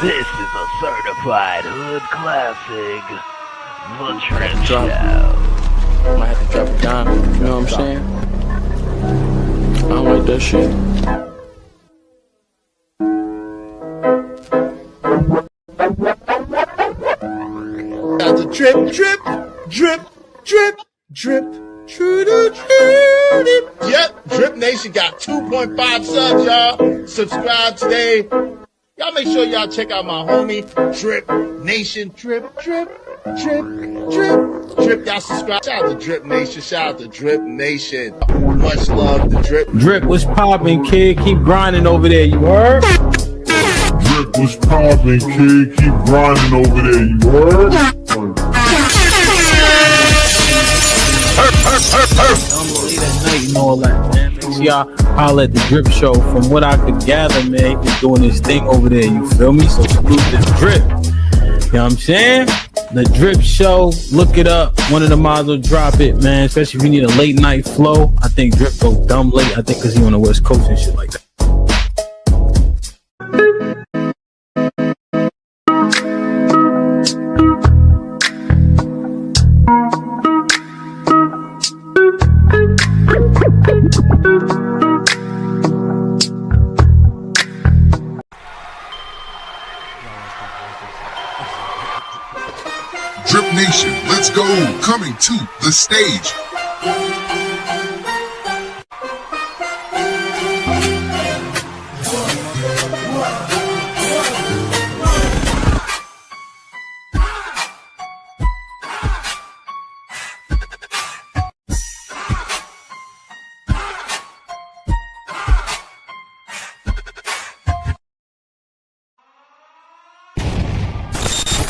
This is a certified hood classic. The Drip Show. Might have to drop it down, you know what I'm saying? I don't like that shit. Got the drip, drip, drip, drip, drip, true to drip. Yep, Drip Nation got 2.5 subs, y'all. Subscribe today. Y'all make sure y'all check out my homie, Drip Nation. Drip, drip, drip, drip, drip. Y'all subscribe. Shout out to Drip Nation. Shout out to Drip Nation. Much love to Drip. Drip, what's poppin', kid? Keep grinding over there, you heard? Drip, what's poppin', kid? Keep grinding over there, you heard? I'm late at night and all that, man. Make sure y'all holler at the Drip Show. From what I could gather, man, he's doing his thing over there, you feel me? So salute this Drip. You know what I'm saying? The Drip Show, look it up. One of the mods will drop it, man. Especially if you need a late night flow. I think Drip go dumb late. I think because he on the West Coast and shit like that. Drip Nation, let's go. Coming to the stage.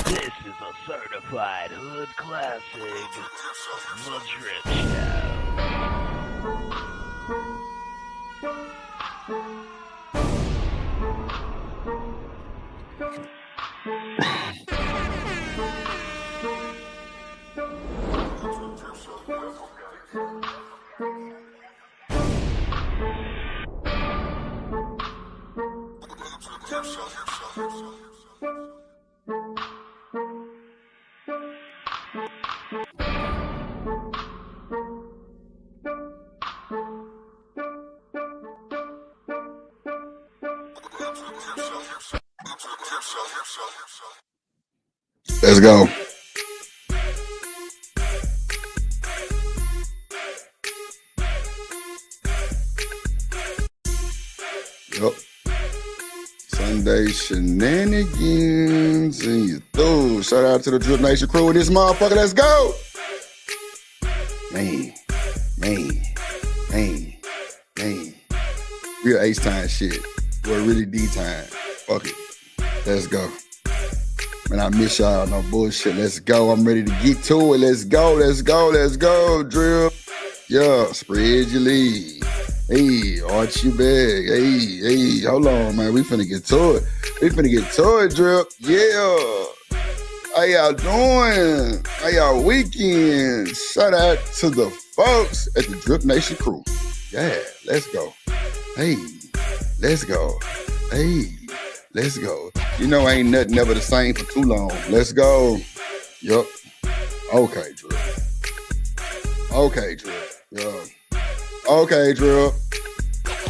This is a certified hood classic. The Drip Show. Let's go. Yup. Sunday shenanigans and you through. Shout out to the Drip Nation crew with this motherfucker. Let's go. Man. Real H time shit. Boy, really D time. Fuck it. Let's go. Man, I miss y'all. No bullshit. Let's go. I'm ready to get to it. Let's go. Drip. Yeah, spread your lead. Hey, arch your bag. Hey, hold on, man. We finna get to it. Drip. Yeah. How y'all doing? How y'all weekend? Shout out to the folks at the Drip Nation crew. Yeah, let's go. Hey, let's go. Hey, let's go. You know, ain't nothing ever the same for too long. Let's go. Yup. Okay, Drip. Yeah. Okay, Drip.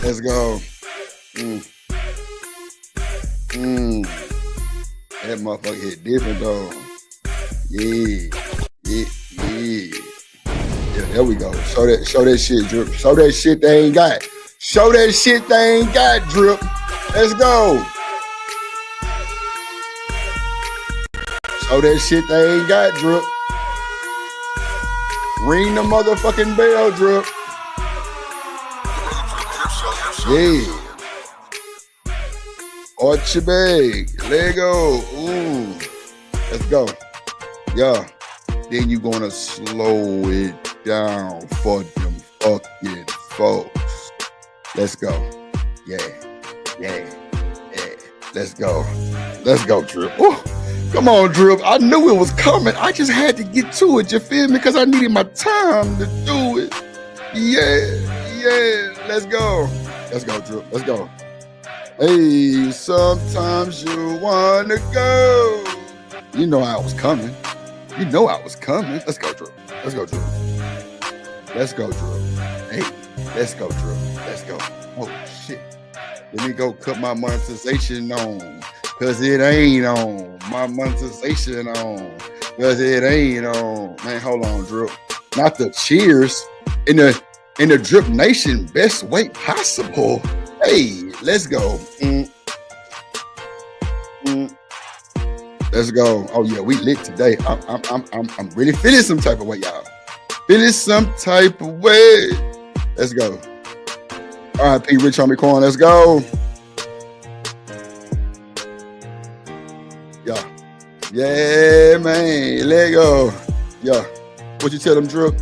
Let's go. That motherfucker hit different though. Yeah. Yeah, there we go. Show that shit, Drip. Show that shit they ain't got. Drip. Let's go. Show that shit they ain't got, Drip. Ring the motherfucking bell, Drip. Yeah. Arch your bag. Lego. Ooh. Let's go. Yeah. Then you gonna slow it down for them fucking folks. Let's go. Yeah. Let's go, Drip. Ooh. Come on, Drip. I knew it was coming. I just had to get to it, you feel me? Because I needed my time to do it. Yeah. Let's go, Drip. Let's go. Hey, sometimes you wanna go. You know I was coming. You know I was coming. Let's go, Drew. Let's go, Drew. Let's go, Drew. Hey, let's go, Drew. Let's go. Oh, shit. Let me go cut my monetization on. Cause it ain't on. My monetization on. Cause it ain't on. Man, hold on, Drew. Not the cheers. In the Drip Nation best way possible. Hey, let's go. Let's go. Oh yeah, we lit today. I'm really feeling some type of way, y'all. Feeling some type of way. Let's go. R.I.P. Rich Homie Quan. Let's go. Yeah. Yeah, man. Let go. Yeah. What you tell them, Drew?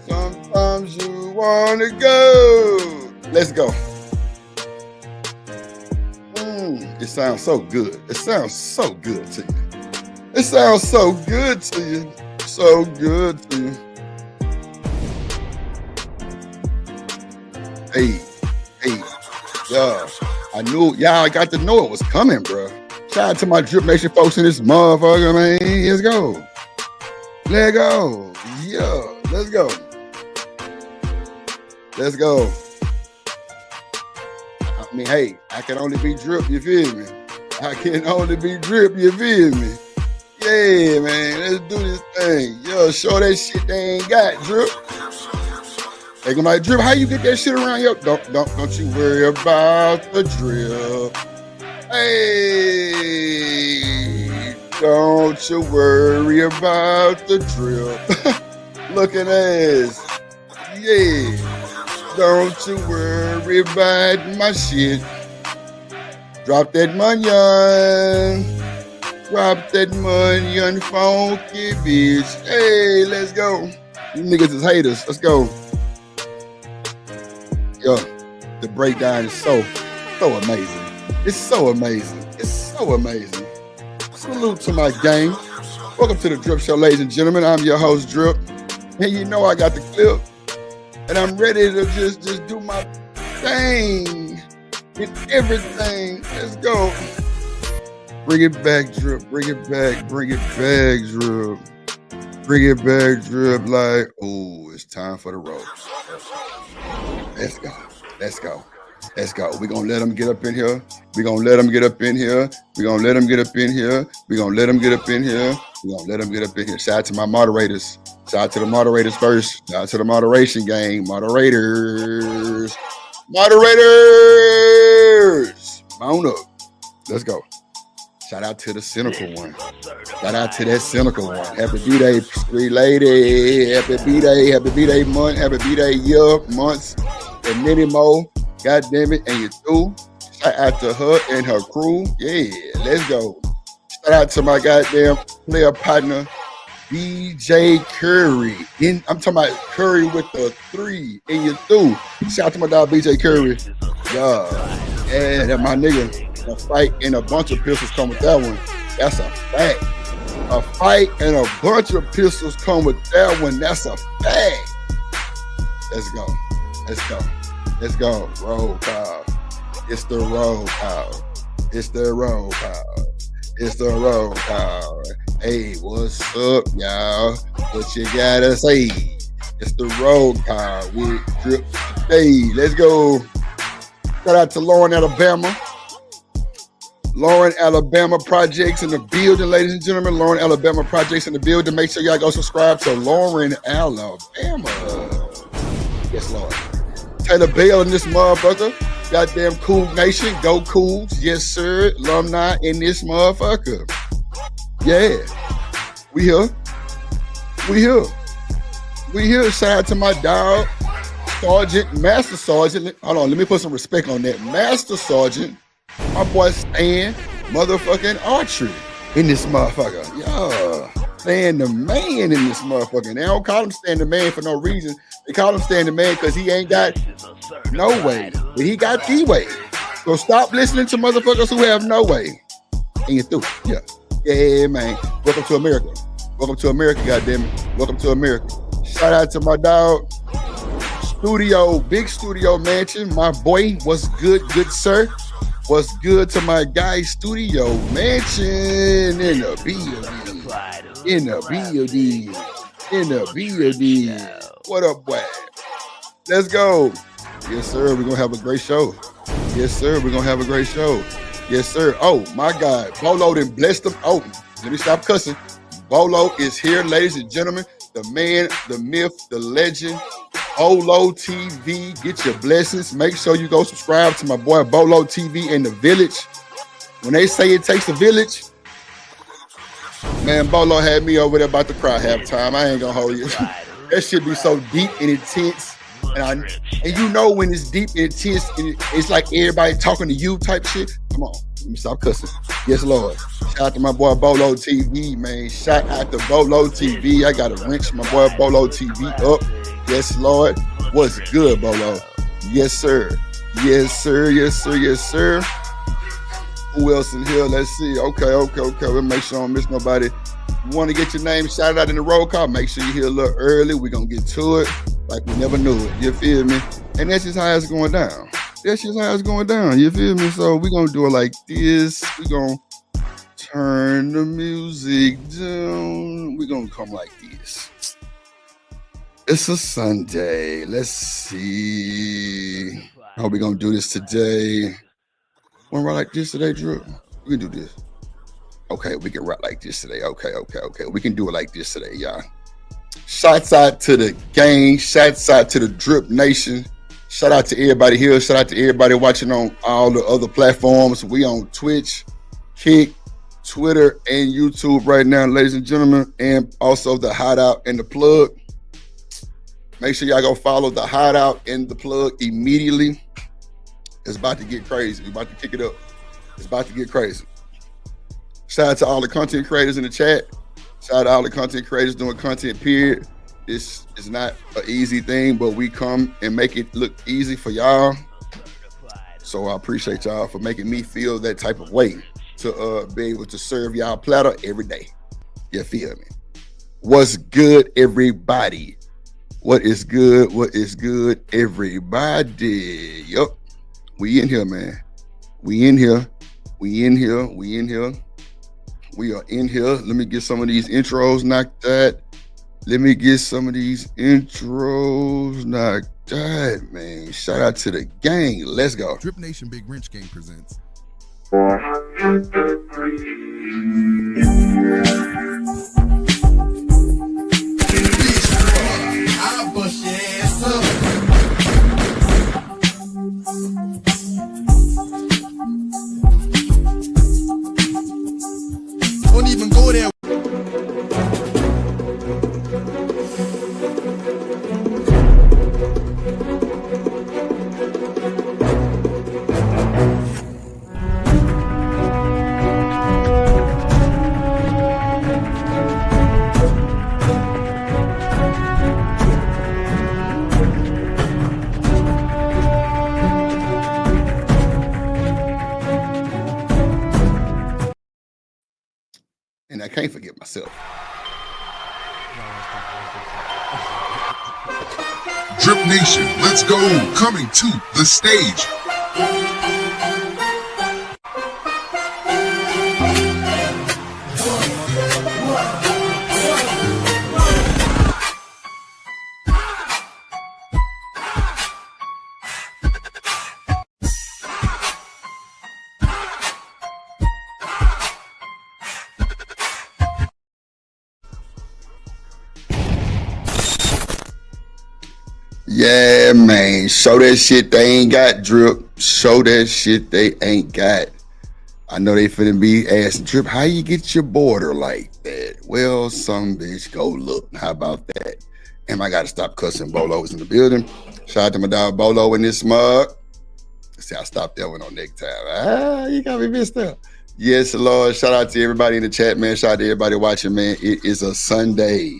Sometimes you wanna go. Let's go. It sounds so good. It sounds so good to you. It sounds so good to you. So good to you. Hey, yeah. I knew, y'all got to know it was coming, bro. Shout out to my Drip Nation folks in this motherfucker, man. Let's go. Let go. Yeah, let's go. Let's go. I mean, hey, I can only be Drip, you feel me? I can only be Drip, you feel me? Yeah, man, let's do this thing. Yo, show that shit they ain't got, Drip. They gonna be like, Drip, how you get that shit around here? Don't you worry about the drip. Hey, don't you worry about the drip. Looking ass. Yeah. Don't you worry about my shit. Drop that money on. Drop that money on funky bitch. Hey, let's go. You niggas is haters. Let's go. Yo, the breakdown is so amazing. It's so amazing. It's so amazing. Salute to my gang. Welcome to the Drip Show, ladies and gentlemen. I'm your host, Drip. And you know I got the clip. And I'm ready to just do my thing with everything. Let's go. Bring it back, Drip. Bring it back. Bring it back, Drip. Bring it back, Drip. Like, oh, it's time for the road. Let's go. Let's go. Let's go. We're going to let them get up in here. We're going to let them get up in here. We're going to let them get up in here. We're going to let them get up in here. We're going to let them get up in here. Shout out to my moderators. Shout out to the moderators first. Shout out to the moderation gang. Moderators. Moderators. Mount up. Let's go. Shout out to the cynical one. Shout out to that cynical one. Happy B-Day, sweet lady. Happy B-Day. Happy B-Day month. Happy B-Day year, months, and many more. God damn it. And you through. Shout out to her and her crew. Yeah, let's go. Shout out to my goddamn player partner, BJ Curry. I'm talking about Curry with the 3 and you through. Shout out to my dog BJ Curry. Yeah, that my nigga. A fight and a bunch of pistols come with that one. That's a fact. A fight and a bunch of pistols come with that one. That's a fact. Let's go. Let's go. Let's go. Roll call. It's the roll call. It's the roll call. It's the roll call. Hey, what's up, y'all? What you gotta say? It's the roll call with Drip today. Let's go. Shout out to Lauren, Alabama. Lauren, Alabama Projects in the building, ladies and gentlemen. Lauren, Alabama Projects in the building. Make sure y'all go subscribe to Lauren, Alabama. Yes, Lord. Taylor Bell in this motherfucker. Goddamn Cool Nation. Go Cools. Yes, sir. Alumni in this motherfucker. Yeah. We here. We here. We here. Shout out to my dog, Sergeant, Master Sergeant. Hold on. Let me put some respect on that. Master Sergeant. My boy Stan motherfucking Archery in this motherfucker. Yeah. Stan the man in this motherfucker. They don't call him Stan the man for no reason. They call him Stan the man because he ain't got no way. But he got the way. So stop listening to motherfuckers who have no way. And you through. Yeah. Yeah, man. Welcome to America. Welcome to America, goddammit. Welcome to America. Shout out to my dog. Studio, big studio mansion. My boy, what's good, good sir? What's good to my guy Studio Mansion in the building. In the building. In the building. What up, boy? Let's go. Yes, sir. We're going to have a great show. Yes, sir. We're going to have a great show. Yes, sir. Oh, my God. Bolo done blessed them. Oh, let me stop cussing. Bolo is here, ladies and gentlemen. The man, the myth, the legend. Bolo TV. Get your blessings. Make sure you go subscribe to my boy Bolo TV in the village. When they say it takes a village, man, Bolo had me over there about to cry halftime. I ain't gonna hold you. That shit be so deep and intense. And you know when it's deep and intense, and it's like everybody talking to you type shit. Come on, let me stop cussing. Yes, Lord. Shout out to my boy Bolo TV, man. Shout out to Bolo TV. I got to wrench my boy Bolo TV up. Yes, Lord. What's good, Bolo? Yes, sir. Yes, sir. Yes, sir. Yes, sir. Who else in here? Let's see. Okay. We'll make sure I don't miss nobody. You want to get your name shouted out in the roll call? Make sure you're here a little early. We're going to get to it like we never knew it. You feel me? And that's just how it's going down. That's just how it's going down. You feel me? So we're going to do it like this. We're going to turn the music down. We're going to come like this. It's a Sunday. Let's see. How we going to do this today? Want to ride like this today, Drew? We can do this. Okay, we can ride like this today. Okay. We can do it like this today, y'all. Shouts out to the gang. Shouts out to the Drip Nation. Shout out to everybody here. Shout out to everybody watching on all the other platforms. We on Twitch, Kick, Twitter, and YouTube right now, ladies and gentlemen. And also the Hideout and the Plug. Make sure y'all go follow the Hideout and the Plug immediately. It's about to get crazy. We're about to kick it up. It's about to get crazy. Shout out to all the content creators in the chat. Shout out to all the content creators doing content, period. This is not an easy thing, but we come and make it look easy for y'all. So I appreciate y'all for making me feel that type of way to be able to serve y'all platter every day. You feel me? What's good, everybody? What is good? What is good, everybody? Yup. We in here, man. We in here. We in here. We in here. We are in here. Let me get some of these intros knocked out. Let me get some of these intros knocked out, man. Shout out to the gang. Let's go. Drip Nation Big Wrench Gang presents. I'll bust your ass up. Don't even go there. And I can't forget myself. Drip Nation, let's go. Coming to the stage. Yeah, man. Show that shit they ain't got, Drip. Show that shit they ain't got. I know they finna be asking, Drip, how you get your border like that? Well, some bitch go look. How about that? And I gotta stop cussing. Bolo's in the building. Shout out to my dog Bolo in this mug. See, I stopped that one on next time. You got me messed up. Yes, Lord. Shout out to everybody in the chat, man. Shout out to everybody watching, man. It is a Sunday.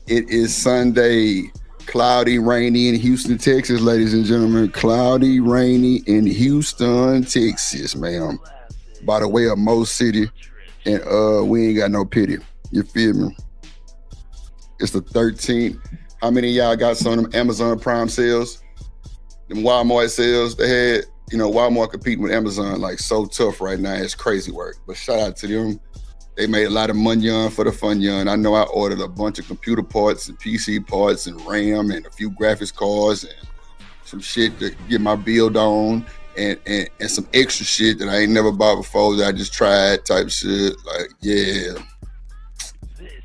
It is Sunday. Cloudy, rainy in Houston, Texas, ladies and gentlemen. Cloudy, rainy in Houston, Texas, ma'am. By the way of Mo City, and we ain't got no pity. You feel me? It's the 13th. How many of y'all got some of them Amazon Prime sales? Them Walmart sales they had? you know, Walmart competing with Amazon like so tough right now. It's crazy work. But shout out to them. They made a lot of money on for the fun young. I know I ordered a bunch of computer parts and PC parts and RAM and a few graphics cards and some shit to get my build on and some extra shit that I ain't never bought before that I just tried type shit. Like, yeah.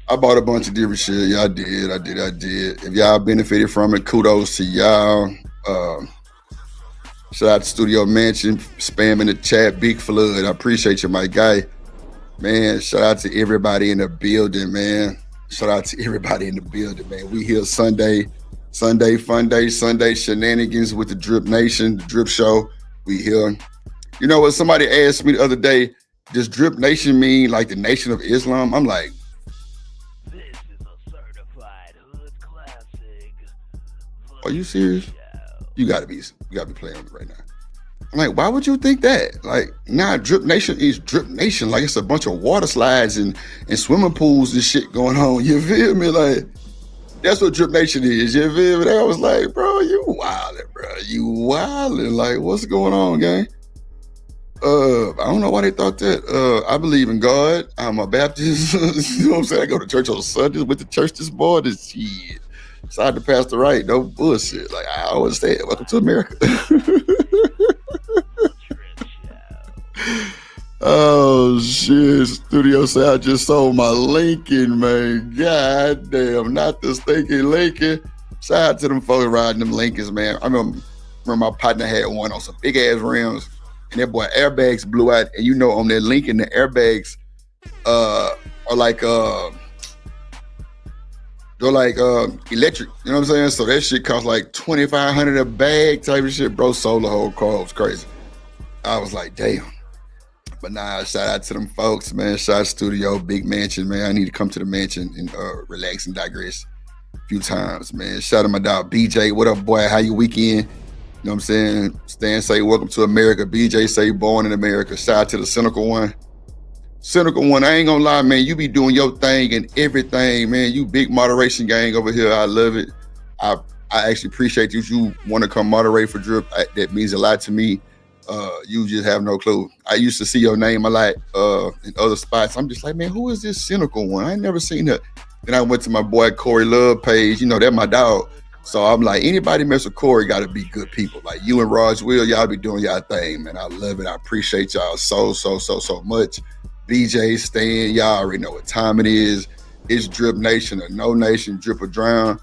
I bought a bunch of different shit. Yeah, I did. If y'all benefited from it, kudos to y'all. Shout out to Studio Mansion, spamming the chat, Big Flood. I appreciate you, my guy. Man, shout out to everybody in the building, man. We here Sunday fun day, Sunday shenanigans with the Drip Nation, the Drip Show. We here. You know what? Somebody asked me the other day, does Drip Nation mean like the Nation of Islam? I'm like, This is a certified hood classic. are you serious? You gotta be playing with it right now. I'm like, why would you think that? Like, nah, Drip Nation is Drip Nation. Like, it's a bunch of water slides and swimming pools and shit going on. You feel me? Like, that's what Drip Nation is. You feel me? I was like, bro, you wildin', bro. You wildin'. Like, what's going on, gang? I don't know why they thought that. I believe in God. I'm a Baptist. You know what I'm saying? I go to church on Sundays with the church this morning. Shit. Side to Pastor Right, no bullshit. Like I always say, welcome to America. Oh shit! Studio say I just sold my Lincoln, man. God damn, not the stinking Lincoln. Shout out to them folks riding them Lincolns, man. I remember my partner had one on some big ass rims, and that boy airbags blew out. And you know, on that Lincoln, the airbags are like they're like electric, you know what I'm saying? So that shit cost like $2,500 a bag type of shit. Bro sold the whole car. It was crazy. I was like, damn. But nah, shout out to them folks, man. Shout out Studio, Big Mansion, man. I need to come to the mansion and relax and digress a few times, man. Shout out to my dog, BJ. What up, boy? How you weekend? You know what I'm saying? Stan say, welcome to America. BJ say, born in America. Shout out to the Cynical One. Cynical One, I ain't gonna lie, man. You be doing your thing and everything, man. You big moderation gang over here. I love it. I actually appreciate you want to come moderate for Drip. That means a lot to me. You just have no clue. I used to see your name a lot in other spots. I'm just like, man, who is this Cynical One? I ain't never seen her. Then I went to my boy Corey Love page. You know, that's my dog. So I'm like, anybody mess with Corey got to be good people. Like you and Raj Will, y'all be doing y'all thing, man. I love it. I appreciate y'all so much. BJ, Stan, y'all already know what time it is. It's Drip Nation or No Nation, Drip or Drown.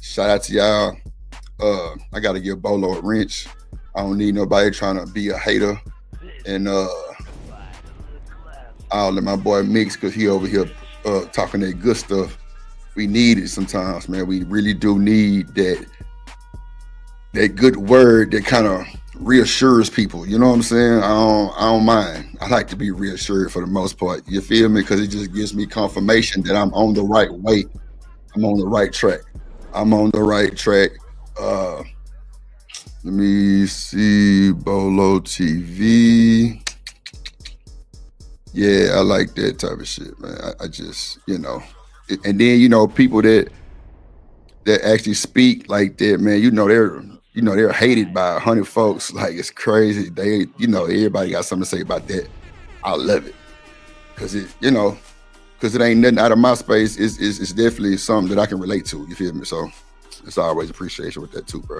Shout out to y'all. I got to give Bolo a wrench. I don't need nobody trying to be a hater. And I'll let my boy mix because he over here talking that good stuff. We need it sometimes, man. We really do need that good word that kind of reassures people. You know what I'm saying? I don't mind. I like to be reassured for the most part. You feel me? Because it just gives me confirmation that I'm on the right way. I'm on the right track. Let me see. Bolo TV. Yeah, I like that type of shit, man. I just, you know. And then, you know, people that actually speak like that, man, they're hated by 100 folks. Like, it's crazy. They, you know, everybody got something to say about that. I love it. Cause it, you know, cause it ain't nothing out of my space. It's definitely something that I can relate to. You feel me? So it's always appreciation with that too, bro.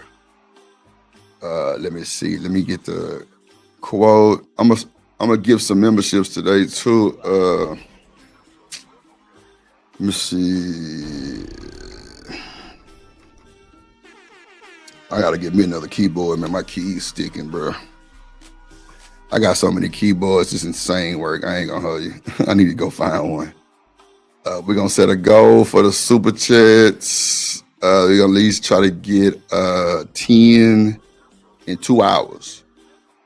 Let me see. Let me get the quote. I'm gonna give some memberships today too. Let me see. I gotta get me another keyboard, man. My key's sticking, bro. I got so many keyboards, it's insane work. I ain't gonna hold you. I need to go find one. We're gonna set a goal for the super chats. We're gonna at least try to get 10 in 2 hours.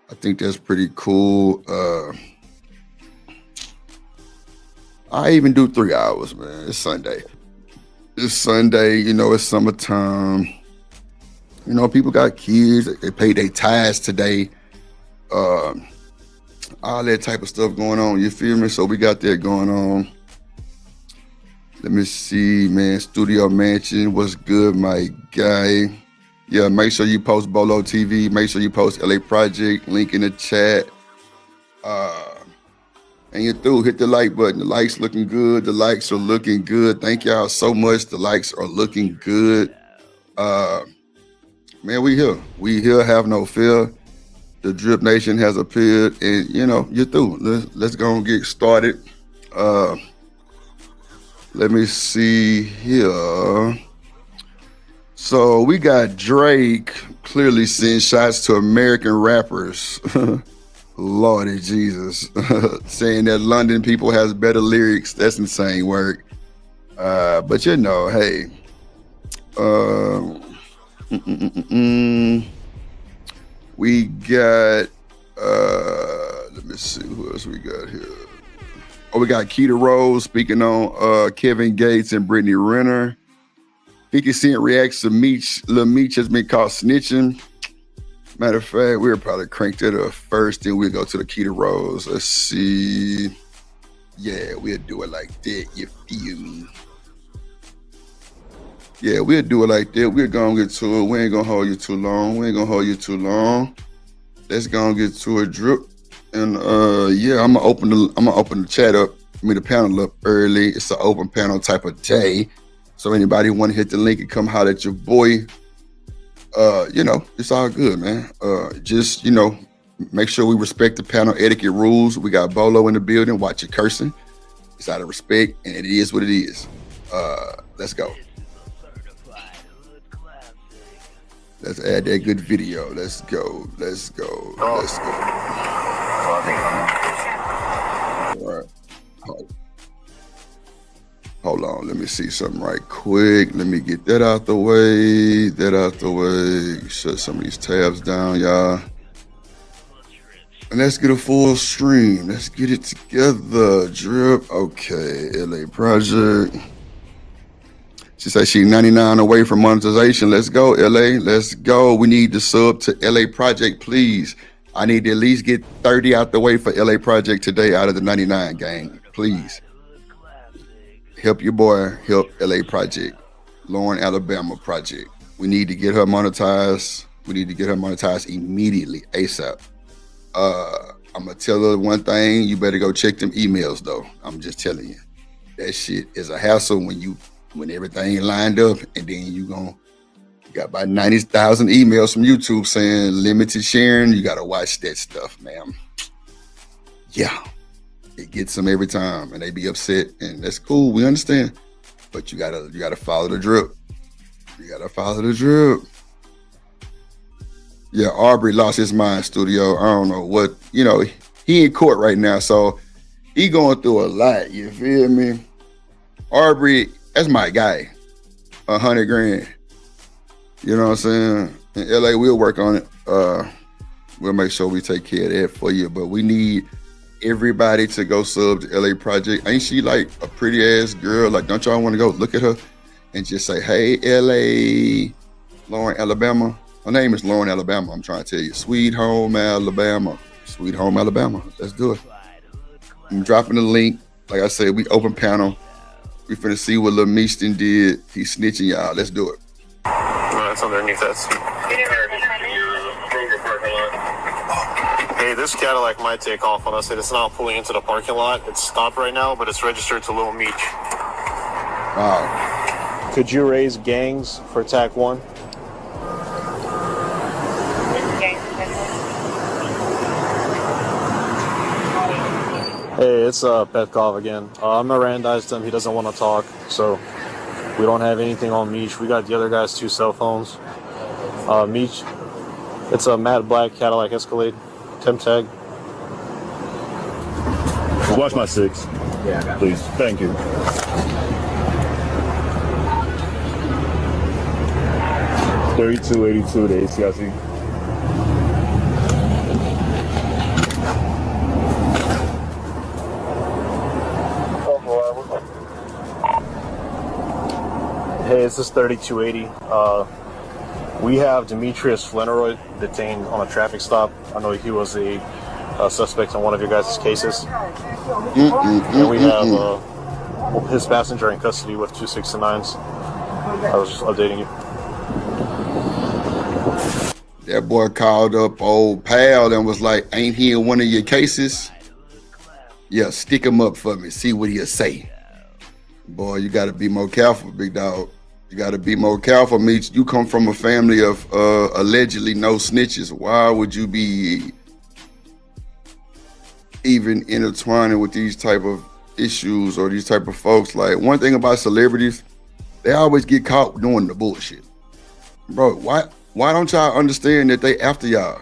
I think that's pretty cool. I even do 3 hours, man. It's Sunday. You know, it's summertime. You know, people got kids. They paid their tithes today. All that type of stuff going on. You feel me? So we got that going on. Let me see, man. Studio Mansion, what's good, my guy? Yeah, make sure you post Bolo TV. Make sure you post LA Project. Link in the chat. And you're through. Hit the like button. The likes looking good. The likes are looking good. Thank y'all so much. The likes are looking good. Man, we here. We here. Have no fear. The Drip Nation has appeared, and you know you're through. Let's go and get started. Let me see here. So we got Drake clearly sending shots to American rappers. Lordy Jesus. Saying that London people has better lyrics. That's insane work. But you know, hey. We got, let me see who else we got here. Oh, we got Keita Rose speaking on Kevin Gates and Brittany Renner. 50 Cent reacts to Lil Meech has been caught snitching. Matter of fact, we'll probably crank that up first, then we'll go to the Keita Rose. Let's see. Yeah, we'll do it like that. You feel me? Yeah, we'll do it like that. We're gonna get to it. We ain't gonna hold you too long. Let's go and get to it, Drip. And yeah, I'm gonna open the chat up. The panel up early. It's an open panel type of day. So anybody want to hit the link and come holler at your boy, you know, it's all good, man. Just, you know, make sure we respect the panel etiquette rules. We got Bolo in the building. Watch your cursing. It's out of respect, and it is what it is. Let's go. Let's add that good video. Let's go. All right. Hold on. Let me see something right quick. Let me get that out the way. Shut some of these tabs down, y'all. And let's get a full stream. Let's get it together. Drip. Okay. LA Project. She said she's 99 away from monetization. Let's go, LA. Let's go. We need to sub to LA Project, please. I need to at least get 30 out the way for LA Project today out of the 99 gang. Please. Help your boy. Help LA Project. Lauren, Alabama Project. We need to get her monetized. Immediately, ASAP. I'm going to tell her one thing. You better go check them emails, though. I'm just telling you. That shit is a hassle when everything lined up, and then you got about 90,000 emails from YouTube saying limited sharing. You got to watch that stuff, man. Yeah, it gets them every time, and they be upset, and that's cool. We understand, but you gotta follow the drip. Yeah, Aubrey lost his mind, studio. I don't know what, you know, he in court right now, so he going through a lot. You feel me? Aubrey, that's my guy. $100 grand. You know what I'm saying? In LA, we'll work on it. We'll make sure we take care of that for you. But we need everybody to go sub to LA Project. Ain't she like a pretty ass girl? Like, don't y'all want to go look at her and just say, hey, LA, Lauren, Alabama. Her name is Lauren, Alabama. I'm trying to tell you. Sweet Home, Alabama. Let's do it. I'm dropping the link. Like I said, we open panel. We finna see what Lil Meeston did. He's snitching, y'all. Let's do it. No, it's underneath that seat. Hey, this Cadillac might take off on us. It's not pulling into the parking lot. It's stopped right now, but it's registered to Lil Meech. Wow. Could you raise gangs for TAC 1? Hey, it's Petkov again. I Mirandized him. He doesn't want to talk, so we don't have anything on Meech. We got the other guy's 2 cell phones. Meech, it's a matte black Cadillac Escalade. Temp tag. Watch my 6. Yeah, please. Thank you. $32.82 to ACIC. Hey, this is 3280. We have Demetrius Fleneroy detained on a traffic stop. I know he was a suspect in one of your guys' cases. And we have his passenger in custody with 269s. I was just updating you. That boy called up old pal and was like, ain't he in one of your cases? Yeah, stick him up for me. See what he'll say. Boy, you got to be more careful, big dog. You got to be more careful, Meech. You come from a family of allegedly no snitches. Why would you be even intertwining with these type of issues or these type of folks? Like, one thing about celebrities, they always get caught doing the bullshit. Bro, why don't y'all understand that they after y'all?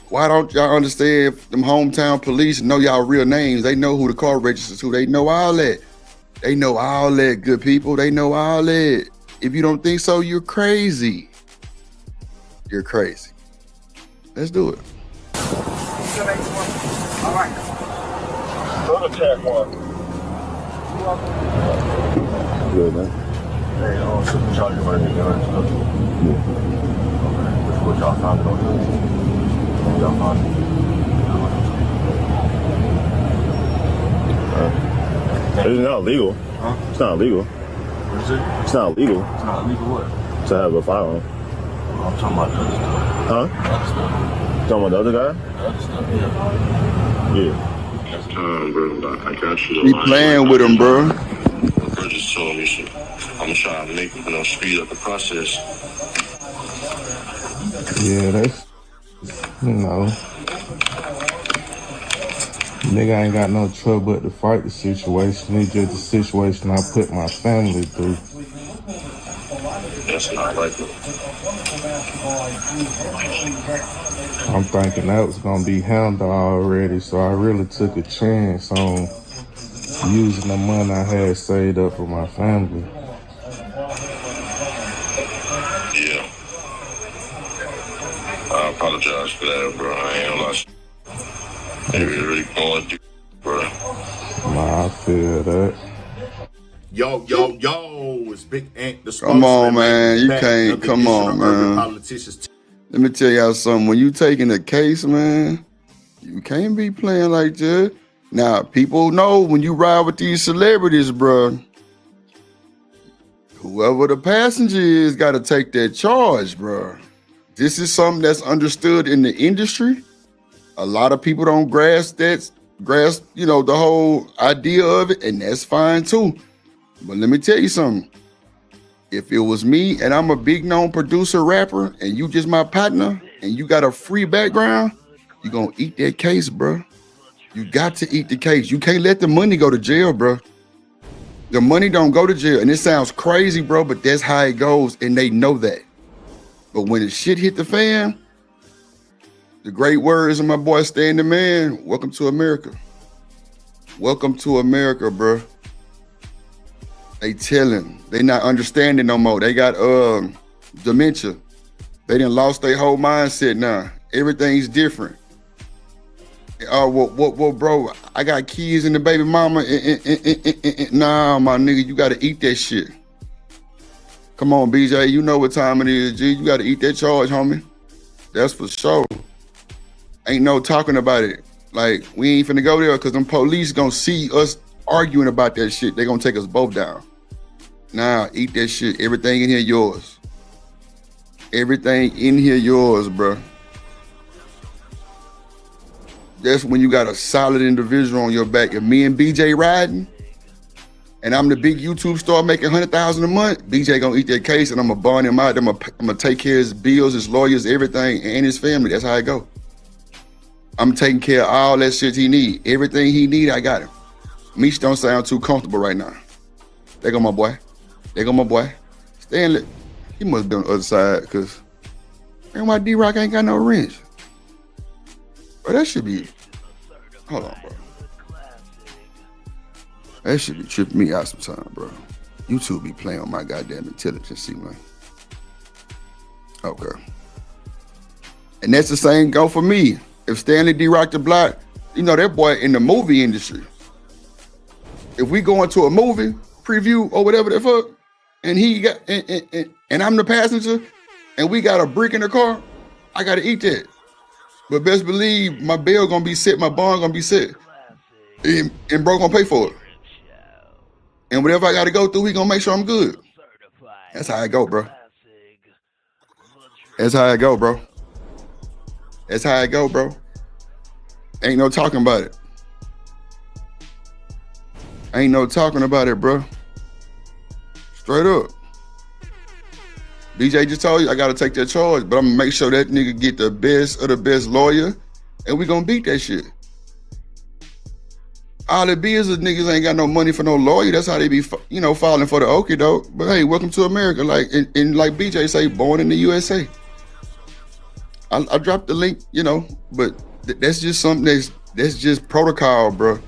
Why don't y'all understand them hometown police know y'all real names? They know who the car registers to. They know all that. They know all that, good people. They know all that. If you don't think so, you're crazy. You're crazy. Let's do it. All right. Go to track one. Good, man. Hey, supercharger right here, guys. Okay. What y'all found it on? Y'all found it? It's not illegal. Huh? It's not illegal. What is it? It's not illegal It's not illegal what? to have a firearm. I'm talking about the other stuff. Huh? The other stuff. Talking about the other guy? The other stuff, yeah. Yeah. Bro, I got you. Be playing with them, bro. Bro just told me shit. I'm trying to make, speed up the process. Yeah, that's, nigga ain't got no trouble but to fight the situation. It's just the situation I put my family through. That's not likely. I'm thinking that was gonna be handled already, so I really took a chance on using the money I had saved up for my family. Yeah. I apologize for that, bro. I ain't gonna lie. They really going through, bro. Nah, I feel that. Yo, it's Big Ant, the Come on, man. You back. can't. Another Come edition on, of Urban man. Politicians. Let me tell y'all something. When you taking a case, man, you can't be playing like that. Now, people know when you ride with these celebrities, bro, whoever the passenger is got to take that charge, bro. This is something that's understood in the industry. A lot of people don't grasp, the whole idea of it, and that's fine too. But let me tell you something. If it was me and I'm a big known producer rapper and you just my partner and you got a free background, you gonna eat that case, bro. You got to eat the case. You can't let the money go to jail, bro. The money don't go to jail. And it sounds crazy, bro, but that's how it goes. And they know that. But when the shit hit the fan, the great words of my boy Stan the Man, welcome to America. Welcome to America, bro. They telling. They not understanding no more. They got dementia. They done lost their whole mindset now. Everything's different. Well, bro, I got kids and the baby mama. Nah, my nigga, you gotta eat that shit. Come on, BJ, you know what time it is, G. You gotta eat that charge, homie. That's for sure. Ain't no talking about it. Like, we ain't finna go there because them police gonna see us arguing about that shit. They gonna take us both down. Nah, eat that shit. Everything in here yours. Everything in here yours, bro. That's when you got a solid individual on your back. If me and BJ riding, and I'm the big YouTube star making $100,000 a month, BJ gonna eat that case, and I'm gonna bond him out. I'm gonna take care of his bills, his lawyers, everything, and his family. That's how it go. I'm taking care of all that shit he need. Everything he need, I got him. Meech don't sound too comfortable right now. There go my boy. There go my boy. Stanley, he must be on the other side, because man, why D-Rock ain't got no wrench? Bro, that should be, hold on, bro. That should be tripping me out sometime, bro. YouTube be playing on my goddamn intelligence, see, man. Okay. And that's the same go for me. If Stanley D-Rock the Block, you know, that boy in the movie industry. If we go into a movie preview or whatever the fuck, and he got, and I'm the passenger, and we got a brick in the car, I gotta eat that. But best believe my bail gonna be set, my bond gonna be set. And bro gonna pay for it. And whatever I gotta go through, he gonna make sure I'm good. That's how I go, bro. That's how I go, bro. That's how I go, bro. Ain't no talking about it. Ain't no talking about it, bro. Straight up. BJ just told you I gotta take that charge, but I'm gonna make sure that nigga get the best of the best lawyer, and we gonna beat that shit. All it be is the niggas ain't got no money for no lawyer. That's how they be, falling for the okie doke. But hey, welcome to America. Like and like BJ say, born in the USA. I dropped the link, but that's just something that's just protocol, bro.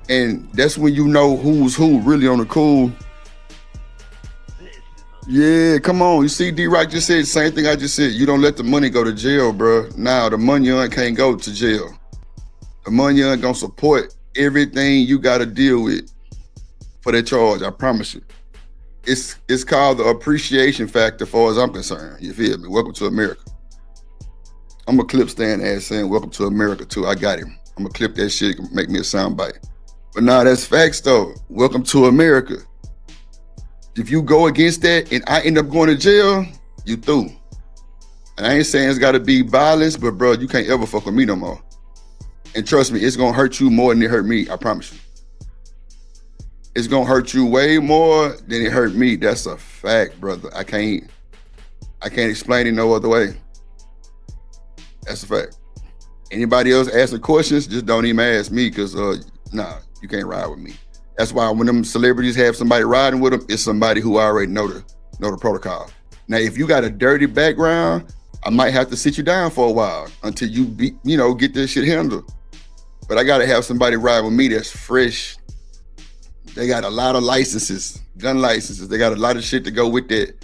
And that's when you know who's who really on the cool. Yeah, come on. You see, D-Rock just said the same thing I just said. You don't let the money go to jail, bro. Now, the money can't go to jail. The money gonna support everything you got to deal with for that charge. I promise you. It's called the appreciation factor, as far as I'm concerned. You feel me? Welcome to America. I'm a clip stand ass saying welcome to America too. I got him. I'm gonna clip that shit, make me a soundbite. But nah, that's facts though. Welcome to America. If you go against that and I end up going to jail, you through. And I ain't saying it's gotta be violence, but bro, you can't ever fuck with me no more. And trust me, it's gonna hurt you more than it hurt me, I promise you. It's gonna hurt you way more than it hurt me. That's a fact, brother. I can't explain it no other way. That's a fact. Anybody else asking questions, just don't even ask me, because nah, you can't ride with me. That's why when them celebrities have somebody riding with them, it's somebody who already know the protocol. Now, if you got a dirty background, I might have to sit you down for a while until you get this shit handled. But I gotta have somebody ride with me that's fresh. They got a lot of licenses, gun licenses. They got a lot of shit to go with that.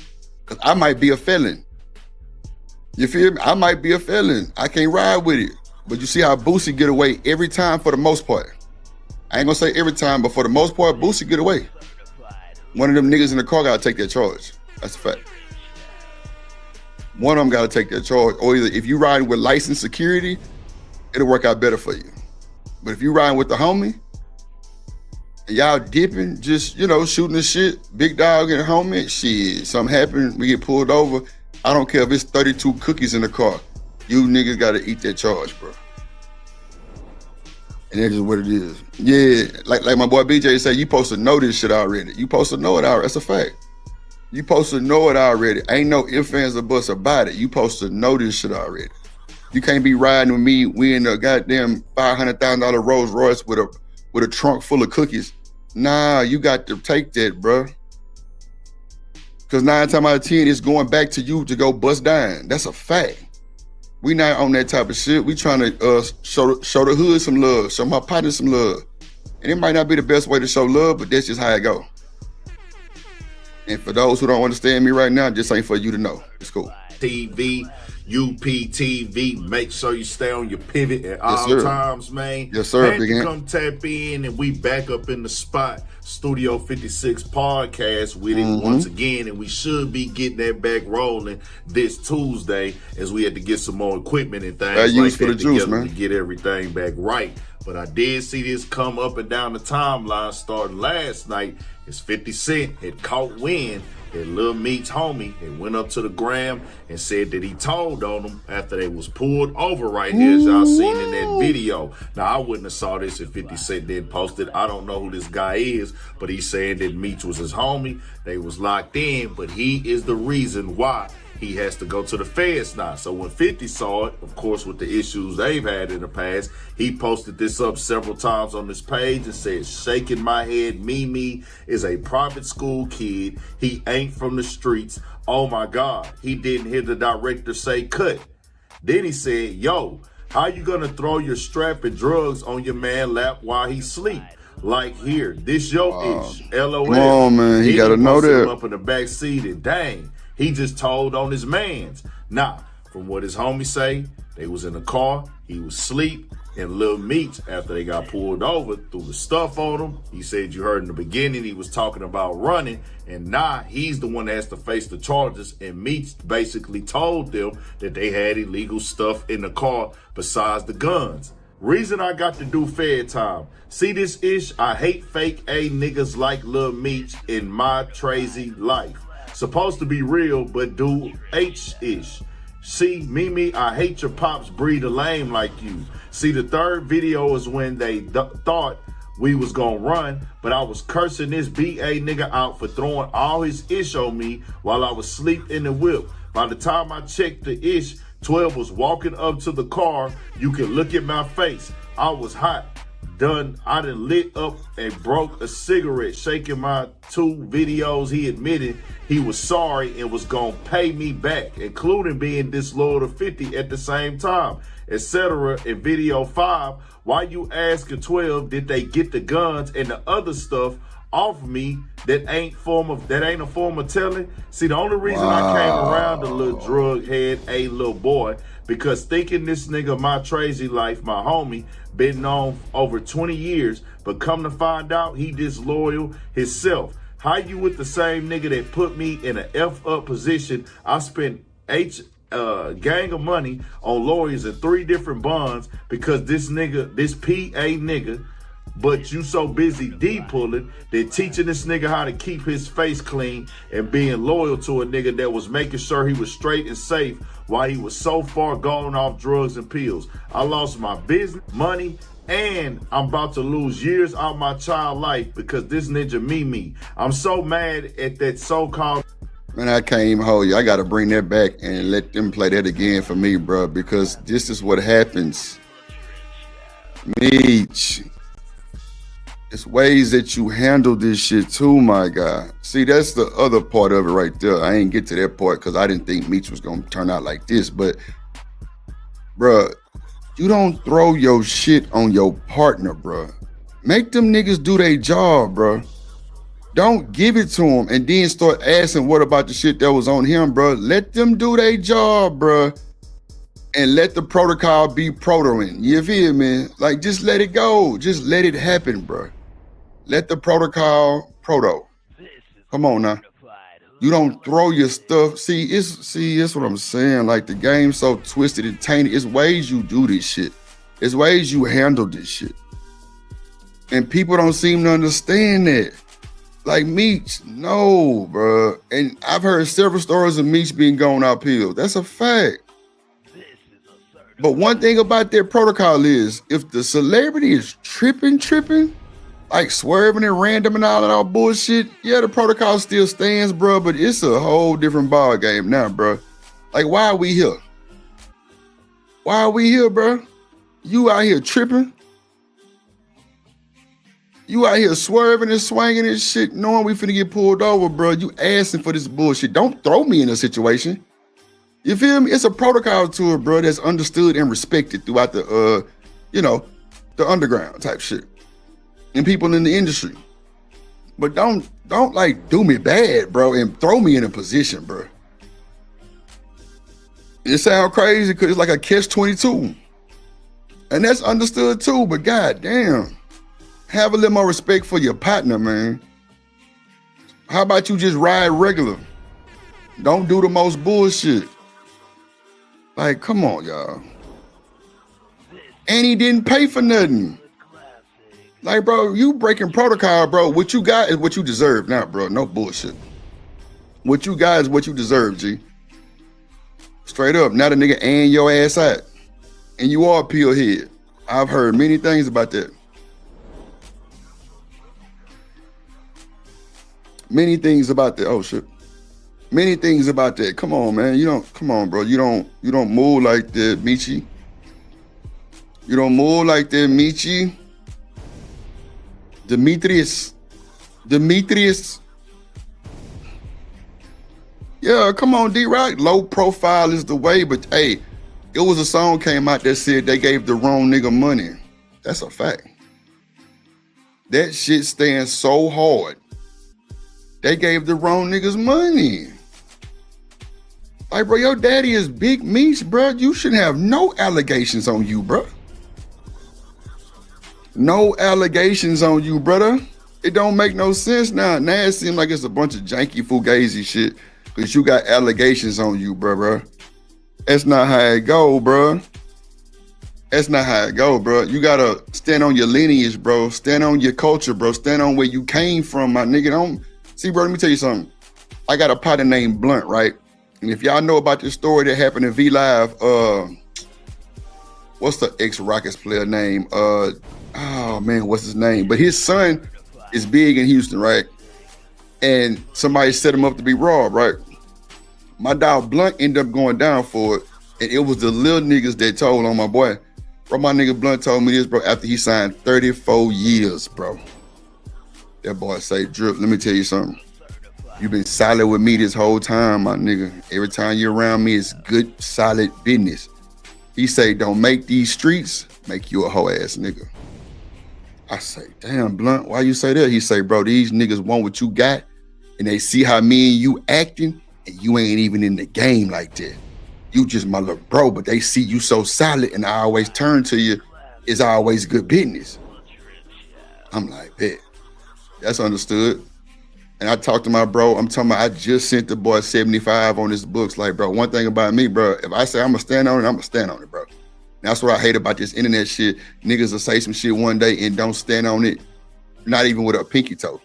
Cause I might be a felon. You feel me? I might be a felon. I can't ride with it. But you see how Boosie get away every time for the most part. I ain't gonna say every time, but for the most part, Boosie get away. One of them niggas in the car gotta take that charge. That's a fact. One of them gotta take that charge. Or either if you riding with licensed security, it'll work out better for you. But if you riding with the homie, and y'all dipping, just, shooting the shit, big dog and homie, shit, something happened, we get pulled over. I don't care if it's 32 cookies in the car. You niggas gotta eat that charge, bro. And that's just what it is. Yeah, like my boy BJ said, you supposed to know this shit already. You supposed to know it already. That's a fact. You supposed to know it already. Ain't no ifs, ands, or buts about it. You supposed to know this shit already. You can't be riding with me. We in a goddamn $500,000 Rolls Royce with a trunk full of cookies. Nah, you got to take that, bro. Because 9 times out of 10, it's going back to you to go bust down. That's a fact. We not on that type of shit. We trying to show the hood some love, show my partners some love. And it might not be the best way to show love, but that's just how it go. And for those who don't understand me right now, just ain't for you to know. It's cool. TV, UPTV, make sure you stay on your pivot at all times, man. Yes, sir. Had to come tap in, and we back up in the spot. Studio 56 podcast with it once again, and we should be getting that back rolling this Tuesday, as we had to get some more equipment and things like that together to get everything back right. But I did see this come up and down the timeline starting last night. It's 50 Cent had caught wind that Lil Meek's homie had went up to the gram and said that he told on them after they was pulled over right here, as y'all seen in that video. Now, I wouldn't have saw this if 50 Cent didn't post it. I don't know who this guy is, but he's saying that Meech was his homie. They was locked in, but he is the reason why he has to go to the feds now. So when 50 saw it, of course, with the issues they've had in the past, he posted this up several times on this page and said, shaking my head, Mimi is a private school kid. He ain't from the streets. Oh my God. He didn't hear the director say cut. Then he said, yo, how you gonna throw your strap and drugs on your man lap while he sleep? Like here, this your ish. LOL. Come on, man. He gotta know that. Up in the back seat and dang. He just told on his mans. Now, from what his homies say, they was in the car, he was asleep, and Lil Meech, after they got pulled over, threw the stuff on him. He said you heard in the beginning he was talking about running, and now he's the one that has to face the charges, and Meech basically told them that they had illegal stuff in the car besides the guns. Reason I got to do Fed time. See this ish? I hate fake A niggas like Lil Meech in my crazy life. Supposed to be real, but do H-ish. See, Mimi, I hate your pops breed a lame like you. See, the third video is when they thought we was gonna run, but I was cursing this BA nigga out for throwing all his ish on me while I was asleep in the whip. By the time I checked the ish, 12 was walking up to the car. You can look at my face. I was hot. Done. I done lit up and broke a cigarette, shaking my 2 videos. He admitted he was sorry and was gonna pay me back, including being disloyal to 50 at the same time, etc. In video 5, why you asking 12 did they get the guns and the other stuff off me that ain't a form of telling? See, the only reason I came around the little drug head, a little boy, because thinking this nigga my crazy life, my homie, been known over 20 years, but come to find out he disloyal himself. How you with the same nigga that put me in an F up position? I spent gang of money on lawyers and 3 different bonds because this nigga, this PA nigga, but you so busy D-pulling that teaching this nigga how to keep his face clean and being loyal to a nigga that was making sure he was straight and safe while he was so far gone off drugs and pills. I lost my business, money, and I'm about to lose years out my child life because this ninja Mimi. I'm so mad at that so-called... Man, I can't even hold you. I got to bring that back and let them play that again for me, bro, because this is what happens. Meech. It's ways that you handle this shit too, my guy. See, that's the other part of it right there. I ain't get to that part because I didn't think Meech was going to turn out like this. But, bruh, you don't throw your shit on your partner, bruh. Make them niggas do their job, bruh. Don't give it to them and then start asking what about the shit that was on him, bruh. Let them do their job, bruh. And let the protocol be protoing. You feel me? Like, just let it go. Just let it happen, bruh. Let the protocol proto. Come on now. You don't throw your stuff. See, it's what I'm saying. Like, the game's so twisted and tainted. It's ways you do this shit. It's ways you handle this shit. And people don't seem to understand that. Like Meech, no, bro. And I've heard several stories of Meech being going uphill. That's a fact. But one thing about that protocol is if the celebrity is tripping, like swerving and random and all that all bullshit, yeah, the protocol still stands, bro, but it's a whole different ball game now, bro. Like, why are we here? Why are we here, bro? You out here tripping? You out here swerving and swinging and shit, knowing we finna get pulled over, bro. You asking for this bullshit. Don't throw me in a situation. You feel me? It's a protocol to it, bro, that's understood and respected throughout the, the underground type shit. And people in the industry. But don't like do me bad, bro, and throw me in a position, bro. It sound crazy because it's like a catch-22. And that's understood too, but goddamn. Have a little more respect for your partner, man. How about you just ride regular? Don't do the most bullshit. Like, come on, y'all. And he didn't pay for nothing. Like, bro, you breaking protocol, bro. What you got is what you deserve now, bro. No bullshit. What you got is what you deserve, G. Straight up. Now the nigga and your ass out. And you are a peel head. I've heard many things about that. Many things about that. Oh shit. Many things about that. Come on, man. Come on, bro. You don't move like that, Michi. You don't move like that, Michi. Demetrius. Yeah, come on, D-Rock. Low profile is the way, but hey, it was a song came out that said they gave the wrong nigga money. That's a fact. That shit stands so hard. They gave the wrong niggas money. Like, bro, your daddy is Big Meech, bro. You shouldn't have no allegations on you, bro. No allegations on you, brother. It don't make no sense now. Now it seems like it's a bunch of janky fugazi shit because you got allegations on you, bro. That's not how it go, bro. That's not how it go, bro. You gotta stand on your lineage, bro. Stand on your culture, bro. Stand on where you came from, my nigga. Don't see, bro, let me tell you something. I got a partner named Blunt, right? And if y'all know about this story that happened in V Live, what's the ex-Rockets player name? Oh man, what's his name? But his son is big in Houston, right? And somebody set him up to be robbed, right? My dog Blunt ended up going down for it. And it was the little niggas that told on my boy. Bro, my nigga Blunt told me this, bro, after he signed 34 years, bro. That boy say, Drip, let me tell you something. You've been solid with me this whole time, my nigga. Every time you're around me, it's good, solid business. He say, don't make these streets make you a hoe ass nigga. I say, damn, Blunt, why you say that? He say, bro, these niggas want what you got, and they see how me and you acting, and you ain't even in the game like that. You just my little bro, but they see you so solid, and I always turn to you. It's always good business. I'm like, bet. That's understood. And I talked to my bro. I'm talking about, I just sent the boy 75 on his books. Like, bro, one thing about me, bro, if I say I'm going to stand on it, I'm going to stand on it, bro. And that's what I hate about this internet shit. Niggas will say some shit one day and don't stand on it, not even with a pinky toe.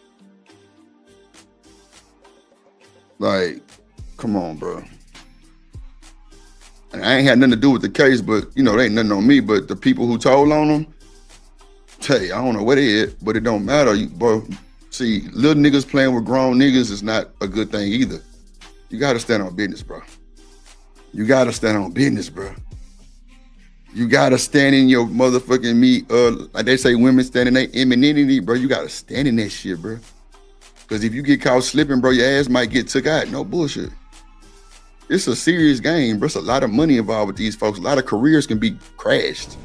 Like, come on, bro. And I ain't had nothing to do with the case, but, you know, there ain't nothing on me. But the people who told on them, tell you, I don't know what it is, but it don't matter. Bro, see, little niggas playing with grown niggas is not a good thing either. You got to stand on business, bro. You got to stand on business, bro. You got to stand in your motherfucking meat. Like they say, women stand in their femininity, bro. You got to stand in that shit, bro. Because if you get caught slipping, bro, your ass might get took out. No bullshit. It's a serious game, bro. It's a lot of money involved with these folks. A lot of careers can be crashed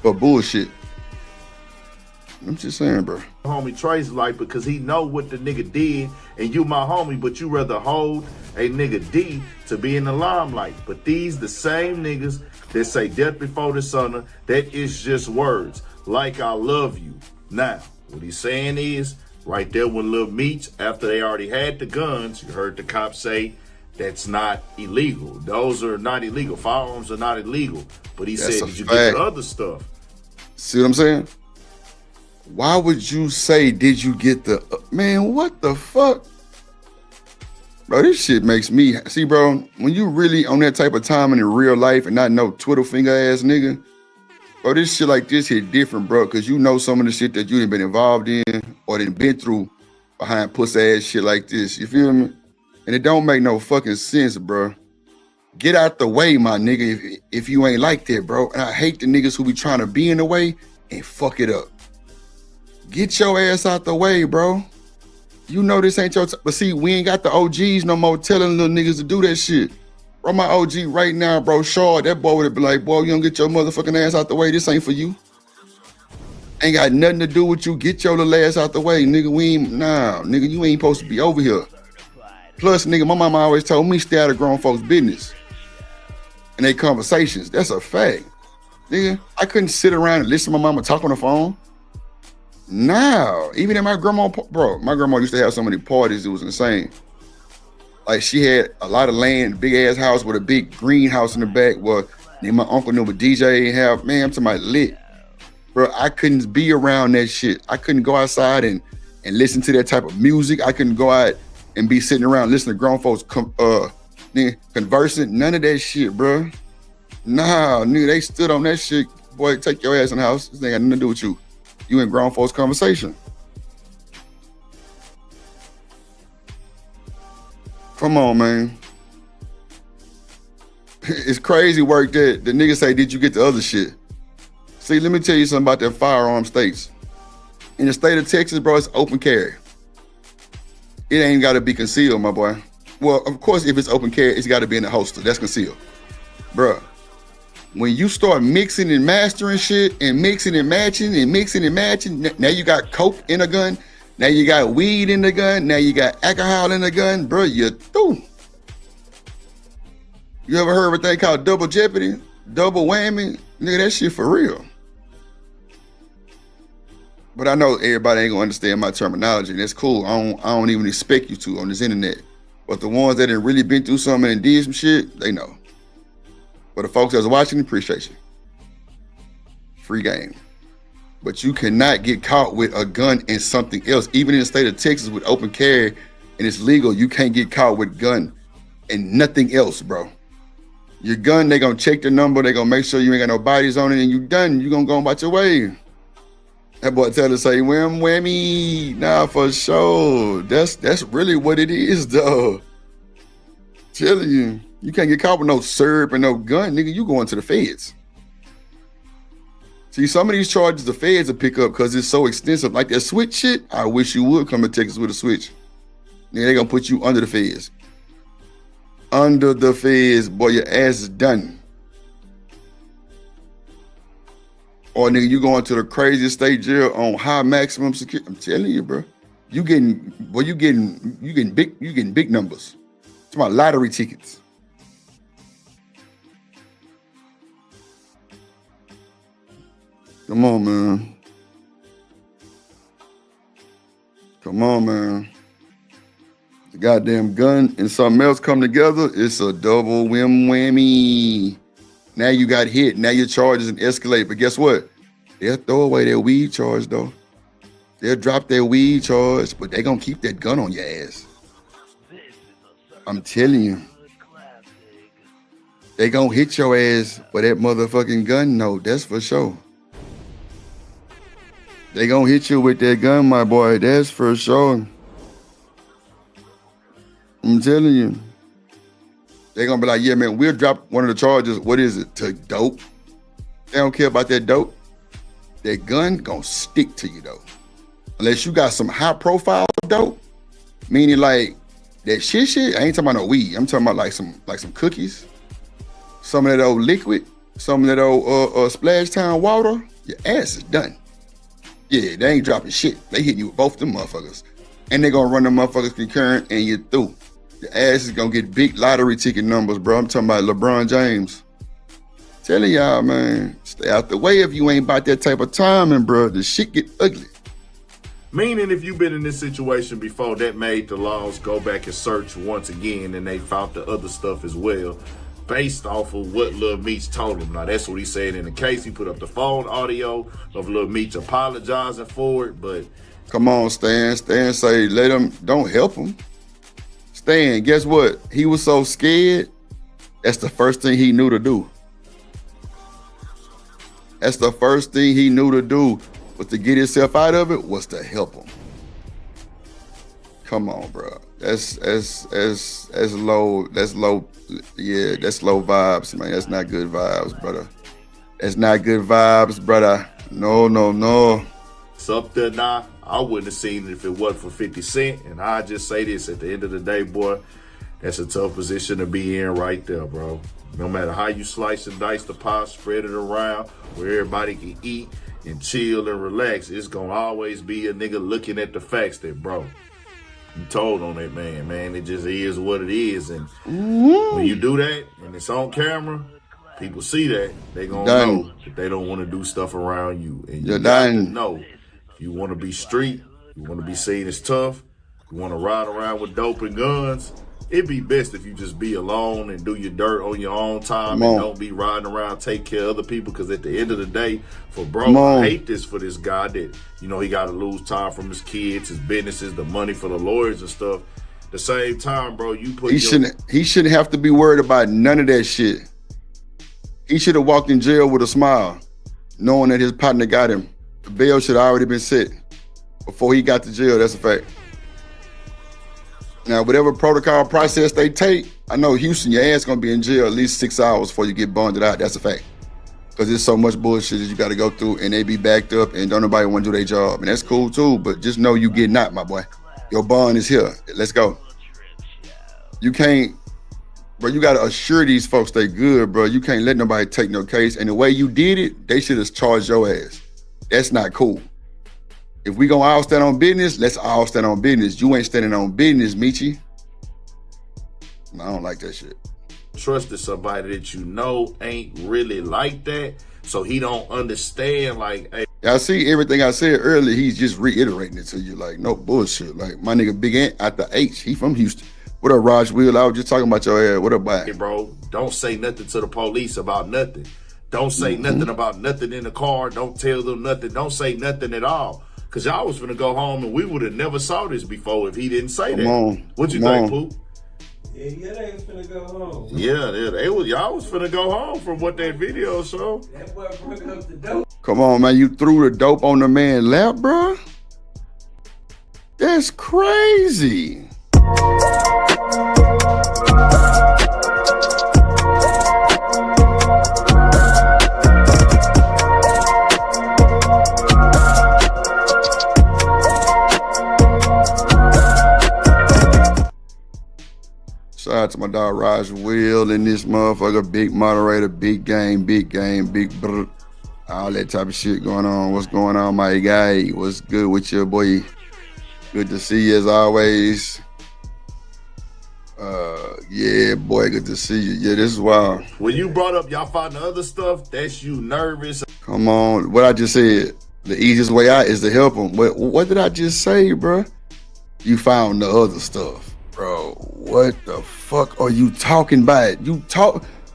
for bullshit. I'm just saying, bro. Homie Trey's like, because he know what the nigga did, and you my homie, but you rather hold a nigga D to be in the limelight. But these the same niggas that say death before dishonor, that is just words. Like, I love you. Now, what he's saying is, right there when Lil Meech, after they already had the guns, you heard the cops say, that's not illegal. Those are not illegal. Firearms are not illegal. But he said, did you get the other stuff? See what I'm saying? Why would you say, did you get the, man, what the fuck? Bro, this shit makes me, see, bro, when you really on that type of time in real life and not no twiddle finger ass nigga, bro, this shit like this hit different, bro, because you know some of the shit that you done been involved in or done been through behind pussy ass shit like this. You feel me? And it don't make no fucking sense, bro. Get out the way, my nigga, if you ain't like that, bro. And I hate the niggas who be trying to be in the way and fuck it up. Get your ass out the way, bro. You know this ain't your but see, we ain't got the OGs no more telling little niggas to do that shit. Bro, my OG right now, bro, Shaw, that boy would have been like, boy, you don't get your motherfucking ass out the way. This ain't for you. Ain't got nothing to do with you. Get your little ass out the way, nigga. Nigga, you ain't supposed to be over here. Plus, nigga, my mama always told me stay out of grown folks' business and they conversations. That's a fact. Nigga, I couldn't sit around and listen to my mama talk on the phone. No, even at my grandma, bro, my grandma used to have so many parties, it was insane. Like, she had a lot of land, big ass house with a big greenhouse in the back. Well, my uncle knew what DJ have. Man, I'm talking about lit. Bro, I couldn't be around that shit. I couldn't go outside and listen to that type of music. I couldn't go out and be sitting around listening to grown folks conversing. None of that shit, bro. Nah, nigga, they stood on that shit. Boy, take your ass in the house. This ain't got nothing to do with you. You in grown folks conversation. Come on, man. It's crazy work that the niggas say, did you get the other shit? See, let me tell you something about that firearm states. In the state of Texas, bro, it's open carry. It ain't got to be concealed, my boy. Well, of course, if it's open carry, it's got to be in the holster. That's concealed. Bro, when you start mixing and mastering shit and mixing and matching, now you got coke in a gun. Now you got weed in the gun. Now you got alcohol in the gun. Bro, you're through. You ever heard of a thing called double jeopardy? Double whammy? Nigga, that shit for real. But I know everybody ain't gonna understand my terminology. That's cool. I don't even expect you to on this internet. But the ones that have really been through something and did some shit, they know. But the folks that's watching, appreciate you. Free game. But you cannot get caught with a gun and something else. Even in the state of Texas with open carry and it's legal, you can't get caught with gun and nothing else, bro. Your gun, they gonna check the number, they gonna make sure you ain't got no bodies on it, and you done. You gonna go about your way. That boy Taylor say, "Wham whammy." Nah, for sure. That's really what it is, though. Telling you, you can't get caught with no syrup and no gun, nigga. You going to the feds. See, some of these charges the feds will pick up because it's so extensive. Like that switch shit, I wish you would come to Texas with a switch. Nigga, they gonna put you under the feds. Under the feds, boy, your ass is done. Or nigga, you going to the craziest state jail on high maximum security. I'm telling you, bro. You getting big numbers. It's about lottery tickets. Come on, man. Come on, man. The goddamn gun and something else come together, it's a double whammy. Now you got hit. Now your charges and escalate. But guess what? They'll throw away their weed charge, though. They'll drop their weed charge, but they're going to keep that gun on your ass. I'm telling you. They going to hit your ass for that motherfucking gun note. That's for sure. They going to hit you with that gun, my boy. That's for sure. I'm telling you. They're going to be like, yeah, man, we'll drop one of the charges. What is it? To dope. They don't care about that dope. That gun going to stick to you, though. Unless you got some high profile dope. Meaning like that shit. I ain't talking about no weed. I'm talking about like some cookies. Some of that old liquid. Some of that old Splash Town water. Your ass is done. Yeah, they ain't dropping shit. They hitting you with both them motherfuckers. And they going to run them motherfuckers concurrent and you're through. Your ass is gonna get big lottery ticket numbers, bro. I'm talking about LeBron James. Telling y'all, man, stay out the way if you ain't about that type of timing, bro. The shit get ugly. Meaning if you've been in this situation before, that made the laws go back and search once again, and they found the other stuff as well, based off of what Lil Meech told him. Now, that's what he said in the case. He put up the phone audio of Lil Meech apologizing for it, but... Come on, Stan. Stan say, let him, don't help him. Stan, guess what? He was so scared, that's the first thing he knew to do. That's the first thing he knew to do, was to get himself out of it, was to help him. Come on, bro. That's low, yeah, that's low vibes, man. That's not good vibes, brother. That's not good vibes, brother. No. It's up there now. I wouldn't have seen it if it wasn't for 50 Cent. And I just say this, at the end of the day, boy, that's a tough position to be in right there, bro. No matter how you slice and dice the pie, spread it around where everybody can eat and chill and relax, it's going to always be a nigga looking at the facts that, bro, you told on that man. It just is what it is. And when you do that and it's on camera, people see that, they going to know that they don't want to do stuff around you. And you got to know. You want to be street, you want to be seen as tough, you want to ride around with dope and guns, it'd be best if you just be alone and do your dirt on your own time and don't be riding around, take care of other people, because at the end of the day, for bro, I hate this for this guy that, you know, he got to lose time from his kids, his businesses, the money for the lawyers and stuff. At the same time, bro, you put he shouldn't have to be worried about none of that shit. He should have walked in jail with a smile, knowing that his partner got him. The bail should have already been set before he got to jail. That's a fact. Now, whatever protocol process they take, I know Houston, your ass gonna be in jail at least 6 hours before you get bonded out. That's a fact. Because there's so much bullshit that you got to go through, and they be backed up, and don't nobody want to do their job. And that's cool too, but just know you getting out, my boy. Your bond is here. Let's go. You can't, bro, you got to assure these folks they good, bro. You can't let nobody take no case. And the way you did it, they should have charged your ass. That's not cool. If we gonna all stand on business, let's all stand on business. You ain't standing on business, Meechy. I don't like that shit. Trusted somebody that you know ain't really like that, so he don't understand, like, hey. I see everything I said earlier, he's just reiterating it to you, like, no bullshit. Like, my nigga Big Ant out the H, he from Houston. What up, Raj Will? I was just talking about your ass. What up, boy? Hey, bro, don't say nothing to the police about nothing. Don't say nothing about nothing in the car. Don't tell them nothing. Don't say nothing at all. Because y'all was finna go home and we would have never saw this before if he didn't say that. What you think, Poop? Yeah, they was finna go home. Yeah, y'all was finna go home from what that video showed. That boy brought up the dope. Come on, man. You threw the dope on the man's lap, bro? That's crazy. Shout out to my dog Raj Will and this motherfucker, big moderator, big game, big brr, all that type of shit going on. What's going on, my guy? What's good with you, boy? Good to see you as always. Yeah, boy, good to see you. Yeah, this is wild. When you brought up y'all found the other stuff, that's you nervous. Come on, what I just said, the easiest way out is to help them. What did I just say, bro? You found the other stuff. Bro, what the fuck are you talking about?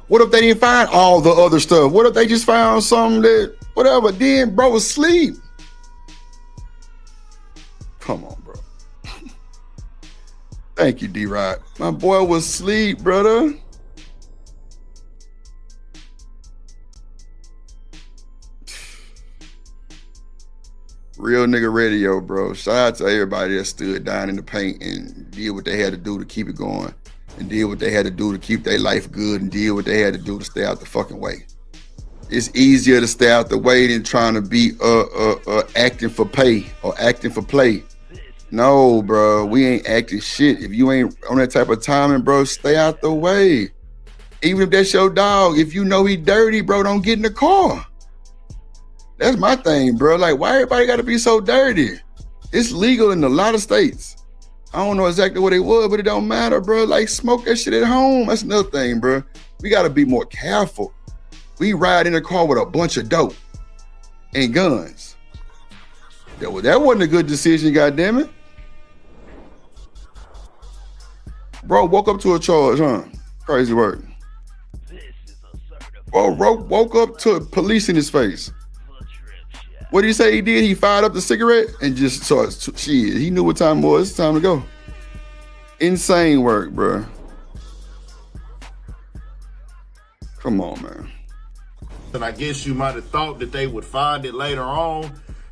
What if they didn't find all the other stuff? What if they just found something that, whatever, then bro was asleep? Come on, bro. Thank you, D-Rock. My boy was asleep, brother. Real nigga radio, bro. Shout out to everybody that stood down in the paint and did what they had to do to keep it going, and did what they had to do to keep their life good, and did what they had to do to stay out the fucking way. It's easier to stay out the way than trying to be acting for pay or acting for play. No, bro, we ain't acting shit. If you ain't on that type of timing, bro, stay out the way. Even if that's your dog, if you know he dirty, bro, don't get in the car. That's my thing, bro. Like, why everybody got to be so dirty? It's legal in a lot of states. I don't know exactly what it was, but it don't matter, bro. Like, smoke that shit at home. That's another thing, bro. We got to be more careful. We ride in the car with a bunch of dope and guns. That wasn't a good decision, goddammit. Bro, woke up to a charge, huh? Crazy work. Bro, woke up to police in his face. What did he say he did? He fired up the cigarette and just saw shit. He knew what time it was. It's time to go. Insane work, bro. Come on, man. And I guess you might have thought that they would find it later on.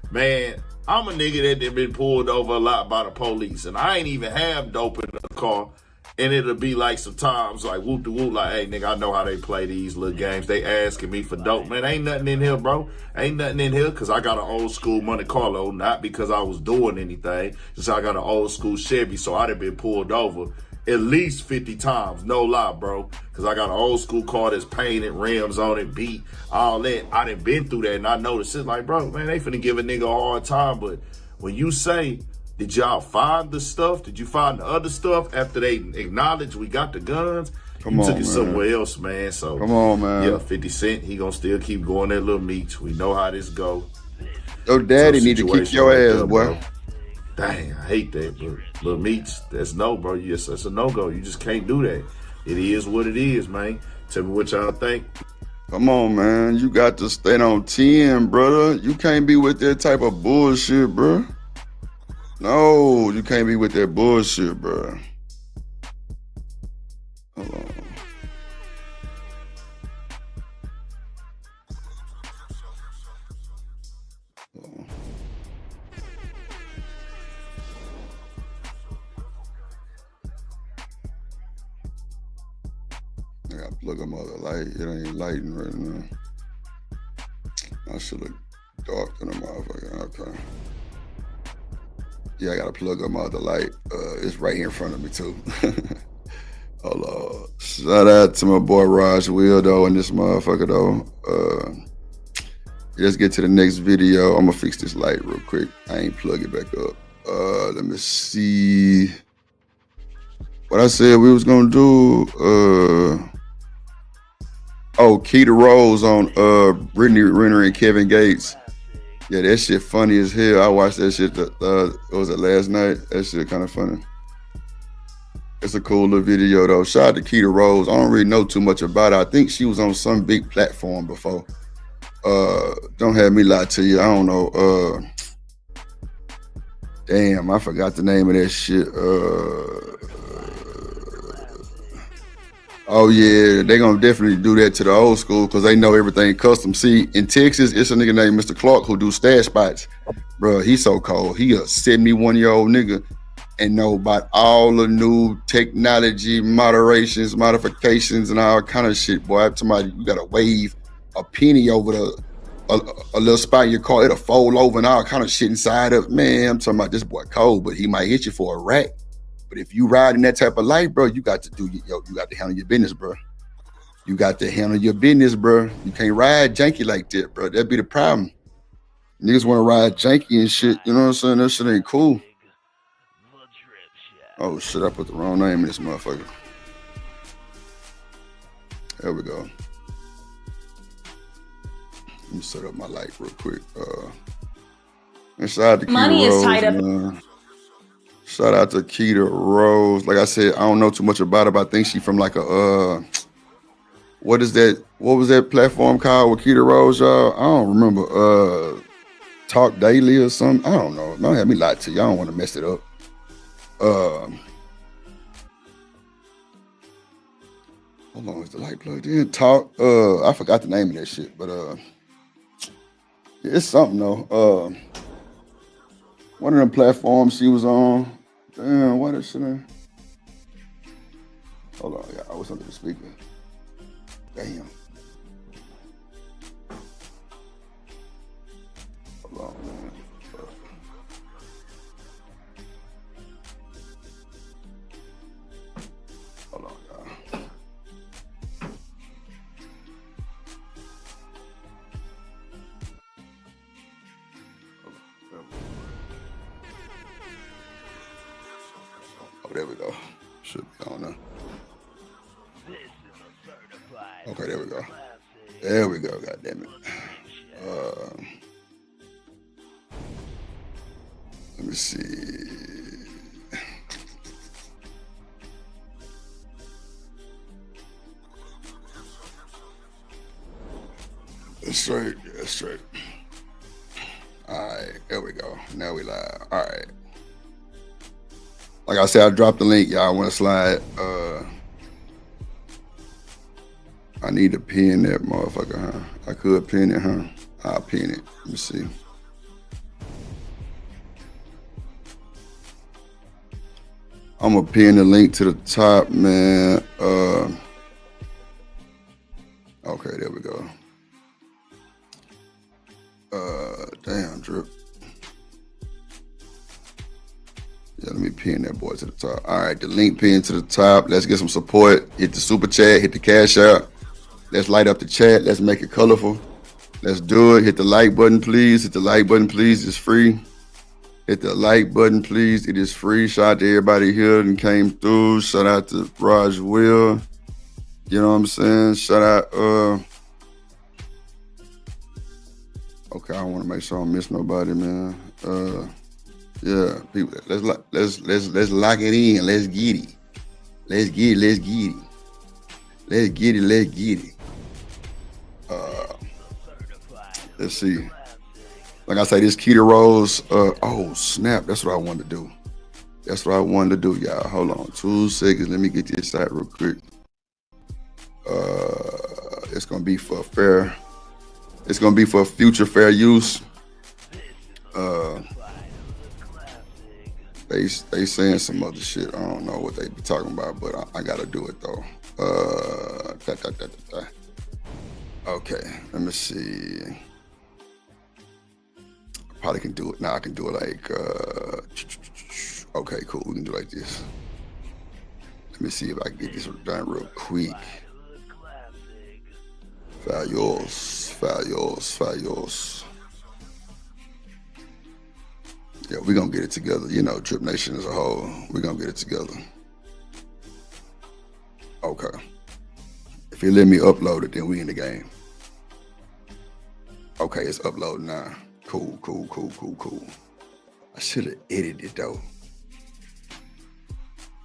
Man, I'm a nigga that been pulled over a lot by the police, and I ain't even have dope in the car. And it'll be like sometimes like whoop de whoop, like, hey nigga, I know how they play these little games. They asking me for dope. Man, ain't nothing in here, bro. Ain't nothing in here because I got an old school Monte Carlo, not because I was doing anything. Just I got an old school Chevy, so I done been pulled over at least 50 times. No lie, bro. Because I got an old school car that's painted, rims on it, beat, all that. I done been through that and I noticed it's like, bro, man, they finna give a nigga a hard time. But when you say, did y'all find the stuff? Did you find the other stuff after they acknowledged we got the guns? Come you on, took it man. somewhere else, man. So Come on, man. Yeah, 50 Cent, he gonna still keep going that little meat. We know how this go. Your daddy need to kick your ass, boy. Dang, I hate that, bro. Little meats, that's no, bro. Yes, that's a no-go. You just can't do that. It is what it is, man. Tell me what y'all think. Come on, man. You got to stay on 10, brother. You can't be with that type of bullshit, bro. No, you can't be with that bullshit, bro. Hold on. I gotta plug up other light. It ain't lighting right now. I should look dark than a motherfucker. Okay. Yeah, I gotta plug up my other light. It's right here in front of me too. Hold on. Shout out to my boy Raj Will though and this motherfucker though. Let's get to the next video. I'm gonna fix this light real quick. I ain't plug it back up. Let me see what I said we was gonna do. Keita Rose on Brittany Renner and Kevin Gates. Yeah, that shit funny as hell. I watched that shit, was it last night? That shit kind of funny. It's a cool little video though. Shout out to Keita Rose. I don't really know too much about her. I think she was on some big platform before. Don't have me lie to you. I don't know. Damn, I forgot the name of that shit. Oh yeah, they gonna definitely do that to the old school because they know everything custom. See, in Texas, it's a nigga named Mr. Clark who do stash spots. Bro, he's so cold. He a 71-year-old nigga and know about all the new technology, moderations, modifications, and all kind of shit. Boy, I'm talking about you gotta wave a penny over a little spot in your car, it'll fold over and all kind of shit inside of. Man, I'm talking about this boy cold, but he might hit you for a rack. But if you ride in that type of life, bro, you got to you got to handle your business, bro. You got to handle your business, bro. You can't ride janky like that, bro. That'd be the problem. Niggas want to ride janky and shit. You know what I'm saying? That shit ain't cool. Oh shit, I put the wrong name in this motherfucker. There we go. Let me set up my light real quick. Inside the Money is Rose, tied up. man. Shout out to Keita Rose. Like I said, I don't know too much about her, but I think she from like a what is that? What was that platform called with Keita Rose, y'all? I don't remember. Talk Daily or something. I don't know. Don't have me lie to you. I don't want to mess it up. Hold on, is the light plugged in? Talk. I forgot the name of that shit, but it's something though. One of them platforms she was on. Damn, what is shit? Hold on, I was under the speaker. Damn. Hold on, man. Hold on, y'all. Oh, there we go. Should be on there. Okay, there we go. There we go, god damn it. Let me see. That's straight, that's straight. All right, there we go. Now we live. All right. Like I said, I dropped the link, y'all want to slide. I need to pin that motherfucker, huh? I could pin it, huh? I'll pin it. Let me see. I'm gonna pin the link to the top, man. Okay, there we go. Damn, Drip. Yeah, let me pin that boy to the top. All right, the link pinned to the top. Let's get some support. Hit the super chat, hit the cash out. Let's light up the chat. Let's make it colorful. Let's do it. Hit the like button, please. Hit the like button, please. It's free. Hit the like button, please. It is free. Shout out to everybody here and came through. Shout out to Raj Will. You know what I'm saying? Shout out. Okay, I want to make sure I don't miss nobody, man. Yeah, people. Let's lock it in. Let's get it. Let's get it. Let's get it. Let's get it. Let's get it. Let's see. Like I say, this Keita Rose. Oh snap! That's what I wanted to do. That's what I wanted to do, y'all. Hold on, 2 seconds. Let me get this out real quick. It's gonna be for fair. It's gonna be for future fair use. They saying some other shit. I don't know what they be talking about, but I gotta do it though. Okay, let me see. Probably can do it now. I can do it like. Okay, cool. We can do it like this. Let me see if I can get this done real quick. Fabulous. Yeah, we're gonna get it together. You know, Drip Nation as a whole. We're gonna get it together. Okay. If you let me upload it, then we in the game. Okay, it's uploading now. Cool. I should have edited it though.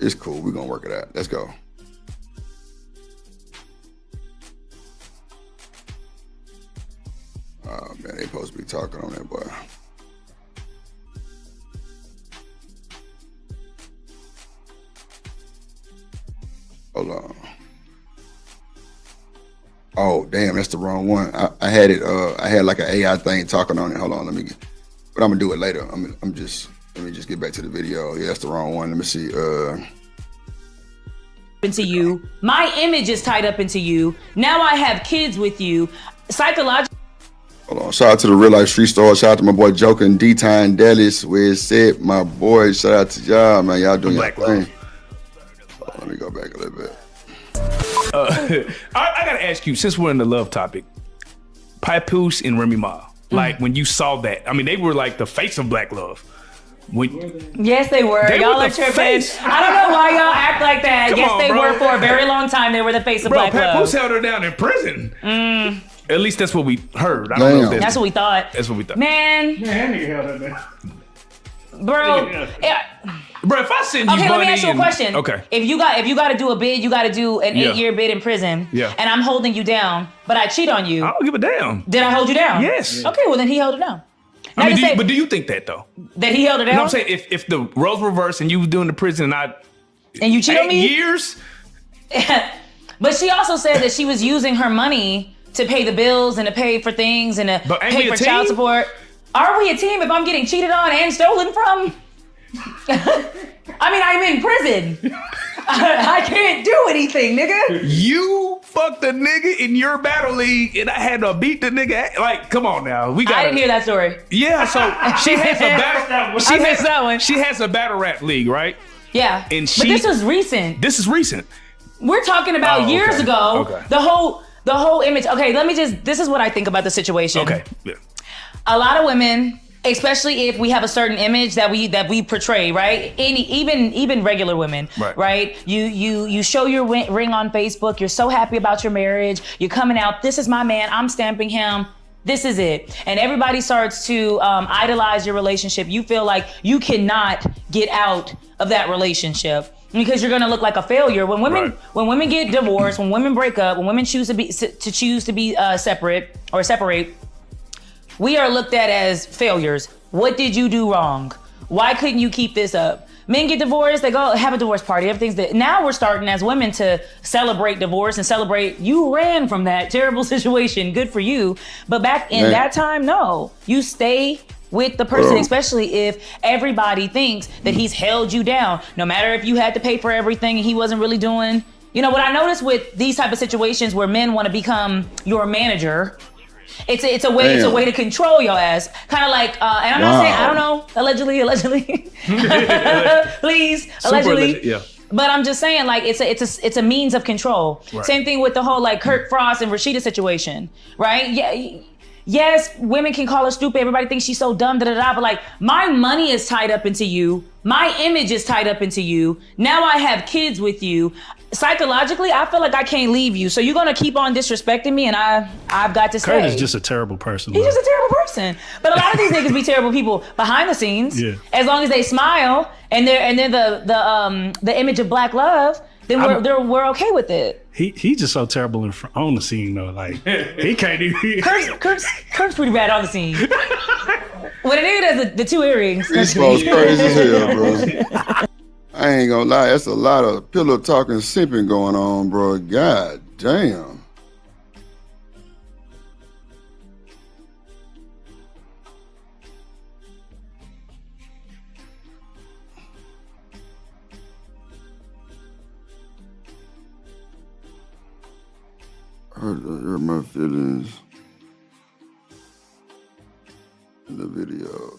It's cool. We're gonna work it out. Let's go. Oh man, they supposed to be talking on that boy. Hold on. Oh damn, that's the wrong one. I had it. I had like an AI thing talking on it. Hold on, but I'm gonna do it later. Let me just get back to the video. Yeah, that's the wrong one. Let me see. Into you. My image is tied up into you. Now I have kids with you. Psychologically. Hold on. Shout out to the Real Life Street Store. Shout out to my boy Joker and D-Time Dallas. Where it said, my boy. Shout out to y'all, man. Y'all doing your thing. Let me go back a little bit. I gotta ask you, since we're in the love topic, Papoose and Remy Ma, like when you saw that, I mean, they were like the face of Black love. Yes, they were. Y'all are tripping. Face. I don't know why y'all act like that. Come yes, on, they bro. were for a very long time. They were the face of Black Papoose love. held her down in prison. At least that's what we heard. I don't know if That's what we thought. That's what we thought. Man, nigga held her down. Bro, Bro, if I send you okay, money, let me ask you a question. Okay. If you got to do a bid, you got to do an 8-year bid in prison. Yeah. And I'm holding you down, but I cheat on you. I don't give a damn. Did I hold you down? Yes. Okay, well then he held her down. I mean, but do you think that though? That he held her down? You know what I'm saying? If the roles reversed and you was doing the prison and you cheat on me? 8 years? But she also said that she was using her money to pay the bills and to pay for things and to pay for child support. Are we a team if I'm getting cheated on and stolen from? I mean, I'm in prison. I can't do anything, nigga. You fucked a nigga in your battle league and I had to beat the nigga. Like, come on now. I didn't hear that story. Yeah, so she has a battle. I missed that one. She has a battle rap league, right? Yeah. And but this was recent. This is recent. We're talking about years ago. Okay. The whole image. Okay, this is what I think about the situation. Okay. Yeah. A lot of women, especially if we have a certain image that we portray, right? Even regular women, right? You show your ring on Facebook. You're so happy about your marriage. You're coming out. This is my man. I'm stamping him. This is it. And everybody starts to idolize your relationship. You feel like you cannot get out of that relationship because you're gonna look like a failure. When women get divorced, when women break up, when women choose to be separate, we are looked at as failures. What did you do wrong? Why couldn't you keep this up? Men get divorced, they go have a divorce party, everything's that. Now we're starting as women to celebrate divorce and celebrate you ran from that terrible situation, good for you. But back in that time, no. You stay with the person, especially if everybody thinks that he's held you down. No matter if you had to pay for everything and he wasn't really doing. You know, what I noticed with these type of situations where men want to become your manager, it's a way to control your ass. Kind of like, and I'm not saying, I don't know, allegedly, please, allegedly. Yeah. But I'm just saying, like, it's a means of control. Right. Same thing with the whole like Kurt Frost and Rashida situation, right? Yeah. Yes, women can call her stupid. Everybody thinks she's so dumb, but like, my money is tied up into you. My image is tied up into you. Now I have kids with you. Psychologically, I feel like I can't leave you. So you're gonna keep on disrespecting me, and I've got to stay. Kurt is just a terrible person. He's just a terrible person. But a lot of these niggas be terrible people behind the scenes. Yeah. As long as they smile and they're the image of Black love, then we're okay with it. He's just so terrible on the scene though. Like he can't even. Kurt's pretty bad on the scene. When a nigga does the two earrings, He smells crazy as hell, bro. I ain't gonna lie, that's a lot of pillow talking, simping going on, bro. God damn. Hurt my feelings in the video.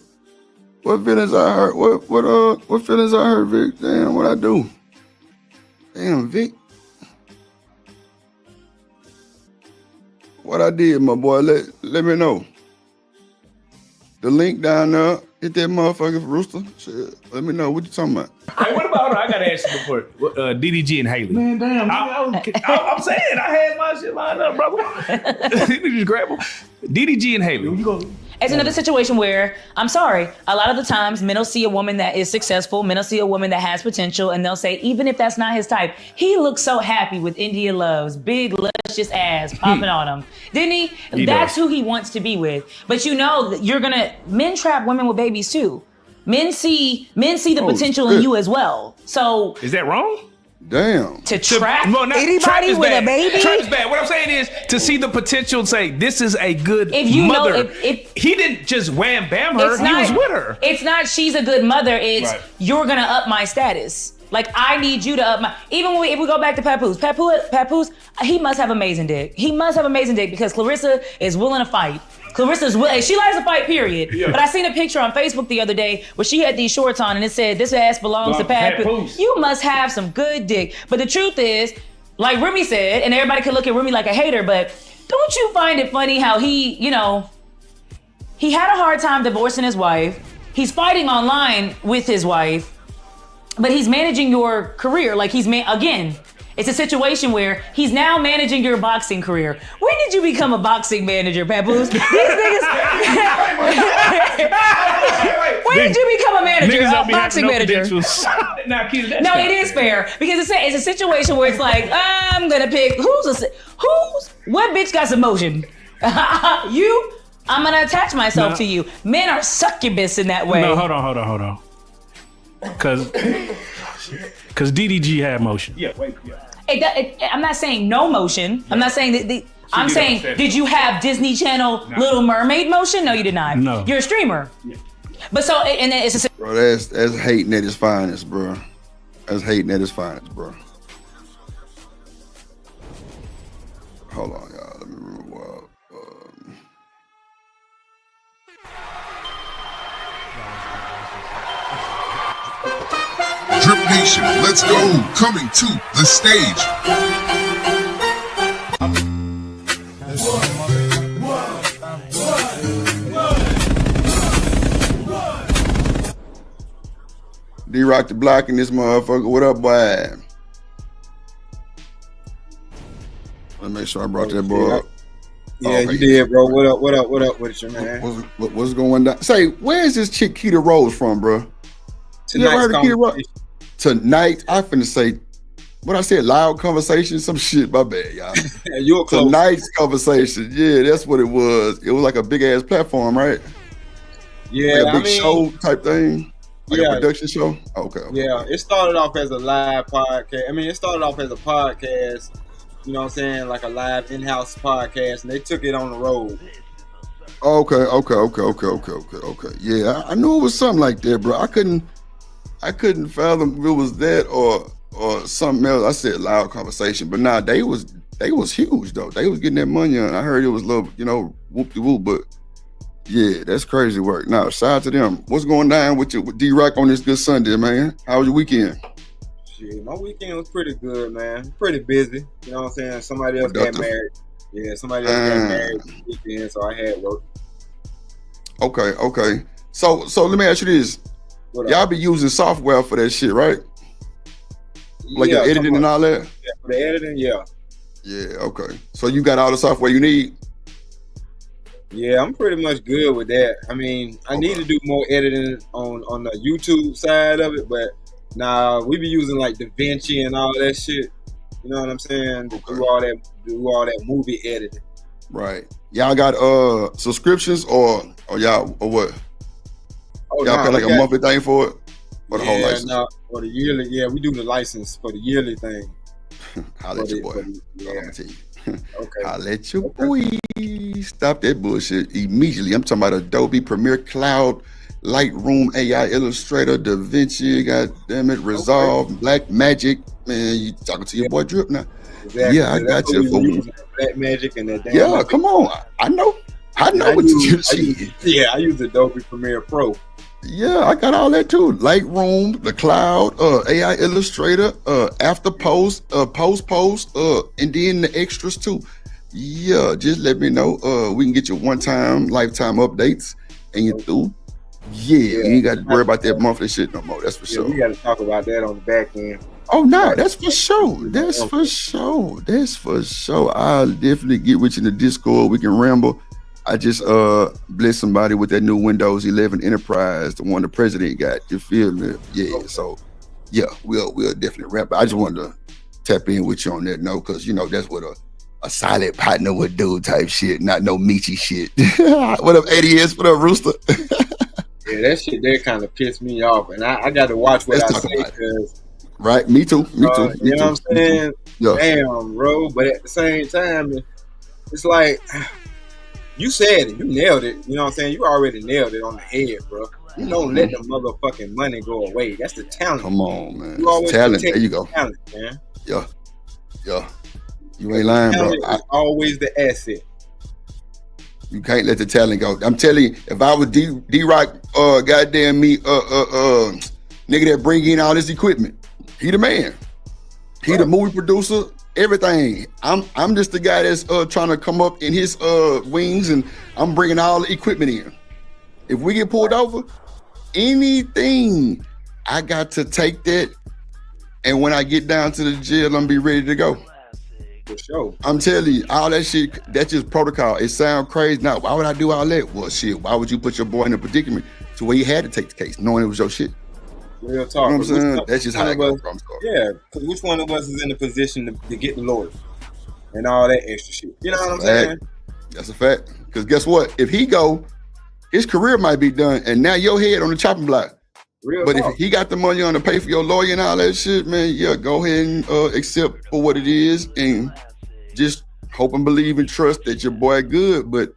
What feelings I hurt? What feelings I hurt, Vic? Damn, what I do? Damn, Vic. What I did, my boy, let me know. The link down there, hit that motherfucking rooster. Shit, let me know what you talking about. Hey, what about, I gotta ask you before, DDG and Haley. Man, damn. I'm saying, I had my shit lined up, brother. You just grab them. DDG and Haley. It's another situation where, I'm sorry, a lot of the times men will see a woman that is successful, men will see a woman that has potential, and they'll say, even if that's not his type, he looks so happy with India Love's big, luscious ass popping on him. Didn't he? That's who he wants to be with. But you know, men trap women with babies too. Men see the potential in you as well. So is that wrong? Damn. To trap Well, not, anybody trap is with bad. a baby? Trap is bad. What I'm saying is to see the potential and say this is a good If you know- mother. if- he didn't just wham bam her. It's He not- was with her. It's not she's a good mother. It's Right. you're gonna up my status. Like I need you to up my. Even when if we go back to Papoose, he must have amazing dick. He must have amazing dick because Clarissa is willing to fight. Clarissa's willing. She likes to fight. Period. Yeah. But I seen a picture on Facebook the other day where she had these shorts on and it said, "This ass belongs to Papoose." Papoose. You must have some good dick. But the truth is, like Remy said, and everybody could look at Remy like a hater, but don't you find it funny how he, he had a hard time divorcing his wife. He's fighting online with his wife, but he's managing your career. Like again, it's a situation where he's now managing your boxing career. When did you become a boxing manager, Papoose? These niggas. When did you become a manager, Niggas a don't be having boxing no manager? credentials. Now, Keita, that's No, not it is fair. fair because it's a situation where it's like I'm gonna pick what bitch got some motion? You. I'm gonna attach myself No. to you. Men are succubus in that way. No, hold on. Because DDG had motion. Yeah, wait. Yeah. I'm not saying no motion. I'm not saying that. I'm you saying, don't say did you have Disney Channel Little Mermaid motion? No, you did not. No. You're a streamer. Yeah. But so, and then it's a Bro, that's hating at its finest, bro. That's hating at its finest, bro. Hold on, y'all. Let me remember what. Drip Nation, let's go. Coming to the stage. D-Rock the Block in this motherfucker. What up, boy? Let me make sure I brought that boy up. Yeah, you did, bro. What up with you, man? What's going down? Say, where's this chick Keita Rose from, bro? You ever heard of Keita Rose? Tonight, I finna say, what I said, loud conversation, some shit, my bad, y'all. You were close. Tonight's conversation, yeah, that's what it was. It was like a big ass platform, right? Yeah, like a big show type thing, like yeah. a production show. Okay. Yeah, it started off as a live podcast. I mean, it started off as a podcast. You know what I'm saying, like a live in-house podcast, and they took it on the road. Okay. Yeah, I knew it was something like that, bro. I couldn't fathom if it was that or something else. I said loud conversation, but nah, they was huge though. They was getting that money on. I heard it was a little, whoop-de-whoop, but yeah, that's crazy work. Now, shout out to them. What's going down with D-Rock on this good Sunday, man? How was your weekend? Shit, my weekend was pretty good, man. Pretty busy. You know what I'm saying? Somebody else got married. Yeah, somebody else got married this weekend, so I had work. Okay. So let me ask you this. Y'all be using software for that shit, right? Like the editing and all that? Yeah, for the editing, yeah. Yeah, okay. So you got all the software you need? Yeah, I'm pretty much good with that. I mean, I need to do more editing on the YouTube side of it, but nah, we be using like DaVinci and all that shit. You know what I'm saying? Do all that movie editing. Right. Y'all got subscriptions or y'all or what? Oh, y'all pay like a monthly thing for it? Or the whole license? No, for the yearly, yeah, we do the license for the yearly thing. I'll let you boy. Yeah. I'm gonna tell you. Okay. I'll let you boy. Stop that bullshit immediately. I'm talking about Adobe Premiere Cloud, Lightroom, AI Illustrator, DaVinci, goddamn it, Resolve, Black Magic. Man, you talking to your boy Drip now? Exactly. Yeah, I got you. Black Magic and that. Yeah, come on. I know what you see. Yeah, I use Adobe Premiere Pro. Yeah, I got all that too. Lightroom, the cloud, AI Illustrator, after post, post, and then the extras too. Yeah, just let me know. We can get you one-time, lifetime updates, and you through. Yeah, you ain't got to worry about that monthly shit no more. That's for sure. We got to talk about that on the back end. Oh no, that's for sure. That's for sure. I'll definitely get with you in the Discord. We can ramble. I just blessed somebody with that new Windows 11 Enterprise, the one the president got. You feel me? Yeah. So yeah, we'll definitely rap. I just wanted to tap in with you on that note, because that's what a solid partner would do type shit, not no Michi shit. What up, ADS? What up, Rooster? Yeah, that shit there kind of pissed me off, and I got to watch what I say, because Right? Me too. Me too. Me You know what I'm saying? Yeah. Damn, bro. But at the same time, it's like you said it. You nailed it. You know what I'm saying? You already nailed it on the head, bro. You don't let the motherfucking money go away. That's the talent. Come on, man. You always Talent. protect There you the go. talent, man. Yeah. Yeah. You ain't lying, bro. Talent is always the asset. You can't let the talent go. I'm telling you, if I was D-Rock, goddamn me, nigga that bring in all this equipment, he the man. He the movie producer, everything. I'm just the guy that's trying to come up in his wings, and I'm bringing all the equipment in. If we get pulled over, anything, I got to take that, and when I get down to the jail, I'm gonna be ready to go. For sure. I'm telling you, all that shit, that's just protocol. It sounds crazy. Now, why would I do all that? Well, shit, why would you put your boy in a predicament to where he had to take the case, knowing it was your shit? Real talk. You know what I'm saying? That's just how it goes. Yeah, because which one of us is in the position to get the lawyer and all that extra shit? You know what I'm saying? That's a fact. Because guess what? If he go, his career might be done, and now your head on the chopping block. But if he got the money on to pay for your lawyer and all that shit, man, yeah, go ahead and accept for what it is, and just hope and believe and trust that your boy good. But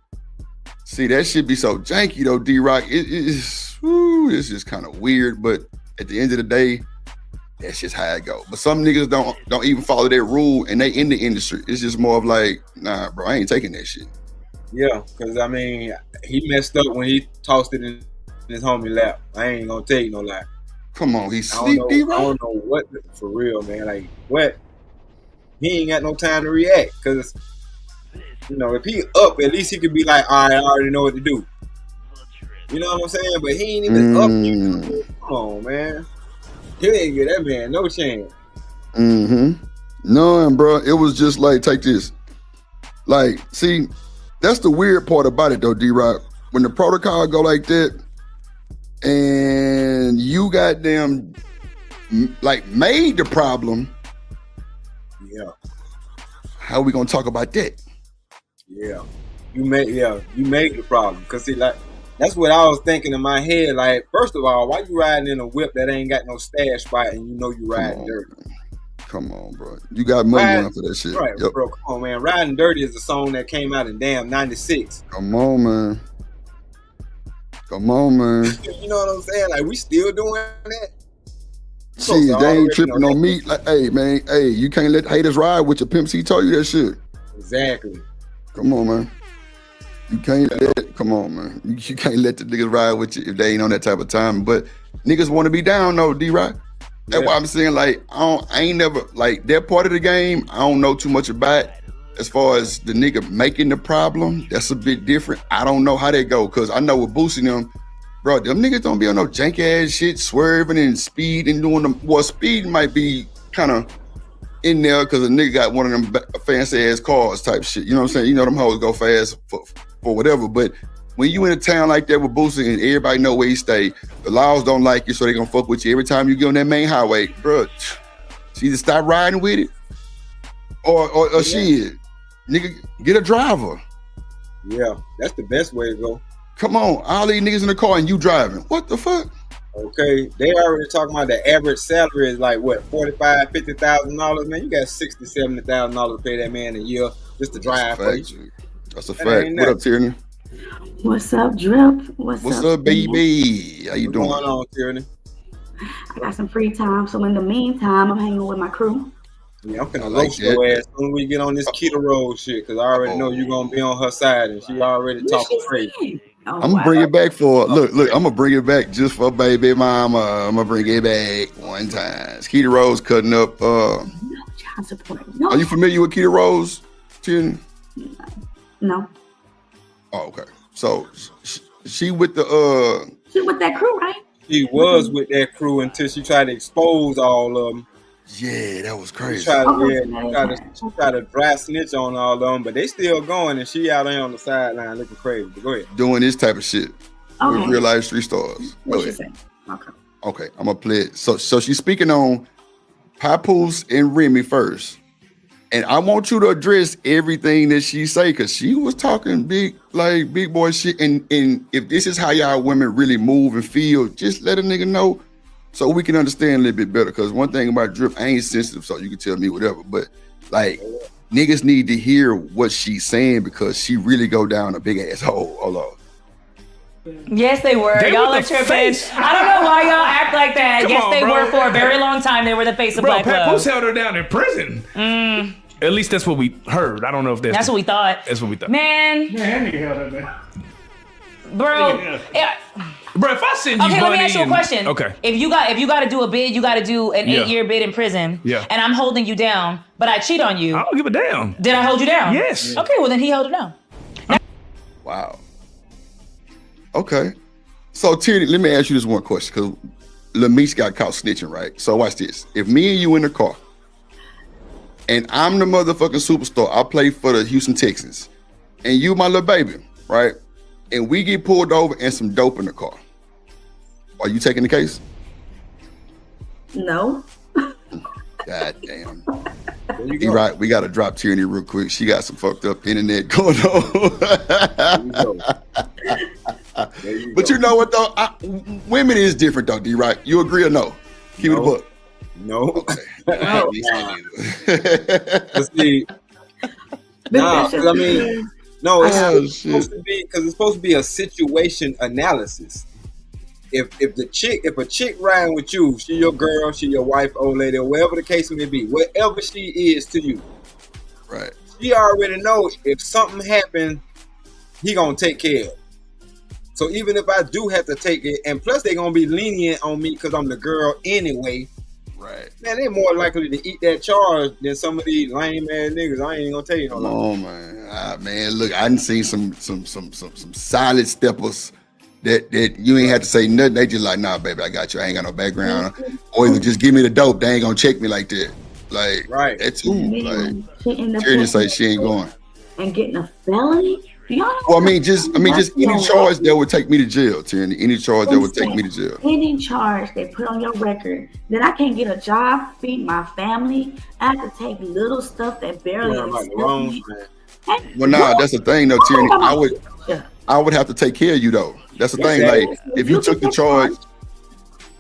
see, that shit be so janky though, D-Rock. It's just kind of weird. But at the end of the day, that's just how it go. But some niggas don't even follow that rule, and they in the industry. It's just more of like, nah, bro, I ain't taking that shit. Yeah, because I mean, he messed up when he tossed it in his homie lap. I ain't gonna tell you no lie. Come on, he's sleep, D-Rock. I don't know what, for real, man. Like, what? He ain't got no time to react, because, you know, if he up, at least he could be like, all right, I already know what to do. You know what I'm saying? But he ain't even up. Come on, man. He didn't give that man no chance. None, bro. It was just like, take this. Like, see, that's the weird part about it, though, D-Rock. When the protocol go like that, and you goddamn, like, made the problem. Yeah. How we gonna talk about that? Yeah. You made the problem. Cause see, like, that's what I was thinking in my head. Like, first of all, why you riding in a whip that ain't got no stash spot and you know you riding dirty? Come on, bro. You got money on for that shit. Right, bro. Come on, man. Riding Dirty is a song that came out in damn 96. Come on, man. Come on, man. You know what I'm saying? Like, we still doing that? See, they ain't tripping on me. Like, hey, man, hey, you can't let haters ride with your Pimp C told you that shit. Exactly. Come on, man. You can't let, come on, man. You can't let the niggas ride with you if they ain't on that type of time. But niggas want to be down, though, D-Rock. That's why I'm saying, like, I ain't never, like, that part of the game, I don't know too much about. As far as the nigga making the problem, that's a bit different. I don't know how they go, because I know with boosting them, bro, them niggas don't be on no jank ass shit, swerving and speed and doing them. Well, speed might be kind of in there because a nigga got one of them fancy ass cars type shit. You know what I'm saying? You know them hoes go fast for whatever. But when you in a town like that with boosting and everybody know where you stay, the laws don't like you, so they gonna fuck with you every time you get on that main highway, bro. She either stop riding with it or shit. Nigga, get a driver. Yeah, that's the best way to go. Come on, all these niggas in the car and you driving. What the fuck? Okay, they already talking about the average salary is like what, $45,000, $50,000. Man, you got $60,000, $70,000 to pay that man a year just to drive for you. That's a fact. What up, Tierney? What's up, Drip? What's up, baby? How you doing? What's going on, Tierney? I got some free time, so in the meantime, I'm hanging with my crew. Yeah, I'm finna roast your ass when we get on this Keto Roll shit, because I already know you're gonna be on her side and she already talking crazy. I'm gonna bring it back for look. I'm gonna bring it back just for baby mama. I'm gonna bring it back one time. Keto Rose cutting up. Child support. No. Are you familiar with Keto Rose, Tierney? No. Oh, okay. So she with the She with that crew, right? She was with that crew until she tried to expose all of them. Yeah, that was crazy. She tried to dry snitch on all of them, but they still going, and she out there on the sideline looking crazy. But go ahead. Doing this type of shit with real life street stars. What you say? Okay, I'm gonna play it. So she's speaking on Papoose and Remy first, and I want you to address everything that she say, because she was talking big boy shit. And if this is how y'all women really move and feel, just let a nigga know so we can understand a little bit better. Because one thing about Drip, I ain't sensitive, so you can tell me whatever. But like, niggas need to hear what she's saying because she really go down a big ass hole. Hold on. Yes, they were. They Y'all were are the tripping. face. I don't know why y'all act like that. Come yes, on, they bro. were for a very long time. They were the face of Bro, Black Love. Papoose held her down in prison. At least that's what we heard. I don't know if That's what we thought. That's what we thought. Man, bro. Yeah. Bro, if I send you Okay, let money me ask you a question. Okay. If you got to do a bid, you got to do an Yeah. 8-year bid in prison. Yeah. And I'm holding you down, but I cheat on you. I don't give a damn. Did I hold you down? Yes. Okay, well then he held her down. Wow. Okay. So Tierney, let me ask you this one question because Lameach got caught snitching, right? So watch this. If me and you in the car and I'm the motherfucking superstar, I play for the Houston Texans, and you my little baby, right? And we get pulled over and some dope in the car. Are you taking the case? No. God damn. You right. We got to drop Tierney real quick. She got some fucked up internet going on. But you know what though? Women is different though, D. Right? You agree or no? Keep it a buck. No. Okay. No. Let's see. Nah, 'cause I mean, no, it's supposed to be because it's supposed to be a situation analysis. If a chick riding with you, she your girl, she your wife, old lady, or whatever the case may be, whatever she is to you, right? She already know if something happened, he gonna take care of it. So even if I do have to take it, and plus they gonna be lenient on me because I'm the girl anyway. Right. Man, they more likely to eat that charge than some of these lame ass niggas. I ain't even gonna tell you no Come lie. on, man. Man, look, I done seen some solid steppers that you ain't have to say nothing. They just like, nah, baby, I got you. I ain't got no background. Or either just give me the dope. They ain't gonna check me like that. Like, right. That's too. Like, She end up Tierney say she ain't going. and getting a felony. Y'all Well, I mean, just any charge that would take me to jail, Tierney. Any charge that would take me to jail. Any charge they put on your record, then I can't get a job, feed my family. I have to take little stuff that barely exists me. Well, nah, that's the thing though, Tierney. I would have to take care of you though. That's the thing. Like, if you took the charge,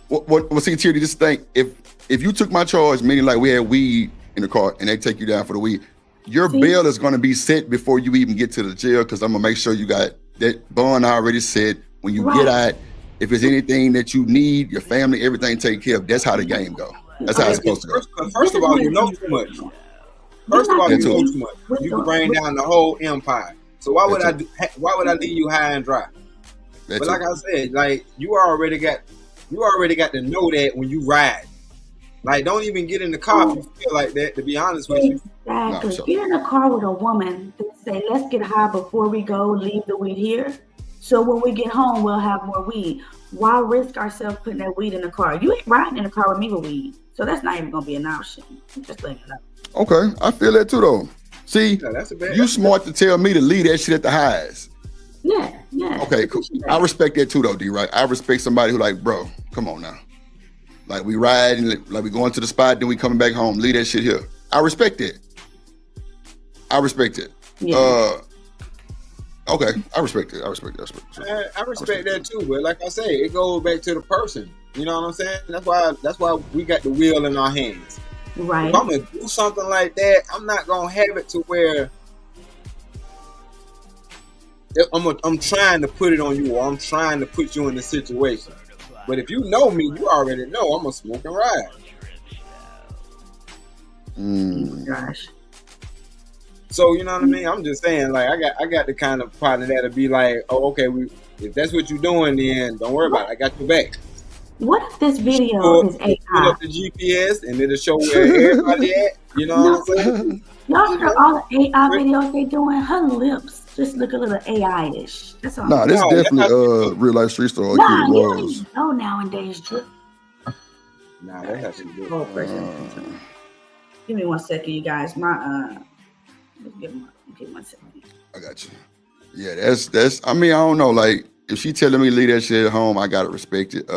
well, see, Tierney, this thing. If you took my charge, meaning like we had weed in the car and they take you down for the weed, your bail is going to be set before you even get to the jail because I'm gonna make sure you got that bond already set. When you get out, if there's anything that you need, your family, everything taken care of. That's how the game go. That's how it's supposed to go. First of all, you know too much. First of all, you know too much. You can bring down the whole empire. So why would I leave you high and dry? But like I said, like you already got to know that when you ride. Like, don't even get in the car if you feel like that, to be honest with you. Exactly. Get in a car with a woman that say, let's get high before we go, leave the weed here. So when we get home, we'll have more weed. Why risk ourselves putting that weed in the car? You ain't riding in the car with me with weed. So that's not even going to be an option. I'm just letting you know. Okay, I feel that too though. See, you smart to tell me to leave that shit at the highs. Yeah. Okay, cool. I respect that too though, D. Right? I respect somebody who like, bro, come on now. Like we ride and like we going to the spot, then we coming back home. Leave that shit here. I respect it. Yeah. Okay, I respect it. I respect that too, but like I say, it goes back to the person. You know what I'm saying? That's why we got the wheel in our hands. Right. If I'm gonna do something like that, I'm not gonna have it to where I'm trying to put it on you, or I'm trying to put you in the situation. But if you know me, you already know I'm a smoke and ride. Gosh. So you know what I mean? I'm just saying, like I got the kind of partner that'll be like, oh, okay, if that's what you're doing, then don't worry about it. I got your back. What if this video is AI? Put up the GPS and it'll show where everybody at. You know what I'm saying? Y'all hear all the AI videos they doing? Her lips just look a little AI-ish. That's all. Nah, this definitely real life street story. Nah, you don't even know nowadays, Drip. Nah, that has to be good. Give me 1 second, you guys. Give me 1 second. I got you. Yeah, that's. I mean, I don't know. Like, if she telling me to leave that shit at home, I gotta respect it.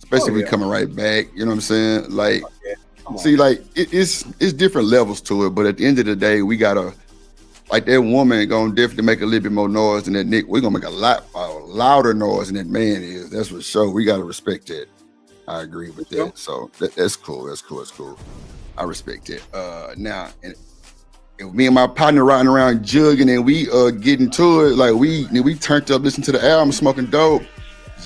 Especially if we coming right back. You know what I'm saying? Like, see, like it's different levels to it. But at the end of the day, we gotta. Like that woman gonna definitely make a little bit more noise than that Nick. We're gonna make a lot louder noise than that man is. That's for sure. We gotta respect that. I agree with that. So that's cool. That's cool. I respect it. Now, and me and my partner riding around jugging and we getting to it, like we turned up, listening to the album, smoking dope.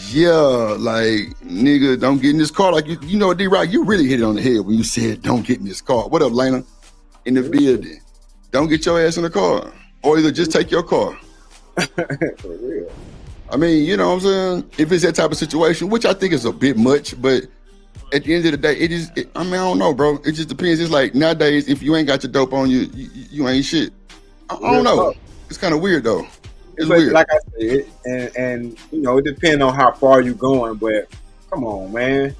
Yeah, like nigga, don't get in this car. Like you know, D-Rock, you really hit it on the head when you said don't get in this car. What up, Lena? In the building. Don't get your ass in the car. Or either just take your car. For real. I mean, you know what I'm saying? If it's that type of situation, which I think is a bit much, but at the end of the day, I don't know, bro. It just depends. It's like nowadays, if you ain't got your dope on you, you ain't shit. I don't know. It's kind of weird though. It's weird. Like I said, and you know, it depends on how far you going, but come on, man.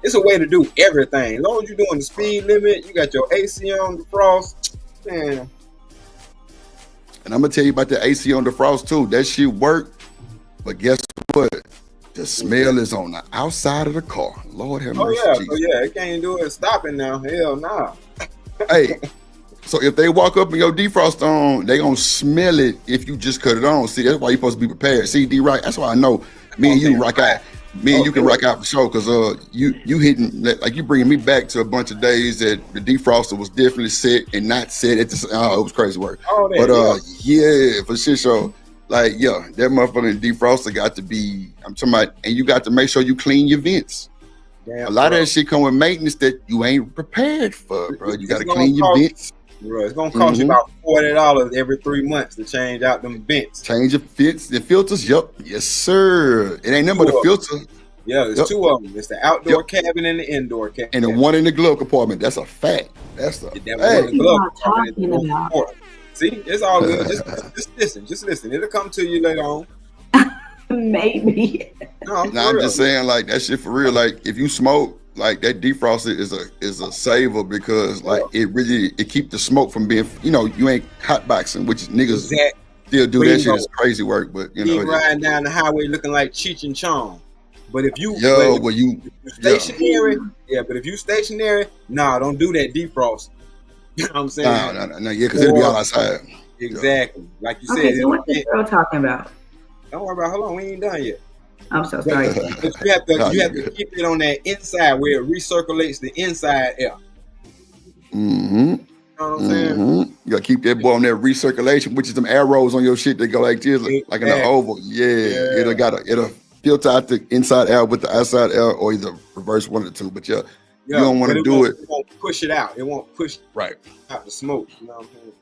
It's a way to do everything. As long as you're doing the speed limit, you got your AC on the frost, man. And I'm gonna tell you about the AC on the frost too. That shit work, but guess what? The smell is on the outside of the car. Lord have mercy. Oh yeah, it can't do it stopping now. Hell nah. Hey, so if they walk up and your defrost on, they gonna smell it if you just cut it on. See, that's why you supposed to be prepared. See, D-Right, that's why I know me and you rock out. Me and you can rock out for sure, cause you hitting, like you bringing me back to a bunch of days that the defroster was definitely set and not set at the. Oh, it was crazy work. Yeah, for shit show. Like, yeah, that motherfucking defroster got to be. I'm talking about, and you got to make sure you clean your vents. Damn, a lot of that shit come with maintenance that you ain't prepared for, bro. You got to clean your vents. Bro, it's gonna cost you about $40 every 3 months to change out them vents. Change your vents, the filters. Yup, yes sir. It ain't nothing but a filter. Yeah, there's two of them. It's the outdoor cabin and the indoor cabin. And the one in the glove compartment. That's a fact. That's a fact. See, it's all good. Just listen. It'll come to you later on. Maybe. No, I'm just saying, like that shit for real. Like if you smoke, like that defroster is a saver because like it keep the smoke from being, you know, you ain't hotboxing, which niggas still do that shit. It's crazy work, but you know, riding down the highway looking like Cheech and Chong. But if you stationary, but if you stationary, nah, don't do that defrost. You know what I'm saying? No, yeah, because it'll be all outside. Exactly, like you said. Okay, so what's this girl talking about? Don't worry about. Hold on, we ain't done yet. I'm so sorry. But you have to keep it on that inside where it recirculates the inside air. Mm-hmm. You know what I'm saying? You gotta keep that boy on that recirculation, which is them arrows on your shit that go like this, like in the oval. Yeah. It'll filter out the inside air with the outside air, or either reverse one of the two. But you don't want to do it. It won't push it out. It won't push out the smoke. You know what I'm saying?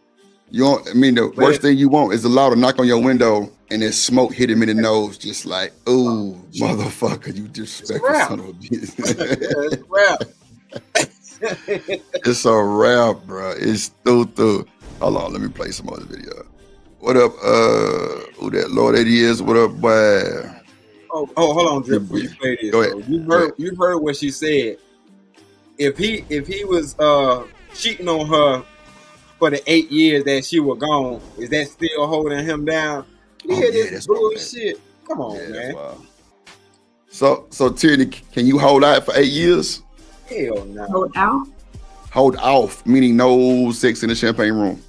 You don't. I mean, the worst thing you want is a loud knock on your window and then smoke hit him in the nose, just like, ooh, motherfucker, you disrespectful son of a bitch. It's a rap, bro. It's through. Hold on, let me play some other video. What up? Who that Lord that is? What up, boy? Oh, hold on, Drip. Before you play this, go ahead. You heard what she said. If he was cheating on her for the 8 years that she was gone, is that still holding him down? That's bullshit. Come on, man. So Tierney, can you hold out for 8 years? Hell no. Hold out? Hold off, meaning no sex in the champagne room.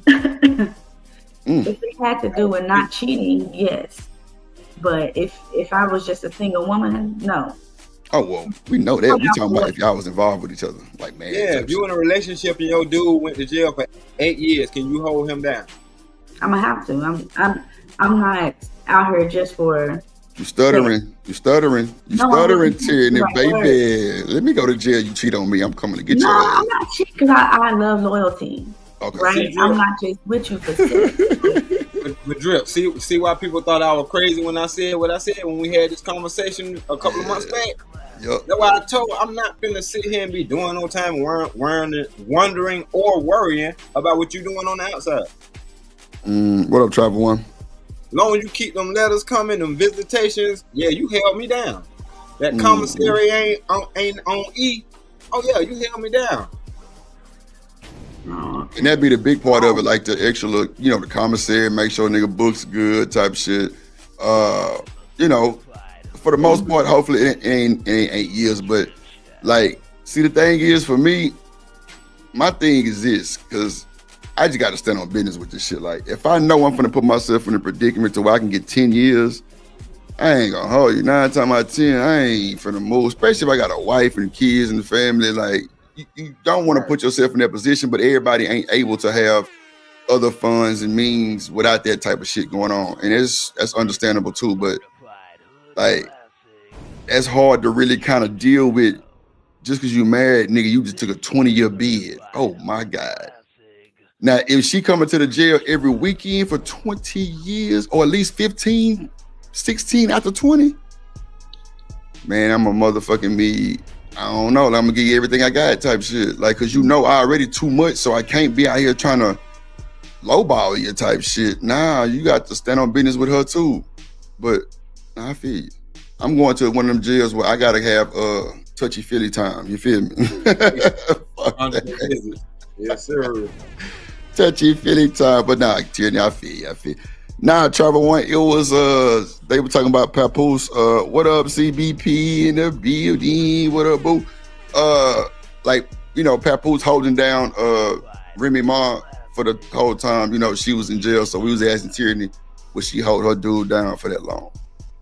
If it had to do with not cheating, yes. But if I was just a single woman, no. Oh, well, we know that. We talking about if y'all was involved with each other. Like, man. Yeah, if you in a relationship and your dude went to jail for 8 years, can you hold him down? I'm gonna have to. I'm not out here just for. You stuttering, Tierney, baby. Let me go to jail. You cheat on me, I'm coming to get you. No, I'm not cheating because I love loyalty. Okay. Right? I'm not just with you for sex. But Drip, see why people thought I was crazy when I said what I said when we had this conversation a couple of months back? Yep. That's why I told I'm not finna sit here and be doing no time wondering or worrying about what you doing on the outside. What up, Travel One? Long as you keep them letters coming, them visitations, yeah, you held me down. That commissary ain't on E. Oh yeah, you held me down. And that'd be the big part of it, like the extra look, you know, the commissary, make sure nigga books good type shit. You know, for the most part, hopefully it ain't 8 years, but like, see, the thing is for me, my thing is this, because I just got to stand on business with this shit. Like, if I know I'm gonna put myself in a predicament to where I can get 10 years, I ain't gonna hold you. 9 times out of 10, I ain't finna move. Especially if I got a wife and kids and family. Like, you don't want to put yourself in that position, but everybody ain't able to have other funds and means without that type of shit going on. And that's understandable too, but like that's hard to really kind of deal with just because you married, nigga, you just took a 20-year bid. Oh my God. Now, if she coming to the jail every weekend for 20 years or at least 15, 16 after 20, man, I'm a motherfucking me. I don't know. I'm gonna give you everything I got type shit. Like, cause you know I already too much, so I can't be out here trying to lowball you type shit. Nah, you got to stand on business with her too. But I feel you. I'm going to one of them jails where I gotta have touchy-feely time. You feel me? Yes, sir. Touchy-feely time. But nah, Tierney, I feel you. Nah, Trevor One, it was they were talking about Papoose. What up, CBP in the building? What up, boo? Like, you know, Papoose holding down Remy Ma for the whole time, you know, she was in jail. So we was asking Tierney, would she hold her dude down for that long?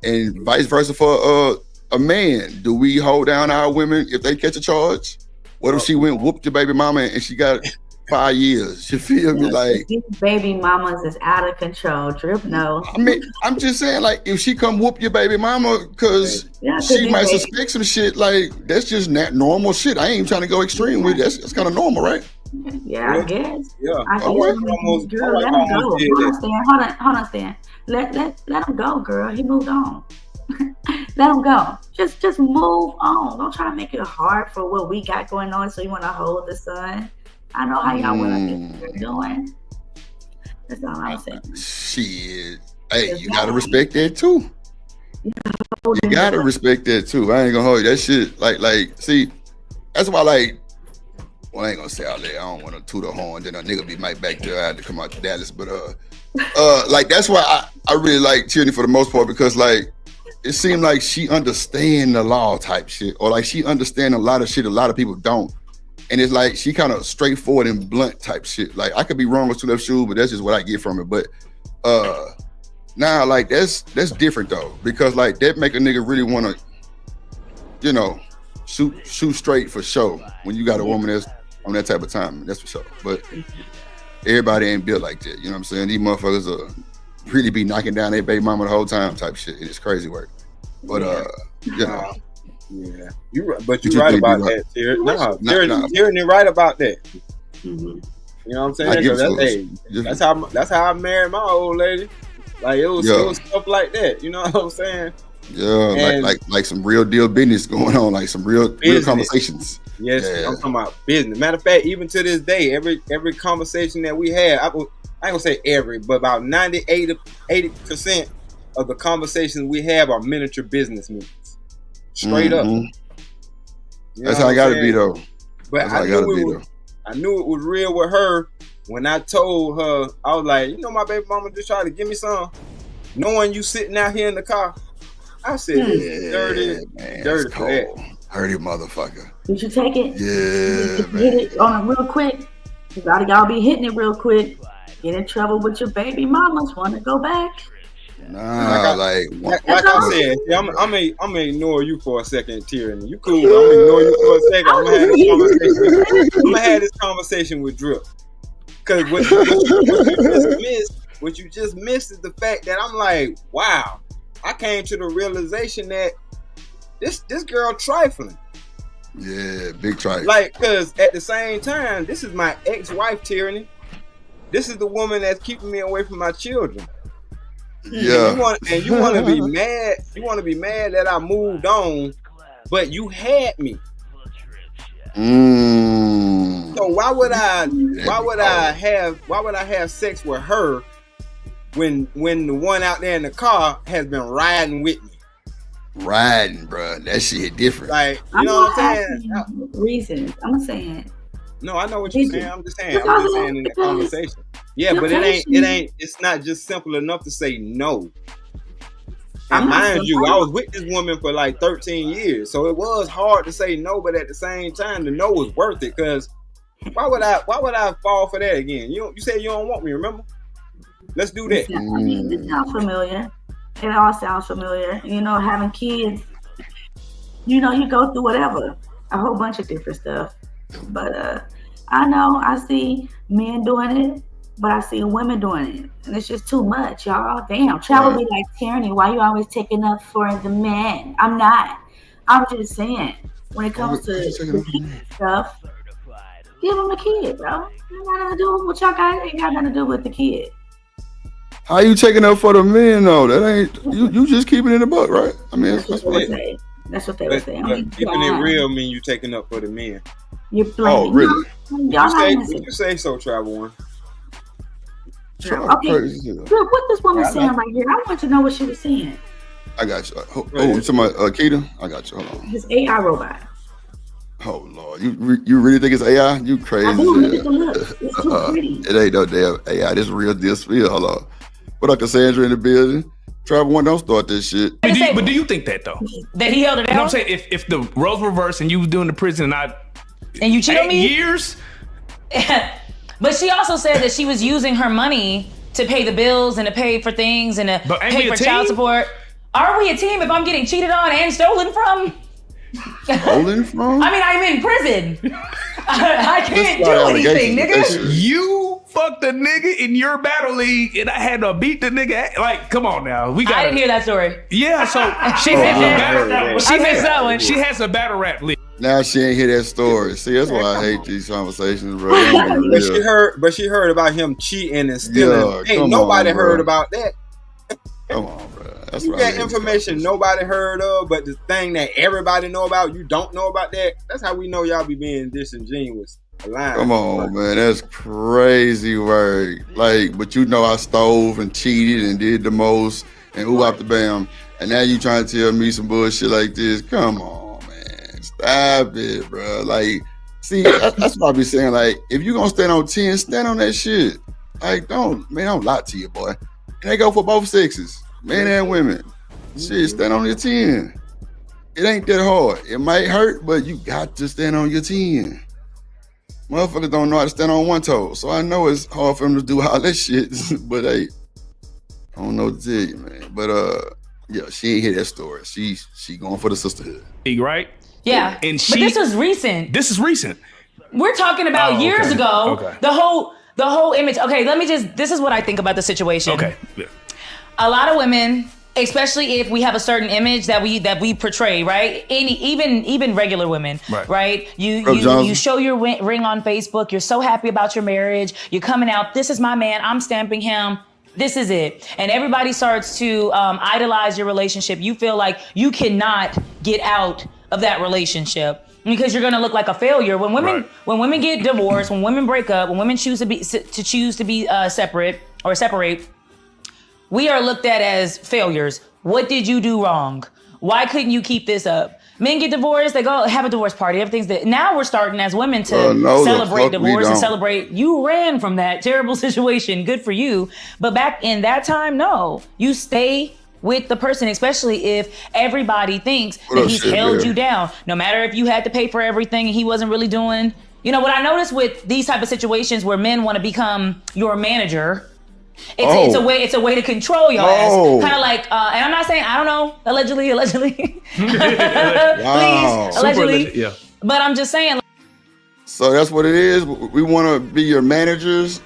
And vice versa for a man. Do we hold down our women if they catch a charge? What if she went whooped your baby mama and she got 5 years? You feel me? Like, these baby mamas is out of control. Drip no. I mean, I'm just saying, like, if she come whoop your baby mama because she might suspect some shit, like, that's just not normal shit. I ain't even trying to go extreme with it. That's kind of normal, right? Yeah, I guess. Yeah. I guess. Girl, let him go. Hold on, Stan. Let him go, girl. He moved on. Let him go. Just move on. Don't try to make it hard for what we got going on. So you want to hold the son. I know how y'all want to be doing. That's all I'm saying. Shit. Hey, you gotta respect that too. You gotta respect that too. I ain't gonna hold you. That shit, like, see, that's why, like, well, I ain't gonna say all that. I don't want to toot a horn. Then a nigga be right back there. I had to come out to Dallas, but like, that's why I really like Tierney for the most part, because like it seemed like she understand the law type shit, or like she understand a lot of shit a lot of people don't. And it's like she kind of straightforward and blunt type shit. Like, I could be wrong with two left shoes, but that's just what I get from it. But now, like, that's different though, because like that make a nigga really want to, you know, shoot straight for sure when you got a woman that's on that type of time. That's for sure. But everybody ain't built like that. You know what I'm saying? These motherfuckers really be knocking down their baby mama the whole time type shit. It's crazy work. But you know. Yeah, but you're right about that, Tierney. Tierney right about that. You know what I'm saying? That's how I married my old lady. Like, it was stuff like that. You know what I'm saying? Yeah, like some real deal business going on, like some real conversations. Yes, yeah. I'm talking about business. Matter of fact, even to this day, every conversation that we had, I ain't gonna say every, but about 80% of the conversations we have are miniature business meetings. Straight up. You know that's how I gotta be though. But I knew it was real with her when I told her, I was like, you know, my baby mama just tried to give me some. Knowing you sitting out here in the car, I said, dirty for that. Dirty motherfucker. Did you take it? Yeah, hit it on it real quick. A lot of y'all be hitting it real quick. Get in trouble with your baby mamas. Want to go back? Nah, like I said, I'm gonna ignore you for a second, Tierney. You cool? I'm gonna ignore you for a second. I'm gonna have this conversation with Drip. Because what you just missed is the fact that I'm like, wow, I came to the realization that this girl trifling. Yeah, big trifling. Like, because at the same time, this is my ex-wife, Tierney. This is the woman that's keeping me away from my children. Yeah. You want to be mad. You want to be mad that I moved on, but you had me. So why would I have sex with her when the one out there in the car has been riding with me? Riding, bro. That shit different. Like, you know what I'm saying? Reasons. I'm saying. No, I know what you're saying. I'm just saying in the conversation. Yeah, but it's not just simple enough to say no. And mind you, I was with this woman for like 13 years. So it was hard to say no, but at the same time, the no was worth it, because why would I fall for that again? You said you don't want me, remember? Let's do that. It sounds familiar. it all sounds familiar. You know, having kids, you know, you go through whatever, a whole bunch of different stuff. But I know I see men doing it, but I see women doing it, and it's just too much, y'all. Damn, travel be like tyranny. Why you always taking up for the man? I'm not. I'm just saying, when it comes to the kid stuff, give him a kid, bro. Ain't got nothing to do with what y'all got. Ain't got nothing to do with the kid. How you taking up for the men though? That ain't you just keeping it in the book, right? I mean, that's what they say. That's what they were saying. Keeping it real mean you taking up for the men. You're playing. Oh, really? You say so, Travel One. Okay, look, what this woman saying right here? I want to know what she was saying. I got you. Oh, somebody, Keita? I got you. Hold on. This AI robot. Oh Lord, you really think it's AI? You crazy? I do. Look at the look. It's too pretty. It ain't no damn AI. This real deal spiel. Hold on. What up, Cassandra in the building? Travel One, don't start this shit. But do you think that though? That he held it down? You know what I'm saying? If the roles reversed and you was doing the prison and you cheat on me? Years? But she also said that she was using her money to pay the bills and to pay for things and to pay for child support. Are we a team if I'm getting cheated on and stolen from? Stolen from? I mean, I'm in prison. I can't do anything, nigga. You fucked a nigga in your battle league and I had to beat the nigga. Like, come on now. I didn't hear that story. Yeah, so she has a battle rap league. Now she ain't hear that story. See, that's why I hate these conversations, bro. But she heard about him cheating and stealing. Ain't nobody heard about that. Come on, bro. That's you got information nobody heard of, but the thing that everybody know about, you don't know about that. That's how we know y'all be being disingenuous. Come on, man. That's crazy work. Like, but you know I stole and cheated and did the most and ooh out the bam. And now you trying to tell me some bullshit like this. Come on, man. Stop it, bro. Like, see, that's what I be saying. Like, if you gonna stand on 10, stand on that shit. Like, don't lie to you, boy. And they go for both sexes, men and women. Shit, stand on your 10. It ain't that hard. It might hurt, but you got to stand on your 10. Motherfuckers don't know how to stand on one toe. So I know it's hard for them to do all that shit, but hey, I don't know what to tell you, man. But yeah, she ain't hear that story. She going for the sisterhood. Right? Yeah. And but this was recent. This is recent. We're talking about years ago. Okay. The whole image. Okay, this is what I think about the situation. Okay. Yeah. A lot of women, especially if we have a certain image that we portray, right? Even regular women, right? You show your ring on Facebook. You're so happy about your marriage. You're coming out. This is my man. I'm stamping him. This is it. And everybody starts to idolize your relationship. You feel like you cannot get out of that relationship because you're gonna look like a failure. When women get divorced, when women break up, when women choose to be separate, we are looked at as failures. What did you do wrong? Why couldn't you keep this up? Men get divorced, they go have a divorce party. Everything's that. Now we're starting as women to celebrate divorce and celebrate. You ran from that terrible situation. Good for you. But back in that time, no. You stay with the person, especially if everybody thinks that he's held you down. No matter if you had to pay for everything and he wasn't really doing. You know, what I noticed with these type of situations where men want to become your manager, it's a way to control your ass. Kind of like, and I'm not saying, I don't know, allegedly. Please, allegedly. Yeah. But I'm just saying. So that's what it is. We want to be your managers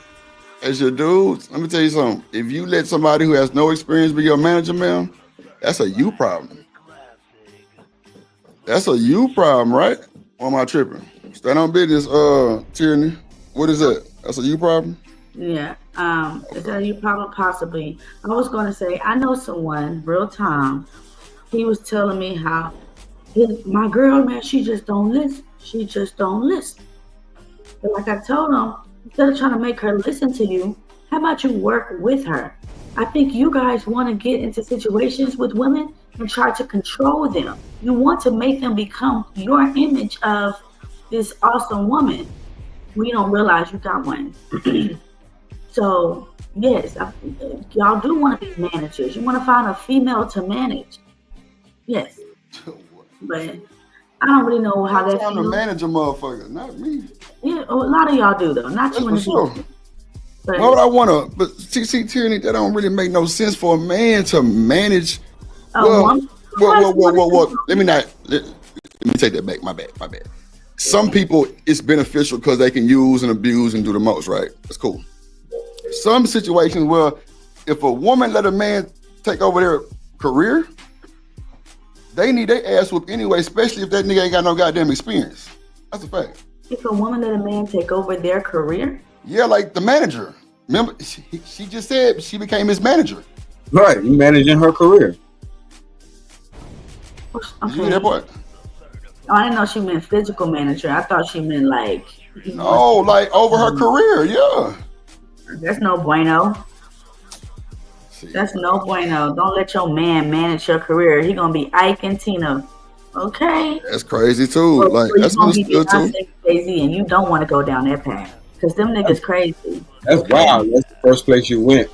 as your dudes. Let me tell you something. If you let somebody who has no experience be your manager, man, that's a you problem. That's a you problem, right? Or am I tripping? Stand on business, tyranny. What is that? That's a you problem? Yeah. Is that you problem? Possibly. I was going to say, I know someone, real time, he was telling me how my girl, man, she just don't listen. She just don't listen. But like I told him, instead of trying to make her listen to you, how about you work with her? I think you guys want to get into situations with women and try to control them. You want to make them become your image of this awesome woman. We don't realize you got one. So, yes, y'all do want to be managers. You want to find a female to manage. Yes. But I don't really know how that feels. I'm to manage a mother, not me. Yeah, a lot of y'all do, though. Not you in the sure. But Why would I want to? But see, Tyranny, that don't really make no sense for a man to manage. Well, let me take that back. My bad. Some people, it's beneficial because they can use and abuse and do the most, right? That's cool. Some situations where if a woman let a man take over their career, they need their ass whooped anyway, especially if that nigga ain't got no goddamn experience. That's a fact. If a woman let a man take over their career? Yeah, like the manager. Remember, she just said she became his manager. Right, you managing her career. Okay. You hear that part? Oh, I didn't know she meant physical manager. I thought she meant like... No, like over her career, yeah. That's no bueno. That's no bueno. Don't let your man manage your career. He gonna be Ike and Tina. Okay? That's crazy too. Or Like, you that's gonna be understood too. Beyonce, Jay-Z, and you don't want to go down that path. Because them niggas crazy. That's wild. That's the first place you went.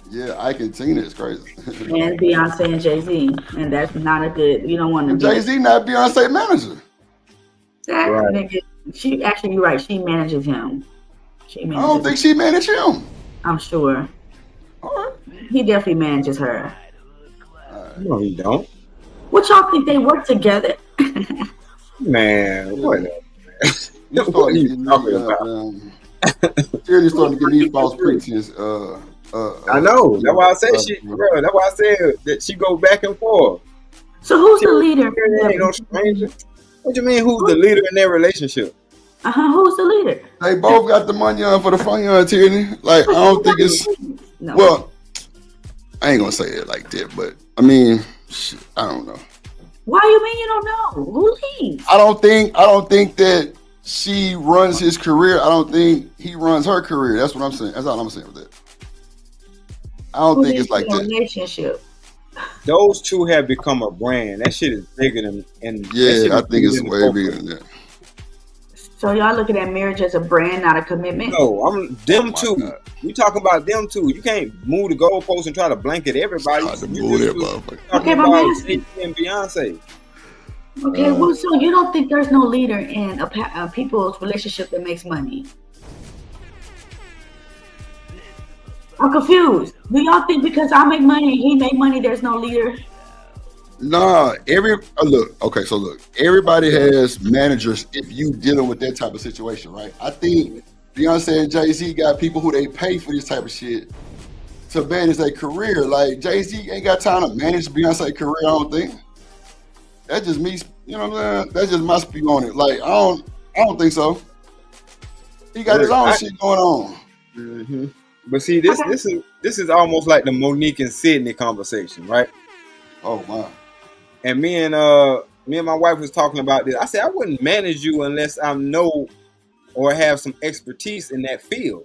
Yeah, Ike and Tina is crazy. And Beyonce and Jay-Z. And that's not a good... You don't want to... Jay-Z not Beyonce manager. That Right. nigga... She actually, you're right. She manages him. I don't think she managed him. I'm sure. He definitely manages her. No, he don't. What y'all think they work together? Man, what? You starting to get these false pretenses. I know. That's why I said bro. That's why I said that she go back and forth. So who's the leader? Ain't no stranger. What you mean? Who's the leader in their relationship? Who's the leader? They both got the money on for the fun on Tyranny. Like, I don't think it's No. well. I ain't gonna say it like that, but I mean, shit, I don't know. Why you mean you don't know? Who leads? I don't think that she runs his career. I don't think he runs her career. That's what I'm saying. That's all I'm saying with that. I don't think it's like that. Relationship. Those two have become a brand. That shit is bigger than. And Yeah, I think it's way bigger than that. So y'all looking at marriage as a brand, not a commitment? No, them two. We talking about them two. You can't move the goalposts and try to blanket everybody. Okay, but man, Jay-Z and Beyonce. okay, well, so you don't think there's no leader in a people's relationship that makes money? I'm confused. Do y'all think because I make money and he make money, there's no leader? Nah, look, everybody has managers if you dealing with that type of situation, right? I think Beyonce and Jay-Z got people who they pay for this type of shit to manage their career. Like, Jay-Z ain't got time to manage Beyonce's career, I don't think. That's just me, you know what I'm saying? That's just my speak on it. Like, I don't think so. He got his own shit going on. Mm-hmm. But see, this is almost like the Monique and Sydney conversation, right? Oh wow. And me and my wife was talking about this. I said I wouldn't manage you unless I know or have some expertise in that field.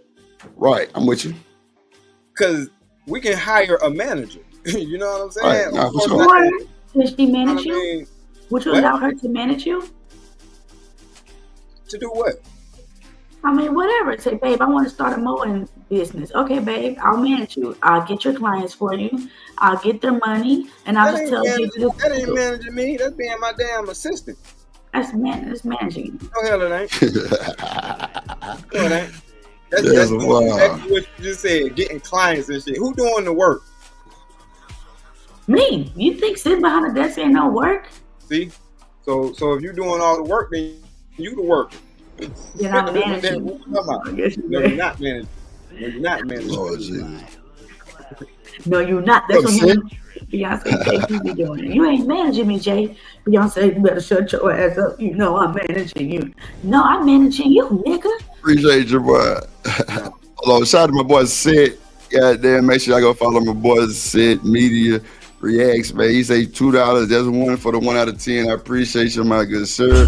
Right, I'm with you. Because we can hire a manager. You know what I'm saying? Right. Nah, for sure. Does she manage you? Would you allow her to manage you? To do what? I mean, whatever. Say, babe, I want to start a mowing business. Okay, babe, I'll manage you. I'll get your clients for you. I'll get their money, and I'll just tell you. That ain't managing me. That's being my damn assistant. That's managing you. No hell it ain't. No, it ain't. That's exactly what you just said. Getting clients and shit. Who doing the work? Me. You think sitting behind a desk ain't no work? See? So if you're doing all the work, then you the worker. Then I'm managing. No, you're not managing. No, you're not managing. Lord Jesus. No, you're not. That's what Beyonce Jay-Z be doing. You ain't managing me, Jay. Beyonce, you better shut your ass up. You know I'm managing you. No, I'm managing you, nigga. Appreciate your boy. Hold on, shout out to my boy Sid. Goddamn, make sure I go follow my boy Sid Media Reacts, man. He say $2. That's one for the 1 out of 10. I appreciate you, my good sir.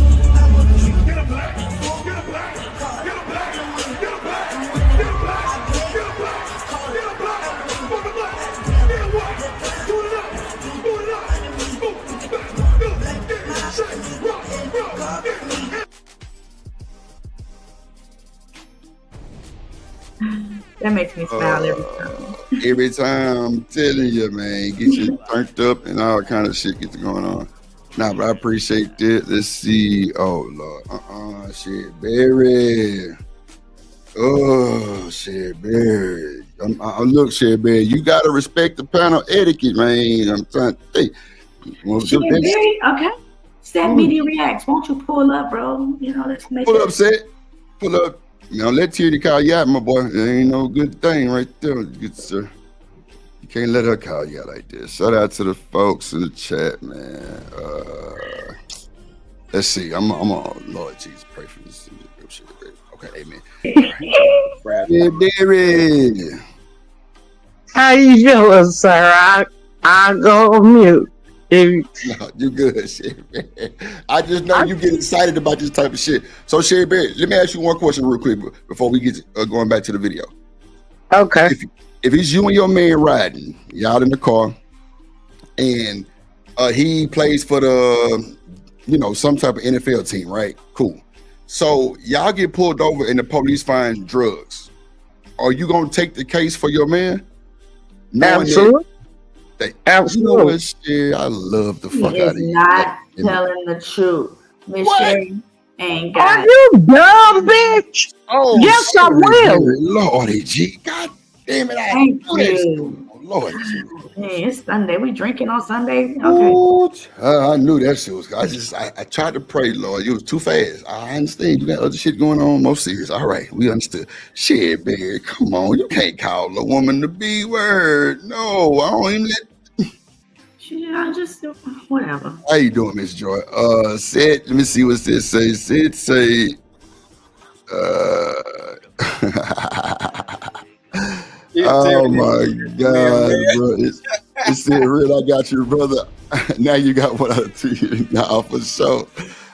That makes me smile every time. Every time, I'm telling you, man, get you turned up and all kind of shit gets going on. Nah, but I appreciate that. Let's see. Oh, Lord. Shit. Barry. Oh, shit, Barry. Look, shit, Barry, you gotta respect the panel etiquette, man. I'm trying to think. Shit, Barry, okay. Set Media Reacts. Won't you pull up, bro? You know, let's make Pull up, Set. Pull up. Now let Tierney call you out, my boy. There ain't no good thing right there, good sir. You can't let her call you out like this. Shout out to the folks in the chat, man. Let's see. I'm on Lord Jesus, pray for this shit. Okay, amen. Yeah, Barry. How you doing, sir? I go on mute. No, you good, Sherry Bear. I just know you get excited about this type of shit. So, Sherry Bear, let me ask you one question real quick before we get going back to the video. Okay. If it's you and your man riding, y'all in the car, and he plays for the, some type of NFL team, right? Cool. So y'all get pulled over and the police find drugs. Are you gonna take the case for your man? Absolutely. Absolutely. You know what, shit, I love the fuck out of you. Not telling the truth. Miss Sherry ain't got Are you dumb, bitch? Oh, yes, I will. Lordy G. God damn it. Thank you. Oh, Lord. Hey, it's Sunday. We drinking on Sunday? Okay. Oh, I knew that shit was. I tried to pray, Lord. You was too fast. I understand. You got other shit going on. Most serious. All right, we understood. Shit, Barry, come on. You can't call a woman the B word. No, I don't even let. I just whatever. How you doing, Miss Joy? Let me see what this says. Sid say. Oh my God, bro. It said, real, I got you, brother. Now you got one out of two. Nah, for sure.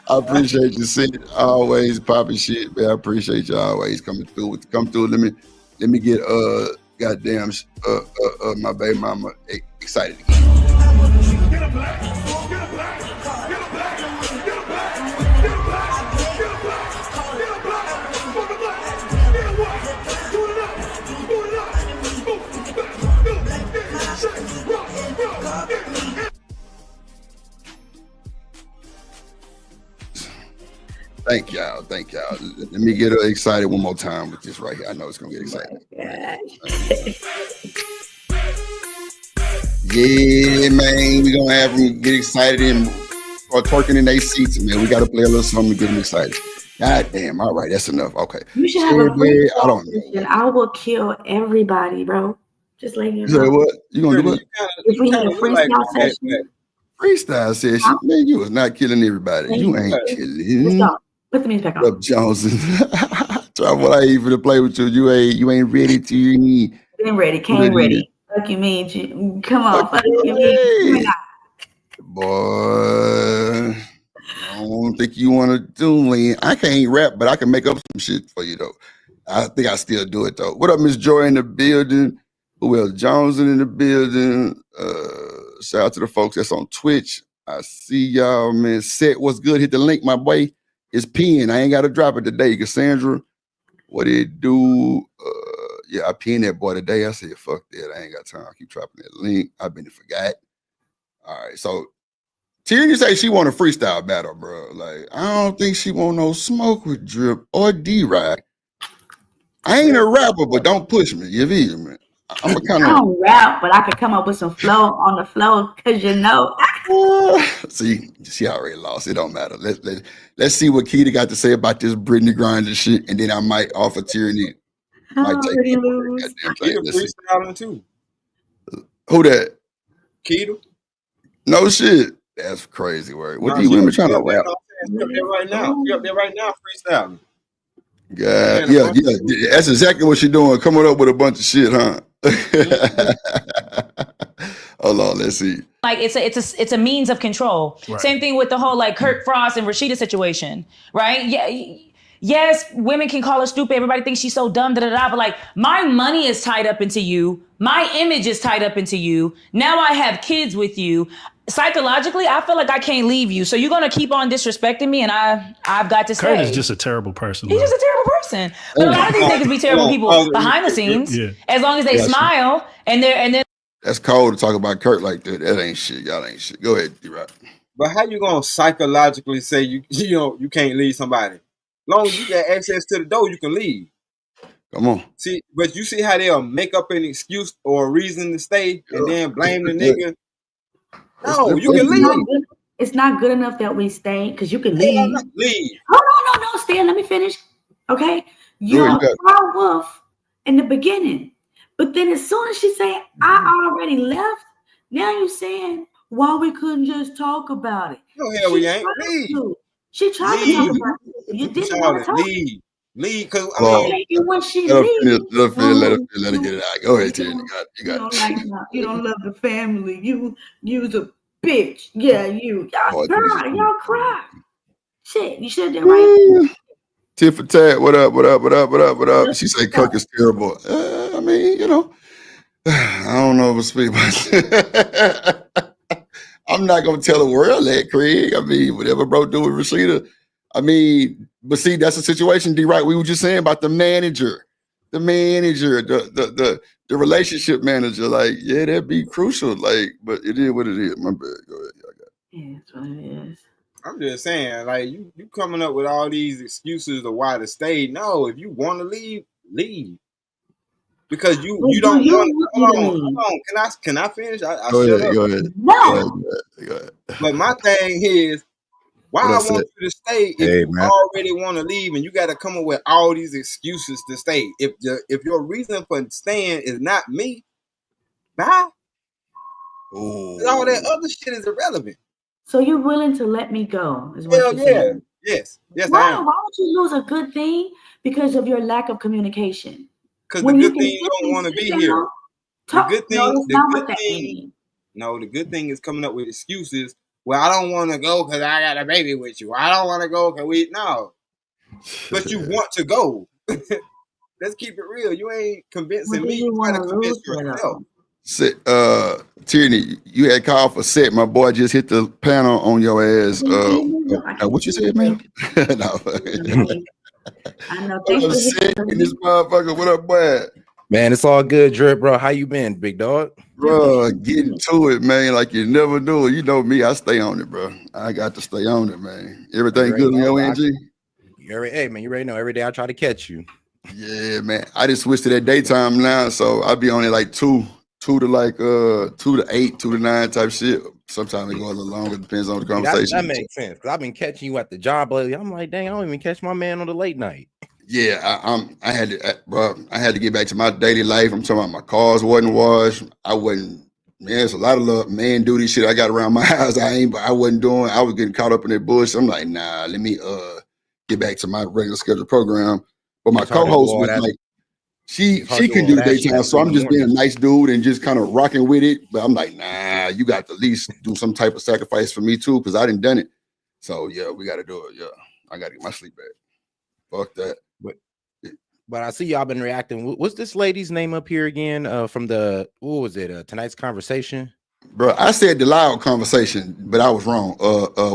I appreciate you, Sid. Always popping shit, man. I appreciate you always coming through. Come through. Let me get goddamn my baby mama excited again. Thank y'all. Let me get her excited one more time with this right here. I know it's gonna get exciting. Yeah, man, we're gonna have them get excited and start twerking in their seats, man. We gotta play a little something to get them excited. God damn, all right, that's enough. Okay. You should have a freestyle. I don't know. I will kill everybody, bro. Just letting you know. What? You gonna do what? If we had a freestyle session. Freestyle session? Man, you was not killing everybody. You ain't killing. Put the music back on. Up, Johnson. What I even to play with you? You ain't ready to. Been ready, came ready. Fuck you mean? Come on, fuck you mean? Boy, I don't think you want to do it. I can't rap, but I can make up some shit for you though. I think I still do it though. What up, Miss Joy in the building? Who else? Johnson in the building. Shout out to the folks that's on Twitch. I see y'all, man. Set, what's good? Hit the link, my boy. It's peeing. I ain't got to drop it today. Cassandra, what it do? Yeah, I pinned that boy today. I said, fuck that. I ain't got time. I keep dropping that link. I've been forgot. All right, so Tierney say she want a freestyle battle, bro. Like, I don't think she want no smoke with Drip or D-Rod. I ain't a rapper, but don't push me. You feel me? I'm a kind of. I don't rap, but I could come up with some flow on the flow because See, she already lost. It don't matter. Let's see what Keita got to say about this Brittany Griner shit, and then I might offer Tierney. Might take Keita freestyling too. Who that? Keita. No shit. That's crazy word. What these women trying to rap? Right now, freestyling. God, yeah. That's exactly what she's doing. Coming up with a bunch of shit, huh? Hold on, let's see. Like it's a means of control. Right. Same thing with the whole like Kurt Frost and Rashida situation, right? Yeah. Yes, women can call her stupid. Everybody thinks she's so dumb, but like my money is tied up into you. My image is tied up into you. Now I have kids with you. Psychologically, I feel like I can't leave you. So you're gonna keep on disrespecting me, and I've got to stay. Kurt is just a terrible person. He's just a terrible person. But a lot of these niggas be terrible people behind the scenes. Yeah. As long as they smile and they're. That's cold to talk about Kurt like that. That ain't shit. Y'all ain't shit. Go ahead, D-Rock. But how you gonna psychologically say you can't leave somebody? As long as you got access to the door, you can leave. Come on. See, but you see how they'll make up an excuse or a reason to stay and then blame the nigga. No, you can leave. It's not good enough that we stay because you can leave. Leave. Oh, no, Stan. Let me finish. Okay, you're a wolf in the beginning, but then as soon as she say I already left, now you're saying why we couldn't just talk about it. No hell, we ain't. She tried to talk about it. You didn't want to talk. Leave, because when she leaves, let her get it out. Go ahead, Terry. You got it. You don't love the family. You's a bitch. Yeah, you. Y'all cry. Shit, you should have done right. Tit for tat. What up? She said Cook is terrible. I mean, I don't know what to speak about. I'm not gonna tell the world that, Craig. I mean, whatever bro do with Rashida. I mean, but see, that's the situation, D. Right? We were just saying about the manager, the relationship manager. Like, yeah, that'd be crucial. Like, but it is what it is. My bad. Go ahead. Yeah, that's what it is. I'm just saying, like, you coming up with all these excuses of why to stay. No, if you want to leave, leave. Because you don't want. Hold on. Can I finish? Go ahead. No. Go ahead. But my thing is, why I want you to stay if you already want to leave, and you got to come up with all these excuses to stay. If your reason for staying is not me, bye. All that other shit is irrelevant. So you're willing to let me go? Is what Hell you're saying? Yes, Why? I am. Why would you lose a good thing because of your lack of communication? Because the good thing you don't want to be here. The good thing is coming up with excuses. Well, I don't want to go because I got a baby with you. I don't want to go because but you want to go. Let's keep it real. You ain't convincing me. You trying to convince yourself. Tierney, you had called for set. My boy just hit the panel on your ass. What you said, man? No. I know. In this motherfucker. What up, boy? Man, it's all good, Drip, bro. How you been, big dog? Bro, getting to it, man, like you never do. You know me, I stay on it, bro. I got to stay on it, man. Everything good on your NG? Hey, man, you already know. Every day I try to catch you. Yeah, man. I just switched to that daytime now, so I'll be on it like 2 to 8, 2 to 9 type shit. Sometimes it goes a little longer, depends on the conversation. That makes sense, because I've been catching you at the job lately. I'm like, dang, I don't even catch my man on the late night. Yeah, I had to get back to my daily life. I'm talking about my cars wasn't washed. I wasn't, man, it's a lot of little man duty shit I got around my house. I wasn't doing. I was getting caught up in that bullshit. I'm like, nah, let me get back to my regular scheduled program. But my co-host was like, she can do the daytime, so I'm just being a nice dude and just kind of rocking with it. But I'm like, nah, you got to at least do some type of sacrifice for me too, because I didn't done it. So yeah, we got to do it. Yeah, I got to get my sleep back. Fuck that. But I see y'all been reacting. What's this lady's name up here again? From the what was it? Tonight's Conversation. Bro, I said the loud conversation, but I was wrong.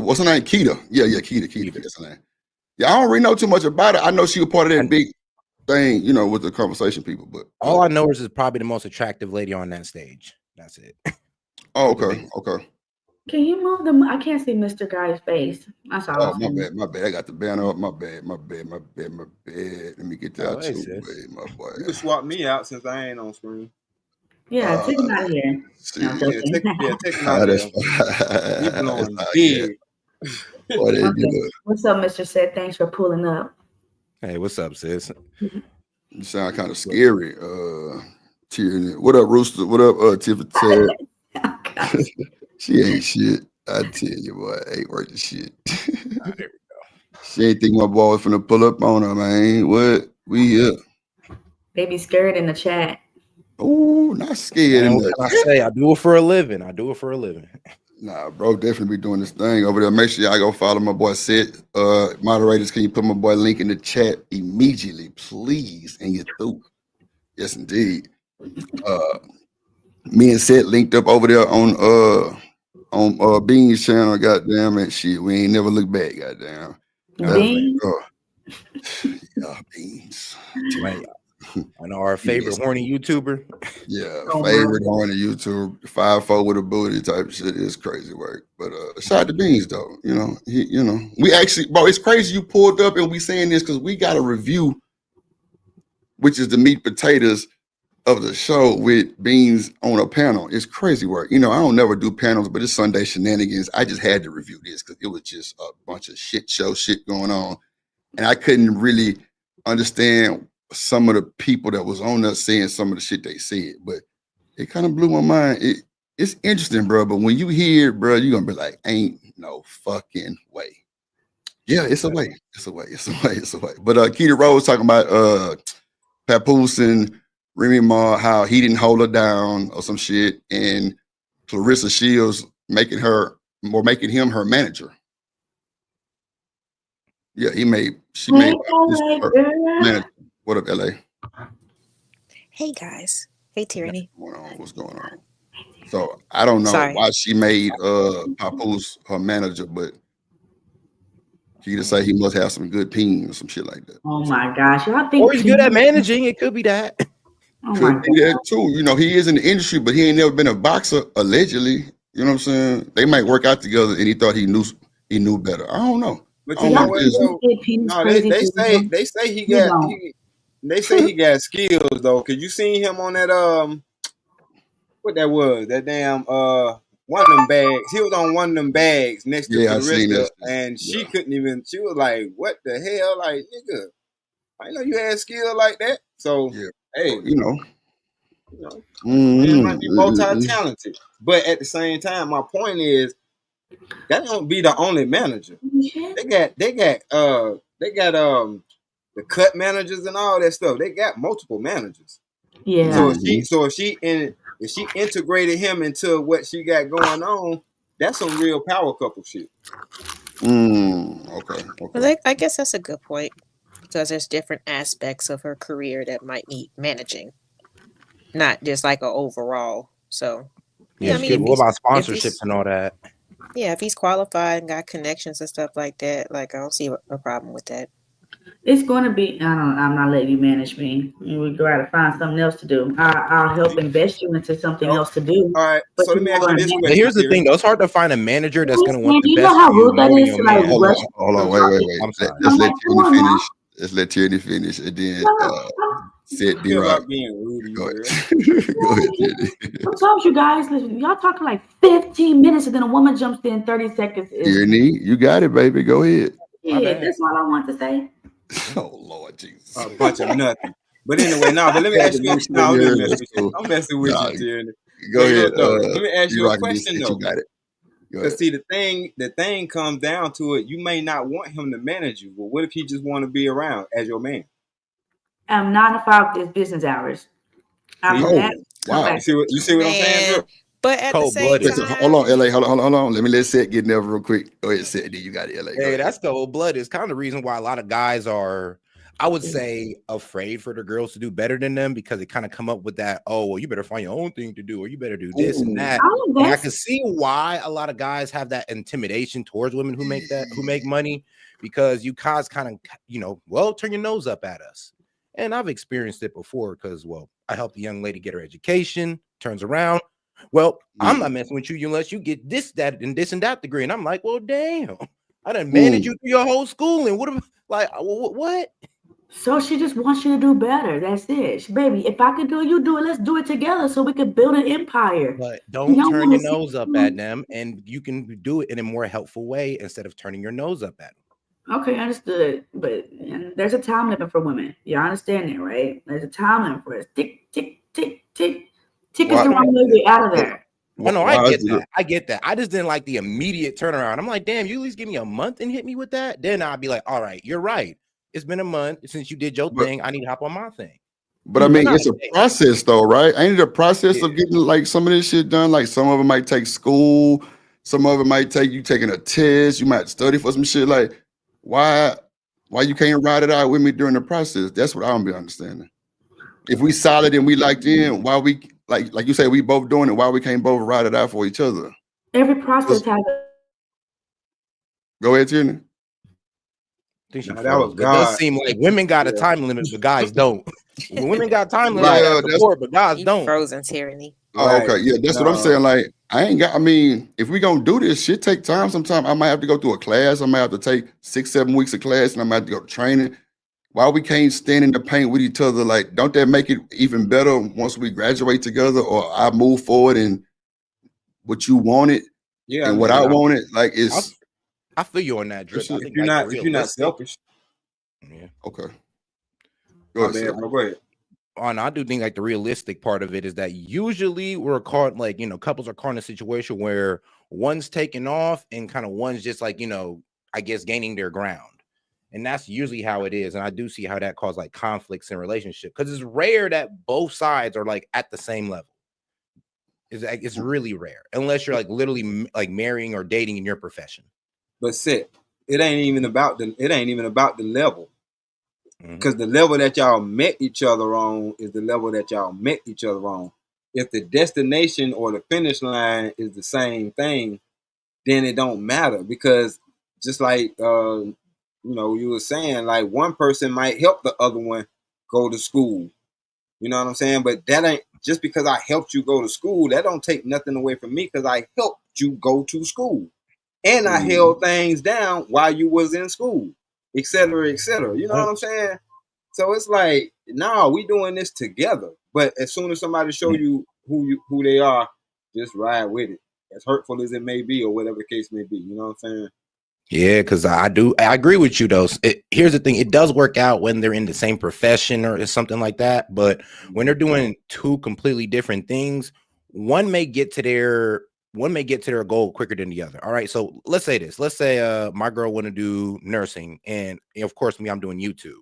What's her name? Keita. Yeah, Keita. That's her name. Yeah, I don't really know too much about it. I know she was part of that big thing, with the conversation people. But all I know is probably the most attractive lady on that stage. That's it. Oh, okay. Can you move them? I can't see Mr. Guy's face. That's all. Oh, my bad. I got the banner up. My bad. Let me get that too. My boy. You can swap me out since I ain't on screen. Yeah, take him out of here. Take him out of here. You blowing big. What's up, Mr. Sid? Thanks for pulling up. Hey, what's up, sis? You sound kind of scary. Tierney. What up, Rooster? What up, Tiffany? She ain't shit. I tell you, boy, ain't worth the shit. There we go. She ain't think my boy was finna pull up on her, man. What? We here. They be scared in the chat. Oh, not scared. What can I say? I do it for a living. Nah, bro, definitely be doing this thing over there. Make sure y'all go follow my boy Sid. Moderators, can you put my boy link in the chat immediately, please? And you're through. Yes, indeed. Me and Sid linked up over there on Beans channel. Goddamn it, shit. We ain't never looked back. Goddamn. Beans. Yeah, Beans. I know our favorite horny YouTuber. Yeah, favorite horny YouTuber, 5'4" with a booty type shit is crazy work. But shout out to Beans though. We actually, bro, it's crazy you pulled up and we saying this because we got a review which is the meat potatoes of the show with Beans on a panel. It's crazy work. You know, I don't never do panels, but it's Sunday shenanigans. I just had to review this because it was just a bunch of shit going on. And I couldn't really understand some of the people that was on there saying some of the shit they said, but it kind of blew my mind. It's interesting, bro, but when you hear it, bro, you're going to be like, ain't no fucking way. Yeah, it's a way. It's a way. It's a way. It's a way. But Keita Rose talking about Papoose and Remy Ma, how he didn't hold her down or some shit, and Clarissa Shields making him her manager. Yeah, she made her manager. What up, LA? Hey guys. Hey Tyranny. What's going on? So I don't know why she made Papoose her manager, but she just say he must have some good peen or some shit like that. Oh my gosh. Y'all think or he's good at managing. It could be that. Could be that too. You know, he is in the industry, but he ain't never been a boxer, allegedly. You know what I'm saying? They might work out together and he thought he knew better. I don't know. But you know what? No, they say he got they say he got skills though. Cause you seen him on that what that was? That damn one of them bags. He was on one of them bags next to Clarissa, and she couldn't even. She was like, "What the hell, like nigga? I know you had skill like that." So hey, you know, it might be multi-talented, but at the same time, my point is that don't be the only manager. They got the cut managers and all that stuff. They got multiple managers. Yeah. So if she integrated him into what she got going on, that's some real power couple shit. Okay. Well, I guess that's a good point because there's different aspects of her career that might need managing, not just like an overall. So yeah, I mean, what about sponsorships and all that? Yeah, if he's qualified and got connections and stuff like that, like I don't see a problem with that. It's going to be. I'm not letting you manage me. We got to find something else to do. I'll help invest you into something else to do. All right. So let me ask you this question. Here's the thing, though. It's hard to find a manager that's going to want the you best. know how rude that is to like rush. Hold on, wait. I'm sorry. Let's let Tierney finish. Let's let Tierney finish, and then set D-Rock. Go ahead, Tierney. Sometimes you guys, listen, y'all talking like 15 minutes, and then a woman jumps in 30 seconds. Tierney, you got it, baby. Go ahead. Yeah, that's all I want to say. Oh Lord Jesus. A bunch of nothing. But anyway, but let me ask you. I'm messing with you, Tierney. Go ahead. Let me ask you a question though. You got it. Because see, the thing comes down to it. You may not want him to manage you, but what if he just want to be around as your man? 9 to 5 is business hours. Wow. You see what I'm saying? Bro? But at the same time, hold on, LA. Hold on. Let Seth get in there real quick. Go ahead, Seth. You got it, LA. Hey, that's cold blood. It's kind of the reason why a lot of guys are, I would say, afraid for the girls to do better than them because they kind of come up with that, oh, well, you better find your own thing to do, or you better do this and that. And I can see why a lot of guys have that intimidation towards women who make money, because you guys kind of, well, turn your nose up at us. And I've experienced it before because, well, I helped a young lady get her education, turns around. Well, I'm not messing with you unless you get this, that, and this and that degree. And I'm like, well, damn, I done managed you through your whole schooling. What? So she just wants you to do better. That's it. Baby, if I could do it, you do it. Let's do it together so we can build an empire. But don't turn your nose up at them, and you can do it in a more helpful way instead of turning your nose up at them. Okay, understood. But there's a time limit for women. You understand that, right? There's a time limit for us. Tick, tick, tick, tick. Tick is the wrong way to get out of there. No, I get that. I get that. I just didn't like the immediate turnaround. I'm like, damn, you at least give me a month and hit me with that. Then I'd be like, all right, you're right. It's been a month since you did your thing. I need to hop on my thing. But I mean, it's a process though, right? Ain't it a process of getting like some of this shit done? Like some of it might take school. Some of it might take you taking a test. You might study for some shit. Like, why you can't ride it out with me during the process? That's what I don't be understanding. If we solid and we locked in, why we like you say we both doing it, why we can't both ride it out for each other? Every process has a Go ahead, Tierney. That was it does seem like women got a time limit, but guys don't. Women got time limit, but guys don't. Frozen Tyranny. Oh, okay. Yeah, that's what I'm saying. Like, I mean, if we gonna do this, shit take time. Sometimes I might have to go through a class. I might have to take 6-7 weeks of class, and I might have to go to training. why we can't stand in the paint with each other? Like, don't that make it even better once we graduate together, or I move forward and what you wanted and what I wanted? Like, it's I feel you on that, Drip. I think if you're not selfish. Yeah. Okay. Go ahead. And I do think like the realistic part of it is that usually we're caught, like, couples are caught in a situation where one's taking off and kind of one's just like, I guess gaining their ground. And that's usually how it is. And I do see how that causes like conflicts in relationship, because it's rare that both sides are like at the same level. It's really rare unless you're like literally like marrying or dating in your profession. But it ain't even about the level. Because the level that y'all met each other on is the level that y'all met each other on. If the destination or the finish line is the same thing, then it don't matter. Because just like you were saying, like one person might help the other one go to school. You know what I'm saying? But that ain't just because I helped you go to school, that don't take nothing away from me, because I helped you go to school. And I held things down while you was in school, et cetera, et cetera. You know what I'm saying? So it's like, no, we doing this together. But as soon as somebody show you who they are, just ride with it. As hurtful as it may be, or whatever the case may be. You know what I'm saying? Yeah, because I agree with you though. Here's the thing: it does work out when they're in the same profession or something like that. But when they're doing two completely different things, one may get to their goal quicker than the other. All right, so let's say this. Let's say my girl want to do nursing, and of course me, I'm doing YouTube.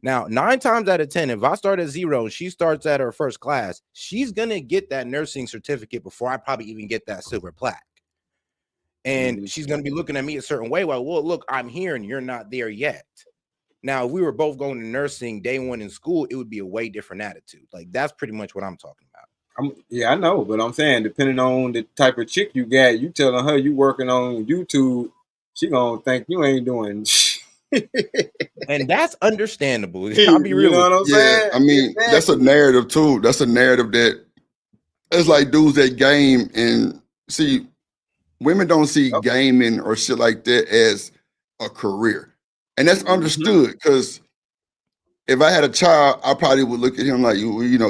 Now, 9 times out of 10, if I start at 0 and she starts at her first class, she's gonna get that nursing certificate before I probably even get that silver plaque. And she's going to be looking at me a certain way. Well, look, I'm here and you're not there yet. Now, if we were both going to nursing day one in school, it would be a way different attitude. Like, that's pretty much what I'm talking about. Yeah, I know. But I'm saying, depending on the type of chick you got, you telling her you working on YouTube, she going to think you ain't doing shit. And that's understandable. I'll be real. You know what I'm saying? I mean, that's a narrative too. That's a narrative that it's like dudes that game and see. Women don't see gaming or shit like that as a career. And that's understood, because if I had a child, I probably would look at him like,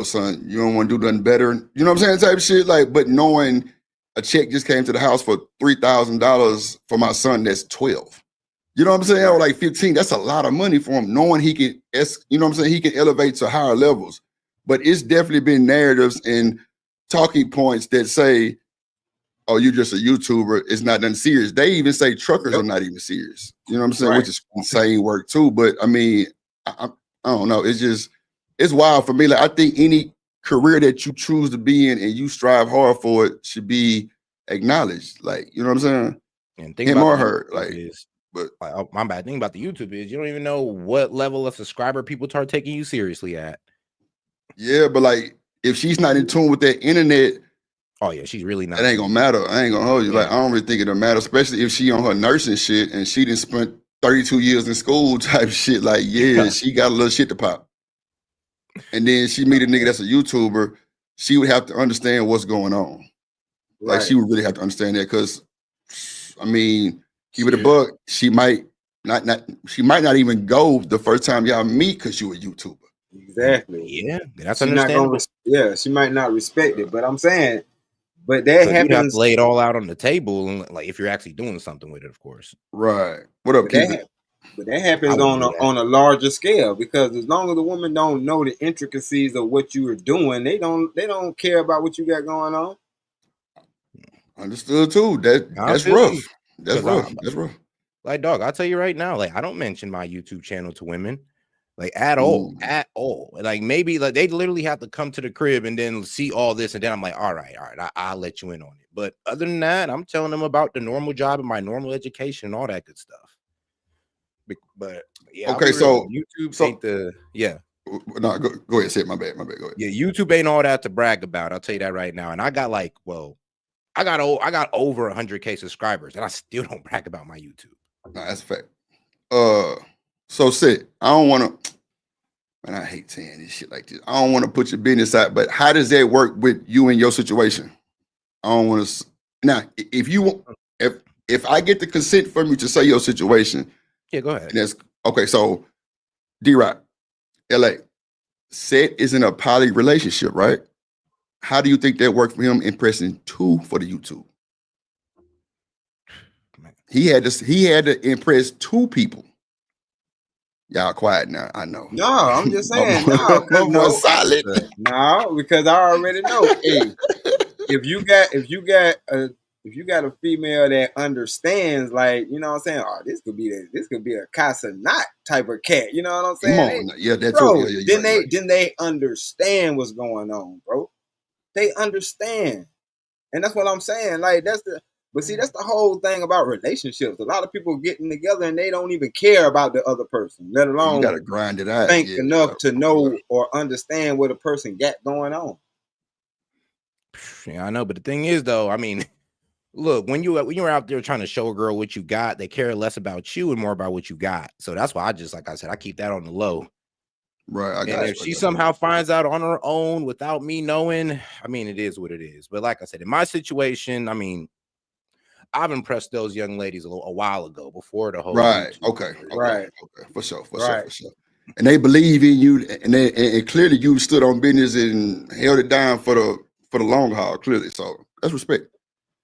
son, you don't want to do nothing better. You know what I'm saying? Type of shit. Like, but knowing a check just came to the house for $3,000 for my son that's 12. You know what I'm saying? Or like 15, that's a lot of money for him, knowing he can, he can elevate to higher levels. But it's definitely been narratives and talking points that say, oh, you're just a YouTuber. It's not nothing serious. They even say truckers are not even serious. You know what I'm saying? Which is insane work too. But I mean, I don't know. It's wild for me. Like, I think any career that you choose to be in and you strive hard for it should be acknowledged. Like, you know what I'm saying? And him or her. Like, but my bad thing about the YouTube is you don't even know what level of subscriber people start taking you seriously at. Yeah, but like, if she's not in tune with that internet, oh yeah, she's really not. It ain't gonna matter. I ain't gonna hold you. Like, I don't really think it'll matter, especially if she on her nursing shit and she done spent 32 years in school type shit. Like, yeah, she got a little shit to pop. And then she meet a nigga that's a YouTuber, she would have to understand what's going on. Like, she would really have to understand that, because I mean, keep it a buck, she might not even go the first time y'all meet because you a YouTuber. Exactly. Yeah, that's understandable. She might not respect it, but I'm saying, but that happens. You have to lay it all out on the table, and like if you're actually doing something with it, of course. Right. What up, Keith? But that happens on a larger scale, because as long as the woman don't know the intricacies of what you are doing, they don't care about what you got going on. Understood too. That's rough. That's rough. That's rough. Like, dog, I'll tell you right now, like, I don't mention my YouTube channel to women. Like, at all. Like, maybe like they literally have to come to the crib and then see all this, and then I'm like, all right, I'll let you in on it. But other than that, I'm telling them about the normal job and my normal education and all that good stuff. But yeah, okay, so YouTube ain't the No, go ahead. Say it. My bad. Go ahead. Yeah, YouTube ain't all that to brag about. I'll tell you that right now. And I got like, I got over 100K subscribers, and I still don't brag about my YouTube. No, that's a fact. So Sid, I don't want to, man, I hate saying this shit like this. I don't want to put your business out, but how does that work with you and your situation? I don't want to. Now, if I get the consent from you to say your situation, yeah, go ahead. That's okay. So D-Rock, LA. Seth is in a poly relationship, right? How do you think that worked for him impressing two for the YouTube? He had to impress two people. Y'all quiet now. I know. No, I'm just saying. No, because I already know. Hey, if you got a female that understands, like, you know what I'm saying? Oh, this could be a Casanat type of cat. You know what I'm saying? Come on, yeah, that's bro. Yeah, then they understand what's going on, bro. They understand, and that's what I'm saying. Like that's the whole thing about relationships. A lot of people getting together and they don't even care about the other person, let alone you gotta grind it out. Think enough to know or understand what a person got going on. Yeah, I know, but the thing is, though, I mean, look, when you're out there trying to show a girl what you got, they care less about you and more about what you got. So that's why like I said, I keep that on the low. Right. And if she somehow finds out on her own without me knowing, I mean, it is what it is. But like I said, in my situation, I mean, I've impressed those young ladies a while ago before the whole right. YouTube. Okay. Right. Okay. For sure. And they believe in you, and clearly you stood on business and held it down for the long haul. Clearly, so that's respect.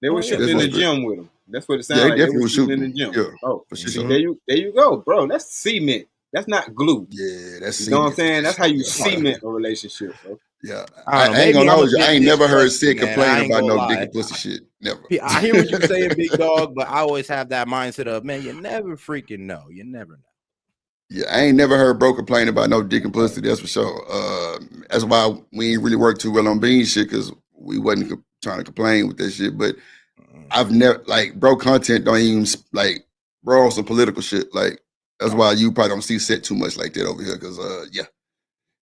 They were shooting in the gym with them. That's what it sounds Yeah, like. they They were definitely shooting in the shooting. gym. Yeah, Oh, for sure. there you go, bro. That's cement. That's not glue. Yeah, that's You know what I'm cement. saying? That's how you Yeah. cement a relationship, bro. Yeah, I don't know, I ain't maybe gonna I'm a hold you. bit I ain't never heard distrusting, Sid man. I complain ain't about gonna no dick lie. and pussy shit. Never. I hear what you're saying, big dog, but I always have that mindset of, man, you never freaking know. You never know. Yeah, I ain't never heard bro complain about no dick and pussy. That's for sure. That's why we ain't really worked too well on bean shit, because we wasn't trying to complain with that shit. But I've never, like, bro content don't even, like, bro on some political shit. Like, that's why you probably don't see Set too much like that over here, because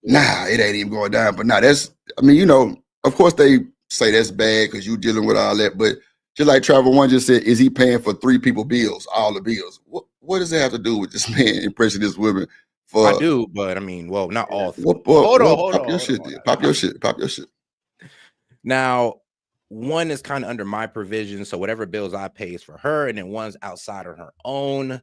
nah, it ain't even going down. But nah, that's, I mean, you know, of course they say that's bad because you dealing with all that, but just like Travel One just said, is he paying for 3 people bills, all the bills? What does it have to do with this man impressing this woman? I do, but I mean, well, not all. Hold on. Pop your shit. Now, one is kind of under my provision, so whatever bills I pay is for her, and then one's outside of her own.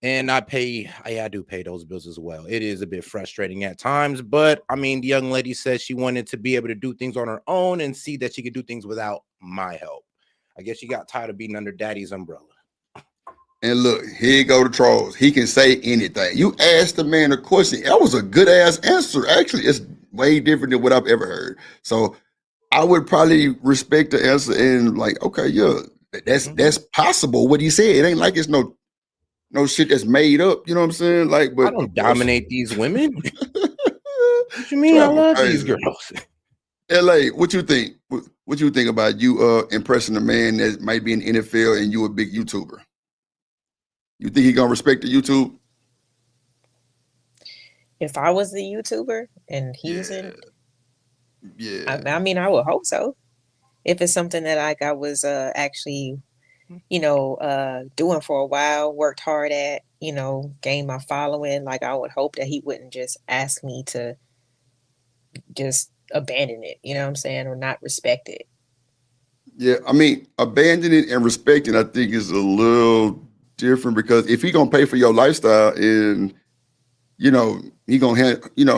And I do pay those bills as well. It is a bit frustrating at times, but I mean, the young lady said she wanted to be able to do things on her own and see that she could do things without my help. I guess she got tired of being under daddy's umbrella. And look, here you go to trolls. He can say anything. You asked the man a question. That was a good ass answer. Actually, it's way different than what I've ever heard. So I would probably respect the answer and like, okay, yeah, that's possible. What he said, it ain't like it's no shit that's made up. You know what I'm saying? Like, but I don't dominate these women. What you mean? I love these girls. LA, what you think? What you think about you impressing a man that might be in NFL and you a big YouTuber? You think he gonna respect the YouTube? If I was the YouTuber and he's in, I mean, I would hope so. If it's something that I was actually, doing for a while, worked hard at, gained my following, like I would hope that he wouldn't just ask me to just abandon it, you know what I'm saying, or not respect it. Yeah, I mean, abandoning and respecting, I think, is a little different, because if he gonna pay for your lifestyle and he gonna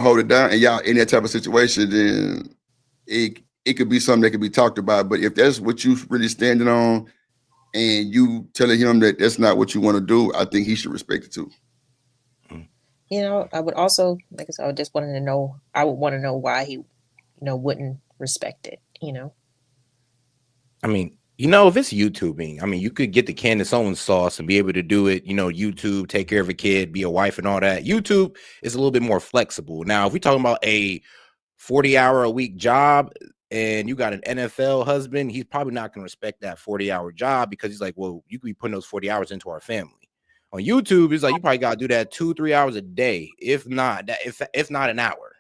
hold it down and y'all in that type of situation, then it could be something that could be talked about. But if that's what you really standing on and you telling him that that's not what you want to do, I think he should respect it too. I would also, like I said, I would want to know why he, wouldn't respect it, I mean, if it's YouTubing, I mean, you could get the Candace Owens sauce and be able to do it, YouTube, take care of a kid, be a wife and all that. YouTube is a little bit more flexible. Now, if we're talking about a 40-hour-a-week job and you got an NFL husband, he's probably not going to respect that 40-hour job, because he's like, well, you could be putting those 40 hours into our family. On YouTube, it's like you probably got to do that 2-3 hours a day, if not an hour.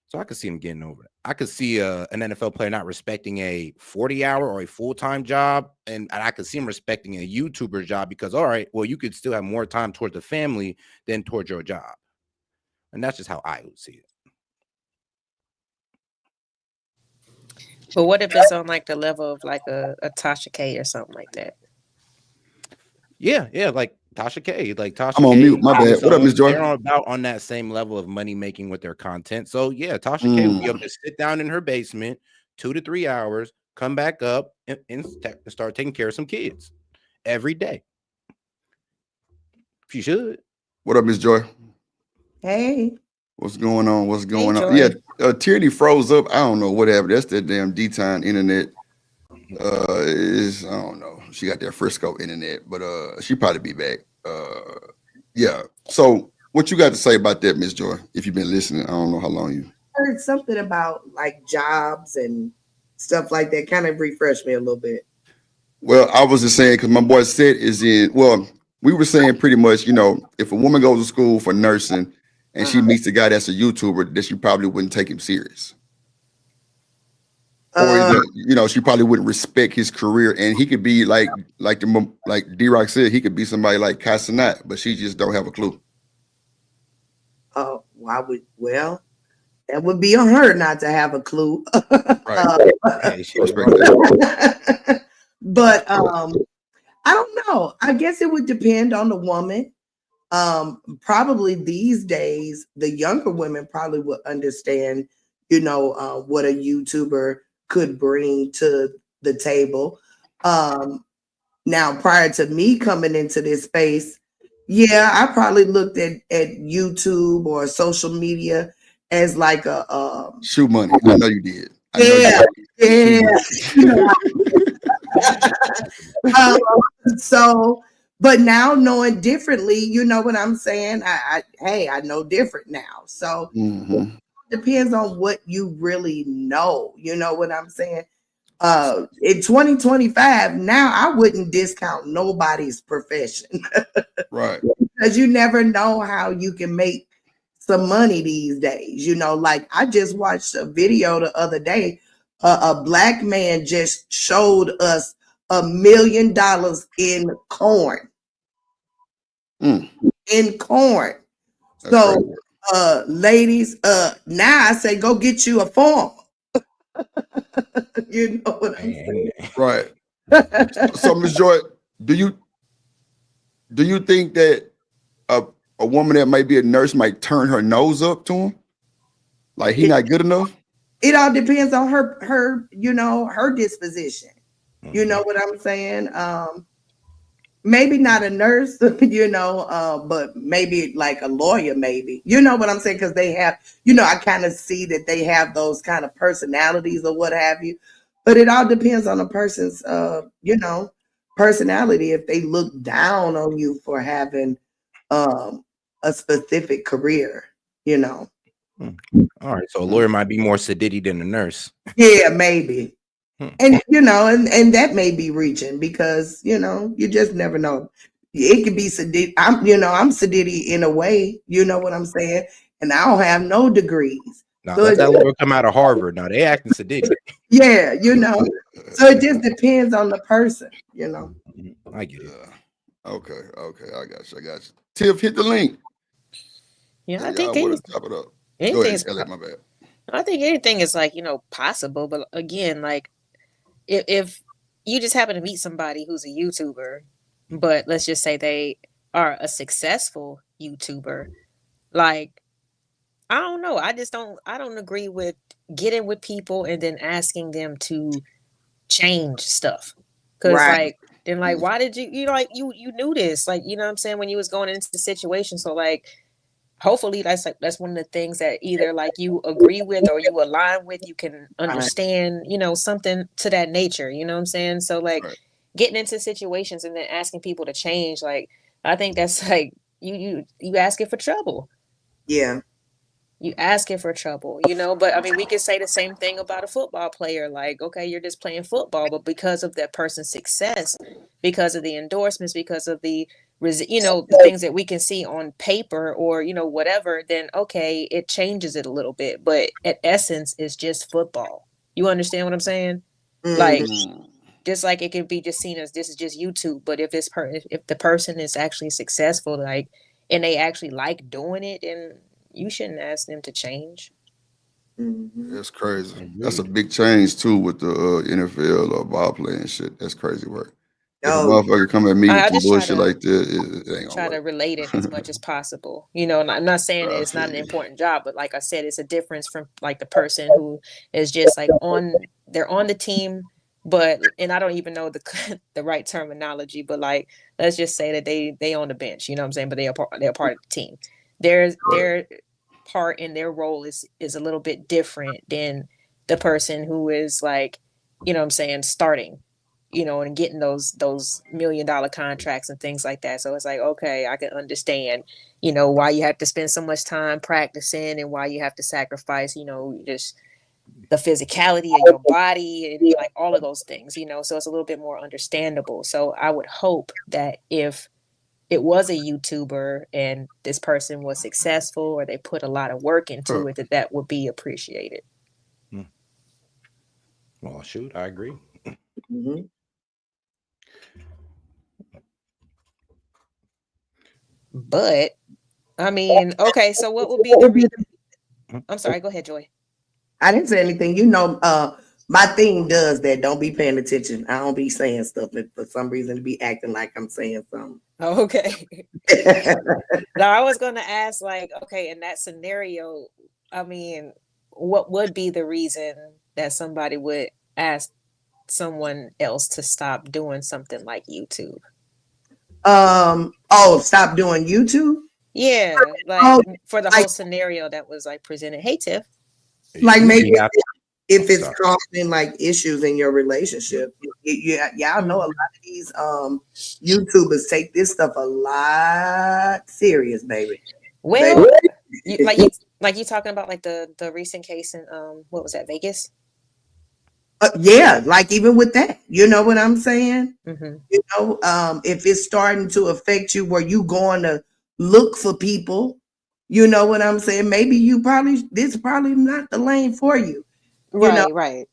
So I could see him getting over it. I could see an NFL player not respecting a 40-hour or a full-time job, and I could see him respecting a YouTuber job, because, all right, well, you could still have more time towards the family than towards your job. And that's just how I would see it. But what if it's on like the level of like a Tasha K or something like that? Yeah, like Tasha K. Like Tasha I'm on K. mute. My bad. What up, Miss Joy? They're about on that same level of money making with their content. So yeah, Tasha K will be able to sit down in her basement 2 to 3 hours, come back up and start taking care of some kids every day. She should. What up, Miss Joy? Hey. What's going on? What's going on? Joy. Yeah, Tierney froze up. I don't know what happened. That's that damn D-Time internet. I don't know. She got that Frisco internet, but she probably be back. Yeah. So what you got to say about that, Miss Joy? If you've been listening, I don't know how long you heard something about like jobs and stuff like that. Kind of refreshed me a little bit. Well, I was just saying because my boy said we were saying pretty much, if a woman goes to school for nursing and she meets a guy that's a YouTuber, that she probably wouldn't take him serious. Or either, she probably wouldn't respect his career, and he could be like D-Rock said, he could be somebody like Casanat, but she just don't have a clue. Oh, that would be on her not to have a clue. Right. But I don't know. I guess it would depend on the woman. Probably these days, the younger women probably would understand, what a YouTuber could bring to the table. Now, prior to me coming into this space, I probably looked at YouTube or social media as like a shoe money. I know you did. But now knowing differently, you know what I'm saying? I know different now. So depends on what you really know. You know what I'm saying? In 2025, now I wouldn't discount nobody's profession. Right. Because you never know how you can make some money these days. Like I just watched a video the other day. A black man just showed us $1 million in corn. In corn. That's so ladies, now I say go get you a farm. You know what I'm saying? Right. So Ms. Joy, do you think that a woman that might be a nurse might turn her nose up to him? Like he not good enough? It all depends on her, her disposition. You know what I'm saying? Maybe not a nurse, but maybe like a lawyer, maybe. You know what I'm saying? Because they have, I kind of see that they have those kind of personalities or what have you. But it all depends on a person's, personality. If they look down on you for having a specific career, All right, so a lawyer might be more sedity than a nurse. Yeah, maybe. And and that may be reaching because you just never know. It could be sedity. I'm sedity in a way, you know what I'm saying? And I don't have no degrees. Now let that lawyer come out of Harvard. Now they acting sedity. Yeah, So it just depends on the person, I get it. Okay, I got you. Tiff, hit the link. Yeah, I think top it up. Anything is, my bad. I think anything is like, possible. But again, like if you just happen to meet somebody who's a YouTuber, but let's just say they are a successful YouTuber, like, I don't know. I don't agree with getting with people and then asking them to change stuff. Cause why did you knew this, like, you know what I'm saying, when you was going into the situation. So like, hopefully that's one of the things that either like you agree with or you align with, you can understand, something to that nature, you know what I'm saying? So like getting into situations and then asking people to change, like, I think that's like, you asking for trouble. Yeah. You asking for trouble, but I mean, we could say the same thing about a football player. Like, okay, you're just playing football, but because of that person's success, because of the endorsements, because of the things that we can see on paper or, whatever, then okay, it changes it a little bit. But at essence, it's just football. You understand what I'm saying? Like, just like it can be just seen as this is just YouTube. But if if the person is actually successful, like, and they actually like doing it, then you shouldn't ask them to change. That's crazy. That's a big change too with the NFL or ball playing shit. That's crazy work. If a motherfucker come at me I with just some try bullshit to- like this, it ain't Try gonna to work. relate it as much as possible. You know, and I'm not saying that it's not an feel you. important job, but like I said, it's a difference from like the person who is just like they're on the team, but and I don't even know the the right terminology, but like let's just say that they on the bench, you know what I'm saying? But they're part of the team. Their part in their role is a little bit different than the person who is like, you know what I'm saying, starting, you know, and getting those $1 million contracts and things like that. So it's like, okay, I can understand, you know, why you have to spend so much time practicing and why you have to sacrifice, you know, just the physicality of your body and like all of those things, you know, so it's a little bit more understandable. So I would hope that if it was a YouTuber and this person was successful or they put a lot of work into it, that would be appreciated. Well, shoot, I agree. Mm-hmm. But I mean, okay, so what would be the I'm sorry, go ahead, Joy. I didn't say anything. You know, my thing does that. Don't be paying attention. I don't be saying stuff and for some reason to be acting like I'm saying something. Okay. Now I was gonna ask, like, okay, in that scenario, I mean, what would be the reason that somebody would ask someone else to stop doing something like YouTube? Stop doing YouTube? Yeah, like for the whole scenario that was like presented. Hey, Tiff. Like maybe if it's causing like issues in your relationship, y'all know a lot of these YouTubers take this stuff a lot serious, baby. Well, you talking about like the recent case in what was that, Vegas? Yeah, like even with that, you know what I'm saying? Mm-hmm. You know, if it's starting to affect you where you going to look for people, you know what I'm saying? Maybe this is probably not the lane for you. Right.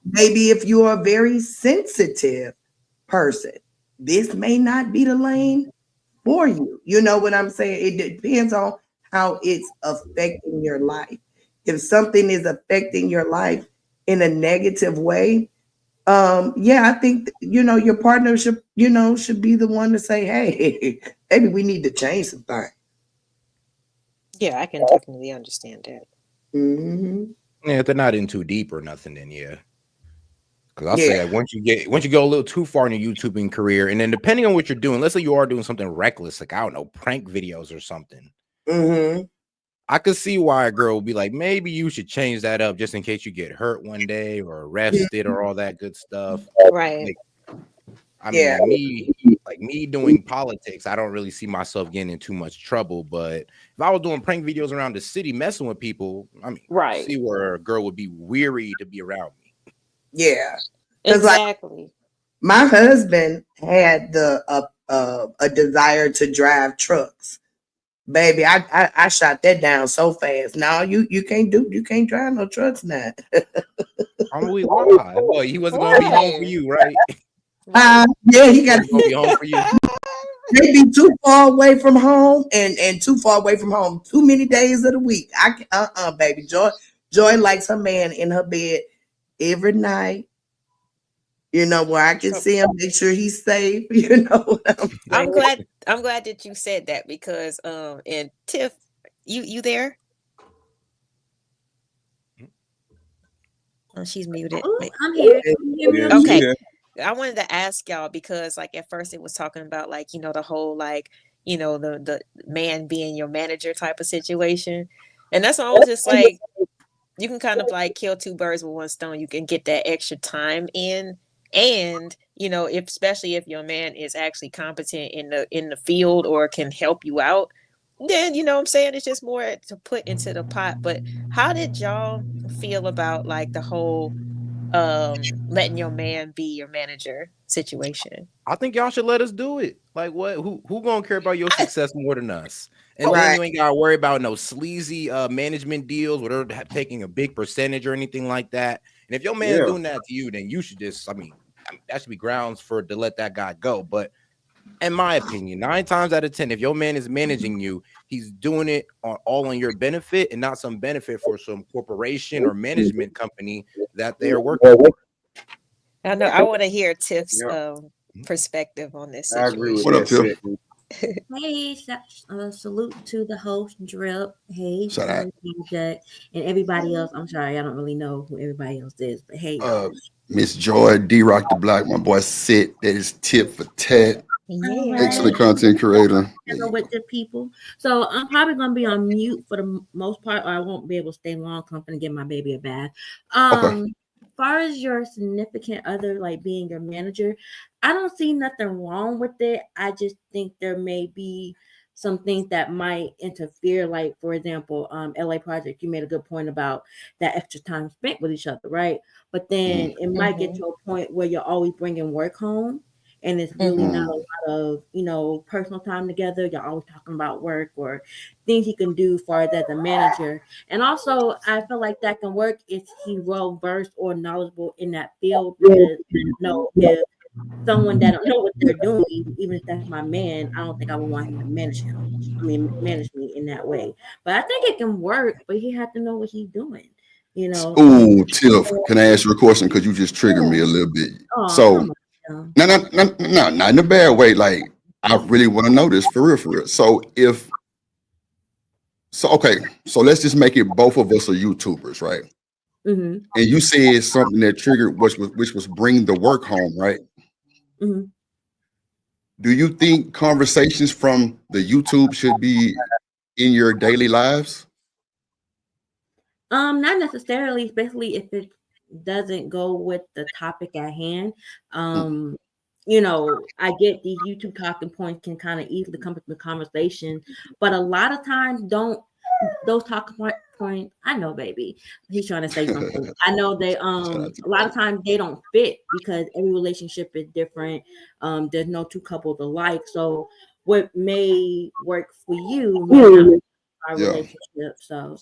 Maybe if you're a very sensitive person, this may not be the lane for you. You know what I'm saying? It depends on how it's affecting your life. If something is affecting your life in a negative way, I think your partner should be the one to say, hey, maybe we need to change some things. Yeah, I can definitely understand that. Mm-hmm. Yeah, if they're not in too deep or nothing, then yeah. Because I'll say that once you go a little too far in your YouTubing career, and then depending on what you're doing, let's say you are doing something reckless, like I don't know, prank videos or something. Mm-hmm. I could see why a girl would be like, maybe you should change that up just in case you get hurt one day or arrested or all that good stuff. Right. Like, me doing politics, I don't really see myself getting in too much trouble. But if I was doing prank videos around the city, messing with people, I mean, right, see where a girl would be weary to be around me. Yeah, exactly. Like, my husband had a desire to drive trucks. Baby, I shot that down so fast. Now you can't drive no trucks now. Boy, he wasn't gonna be home for you, right? Yeah, he got to be home for you. They be too far away from home and too far away from home too many days of the week. Baby. Joy likes her man in her bed every night. You know, where I can see him, make sure he's safe. You know what I'm saying? I'm glad that you said that because and Tiff, you there? Oh, she's muted. Oh, I'm here. Okay. I wanted to ask y'all because like at first it was talking about like, you know, the whole like, you know, the man being your manager type of situation. And that's why I was just like, you can kind of like kill two birds with one stone. You can get that extra time in. And, you know, especially if your man is actually competent in the field or can help you out, then, you know what I'm saying, it's just more to put into the pot. But how did y'all feel about like the whole letting your man be your manager situation? I think y'all should let us do it. Like what? Who gonna care about your success more than us? And then you ain't gotta worry about no sleazy management deals where they're taking a big percentage or anything like that. And if your man's doing that to you, then you should just, that should be grounds to let that guy go. But in my opinion, 9 times out of 10, if your man is managing you, he's doing it all on your benefit and not some benefit for some corporation or management company that they are working for. I know. I want to hear Tiff's perspective on this I situation. agree with What up, that. Tiff? Hey, salute to the host, Drip. Hey, Shout out. Jack, and everybody else. I'm sorry, I don't really know who everybody else is, but hey, y'all. Miss Joy, D-Rock the Black, my boy Sid, that is tip for tat. Excellent content creator. With the people. So I'm probably gonna be on mute for the most part, or I won't be able to stay long. I'm gonna give my baby a bath. As far as your significant other, like being your manager, I don't see nothing wrong with it. I just think there may be some things that might interfere. Like, for example, LA Project, you made a good point about that extra time spent with each other, right? But then it might get to a point where you're always bringing work home, and it's really not a lot of, personal time together. You're always talking about work or things he can do for as a manager. And also, I feel like that can work if he's well versed or knowledgeable in that field. Because, if someone that don't know what they're doing, even if that's my man, I don't think I would want him to manage manage me in that way. But I think it can work, but he has to know what he's doing. Ooh, Tiff, can I ask you a question? Because you just triggered me a little bit. So, no, not in a bad way. Like, I really want to know this for real. So so let's just make it both of us are YouTubers, right? And you said something that triggered, which was bring the work home, right? Do you think conversations from the YouTube should be in your daily lives? Not necessarily, especially if it doesn't go with the topic at hand. I get these YouTube talking points can kind of easily come into the conversation, but a lot of times those talking points, I know, baby, he's trying to say something. I know they a lot of times they don't fit because every relationship is different. There's no two couples alike. So what may work for you may not our relationship. So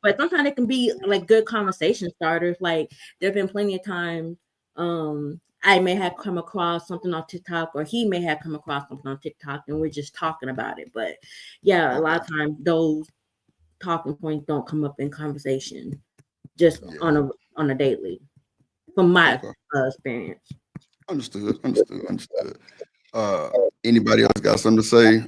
but sometimes it can be like good conversation starters. Like there have been plenty of times I may have come across something on TikTok, or he may have come across something on TikTok, and we're just talking about it. But yeah, a lot of times those talking points don't come up in conversation just on a daily, from my experience. Understood. Anybody else got something to say?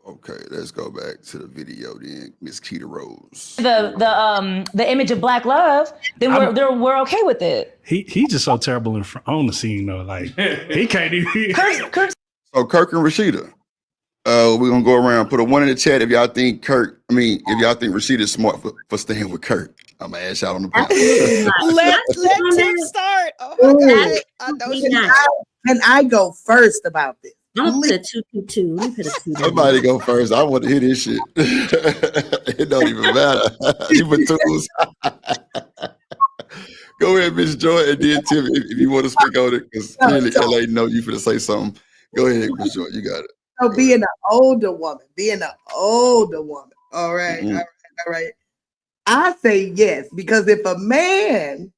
Okay, let's go back to the video then. Miss Keita Rose. The image of black love, then we're okay with it. He just so terrible on the scene though. Like he can't even. So Kirk and Rashida, we're gonna go around. Put a 1 in the chat if y'all think Rashida's smart for staying with Kirk. I'm gonna ask y'all on the panel. Let Tim start. Oh my God. Can I go first about this? I'm gonna put a 222. Let me put a 2. Somebody go first. I want to hear this shit. It don't even matter. You put twos. Go ahead, Miss Joy, and then Tim, if you want to speak on it, because clearly LA know you finna say something. Go ahead, Miss Joy. You got it. So being an older woman. All right. All right. I say yes, because if a man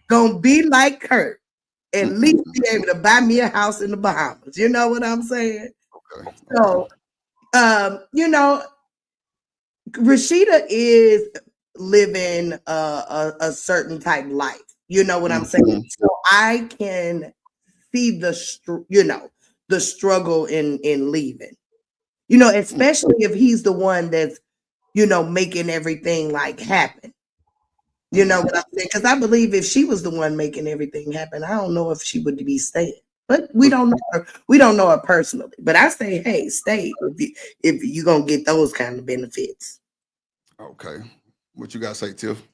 gonna be like Kurt, at least be able to buy me a house in the Bahamas. You know what I'm saying? Okay. So, Rashida is living a certain type of life. You know what I'm saying? So I can see the struggle in leaving. Especially if he's the one that's, making everything like happen. You know what I'm saying? Because I believe if she was the one making everything happen, I don't know if she would be staying. But we don't know her. We don't know her personally. But I say, hey, stay if you're gonna get those kind of benefits. Okay. What you gotta say, Tiff?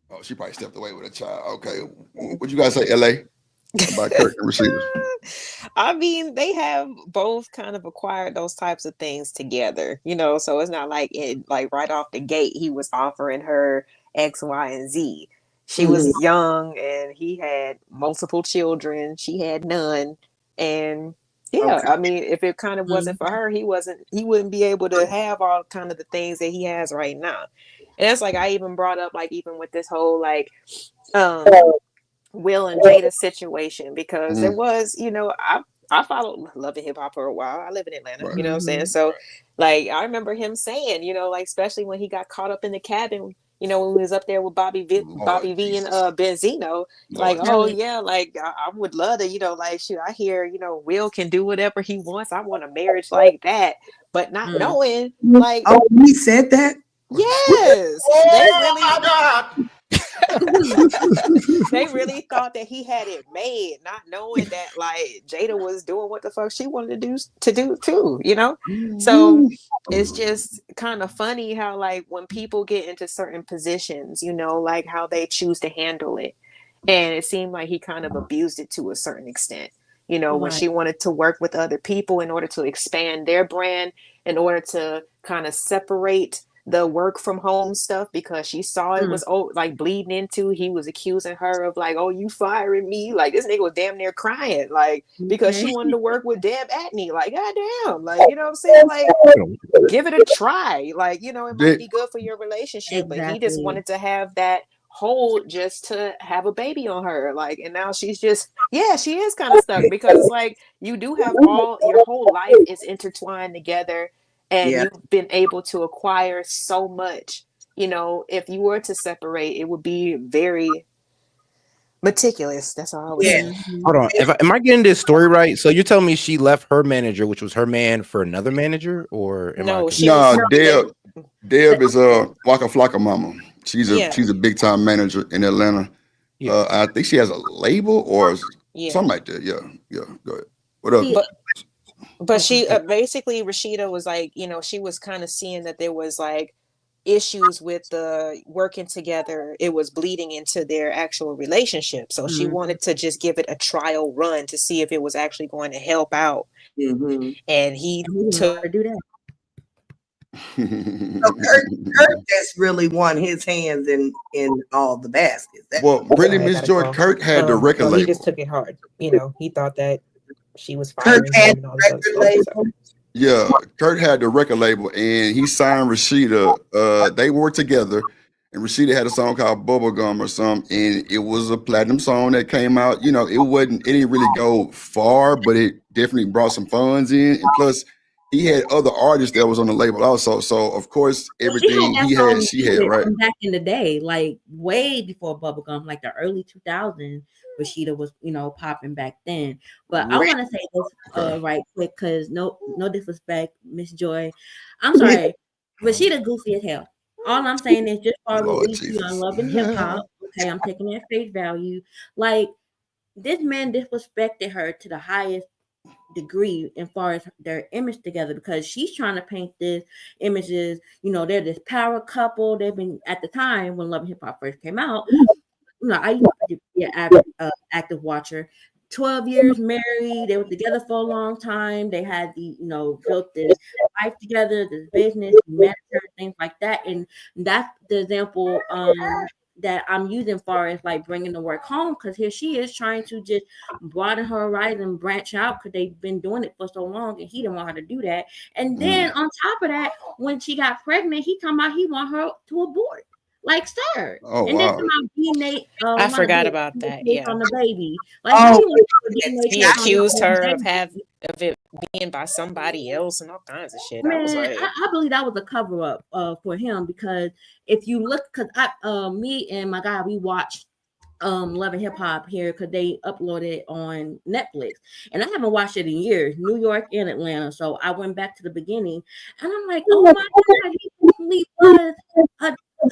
Oh, she probably stepped away with a child. Okay. What you gotta say, LA? About Kirk and Rashida? I mean, they have both kind of acquired those types of things together, so it's not like right off the gate, he was offering her X, Y, and Z. She was young and he had multiple children. She had none. And I mean, if it kind of wasn't for her, he wouldn't be able to have all kind of the things that he has right now. And that's like, I even brought up, like, even with this whole, like, Will and Jada situation, because there was, I followed Love and Hip Hop for a while. I live in Atlanta, you know what I'm saying? So like, I remember him saying, like, especially when he got caught up in the cabin, you know, when we was up there with Bobby V and Benzino, like, oh yeah, like I would love to, you know, like shoot, I hear, you know, Will can do whatever he wants. I want a marriage like that, but not knowing, like, oh, he said that. Yes, they really thought that he had it made, not knowing that like Jada was doing what the fuck she wanted to do too, you know? So it's just kind of funny how like when people get into certain positions, you know, like how they choose to handle it. And it seemed like he kind of abused it to a certain extent. You know, when she wanted to work with other people in order to expand their brand, in order to kind of separate the work from home stuff because she saw it was like bleeding into, he was accusing her of like, oh, you firing me, like this nigga was damn near crying like because she wanted to work with Deb Atney, like goddamn, like, you know what I'm saying, like give it a try, like, you know, it might be good for your relationship. But he just wanted to have that hold just to have a baby on her, like, and now she's just she is kind of stuck because it's like you do have all your whole life is intertwined together. And you've been able to acquire so much, you know, if you were to separate, it would be very meticulous. That's all I would say. Hold on. Am I getting this story right? So you're telling me she left her manager, which was her man, for another manager? Or Deb is Waka Flocka mama. She's a big time manager in Atlanta. I think she has a label or something like that. Yeah. Go ahead. What up? But she basically, Rashida was like, you know, she was kind of seeing that there was like issues with the working together. It was bleeding into their actual relationship. So she wanted to just give it a trial run to see if it was actually going to help out. And he took to do that. So Kurt just really won his hands in all the baskets. Well, really, Miss Joy, Kurt had the record label. He just took it hard. You know, he thought that she was firing him and all this other stuff. Yeah, Kurt had the record label and he signed Rashida. They worked together and Rashida had a song called Bubblegum or something, and it was a platinum song that came out. You know, it didn't really go far, but it definitely brought some funds in. And plus, he had other artists that was on the label also. So of course, everything she had, right? Back in the day, like way before Bubblegum, like the early 2000s. Rashida was, you know, popping back then. But I want to say this right quick, because no disrespect, Miss Joy. I'm sorry, Rashida goofy as hell. All I'm saying is just follow what we see on Love and Hip Hop. Okay, I'm taking that face value. Like this man disrespected her to the highest degree as far as their image together, because she's trying to paint this images, you know, they're this power couple. They've been at the time when Love and Hip Hop first came out. You know, I used to be an active watcher. 12 years married. They were together for a long time. They had built this life together, this business, manager, things like that. And that's the example that I'm using far as like bringing the work home, because here she is trying to just broaden her horizon, branch out, because they've been doing it for so long and he didn't want her to do that. And then on top of that, when she got pregnant, he come out, he want her to abort. Like, sir. Oh, and wow. then I forgot about that. Yeah. On the baby. Like, he accused her of it being by somebody else and all kinds of shit. Man, I was like, I believe that was a cover up for him, because if you look, because me and my guy, we watched Love and Hip Hop here because they uploaded it on Netflix, and I haven't watched it in years, New York and Atlanta. So I went back to the beginning, and I'm like, oh my god, he really was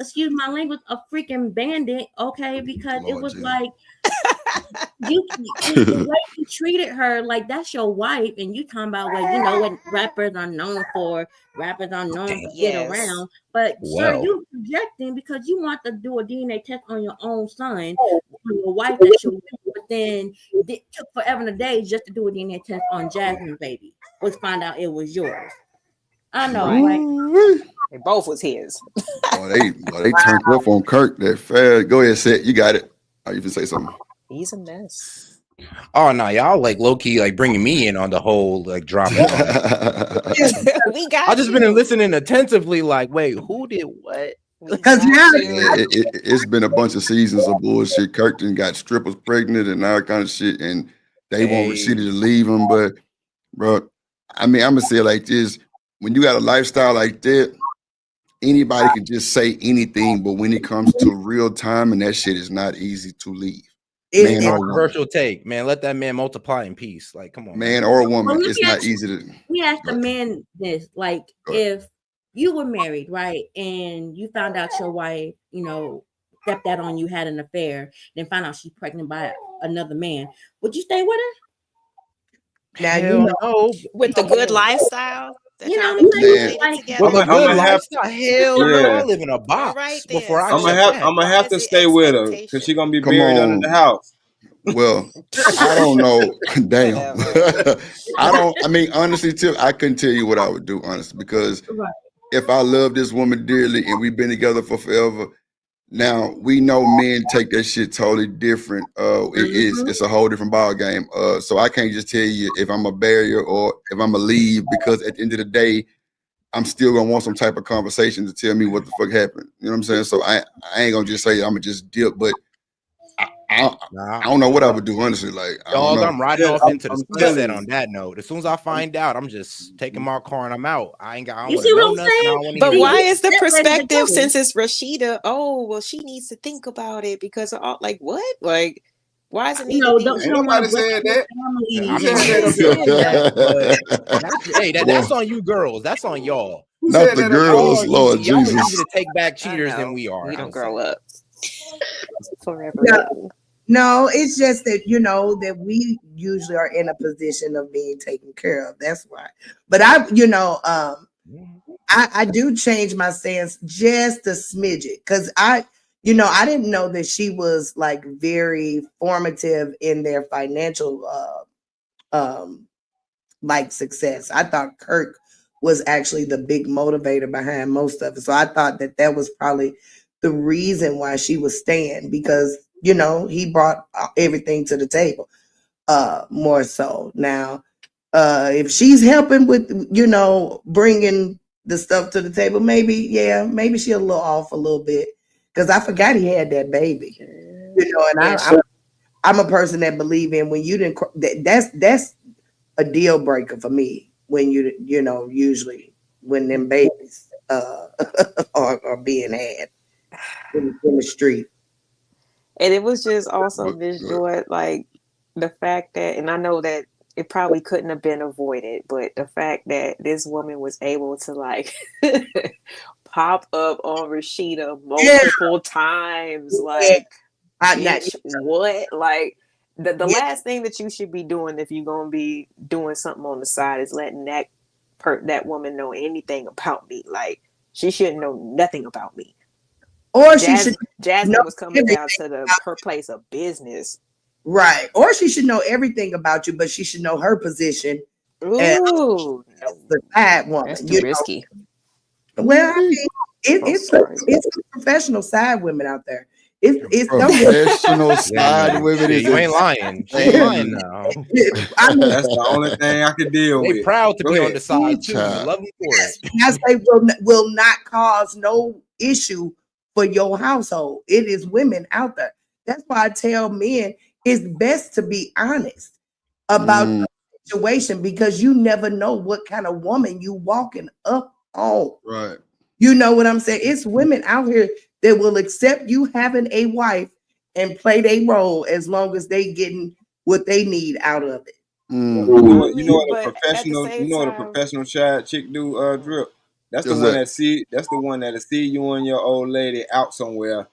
excuse my language, a freaking bandit, okay? Because it was like the way you treated her, like that's your wife, and you talking about what what rappers are known for. Rappers are known to get around, but sir, you projecting because you want to do a DNA test on your own son, on your wife that you're with, but then it took forever and a day just to do a DNA test on Jasmine's baby. Was find out it was yours. I know, right? They both was his. They turned up on Kirk that fast. Go ahead, Seth. You got it. I even say something. He's a mess. Oh no, y'all like low key like bringing me in on the whole like drama. I've just been listening attentively. Like, wait, who did what? Because it's been a bunch of seasons of bullshit. Kirk got strippers pregnant and all kind of shit, and they want Rashida to leave him. But, bro, I mean, I'm gonna say it like this: when you got a lifestyle like that, anybody can just say anything, but when it comes to real time, and that shit is not easy to leave. Man or woman. Controversial take, man. Let that man multiply in peace. Like, come on, man or a woman. Well, It's not easy to. Let me ask the man this: like, if you were married, right, and you found out your wife, you know, stepped out on you, had an affair, then found out she's pregnant by another man, would you stay with her? Now Hell no. With the good lifestyle. You know what I'm saying? With a good lifestyle, hell no. Yeah. I live in a box before I I'm accept gonna have to stay with her because she's gonna be Come buried under on. the house. Well, I don't know. Damn. I mean, honestly, Tip, I couldn't tell you what I would do, honestly, because if I love this woman dearly and we've been together for forever, now we know men take that shit totally different. It's a whole different ball game. So I can't just tell you if I'm a barrier or if I'm a leave, because at the end of the day, I'm still gonna want some type of conversation to tell me what the fuck happened. You know what I'm saying? So I ain't gonna just say I'm gonna just dip, but I don't know what I would do, honestly. Like, I don't Dog, know. I'm riding off into the sunset on that note. As soon as I find out, I'm just taking my car and I'm out. I ain't got. I don't You wanna see know what I'm nothing. I saying? don't wanna But hear why nothing. is the That's ready to perspective go. since it's Rashida? Oh, well, she needs to think about it because of all, like what? Like, why is it need to be? Don't you don't want to break your I family? mean, that's on you girls. That's on y'all. Not the girls, Lord Y'all are Jesus. easy to take back cheaters than we are. We don't grow up forever. No, it's just that, you know, that we usually are in a position of being taken care of. That's why. But I do change my stance just a smidget, because I didn't know that she was like very formative in their financial like success. I thought Kirk was actually the big motivator behind most of it. So I thought that was probably the reason why she was staying, because he brought everything to the table, more so. Now, if she's helping with, bringing the stuff to the table, maybe she's a little off a little bit, because I forgot he had that baby, and I'm a person that believe in when you didn't, that's a deal breaker for me, when usually when them babies are being had in the street. And it was just also Miss Joy, like the fact that, and I know that it probably couldn't have been avoided, but the fact that this woman was able to like pop up on Rashida multiple times, like, bitch, what? Like, the last thing that you should be doing if you're gonna be doing something on the side is letting that woman know anything about me. Like, she shouldn't know nothing about me. Or Jasmine was coming down to her place of business. Right. Or she should know everything about you, but she should know her position. Ooh, as the side woman. That's too risky. Well, I mean, it's a professional side women out there. It's professional side women. You ain't lying. She ain't lying now. That's the only thing I could deal with. They proud to Go be ahead. on the side too. Love them for it. I say will not cause no issue for your household. It is women out there. That's why I tell men it's best to be honest about the situation, because you never know what kind of woman you walking up on. Right. You know what I'm saying? It's women out here that will accept you having a wife and play their role as long as they getting what they need out of it. You know what a professional child chick do, Drip? That's the one that's the one that'll see you and your old lady out somewhere,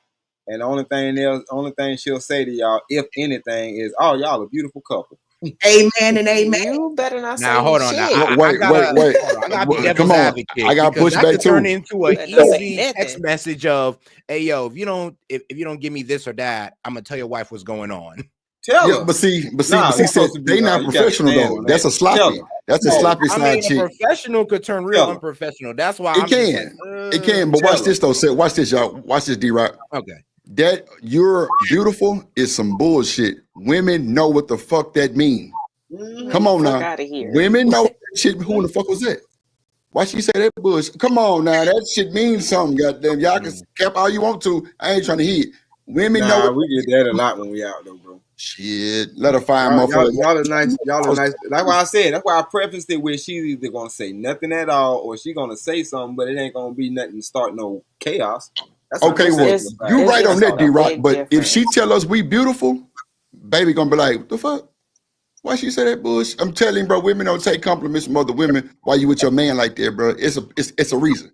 and the only thing she'll say to y'all, if anything, is, "Oh, y'all a beautiful couple." Amen and amen. You better not say now. Hold on. Now, wait. I gotta be devil's advocate. I got because that pushback could turn too. into an easy text message of, "Hey, yo, if you don't give me this or that, I'm gonna tell your wife what's going on." Tell her. But see, she said they not professional though. That's a sloppy. That's a sloppy side chick. A professional could turn real unprofessional. That's why it can. But watch this though. Watch this, y'all. Watch this, D-Rock. Okay. That you're beautiful is some bullshit. Women know what the fuck that mean. Come on now. Out of here. Women know that shit. Who in the fuck was that? Why she say that bullshit? Come on now. That shit means something. Goddamn. Y'all can cap all you want to. I ain't trying to hear it. Women know. We get that a lot when we out though, bro. Shit, let her find Y'all motherfucker. are nice. Y'all are nice. That's why I said. That's why I prefaced it with she's either gonna say nothing at all or she gonna say something, but it ain't gonna be nothing to start no chaos. That's what Okay, I'm well, saying. you right on that, a D-Rock. big But if she difference. tell us we beautiful, baby gonna be like, what the fuck? Why she say that bullshit? I'm telling you, bro, women don't take compliments from other women while you with your man like that, bro. It's a reason.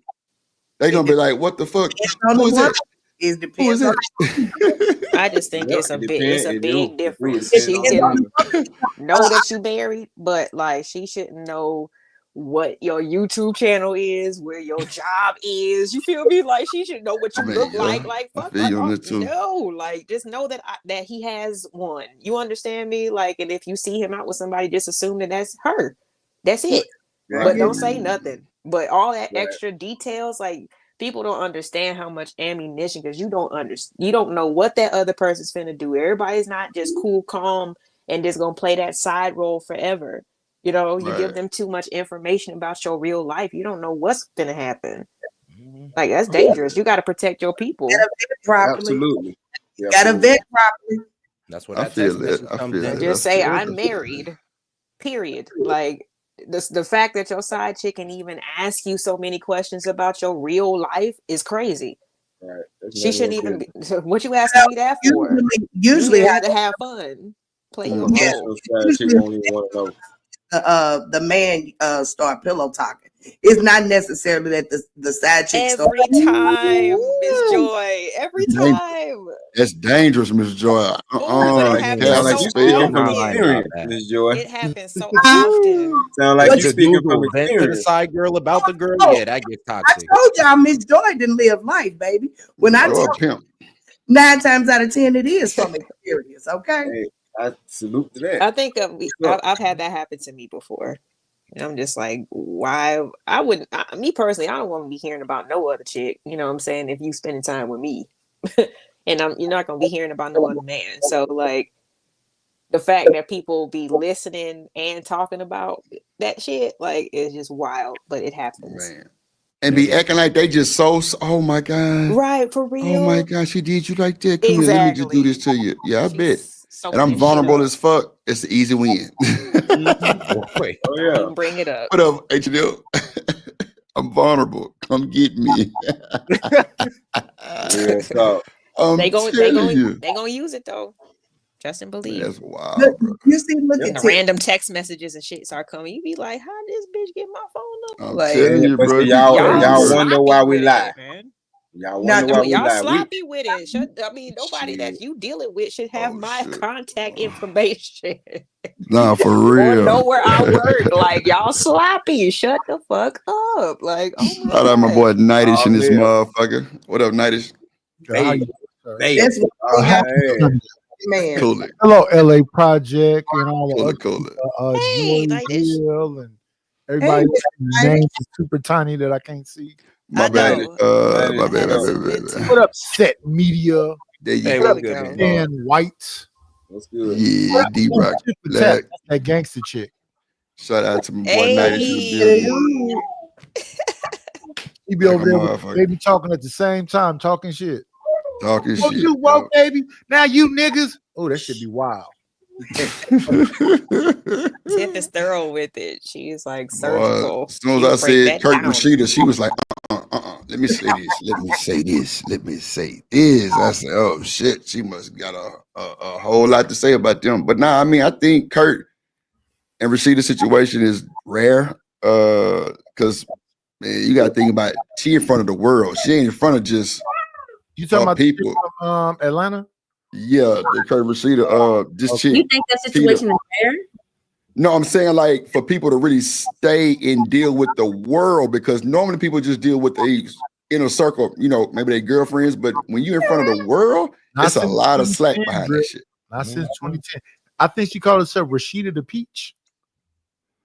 They gonna be like, what the fuck? Who is that? It Who is depends on that? I just think Yep, it's a it big, depends. it's a It big do difference. depend She on can the know that you married, but like she shouldn't know what your YouTube channel is, where your job is. You feel me? Like she should know what you look like. Like I fuck, feel you on that too. no, like just know that that he has one. You understand me? Like, and if you see him out with somebody, just assume that that's her. That's it. But don't say nothing. But all that extra details, like people don't understand how much ammunition because you don't know what that other person's finna do. Everybody's not just cool, calm, and just gonna play that side role forever. You know, you give them too much information about your real life. You don't know what's gonna happen. Like that's dangerous. You got to protect your people. properly. Absolutely. Gotta vet properly. That's what I that feel text it. message I comes feel in. it. Just say I'm married. Period. Like the fact that your side chick can even ask you so many questions about your real life is crazy. Right. She shouldn't even be. What you asking me that for? Usually you how here to have fun. Play your Yeah. role. She won't even want to know. The man start pillow talking. It's not necessarily that the side chick Every time, Miss Joy. Every time. That's dangerous, Miss Joy. But it happens Sound like so you speaking from often. experience, Miss Joy. It happens so often. Sound like But you to speaking Google from vent to the experience. side girl about the girl, yeah, that gets I toxic. told y'all Miss Joy didn't live life, baby. When I Joy tell pimp. 9 times out of 10 it is from experience, okay? Hey, I salute to that. I think I've had that happen to me before. And I'm just like, why? Me personally, I don't want to be hearing about no other chick. You know what I'm saying? If you spending time with me. And you're not going to be hearing about no other man. So, like, the fact that people be listening and talking about that shit, like, is just wild. But it happens. Man. And be acting like they just oh my God. Right, for real. Oh my God, she did you like that. Come here, let me just do this to you. Yeah, I bet. And I'm vulnerable as fuck. It's the easy win. Wait. Oh, yeah. You bring it up. What up, H&L? I'm vulnerable. Come get me. Yeah, so I'm They telling you. gonna use it though. Trust and believe. That's wild, Look, bro. you see, look And at the random text messages and shit start coming. You be like, how did this bitch get my phone number? I'm Like, telling you, but bro. see, y'all sloppy wonder why we with lie. it, man. Y'all wonder why we Y'all lie. sloppy with it. I mean, nobody that you dealing with should have my contact information Nah, for or real. know where I work. Like, y'all sloppy. Shut the fuck up. Like, oh my Shout out my God. boy Nightish and this yeah. motherfucker. What up, Nightish? Hey, That's what we got. Man. Cool it. Hello, LA Project and all the Cool other it, cool it. Hey, Joy like this. Will and everybody Hey, names is super tiny that I can't see. My bad. know. My bad. What up, Set Media? There you Hey, go. what's good, man? Dan White. What's good? Yeah, D-Rock. That's that gangster chick. Shout out to my boy Nightish in the building. He be Like over a there with motherfucker. they be talking at the same time, talking shit. Talking Oh, shit. you woke, baby. Now you niggas. Oh, that should be wild. Tiff is thorough with it. She's like Boy, surgical. as soon She as I break said that Kurt down. Rashida, she was like, let me say this. Let me say this. Let me say this. I said, oh shit, she must got a whole lot to say about them. But nah, I mean, I think Kurt and Rashida's situation is rare. Because man, you gotta think about it. She in front of the world. She ain't in front of just You talking about the chick people. from Atlanta? Yeah, the Kurt Rashida, this chick. You think that situation is fair? No, I'm saying like for people to really stay and deal with the world, because normally people just deal with the inner circle, you know, maybe their girlfriends, but when you're in front of the world, it's a lot of slack behind that shit. Not since 2010. I think she called herself Rashida the Peach.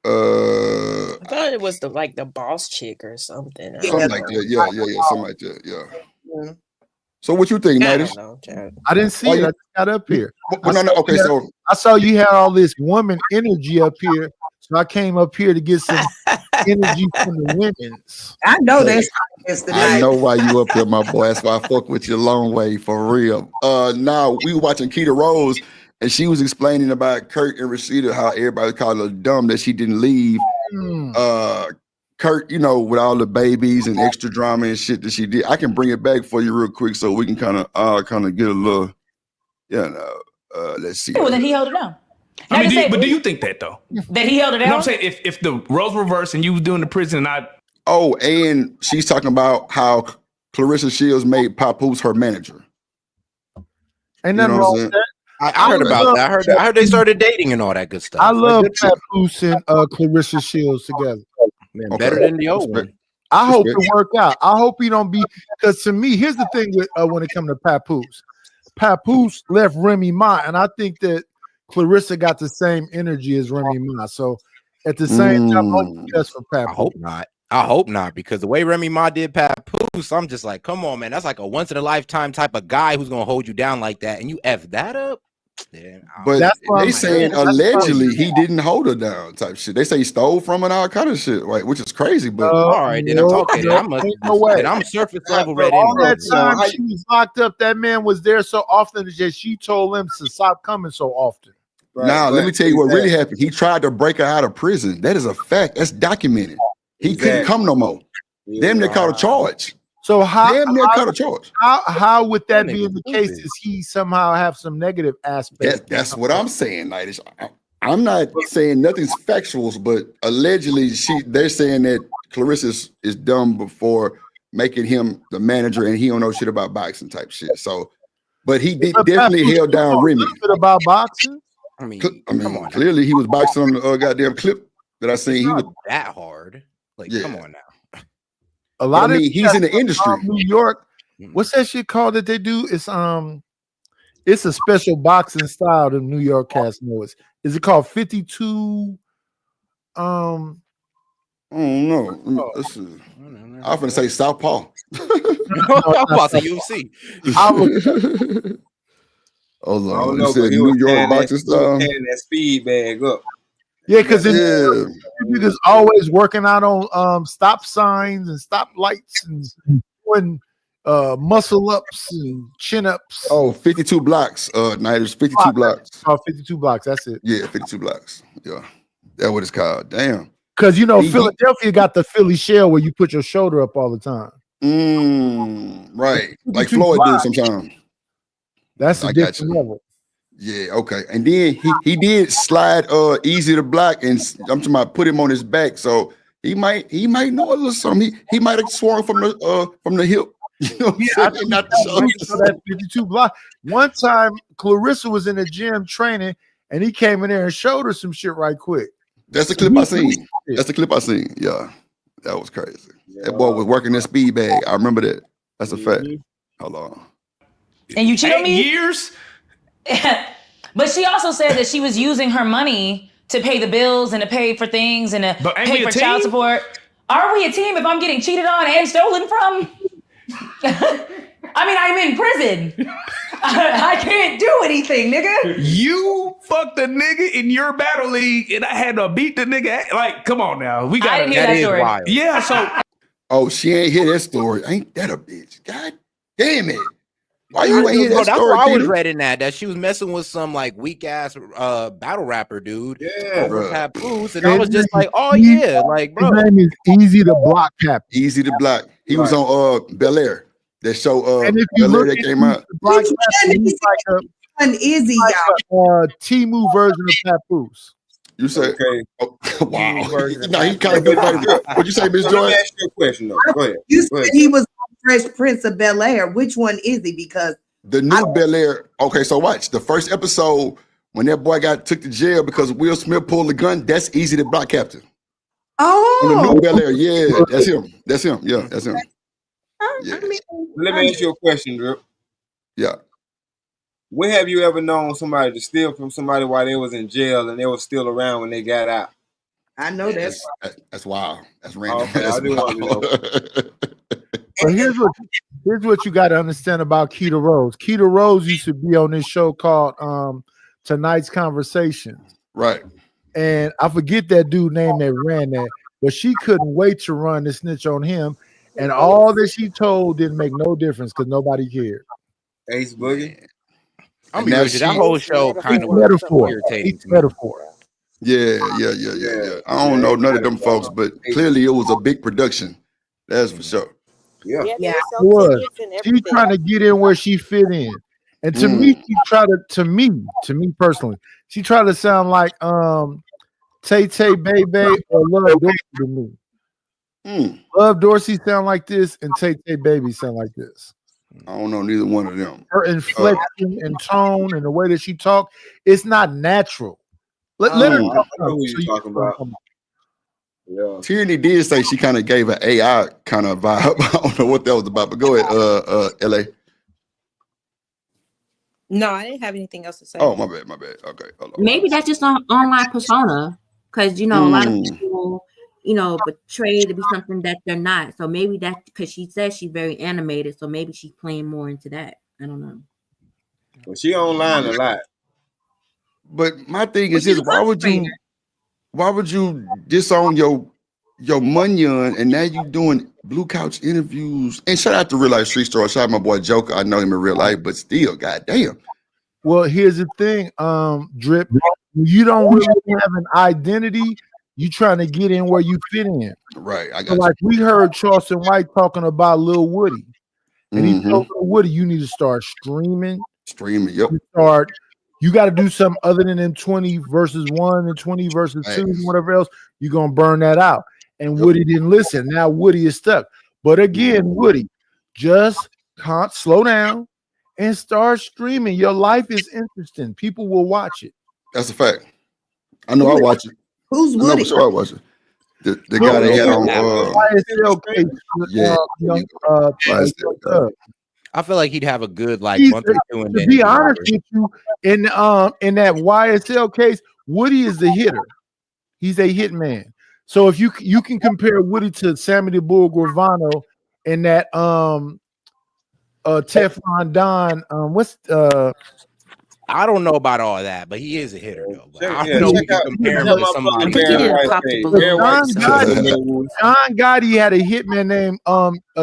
I thought it was the boss chick or something. Something like that. Yeah, something like that. Yeah. So what you think, I Nightish? don't know, Chad. I didn't see it. I just got up here. Okay, so I saw you had all this woman energy up here, so I came up here to get some energy from the women's. I know that's yesterday. I know why you up here, my boy. That's why I fuck with you a long way, for real. Now we watching Keita Rose, and she was explaining about Kurt and Rashida, how everybody called her dumb that she didn't leave. Kurt, with all the babies and extra drama and shit that she did. I can bring it back for you real quick so we can kind of get a little, let's see. Well, then he held it down. I mean, do you think that though? That he held it down? No, I'm saying if the roles reversed and you was doing the prison and I. Oh, and she's talking about how Clarissa Shields made Papoose her manager. Ain't nothing wrong with that. I heard about that. I heard they started dating and all that good stuff. I love Papoose and Clarissa Shields together. Man, better than the old one. I hope it work out. I hope he don't be, because to me, here's the thing with when it comes to Papoose. Papoose left Remy Ma, and I think that Clarissa got the same energy as Remy Ma. So at the same time, I hope just for Papoose. I hope not, because the way Remy Ma did Papoose, I'm just like, come on, man. That's like a once in a lifetime type of guy who's gonna hold you down like that, and you F that up. But they saying allegedly he didn't hold her down type shit. They say he stole from her and all kind of shit, right? Which is crazy. But all right, then I'm talking. I'm surface level ready. All that time she was locked up, that man was there so often that she told him to stop coming so often. Now, let me tell you what really happened. He tried to break her out of prison. That is a fact. That's documented. He couldn't come no more. Them they caught a charge. So how would that That be in the case? Does he somehow have some negative aspects? That's what I'm saying. Like, I'm not saying nothing's factual, but allegedly they're saying that Clarissa is dumb before making him the manager, and he don't know shit about boxing type shit. So, but he definitely held down Remy. About boxing? I mean, come on. Clearly he was boxing on the goddamn clip that I seen. He was that hard. Like, come on now. A lot of he's in the industry. New York. What's that shit called that they do? It's a special boxing style that New York cats know. Is it called 52? Oh no. I'm gonna say Southpaw. Southpaw to UFC. Hold on. You said New York boxing style. That speed bag up. Yeah, because niggas always working out on stop signs and stop lights and doing muscle ups and chin ups. Oh, 52 blocks. There's 52 blocks. Oh, 52 blocks. That's it. Yeah, 52 blocks. Yeah, that's what it's called. Damn. Because Philadelphia got the Philly shell where you put your shoulder up all the time. Right. Like Floyd do sometimes. That's a different level. Yeah, okay. And then he did slide easy to block, and I'm talking about put him on his back. So he might know a little something. He might have swung from the hip. You know what I'm not that 52 block. One time Clarissa was in the gym training, and he came in there and showed her some shit right quick. That's the clip I seen. Yeah, that was crazy. That boy was working that speed bag. I remember that. That's a fact. Hold on. And you cheat on me? Years? But she also said that she was using her money to pay the bills and to pay for things and to pay for child support. Are we a team if I'm getting cheated on and stolen from? I mean, I'm in prison. I can't do anything, nigga. You fucked a nigga in your battle league, and I had to beat the nigga. Like, come on now. We got that story. Wild. Yeah, so. Oh, she ain't hear that story. Ain't that a bitch? God damn it. Why you ain't hear that that's story? Why I was reading that she was messing with some like weak ass battle rapper dude over Papoose, and I was just like, oh yeah, like bro. His name is Easy to Block Cap. Easy to Block. He was on Bel Air. That show Bel Air that came out. Izzy, Timu version of Papoose. You say, okay. Wow. No, he kind of good. What'd you say, Miss Joy? Let me ask you a question though. Go ahead. You said he was Fresh Prince of Bel Air. Which one is he? Because the new Bel Air. Okay, so watch the first episode when that boy took to jail because Will Smith pulled the gun. That's Easy to Block Captain. Oh, on the new Bel Air. Yeah, that's him. That's him. Yeah, that's him. Yeah. Let me ask you a question, Drip. Yeah. When have you ever known somebody to steal from somebody while they was in jail and they were still around when they got out? I know that's wild. That's random. Okay, I do want to know. But here's what you got to understand about Keita Rose. Keita Rose used to be on this show called Tonight's Conversations. Right. And I forget that dude name that ran that, but she couldn't wait to run the snitch on him. And all that she told didn't make no difference because nobody cared. Ace Boogie. I'm be real, that whole show kind of metaphor. irritating It's to me. metaphor. Yeah. I don't know none of them folks, but clearly it was a big production. That's for sure. Yeah. Yeah. It was. She trying to get in where she fit in. And to me, she tried to me personally, she tried to sound like Tay Tay Baby or Love Dorsey to me. Love Dorsey sound like this, and Tay Tay Baby sound like this. I don't know neither one of them. Her inflection and tone and the way that she talk, it's not natural. Let her talk. I know who you're talking about. Yeah. Tierney did say she kind of gave an AI kind of vibe. I don't know what that was about, but go ahead, LA. No, I didn't have anything else to say. Oh, my bad. Okay, hold on. Maybe that's just an online persona, because a lot of people, portray to be something that they're not. So maybe that, because she says she's very animated, so maybe she's playing more into that. I don't know. Well, she online a lot. But my thing is this: why would you disown your Munyon, and now you doing Blue Couch interviews? And shout out to Real Life Street Story. Shout out my boy Joker. I know him in real life, but still, goddamn. Well, here's the thing, Drip. You don't really have an identity. You trying to get in where you fit in. Right. I got so like we heard Charleston White talking about Lil Woody. And he told Lil Woody, you need to start streaming. Yep. You got to do something other than them 20 versus 1 and 20 versus 2 and whatever else. You're going to burn that out. And Woody didn't listen. Now Woody is stuck. But again, Woody, just can't slow down and start streaming. Your life is interesting. People will watch it. That's a fact. I know I watch it. Who's Woody? I know for sure I watch it. The guy they had on I feel like he'd have a good like He's- month or two. And to then be honest with you, in that YSL case, Woody is the hitter. He's a hit man. So if you can compare Woody to Sammy the Bull Gravano in that Teflon Don, I don't know about all that, but he is a hitter though. But I Yeah, don't know check we can out- compare him check to out somebody. my Darren White page. Darren White John Gotti had a hitman named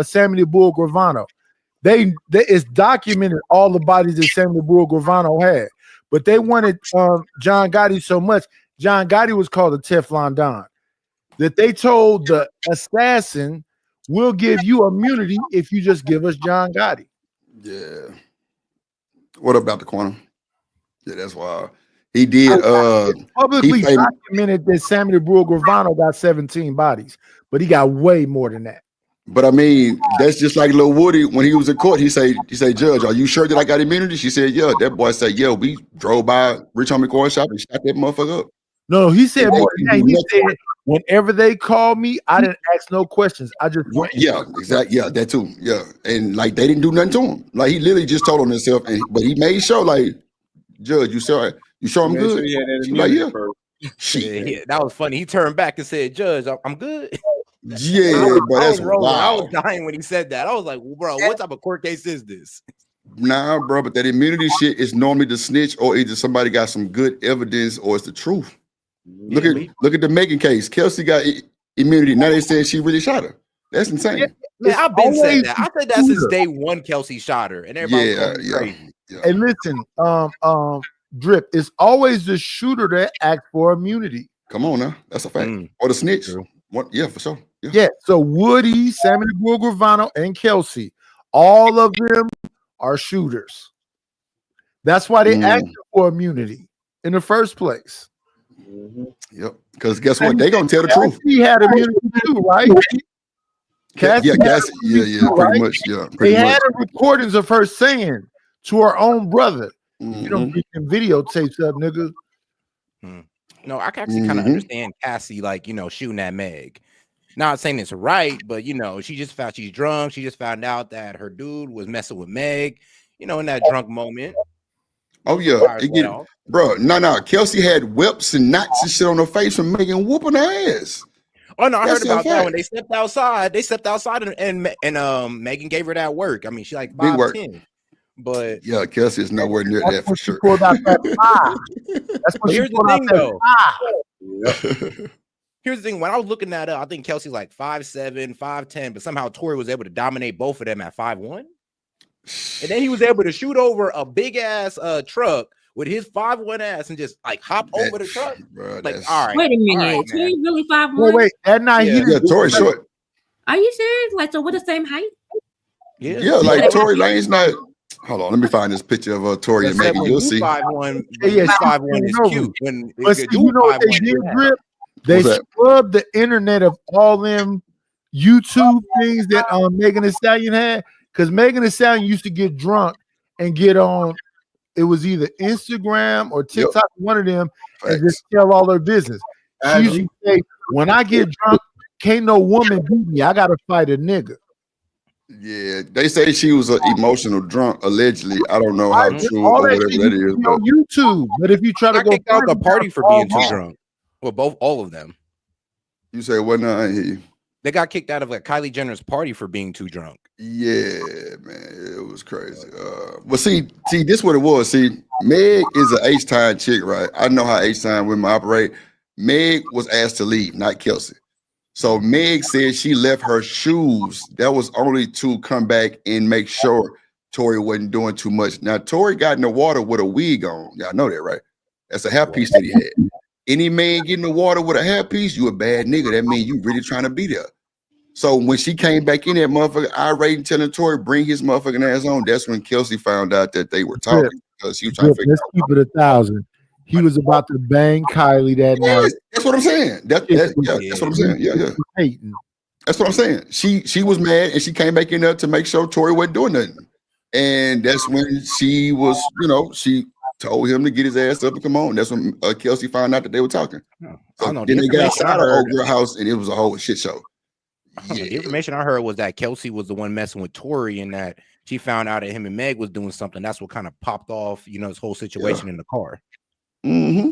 Sammy the Bull Gravano. They it's documented all the bodies that Sammy the Bull Gravano had, but they wanted John Gotti so much. John Gotti was called a Teflon Don. That they told the assassin, "We'll give you immunity if you just give us John Gotti." Yeah. What about the quantum? Yeah, that's why he did. Publicly he paid- documented that Sammy the Bull Gravano got 17 bodies, but he got way more than that. But I mean, that's just like Lil Woody when he was in court. He say, "Judge, are you sure that I got immunity?" She said, "Yeah." That boy said, "Yeah, we drove by Rich Homie Corn Shop and shot that motherfucker up." No, he said more than that. He said, whenever they called me, I didn't ask no questions. I just went. Yeah, exactly. Yeah, that too. Yeah, and like they didn't do nothing to him. Like he literally just told on himself, but he made sure, like, "Judge, you sure I'm Made good?" sure he had that She like, immunity "Yeah." first. Shit. That was funny. He turned back and said, "Judge, I'm good." Yeah, but that's I was wild. dying when he said that. I was like, "Bro, what type of court case is this?" Nah, bro, but that immunity shit is normally the snitch, or either somebody got some good evidence, or it's the truth. Look at the Megan case. Kelsey got immunity. Now they saying she really shot her. That's insane. Man, I've been always saying that. I said that since shooter. day one. Kelsey shot her, and everybody was going crazy. And listen, Drip, it's always the shooter that acts for immunity. Come on now, that's a fact. Or the snitch. What? Yeah, for sure. Yeah. So Woody, Sammy the Bull Gravano, and Kelsey, all of them are shooters. That's why they asked for immunity in the first place. Yep. Because guess what? They gonna tell the truth. He had immunity too, right? Yeah, Cassie. Yeah, pretty much. Yeah, They pretty much. had recordings of her saying to her own brother, "You don't get them videotapes up, nigga." No, I can actually kind of understand Cassie, like, shooting at Meg. Not saying it's right, but she just found she's drunk. She just found out that her dude was messing with Meg, in that drunk moment. Oh yeah, bro. No. Kelsey had whelps and knots and shit on her face from Megan whooping her ass. Oh no, I That's heard about a that fact. when they stepped outside. They stepped outside and Megan gave her that work. I mean, she like Big work. 5'10", but Yeah, Kelsey is nowhere near that for sure. Pulled out that eye. That's what she here's the pulled out thing, that though. eye. Here's the thing. When I was looking that up, I think Kelsey's like 5'7", 5'10", but somehow Tori was able to dominate both of them at 5'1". And then he was able to shoot over a big ass truck with his 5'1" ass and just like hop over the truck. Bro, like, all right. Wait a minute. all right, Tory man. really 5'1"? Wait, that night he didn't. Tory short. Are you serious? Like, so we're the same height? Yeah, like Tory Lane's not. Hold on, let me find this picture of Tory and Megan. You'll see. 5'1", Yeah, 5'1" is cute. When But see, you know what they did, Drip? They What's that? scrubbed the internet of all them YouTube things that Megan Thee Stallion had, because Megan Thee Stallion used to get drunk and get on. It was either Instagram or TikTok, one of them, and just tell all her business. She used to say, "When I get drunk, can't no woman beat me. I gotta fight a nigga." Yeah, they say she was an emotional drunk, allegedly. I don't know how true All or that whatever shit that you is. see But on YouTube, but if you try to I go kicked out the find party it, for being all too drunk. Well, all of them. you say what now? I ain't hear you. They got kicked out of like Kylie Jenner's party for being too drunk. Yeah, man, it was crazy. Well, see, this what it was. See, Meg is an H-Time chick, right? I know how H-Time women operate. Meg was asked to leave, not Kelsey. So Meg said she left her shoes. That was only to come back and make sure Tory wasn't doing too much. Now, Tory got in the water with a wig on. Y'all know that, right? That's a half piece that he had. Any man get in the water with a half piece, you a bad nigga. That means you really trying to be there. So when she came back in that motherfucker, irate and telling Tory, bring his motherfucking ass on, that's when Kelsey found out that they were talking because he was trying to figure let's keep it 1,000. He was about to bang Kylie that night. That's what I'm saying. That's what I'm saying. Yeah. That's what I'm saying. She was mad and she came back in there to make sure Tory wasn't doing nothing. And that's when she was, she told him to get his ass up and come on. That's when Kelsey found out that they were talking. So then they got outside of old girl house and it was a whole shit show. Yeah. The information I heard was that Kelsey was the one messing with Tory and that she found out that him and Meg was doing something. That's what kind of popped off, this whole situation in the car. Mm-hmm.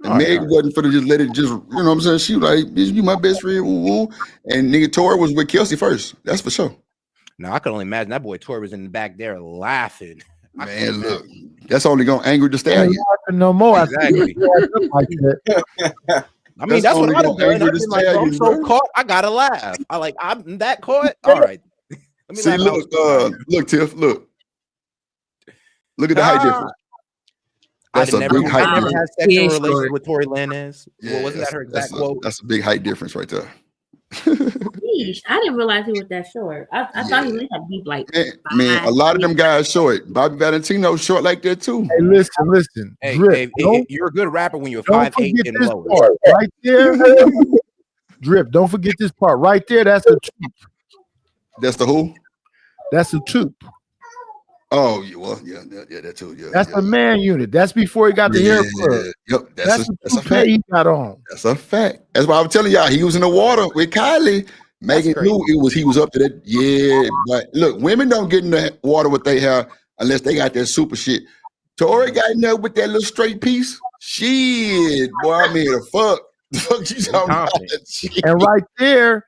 And Meg wasn't for to just let it just, you know what I'm saying? She was like, bitch, you my best friend, woo woo. And nigga Tory was with Kelsey first. That's for sure. Now I can only imagine that boy Tory was in the back there laughing. Man, look, that's only gonna anger the stallion. No more. Exactly. Like that. I mean, that's what I do. Like, I'm so caught, I gotta laugh. I'm that caught. All right. See, look, Tiff, look at the height difference. That's a big height I never difference. had sexual relations with Tory Lanez. Well, wasn't that her exact quote? That's a big height difference right there. Sheesh, I didn't realize he was that short. I thought he had to be like. Man, a lot of them guys short. Bobby Valentino short like that too. Hey, listen. Hey, Drip, you're a good rapper when you're don't 5'8" forget and this lower. part right there. Drip, don't forget this part right there. That's a tube. That's the who? That's a tube. Oh, well, yeah, that too. Yeah, that's a man unit. That's before he got the hair club. Yep, that's a fact. He got on. That's a fact. That's why I'm telling y'all he was in the water with Kylie. Megan knew he was up to that. Yeah, but look, women don't get in the water with their hair unless they got that super shit. Tory got in there with that little straight piece. Shit, boy, I mean, the fuck you talking about? And right there,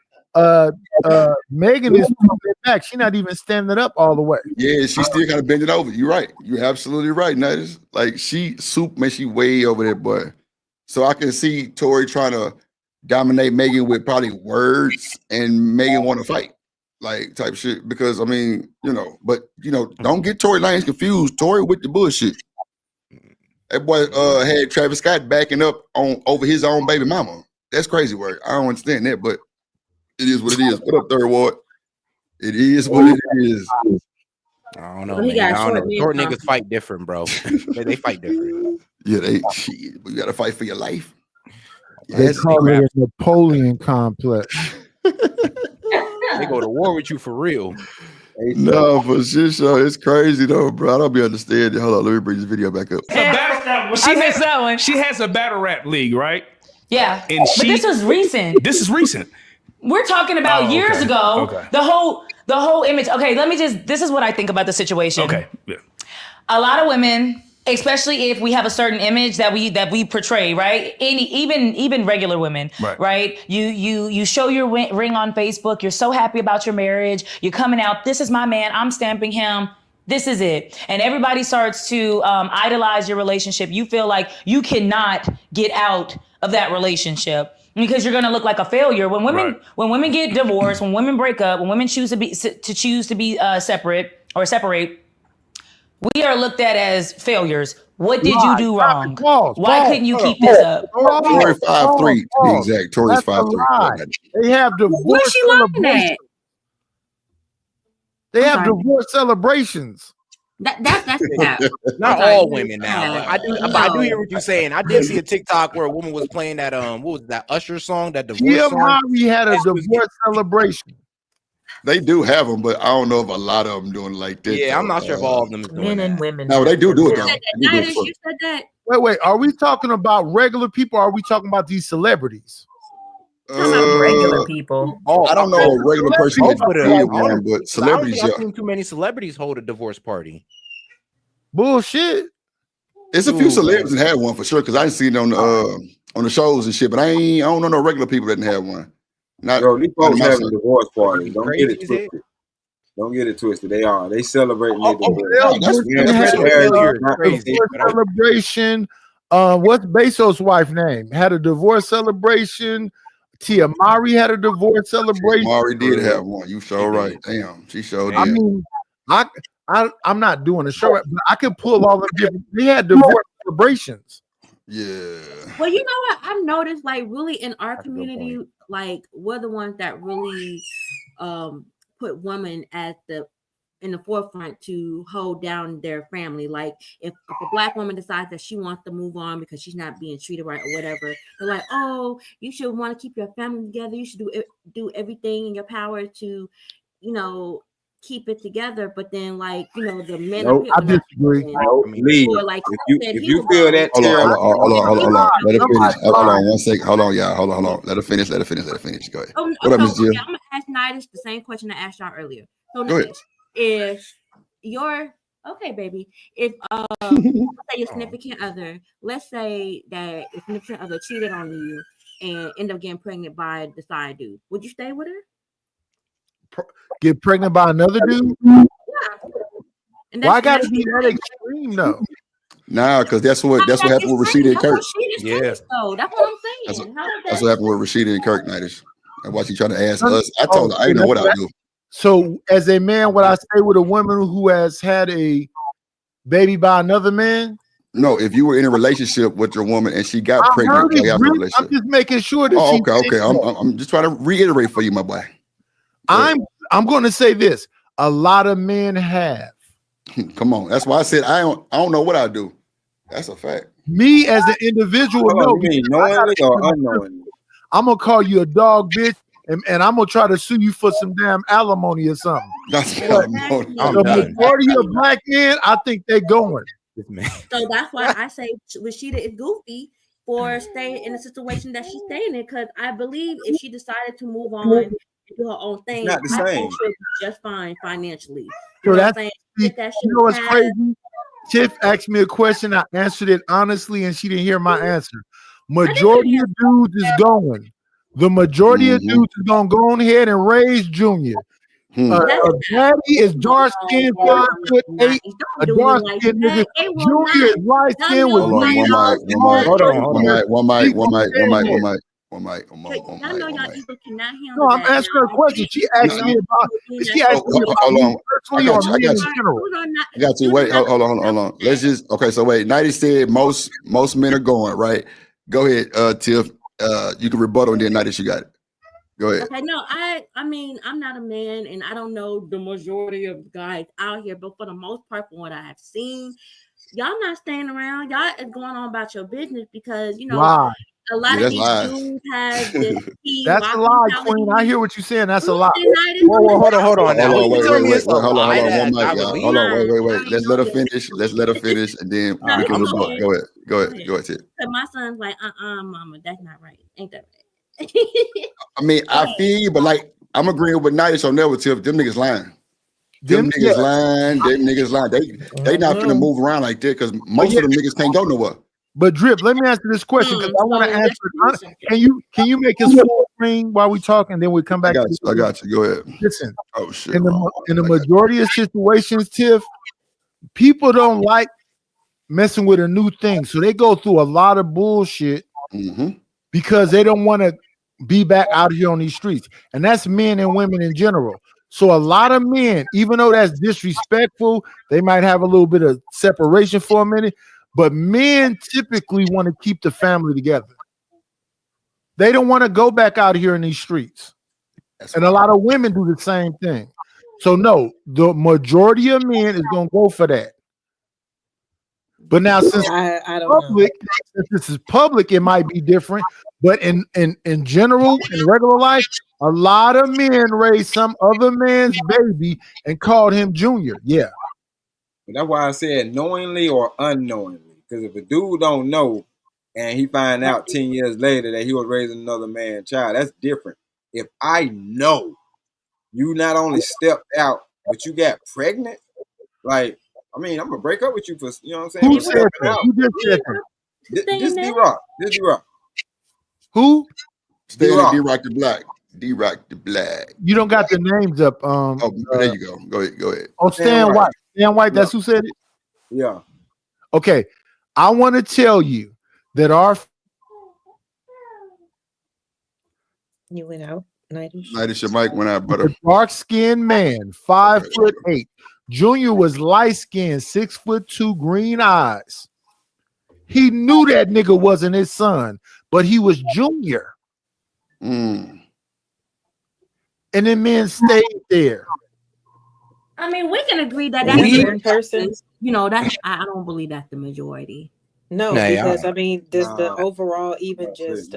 Megan is back. She's not even standing up all the way. Yeah, she still kind of bending over. You're right. You're absolutely right. Nice. Like she way over there, boy. So I can see Tory trying to dominate Megan with probably words, and Megan want to fight, like type shit. Because I mean, don't get Tory Lanez confused. Tory with the bullshit. That boy had Travis Scott backing up over his own baby mama. That's crazy work. I don't understand that, but it is what it is. What up, Third Ward? It is what it is. I don't know, man. I don't know. Short niggas fight different, bro. they fight different. Yeah, you gotta fight for your life. They call it a Napoleon complex. They go to war with you for real. No, for sure. It's crazy though, bro. I don't be understanding. Hold on, let me bring this video back up. She missed that one. She has a battle rap league, right? Yeah, and but this was recent. This is recent. We're talking about years ago. Okay. The whole image. Okay, this is what I think about the situation. Okay. Yeah. A lot of women, especially if we have a certain image that we portray, right? Even regular women, right? You show your ring on Facebook. You're so happy about your marriage. You're coming out. This is my man. I'm stamping him. This is it. And everybody starts to idolize your relationship. You feel like you cannot get out of that relationship because you're going to look like a failure. When women get divorced, when women break up, when women choose to be separate, or separate, we are looked at as failures. What did you do wrong? Why couldn't you keep this up? Tory 5'3" to be exact. Tory's 5'3". They have Where's divorce she laughing celebrations. at? They have sorry. divorce celebrations. That's Not all women now. But I do No. hear what you're saying. I did see a TikTok where a woman was playing that what was that Usher song, that divorce Tia song. Mowry had a divorce celebration. They do have them, but I don't know if a lot of them doing like this. Yeah, I'm not sure if all of them is doing Men and that. women. No, they do it though. They do do it Nice, for- you said that. Wait. Are we talking about regular people? Or are we talking about these celebrities? Regular people. Oh, I don't know a regular person that Both of them. did I one, don't but celebrities, think I've yeah. seen too many celebrities hold a divorce party. Bullshit. It's a few Ooh. celebs that had one for sure because I didn't see it on the shows and shit. But I don't know no regular people that didn't have one. Not Bro, these not in folks my having circle. divorce parties. Don't Crazy get it as it? twisted. Don't get it twisted. They are. They celebrating their divorce. that's- Yeah, that's that's crazy. marriage, not Crazy. divorce. Divorce celebration. What's Bezos' wife name? Had a divorce celebration. Tia Mowry had a divorce celebration. Mari did have one. You sure right. Damn, she sure did. I mean, I'm not doing a show, but I could pull all the different. They had divorce celebrations. Yeah. Well, you know what? I've noticed, like, really in our community, like, we're the ones that really put women in the forefront to hold down their family. Like, if a black woman decides that she wants to move on because she's not being treated right or whatever, they're like, "Oh, you should want to keep your family together. You should do everything in your power to, keep it together." But then, like, the men. Nope, I disagree. No, leave. Or like If you feel that, Hold on. Let her finish. Hold Somebody- on 1 second. Hold on, y'all. Hold on. Let her finish. Let her finish. Go ahead. Oh, What up, Miss Jill? okay, I'm gonna ask Nidus the same question I asked y'all earlier. So, Go ahead. Nidus, if you're okay, baby, if let's say your significant other, let's say that your significant other cheated on you and end up getting pregnant by the side dude, would you stay with her? Get pregnant by another dude? Yeah. And Why that's- gotta that's be that great. extreme though? Nah, because that's what happened with Rashida and Kirk. Yeah. That's what I'm saying. That's what happened with Rashida and Kirk, Nidus. That's why she trying to ask us. I told her I didn't know what I do. So, as a man, would I stay with a woman who has had a baby by another man? No, if you were in a relationship with your woman and she got I pregnant, heard it, you have a Rick. relationship. I'm just making sure that. Oh, she okay. I'm just trying to reiterate for you, my boy. I'm going to say this: a lot of men have. Come on, that's why I said I don't know what I do. That's a fact. Me as an individual, Hold on, no. you mean because I knowingly gotta or keep my- unknowingly? I'm gonna call you a dog, bitch, and I'm gonna try to sue you for some damn alimony or something. That's But the majority of black men, I think they're going. So that's why I say Rashida is goofy for staying in a situation that she's staying in, because I believe if she decided to move on and do her own thing, not the I same. think she'll be just fine financially. So You know what I'm that's saying? you Get that shit know what's passed. crazy? Tiff asked me a question. I answered it honestly, and she didn't hear my answer. Majority of dudes is going. The majority of dudes is gonna go on ahead and raise Junior. A daddy is dark skinned, 5'8". A dark skinned nigga. Junior is light skinned with Hold on, green eyes. one mic. I know y'all either cannot handle No, I'm that. answering her question. She asked me about. She asked me about Hold me on. personally or men in general. I got you. Wait, hold on. Let's just so wait. 90 said most men are going, right? Go ahead, Tiff. You can rebuttal and then 90, you got it. Go ahead. Okay, no, I mean, I'm not a man, and I don't know the majority of guys out here, but for the most part, from what I have seen, y'all not staying around. Y'all is going on about your business because Lie. a lot Yeah, of that's these lies. dudes have this That's a lie, Queen. I hear what you're saying. That's a lie. Whoa, hold on. Now, Hold on, wait. hold Hold on, on. one mic, y'all. Hold on, wait. Let's let her finish, and then we can rebut. Go ahead, Tiff. And my son's like, mama, that's not right. Ain't that right? I mean, I feel you, but like I'm agreeing with 90 on that with Tiff. Them niggas lying. Them niggas lying. They not finna move around like that because most of them niggas can't go nowhere. But Drip, let me answer this question because I want to answer it. Can you make his full screen while we talk, and then we come back? I got you. Go ahead. Listen. Oh shit. In the majority of situations, Tiff, people don't like messing with a new thing, so they go through a lot of bullshit because they don't want to be back out here on these streets, and that's men and women in general. So a lot of men, even though that's disrespectful, they might have a little bit of separation for a minute, but men typically want to keep the family together. They don't want to go back out here in these streets. And a lot of women do the same thing. So no, the majority of men is going to go for that. But now since I don't public, since this is public, it might be different. But in general, in regular life, a lot of men raised some other man's baby and called him Junior. Yeah. And that's why I said knowingly or unknowingly. Because if a dude don't know and he find out 10 years later that he was raising another man's child, that's different. If I know you not only stepped out, but you got pregnant, like, I mean, I'm gonna break up with you for, you know what I'm saying? Who said that? Who just said that? This D-Rock. This D-Rock. Who? Stanley D-Rock the Black. D-Rock the Black. You don't got the names up. There you go. Go ahead. Oh, Stan White. Stan White, that's who said it? Yeah. Okay. I want to tell you that You went out, Nighty. Nighty, your mic went out, brother. Dark-skinned man, 5'8". Junior was light-skinned, 6'2", green eyes. He knew that nigga wasn't his son, but he was Junior. And then men stayed there. I mean, we can agree that that's Weird person. You know, that I don't believe that's the majority. No, Nah, because yeah. I mean, there's the overall even just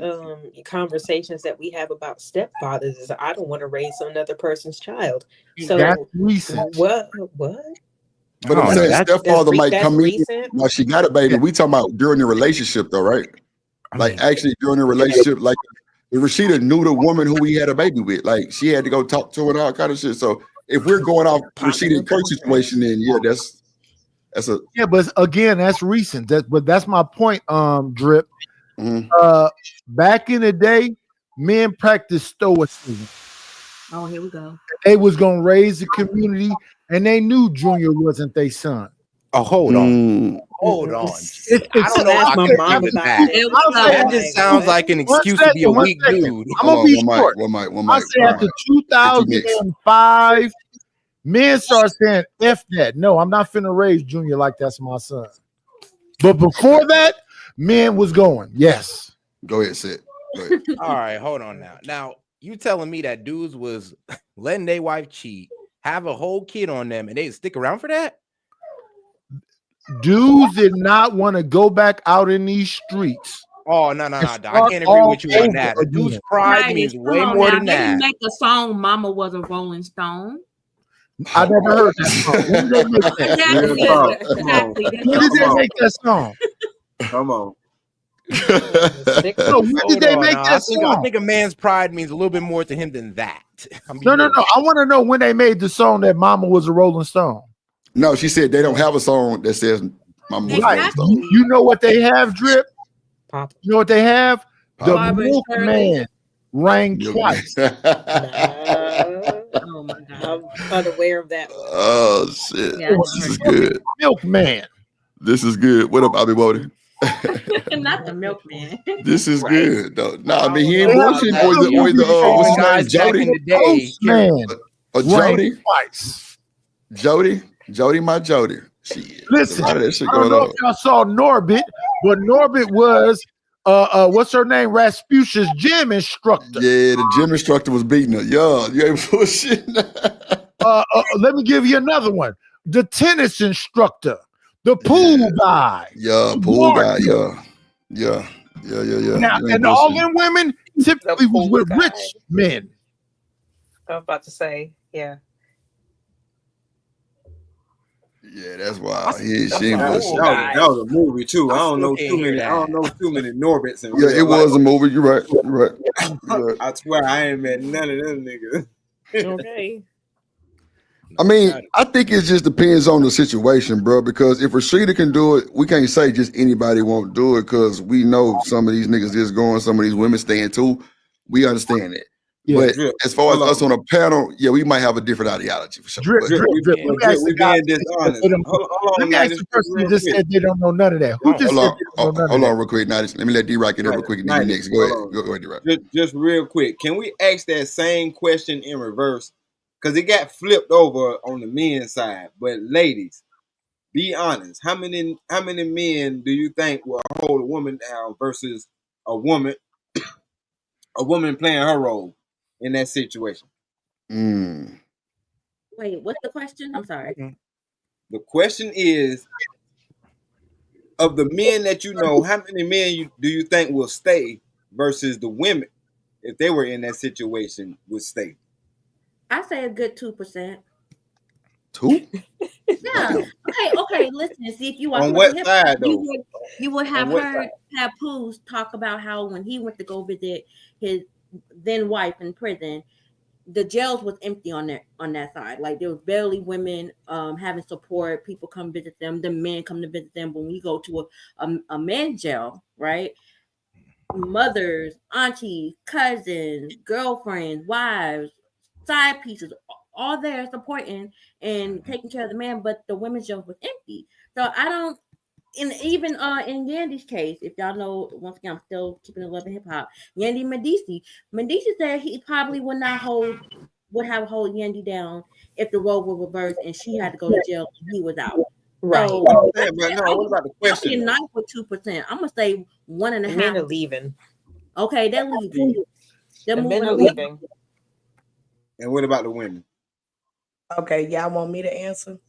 conversations that we have about stepfathers is I don't want to raise another person's child. So That's recent. What? But I'm saying stepfather might that's come in recent? while she got a baby. We talking about during the relationship though, right? Like actually during the relationship, like if Rashida knew the woman who he had a baby with, like she had to go talk to her and all kind of shit. So if we're going off Rashida and Kirk's situation, then yeah, that's a but again, that's recent. That's my point, Drip. Back in the day, men practiced stoicism. Oh, here we go. They was gonna raise the community, and they knew Junior wasn't their son. Oh, hold on. Hold on. I don't know how I can give it back. That just sounds like an excuse to be a weak dude. I'm gonna be short. One mic. I say after 2005, men start saying, F that. No, I'm not finna raise Junior like that's my son. But before that, men was going, yes. Go ahead, Sid. Go ahead. All right, hold on now. Now, you telling me that dudes was letting their wife cheat, have a whole kid on them, and they stick around for that? Dudes did not want to go back out in these streets. Oh, no. I can't agree with you on that. A dude's pride means way more than that. They make a song, Mama Was a Rolling Stone. I never heard that song. When did they make that? When did they make that song? Come on. So when did they make that song? I think a man's pride means a little bit more to him than that. No. I want to know when they made the song that Mama Was a Rolling Stone. No, she said they don't have a song that says Mama Was a Rolling Stone. You know what they have, Drip? Pop. You know what they have? The Barbara Milkman rang twice. Oh my God. I'm unaware of that. Oh shit. Yeah, This is good. Milkman. This is good. What up, Bobby Woody? Not the milkman. This is good though. Nah, I mean he ain't bullshitting. Or the what's his name? Jody. Jody. Jody. Jody, my Jody. Shit. Listen, a lot of that shit I don't going know on. if y'all saw Norbit, but Norbit was what's her name? Rasputin's gym instructor. Yeah, the gym instructor was beating her. Yo, you ain't bullshitting. Let me give you another one. The tennis instructor, the pool guy. Yeah, pool guy. Yeah. Now, and all them women typically was with rich men. I was about to say, yeah. Yeah, that's why she ain't That was a movie too. I don't know too many Norbits. Yeah, it was a movie. You're right. You're right. I swear I ain't met none of them niggas. Okay. I mean, I think it just depends on the situation, bro. Because if Rashida can do it, we can't say just anybody won't do it. Because we know some of these niggas is going, some of these women staying too. We understand it. Yeah, but as far as us on a panel, yeah, we might have a different ideology for sure. Drip. Let me ask the person who just said they don't know none of that. Who just said they don't know none Hold of on real quick. Now, let me let D-Rock get in real quick. And then next. Go ahead, D-Rock. Just real quick. Can we ask that same question in reverse? because it got flipped over on the men's side. But ladies, be honest. How many men do you think will hold a woman down versus a woman playing her role in that situation? Wait, what's the question? I'm sorry. The question is, of the men that you know, how many men do you think will stay versus the women, if they were in that situation, would stay? I say a good 2%. 2? Yeah. Okay. Listen. See if you watch On what side though? You would have On what heard Papoose talk about how when he went to go visit his then wife in prison, the jails was empty on that side. Like there was barely women having support. People come visit them. The men come to visit them. When we go to a men's jail, right? Mothers, aunties, cousins, girlfriends, wives, side pieces, all there supporting and taking care of the man, but the women's jail was empty. So I don't, and even in Yandy's case, if y'all know, once again, I'm still keeping the love in hip hop. Yandy Medici said he probably would have hold Yandy down if the role were reversed and she had to go to jail and he was out. Right. So, what about the question? I'm nice with 2%. I'm gonna say 1.5. Men are leaving. Okay, they're leaving. The men are leaving. And what about the women? Okay, y'all want me to answer?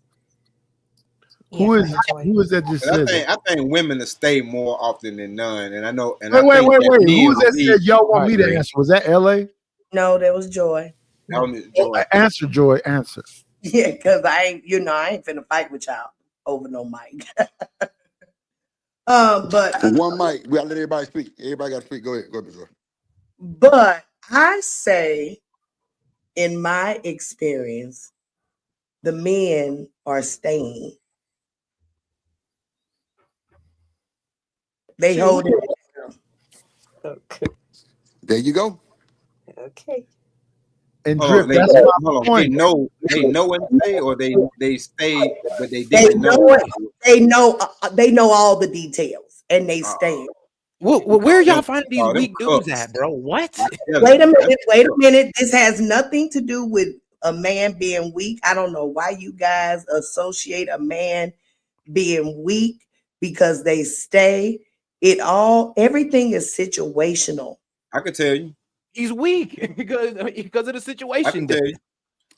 Who is that just said? I think women will stay more often than none. And I know. And wait. I think Who is that said y'all want me to answer? Was that LA? No, that was Joy. That was Joy. Answer, Joy. Answer. Yeah, because I ain't finna fight with y'all over no mic. But one mic. We gotta let everybody speak. Everybody gotta speak. Go ahead, Joy. But I say, in my experience, the men are staying. They hold it. Okay. There you go. Okay. And Hold Drip, on, that's my point. They know when to stay, or they stay, but they They didn't know know. it. They know all the details, and they stay. Where y'all finding these weak dudes at, bro? What? Wait a minute. This has nothing to do with a man being weak. I don't know why you guys associate a man being weak because they stay. Everything is situational. I could tell you. He's weak because of the situation. I can tell you.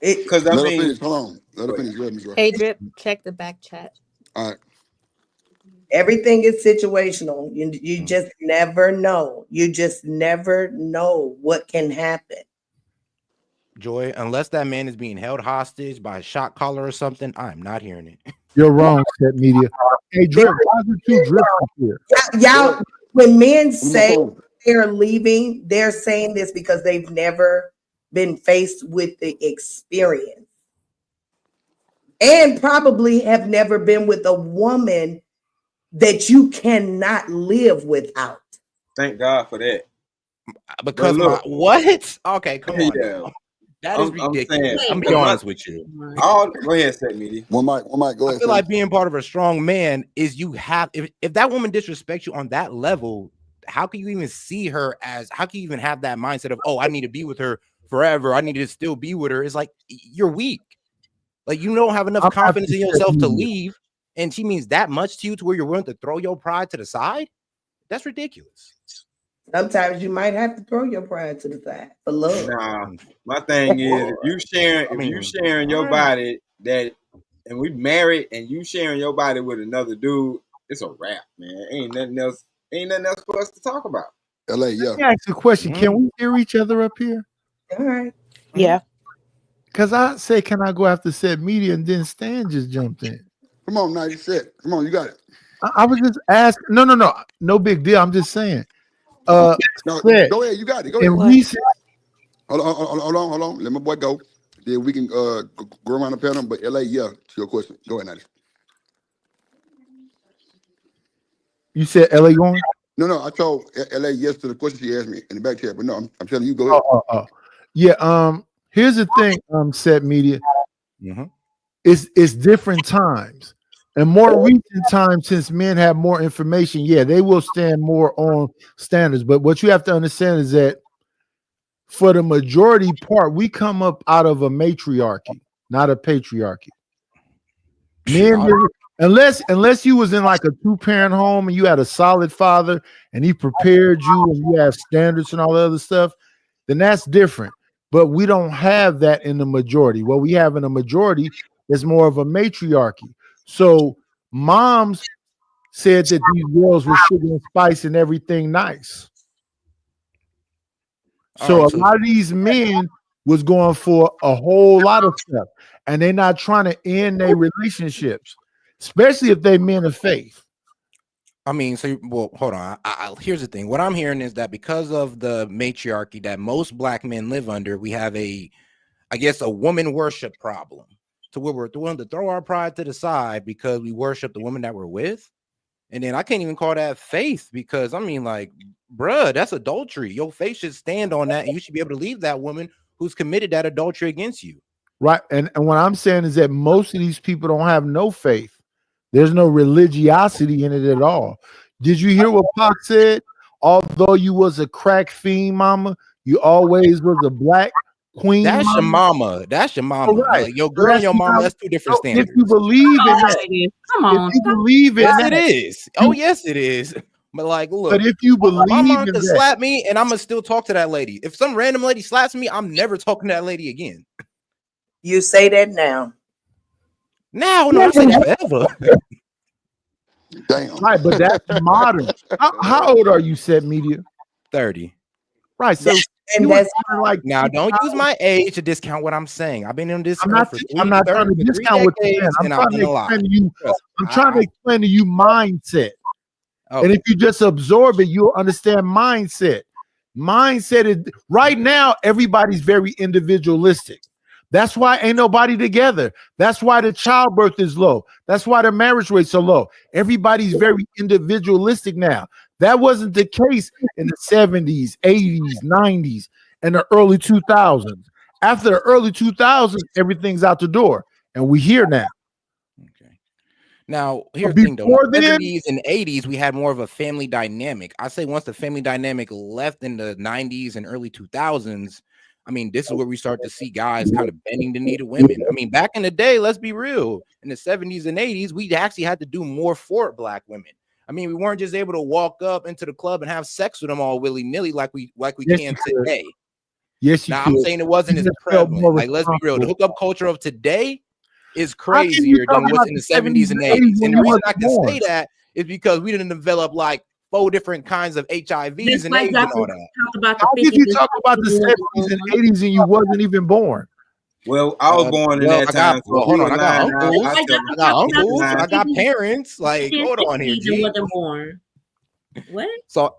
Because let her finish. Hold on. Let her finish. Go ahead, Ms. Roy. Hey, Drip, check the back chat. All right. Everything is situational. You just never know. You just never know what can happen. Joy, unless that man is being held hostage by a shot caller or something, I'm not hearing it. You're wrong, Set Media. Hey, Drip, why is it two Drip here? Y'all, when men say they're leaving, they're saying this because they've never been faced with the experience and probably have never been with a woman that you cannot live without. Thank God for that. Because what? Okay, come on. Yeah. That is ridiculous. I'm gonna be honest with you. Go ahead, Set Media. One mic. Go ahead. I feel like being part of a strong man is you have if that woman disrespects you on that level, how can you even see her as? How can you even have that mindset of, oh, I need to be with her forever? I need to still be with her. It's like you're weak. Like you don't have enough confidence in yourself to leave, and she means that much to you to where you're willing to throw your pride to the side. That's ridiculous. Sometimes you might have to throw your pride to the side for love. Nah, my thing is if you sharing your body and we married and you sharing your body with another dude, it's a wrap, man. Ain't nothing else for us to talk about. LA, yeah. Let me ask you a question. Can we hear each other up here? All right. Yeah. Because I say, can I go after Set Media, and then Stan just jumped in. Come on, now you said. Come on, you got it. I was just asking. No big deal. I'm just saying. No, go ahead. You got it. Go ahead. Recent, hold on. Let my boy go. Then we can go around the panel. But LA, yeah, to your question. Go ahead, Natty. You said LA going? No. I told LA yes to the question she asked me in the back chat. But no, I'm telling you, go ahead. Yeah. Here's the thing. Set Media. It's different times. And more recent times, since men have more information, yeah, they will stand more on standards. But what you have to understand is that for the majority part, we come up out of a matriarchy, not a patriarchy. Men, unless you was in like a 2-parent home and you had a solid father and he prepared you and you have standards and all the other stuff, then that's different. But we don't have that in the majority. What we have in the majority is more of a matriarchy. So moms said that these girls were sugar and spice and everything nice. So a lot of these men was going for a whole lot of stuff, and they're not trying to end their relationships, especially if they men of faith. I mean, well, hold on. Here's the thing. What I'm hearing is that because of the matriarchy that most black men live under, we have a woman worship problem, to where we're willing to throw our pride to the side because we worship the woman that we're with. And then I can't even call that faith, because I mean, like, bruh, that's adultery. Your faith should stand on that, and you should be able to leave that woman who's committed that adultery against you. Right. And what I'm saying is that most of these people don't have no faith. There's no religiosity in it at all. Did you hear what Pac said? Although you was a crack fiend, mama, you always was a black queen. That's your mama. That's your mama. Right. Like, your girl and your mama, that's two different standards. If you believe in that, come on. If you believe in yes, that, it is. Oh, yes, it is. But like, look, but if you believe my mom in could that, slap me and I'm gonna still talk to that lady. If some random lady slaps me, I'm never talking to that lady again. You say that now. Now, no, I say that forever. Damn. Right, but that's modern. How old are you, Set Media? 30. Right. So and you that's like, now don't use my age to discount what I'm saying. I've been in this. I'm not trying to discount what you're saying. I'm trying to explain to you. I'm trying to explain to you mindset. Okay. And if you just absorb it, you'll understand mindset. Mindset is right now, everybody's very individualistic. That's why ain't nobody together. That's why the childbirth is low. That's why the marriage rates are low. Everybody's very individualistic now. That wasn't the case in the 70s, 80s, 90s, and the early 2000s. After the early 2000s, everything's out the door, and we're here now. Now, here's the thing, though. In the 70s and 80s, we had more of a family dynamic. I say once the family dynamic left in the 90s and early 2000s, I mean, this is where we start to see guys kind of bending the knee to women. I mean, back in the day, let's be real, in the 70s and 80s, we actually had to do more for black women. I mean, we weren't just able to walk up into the club and have sex with them all willy-nilly like we can today. Yes, you now, could. I'm saying it wasn't as prevalent. Like, let's be real. The hookup culture of today is crazier than what's in the 70s and 80s. And the reason I can say that is because we didn't develop like 4 different kinds of HIVs and AIDS and all that. How did you talk about the 70s and 80s and you wasn't even born? Well, I was born in that time. Hold on, I got uncles, I got parents. Like, hold on here, G. What? So,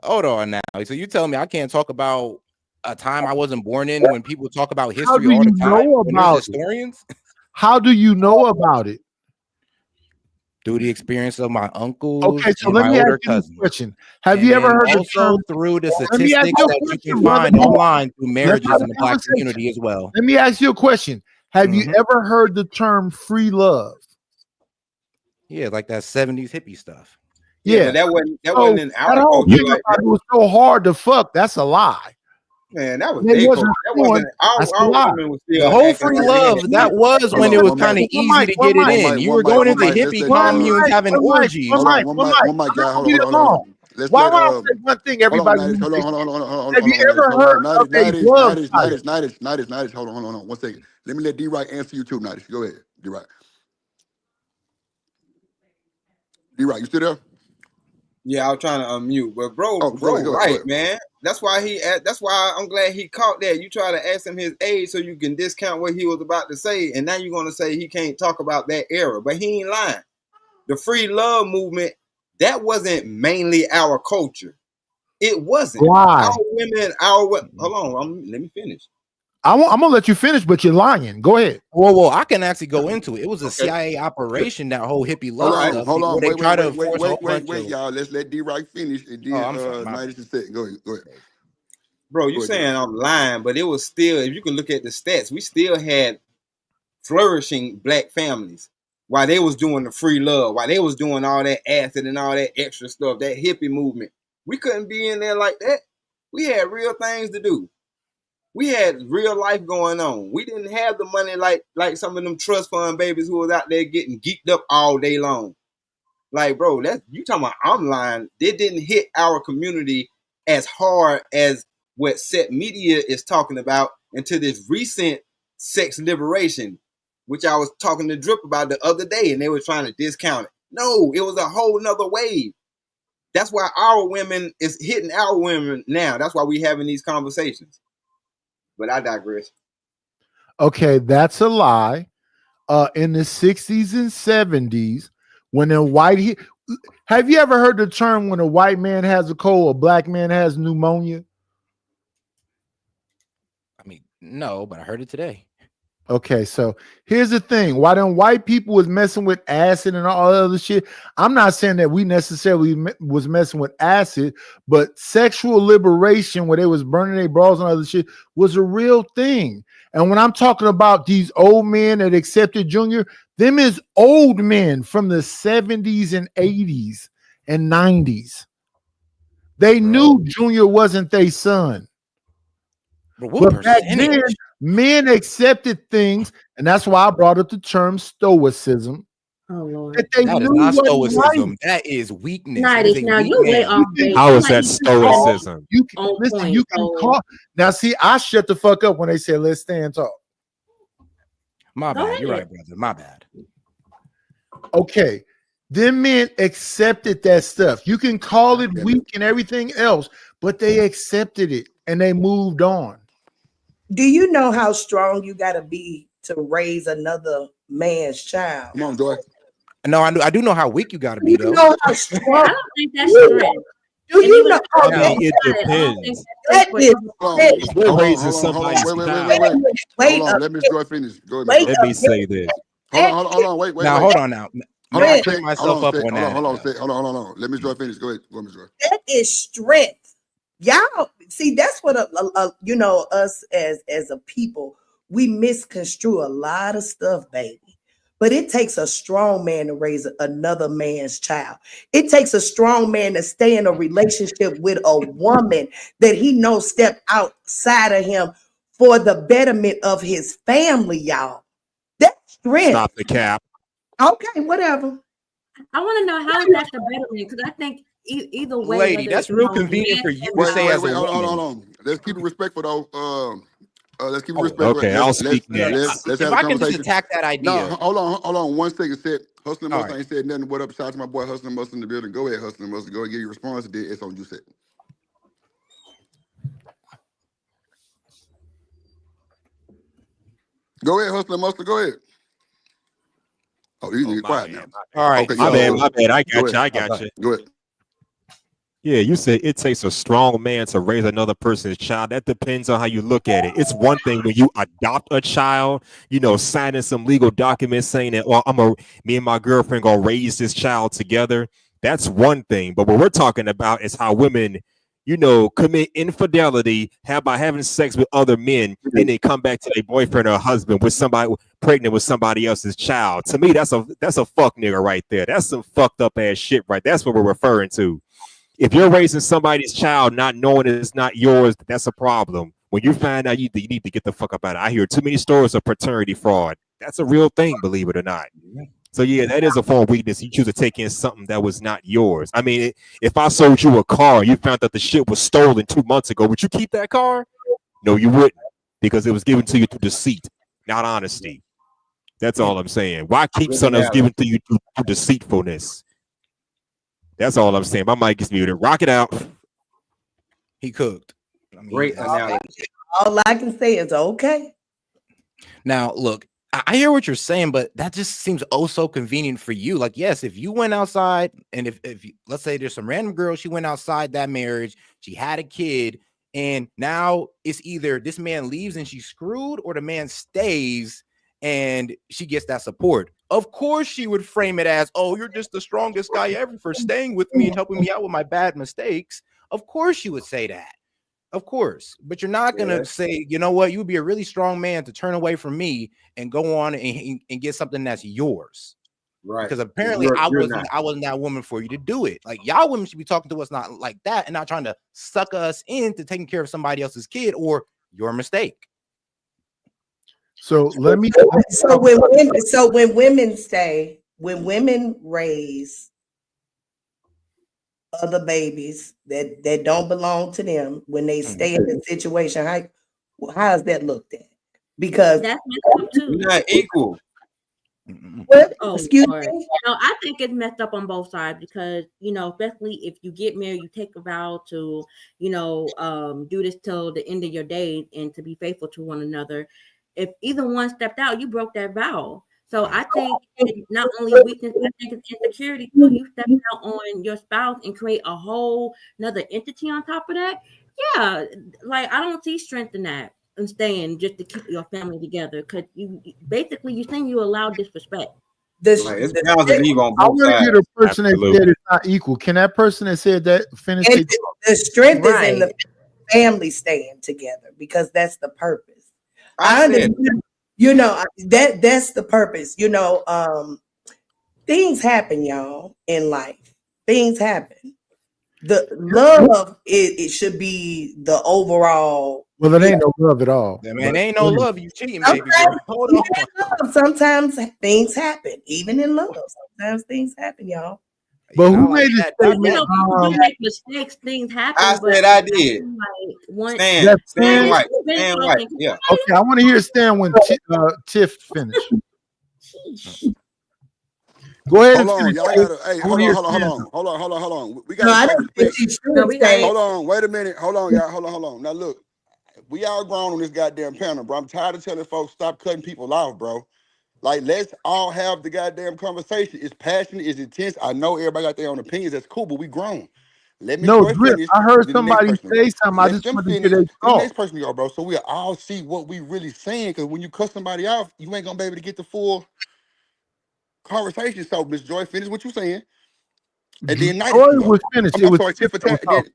hold on now. So you tell me I can't talk about a time I wasn't born in when people talk about history all the time? When there's historians? How do you know about it? Through the experience of my uncles. Okay, so and let my me ask older you a cousins. question. Have you ever heard the term through the Let me ask statistics you a that you question, can brother. find online through marriages Let's have in the a black conversation. community as well? Let me ask you a question. Have you ever heard the term free love? Yeah, like that 70s hippie stuff. Yeah, but that wasn't So, in our that whole culture thing like about that. it was so hard to fuck. That's a lie. Man, that was It their wasn't culture. That porn. wasn't That's a our lie. women was still The whole acting free like love, men. that was when it was kind of easy to get it in. You were going into hippie communes having orgies. One mic, guy. Hold on. Let's Why let, would I say one thing? hold on, Everybody, Nidus, hold on. have you ever heard of a glove title? Nidus, hold on. 1 second. Let me let D-Right answer you too, Nidus. Go ahead, D-Right. D-Right, you still there? Yeah, I was trying to unmute, but bro, go ahead. man. That's why I'm glad he caught that. You try to ask him his age so you can discount what he was about to say, and now you're gonna say he can't talk about that era, but he ain't lying. The free love movement, that wasn't mainly our culture. It wasn't. Why? Our women, hold on, let me finish. I'm gonna let you finish, but you're lying. Go ahead. Well, I can actually go into it. It was a CIA operation, that whole hippie love stuff. Hold on. They try to force a whole bunch Wait, of- y'all. Let's let D-Right finish. And then I'm sorry, my Nidus is second. Go ahead. Bro, you saying I'm lying, but it was still, if you can look at the stats, we still had flourishing black families while they was doing the free love, while they was doing all that acid and all that extra stuff, that hippie movement. We couldn't be in there like that. We had real things to do. We had real life going on. We didn't have the money like some of them trust fund babies who was out there getting geeked up all day long. Like, bro, that's you talking about online. They didn't hit our community as hard as what set media is talking about until this recent sex liberation, which I was talking to Drip about the other day, and they were trying to discount it. No, it was a whole nother wave. That's why our women is hitting our women now. That's why we having these conversations. But I digress. Okay, that's a lie. In the 60s and 70s, when a white have you ever heard the term when a white man has a cold, a black man has pneumonia? I mean, no, but I heard it today. Okay, so here's the thing. Why them white people was messing with acid and all that other shit? I'm not saying that we necessarily was messing with acid, but sexual liberation, where they was burning their bras and other shit, was a real thing. And when I'm talking about these old men that accepted Junior, them is old men from the 70s and 80s and 90s. They knew Junior wasn't their son. But back then, men accepted things, and that's why I brought up the term stoicism. Oh Lord, that they That is knew not what stoicism. right. That is weakness. Night That is is a now weak you way man. off base. How is that You can call- stoicism? You can On listen. point, You can so- call now. See, I shut the fuck up when they said let's stay and talk. My Go bad. You're ahead. right, brother. My bad. Okay, them men accepted that stuff. You can call it weak and everything else, but they accepted it and they moved on. Do you know how strong you got to be to raise another man's child? Come on, Joy. No, I do know how weak you got to be, You though. know how strong. I don't think that's strength. Do you know? I Okay, mean, it I don't think depends. that that's is Hold on, that- We're hold on, raising hold on, hold on. somebody's Wait. child. wait Hold a on, let Miss Joy finish. Go ahead, wait Miss Joy. Let me say this. Hold on. Wait. Now, hold on now. Hold May I on, clear Hold myself up on that? Hold on. Let Miss Joy finish. Go ahead, Miss Joy. that is strength. Y'all see, that's what you know, us as a people, we misconstrue a lot of stuff, baby. But it takes a strong man to raise another man's child. It takes a strong man to stay in a relationship with a woman that he knows step outside of him for the betterment of his family, y'all. That's strength. Stop the cap. Okay, whatever. I want to know how is that the betterment? Because I think either way, Lady, whether that's it's, real you know, convenient man for you to or say woman. as a Hold woman. on. Let's keep it respectful though. Let's keep it respectful. Okay, I'll speak Let's If have a I can just conversation. attack that No, idea. hold on 1 second. Said Hustling All Mustang right. ain't said nothing. What up? Shout out to my boy Hustling Mustang in the building. Go ahead, Hustling Mustang. Go ahead, give your response. It's on you set. Go ahead, Hustling Mustang. Go ahead. Oh, you need to get quiet now. All right. Okay, My bad. I go got you. I ahead. got you. Go ahead. Yeah, you said it takes a strong man to raise another person's child. That depends on how you look at it. It's one thing when you adopt a child, you know, signing some legal documents saying that, well, me and my girlfriend gonna raise this child together. That's one thing. But what we're talking about is how women, you know, commit infidelity by having sex with other men, and they come back to their boyfriend or husband with somebody pregnant with somebody else's child. To me, that's a fuck nigga right there. That's some fucked up ass shit, right? That's what we're referring to. If you're raising somebody's child not knowing it's not yours, that's a problem. When you find out, you need to get the fuck up out of it. I hear too many stories of paternity fraud. That's a real thing, believe it or not. So yeah, that is a form of weakness. You choose to take in something that was not yours. I mean, if I sold you a car, you found out the shit was stolen 2 months ago, would you keep that car? No, you wouldn't, because it was given to you through deceit, not honesty. That's all I'm saying. Why keep something that was given to you through deceitfulness? That's all I'm saying. My mic is muted. Rock it out. He cooked. Great analogy. All I can say is okay. Now, look, I hear what you're saying, but that just seems oh so convenient for you. Like, yes, if you went outside and if let's say there's some random girl, she went outside that marriage, she had a kid, and now it's either this man leaves and she's screwed, or the man stays and she gets that support. Of course, she would frame it as, oh, you're just the strongest guy ever for staying with me and helping me out with my bad mistakes. Of course, you would say that. Of course. But you're not going to say, you know what, you would be a really strong man to turn away from me and go on and get something that's yours. Right. Because apparently I wasn't that woman for you to do it. Like, y'all women should be talking to us not like that and not trying to suck us into taking care of somebody else's kid or your mistake. So let me. So when women raise other babies that don't belong to them, when they stay in the situation, how is that looked at? Because that's messed up too. We're not equal. What? Oh, Excuse sorry. me? No, I think it's messed up on both sides because, especially if you get married, you take a vow to, do this till the end of your days and to be faithful to one another. If either one stepped out, you broke that vow. So I think it's not only weakness, I think it's insecurity too. You step out on your spouse and create a whole another entity on top of that. Yeah, like I don't see strength in that and staying just to keep your family together because you saying you allow disrespect. It's bound to leave on I both want to hear sides. the person that said it's not equal. Can that person that said that finish? And the strength is in Right. the family staying together because that's the purpose. I said- understand, that's the purpose. Things happen, y'all, in life. Things happen. The love it should be the overall. Well, it ain't no love at all. Yeah, man, ain't no love. You cheating, baby. Hold on. Sometimes things happen, even in love. Sometimes things happen, y'all. But who made this statement? People do make mistakes, things happen. I but said I did. Like Stan That's Stan Stan. White. Stan White. Yeah. Okay, I want to hear Stan when Tiff finish. Go ahead. Hold on, y'all gotta. Hey, hold on. We No, I gotta don't think she should stay. Hold on, wait a minute. Hold on, y'all. Hold on. Now look, we all grown on this goddamn panel, bro. I'm tired of telling folks stop cutting people off, bro. Like, let's all have the goddamn conversation. It's passionate, it's intense. I know everybody got their own opinions. That's cool, but we grown. Let me No, Joy Drip, finish. I heard then the next somebody person say go. something. I Let just them wanted to finish. get their Then the next thought. person go, bro. So we all see what we really saying. Because when you cut somebody off, you ain't gonna be able to get the full conversation. So Miss Joy, finish what you saying, and then Night Joy can go. was finished. I'm It was sorry, Tiff Tiff that was attack,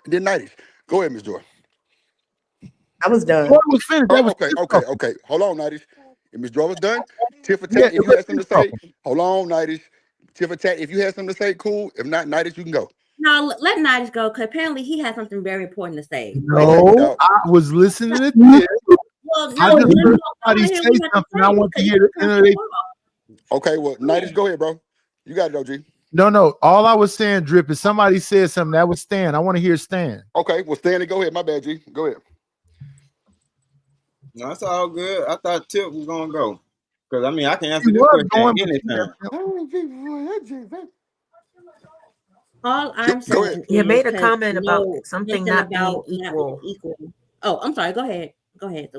then Night. Go ahead, Miss Joy. I was done. Joy was finished. That was Okay, Tiff okay, talking. okay. Hold on, Nighties. If Miss Joy was done, Tiff Yeah, attack. If it you was had something Tiff to say, talking. hold on, Nighties. Tiff attack. If you had something to say, cool. If not, Nighties, you can go. No, let Nigel go because apparently he has something very important to say. No, I was listening to Tiff. Well, I no, just heard I wanna somebody hear say what you have to something. I say want to because hear the end of their. Okay, well, Nighties, go ahead, bro. You got it, OG. No. All I was saying, Drip, is somebody said something that was Stan. I want to hear Stan. Okay, well, Stanley, go ahead. My bad, G. Go ahead. No, that's all good. I thought Tip was gonna go. Because I mean I can He answer this was question going, anytime. All I'm Go ahead. saying You is made a because comment about something not being not being equal. equal. Oh, I'm sorry. Go ahead. Go ahead.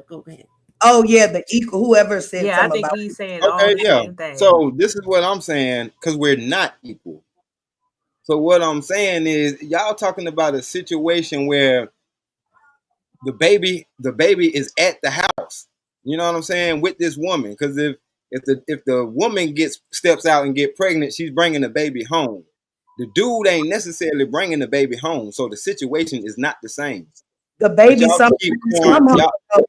Oh yeah, the equal. Whoever said Yeah, I something think about he's saying all Okay, the yeah. same thing. So this is what I'm saying, because we're not equal. So what I'm saying is y'all talking about a situation where the baby is at the house. You know what I'm saying, with this woman. Because if the woman steps out and get pregnant, she's bringing the baby home. The dude ain't necessarily bringing the baby home, so the situation is not the same. the But baby. y'all keep Sometimes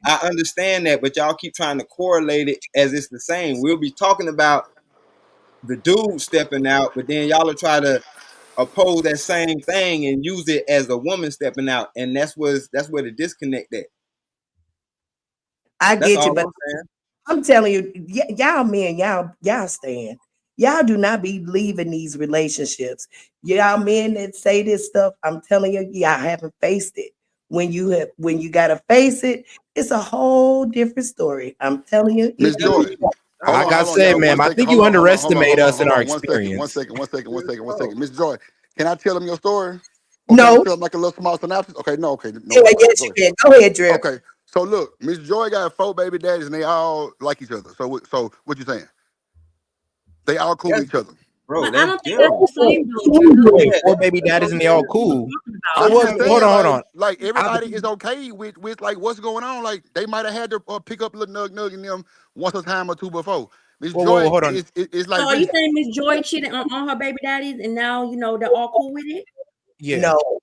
I understand that, but y'all keep trying to correlate it as it's the same. We'll be talking about the dude stepping out, but then y'all will try to oppose that same thing and use it as a woman stepping out, and that's where the disconnect at. I That's get you, all but I'm saying. I'm telling you, y'all men, y'all stand. Y'all do not be leaving these relationships. Y'all men that say this stuff, I'm telling you, y'all haven't faced it. When you gotta face it, it's a whole different story. I'm telling you. Miss Joy. Like I Hold on, said, y'all. ma'am, One I second. think you underestimate us in Hold our on. 1 second. experience. 1 second. Miss Joy, can I tell him your story? Or can I No. tell him like a little small synopsis? Okay, no. Anyway, yes, you can. Go ahead, Drip. Okay, so look, Miss Joy got 4 baby daddies and they all like each other. So what you saying? They all cool with each other. Bro, But I don't think that's the same though. 4 baby daddies and they all cool. So I'm what? just saying, Hold like, on. like everybody is okay with like what's going on. Like they might have had to pick up little nug in them once a time or two before. Miss Whoa, Joy hold on. is So like are you really. saying Miss Joy cheated on her baby daddies and now they're all cool with it? Yeah. No.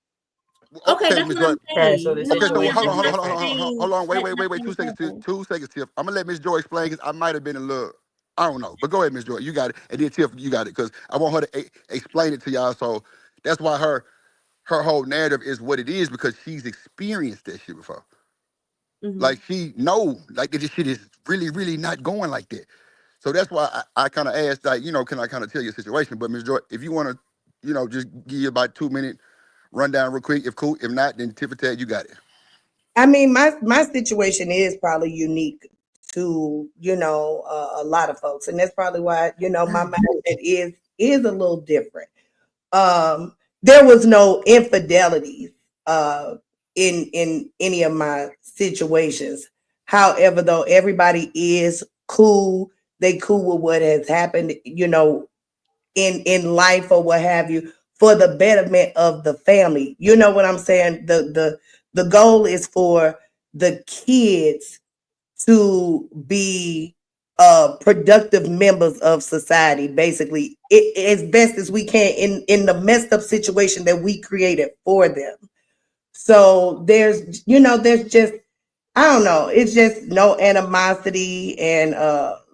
Okay, that's Miss what I'm Joy. saying. so the Okay, so situation hold is on. Wait. That's not 2 the seconds. level. 2 seconds, Tiff. I'm gonna let Miss Joy explain because I might have been a little. I don't know, but go ahead, Miss Joy. You got it, and then Tiff, you got it, because I want her to explain it to y'all. So that's why her whole narrative is what it is because she's experienced that shit before. Like she know, like this shit is really, really not going like that. So that's why I kind of asked, like, can I kind of tell you a situation? But Ms. Joy, if you want to, just give you about 2-minute rundown real quick. If cool, if not, then tip for tat, you got it. I mean, my situation is probably unique to a lot of folks, and that's probably why my mindset is a little different. There was no infidelities in any of my situations. However, though, everybody is cool. They cool with what has happened, in life or what have you, for the betterment of the family. You know what I'm saying? The goal is for the kids to be productive members of society, basically, as best as we can in the messed up situation that we created for them. So there's just, I don't know, it's just no animosity, and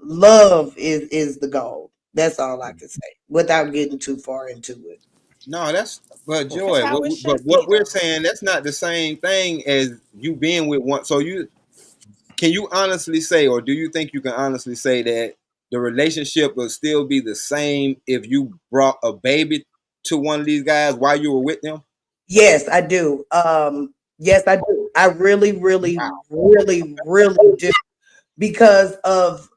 love is the goal. That's all I can say without getting too far into it. No, but Joy, what we're saying, that's not the same thing as you being with one. So can you honestly say, or do you think you can honestly say that the relationship will still be the same if you brought a baby to one of these guys while you were with them? Yes, I do. Yes, I do. I really, really, really, really do. Because of,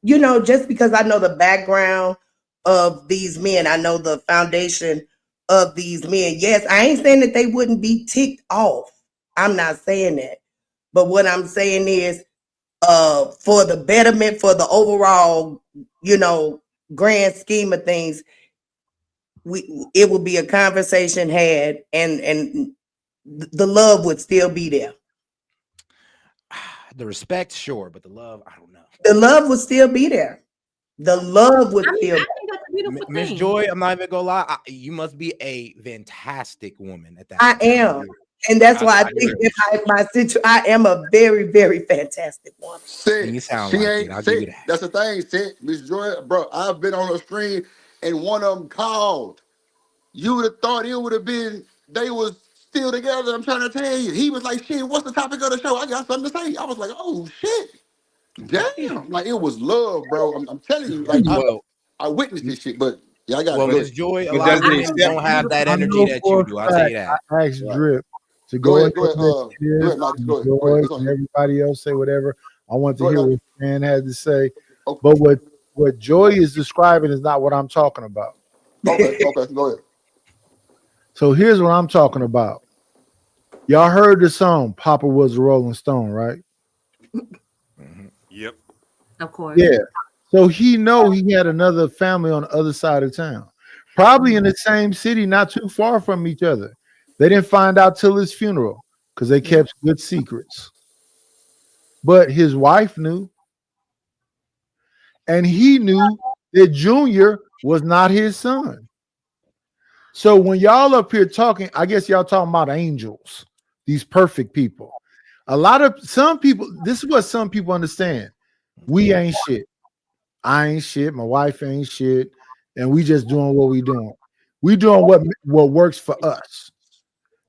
just because I know the background of these men, I know the foundation of these men. Yes, I ain't saying that they wouldn't be ticked off. I'm not saying that. But what I'm saying is, for the betterment, for the overall, grand scheme of things, it would be a conversation had, and the love would still be there. The respect, sure, but the love, I don't know. The love would still be there. The love would still. Miss Joy, I'm not even gonna lie. You must be a fantastic woman at that. I am. And that's why I think I am a very, very fantastic woman. You sound she like ain't it. I'll give you that. That's the thing, Miss Joy, bro. I've been on her screen and one of them called. You would have thought it would have been they was still together. I'm trying to tell you. He was like, shit, what's the topic of the show? I got something to say. I was like, oh shit. Damn. Like, it was love, bro. I'm telling you, like, I witnessed this shit, but yeah, I got it. Miss Joy, a lot of women don't have that energy that you do. I'll tell you that. I asked Drip to go ahead, and everybody else say whatever. I want to hear what man had to say. Okay. But what Joy is describing is not what I'm talking about. Okay, go ahead. So here's what I'm talking about. Y'all heard the song Papa Was a Rolling Stone, right? Yep. Of course. Yeah. So he had another family on the other side of town, probably in the same city, not too far from each other. They didn't find out till his funeral because they kept good secrets. But his wife knew. And he knew that Junior was not his son. So when y'all up here talking, I guess y'all talking about angels, these perfect people. Some people, this is what some people understand. We ain't shit. I ain't shit. My wife ain't shit. And we just doing what we doing. We doing what works for us.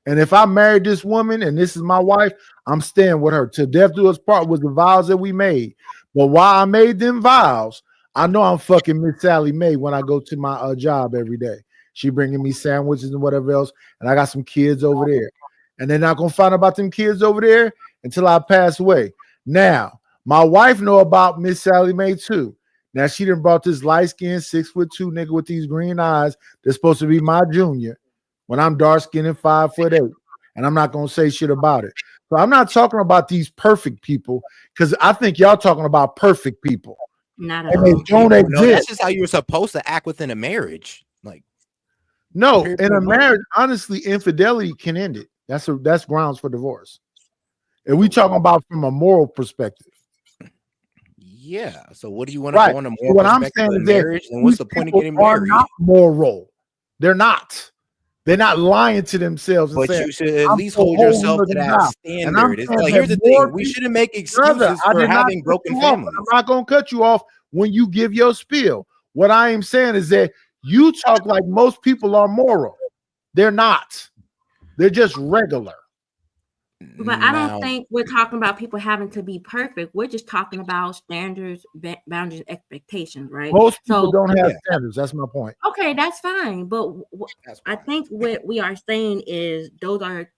And if I married this woman and this is my wife, I'm staying with her. Till death do us part was the vows that we made. But while I made them vows, I know I'm fucking Miss Sally Mae when I go to my job every day. She bringing me sandwiches and whatever else. And I got some kids over there. And they're not going to find out about them kids over there until I pass away. Now, my wife know about Miss Sally Mae too. Now, she done brought this light-skinned 6'2" nigga with these green eyes that's supposed to be my junior when I'm dark-skinned and 5'8". And I'm not going to say shit about it. So I'm not talking about these perfect people because I think y'all talking about perfect people. Not at and all. they don't exist. No, that's just how you're supposed to act within a marriage. Like, no, in a marriage, honestly, infidelity can end it. That's grounds for divorce. And we talking about from a moral perspective. Yeah. So what do you want to go on a moral what I'm perspective saying of is marriage? And what's the point of getting married? Not moral. They're not. They're not lying to themselves. But you should at least hold yourself to that standard. It's like, here's the thing: we shouldn't make excuses for having broken families. I'm not gonna cut you off when you give your spiel. What I am saying is that you talk like most people are moral. They're not. They're just regular. But I Now, don't think we're talking about people having to be perfect. We're just talking about standards, boundaries, expectations, right? Most people So, don't have Yeah. standards. That's my point. okay, that's fine. But I think what we are saying is those are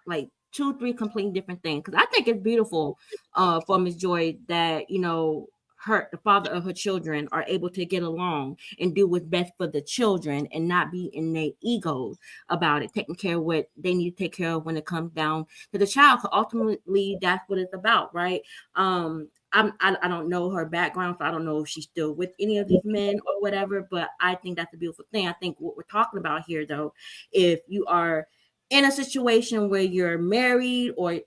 like 2-3 completely different things. Because I think it's beautiful for Miss Joy that the father of her children are able to get along and do what's best for the children and not be in their egos about it, taking care of what they need to take care of when it comes down to the child. Because ultimately, that's what it's about, right? I don't know her background, so I don't know if she's still with any of these men or whatever. But I think that's a beautiful thing. I think what we're talking about here, though, if you are in a situation where you're married or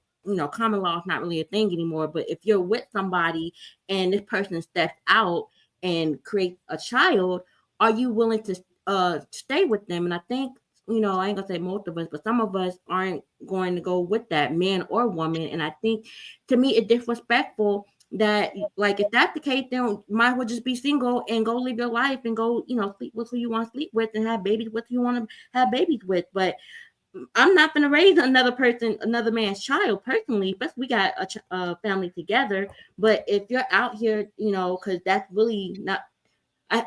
common law is not really a thing anymore, but if you're with somebody and this person steps out and creates a child, are you willing to stay with them? And I think, I ain't gonna say most of us, but some of us aren't going to go with that, man or woman. And I think, to me, it's disrespectful that, like, if that's the case, then you might as well just be single and go live your life and go, sleep with who you want to sleep with and have babies with who you want to have babies with. But I'm not going to raise another man's child personally, but we got a family together. But if you're out here, because that's really not, I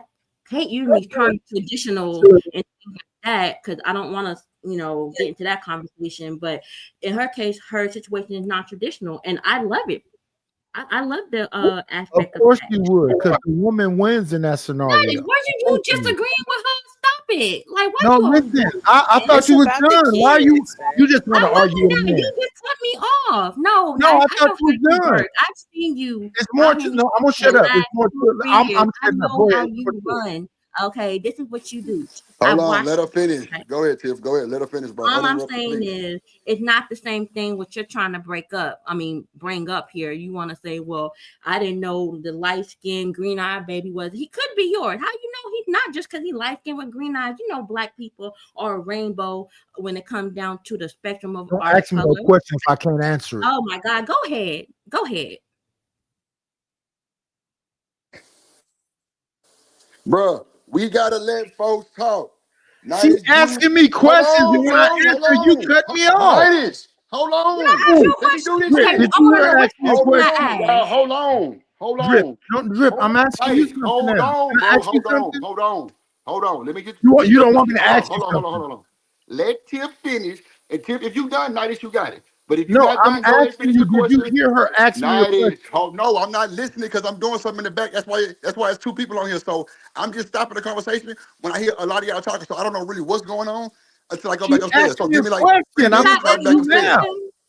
hate using these terms traditional and things like that, because I don't want to, get into that conversation. But in her case, her situation is non-traditional, and I love it. I love the aspect Of course that. you would, because the woman wins in that scenario. Why you just agreeing with her? Stop it! Like, what? No, listen. I thought you were done. Why you just want to argue with me? You just cut me off. No, I thought you were done. I've seen you. It's more. No, I'm gonna shut up. It's more. I'm shutting up. Go ahead. You run. Okay, this is what you do. Hold on, let her finish. Go ahead, Tiff. Go ahead, let her finish, bro. All I'm saying is, it's not the same thing what you're trying to bring up here. You want to say, well, I didn't know the light-skinned, green-eyed baby was. He could be yours. How you know he's not just because he's light-skinned with green eyes? Black people are a rainbow when it comes down to the spectrum of Don't our ask me color. no question if I can't answer it. Oh my God, go ahead. Bruh, we gotta let folks talk. She's asking me questions, and when I answer, you cut me off. Hold on. Let me do this. Did you hear ask me a question? Hold on. Drip, don't drip. I'm asking you something. Hold on. Let me get you don't want me to ask you something. Hold on. Let Tiff finish. And Tiff, if you done, Nidus, you got it. But if you No, not I'm done, asking you. Did you hear her asking me a question? Oh no, I'm not listening because I'm doing something in the back. That's why it's two people on here. So I'm just stopping the conversation when I hear a lot of y'all talking. So I don't know really what's going on until I go back upstairs. So give me like 3 minutes right back upstairs.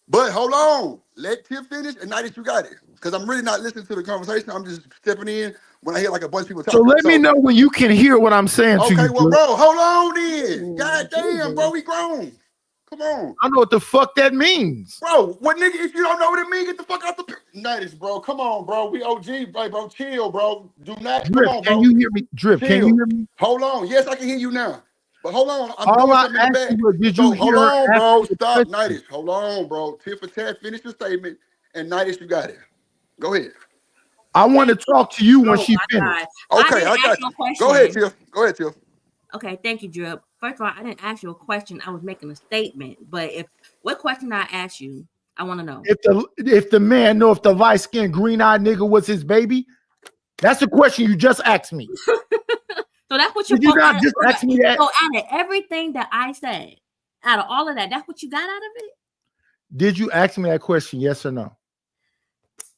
But hold on, let Tiff finish, and Nidus, you got it. Because I'm really not listening to the conversation. I'm just stepping in when I hear like a bunch of people talking. So let me know when you can hear what I'm saying to you. Okay, well, bro, hold on then. God damn, bro, we grown. Come on. I know what the fuck that means. Bro, what nigga, if you don't know what it means, get the fuck out the Nidus, bro. Come on, bro. We OG, bro. Chill, bro. Do not. Drip, come on, bro. can you hear me? Drip, Chill. can you hear me? Hold on. Yes, I can hear you now. But hold on. I'm All doing I something in the asked back. you was, did you So hear hold on, bro. Stop, question? Nidus. Hold on, bro. Tiff for Tat, finish the statement. And Nidus, you got it. Go ahead. I want to talk to you when she finished. Okay, I got you. Go ahead, Tiff. Okay, thank you, Drip. First of all, I didn't ask you a question. I was making a statement. But what question I asked you, I want to know. If the man know if the light-skinned, green-eyed nigga was his baby, that's the question you just asked me. So that's what you're. Did you not just ask me that? So out of everything that I said, out of all of that, that's what you got out of it? Did you ask me that question? Yes or no?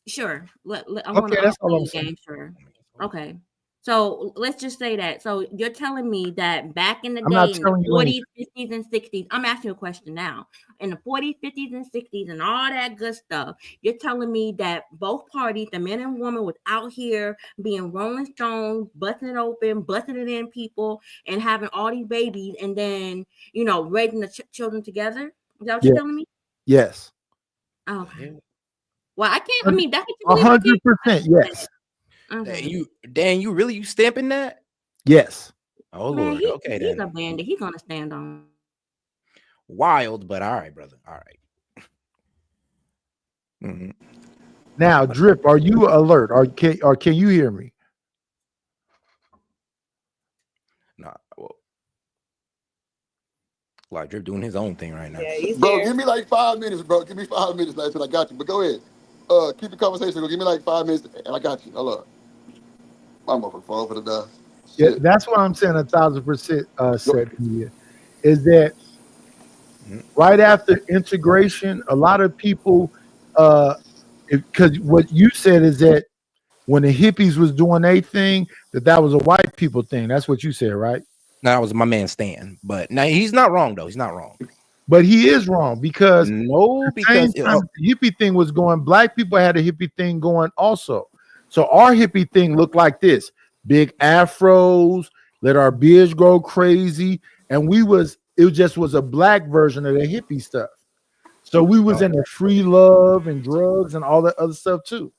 Sure. That's all I'm saying. Sure. Okay. So let's just say that. So you're telling me that back in the I'm not day, in telling the you 40s, 50s, and 60s, I'm asking you a question now. In the 40s, 50s, and 60s, and all that good stuff, you're telling me that both parties, the man and woman, was out here being Rolling Stones, busting it open, busting it in people, and having all these babies, and then, raising the children together? Is that what you're telling me? Yes. Okay. Well, I can't. I mean, that's what you 100%. Yes. You really stamping that? Yes. Oh Man, Lord. Okay, he's then. a bandit. He's gonna stand on. Wild, but all right, brother. All right. Mm-hmm. Now, Drip, are you alert? Or can you hear me? Nah. Well, Like Drip doing his own thing right now. Bro, give me like 5 minutes, bro. Give me 5 minutes, like I got you. But go ahead. Keep the conversation. Give me like 5 minutes, and I got you. Hold up. My motherfucker fall for the dust. Yeah, that's why I'm saying 1,000% said media is that right after integration, a lot of people, because what you said is that when the hippies was doing their thing, that was a white people thing. That's what you said, right? No, that was my man Stan. But now he's not wrong though. He's not wrong. But he is wrong because because the hippie thing was going, black people had a hippie thing going also. So our hippie thing looked like this: big afros, let our beards grow crazy, and it just was a black version of the hippie stuff. So we was in the free love and drugs and all that other stuff too.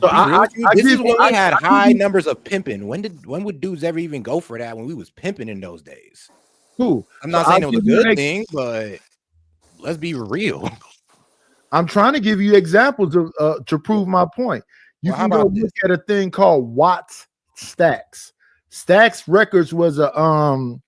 So this is when we had high numbers of pimping. When would dudes ever even go for that when we was pimping in those days? Cool. I'm not saying it was a good thing, but let's be real. I'm trying to give you examples to prove my point. You can go look at a thing called Watts Stax. Stax Records was a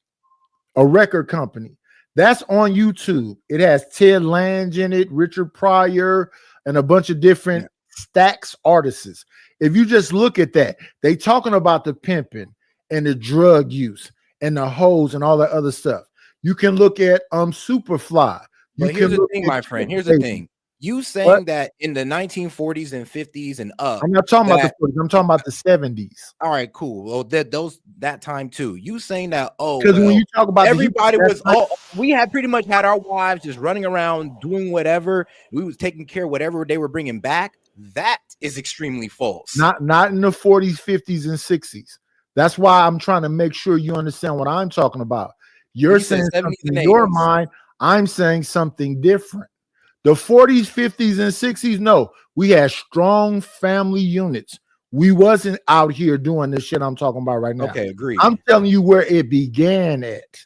record company. That's on YouTube. It has Ted Lange in it, Richard Pryor, and a bunch of different Stax artists. If you just look at that, they talking about the pimping and the drug use and the hoes and all that other stuff. You can look at Superfly. But here's the thing, my friend. Here's the thing. You saying that in the 1940s and 50s and up. I'm not talking about the 40s. I'm talking about the 70s. All right, cool. Well, that time too. You saying that? Oh, because when you talk about everybody we had pretty much had our wives just running around doing whatever. We was taking care of whatever they were bringing back. That is extremely false. Not in the 40s, 50s, and 60s. That's why I'm trying to make sure you understand what I'm talking about. You're saying something in your mind. I'm saying something different. The 40s, 50s, and 60s, no, we had strong family units. We wasn't out here doing this shit I'm talking about right now. Okay, agreed. I'm telling you where it began at.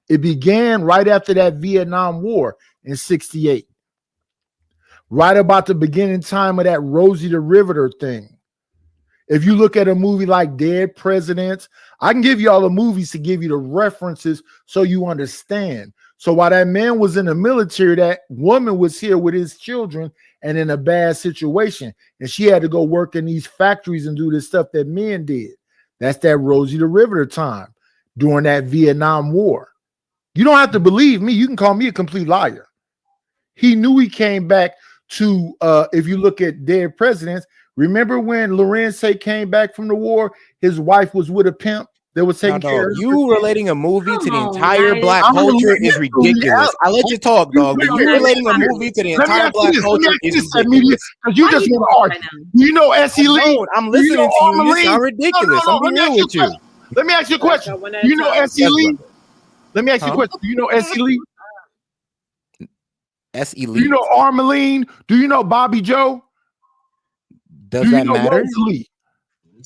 It began right after that Vietnam War in 68. Right about the beginning time of that Rosie the Riveter thing. If you look at a movie like Dead Presidents, I can give you all the movies to give you the references so you understand. So while that man was in the military, that woman was here with his children and in a bad situation. And she had to go work in these factories and do this stuff that men did. That's that Rosie the Riveter time during that Vietnam War. You don't have to believe me. You can call me a complete liar. He knew he came back to, if you look at Dead Presidents, remember when Lorenz came back from the war, his wife was with a pimp that was taking care of you. Relating a movie to the entire black culture is ridiculous. I let you talk, dog, but you relating a movie to the entire black culture is ridiculous. Because you just want to argue. You know S.E. Lee? I'm listening to you. You sound ridiculous. I'm real with you. Let me ask you a question. You know S.E. Lee? Let me ask you a question. Do you know S.E. Lee? S.E. Lee? Do you know Armeline? Do you know Bobby Joe? Does that matter?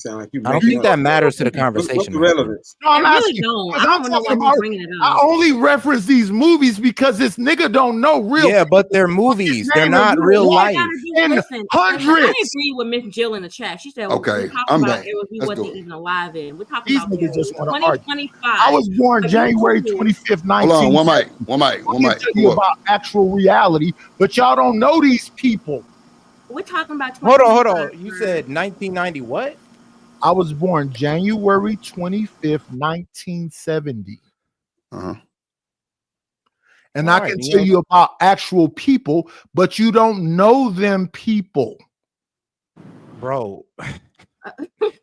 Like I don't think that matters to the conversation. What's relevance? No, I'm asking. I don't know why you're bringing it up. I only reference these movies because this nigga don't know real. Yeah, but they're movies. They're not real life. Listen, hundreds. I agree with Miss Jill in the chat. She said, "Okay, I'm back." We wasn't even alive in. We're talking these about niggas just want to 2025. I was born January 25th, 19. Hold on, one mic. Tell you about actual reality, but y'all don't know these people. We're talking about. Hold on. You said 1990 what? I was born January 25th, 1970. And I can tell you about actual people, but you don't know them people. Bro,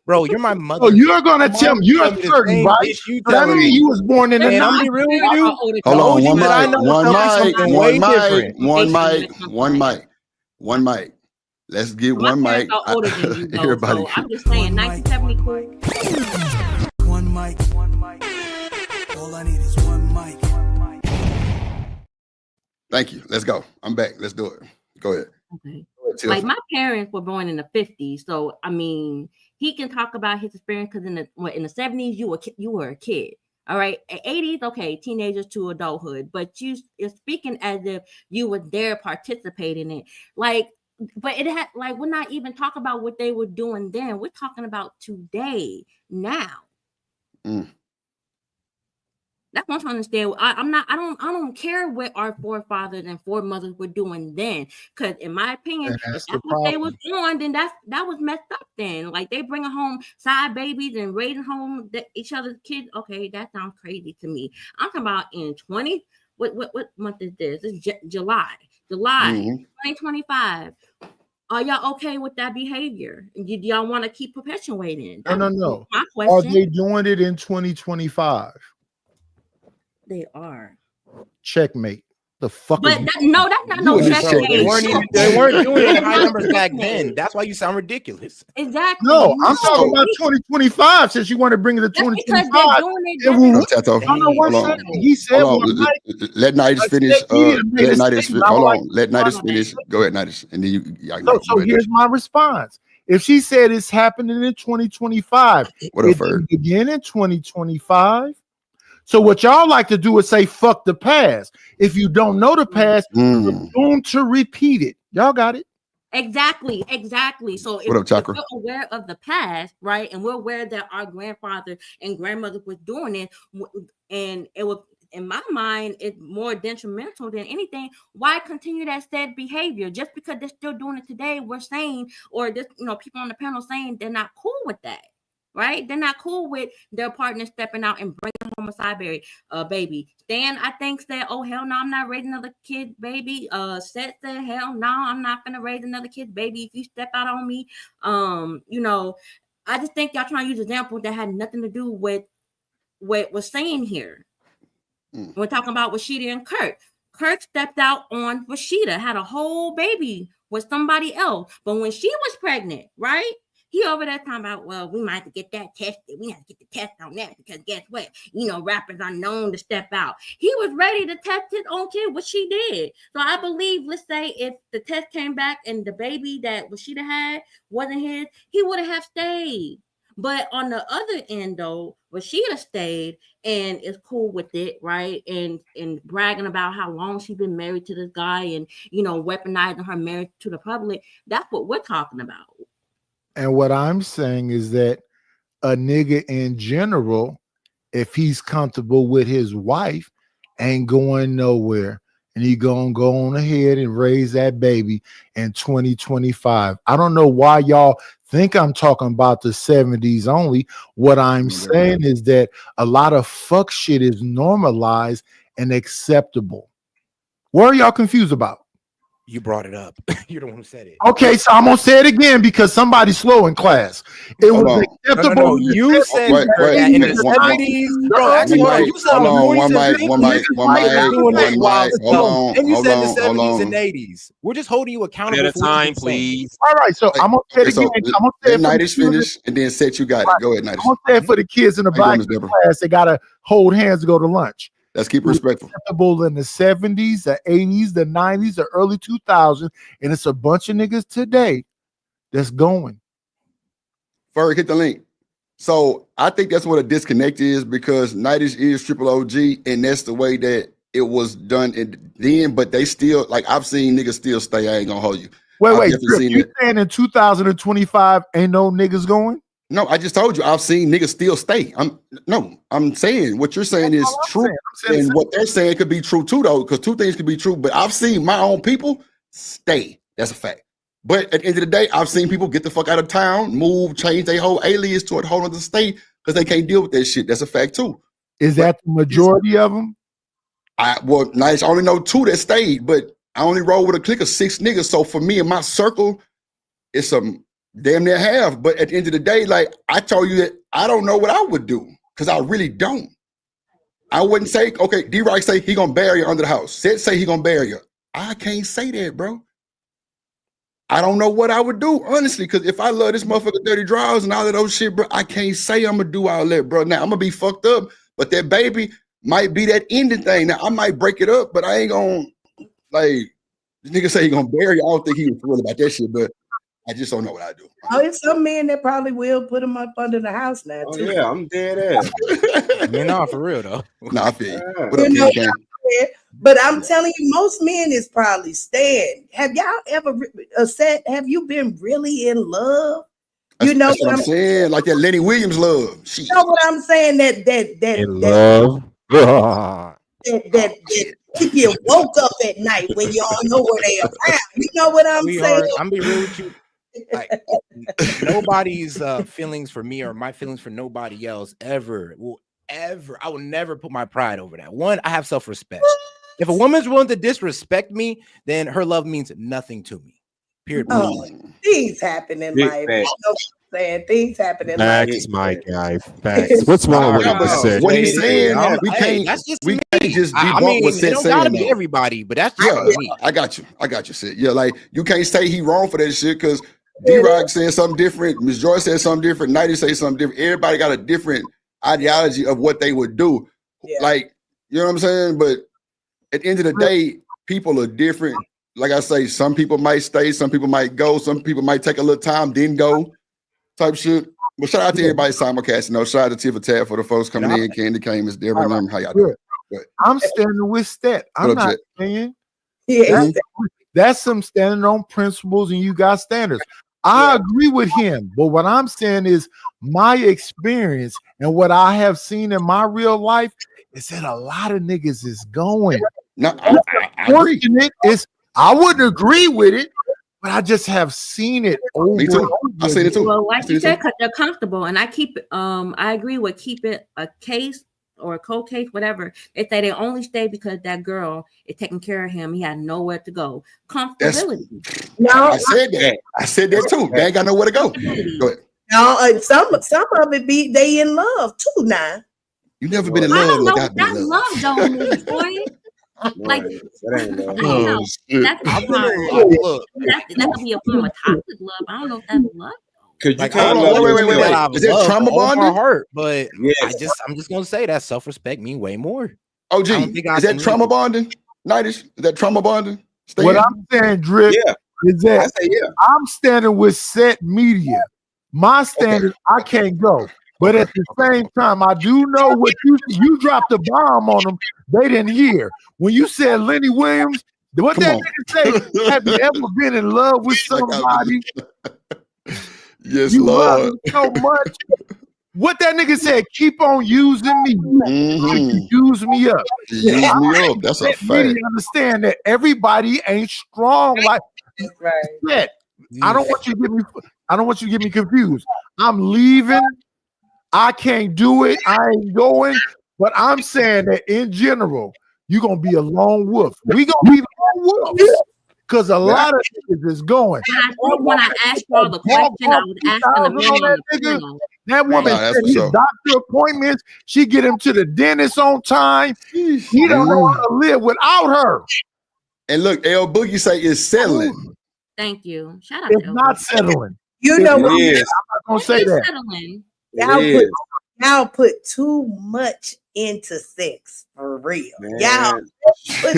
you're my mother. Oh, you're going to tell me you're 30, right? That means you was born in the 90s. I'm real with you. Hold on, one mic. Let's get one mic. Older than you, though, everybody. So I'm just saying, 1970 cool. One mic. All I need is one mic. Thank you. Let's go. I'm back. Let's do it. Go ahead. Okay. Like my parents were born in the 50s, so I mean, he can talk about his experience because in the 70s you were a kid. All right, 80s, okay, teenagers to adulthood, but you're speaking as if you were there participating in it, like. But it had we're not even talking about what they were doing then. We're talking about today, now. That's That's what I'm trying to understand. I don't care what our forefathers and foremothers were doing then. Because in my opinion, if that's what they was doing, then that was messed up then. Like they bringing home side babies and raising home each other's kids. Okay, that sounds crazy to me. I'm talking about in 20. What month is this? It's July 2025. Are y'all okay with that behavior? Do y'all want to keep perpetuating? No. My Are question. they doing it in 2025? They are. Checkmate. The fuck. But that's not no checkmate. They weren't doing it in high numbers back then. That's why you sound ridiculous. Exactly. No, I'm talking about 2025. Since you want to bring it to 2025, he said, let Nidus finish. Let Nidus finish. Hold on. Let Nidus finish. Go ahead, Nidus, and then you. So here's my response. If she said it's happening in 2025, what up, Ferg? Begin in 2025. So what y'all like to do is say fuck the past. If you don't know the past, you're doomed to repeat it. Y'all got it? Exactly. So if, what up, Chakra? If we're aware of the past, right, and we're aware that our grandfather and grandmother was doing it, and it was, in my mind, it's more detrimental than anything. Why continue that said behavior? Just because they're still doing it today, we're saying, or this, people on the panel saying they're not cool with that. Right? They're not cool with their partner stepping out and bringing home a side baby. Stan, I think, said, oh, hell no, I'm not raising another kid, baby. Seth said, hell no, I'm not going to raise another kid, baby. If you step out on me, I just think y'all trying to use examples that had nothing to do with what we're saying here. We're talking about Rashida and Kirk. Kirk stepped out on Rashida, had a whole baby with somebody else. But when she was pregnant, right? He over there talking about, well, we might have to get that tested. We have to get the test on that because guess what? Rappers are known to step out. He was ready to test his own kid, what she did. So I believe, let's say if the test came back and the baby that Rashida had wasn't his, he would have stayed. But on the other end, though, Rashida stayed and is cool with it, right? And bragging about how long she's been married to this guy and, weaponizing her marriage to the public. That's what we're talking about. And what I'm saying is that a nigga in general, if he's comfortable with his wife, ain't going nowhere. And he gonna go on ahead and raise that baby in 2025. I don't know why y'all think I'm talking about the 70s only. What I'm saying is that a lot of fuck shit is normalized and acceptable. What are y'all confused about? You brought it up. You're the one who said it. Okay, so I'm gonna say it again because somebody's slow in class. It was acceptable. No. You said that in the 70s, bro. Actually, you said and you said the 70s and 80s. We're just holding you accountable. At a time, please. All right, so I'm gonna say it again. I'm gonna say it. Night is finished, and then Seth, you got it. Go ahead, Night. I'm gonna say it for the kids in the black class. They gotta hold hands to go to lunch. Let's keep it respectful. Acceptable in the 70s, the 80s, the 90s, the early 2000s, and it's a bunch of niggas today that's going. Ferg, hit the link. So I think that's what a disconnect is because Nightish is triple OG, and that's the way that it was done then. But they still, like, I've seen niggas still stay. I ain't gonna hold you. Wait, you saying in 2025 ain't no niggas going? No, I just told you I've seen niggas still stay. I'm saying what you're saying is true, and what they're saying could be true too, though, because two things could be true. But I've seen my own people stay. That's a fact. But at the end of the day, I've seen people get the fuck out of town, move, change their whole alias to a whole other state because they can't deal with that shit. That's a fact too. Is that the majority of them? Nice. I only know two that stayed, but I only roll with a clique of 6 niggas. So for me and my circle, it's some damn near half. But at the end of the day, like I told you that I don't know what I would do because I really don't. I wouldn't say, okay, D-Rock say he gonna bury you under the house. Sid say he gonna bury you. I can't say that, bro. I don't know what I would do, honestly, because if I love this motherfucker dirty draws and all of those shit, bro, I can't say I'm gonna do all that, bro. Now I'm gonna be fucked up, but that baby might be that ending thing. Now I might break it up, but I ain't gonna like this nigga say he gonna bury you. I don't think he was real about that shit, but I just don't know what I do. Oh, it's some men that probably will put him up under the house now. Oh, too. yeah, I'm dead ass. Nah, for real though. Nah, I feel you. What You up, know, King? but I'm telling you, most men is probably staying. Have y'all ever said? Have you been really in love? You know That's what I'm saying, like that Lenny Williams love. You know what I'm saying? That love. that get woke up at night when you all know where they are around. You know what I'm saying? I'm be real with you. Like, nobody's feelings for me or my feelings for nobody else will ever. I will never put my pride over that. One, I have self-respect. If a woman's willing to disrespect me, then her love means nothing to me. Period. Things happen in life. You know what I'm saying? Things happen in life. Facts, my guy. Facts. What's wrong with what he just said? What he's saying, we can't just debunk what Seth saying. Gotta be everybody, but that's just me. I got you, Seth. Yeah, like you can't say he wrong for that shit because D-Rock saying something different, Ms. Joy said something different, Nighty say something different. Everybody got a different ideology of what they would do. Yeah. Like, you know what I'm saying? But at the end of the day, people are different. Like I say, some people might stay, some people might go, some people might take a little time, then go, type shit. But shout out to everybody simulcasting. Shout out to Tifa Tab for the folks coming in. Candy came, Miss Deborah, and how y'all doing? I'm standing with Seth. I'm What up, not Jet? saying Yeah, that's some standing on principles, and you got standards. I agree with him, but what I'm saying is my experience and what I have seen in my real life is that a lot of niggas is going. No, I agree. I wouldn't agree with it, but I just have seen it over. Me too. I seen it too. Well, like you said, because they're comfortable, and I keep it. I agree with keep it a case or a cold case, whatever. They say they only stay because that girl is taking care of him. He had nowhere to go. Comfortability. I said that. I said that too. They ain't got nowhere to go. Go ahead. No, and some of it be they in love too now. You never been in I love. don't know Like what that love don't mean, boy. Like that's that could be a form of toxic love. I don't know if that's love. Cause Like, you can't love wait. Is that trauma bonding? My heart, but Yes. I'm just gonna say that self-respect mean way more. OG, I don't think I is that can trauma leave. bonding? Nightish, is that trauma bonding? What I'm saying, Drip, Yeah. is that I say yeah. I'm standing with Set Media. My standard, I can't go. But at the same time, I do know what you dropped the bomb on them. They didn't hear. When you said Lenny Williams, what that nigga say? Have you ever been in love with somebody? Yes, you love Lord. them so much. What that nigga said, keep on using me. Use me up. Use me up. That's a Let me fact. understand that everybody ain't strong like that. I don't want you to get me confused. I'm leaving. I can't do it. I ain't going. But I'm saying that in general, you're gonna be a lone wolf. We gonna be lone wolves. Because a lot of niggas is going. When I asked you all the question, I was asking the men on the panel. That woman Nah, that's said for his sure. doctor appointments. She get him to the dentist on time. He don't know how to live without her. And look, L Boogie say it's settling. Thank you. Shout out It's to not settling. You know what? It is. I'm not gonna say that. settling. Y'all put too much into sex for real. Y'all put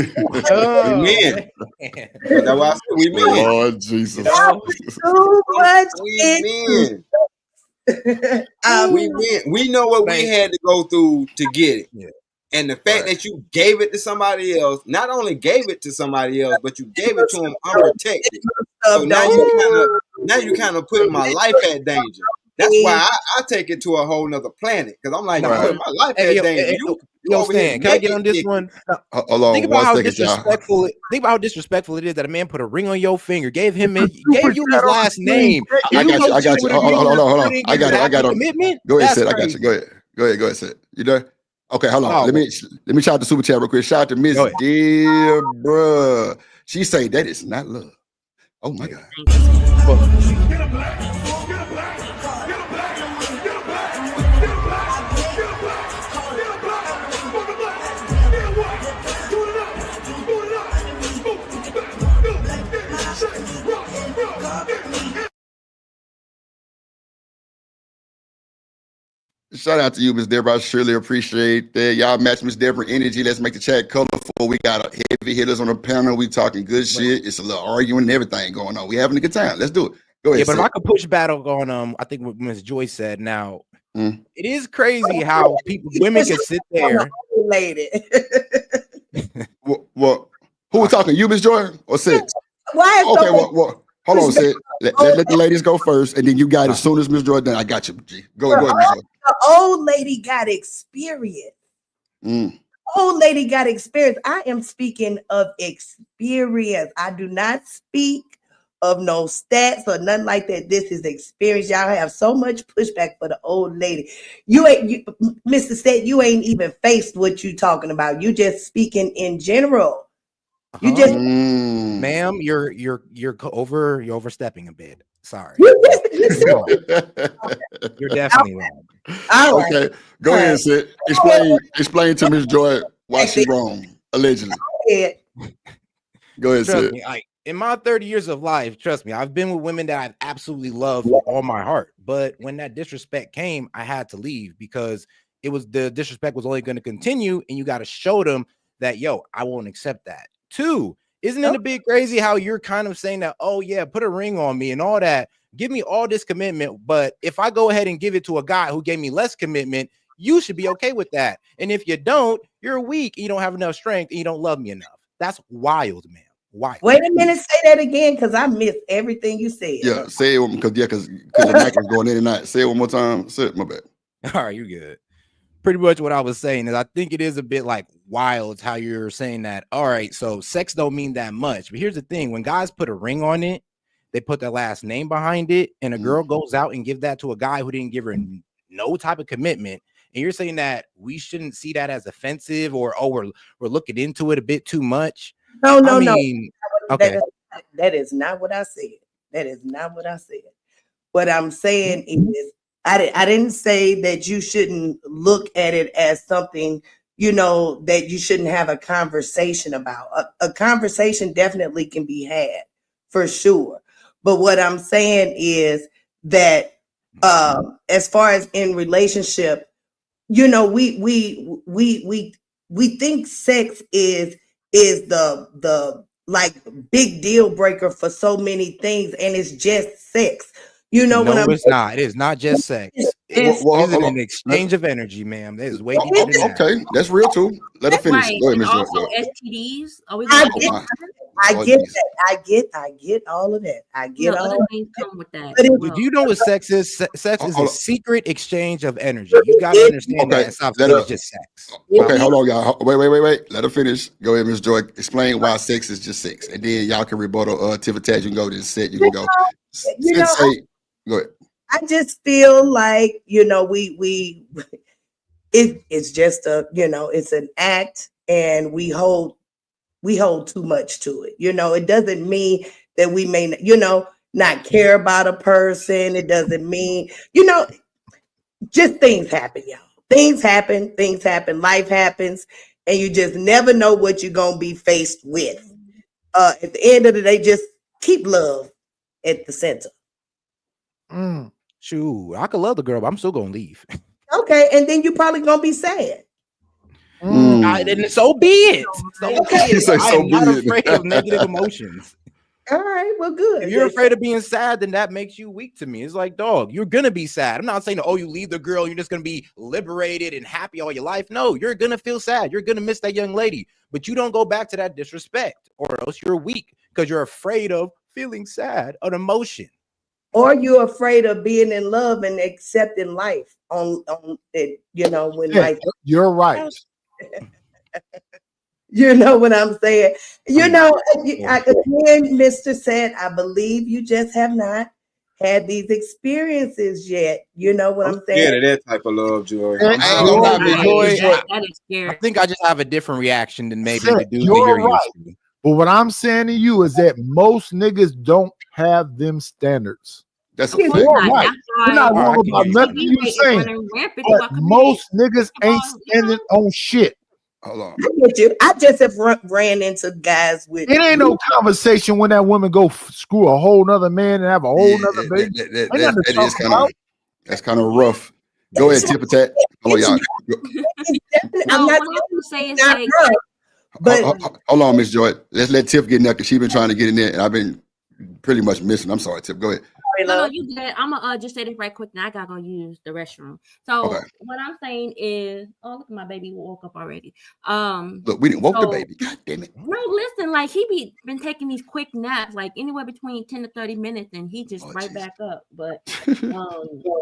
We men. That's why I said we men. Lord Jesus. y'all put too much We into men. We men. We know what we had to go through to get it. Yeah. And the fact that you gave it to somebody else, not only gave it to somebody else, but you gave it to them unprotected. So now you kind of putting my life at danger. That's why I take it to a whole nother planet because I'm like, I'm putting my life at danger. You over here Stan, can I get on this naked. one? Hold on, Think about 1 how second, y'all. disrespectful. Think about how disrespectful it is that a man put a ring on your finger, gave you his last name. I got you. Hold on. I got it. Commitment. Go ahead, That's Seth. I got crazy. you. Go ahead, Seth. You there? Okay, hold on. Oh, Let me shout out to Super Chat real quick. Shout out to Miss Deborah. She say that is not love. Oh my God. Shout out to you, Miss Deborah. I surely appreciate that. Y'all match Miss Deborah energy. Let's make the chat colorful. We got heavy hitters on the panel. We talking good shit. It's a little arguing and everything going on. We having a good time. Let's do it. Go ahead. Yeah, but if Seth. I could push battle on, I think what Ms. Joyce said. Now, it is crazy how women can sit there. What? Who we talking? You, Miss Joy, or Sid? Why is Okay, so well, hold on, Sid. Let the ladies go first, and then you got it as soon as Miss Joy done. I got you. G. Go ahead, Miss Joy. the old lady got experience. Old lady got experience. I am speaking of experience. I do not speak of no stats or nothing like that. This is experience. Y'all have so much pushback for the old lady. Mr. Set, you ain't even faced what you talking about. You just speaking in general. You just, ma'am, you're overstepping a bit. Sorry. You're definitely wrong. Okay, go ahead, Sid. Explain to Miss Joy why she wrong, allegedly. Go ahead, Trust Sid. me, in my 30 years of life, trust me, I've been with women that I've absolutely loved with all my heart. But when that disrespect came, I had to leave because the disrespect was only going to continue, and you got to show them that, yo, I won't accept that. 2, isn't it a bit crazy how you're kind of saying that, oh yeah, put a ring on me and all that, give me all this commitment, but if I go ahead and give it to a guy who gave me less commitment, you should be okay with that. And if you don't, you're weak, you don't have enough strength, and you don't love me enough. That's wild, man. Why? Wait a minute, say that again, because I missed everything you said. Yeah, say it because the mic was going in and out. Say it one more time. Say it, my bad. All right, you're good. Pretty much what I was saying is I think it is a bit like wild how you're saying that. All right, so sex don't mean that much. But here's the thing. When guys put a ring on it, they put their last name behind it, and a girl goes out and give that to a guy who didn't give her no type of commitment. And you're saying that we shouldn't see that as offensive or, oh, we're looking into it a bit too much. No. Okay. That is not what I said. That is not what I said. What I'm saying is I didn't say that you shouldn't look at it as something, that you shouldn't have a conversation about. A conversation definitely can be had for sure. But what I'm saying is that as far as in relationship, we think sex is the like big deal breaker for so many things, and it's just sex. No, it's not. It is not just sex. It's an exchange of energy, ma'am. There's way deeper than that. Okay, that's real too. Let her finish. Right. Go ahead, And Ms. Joy. also STDs. Are we I going get that. I get all of that. I get all other of things come with that. Do you know what sex is? Sex is a secret exchange of energy. You got to understand that. It's not just sex. Okay, hold on, y'all. Wait. Let her finish. Go ahead, Ms. Joy. Explain why sex is just sex, and then y'all can rebuttal. Tiff Taz, you can go to the set. You can go. Go ahead. I just feel like it's just it's an act, and we hold too much to it. It doesn't mean that we may not care about a person. It doesn't mean just things happen, y'all. Things happen. Life happens, and you just never know what you're gonna be faced with. At the end of the day, just keep love at the center. Shoot, I could love the girl, but I'm still gonna leave. Okay, and then you're probably gonna be sad. Then so be it. I'm not afraid of negative emotions. All right, well, good. If you're afraid of being sad, then that makes you weak to me. It's like, dog, you're gonna be sad. I'm not saying, oh, you leave the girl, you're just gonna be liberated and happy all your life. No, you're gonna feel sad. You're gonna miss that young lady, but you don't go back to that disrespect, or else you're weak because you're afraid of feeling sad, an emotion. Or you're afraid of being in love and accepting life on it, when life. You're right. You know what I'm saying? Again, Mr. Said, I believe you just have not had these experiences yet. You know what I'm saying? Yeah, that type of love, Joy. That is scary. I think I just have a different reaction than maybe Seth, the dude you're you're right. used to. But what I'm saying to you is that most niggas don't have them standards. That's a You're fact. right. You're not wrong about nothing you're saying. But most niggas ain't standing on shit. Hold on. I get you. I just have ran into guys with. It ain't no conversation when that woman go screw a whole nother man and have a whole nother baby. That's kind of rough. Go ahead, Tip Attack. Hold on, y'all. I'm not saying Hold on, Miss Joy. Let's let Tiff get in there because she's been trying to get in there, and I've been pretty much missing. I'm sorry, Tip. Go ahead. No, you good. I'm gonna just say this right quick. Now I gotta go use the restroom. So what I'm saying is, look at my baby woke up already. Look, we didn't woke the baby. God damn it. No, listen, like he been taking these quick naps, like anywhere between 10 to 30 minutes, and he just back up. But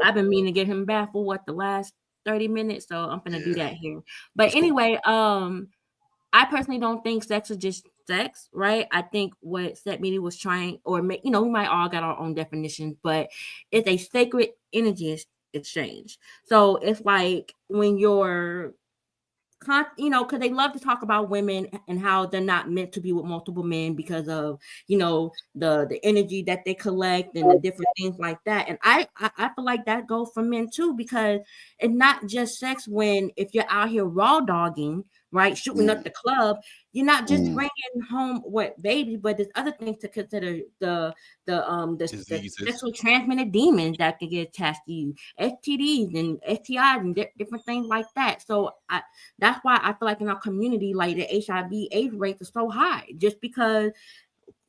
I've been meaning to get him back for the last 30 minutes, so I'm gonna do that here. But anyway, I personally don't think sex is just sex, right? I think what Set Media was trying, or we might all got our own definitions, but it's a sacred energy exchange. So it's like when you're because they love to talk about women and how they're not meant to be with multiple men because of the energy that they collect and the different things like that. And I feel like that goes for men too, because it's not just sex. If you're out here raw dogging, right, shooting up the club, you're not just bringing home babies, but there's other things to consider. The sexually transmitted demons that can get attached to you, STDs and STIs and different things like that. So that's why I feel like in our community, like the HIV/AIDS rates are so high, just because,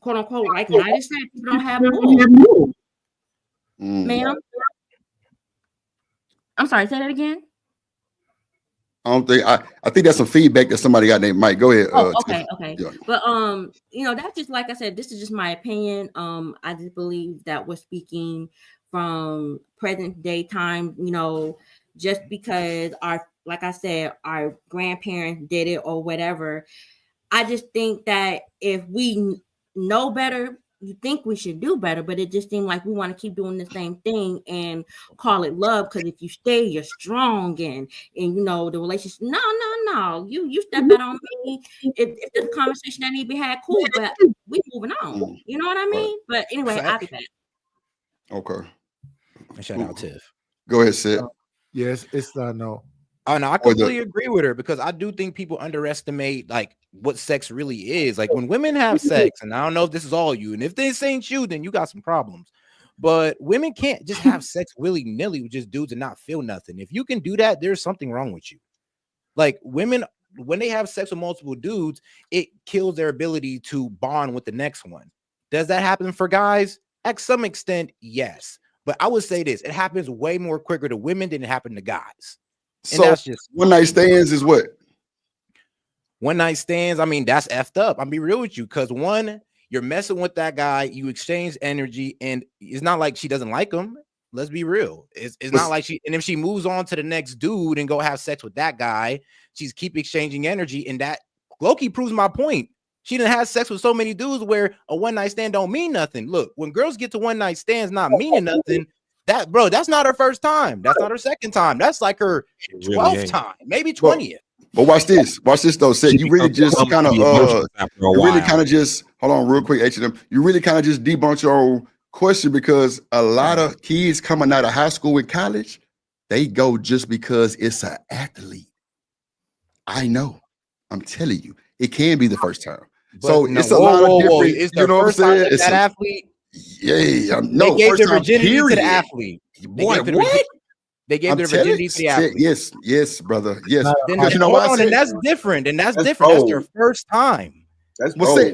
quote unquote, like Nida said, people don't have moves. Ma'am, I'm sorry, say that again. I think that's some feedback that somebody got named Mike. Go ahead. Okay. Yeah. But that's just, like I said, this is just my opinion. I just believe that we're speaking from present day time, just because like I said, our grandparents did it or whatever. I just think that if we know better, you think we should do better, but it just seemed like we want to keep doing the same thing and call it love, because if you stay, you're strong and the relationship. No, you step out on me. If there's a conversation that need to be had, cool, but we moving on. You know what I mean? But anyway, after that. Okay. Shout out Tiff. Go ahead, Sid. Yes, it's no. Oh no, I completely agree with her, because I do think people underestimate like what sex really is. Like when women have sex, and I don't know if this is all you, and if this ain't you, then you got some problems. But women can't just have sex willy-nilly with just dudes and not feel nothing. If you can do that, there's something wrong with you. Like women, when they have sex with multiple dudes, it kills their ability to bond with the next one. Does that happen for guys? At some extent, yes. But I would say this: it happens way more quicker to women than it happened to guys. And so that's just one night stands is what? One night stands. I mean, that's effed up. I'll be real with you, because one, you're messing with that guy, you exchange energy, and it's not like she doesn't like him. Let's be real. It's not like and if she moves on to the next dude and go have sex with that guy, she's keep exchanging energy, and that Loki proves my point. She done had sex with so many dudes where a one night stand don't mean nothing. Look, when girls get to one night stands not meaning nothing, that's not her first time. That's not her second time. That's like her 12th time, maybe 20th. But watch this. Watch this though. Said you really just kind of just hold on real quick, H&M. You really kind of just debunked your own question, because a lot of kids coming out of high school and college, they go just because it's an athlete. I know. I'm telling you, it can be the first time. But so no, it's a lot of different. It's the first time that athlete. Yeah, no. They gave the virginity to the athlete. Boy, what? They gave their virginity to the athlete. Yes, brother. Yes. Then you know what? And that's different. And that's different. That's their first time. That's the thing.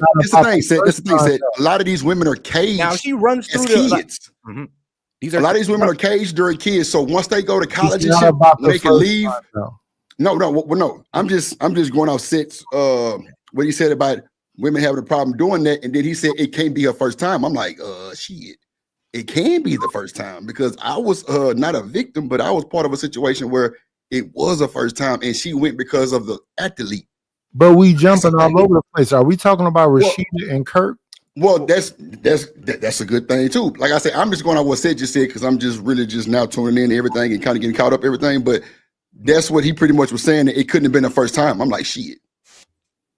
That's the thing. A lot of these women are caged. Now she runs through kids. A lot of these women are caged during kids. So once they go to college and shit, they can leave. No. I'm just going off Sid's what he said about women having a problem doing that, and then he said it can't be her first time. I'm like, shit. It can be the first time, because I was not a victim, but I was part of a situation where it was a first time, and she went because of the athlete. But we jumping all over the place. Are we talking about Rashida and Kirk? Well, that's a good thing too. Like I said, I'm just going on what Sid just said, because I'm just really just now tuning in to everything and kind of getting caught up everything. But that's what he pretty much was saying. That it couldn't have been the first time. I'm like, shit.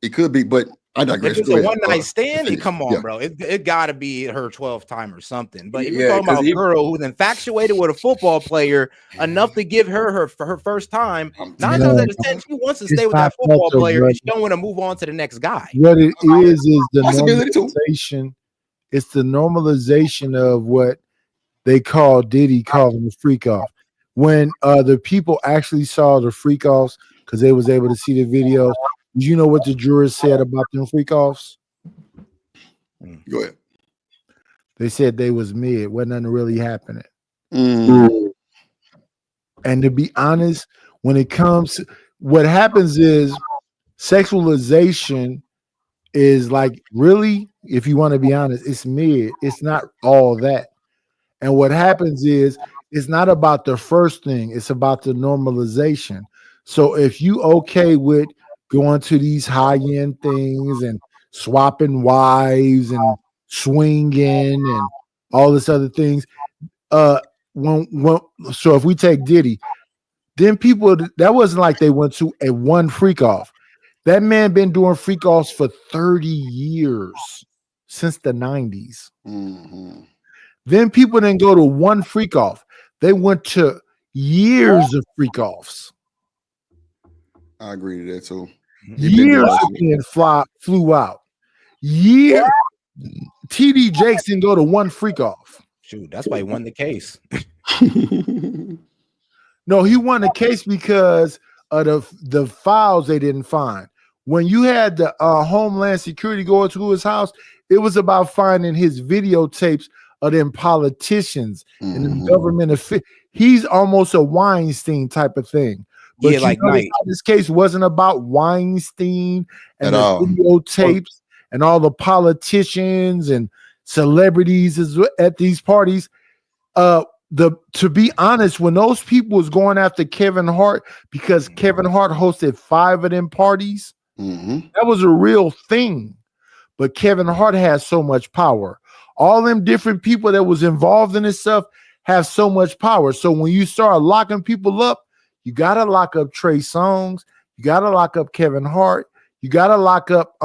It could be, but I digress. If it's a one night stand, come on, bro. It got to be her 12th time or something. But if you're talking about a girl who's infatuated with a football player enough to give her first time, 9 times out of 10, she wants to stay with that football player, and she don't want to move on to the next guy. What it is the normalization. It's the normalization of what they call Diddy calling the freak off. When the people actually saw the freak offs, because they was able to see the videos. You know what the jurors said about them freak offs? Go ahead. They said they was mid, wasn't nothing really happening. And to be honest, when it comes, what happens is sexualization is like, really, if you want to be honest, it's mid. It's not all that. And what happens is it's not about the first thing, it's about the normalization. So if you okay with going to these high-end things and swapping wives and swinging and all this other things, so if we take Diddy, then people, that wasn't like they went to a one freak off. That man been doing freak offs for 30 years, since the 90s. Then people didn't go to one freak off. They went to years of freak offs. I agree to that too. Years of being flew out. Years. TD Jakes didn't go to one freak off. Shoot, that's why he won the case. No, he won the case because of the files they didn't find. When you had the Homeland Security go to his house, it was about finding his videotapes of them politicians and the government. He's almost a Weinstein type of thing. But Yeah, like Knight. this case wasn't about Weinstein and At the all. videotapes and all the politicians and celebrities at these parties. To be honest, when those people was going after Kevin Hart because Kevin Hart hosted 5 of them parties, that was a real thing. But Kevin Hart has so much power. All them different people that was involved in this stuff have so much power. So when you start locking people up, you gotta lock up Trey Songz, you gotta lock up Kevin Hart, you gotta lock up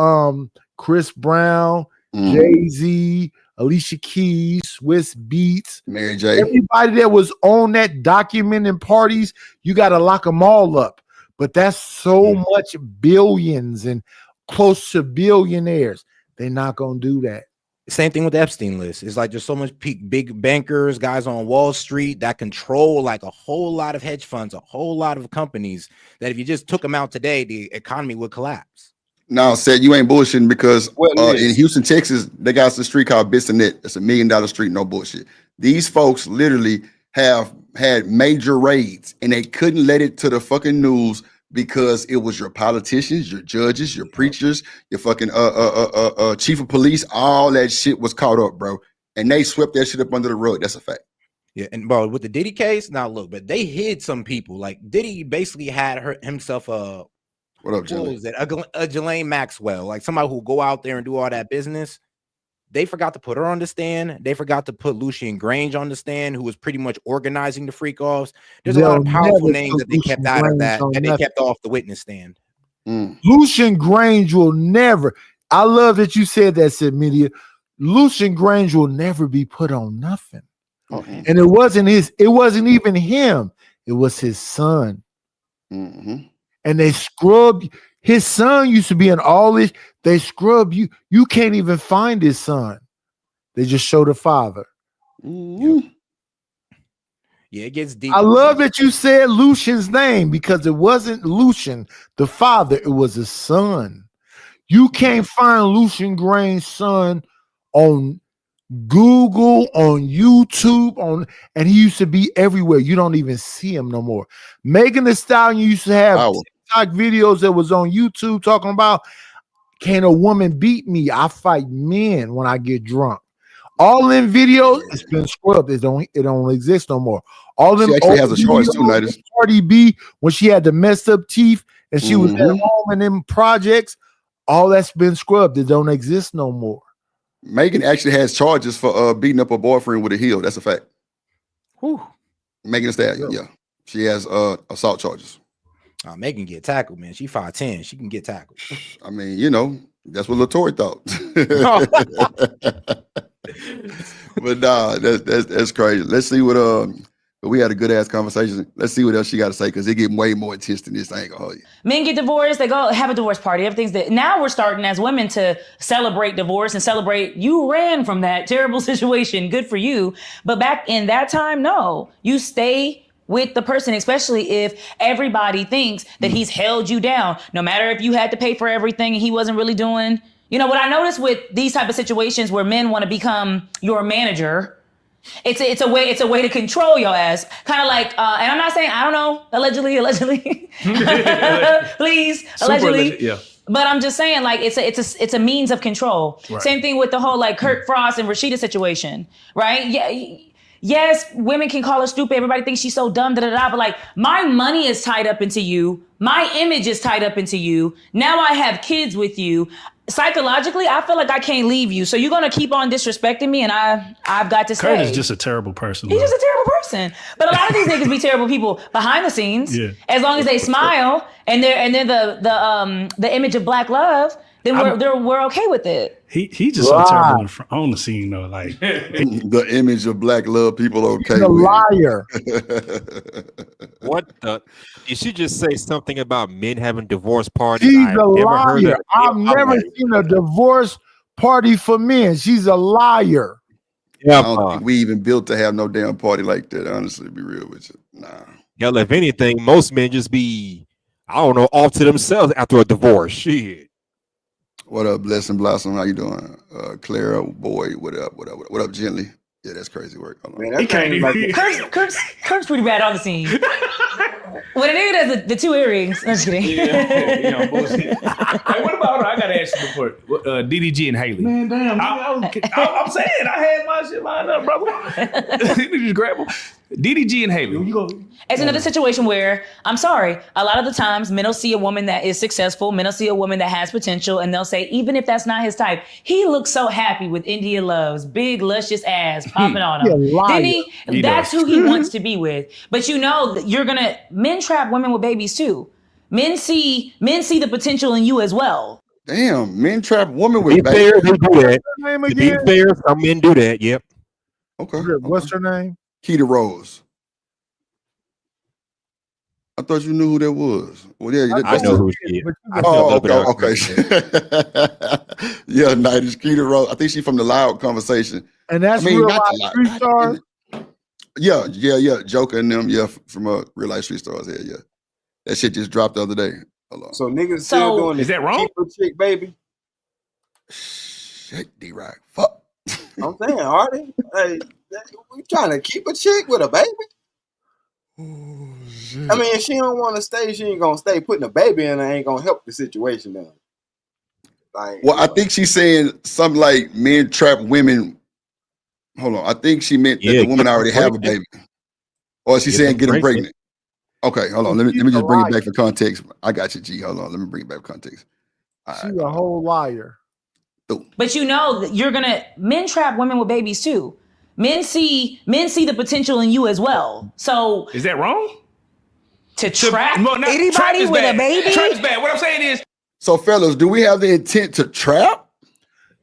Chris Brown, Jay-Z, Alicia Keys, Swiss Beats, Mary J. Everybody that was on that documenting parties, you got to lock them all up. But that's so much billions and close to billionaires. They're not going to do that. Same thing with the Epstein list. It's like there's so much big bankers, guys on Wall Street that control like a whole lot of hedge funds, a whole lot of companies that if you just took them out today, the economy would collapse. Now, said you ain't bullshitting because in Houston, Texas, they got a street called Bissonnette. It's $1 million street, no bullshit. These folks literally have had major raids and they couldn't let it to the fucking news because it was your politicians, your judges, your preachers, your fucking chief of police. All that shit was caught up, bro. And they swept that shit up under the rug. That's a fact. Yeah, and bro, with the Diddy case, now look, but they hid some people. Like Diddy basically had himself a what up, Jalen? What was that? A Ghislaine Maxwell, like somebody who go out there and do all that business. They forgot to put her on the stand. They forgot to put Lucian Grange on the stand, who was pretty much organizing the freak offs. There's a lot of powerful names that they kept out of that, and they kept off the witness stand. Lucian Grange will never. I love that you said that, Sid Media. Lucian Grange will never be put on nothing. Okay. And it wasn't even him. It was his son. And they scrubbed his son. Used to be in all this. They scrubbed you. You can't even find his son. They just show the father. Yeah, it gets deep. I love that you said Lucian's name because it wasn't Lucian, the father. It was his son. You can't find Lucian Grange's son on Google, on YouTube, and he used to be everywhere. You don't even see him no more. Megan Thee Stallion used to have TikTok videos that was on YouTube talking about, can a woman beat me? I fight men when I get drunk. All them videos, it's been scrubbed. It don't exist no more. All them she actually has a choice too, Nighters. Cardi B, when she had the messed up teeth and she was at home in them projects, all that's been scrubbed. It don't exist no more. Megan actually has charges for beating up her boyfriend with a heel. That's a fact. Whew. Megan Thee Stallion, yeah. She has assault charges. Megan get tackled, man. She 5'10". She can get tackled. I mean, you know, that's what LaToya thought. But nah, that's crazy. Let's see what we had a good ass conversation. Let's see what else she got to say because it get way more intense than this. I ain't gonna hold you. Men get divorced, they go have a divorce party. Everything's that. Now we're starting as women to celebrate divorce and celebrate you ran from that terrible situation. Good for you. But back in that time, no, you stay with the person, especially if everybody thinks that he's held you down. No matter if you had to pay for everything and he wasn't really doing. You know, what I noticed with these type of situations where men want to become your manager, it's a way to control your ass. Kind of like, and I'm not saying, I don't know, allegedly, please, allegedly. Yeah. But I'm just saying, like, it's a means of control. Right. Same thing with the whole like Kurt Frost and Rashida situation, right? Yeah. yes, women can call her stupid. Everybody thinks she's so dumb, but like, my money is tied up into you. My image is tied up into you. Now I have kids with you. Psychologically, I feel like I can't leave you. So you're going to keep on disrespecting me, and I've got to stay. Kurt is just a terrible person. He's just a terrible person. But a lot of these niggas be terrible people behind the scenes. Yeah. As long as they smile and they're the image of black love, then we're okay with it. He just so terrible on the scene though. Like the image of black love, people okay. He's a liar. What the? Did she just say something about men having divorce parties? She's a liar. I've never seen a divorce party for men. She's a liar. Yeah, I don't think we even built to have no damn party like that. Honestly, to be real with you, nah. Hell, if anything, most men just be, I don't know, off to themselves after a divorce. Shit. What up, Blessing Blossom? How you doing? Clara, boy, what up? What up, Gently? Yeah, that's crazy work. Man, that came like Kurt's pretty bad on the scene. When a nigga does the two earrings, I'm just kidding. Yeah, bullshit. Hey, what about her? I gotta ask you before. DDG and Haley. Man, damn. I'm saying I had my shit lined up, brother. You just grab them. DDG and Haley. You go. It's another situation where, I'm sorry, a lot of the times men will see a woman that is successful, men will see a woman that has potential, and they'll say, even if that's not his type, he looks so happy with India Love's big, luscious ass popping on him. Then that's who he wants to be with. But you know, men trap women with babies too. Men see the potential in you as well. Damn, men trap women with babies. Fair, they do that. To be fair, some men do that. Yep. Okay. What's her name? Keita Rose. I thought you knew who that was. Well, yeah, I know who she is. Okay. Yeah, Night is Keita Rose. I think she's from the Loud Conversation. And that's Real Life Street Stars? Yeah. Joker and them, from Real Life Street Stars. Yeah. That shit just dropped the other day. Hold on. So niggas still doing is that wrong? Keep a chick, baby. Shit, D-Rock. Fuck. I'm saying, Artie, hey, we trying to keep a chick with a baby? I mean, if she don't want to stay, she ain't gonna stay. Putting a baby in her ain't gonna help the situation now. Like, well, I think she's saying something like men trap women. Hold on, I think she meant that the woman already have a baby, or is she saying get them pregnant? Okay, hold on. Let me just bring it back for context. I got you, G. Hold on, let me bring it back for context. She's a whole liar. But you know, men trap women with babies too. Men see the potential in you as well. So is that wrong? To trap anybody trap with bad. a baby? Trap is bad. What I'm saying is, so fellas, do we have the intent to trap?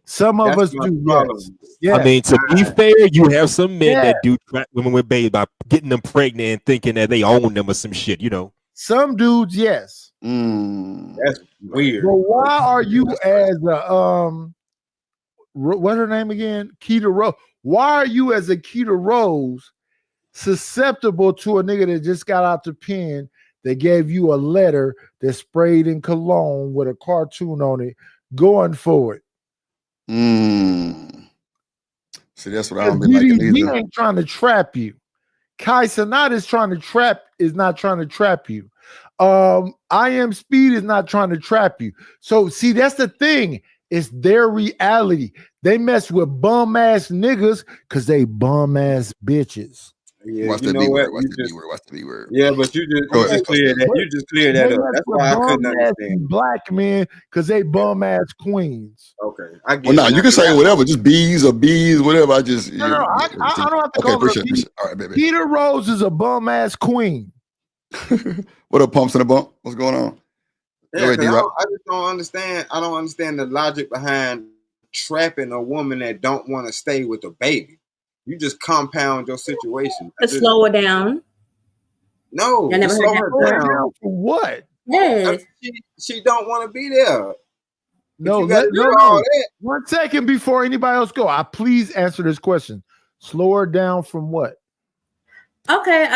Some of us do. Yes. Yeah. I mean, to be fair, you have some men that do trap women with babies by getting them pregnant and thinking that they own them or some shit, you know. Some dudes, yes. That's weird. Well, why are you as a what's her name again? Keita Rose. Why are you as a Keita Rose susceptible to a nigga that just got out the pen that gave you a letter that sprayed in cologne with a cartoon on it going for it? See, that's what I don't be liking either. He ain't trying to trap you. Kai Cenat is not trying to trap you. I Am Speed is not trying to trap you. So see, that's the thing. It's their reality. They mess with bum ass niggas because they bum ass bitches. Yeah, Watch you the know B what? word. Watch the B word. Yeah, but you just cleared that. You just cleared that up. That's why I couldn't understand. Black men because they bum ass queens. Okay, I get. Well, nah, you can say whatever, just bees or bees, whatever. I just I don't have to go. Appreciate. All right, baby. Keita Rose is a bum ass queen. What up, pumps in the bump? What's going on? Yeah, I just don't understand. I don't understand the logic behind trapping a woman that don't want to stay with a baby. You just compound your situation. To slow her down. No, I never slow heard her that down. For what? Yes. She don't want to be there. No. 1 second before anybody else go. I please answer this question. Slow her down from what? Okay,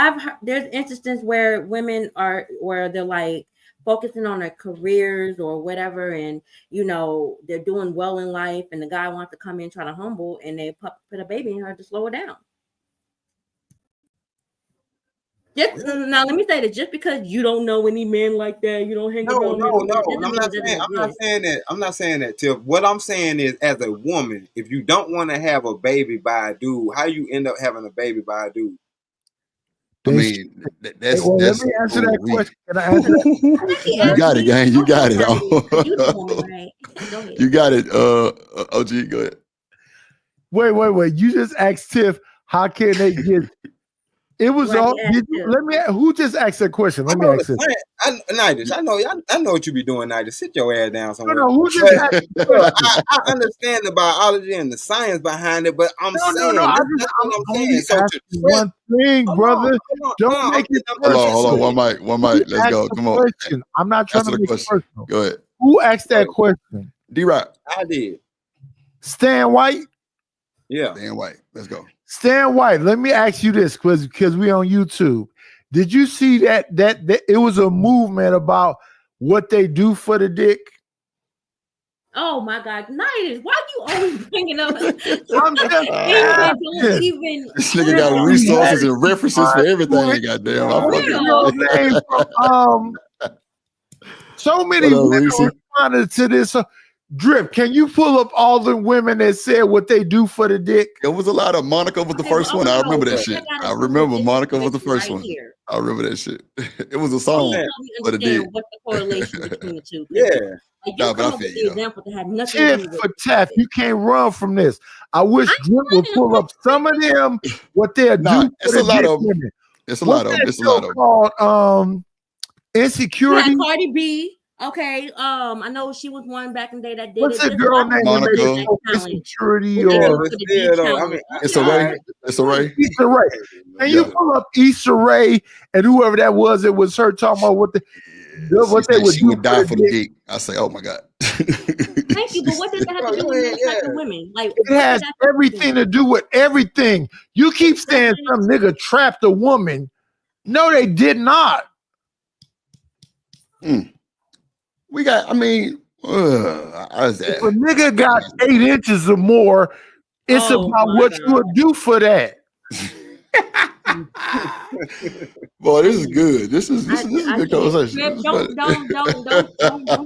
there's instances where they're like focusing on their careers or whatever, and you know they're doing well in life, and the guy wants to come in try to humble, and they put a baby in her to slow her down. Just now, let me say that just because you don't know any men like that, you don't hang around. No. I'm not saying that, Tiff. What I'm saying is, as a woman, if you don't want to have a baby by a dude, how you end up having a baby by a dude? I mean, that's. Let me answer that question. Can I answer that? You got it, gang. You got it. You the woman, right? Go ahead. You got it. OG, go ahead. Wait. You just asked Tiff, how can they get? It was Right, all. yeah, Let me. Who just asked that question? Let me ask it. Nidus, I know what you be doing, Nidus. Sit your ass down somewhere. No, who just asked? I understand the biology and the science behind it, but I'm saying I'm saying. So one thing, brother. Don't make it personal. Hold on. One mic. Let's go. Come on. Question. I'm not trying to make it personal. Go ahead. Who asked that question? D-Rock. I did. Stan White. Yeah. Stan White. Let's go. Stan White, let me ask you this because we on YouTube. Did you see that it was a movement about what they do for the dick? Oh my God, Nidus, why you always bringing up? This nigga got resources and references for everything. Goddamn, so many women responded to this. Drip, can you pull up all the women that said what they do for the dick? It was a lot of Monica was the first one. I remember that shit. I remember Monica was the first one. I remember that shit. It was a song for the dick. What's the correlation between the two? Yeah. Like, you come up with the example that had nothing to do Tit with for tat, you can't run from this. I wish Drip would pull up some of them, what they'll do. It's a lot of women. It's a lot of them. It's a lot of them. Called Insecurity. Cardi B. Okay, I know she was one back in the day that did What's it. the girl named Monica? Insecurity or Issa Rae. Issa Rae. Issa Rae. And you pull up Issa Rae and whoever that was, it was her talking about what they would she do would die for the dick. I say, oh my God. Thank you, but what does that have to do with type of women? Like it has everything to do with everything. You keep saying some nigga trapped a woman. No, they did not. We got, I mean, if a nigga got 8 inches or more, it's about what you would do for that. Boy, this is good. This is a good conversation. Don't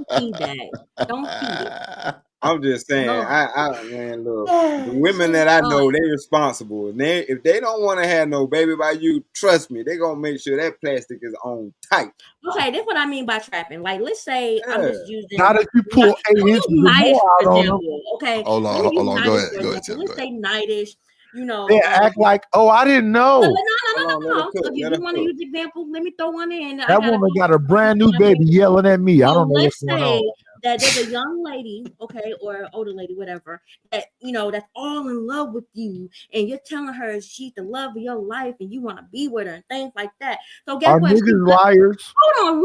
feed that. Don't feed it. I'm just saying, man, look, the women that I know, they responsible. And if they don't want to have no baby by you, trust me, they gonna make sure that plastic is on tight. Okay, that's what I mean by trapping. Like, let's say I'm just using. Not if you pull 8 inches or more out on them. Okay, hold on. Go ahead. Let's say Nidus. You know, they act like, oh, I didn't know. No. If you want to use examples, let me throw one in. That woman got a brand new baby yelling at me. I don't know what's going on. That there's a young lady, okay, or an older lady, whatever, that that's all in love with you, and you're telling her she's the love of your life, and you want to be with her and things like that. So guess what? Niggas liars. Hold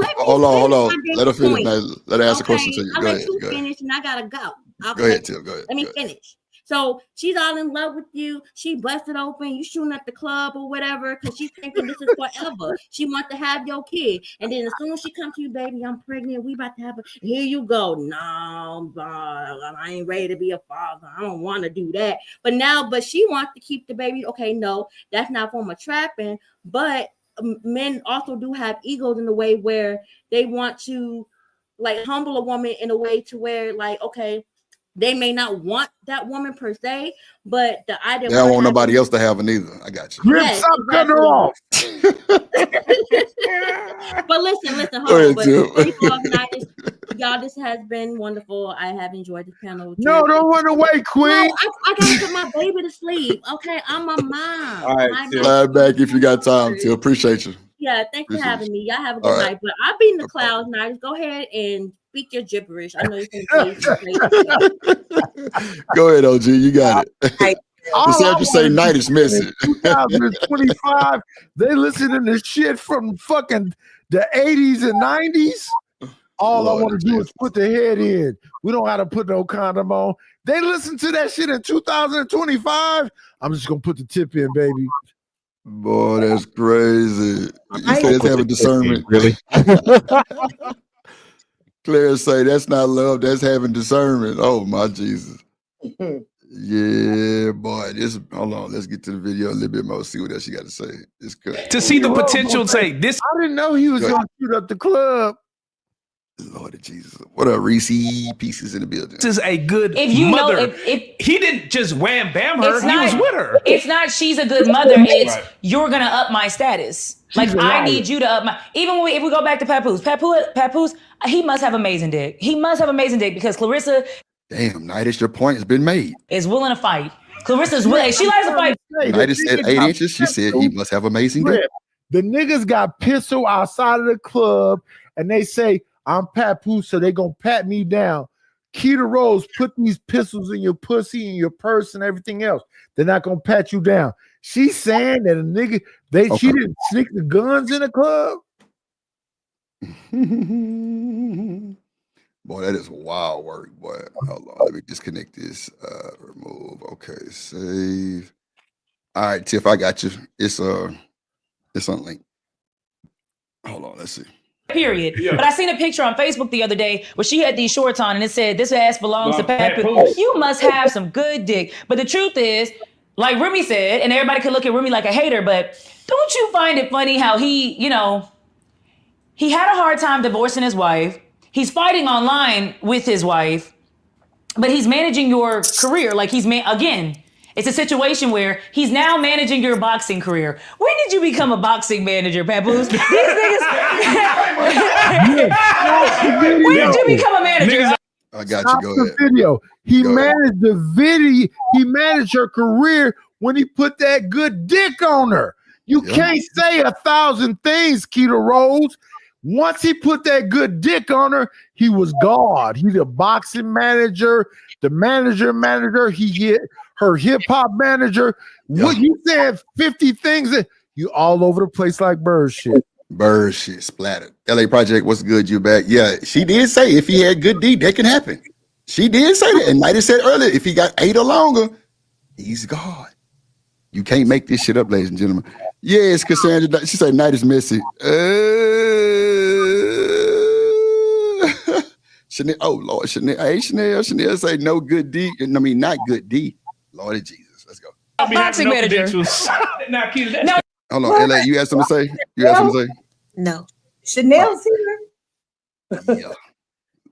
on. Let her finish. Let her ask a question to you. I'll let you finish, and I gotta go. Go ahead, Tim. Go ahead. Let me finish. So she's all in love with you. She busted open. You shooting at the club or whatever because she's thinking this is forever. She wants to have your kid. And then as soon as she comes to you, baby, I'm pregnant. We about to have here you go. No, I ain't ready to be a father. I don't want to do that. But she wants to keep the baby. Okay, no, that's not a form of trapping. But men also do have egos in the way where they want to like humble a woman in a way to where like, okay, they may not want that woman per se, but the idea they don't want nobody else to have it either. I got you. Yes, stop cutting her off. But listen, hold on. Y'all, this has been wonderful. I have enjoyed this panel. No, don't run away, Queen. No, I gotta put my baby to sleep. Okay, I'm a mom. All right, slide back if you got time to. Appreciate you. Yeah, thanks for having me. Y'all have a good night. But I'll be in the clouds now. Just go ahead and speak your gibberish. I know you can say. Go ahead, OG. You got it. You say night is missing. 2025, they listening to shit from fucking the 80s and 90s. All I want to do is put the head in. We don't have to put no condom on. They listen to that shit in 2025. I'm just gonna put the tip in, baby. Boy, that's crazy. You say it's having discernment. Really? Claire say that's not love, that's having discernment. Oh my Jesus. Yeah, boy. Hold on. Let's get to the video a little bit more. See what else you got to say. It's good. To see the potential, say this. I didn't know he was going to shoot up the club. Lord of Jesus. What up, Reese? Pieces in the building. This is a good If you mother. know, if he didn't just wham bam her, it's he not, was with her. It's not she's a good mother. It's Right. you're gonna up my status. Like She's a I liar. need you to up my. Even when if we go back to Papoose, he must have amazing dick. He must have amazing dick because Clarissa Damn, Nightish, your point has been made. is willing to fight. Clarissa's willing. She likes to fight. Nightish said 8 inches. She said he must have amazing dick. The niggas got pistol outside of the club and they say, I'm Papoose, so they gonna pat me down. Keita Rose, put these pistols in your pussy and your purse and everything else. They're not gonna pat you down. She's saying that a nigga, she didn't sneak the guns in the club. Boy, that is wild work, boy. Hold on, let me disconnect this. Remove. Okay, save. All right, Tiff, I got you. It's on link. Hold on, let's see. Period. Yeah. But I seen a picture on Facebook the other day where she had these shorts on and it said, "This ass belongs to Papoose." Papoose. You must have some good dick. But the truth is, like Remy said, and everybody could look at Remy like a hater, but don't you find it funny how he had a hard time divorcing his wife. He's fighting online with his wife, but he's managing your career. Like again, it's a situation where he's now managing your boxing career. When did you become a boxing manager, Papoose? These niggas. When did you become a manager? I got Stop you. Go the ahead. video. He Go ahead. managed the video. He managed her career when he put that good dick on her. You can't say 1,000 things, Keita Rose. Once he put that good dick on her, he was God. He's a boxing manager, the manager. He get her hip hop manager. What you said 50 things that you all over the place like bird shit. Bird shit splattered. LA Project, what's good? You back? Yeah, she did say if he had good D, that can happen. She did say that. And Nighty said earlier, if he got 8 or longer, he's God. You can't make this shit up, ladies and gentlemen. Yes, Cassandra. She said Night is messy. Chanel, oh Lord, Chanel. Hey, Chanel say no good D. I mean, not good D. Lord of Jesus. Let's go. Boxing manager. Now, Keita, No. Hold on, LA. You have something to say? You have something to say? No. Chanel's here. Yeah.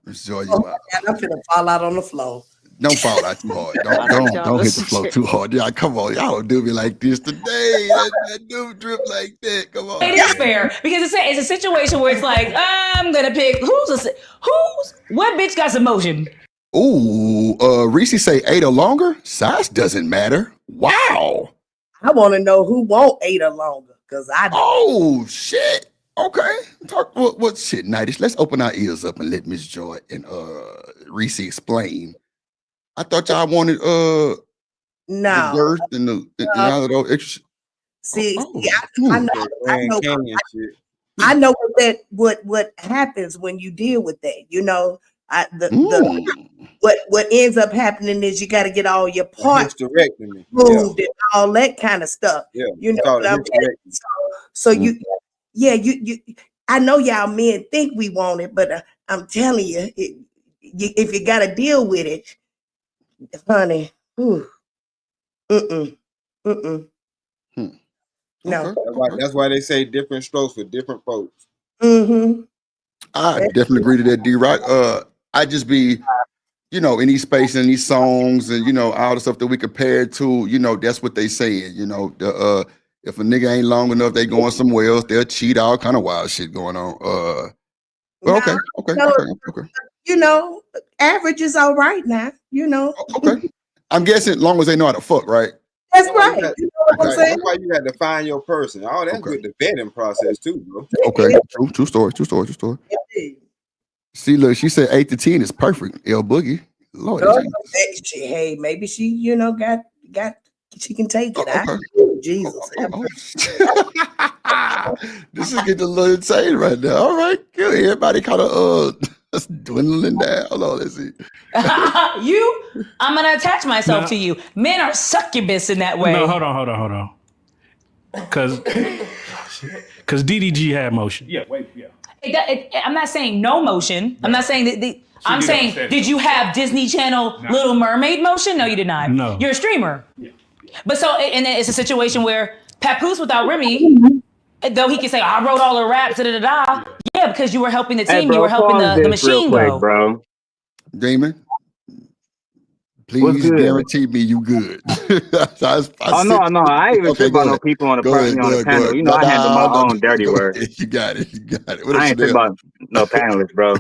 Miss Joy, you out. I'm finna fall out on the floor. Don't fall out too hard. Don't hit the floor too hard. Y'all, come on. Y'all don't do me like this today. That dude drip like that. Come on. It is fair because it's a situation where it's like I'm gonna pick what bitch got some motion. Ooh, Reese say 8 or longer. Size doesn't matter. Wow. I want to know who won't 8 or longer, cause I. Oh shit. Okay. Talk what shit, Nightish. Let's open our ears up and let Miss Joy and Reese explain. I thought y'all wanted the girth and the all of those extra. I know what happens when you deal with that. You know, what ends up happening is you got to get all your parts moved and all that kind of stuff. Yeah, you know what I'm saying? So you I know y'all men think we want it, but I'm telling you, if you got to deal with it, honey. No. That's why they say different strokes for different folks. I definitely agree to that, D-Rock. I just be, in these spaces and these songs and, all the stuff that we compare it to, that's what they saying, if a nigga ain't long enough, they going somewhere else, they'll cheat, all kind of wild shit going on. Okay. Average is all right now, Okay. I'm guessing as long as they know how to fuck, right? That's right. You know what I'm saying? That's why you got to find your person. All that's with the vetting process too, bro. Okay. True story. See, look, she said 8 to 10 is perfect. L Boogie. Lord Jesus. Hey, maybe she, got she can take it. Jesus. This is getting a little insane right now. All right, good. Everybody kind of dwindling down. Hold on, let's see. I'm gonna attach myself to you. Men are succubus in that way. No, hold on. Because DDG had motion. Yeah, wait, yeah. I'm not saying no motion. I'm not saying that. I'm saying, did you have Disney Channel Little Mermaid motion? No, you did not. No. You're a streamer. Yeah. But so, and it's a situation where Papoose without Remy, though he can say, I wrote all the raps, da-da-da-da. Yeah, because you were helping the team. Bro, you were helping the machine quick, go. bro. Damon, please guarantee me you good. No, I ain't even think about no people on the panel. You know, I handle my own dirty work. You got it. I ain't think about no panelists, bro.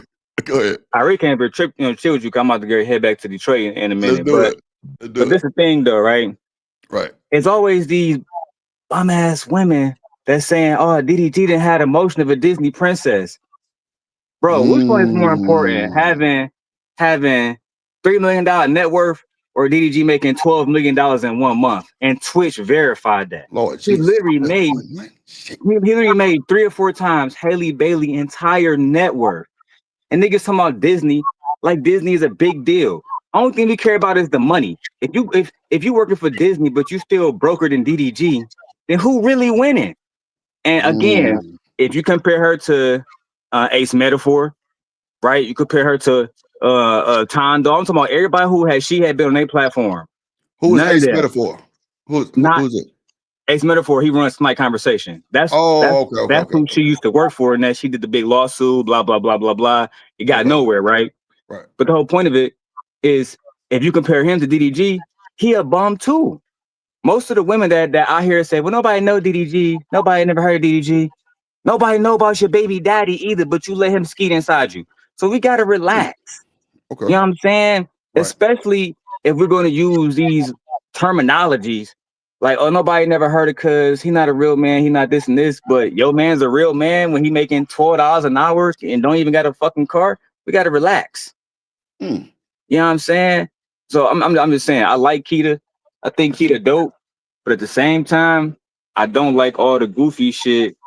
Go ahead. I really can't be chill with you. I'm about to head back to Detroit in a minute. But this is the thing, though, right? Right. It's always these bum ass women that's saying, "Oh, DDG didn't have the emotion of a Disney princess." Bro, which one is more important? Having $3 million net worth or DDG making $12 million in 1 month? And Twitch verified that. Lord, he literally made 3 or 4 times Haley Bailey entire net worth. And niggas talking about Disney like Disney is a big deal. Only thing we care about is the money. If you working for Disney but you still brokered in DDG, then who really winning? And again, if you compare her to Ace Metaphor, right? You compare her to Tondo. I'm talking about everybody she had been on their platform. Who is Ace Metaphor? Who's it? Ace Metaphor, he runs My Conversation. That's who she used to work for, and that she did the big lawsuit, blah, blah, blah, blah, blah. It got nowhere, right? Right. But the whole point of it is, if you compare him to DDG, he a bum too. Most of the women that I hear say, well, nobody know DDG. Nobody never heard of DDG. Nobody know about your baby daddy either, but you let him skeet inside you. So we got to relax. Okay. You know what I'm saying? Right. Especially if we're going to use these terminologies like, oh, nobody never heard it because he not a real man. He not this and this. But your man's a real man when he making $12 an hour and don't even got a fucking car. We got to relax. You know what I'm saying? So I'm just saying, I like Keita. I think Keita dope. But at the same time, I don't like all the goofy shit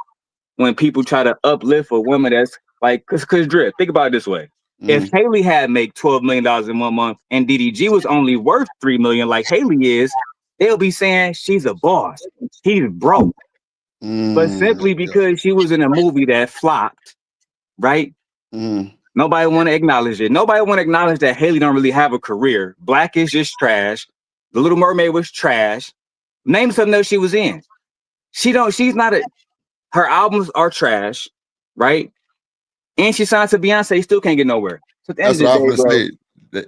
when people try to uplift a woman that's like, cause Drip, think about it this way. If Haley had make $12 million in 1 month and DDG was only worth $3 million like Haley is, they'll be saying she's a boss. He's broke. But simply because she was in a movie that flopped, right? Nobody want to acknowledge it. Nobody want to acknowledge that Haley don't really have a career. Black is just trash. The Little Mermaid was trash. Name something else she was in. Her albums are trash, right? And she signed to Beyonce, still can't get nowhere. So that's what I was gonna say.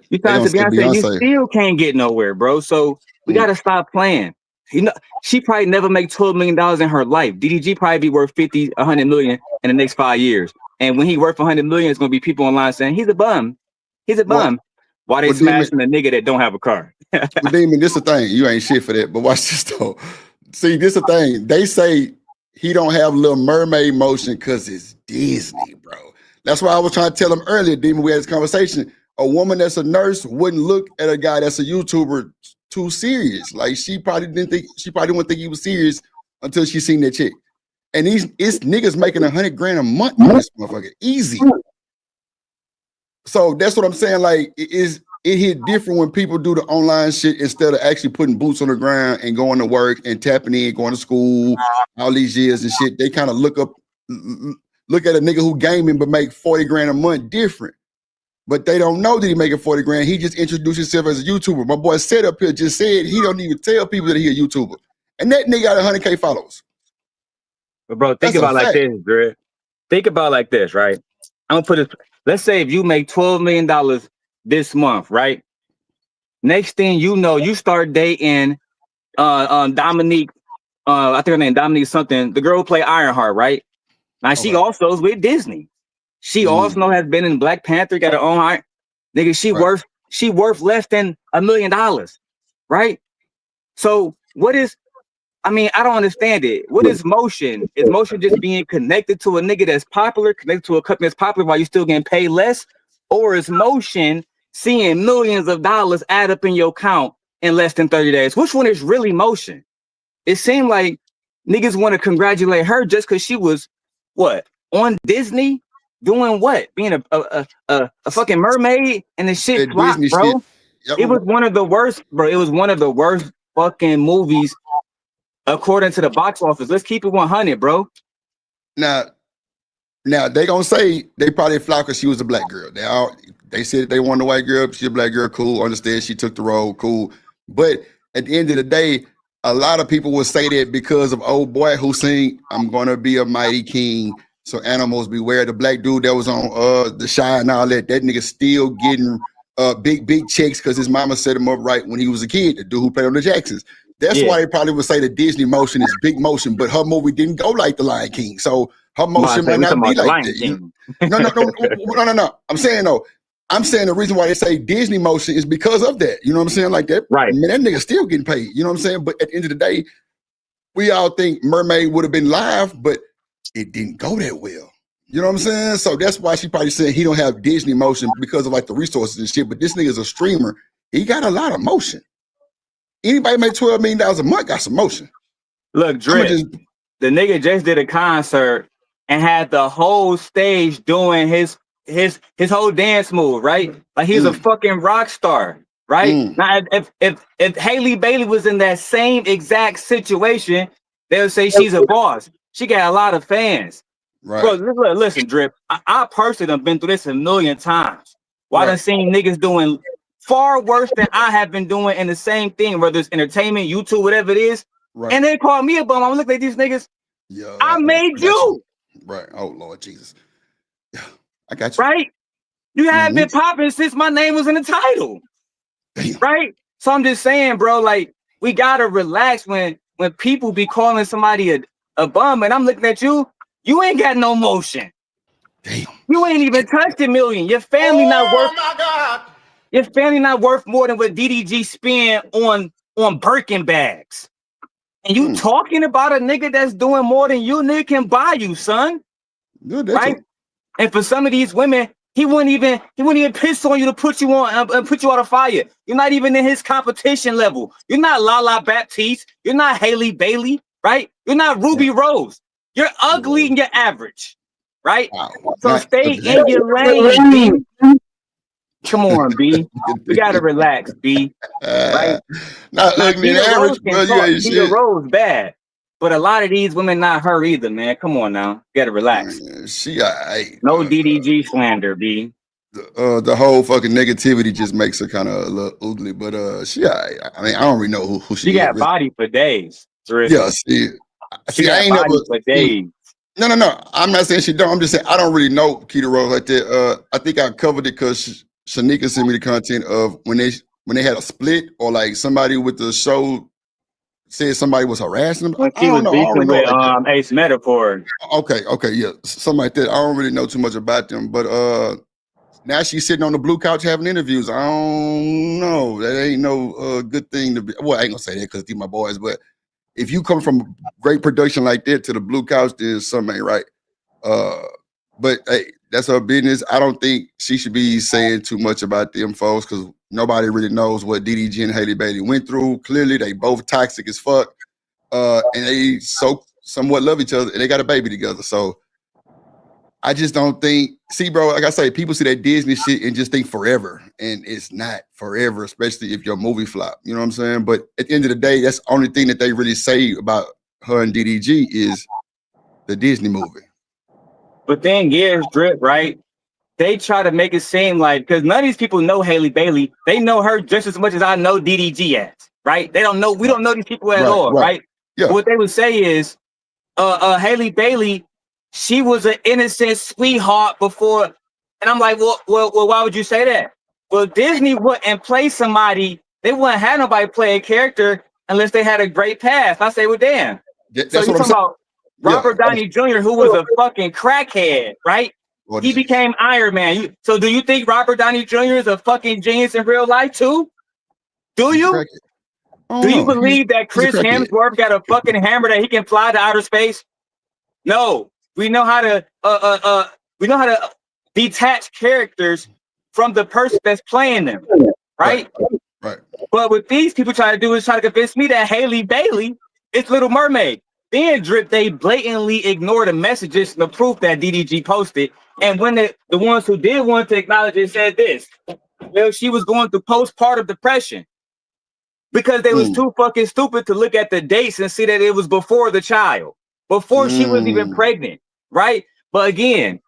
You signed to Beyonce, you still can't get nowhere, bro. So we gotta stop playing. You know, she probably never make $12 million in her life. DDG probably be worth 50, 100 million in the next 5 years. And when he worth 100 million, it's gonna be people online saying he's a bum. He's a bum. Why they smashing a nigga that don't have a car? But Demon, this the thing. You ain't shit for that. But watch this though. See, this the thing. They say he don't have Little Mermaid motion because it's Disney, bro. That's why I was trying to tell him earlier, Demon. We had this conversation. A woman that's a nurse wouldn't look at a guy that's a YouTuber too serious. Like she probably wouldn't think he was serious until she seen that chick. And it's niggas making $100,000 a month on this motherfucker. Easy. So that's what I'm saying. Like it hit different when people do the online shit instead of actually putting boots on the ground and going to work and tapping in, going to school all these years and shit. They kind of look at a nigga who gaming but make $40,000 a month different. But they don't know that he making $40,000. He just introduced himself as a YouTuber. My boy Set up here just said he don't even tell people that he a YouTuber. And that nigga got 100K followers. But bro, think about like this, Dre. Think about like this, right? I'm gonna put it. Let's say if you make $12 million this month, right? Next thing you know, you start dating Dominique. I think her name Dominique something. The girl who played Ironheart, right? Now she also is with Disney. She also has been in Black Panther. Got her own heart. Nigga, she worth less than $1 million, right? So what is? I mean, I don't understand it. What is motion? Is motion just being connected to a nigga that's popular, connected to a company that's popular while you still getting paid less? Or is motion seeing millions of dollars add up in your account in less than 30 days? Which one is really motion? It seemed like niggas want to congratulate her just because she was, what, on Disney? Doing what? Being a fucking mermaid and the shit flopped, bro. Shit. It was one of the worst, bro. It was one of the worst fucking movies according to the box office. Let's keep it 100, bro. Now, Now they gonna say they probably fly because she was a black girl. They said they wanted a white girl. She's a black girl. Cool. Understand? She took the role. Cool. But at the end of the day, a lot of people will say that because of old boy who sing "I'm Gonna Be a Mighty King." So animals beware. The black dude that was on The Chi and all that. That nigga still getting big checks because his mama set him up right when he was a kid. The dude who played on the Jacksons. That's why they probably would say the Disney motion is big motion, but her movie didn't go like The Lion King. So her motion might not be like that. No. I'm saying the reason why they say Disney motion is because of that. You know what I'm saying? Like that. Right. Man, that nigga still getting paid. You know what I'm saying? But at the end of the day, we all think Mermaid would have been live, but it didn't go that well. You know what I'm saying? So that's why she probably said he don't have Disney motion because of like the resources and shit. But this nigga's a streamer. He got a lot of motion. Anybody make $12 million a month got some motion. Look, Drip, the nigga just did a concert and had the whole stage doing his whole dance move, right? Like he's a fucking rock star, right? Now, if Haley Bailey was in that same exact situation, they'll say she's a boss. She got a lot of fans. Right. Bro, listen, Drip. I personally have been through this a million times. I done seen niggas doing far worse than I have been doing in the same thing, whether it's entertainment, YouTube, whatever it is. Right. And they call me a bum. I'm looking at these niggas. Yo, I made you. Right. Oh, Lord Jesus. I got you. Right? You haven't been popping since my name was in the title. Damn. Right? So I'm just saying, bro, like, we gotta relax when people be calling somebody a bum, and I'm looking at you, you ain't got no motion. Damn. You ain't even touched $1 million. Your family not worth. Oh my God. Your family not worth more than what DDG spent on Birkin bags. And you talking about a nigga that's doing more than you, nigga can buy you, son. Right? And for some of these women, he wouldn't even piss on you to put you on put you out of fire. You're not even in his competition level. You're not Lala Baptiste. You're not Haley Bailey, right? You're not Ruby Rose. You're ugly and you're average, right? Wow. So stay in your lane, B. Come on, B. We gotta relax, B. Right? Not ugly and average, bro. You ain't shit. Rose bad, but a lot of these women not her either, man. Come on now, you gotta relax. She alright. No DDG slander, B. The whole fucking negativity just makes her kind of a little ugly, but she alright. I mean, I don't really know who she got is, body for days. Yeah, see, I ain't never. For days. No. I'm not saying she don't. I'm just saying I don't really know Keita Rose like that. I think I covered it because Shanika sent me the content of when they had a split or like somebody with the show said somebody was harassing them. She was beefing with Ace Metaphor. Okay, yeah, something like that. I don't really know too much about them, but now she's sitting on the blue couch having interviews. I don't know. That ain't no good thing to be. Well, I ain't gonna say that because these my boys, but if you come from great production like that to the blue couch, then something ain't right. But hey, that's her business. I don't think she should be saying too much about them folks because nobody really knows what DDG and Haley Bailey went through. Clearly, they both toxic as fuck, and they somewhat love each other, and they got a baby together. So I just don't think. See, bro, like I say, people see that Disney shit and just think forever, and it's not forever, especially if your movie flop. You know what I'm saying? But at the end of the day, that's the only thing that they really say about her and DDG is the Disney movie. But thing is, Drip, right? They try to make it seem like, because none of these people know Haley Bailey. They know her just as much as I know DDG as, right? They don't know, we don't know these people at all, right? Yeah. What they would say is, Haley Bailey, she was an innocent sweetheart before. And I'm like, well, why would you say that? Well, Disney wouldn't play somebody, they wouldn't have nobody play a character unless they had a great past. I say, well, damn. So you're talking about Robert Downey Jr., who was a fucking crackhead, right? He became Iron Man. So do you think Robert Downey Jr. is a fucking genius in real life too? Do you? Do you believe that Chris Hemsworth got a fucking hammer that he can fly to outer space? No. We know how to detach characters from the person that's playing them, right? Right. But what these people try to do is try to convince me that Haley Bailey is Little Mermaid. Then Drip, they blatantly ignore the messages and the proof that DDG posted. And when the ones who did want to acknowledge it said this, well, she was going through postpartum depression because they was too fucking stupid to look at the dates and see that it was before the child, before she was even pregnant, right? But again,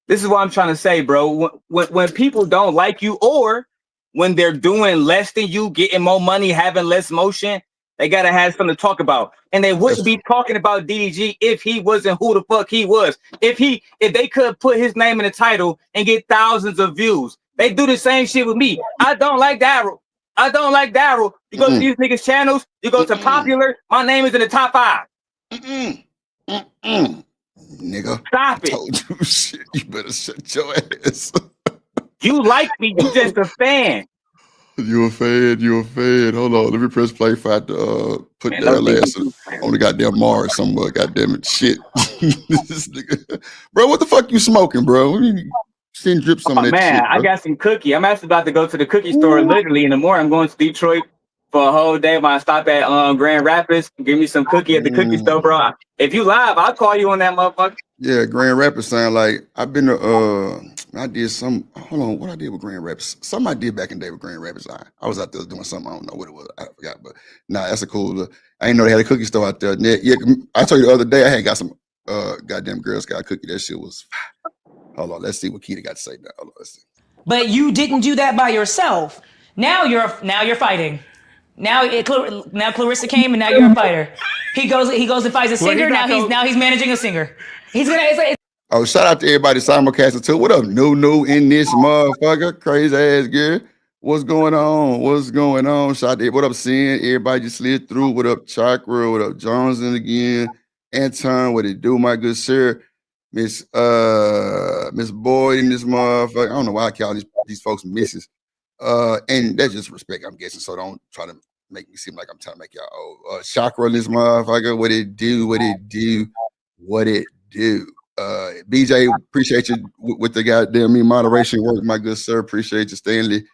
this is what I'm trying to say, bro. When people don't like you, or when they're doing less than you, getting more money, having less motion, they gotta have something to talk about. And they wouldn't be talking about DDG if he wasn't who the fuck he was. If they could put his name in the title and get thousands of views. They do the same shit with me. I don't like Daryl. You go to these niggas' channels, you go to Popular, my name is in the top 5. Nigga. Stop it. Told you shit. You better shut your ass. You like me, you just a fan. You a fan. Hold on, let me press play for I put their last on the goddamn Mars somewhere. Goddamn it, shit. This nigga. Bro, what the fuck you smoking, bro? Send drip some of that man, shit, bro. I got some cookie. I'm actually about to go to the cookie store literally in the morning. I'm going to Detroit for a whole day. When I stop at Grand Rapids, give me some cookie at the cookie store, bro. If you live, I'll call you on that motherfucker. Yeah, Grand Rapids sound like I've been to I did some hold on, what I did with Grand Rapids. Something I did back in the day with Grand Rapids. I was out there doing something, I don't know what it was. I forgot, but nah, that's a cool I didn't know they had a cookie store out there. Yeah, I told you the other day I had got some goddamn Girl Scout cookie. That shit was hold on, let's see what Keita got to say now. Hold on, let's see. But you didn't do that by yourself. Now you're fighting. Now Clarissa came and now you're a fighter. He goes and fights a singer. Now he's managing a singer. He's gonna. Oh, shout out to everybody simulcasting too. What up, new in this motherfucker? Crazy ass girl. What's going on? Shout out to what up, Sin? Everybody just slid through. What up, Chakra? What up, Johnson again? Anton, what it do, my good sir? Miss Boyd in this motherfucker. I don't know why I call these folks misses. And that's just respect, I'm guessing. So don't try to make me seem like I'm trying to make y'all old. Chakra in this motherfucker. What it do? BJ, appreciate you with the goddamn moderation work, my good sir. Appreciate you, Stanley.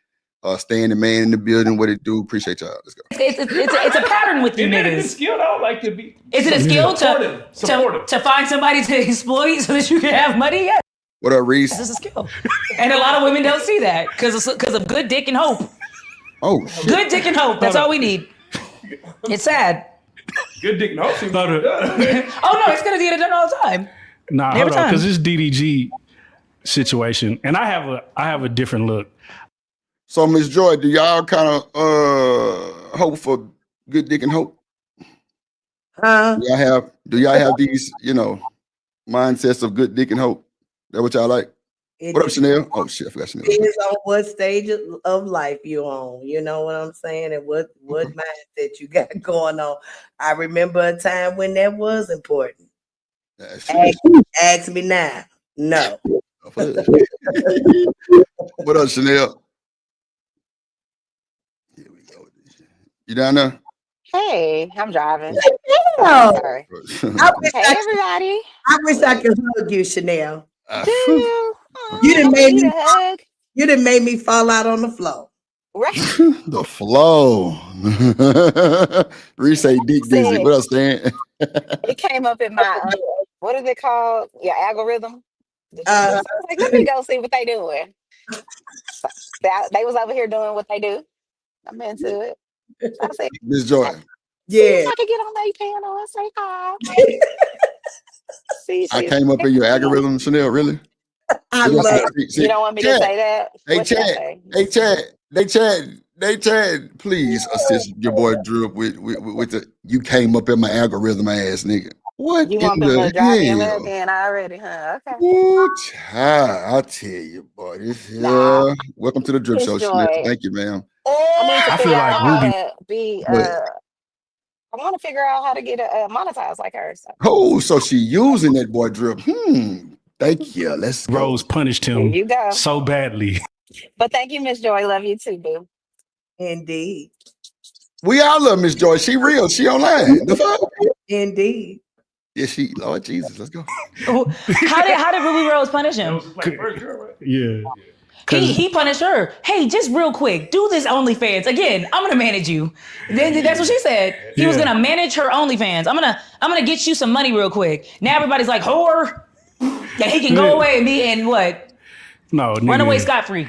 Staying the man in the building. What it do? Appreciate y'all. Let's go. It's a pattern with you niggas. Is it a skill though? Like to be? Is it a skill to find somebody to exploit so that you can have money? Yeah. What up, Reese? This is a skill, and a lot of women don't see that because of good dick and hope. Oh, shit. Good dick and hope. That's all we need. It's sad. Good dick and hope. Oh no, it's gonna get it done all the time. Nah, hold on, because this DDG situation, and I have a different look. So, Miss Joy, do y'all kind of hope for good dick and hope? Do y'all have these, mindsets of good dick and hope? That what y'all like? What up, Chanel? Oh shit, I forgot Chanel. Depends on what stage of life you're on. You know what I'm saying? And what mindset you got going on. I remember a time when that was important. Ask me now. No. What up, Chanel? Here we go. You down there? Hey, I'm driving. Oh, sorry. Hey, everybody. I wish I could hug you, Chanel. Do you? You didn't make me fall out on the floor. Right. The flow. Reese say dick dizzy. What else, Stan? It came up in my what is it called? Your algorithm. I was like, let me go see what they doing. So, they was over here doing what they do. I'm into it. So I said, Miss Joy. Yeah. I can get on their panel and say hi. I came up in your algorithm, Chanel. Really? I love it. You don't want me to say that? Hey, Chad, please assist your boy Drew with the you came up in my algorithm ass nigga. What you want them to drive me a little again already, huh? Okay. Ooh, child, I tell you, boy. Welcome to the Drip Show, Chanel. Thank you, ma'am. I feel like Ruby. I want to figure out how to get monetized like her. So. Oh, so she using that boy Drip. Thank you. Let's go. Rose punished him you go. So badly. But thank you, Miss Joy. Love you too, boo. Indeed. We all love Miss Joy. She real. She online. The fuck? Indeed. Yeah, Lord Jesus. Let's go. How did Ruby Rose punish him? Yeah. He punished her. Hey, just real quick, do this OnlyFans again. I'm gonna manage you. That's what she said. He was gonna manage her OnlyFans. I'm gonna get you some money real quick. Now everybody's like whore. That he can go away and be in what? No, run away scot free.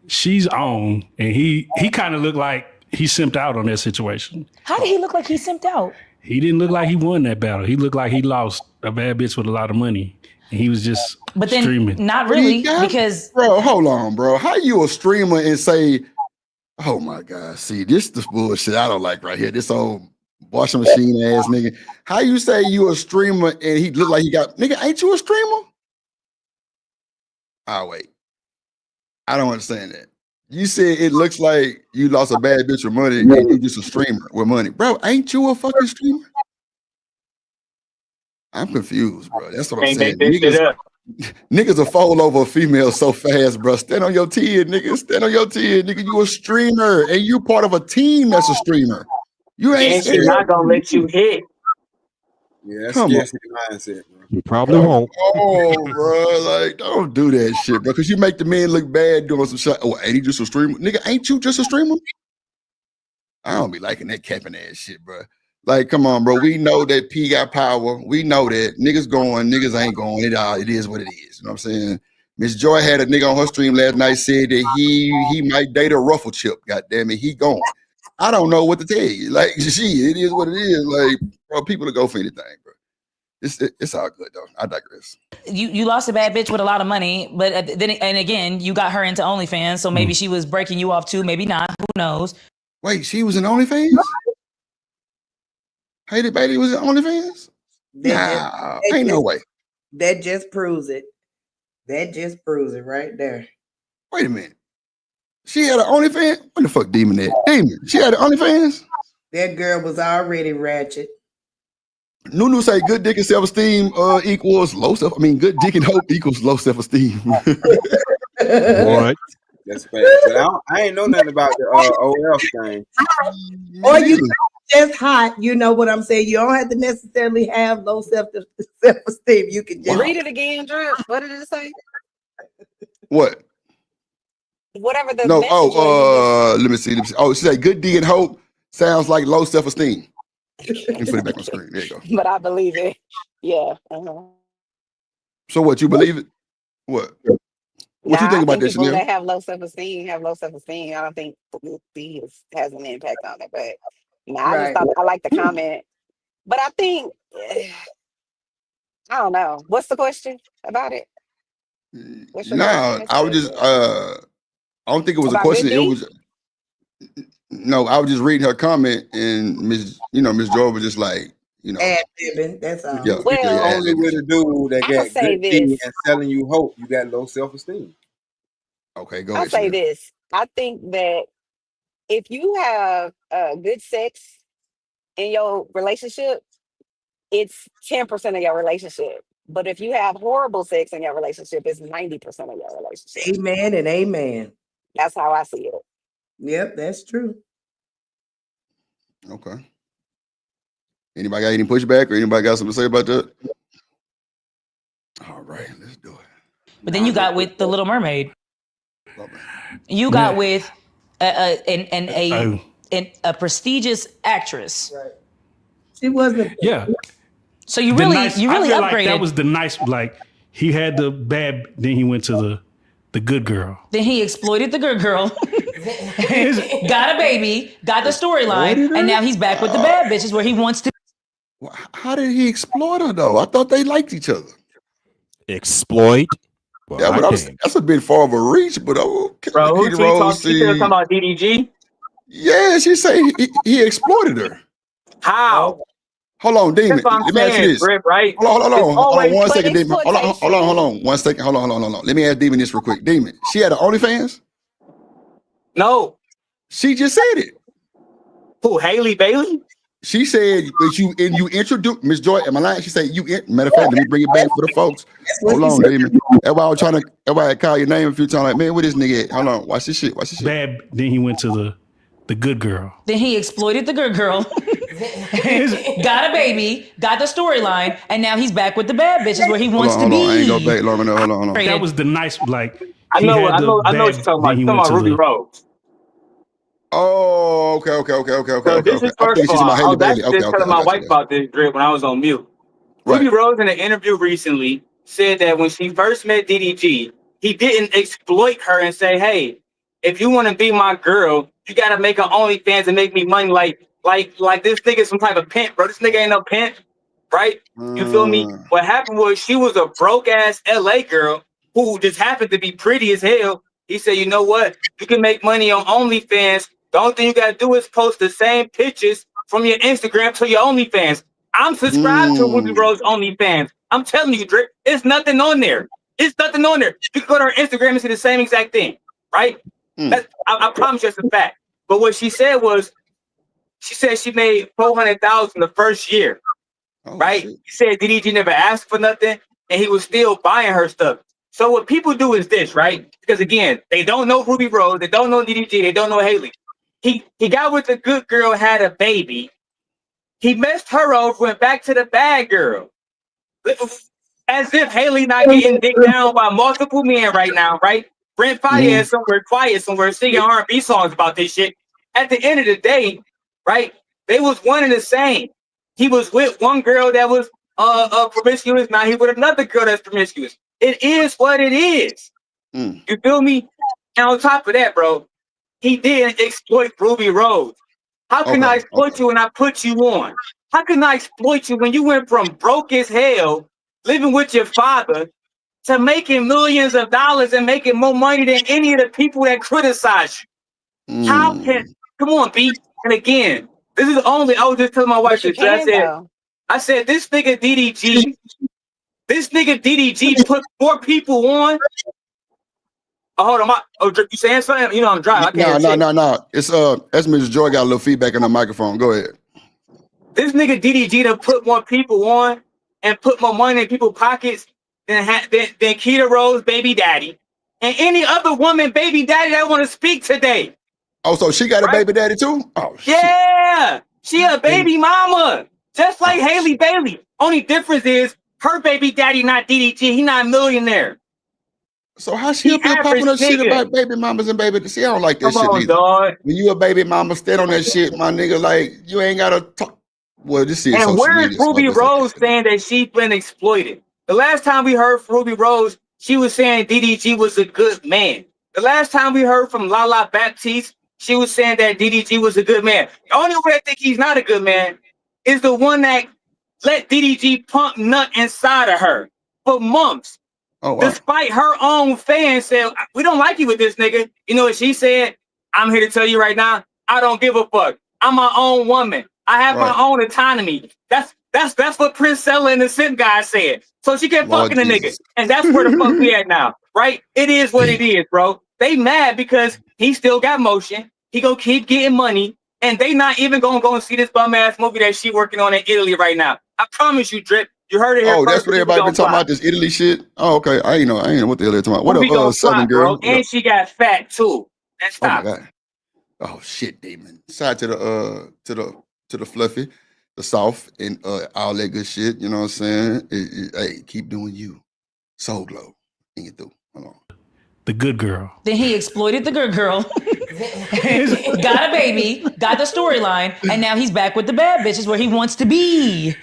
She's on, and he kind of looked like he simped out on that situation. How did he look like he simped out? He didn't look like he won that battle. He looked like he lost a bad bitch with a lot of money. and he was just But then streaming. not really, because bro, hold on, bro. How you a streamer and say, oh my God, see, this the bullshit I don't like right here. This old washing machine ass nigga. How you say you a streamer and he look like he got nigga, ain't you a streamer? Oh wait. I don't understand that. You said it looks like you lost a bad bitch with money and you just a streamer with money. Bro, ain't you a fucking streamer? I'm confused, bro. That's what I'm saying. Niggas will fall over a female so fast, bro. Stand on your 10, nigga. Stand on your 10, nigga. You a streamer and you part of a team that's a streamer. You ain't not gonna let you hit. Yeah, that's Come on. scarcity mindset, bro. You probably won't. Oh, bro, like don't do that shit, bro. Because you make the men look bad doing some shit. Oh, ain't he just a streamer? Nigga, ain't you just a streamer? I don't be liking that capping ass shit, bro. Like, come on, bro. We know that P got power. We know that niggas going, niggas ain't going. It is what it is. You know what I'm saying? Miss Joy had a nigga on her stream last night said that he might date a ruffle chip. God damn it, he going. I don't know what to tell you. Like, it is what it is. Like, bro, people to go for anything, bro. It's all good though. I digress. You lost a bad bitch with a lot of money, but then and again, you got her into OnlyFans, so maybe she was breaking you off too, maybe not. Who knows? Wait, she was in OnlyFans? Hated Bailey was in OnlyFans? Nah, ain't no way. That just proves it. That just proves it right there. Wait a minute. She had an OnlyFans? What the fuck, Demon at? Demon, she had an OnlyFans? That girl was already ratchet. Nunu say good dick and self-esteem equals low self. I mean, good dick and hope equals low self-esteem. What? That's bad. But I ain't know nothing about the OL thing. Or you just hot, you know what I'm saying? You don't have to necessarily have low self-esteem. You can just Read it again, Drip. What did it say? What? Whatever the No, message was. let me see. Oh, she said good dick and hope sounds like low self-esteem. Let me put it back on screen. There you go. But I believe it. Yeah. So what, you believe it? What? What you think about this, people Chanel? that have low self-esteem have low self-esteem. I don't think publicity has an impact on it. But I just thought I like the comment. But I think I don't know. What's the question about it? No, I was just I don't think it was About a question. good It was no, I was just reading her comment and Miss Joy was just like, you know, ad-libbing, that's all. yeah, Well, yeah, Only with a dude that I'ma got say good dick this. and selling you hope, you got low self-esteem. Okay, go I'll ahead. say Chanel. this. I think that if you have good sex in your relationship, it's 10% of your relationship. But if you have horrible sex in your relationship, it's 90% of your relationship. Amen and amen. That's how I see it. Yep, that's true. Okay. Anybody got any pushback or anybody got something to say about that? All right, let's do it. But then you got with the Little Mermaid. You got with a prestigious actress. Right. She wasn't. Yeah. So you The really nice- you I really feel upgraded. like that was the nice, like he had the bad, then he went to the good girl. Then he exploited the good girl, got a baby, got the storyline, and now he's back with the bad bitches where he wants to. How did he exploit her though? I thought they liked each other. Exploit? Well, Yeah, but I I'm can't. saying that's a bit far of a reach. But okay, Bro, who Peter she Rose, talking about DDG? yeah, she say he exploited her. How? Hold on, Demon. That's what I'm Let me ask you saying, this. Drip, right? Hold on. It's Hold always on 1 second, put Demon. Hold on. 1 second. Hold on. Let me ask Demon this real quick. Demon, she had an OnlyFans? No. She just said it. Who, Haley Bailey? She said, but you introduced Miss Joy. Am I lying? She said matter of fact, let me bring it back for the folks. Hold on, Demon. That's why I was trying to. That's why I call your name a few times. Like, man, where this nigga at? Hold on. Watch this shit. Bad. Then he went to the good girl. Then he exploited the good girl, got a baby, got the storyline, and now he's back with the bad bitches where he wants to be. I ain't go back, Lauren. Hold on. That was the nice, like I he know had the what you're bad, talking about. then he You're went talking about to Ruby the- Rose. Oh, okay. So this is first of all, I was actually just telling my wife Okay. about this, Drip, when I was on mute. Right. Ruby Rose in an interview recently said that when she first met DDG, he didn't exploit her and say, "Hey, if you want to be my girl, you gotta make an OnlyFans and make me money." Like this nigga is some type of pimp, bro. This nigga ain't no pimp. right? You feel me? What happened was she was a broke ass LA girl who just happened to be pretty as hell. He said, you know what? You can make money on OnlyFans. The only thing you gotta do is post the same pictures from your Instagram to your OnlyFans. I'm subscribed to Ruby Rose OnlyFans. I'm telling you, Drip, it's nothing on there. It's nothing on there. You can go to her Instagram and see the same exact thing, right? I promise you that's a fact. But what she said was, she said she made $400,000 the first year, right? Shit. She said DDG never asked for nothing, and he was still buying her stuff. So what people do is this, right? Because again, they don't know Ruby Rose, they don't know DDG, they don't know Haley. He got with the good girl, had a baby. He messed her over, went back to the bad girl. As if Haley not getting dicked down by multiple men right now, right? Brent Faiyaz somewhere quiet somewhere singing R&B songs about this shit. At the end of the day, right? They was one and the same. He was with one girl that was promiscuous. Now he with another girl that's promiscuous. It is what it is. You feel me? And on top of that, bro, he did exploit Ruby Rose. How can I exploit you when I put you on? How can I exploit you when you went from broke as hell, living with your father, to making millions of dollars and making more money than any of the people that criticize you? How can, come on, B. And again, this is only, I was just telling my wife this. I said, this nigga DDG put 4 people on. Oh, hold on, you saying something? You know I'm driving. I can't No. It's that's Mrs. Joy got a little feedback on the microphone. Go ahead. This nigga DDG to put more people on and put more money in people's pockets than Keita Rose baby daddy and any other woman baby daddy that want to speak today. Oh, so she got a baby daddy too? Oh, yeah, she a baby mama, just like Haley Bailey. Only difference is her baby daddy not DDG. He not a millionaire. So how she up there popping up shit about baby mamas and baby? See, I don't like that shit neither. Dog. When you a baby mama, stand on that shit, my nigga. Like you ain't gotta talk. Well, this is. And where's Ruby Rose saying that she's been exploited? The last time we heard from Ruby Rose, she was saying DDG was a good man. The last time we heard from Lala Baptiste, she was saying that DDG was a good man. The only way I think he's not a good man is the one that let DDG pump nut inside of her for months. Oh, wow. Despite her own fans said, we don't like you with this nigga. You know what she said? I'm here to tell you right now, I don't give a fuck. I'm my own woman. I have my own autonomy. That's what Prince Cella and the Simp guy said. So she kept fucking the nigga. And that's where the fuck we at now, right? It is what it is, bro. They mad because he still got motion. He gonna keep getting money. And they not even gonna go and see this bum ass movie that she working on in Italy right now. I promise you, Drip. You heard it here. Oh, that's what everybody been talking about, this Italy shit. Oh, okay. I ain't know what the hell they're talking about. What up, Southern girl? Bro. And she got fat too. And stop. Oh my God. Oh shit, Damon. Side to the fluffy, the soft, and all that good shit. You know what I'm saying? Hey, keep doing you. Soul Glow. And get through. Hold on. The good girl. Then he exploited the good girl, got a baby, got the storyline, and now he's back with the bad bitches where he wants to be.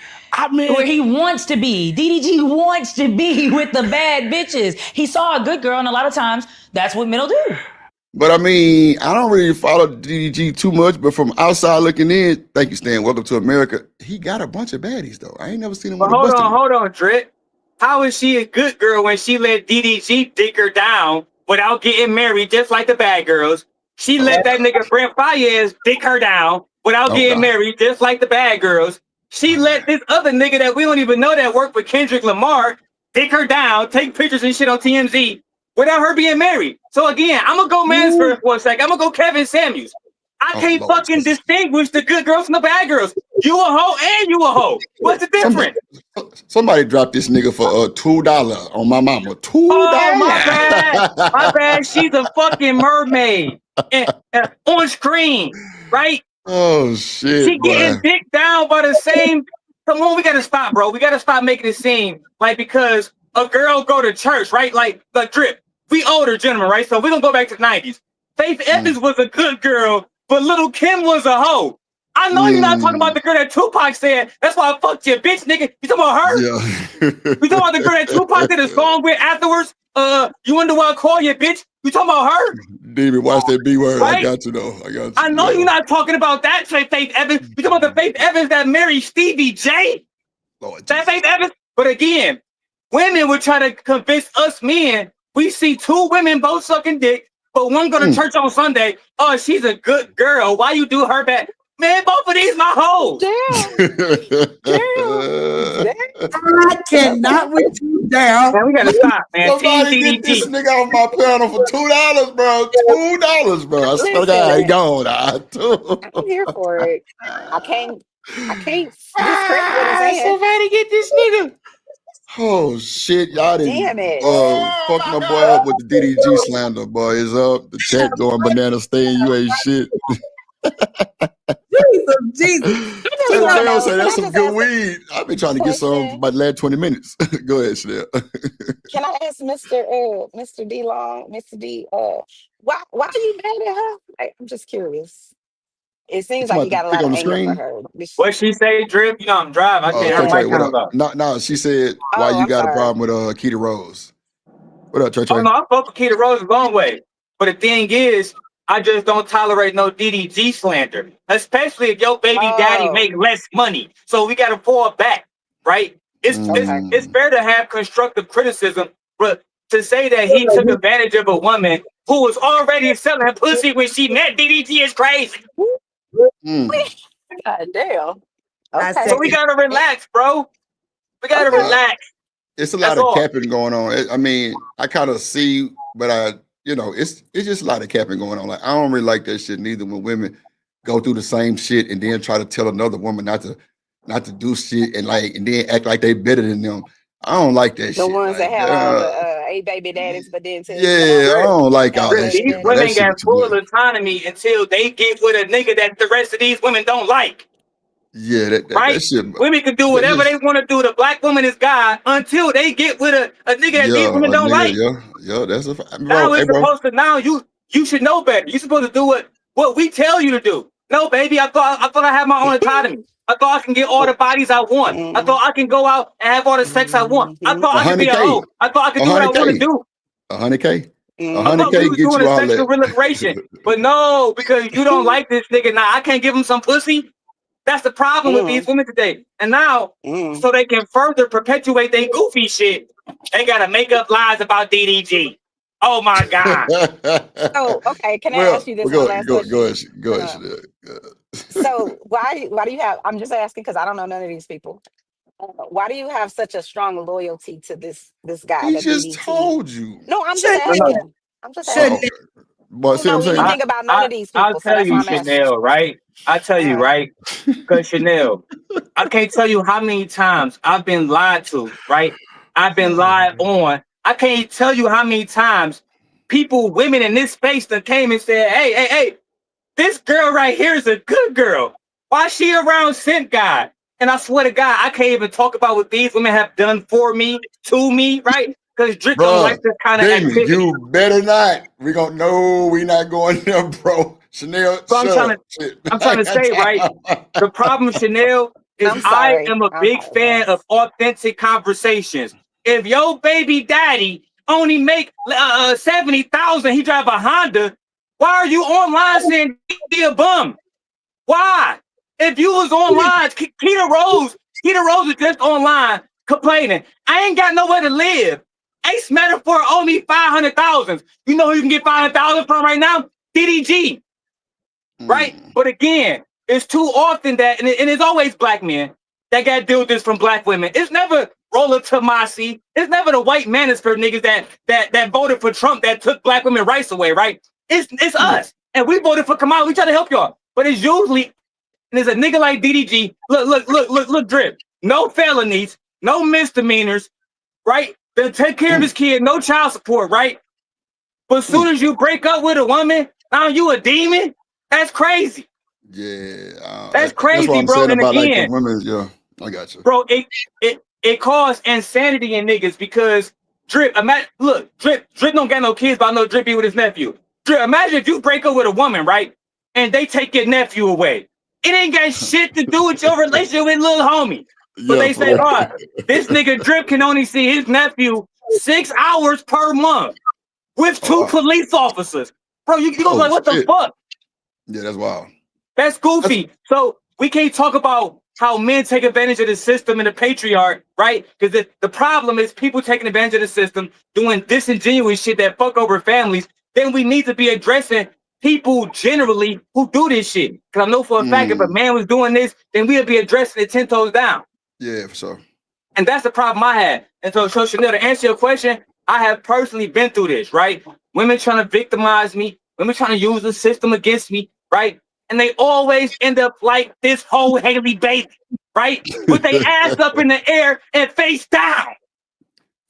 Where he wants to be. DDG wants to be with the bad bitches. He saw a good girl, and a lot of times that's what men will do. But I mean, I don't really follow DDG too much, but from outside looking in, thank you, Stan. Welcome to America. He got a bunch of baddies though. I ain't never seen him. But hold on, Drip. How is she a good girl when she let DDG dick her down without getting married, just like the bad girls? She let that nigga Brent Faiyaz dick her down without getting married, just like the bad girls. She let this other nigga that we don't even know that worked with Kendrick Lamar dick her down, take pictures and shit on TMZ without her being married. So again, I'm gonna go Mansford for a second. I'm gonna go Kevin Samuels. I can't fucking distinguish the good girls from the bad girls. You a hoe and you a hoe. What's the difference? Somebody dropped this nigga for $2 on my mama. $2. Oh, my bad. My bad. She's a fucking mermaid on screen, right? Oh shit! She getting dick down by the same. Come on, we gotta stop, bro. We gotta stop making it seem like because a girl go to church, right? Like Drip. We older gentlemen, right? So we gonna go back to the 90s. Faith Evans was a good girl, but Little Kim was a hoe. I know you're not talking about the girl that Tupac said, that's why I fucked you, bitch, nigga. You talking about her? Yeah. You talking about the girl that Tupac did a song with afterwards? You wonder why I call you, bitch? You talking about her? David, watch that B word. Right? I got you though. I got you. I know you're not talking about that Faith Evans. You talking about the Faith Evans that married Stevie J? That ain't evidence. But again, women would try to convince us men. We see two women both sucking dick, but one go to church on Sunday. Oh, she's a good girl. Why you do her bad? Man, both of these my hoes. I cannot with you down. Man, we gotta stop, man. Somebody get this nigga off my panel for $2, bro. $2, bro. I swear to God, he gone. I'm here for it. I can't discredit what he's saying. Somebody get this nigga. Oh shit, y'all didn't Damn it. fuck my boy up with the DDG slander, boy. It's up. The chat going banana staying, you ain't shit. Jesus. Chanel say that's some good weed. I've been trying to get some for about the last 20 minutes. Go ahead, Chanel. Can I ask Mr. D Long, Mr. D, why are you mad at her? I'm just curious. It seems like you got a lot of anger for her. What she say, Drip? You know I'm driving. I can't hear my phone. No, she said why you got a problem with Keita Rose. What up, Trey? Oh, no, I fuck with Keita Rose a long way. But the thing is, I just don't tolerate no DDG slander, especially if your baby daddy make less money. So we got to fall back, right? It's fair to have constructive criticism, but to say that he took advantage of a woman who was already selling pussy when she met DDG is crazy. God damn. Okay. So we gotta relax, bro. We gotta relax. It's a lot of capping going on. I mean, I kind of see, but it's just a lot of capping going on. Like, I don't really like that shit neither. When women go through the same shit and then try to tell another woman not to do shit and then act like they better than them. I don't like that shit. The ones that have all the 8 baby daddies, but then too. Yeah, I don't like all that shit. These women got full autonomy until they get with a nigga that the rest of these women don't like. Yeah, that shit. Women can do whatever they want to do. The black woman is God until they get with a nigga that these women don't like. Yeah, that's a fact. Now it's supposed to. Now you should know better. You're supposed to do what we tell you to do. No, baby, I thought I had my own autonomy. I thought I can get all the bodies I want. I thought I can go out and have all the sex I want. I thought I could be a hoe. I thought I could do what I want to do. 100K. I thought we was doing a sexual liberation. But no, because you don't like this nigga. Now I can't give him some pussy. That's the problem with these women today. And now, so they can further perpetuate their goofy shit, they gotta make up lies about DDG. Oh my God. So, okay, can I ask you this one last question? Go ahead. So why do you have, I'm just asking because I don't know none of these people. Why do you have such a strong loyalty to this guy? He just told you. No, I'm just asking. I'm just asking. But see what I'm saying? Think about none of these people. I'll tell you, Chanel, right? I tell you, right? Because Chanel, I can't tell you how many times I've been lied to, right? I've been lied on. I can't tell you how many times women in this space that came and said, hey, this girl right here is a good girl. Why is she around Scent Guy? And I swear to God, I can't even talk about what these women have done for me, to me, right? Because Drip don't like this kind of activity. You better not. We're not going there, bro. Chanel, so I'm trying to say, right? The problem, Chanel, is I am a big fan of authentic conversations. If your baby daddy only make 70,000, he drive a Honda, why are you online saying he a bum? Why? If you was online, Keita Rose is just online complaining. I ain't got nowhere to live. Ace Metaphor owe me 500,000. You know who you can get 500,000 from right now? DDG. Right? But again, it's too often that, and it's always black men that got to deal with this from black women. It's never Rolla Tomasi. It's never the white manosphere niggas that voted for Trump that took black women rights away, right? It's us. And we voted for Kamala. We try to help y'all. But it's usually, and there's a nigga like DDG. Look, Drip. No felonies, no misdemeanors, right? They'll take care of his kid, no child support, right? But as soon as you break up with a woman, now you a demon? That's crazy. Yeah. That's crazy, bro. And again, I got you. Bro, it caused insanity in niggas because Drip don't got no kids, but I know Drip be with his nephew. Drip, imagine if you break up with a woman, right? And they take your nephew away. It ain't got shit to do with your relationship with little homie. But they say, this nigga Drip can only see his nephew 6 hours per month with 2 police officers. Bro, you go like, what the fuck? Yeah, that's wild. That's goofy. So we can't talk about how men take advantage of the system and the patriarch, right? Because the problem is people taking advantage of the system, doing disingenuous shit that fuck over families. Then we need to be addressing people generally who do this shit. Because I know for a fact if a man was doing this, then we'd be addressing it 10 toes down. Yeah, for sure. And that's the problem I had. And so Chanel, to answer your question, I have personally been through this, right? Women trying to victimize me, women trying to use the system against me, right? And they always end up like this whole Haley Bailey, right? With their ass up in the air and face down.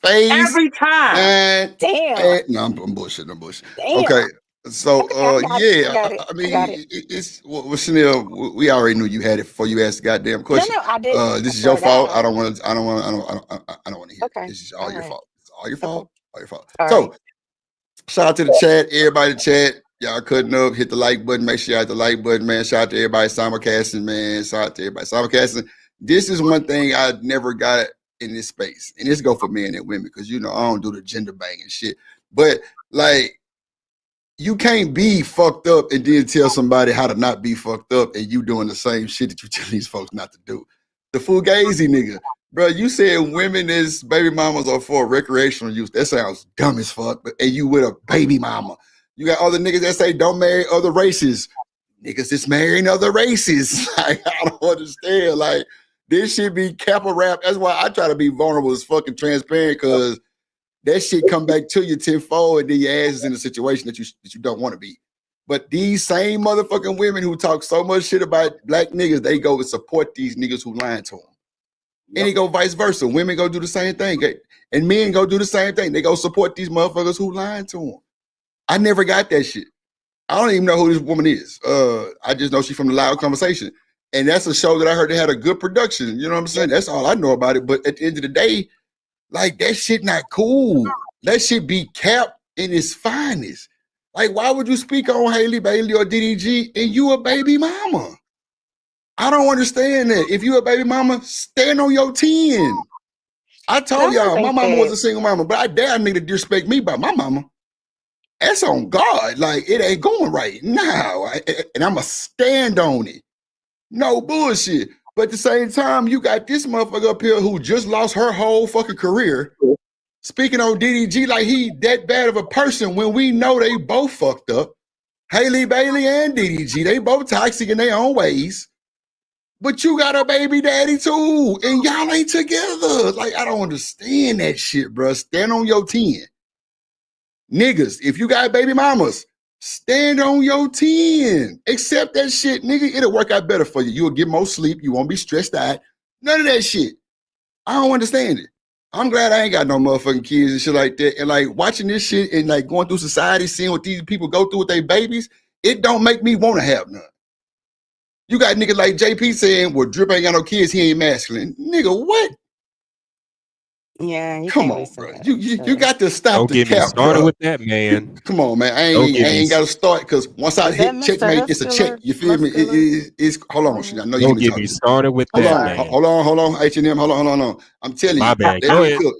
Every time. Damn. No, I'm bullshitting. I'm bullshitting. Damn. Okay. So, I got it. it's well, Chanel, we already knew you had it before you asked the goddamn question. No, I didn't. This is your fault. I don't want to hear it. This is all your fault. It's all your fault. All your fault. So, shout out to the chat, everybody in the chat. Y'all cutting up, hit the like button. Make sure you hit the like button, man. Shout out to everybody simulcasting, man. Shout out to everybody simulcasting. This is one thing I never got in this space, and this go for men and women because I don't do the gender banging shit. But like, you can't be fucked up and then tell somebody how to not be fucked up, and you doing the same shit that you tell these folks not to do. The fugazi nigga, bro. You said women as baby mamas are for recreational use. That sounds dumb as fuck. And you with a baby mama. You got other niggas that say don't marry other races. Niggas just marrying other races. Like, I don't understand. Like, this shit be Kappa rap. That's why I try to be vulnerable as fucking transparent, because that shit come back to you tenfold, and then your ass is in a situation that you don't want to be. But these same motherfucking women who talk so much shit about black niggas, they go and support these niggas who lying to them. And they go vice versa. Women go do the same thing, and men go do the same thing. They go support these motherfuckers who lying to them. I never got that shit. I don't even know who this woman is. I just know she's from the Loud Conversation. And that's a show that I heard they had a good production. You know what I'm saying? That's all I know about it. But at the end of the day, like, that shit not cool. That shit be capped in its finest. Like, why would you speak on Haley Bailey or DDG and you a baby mama? I don't understand that. If you a baby mama, stand on your 10. I told y'all, my mama was a single mama, but I dare a nigga to disrespect me by my mama. That's on God. Like, it ain't going right now. And I'ma stand on it. No bullshit. But at the same time, you got this motherfucker up here who just lost her whole fucking career speaking on DDG like he that bad of a person when we know they both fucked up. Haley Bailey and DDG, they both toxic in their own ways. But you got a baby daddy too, and y'all ain't together. Like, I don't understand that shit, bro. Stand on your 10. Niggas, if you got baby mamas, stand on your 10. Accept that shit, nigga. It'll work out better for you. You'll get more sleep. You won't be stressed out. None of that shit. I don't understand it. I'm glad I ain't got no motherfucking kids and shit like that. And like watching this shit and like going through society, seeing what these people go through with their babies, it don't make me want to have none. You got niggas like JP saying, well, Drip ain't got no kids, he ain't masculine. Nigga, what? Yeah, come on, bro. You got to stop. Don't the get me cap, started bro. with that, man. Come on, man. I ain't got to start because once I hit checkmate, it's a check. You feel me? It's hold on. I know Don't get me started with that, man. Hold on. H&M, hold on. I'm telling My you. bad.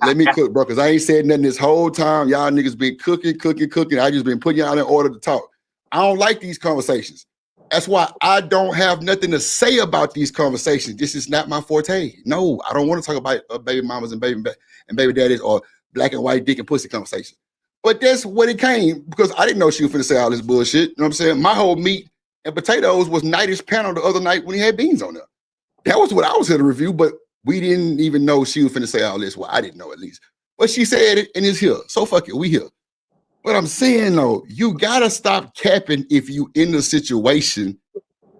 Let me cook, bro, because I ain't said nothing this whole time. Y'all niggas been cooking. I just been putting y'all in order to talk. I don't like these conversations. That's why I don't have nothing to say about these conversations. This is not my forte. No, I don't want to talk about baby mamas and baby daddies or black and white dick and pussy conversations. But that's what it came because I didn't know she was finna say all this bullshit. You know what I'm saying? My whole meat and potatoes was Nightish panel the other night when he had beans on there. That was what I was here to review, but we didn't even know she was finna say all this. Well, I didn't know at least. But she said it and it's here. So fuck it, we here. But I'm saying though, you gotta stop capping if you in the situation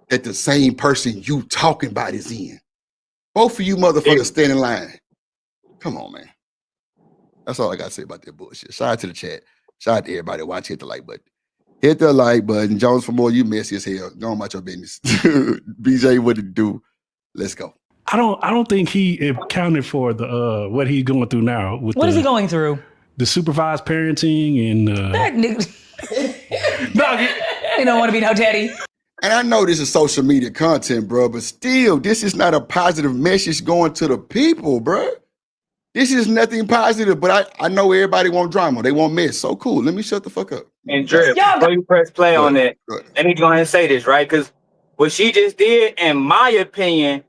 that the same person you talking about is in. Both of you motherfuckers stand in line. Come on, man. That's all I gotta say about that bullshit. Shout out to the chat. Shout out to everybody watch. Hit the like button. Hit the like button. Jones for more. You messy as hell. Go on about your business. BJ, what it do? Let's go. I don't think he accounted for the what he's going through now. What is he going through? The supervised parenting and that nigga. You don't want to be no daddy. And I know this is social media content, bro, but still, this is not a positive message going to the people, bro. This is nothing positive, but I know everybody want drama. They want mess. So cool. Let me shut the fuck up. And Drip, before you press play on that, let me go ahead and say this, right? Because what she just did, in my opinion,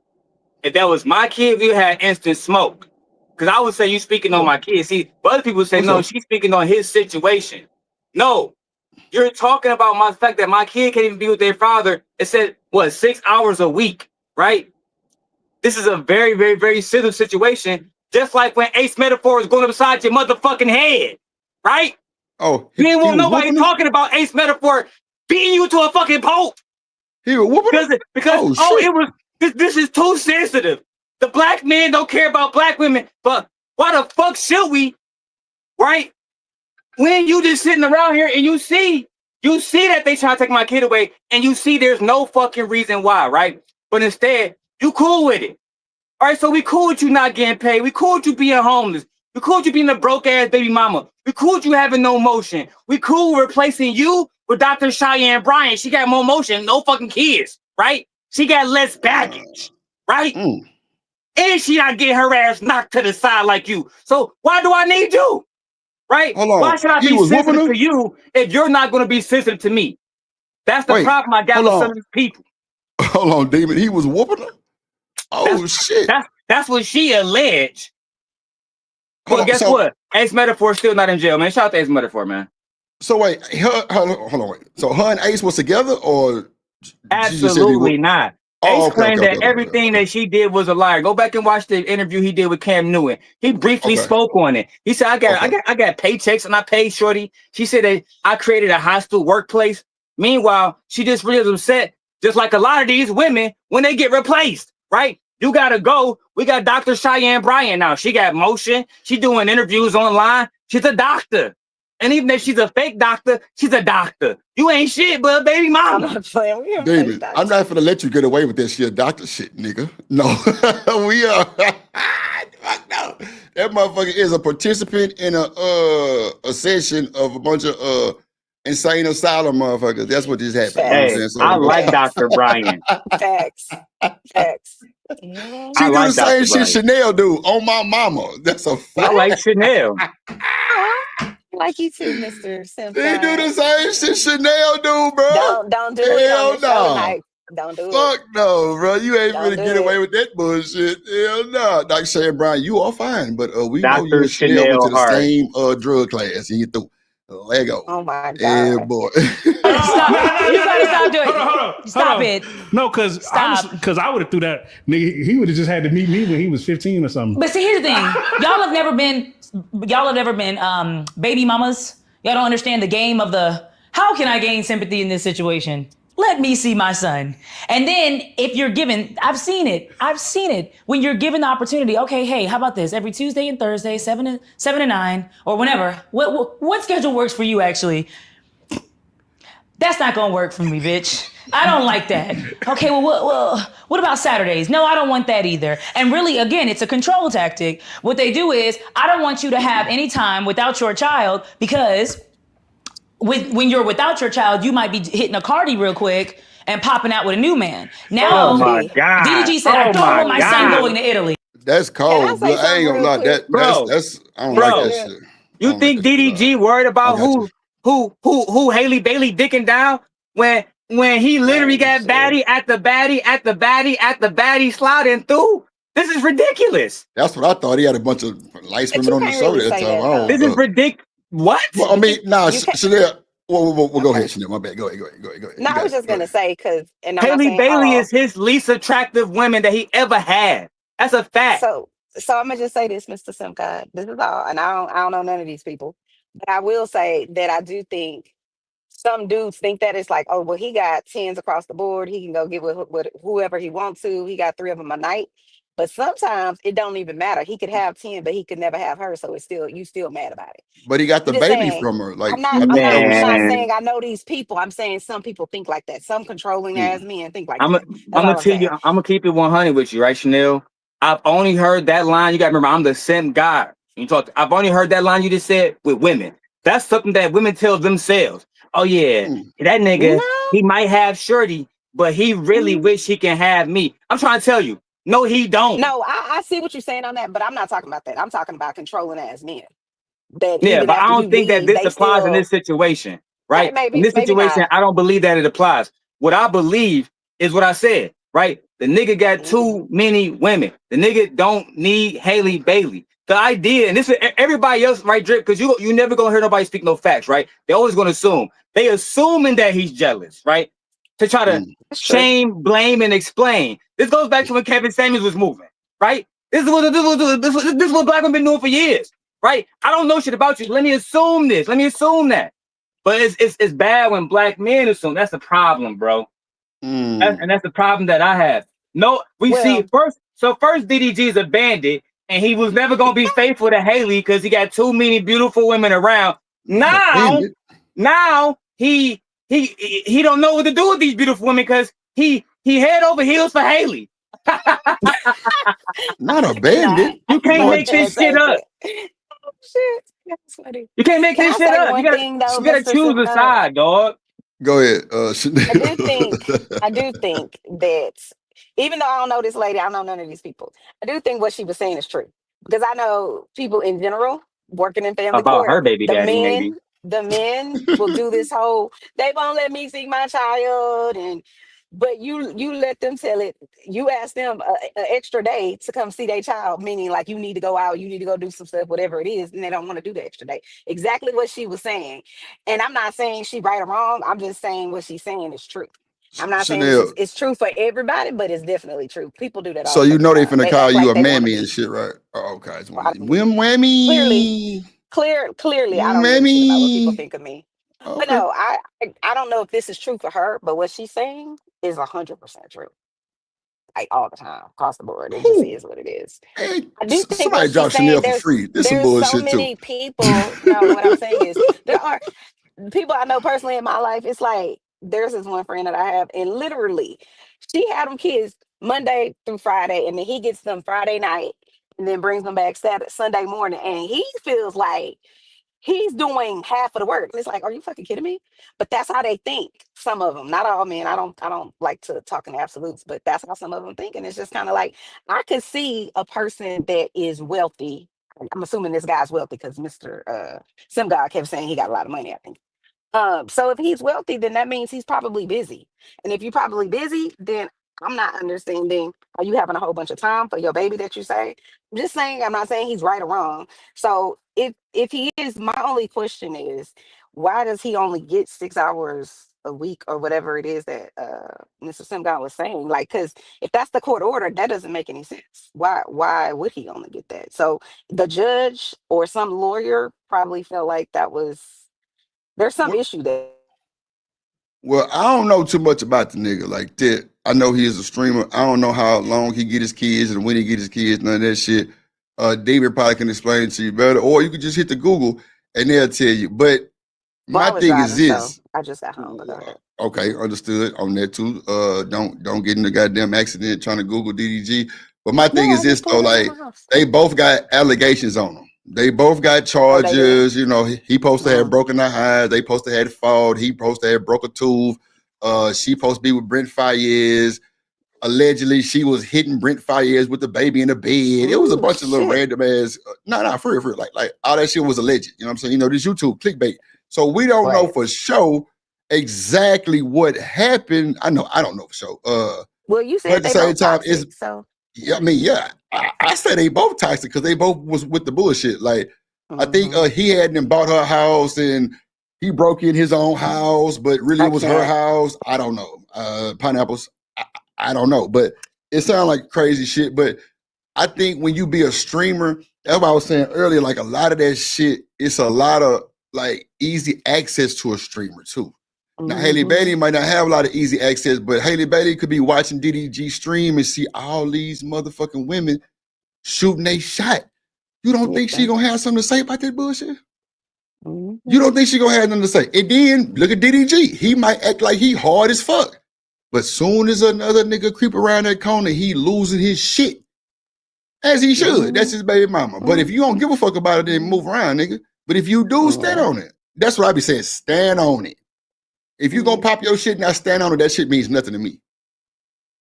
if that was my kid, we had instant smoke. Because I would say you speaking on my kid. See, but other people say, no, she's speaking on his situation. No, you're talking about my fact that my kid can't even be with their father. It said, what, 6 hours a week, right? This is a very, very, very sensitive situation. Just like when Ace Metaphor is going upside your motherfucking head, right? Oh, you ain't want nobody talking about Ace Metaphor beating you to a fucking pulp. He was whooping because it was this is too sensitive. The black men don't care about black women, but why the fuck should we? Right? When you just sitting around here and you see that they try to take my kid away, and you see there's no fucking reason why, right? But instead, you cool with it. All right, so we cool with you not getting paid. We cool with you being homeless. We cool with you being a broke ass baby mama. We cool with you having no motion. We cool with replacing you with Dr. Cheyenne Bryant. She got more motion, no fucking kids, right? She got less baggage, right? And she not getting her ass knocked to the side like you. So why do I need you? Right? Hold on. Why should I be sensitive to you if you're not going to be sensitive to me? That's the problem I got with some of these people. Hold on, Damon. He was whooping her? Oh, shit. That's what she alleged. But guess what? Ace Metaphor still not in jail, man. Shout out to Ace Metaphor, man. So wait, hold on, wait. So her and Ace was together, or absolutely not? Ace claimed that everything that she did was a liar. Go back and watch the interview he did with Cam Newton. He briefly spoke on it. He said, I got paychecks and I paid Shorty. She said that I created a hostile workplace. Meanwhile, she just really upset, just like a lot of these women when they get replaced, right? You gotta go. We got Dr. Cheyenne Bryant now. She got motion. She doing interviews online. She's a doctor. And even if she's a fake doctor, she's a doctor. You ain't shit, but baby mama. I'm not playing. We David, I'm not gonna let you get away with that shit doctor shit, nigga. No, we are. Fuck no. That motherfucker is a participant in a session of a bunch of insane asylum motherfuckers. That's what just happened. Hey, you know so, I like Dr. Bryant. Facts. She do the same shit Chanel do on my mama. That's a fact. I like Chanel. Like you too, Mr. Senpai. They do the same shit Chanel do, bro. Don't do it. Hell no. Don't do it. Fuck no, bro. You ain't gonna get away with that bullshit. Hell no. Dr. Cheyenne Bryant, you are fine, but we know you and Chanel went to the same drug class and you threw Lego. Oh my god. Yeah, boy. Stop. You gotta stop doing it. Hold on. Stop it. No, because I would have threw that nigga. He would have just had to meet me when he was 15 or something. But see, here's the thing. Y'all have never been baby mamas. Y'all don't understand the game of how can I gain sympathy in this situation? Let me see my son. And then if you're given, I've seen it. When you're given the opportunity, okay, hey, how about this? Every Tuesday and Thursday, 7 to 9, or whenever. What schedule works for you, actually? That's not gonna work for me, bitch. I don't like that. Okay, well, what about Saturdays? No, I don't want that either. And really, again, it's a control tactic. What they do is, I don't want you to have any time without your child because when you're without your child, you might be hitting a Cardi real quick and popping out with a new man. Now, oh my God. DDG said, I don't want my son going to Italy. That's cold. I ain't gonna lie. That's I don't like that shit. You think DDG worried about who Haley Bailey dicking down when he literally got baddie at the baddie sliding through? This is ridiculous. That's what I thought. He had a bunch of light women on the show at that time. This is ridiculous. What? Well, I mean, Chanel. Well, go ahead, Chanel. My bad. Go ahead. No, I was just gonna say because Haley Bailey is his least attractive woman that he ever had. That's a fact. So I'm gonna just say this, Mr. Simcon. This is all, and I don't know none of these people, but I will say that I do think some dudes think that it's like, oh, well, he got 10s across the board. He can go get with whoever he wants to. He got 3 of them a night. But sometimes it don't even matter. He could have 10, but he could never have her. So you still mad about it. But he got the baby from her. Like I'm not saying I know these people. I'm saying some people think like that. Some controlling ass men think like that. I'm gonna tell you. I'm gonna keep it 100 with you, right, Chanel? I've only heard that line. You got to remember, I'm the simp guy. I've only heard that line you just said with women. That's something that women tell themselves. Oh yeah, that nigga, he might have Shorty, but he really wish he can have me. I'm trying to tell you. No, he don't. No, I see what you're saying on that, but I'm not talking about that. I'm talking about controlling ass men. But I don't think that this applies in this situation, right? Maybe, in this situation, I don't believe that it applies. What I believe is what I said, right? The nigga got too many women. The nigga don't need Haley Bailey. The idea, and this is everybody else, right, Drip? Because you never gonna hear nobody speak no facts, right? They always gonna assume. They assuming that he's jealous, right? To try to shame, blame, and explain. This goes back to when Kevin Samuels was moving, right? This is what black women been doing for years, right? I don't know shit about you. Let me assume this. Let me assume that. But it's bad when black men assume. That's the problem, bro. And that's the problem that I have. No, see first. So first, DDG is a bandit, and he was never gonna be faithful to Haley because he got too many beautiful women around. Now he don't know what to do with these beautiful women because he head over heels for Haley. Not a bandit. You can't make this shit up. Shit, that's funny. You can't make this shit up. You gotta choose a side, dog. Go ahead. I do think that even though I don't know this lady, I don't know none of these people. I do think what she was saying is true because I know people in general working in family about court. her baby daddy, maybe. The men will do this whole. They won't let me see my child, but you let them tell it. You ask them an extra day to come see their child, meaning like you need to go out, you need to go do some stuff, whatever it is, and they don't want to do the extra day. Exactly what she was saying, and I'm not saying she right or wrong. I'm just saying what she's saying is true. I'm not saying it's true for everybody, but it's definitely true. People do that. So you know they finna call you a mammy and shit, right? Oh, okay. Whammy. Clearly, I don't know about what people think of me. Okay. But no, I don't know if this is true for her, but what she's saying is 100% true. Like all the time, across the board. It just is what it is. Hey, I do think somebody drop Chanel for free. This some bullshit so many people. No, what I'm saying is there are people I know personally in my life. It's like there's this one friend that I have, and literally, she had them kids Monday through Friday, and then he gets them Friday night, and then brings them back Sunday morning, and he feels like he's doing half of the work. And it's like, are you fucking kidding me? But that's how they think. Some of them, not all men. I don't like to talk in absolutes, but that's how some of them think. And it's just kind of like, I could see a person that is wealthy. I'm assuming this guy's wealthy because Mr. Sim God kept saying he got a lot of money, I think. So if he's wealthy, then that means he's probably busy. And if you're probably busy, then I'm not understanding. Are you having a whole bunch of time for your baby that you say? I'm just saying, I'm not saying he's right or wrong. So if he is, my only question is, why does he only get 6 hours a week or whatever it is that Mr. Simgon was saying? Like, because if that's the court order, that doesn't make any sense. Why would he only get that? So the judge or some lawyer probably felt like there's some issue there. Well, I don't know too much about the nigga like that. I know he is a streamer. I don't know how long he get his kids and when he get his kids, none of that shit. David probably can explain it to you better, or you could just hit the Google and they'll tell you. But my thing is this. So I just got home. Okay, understood on that too. Don't get in the goddamn accident trying to Google DDG. But my thing is this though, like they both got allegations on them. They both got charges. You know, he supposed to have broken her eyes. They supposed to have fought. He supposed to have broke a tooth. She supposed to be with Brent Faiyaz. Allegedly, she was hitting Brent Faiyaz with the baby in the bed. It was a bunch of little random ass. For real. Like all that shit was alleged. You know what I'm saying? You know, this YouTube clickbait. So we don't know for sure exactly what happened. I don't know for sure. Well, you said at the same time, toxic, so yeah, I mean, yeah. I said they both toxic because they both was with the bullshit. Like, I think he hadn't bought her house and he broke in his own house, but really it was her house. I don't know. Pineapples. I don't know, but it sounds like crazy shit. But I think when you be a streamer, that's what I was saying earlier, like a lot of that shit, it's a lot of like easy access to a streamer too. Now, Haley Bailey might not have a lot of easy access, but Haley Bailey could be watching DDG stream and see all these motherfucking women shooting they shot. You don't think she gonna have something to say about that bullshit? You don't think she gonna have nothing to say? And then look at DDG. He might act like he hard as fuck, but soon as another nigga creep around that corner, he losing his shit. As he should. That's his baby mama. But if you don't give a fuck about it, then move around, nigga. But if you do, stand on it. That's what I be saying. Stand on it. If you gonna pop your shit and not stand on it, that shit means nothing to me.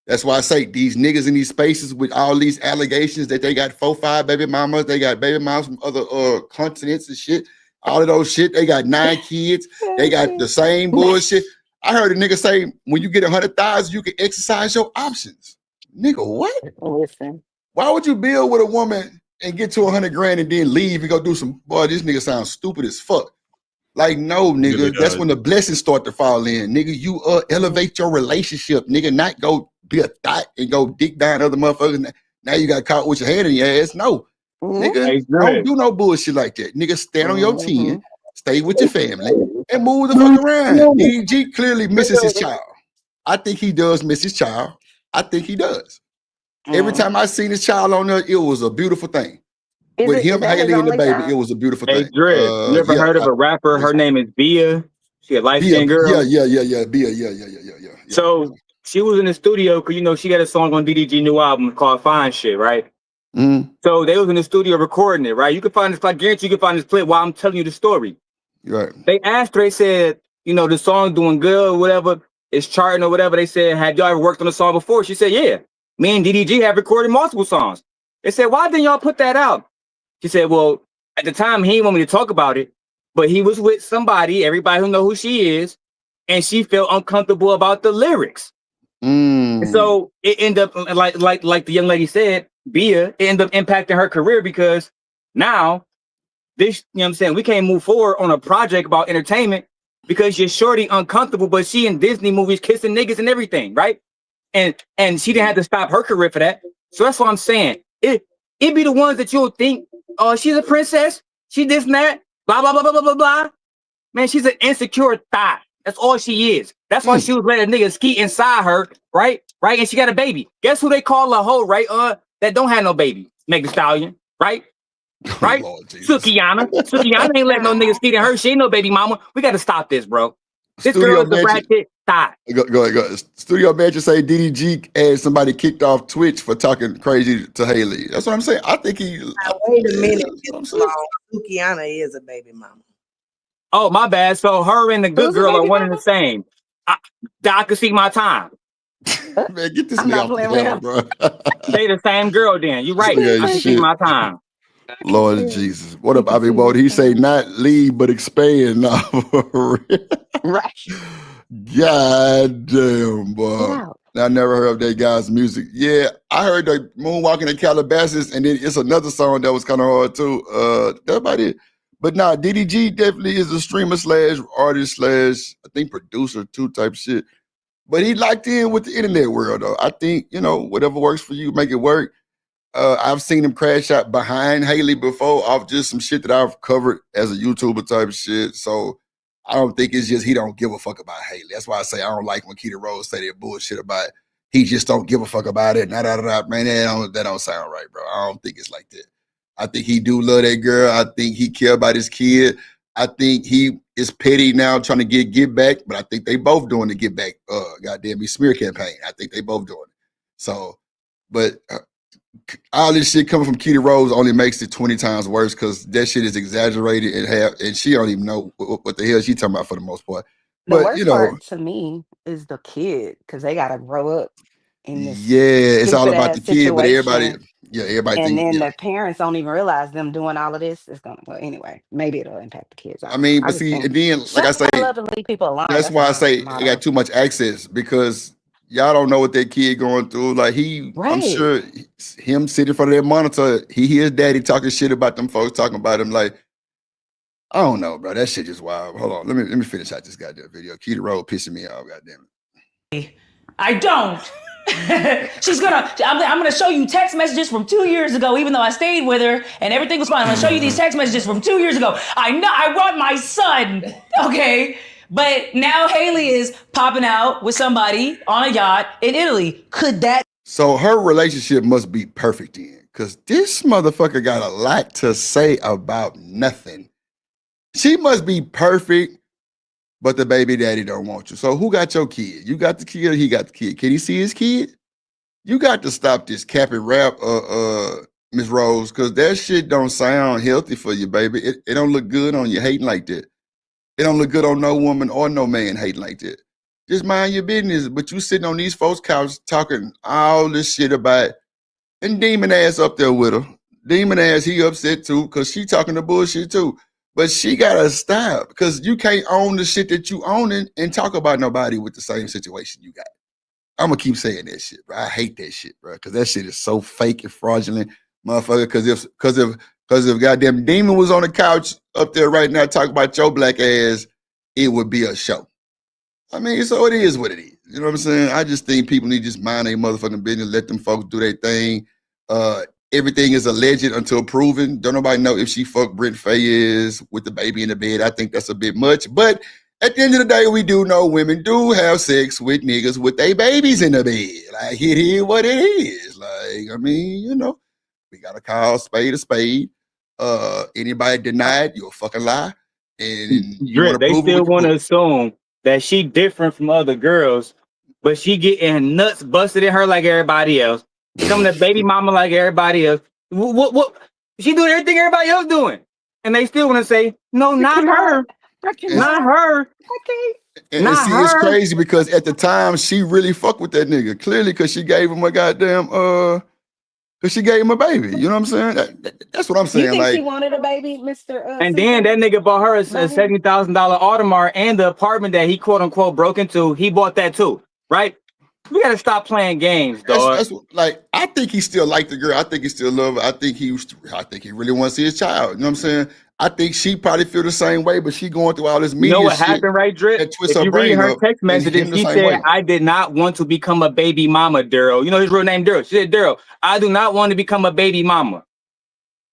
That's why I say these niggas in these spaces with all these allegations that they got 4, 5 baby mamas, they got baby mamas from other continents and shit, all of those shit. They got 9 kids. They got the same bullshit. I heard a nigga say when you get 100,000, you can exercise your options. Nigga, what? Listen. Why would you build with a woman and get to 100 grand and then leave and go do some? Boy, this nigga sounds stupid as fuck. Like, no, nigga, Really that's does. when the blessings start to fall in. Nigga, you elevate your relationship, nigga, not go be a thought and go dick down other motherfuckers. Now you got caught with your hand in your ass. No, nigga, don't do no bullshit like that. Nigga, stand on your 10, stay with your family, and move the fuck around. DDG clearly misses his child. I think he does miss his child. I think he does. Every time I seen his child on there, it was a beautiful thing. With him, Haley, and the baby, it was a beautiful Hey, thing. Dre, you ever heard of a rapper? Her name is Bia. She a light-skinned girl. Yeah. Bia, yeah. So she was in the studio because, you know, she got a song on DDG new album called Fine Shit, right? So they was in the studio recording it, right? You can find this, I guarantee you can find this clip while I'm telling you the story. Right. They asked her, they said, you know, the song doing good or whatever, it's charting or whatever. They said, have y'all ever worked on a song before? She said, yeah. Me and DDG have recorded multiple songs. They said, why didn't y'all put that out? She said, well, at the time, he didn't want me to talk about it, but he was with somebody, everybody who know who she is, and she felt uncomfortable about the lyrics. And so it ended up, like the young lady said, Bia, it ended up impacting her career because now, this, you know what I'm saying, we can't move forward on a project about entertainment because you're shorty uncomfortable, but she in Disney movies kissing niggas and everything, right? And she didn't have to stop her career for that. So that's what I'm saying. It be the ones that you'll think, oh, she's a princess, she this and that, blah, blah, blah, blah, blah, blah, blah. Man, she's an insecure thot. That's all she is. That's why she was letting a nigga ski inside her, right? Right? And she got a baby. Guess who they call a hoe, right? That don't have no baby. Meg Thee Stallion, right? Right? Sukiyana. Sukiyana ain't letting no nigga ski in her. She ain't no baby mama. We got to stop this, bro. This Studio girl is a ratchet thot. Go ahead. Studio Mansion say DDG had somebody kicked off Twitch for talking crazy to Haley. That's what I'm saying. I think he. Now, wait a minute. Sukiana is a baby mama. Oh, my bad. So her and the good girl are one and the same. I could see my time. Man, get this nigga off the camera, bro. They the same girl then. You're right. Yeah, I can see my time. Lord Jesus. What up? I mean, what did he say? Not leave, but expand. No, for real. Right. God damn, boy. I never heard of that guy's music. Yeah, I heard the Moonwalking in Calabasas, and then it's another song that was kind of hard too. That's about it. But nah, DDG definitely is a streamer / artist / I think producer too type shit. But he locked in with the internet world though. I think, you know, whatever works for you, make it work. I've seen him crash out behind Haley before off just some shit that I've covered as a YouTuber type shit. So I don't think it's just he don't give a fuck about Haley. That's why I say I don't like when Keita Rose say that bullshit about he just don't give a fuck about it. Man, that don't sound right, bro. I don't think it's like that. I think he do love that girl. I think he care about his kid. I think he is petty now trying to get back, but I think they both doing the get back goddamn me smear campaign. I think they both doing it. So, but all this shit coming from Keita Rose only makes it 20 times worse because that shit is exaggerated and she don't even know what the hell she talking about for the most part. The But worst you know, part to me is the kid because they gotta grow up in this. yeah, it's all about the stupid-ass kid, but everybody, situation. everybody And think, then yeah. the parents don't even realize them doing all of this. It's gonna, well, anyway, maybe it'll impact the kids. I mean, I but just see, think, and then like I shut say, the hell up and leave people alone. that's why I my say motto. I got too much access because y'all don't know what that kid going through. Like I'm Right. sure him sitting in front of that monitor, he hears daddy talking shit about them folks talking about him. Like, I don't know, bro. That shit just wild. Hold on, let me finish out this goddamn video. Keita Rose pissing me off, goddamn it. I don't. I'm gonna show you text messages from 2 years ago, even though I stayed with her and everything was fine. I'm gonna show you these text messages from 2 years ago. I know I want my son, okay? But now Haley is popping out with somebody on a yacht in Italy. Could that? So her relationship must be perfect then, because this motherfucker got a lot to say about nothing. She must be perfect, but the baby daddy don't want you. So who got your kid? You got the kid or he got the kid? Can he see his kid? You got to stop this cap and rap, Miss Rose, because that shit don't sound healthy for you, baby. It don't look good on you hating like that. It don't look good on no woman or no man hating like that. Just mind your business. But you sitting on these folks' couch talking all this shit about, and Demon ass up there with her. Demon ass, he upset too, because she talking the bullshit too. But she gotta stop because you can't own the shit that you own and talk about nobody with the same situation you got. I'm gonna keep saying that shit, bro. I hate that shit, bro, because that shit is so fake and fraudulent, motherfucker. Because if goddamn Demon was on the couch up there right now talking about your black ass, it would be a show. I mean, so it is what it is. You know what I'm saying? I just think people need to just mind their motherfucking business, let them folks do their thing. Everything is alleged until proven. Don't nobody know if she fucked Brent Faiyaz with the baby in the bed. I think that's a bit much. But at the end of the day, we do know women do have sex with niggas with their babies in the bed. Like, it is what it is. Like, I mean, you know, we got to call spade a spade. Anybody denied, you're a fucking lie. And Drip, they still want to assume that she different from other girls, but she getting nuts busted in her like everybody else. Becoming a baby mama like everybody else. What? She doing everything everybody else doing, and they still want to say no, not her, not her. And see, it's crazy because at the time she really fucked with that nigga. Clearly, because she gave him a goddamn because she gave him a baby. You know what I'm saying? That's what I'm saying. You think Like, she wanted a baby, Mr. And then that nigga bought her a $70,000 Audemars, and the apartment that he quote unquote broke into, he bought that too, right? We gotta stop playing games, dog. That's like, I think he still liked the girl. I think he still love her. I think he really wants to see his child. You know what I'm saying? I think she probably feel the same way, but she going through all this media. You know what shit happened, right, Drip? that twists If her you read brain her up text and messages, him the she same said, way. I did not want to become a baby mama, Daryl. You know his real name, Daryl. She said, Daryl, I do not want to become a baby mama.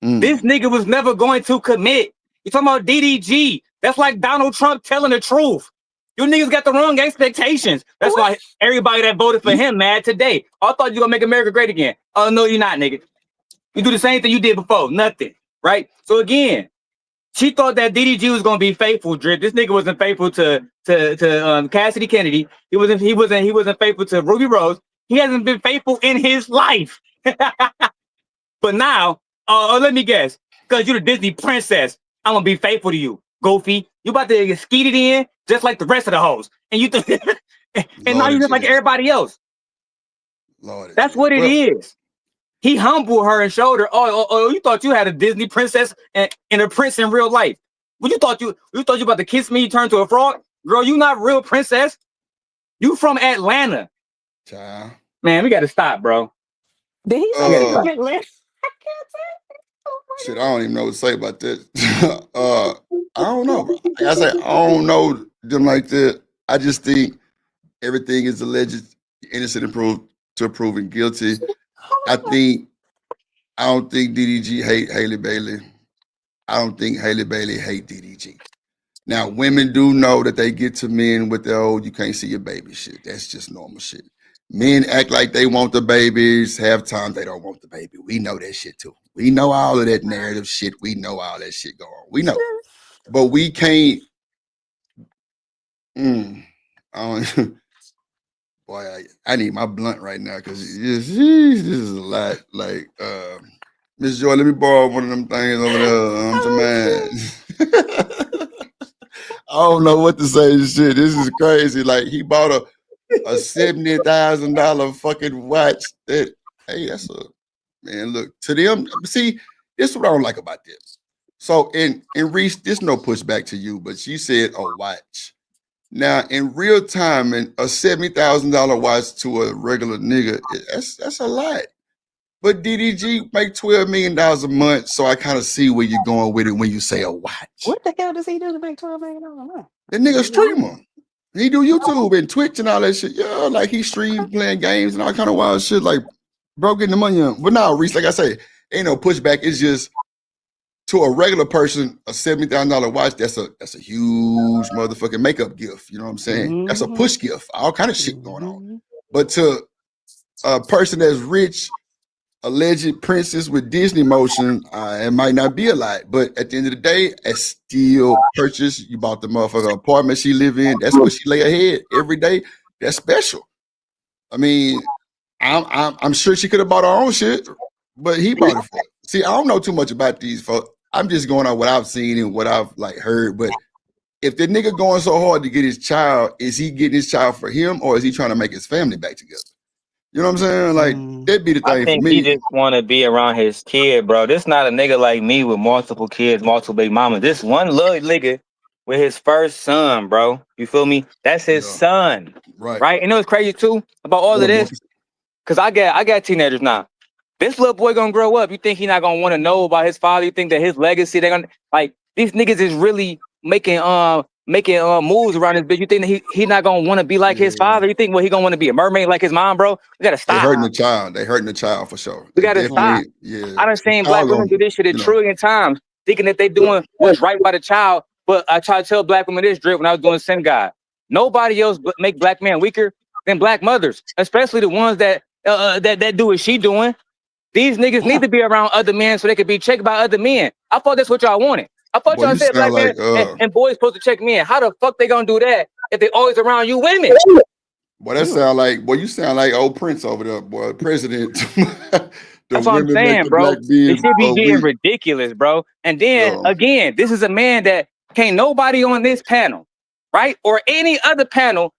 This nigga was never going to commit. You talking about DDG. That's like Donald Trump telling the truth. You niggas got the wrong expectations. That's why everybody that voted for him mad today. I thought you gonna make America great again. Oh, no, you're not, nigga. You do the same thing you did before. Nothing, right? So again, she thought that DDG was gonna be faithful, Drip. This nigga wasn't faithful to Cassidy Kennedy. He wasn't faithful to Ruby Rose. He hasn't been faithful in his life. But now, let me guess, because you're the Disney princess, I'm gonna be faithful to you. Goofy, you about to get skeeted in just like the rest of the hoes. And you and now you're just like everybody else. That's what it is. He humbled her and showed her, oh, you thought you had a Disney princess and a prince in real life. What you thought you about to kiss me, turn to a frog? Girl, you not real princess. You from Atlanta. Child. Man, we gotta stop, bro. Did he say he from Atlanta? Shit, I don't even know what to say about that. I don't know. Like I say, I don't know them like that. I just think everything is alleged, innocent until proven guilty. I don't think DDG hate Haley Bailey. I don't think Haley Bailey hate DDG. Now, women do know that they get to men with the old, you can't see your baby shit. That's just normal shit. Men act like they want the babies. Half time they don't want the baby. We know that shit too. We know all of that narrative shit. We know all that shit going on. We know. But we can't. Boy, I need my blunt right now because this is a lot. Like, Miss Joy, let me borrow one of them things over there. I don't know what to say. Shit, this is crazy. Like, he bought a $70,000 fucking watch. That, hey, that's a man. Look, to them, see, this is what I don't like about this. So in Reese, there's no pushback to you, but she said a watch. Now in real time, and a $70,000 watch to a regular nigga, that's a lot. But DDG make $12 million a month, so I kind of see where you're going with it when you say a watch. What the hell does he do to make $12 million a month? The nigga streamer. He do YouTube and Twitch and all that shit. Yeah, like he stream playing games and all kind of wild shit, like bro getting the money on. But now, Reese, like I say, ain't no pushback. It's just to a regular person, a $70,000 watch, that's a huge motherfucking makeup gift. You know what I'm saying? That's a push gift. All kind of shit going on. But to a person that's rich, alleged princess with Disney motion, it might not be a lot. But at the end of the day, it's still purchase. You bought the motherfucking apartment she live in. That's what she lay ahead every day. That's special. I mean, I'm sure she could have bought her own shit, but he bought it for her. See, I don't know too much about these folks. I'm just going on what I've seen and what I've like heard. But if the nigga going so hard to get his child, is he getting his child for him or is he trying to make his family back together? You know what I'm saying? Like that'd be the I thing for think me. he just want to be around his kid, bro. This not a nigga like me with multiple kids, multiple big mamas. This one little nigga with his first son, bro. You feel me? That's his son, right? And it was crazy too about all of this, cause I got teenagers now. This little boy gonna grow up. You think he not gonna want to know about his father? You think that his legacy? They gonna like these niggas is really making moves around this bitch. You think that he not gonna want to be like his father? You think he gonna want to be a mermaid like his mom, bro? We gotta stop. They hurting the child. They hurting the child for sure. We gotta stop. Yeah. I done seen black women do this shit a trillion times, thinking that they doing what's right by the child. But I try to tell black women this, Drip, when I was doing synagogue. Nobody else make black men weaker than black mothers, especially the ones that do what she doing. These niggas need to be around other men so they could be checked by other men. I thought that's what y'all wanted. I thought y'all said black men and boys supposed to check men. How the fuck they gonna do that if they always around you women? Boy, that sound like you sound like old Prince over there, boy. President. That's what I'm saying, bro. It should be getting ridiculous, bro. And then again, this is a man that can't nobody on this panel, right? Or any other panel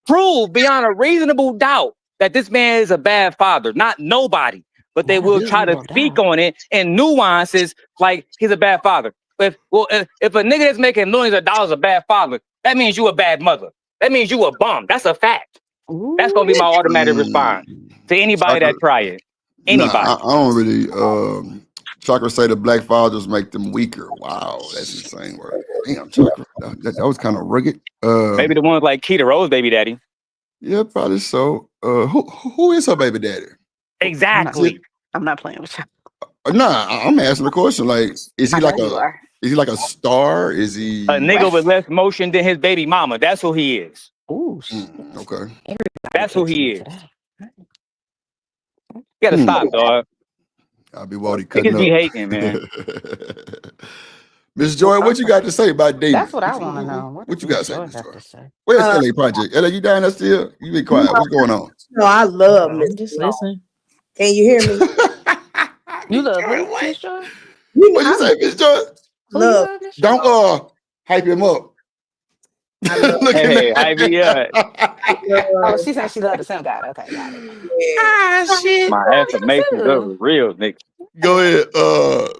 prove beyond a reasonable doubt that this man is a bad father. Not nobody. But they will try to speak on it in nuances like he's a bad father. If a nigga that's making millions of dollars a bad father, that means you a bad mother. That means you a bum. That's a fact. That's gonna be my automatic response to anybody that try it. Anybody. Nah, I don't really. Chakra say the black fathers make them weaker. Wow, that's insane word. Damn, Chakra, that was kind of rugged. Maybe the ones like Keita Rose, baby daddy. Yeah, probably so. Who is her baby daddy? Exactly. I'm not playing with you. Nah, I'm asking the question. Like, is he like a star? Is he a nigga with less motion than his baby mama? That's who he is. Ooh, okay. That's who he is. You gotta stop, dog. I'll be Waldy cutting Niggas up. be hating, man. Miss Joy, what you got to say about dating? That's what I want to know. What you got to say, Miss Joy? Where's LA Project? LA, you down there still? You be quiet. What's going on? No, I love Miss Just Joy. listen. Can you hear me? You love Miss Joy? What you say, Miss Joy? Love. Don't hype him up. Hey, hype me up. Oh, she said she loved the same guy. Okay, got it. Ah, shit. My affirmations are real, nigga. Go ahead,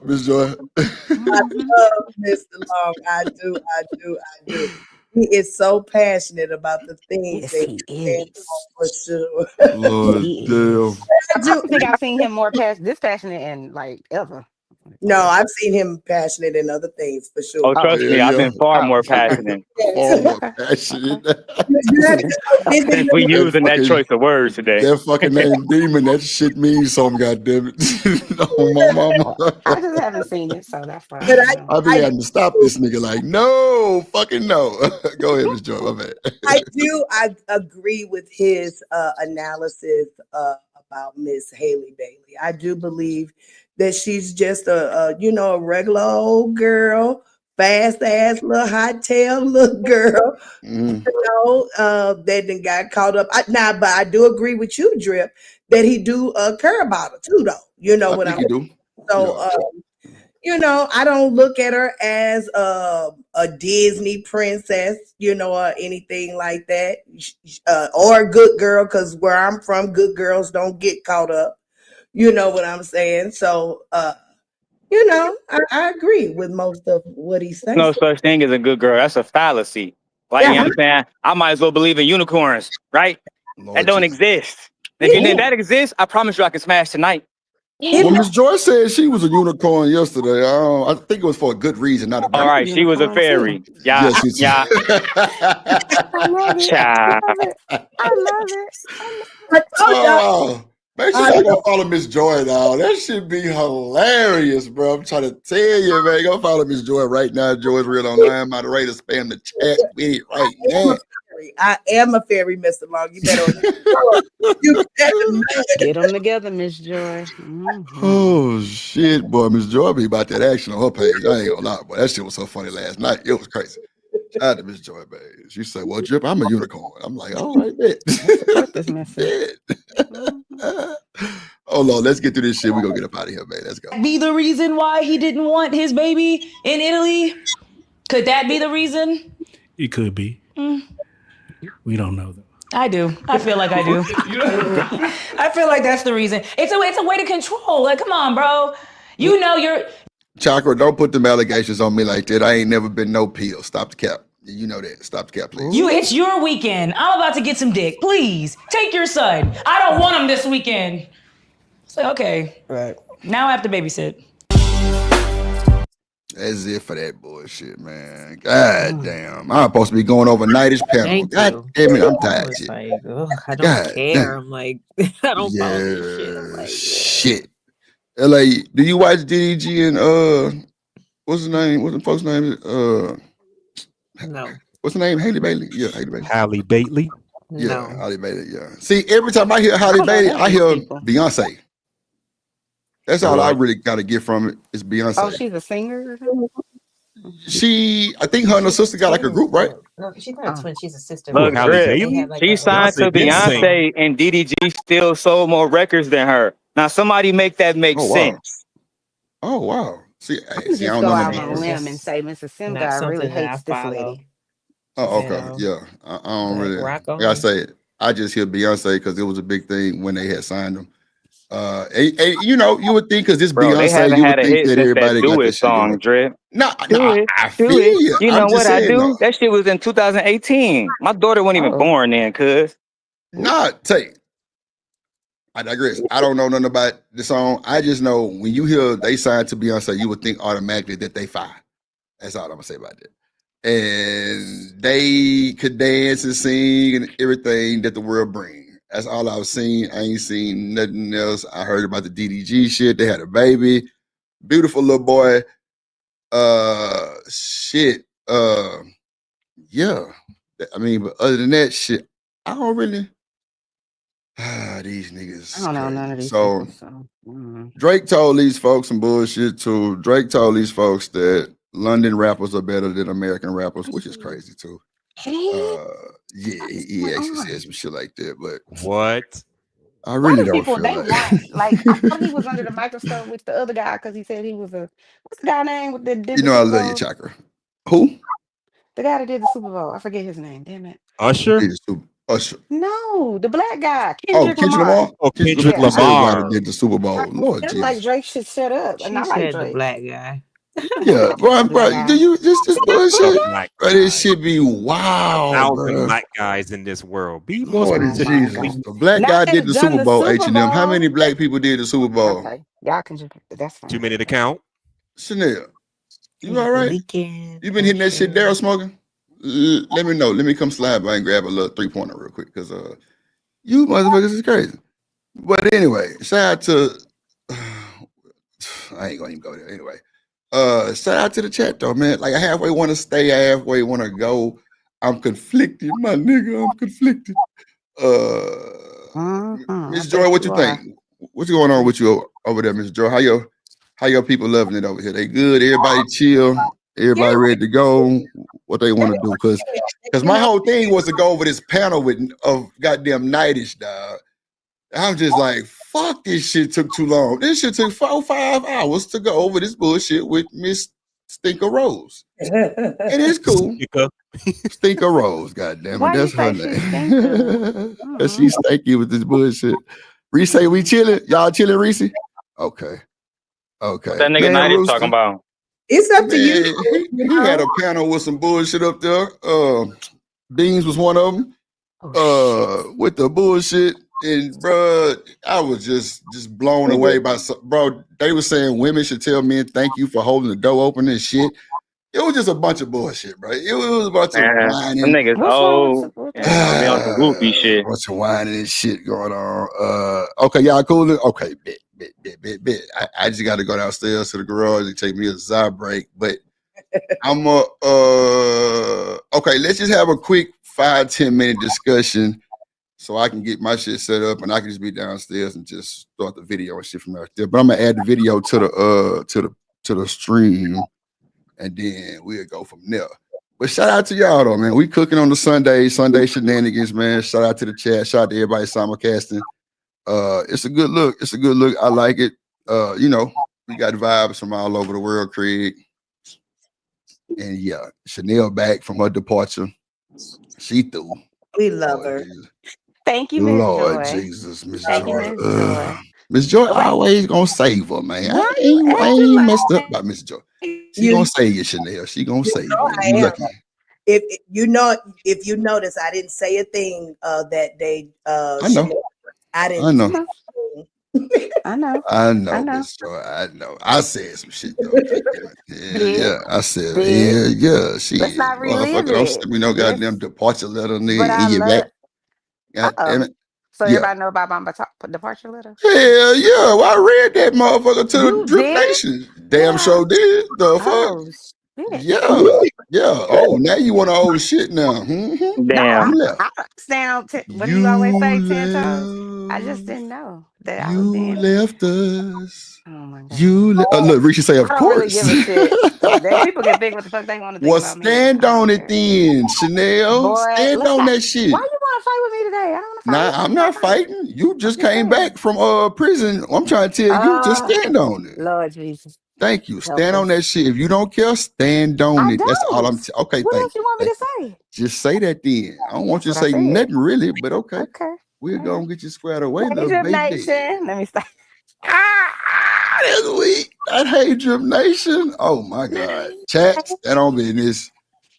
Miss Joy. I love Mr. Long. I do. He is so passionate about the things that he is for sure. Lord damn. I don't think I've seen him more this passionate and like ever. No, I've seen him passionate in other things for sure. Oh, trust me, I've been far more passionate. Far more passionate. We using that choice of words today. That fucking name Demon, that shit means something, goddamn it. Oh, my mama. I just haven't seen it, so that's fine. I be having to stop this nigga like, no, fucking no. Go ahead, Miss Joy, my bad. I agree with his analysis about Miss Haley Bailey. I do believe that she's just a regular old girl, fast ass little hot tail little girl, that then got caught up. But I do agree with you, Drip, that he do care about her too, though. You know what I mean? So, I don't look at her as a Disney princess, or anything like that, or a good girl, because where I'm from, good girls don't get caught up. You know what I'm saying? So, I agree with most of what he's saying. No such thing as a good girl. That's a fallacy. Like, you understand? I might as well believe in unicorns, right? That don't exist. If you think that exists, I promise you I can smash tonight. Well, Miss Joy said she was a unicorn yesterday. I think it was for a good reason, not a bad All right, she was a fairy. Yeah, yeah. I love it. Oh, make sure y'all go follow Miss Joy now. That should be hilarious, bro. I'm trying to tell you, man. Go follow Miss Joy right now. Joy's Real Online. Moderator, spam the chat with it right now. I am a fairy, Mr. Long. You better get them together, Miss Joy. Oh shit, boy, Miss Joy be about that action on her page. I ain't gonna lie, boy. That shit was so funny last night. It was crazy. Shout out to Miss Joy, baby. She said, "Well, Drip, I'm a unicorn." I'm like, "All right, bet." Oh Lord, let's get through this shit. We gonna get up out of here, man. Let's go. Be the reason why he didn't want his baby in Italy? Could that be the reason? It could be. We don't know though. I do. I feel like I do. I feel like that's the reason. It's a way to control. Like, come on, bro. You know you're. Chakra, don't put them allegations on me like that. I ain't never been no pill. Stop the cap. You know that. Stop the cap, please. It's your weekend. I'm about to get some dick. Please take your son. I don't want him this weekend. It's like, okay. Right. Now I have to babysit. That's it for that bullshit, man. God damn. I'm supposed to be going over nightish panel. Thank God you. damn it, I'm tired. I was Shit. like, ugh, I don't God care. damn. I'm like, I don't follow this shit. I'm like, Shit. LA, do you watch DDG and what's his name? What's the folks' name? no. What's the name? Haley Bailey? Yeah, Haley Bailey. Halle Bailey. Yeah, No. Halle Bailey, yeah. See, every time I hear Halle Bailey, I hear Beyonce. That's all I really gotta get from it is Beyonce. Oh, she's a singer. I think her and her sister got like a group, right? No, she's not a twin. She's a sister. Look, Halle Drip, Bailey? she signed to Beyonce, and DDG still sold more records than her. Now, somebody make that make sense. Oh wow! See, I'm see, I just don't go know out nothing on a about limb this. and say Mrs. Sim Not guy really something that hates I this follow. lady. Oh, okay, yeah. I don't really. rock Like on. I say, I just hear Beyonce because it was a big thing when they had signed them. And, you know, you would think because this Bro, they Beyonce, haven't you had would a think hit that since everybody that got Do this It shit song, going. Drip. No, Do it, I do feel it. you. You I'm know just what I saying, do? though. That shit was in 2018. My daughter wasn't even born then, cuz. Nah, I digress. I don't know nothing about the song. I just know when you hear they signed to Beyonce, you would think automatically that they fire. That's all I'm gonna say about that. And they could dance and sing and everything that the world brings. That's all I've seen. I ain't seen nothing else. I heard about the DDG shit. They had a baby, beautiful little boy. Shit. Yeah. I mean, but other than that shit, I don't really. These niggas. I don't know crazy. none of these So people. So Drake told these folks some bullshit too. Drake told these folks that London rappers are better than American rappers, which is crazy too. Yeah, he actually said some shit like that, but what? I really don't people feel they like. want like I thought he was under the microscope with the other guy because he said he was a what's the guy name with the did You the know I Super love you, Bowl? Chakra. Who? The guy that did the Super Bowl. I forget his name. Damn it. Usher. Usher. No, the black guy, Oh, Kendrick Kendrick Lamar. Lamar. Oh, Kendrick He said the guy Lamar. that did the Super Bowl. Lord It's Jesus. like Drake should shut up, and She I like said the Drake. black guy. Yeah, bro, Black do guy. you this A bullshit? black Bro, this shit be wow, 1,000 bro. black guys in this world. Be more Lord specific. Jesus. The black Now guy that did the it's done Super the Bowl, Super H&M. How Bowl. many black people did the Super Bowl? Okay, y'all can just that's Too fine. many to count. Chanel, you It's all the right? weekend. You been hitting that shit, Daryl smoking? Let me know. Let me come slide by and grab a little 3-pointer real quick, because you motherfuckers is crazy. But anyway, shout out to I ain't gonna even go there anyway. Shout out to the chat though, man. Like I halfway want to stay, I halfway want to go. I'm conflicted, my nigga. I'm conflicted. Miss Joy, what you think? What's going on with you over there, Miss Joy? How your people loving it over here? They good? Everybody chill? Everybody ready to go? What they want to do? Because my whole thing was to go over this panel of goddamn nightish, dog. I'm just like, fuck, this shit took too long. This shit took 4 or 5 hours to go over this bullshit with Miss Stinker Rose. And it's cool. Stinker Rose, goddamn it. Why you That's her say she's name. Because she's stinky with this bullshit. Reese, we chilling? Y'all chilling, Reese? Okay. Okay. What that nigga Night is talking about? It's up to you. He had a panel with some bullshit up there. Beans was one of them. With the bullshit. And bro, I was just blown away by bro. They were saying women should tell men thank you for holding the door open and shit. It was just a bunch of bullshit, bro. It was a bunch of whining. Them niggas old. Yeah, be on some goofy shit. Bunch of whining and shit going on. Okay, y'all cool? Okay, bit. I just got to go downstairs to the garage and take me a Zy break. But I'm okay. Let's just have a quick 5-10 minute discussion. So I can get my shit set up and I can just be downstairs and just start the video and shit from out there. But I'm gonna add the video to the stream, and then we'll go from there. But shout out to y'all though, man. We cooking on the Sunday shenanigans, man. Shout out to the chat. Shout out to everybody simulcasting. It's a good look. It's a good look. I like it. You know, we got vibes from all over the world, Craig. And yeah, Chanel back from her departure. She threw. We love her. Thank you, Miss Lord Joy. Jesus, Miss Thank you, Joy. Miss Joy. Miss Joy Wait. always gonna save her, man. Why I you ain't acting messed up like by Miss Joy. She You, gonna save you, Chanel. She gonna you save know you. I You am. lucky. If you notice, I didn't say a thing that day. I know. Chanel. I I didn't. know. I know. I know, I know. Miss Joy. I know. I said some shit though. Yeah, Did? yeah. I said, Did? yeah. She Let's not relive motherfucker. Don't it. send me no Let's. goddamn departure letter, But nigga, I in your love. back. God damn it. So Yeah. everybody know about my departure letter. Hell yeah. Well, I read that motherfucker to the You Drip did? Nation. Damn sure did. The fuck? Oh shit. Yeah. Yeah. Oh, now you want to old shit now. Mm-hmm. No, You left. I stand on. What do You you always say? 10 toes. I just didn't know that I was You being. left us. Oh my god. Look, Richie say, of I don't really course. give a shit. That people can think what the fuck they want to think Well, about me. stand on it then, Chanel. Boy, Stand let's on not. that shit. Why you want to fight with me today? I don't want to fight. Nah, I'm not fighting. You just came back from prison. I'm trying to tell you, just stand on it. Lord Jesus. Thank you. Help Stand on us. that shit. If you don't care, stand on I it. That's all I'm don't. okay. What Thank else you. you want me Thank to you. say? Just say that then. I don't want you to That's what I say said. nothing really, but okay. Okay. We're gonna get you squared away, Hey, little Drip baby. Nation. Let me stop. That's weak. That hate Drip Nation. Oh my God. Chat, stand on business.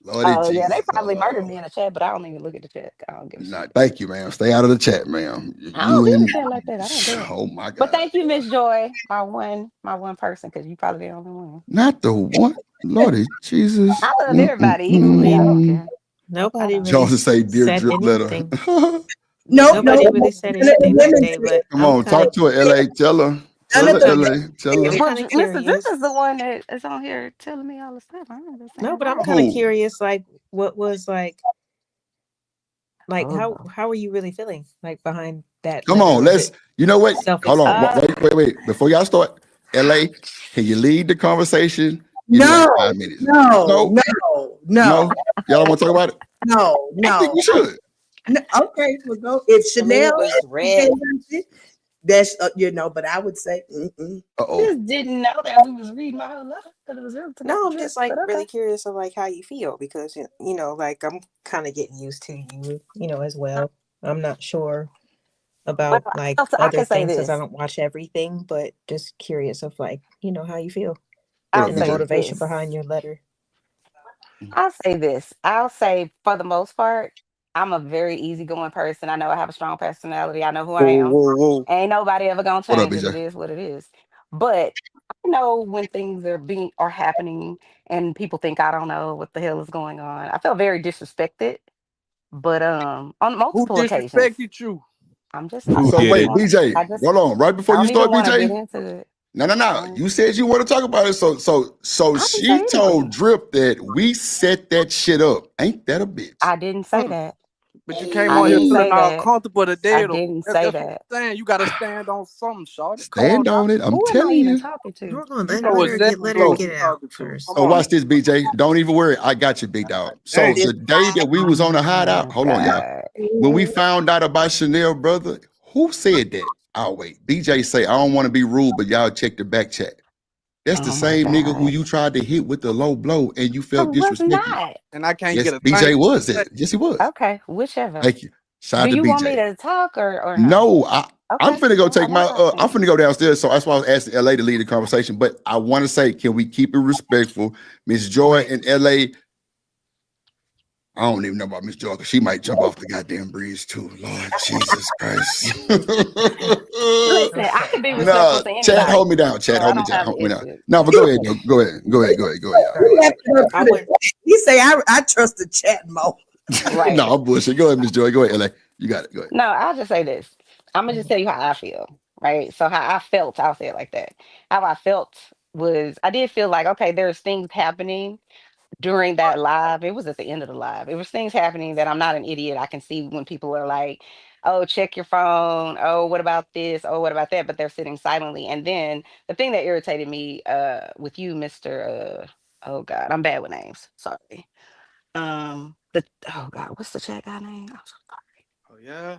Lordy Oh yeah, Jesus. they probably murdered me in the chat, but I don't even look at the chat. I don't give a Nah, shit. thank you, ma'am. Stay out of the chat, ma'am. I You don't do and the chat like that. I don't do it. oh my But God. thank you, Miss Joy, my one person, because you probably the only one. Not the one. Lordy Jesus. I love everybody equally. I don't care. Nobody really Johnson say, dear said drip letter. anything. No, Nobody really said anything that day, but Come I'm on, kind talk to her, LA. Tell her. Tell her, LA. Tell her. Well, kinda Mr. Drip curious. is the one that is on here telling me all the stuff. I don't understand. No, but I'm wrong. kind of Who? curious. Like, what was like Oh. how are you really feeling like behind that? Come letter? on, Was let's. it You know what? Hold on. self-explanatory? Wait. Before y'all start, LA, can you lead the conversation in No, like 5 minutes? no. No. Y'all don't want to talk about it? No. I think we should. No, okay, we'll go. If For me, it Chanel, was red. that's but I would say, I just didn't know that we was reading my whole letter because it was real. No, I'm just like really curious of like how you feel because you know, like I'm kind of getting used to you, as well. I'm not sure about like I other can say things because this. I don't watch everything, but just curious of like how you feel I'll and the say motivation this. behind your letter. I'll say this. I'll say for the most part, I'm a very easygoing person. I know I have a strong personality. I know who I am. Whoa. Ain't nobody ever gonna What up, change it. BJ? It is what it is. But I know when things are happening and people think I don't know what the hell is going on. I felt very disrespected. But on Who multiple occasions. disrespected you? I'm just So wait, BJ, hold on. Right before I you don't even start, want to get BJ. into it. No. You said you want to talk about it. So she told Drip that we set that shit up. Ain't that a bitch? I didn't say that. But you came I on here didn't say feeling all that. comfortable today. I though. didn't That's say what that. I'm saying. You got to stand on something, Shawty. Stand on it. I'm Who am I telling even you. talking to? Hold on, You know let her exactly get who it you out talking to. first. Come So on. watch this, BJ. Don't even worry. I got you, big dog. So Hey. the day that we was on the hideout, hold on, y'all. When we found out about Chanel, brother, who said that? I'll wait. BJ say, I don't want to be rude, but y'all check the back chat. That's the same nigga who you tried to hit with the low blow and you felt I was disrespected. not. And I can't Yes, get a BJ thing. was it. Yes, he was. Okay, whichever. Thank you. Shout out Do to you BJ. want me to talk or no? No, I'm Okay. finna go take my talk I'm finna go downstairs. So that's why I was asking LA to lead the conversation. But I want to say, can we keep it respectful? Miss Joy and LA. I don't even know about Miss Joy because she might jump off the goddamn bridge too. Lord Jesus Christ. Listen, I can be respectful No, to anybody. Chad, hold me down. Chad, so hold I me don't down. have Hold an me down. issue. No, but go ahead, though. Go ahead. he say I trust the chat more. Right. No, I'm bullshit. Go ahead, Miss Joy. Go ahead, LA. You got it. Go ahead. No, I'll just say this. I'm gonna just tell you how I feel, right? So how I felt, I'll say it like that. How I felt was I did feel like, okay, there's things happening during that live. It was at the end of the live. It was things happening that I'm not an idiot. I can see when people are like, oh, check your phone. Oh, what about this? Oh, what about that? But they're sitting silently. And then the thing that irritated me with you, Mr. Oh God, I'm bad with names. Sorry. Oh God, what's the chat guy name? I'm so sorry. Oh yeah.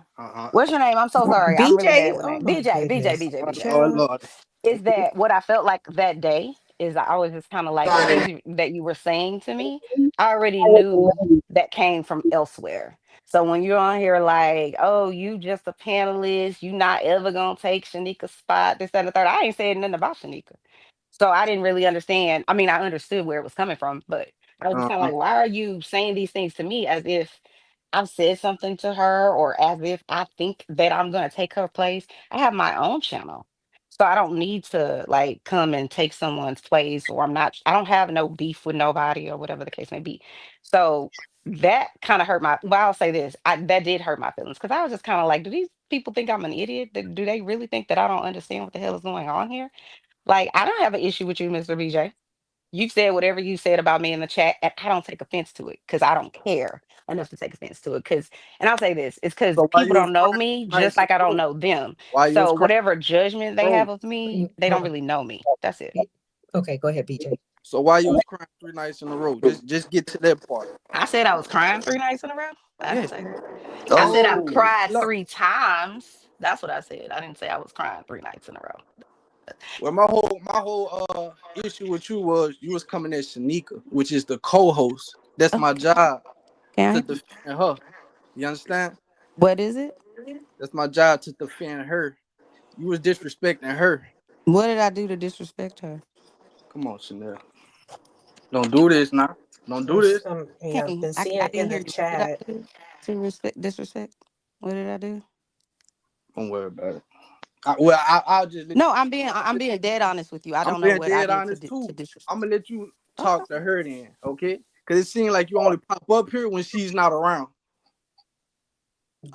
What's your name? I'm so sorry. I'm really BJ. bad with Oh names. my BJ. goodness. Oh Lord. Is that what I felt like that day is I was just kind of like the things that you were saying to me, I already knew that came from elsewhere. So when you're on here like, oh, you just a panelist, you not ever gonna take Shanika's spot, this, that, and the third. I ain't saying nothing about Shanika. So I didn't really understand. I mean, I understood where it was coming from, but I was kind of like, why are you saying these things to me as if I've said something to her or as if I think that I'm gonna take her place? I have my own channel. So I don't need to like come and take someone's place, or I don't have no beef with nobody or whatever the case may be. So that kind of hurt well, I'll say this. That did hurt my feelings because I was just kind of like, do these people think I'm an idiot? Do they really think that I don't understand what the hell is going on here? Like, I don't have an issue with you, Mr. BJ. You said whatever you said about me in the chat, and I don't take offense to it because I don't care enough to take offense to it. And I'll say this, it's because So why people you was don't know crying me three just nights in like I a don't row? know them. Why you was So crying whatever judgment they bro? have of me, they don't really know me. That's it. Okay, go ahead, BJ. So why you was crying 3 nights in a row? Just get to that part. I said I was crying 3 nights in a row. I Yeah. didn't say that. I said I've Oh, cried look. 3 times. That's what I said. I didn't say I was crying 3 nights in a row. Well, my whole issue with you was you was coming at Shanika, which is the co-host. That's my job to defend her. You understand? What is it? That's my job to defend her. You was disrespecting her. What did I do to disrespect her? Come on, Chanel. Don't do this now. Don't do this. Yeah, I've been seeing I in didn't hear the you. What did I chat. do to disrespect? What did I do? Don't worry about it. I'll just let No, I'm being dead honest with you. I I'm don't know being what I dead did honest too. to disrespect. I'm gonna let you talk to her then, okay? Because it seems like you only pop up here when she's not around.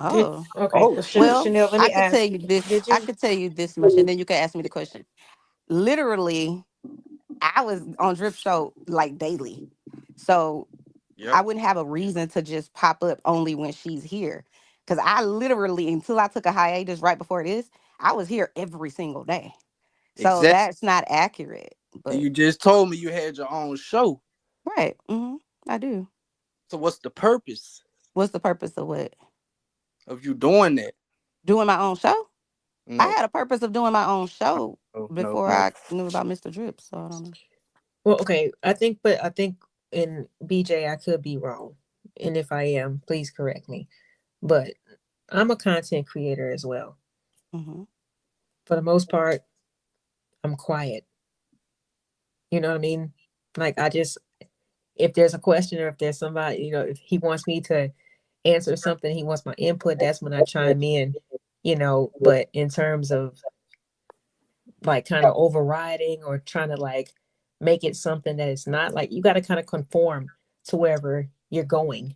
Oh, Okay, well, Chanel, let I me could tell ask. you this. Did I you? could tell you this much, and then you can ask me the question. Literally, I was on Drip Show like daily, so I wouldn't have a reason to just pop up only when she's here. Because I literally, until I took a hiatus right before this, I was here every single day. So Exactly. that's not accurate. And But you just told me you had your own show. right, I do. So what's the purpose What's the purpose of what? of you doing that? Doing my own show? I No. had a purpose of doing my own show No, before no. I knew about Mr. Drip. So I don't know. Well, okay. I think in BJ, I could be wrong, and if I am, please correct me. But I'm a content creator as well. For the most part, I'm quiet. You know what I mean? Like if there's a question or if there's somebody, if he wants me to answer something, he wants my input, that's when I chime in, but in terms of like kind of overriding or trying to like make it something that it's not, like you got to kind of conform to wherever you're going.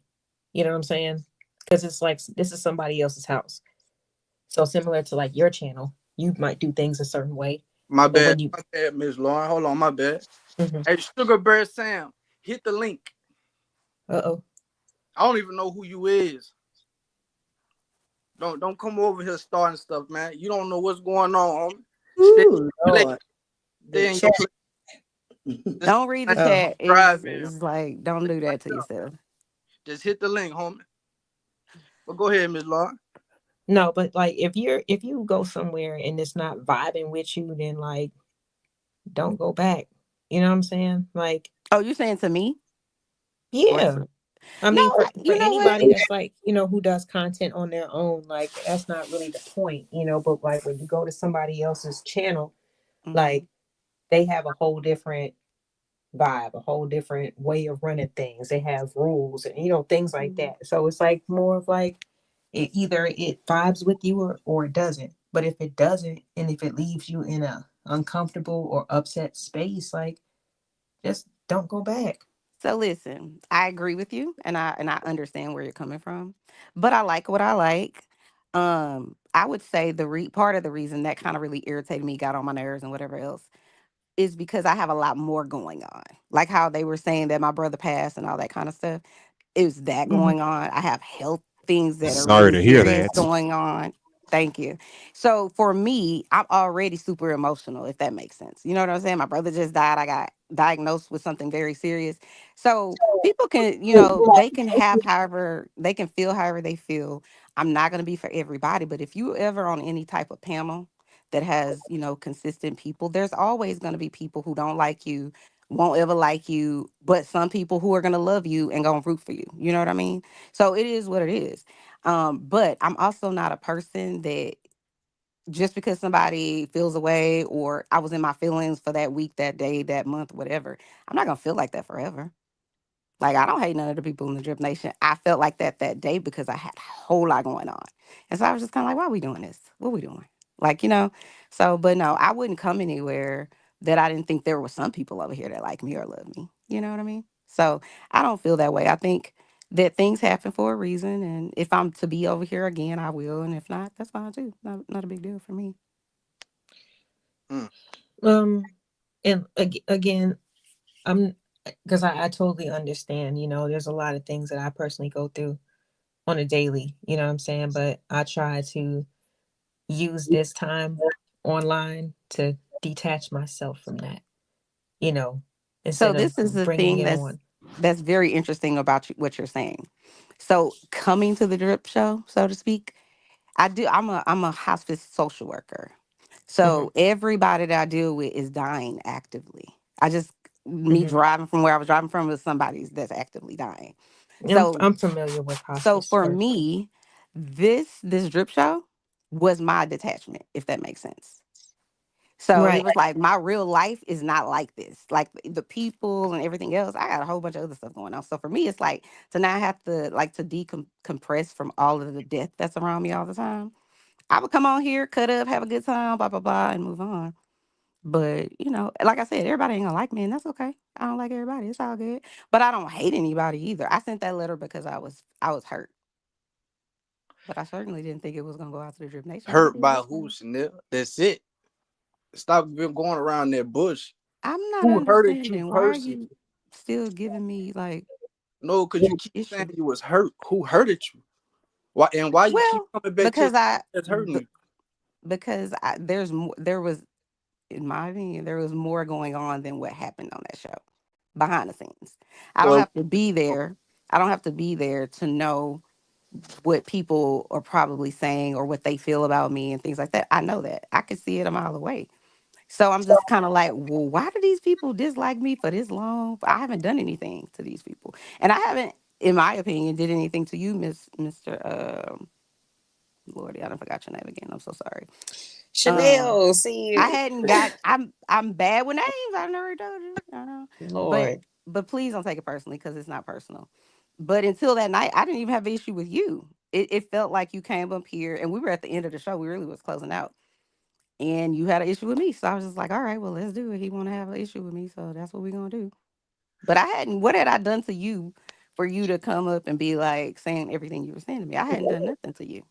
You know what I'm saying? Because it's like, this is somebody else's house. So similar to like your channel, you might do things a certain way. My bad, Miss Lauren. Hold on, my bad. Hey, Sugar Bear Sam, hit the link. Uh-oh. I don't even know who you is. Don't come over here starting stuff, man. You don't know what's going on, homie. Don't read the chat. It's like, don't do that to yourself. Just hit the link, homie. But go ahead, Miss Lauren. No, but like if you go somewhere and it's not vibing with you, then like don't go back. You know what I'm saying? Like, oh, you saying to me? Yeah. I mean, for anybody what? that's like, who does content on their own, like that's not really the point, but like when you go to somebody else's channel, like they have a whole different vibe, a whole different way of running things. They have rules and, things like that. So it's like more of like, either it vibes with you or it doesn't. But if it doesn't, and if it leaves you in a uncomfortable or upset space, like just don't go back. So listen, I agree with you, and I understand where you're coming from, but I like what I like. I would say part of the reason that kind of really irritated me, got on my nerves, and whatever else, is because I have a lot more going on. Like how they were saying that my brother passed and all that kind of stuff. Is that going on? I have health things that are Sorry really to hear serious that. going on. Thank you. So for me, I'm already super emotional, if that makes sense. You know what I'm saying? My brother just died. I got diagnosed with something very serious. So people can, they can they can feel however they feel. I'm not going to be for everybody, but if you ever on any type of panel that has, consistent people. There's always going to be people who don't like you, won't ever like you, but some people who are going to love you and going to root for you. You know what I mean? So it is what it is. But I'm also not a person that just because somebody feels away or I was in my feelings for that week, that day, that month, whatever, I'm not going to feel like that forever. Like, I don't hate none of the people in the Drip Nation. I felt like that day because I had a whole lot going on. And so I was just kind of like, why are we doing this? What are we doing? Like, so, but no, I wouldn't come anywhere that I didn't think there were some people over here that like me or love me. You know what I mean? So I don't feel that way. I think that things happen for a reason. And if I'm to be over here again, I will. And if not, that's fine too. Not a big deal for me. And again, because I totally understand, there's a lot of things that I personally go through on a daily, you know what I'm saying? But I try to use this time online to detach myself from that, So instead this is of the bringing thing it on. that's very interesting about what you're saying. So coming to the Drip Show, so to speak, I'm a hospice social worker. So everybody that I deal with is dying actively. Me driving from where I was driving from was somebody's that's actively dying. So I'm familiar with hospice. So for me, this Drip Show was my detachment, if that makes sense. So Right. it was like my real life is not like this. Like the people and everything else, I got a whole bunch of other stuff going on. So for me, it's like to not have to decompress from all of the death that's around me all the time. I would come on here, cut up, have a good time, blah, blah, blah, and move on. But, like I said, everybody ain't gonna like me, and that's okay. I don't like everybody. It's all good. But I don't hate anybody either. I sent that letter because I was hurt. But I certainly didn't think it was gonna go out to the Drip Nation. Hurt by who, Chanel? That's it. Stop going around that bush. I'm not Who hurted you understanding. Why are personally? you still giving me like No, because you keep saying you was hurt. Who hurted you? Why you keep coming back because to that's hurting you? Because there was, in my opinion, there was more going on than what happened on that show behind the scenes. I don't have to be there. I don't have to be there to know what people are probably saying or what they feel about me and things like that. I know that. I can see it a mile away. So I'm just kind of like, well, why do these people dislike me for this long? I haven't done anything to these people. And I haven't, in my opinion, did anything to you, Mr. Lordy, I done forgot your name again. I'm so sorry. Chanel, see you. I hadn't got. I'm bad with names. I never told you. I know. Lord. But please don't take it personally because it's not personal. But until that night, I didn't even have an issue with you. It felt like you came up here and we were at the end of the show. We really was closing out, and you had an issue with me. So I was just like, all right, well, let's do it. He want to have an issue with me, so that's what we're gonna do. But I hadn't. What had I done to you for you to come up and be like saying everything you were saying to me? I hadn't done nothing to you.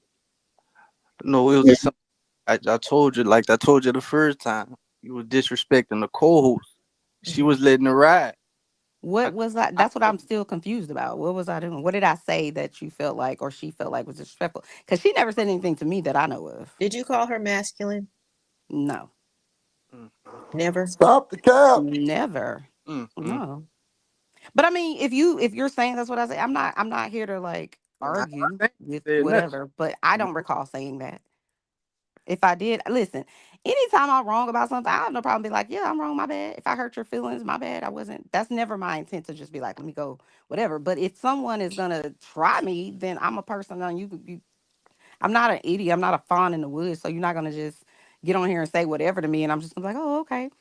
No, it was just something I told you, like I told you the first time. You were disrespecting the co-host. She was letting it ride. What was that? That's what I'm still confused about. What was I doing? What did I say that you felt like or she felt like was disrespectful? Because she never said anything to me that I know of. Did you call her masculine? No. Never. Stop the cap. Never. No. But I mean, if you're saying that's what I say, I'm not here to like argue with whatever. But I don't recall saying that. If I did, listen, anytime I'm wrong about something, I have no problem being like, yeah, I'm wrong, my bad. If I hurt your feelings, my bad. That's never my intent to just be like, let me go, whatever. But if someone is gonna try me, then I'm a person on you. I'm not an idiot. I'm not a fawn in the woods. So you're not gonna just get on here and say whatever to me. And I'm just gonna be like, oh, okay.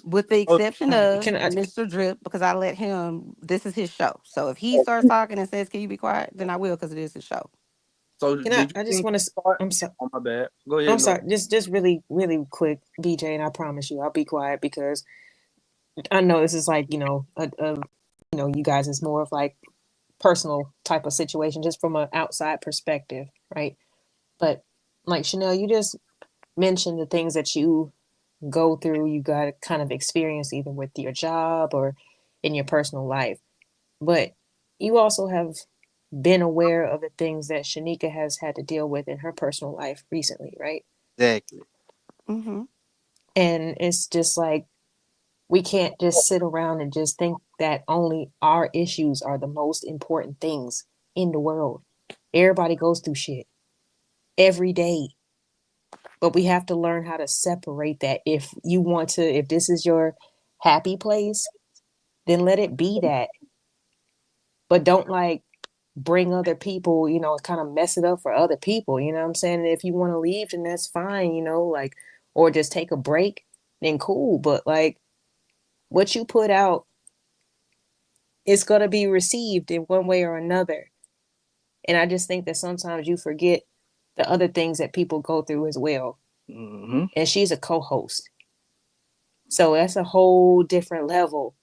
With the exception of Mr. Drip, because I let him, this is his show. So if he starts talking and says, can you be quiet? Then I will, because it is his show. So I just want to. I'm sorry. Oh, my bad. Go ahead. I'm sorry. Just really, really quick, BJ, and I promise you, I'll be quiet because I know this is like you guys is more of like personal type of situation, just from an outside perspective, right? But like Chanel, you just mentioned the things that you go through, you got to kind of experience either with your job or in your personal life, but you also have been aware of the things that Shanika has had to deal with in her personal life recently, right? Exactly. Mm-hmm. And it's just like, we can't just sit around and just think that only our issues are the most important things in the world. Everybody goes through shit every day. But we have to learn how to separate that. If this is your happy place, then let it be that. But don't like bring other people, kind of mess it up for other people. You know what I'm saying? And if you want to leave, then that's fine, like, or just take a break, then cool. But like what you put out, it's going to be received in one way or another. And I just think that sometimes you forget the other things that people go through as well. Mm-hmm. And she's a co-host. So that's a whole different level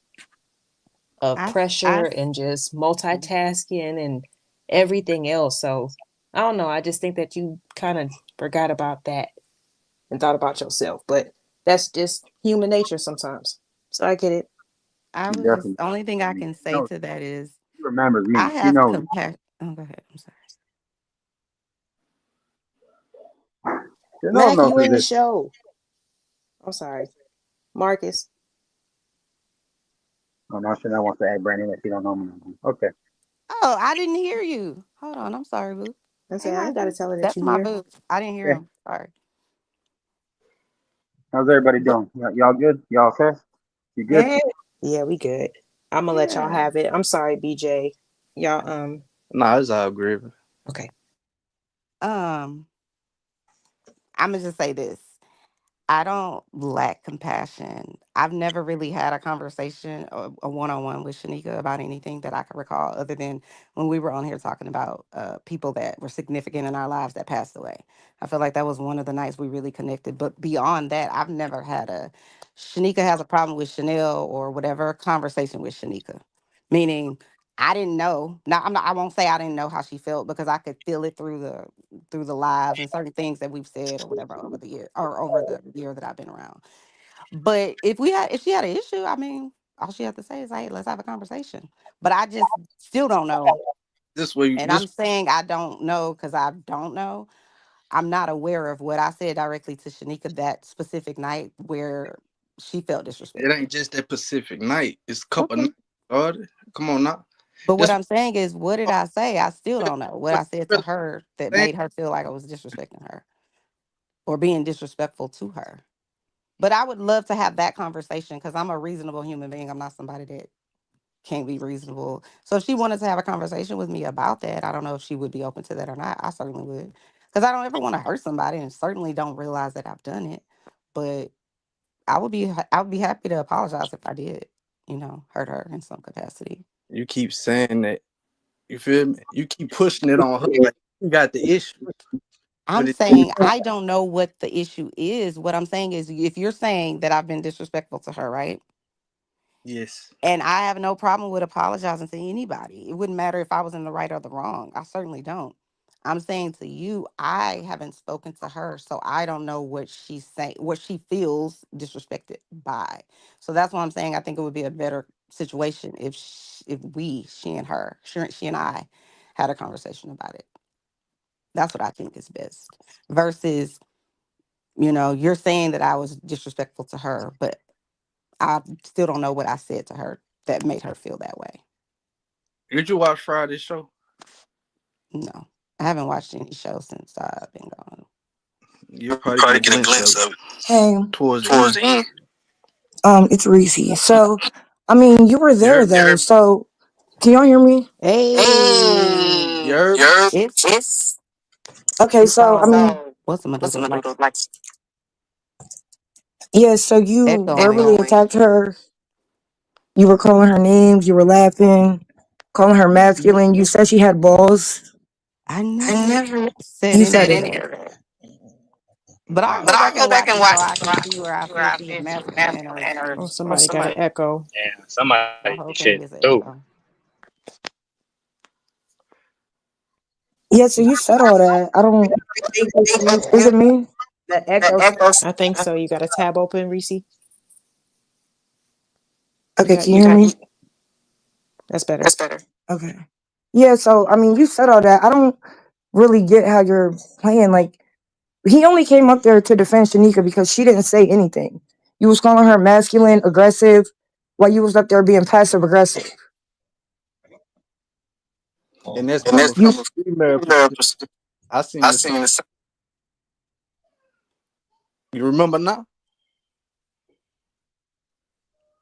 of pressure and just multitasking and everything else. So I don't know. I just think that you kind of forgot about that and thought about yourself. But that's just human nature sometimes. So I get it. I was just, only thing I can say to that is She remembers me. I She have knows. compassion. Oh, go ahead. I'm sorry. Mac, you in the show. I'm sorry. Marcus. Oh, now Chanel wants to add Brandon that she don't know me. Okay. Oh, I didn't hear you. Hold on. I'm sorry, boo. I said, I gotta tell her that That's you my hear. boo. I didn't hear him. Sorry. How's everybody doing? Y'all good? Y'all okay? You good? Yeah, we good. I'm gonna let y'all have it. I'm sorry, BJ. Y'all, Nah, it's all great. Okay. I'm gonna just say this. I don't lack compassion. I've never really had a conversation, a one-on-one with Shanika about anything that I can recall, other than when we were on here talking about people that were significant in our lives that passed away. I feel like that was one of the nights we really connected. But beyond that, I've never had a Shanika has a problem with Chanel or whatever conversation with Shanika. Meaning, I didn't know. Now, I won't say I didn't know how she felt because I could feel it through the lives and certain things that we've said or whatever over the year or over the year that I've been around. But if she had an issue, I mean, all she had to say is, "Hey, let's have a conversation." But I just still don't know. I'm saying I don't know because I don't know. I'm not aware of what I said directly to Shanika that specific night where she felt disrespected. It ain't just that Pacific night. It's a couple nights. Come on now. But what I'm saying is, what did I say? I still don't know what I said to her that made her feel like I was disrespecting her or being disrespectful to her. But I would love to have that conversation because I'm a reasonable human being. I'm not somebody that can't be reasonable. So if she wanted to have a conversation with me about that, I don't know if she would be open to that or not. I certainly would. Because I don't ever want to hurt somebody and certainly don't realize that I've done it. But I would be happy to apologize if I did, hurt her in some capacity. You keep saying that. You feel me? You keep pushing it on her like you got the issue. I'm saying I don't know what the issue is. What I'm saying is if you're saying that I've been disrespectful to her, right? Yes. And I have no problem with apologizing to anybody. It wouldn't matter if I was in the right or the wrong. I certainly don't. I'm saying to you, I haven't spoken to her, so I don't know what she's saying, what she feels disrespected by. So that's why I'm saying I think it would be a better situation if she and I had a conversation about it. That's what I think is best. Versus, you're saying that I was disrespectful to her, but I still don't know what I said to her that made her feel that way. Did you watch Friday's show? No, I haven't watched any shows since I've been gone. You'll probably get a glimpse of it. Hey, Towards the end. It's Reese. So, I mean, you were there though. So, can y'all hear me? Hey, It's okay. So, I mean, what's the like? Yeah. So you Echoing. verbally attacked her. You were calling her names. You were laughing, calling her masculine. You said she had balls. I never You said it. But I'll go back and watch it so I can see where I said she was masculine or. Oh, somebody got an echo. Yeah, somebody whole shit thing is an too. echo. Yeah. So you said all that. I don't. Is it me? The echo. I think so. You got a tab open, Reese? Okay. Can you hear me? That's better. Okay. Yeah. So I mean, you said all that. I don't really get how you're playing. Like, he only came up there to defend Shanika because she didn't say anything. You was calling her masculine, aggressive, while you was up there being passive aggressive. And that's from a female perspective. I seen this. You remember now?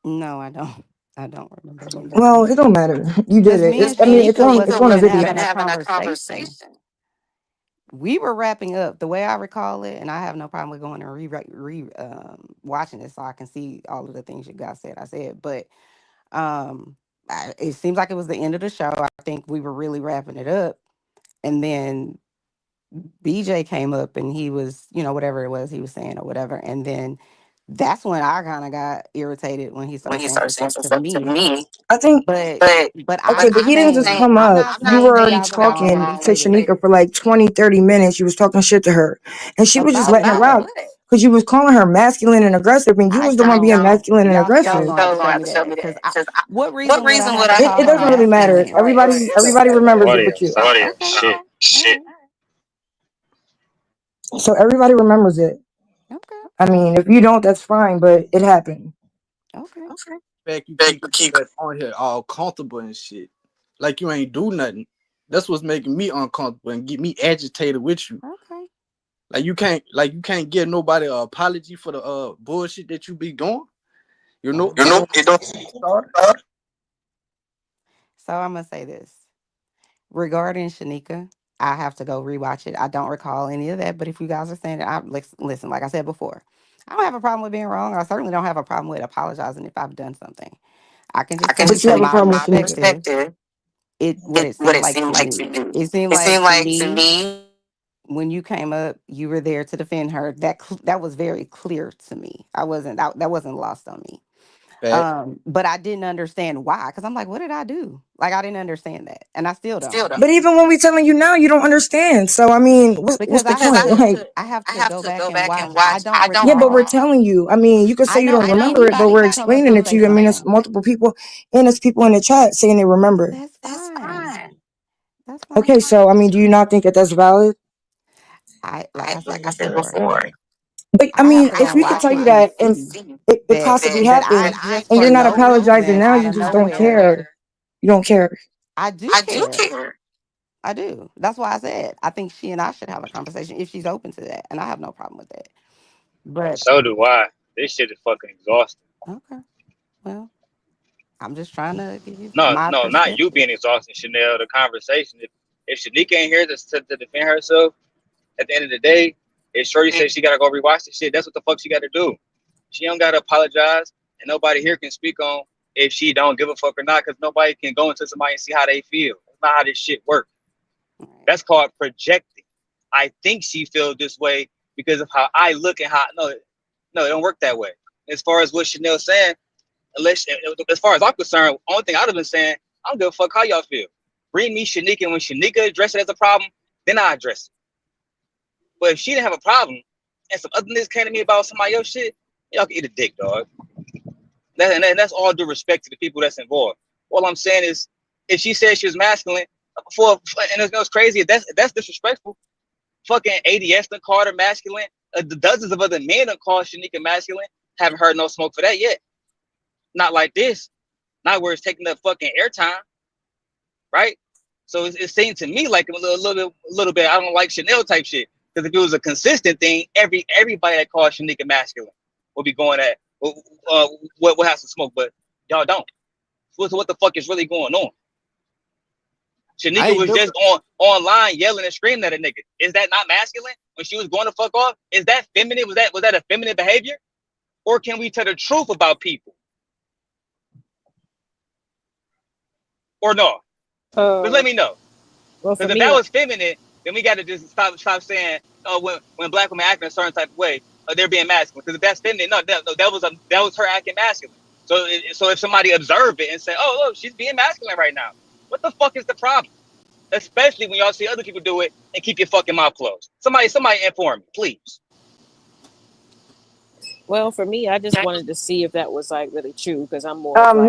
No, I don't. I don't remember him. Well, it don't matter. You did Because it. me and I mean, it's Shanika on a wasn't even video. having a conversation. We were wrapping up the way I recall it, and I have no problem with going and watching it so I can see all of the things you guys said. I said, but it seems like it was the end of the show. I think we were really wrapping it up, and then BJ came up and he was, whatever it was he was saying or whatever, and then that's when I kind of got irritated when he started saying some stuff to me. I think. But Okay, I'm but not he didn't just saying come I'm up. not You were saying he already got the wrong talking when he to stated it. Shanika for like 20, 30 minutes. You was talking shit to her. And she was just About letting it what? rock because you was calling her masculine and aggressive, and you I was the one being don't. masculine and Y'all still aggressive. gonna have to show me that. Because what reason would I have to call It her doesn't really matter. masculine? Everybody remembers it but you. Okay. All right. So everybody remembers it. Okay. I mean, if you don't, that's fine, but it happened. Okay. Fact, you keep that on here all comfortable and shit. Like you ain't do nothing. That's what's making me uncomfortable and get me agitated with you. Okay. Like you can't give nobody an apology for the bullshit that you be doing. You know, it don't start. So I'm gonna say this regarding Shanika. I have to go rewatch it. I don't recall any of that, but if you guys are saying that, listen. Like I said before, I don't have a problem with being wrong. I certainly don't have a problem with apologizing if I've done something. I can just say But you have from a my problem with Shanika. perspective, what it seemed like to me. It seemed like to me when you came up, you were there to defend her. That was very clear to me. That wasn't lost on me. But I didn't understand why, because I'm like, what did I do? Like I didn't understand that, and I still don't. But even when we telling you now, you don't understand. So I mean, what's Because the point? Like, I have to go back and watch. I don't yeah, but we're recall. telling you. I mean, you could say I you know don't remember it, but anybody we're can come up explaining and it to say you. I mean, it's something. multiple people, and it's people in the chat saying they remember. That's fine. That's fine. Okay, so I mean, do you not think that that's valid? Like I said before, But I I have mean, to go if and we could watch tell you it and that, and see it possibly that I happened, just and for you're not no apologizing reason now, out you of just don't nowhere. care. You don't care. I do care. I do. That's why I said I think she and I should have a conversation if she's open to that, and I have no problem with that. But So do I. This shit is fucking exhausting. okay, well, I'm just trying to give you No, my no, not you perspective. being exhausting, Chanel. The conversation. If Shanika ain't here to defend herself, at the end of the day, if Shorty says she gotta go rewatch the shit, that's what the fuck she gotta do. She don't gotta apologize, and nobody here can speak on if she don't give a fuck or not, because nobody can go into somebody and see how they feel. That's not how this shit works. That's called projecting. I think she feels this way because of how I look and how no, it don't work that way. As far as what Chanel's saying, as far as I'm concerned, only thing I'd have been saying, I don't give a fuck how y'all feel. Bring me Shanika, and when Shanika address it as a problem, then I address it. But if she didn't have a problem and some other niggas came to me about somebody else shit, y'all can eat a dick, dog. That's all due respect to the people that's involved. All I'm saying is, if she said she was masculine, and it was crazy, if that's disrespectful. Fucking ADS done called her masculine. The dozens of other men done called Shanika masculine. Haven't heard no smoke for that yet. Not like this. Not where it's taking up fucking airtime, right? So it seemed to me like a little bit. I don't like Chanel type shit. Because if it was a consistent thing, everybody that called Shanika masculine will be going at what has to smoke, but y'all don't. So what the fuck is really going on? Shanika was just online yelling and screaming at a nigga. Is that not masculine? When she was going to fuck off, is that feminine? Was that a feminine behavior? Or can we tell the truth about people? Or no? Just let me know. Because if that was feminine, then we got to just stop saying, oh, when black women act in a certain type of way, they're being masculine. Because if that's feminine, that was her acting masculine. So if somebody observed it and say, oh, look, she's being masculine right now, what the fuck is the problem? Especially when y'all see other people do it and keep your fucking mouth closed. Somebody inform me, please. Well, for me, I just wanted to see if that was like really true because I'm more of like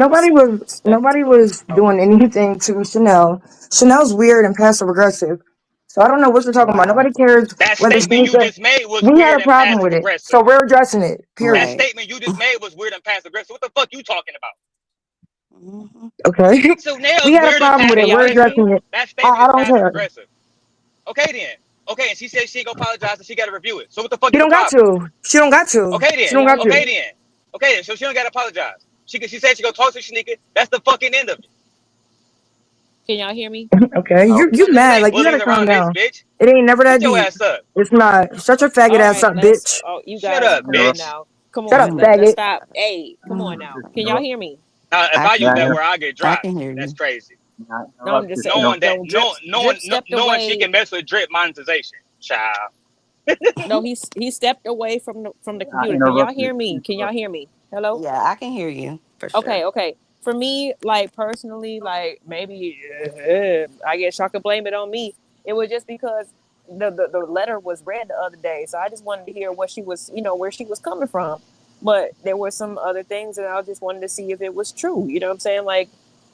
Nobody was doing anything to Chanel. Chanel's weird and passive aggressive. So I don't know what you're talking about. Nobody cares That whether statement you Shanika. just made was We had weird a and problem passive with it, aggressive. so we're addressing it. Period. That statement you just made was weird and passive aggressive. What the fuck you talking about? Okay. So now We it's had a weird and problem with passive it. We're aggressive. addressing it. That statement I is don't passive care. aggressive. Okay then. Okay, and she said she ain't gonna apologize and she gotta review it. So what the fuck She is the don't got problem? to. She don't got to. Okay then. She don't got to. Okay then. So she don't gotta apologize. She said she gonna talk to Shanika. That's the fucking end of it. Can y'all hear me? Okay, you mad? Like you gotta calm down. Bitch. It ain't never that Shut your deep. ass up. It's not. Shut your faggot ass up, bitch. Oh, you Shut guys, up, come bitch. on now. Come Shut on. up, Let's faggot. stop. Hey, come on now. Can y'all hear me? If I use that word, I get I dropped. can hear That's you. crazy. No, I'm just saying. Knowing that, Drip stepped knowing she away. can mess with drip monetization, child. No, he stepped away from the computer. Can y'all hear me? Can y'all hear me? Hello? Yeah, I can hear you for sure. Okay. For me, like personally, like maybe I guess y'all could blame it on me. It was just because the letter was read the other day, so I just wanted to hear what she was, where she was coming from. But there were some other things, and I just wanted to see if it was true. You know what I'm saying? Like,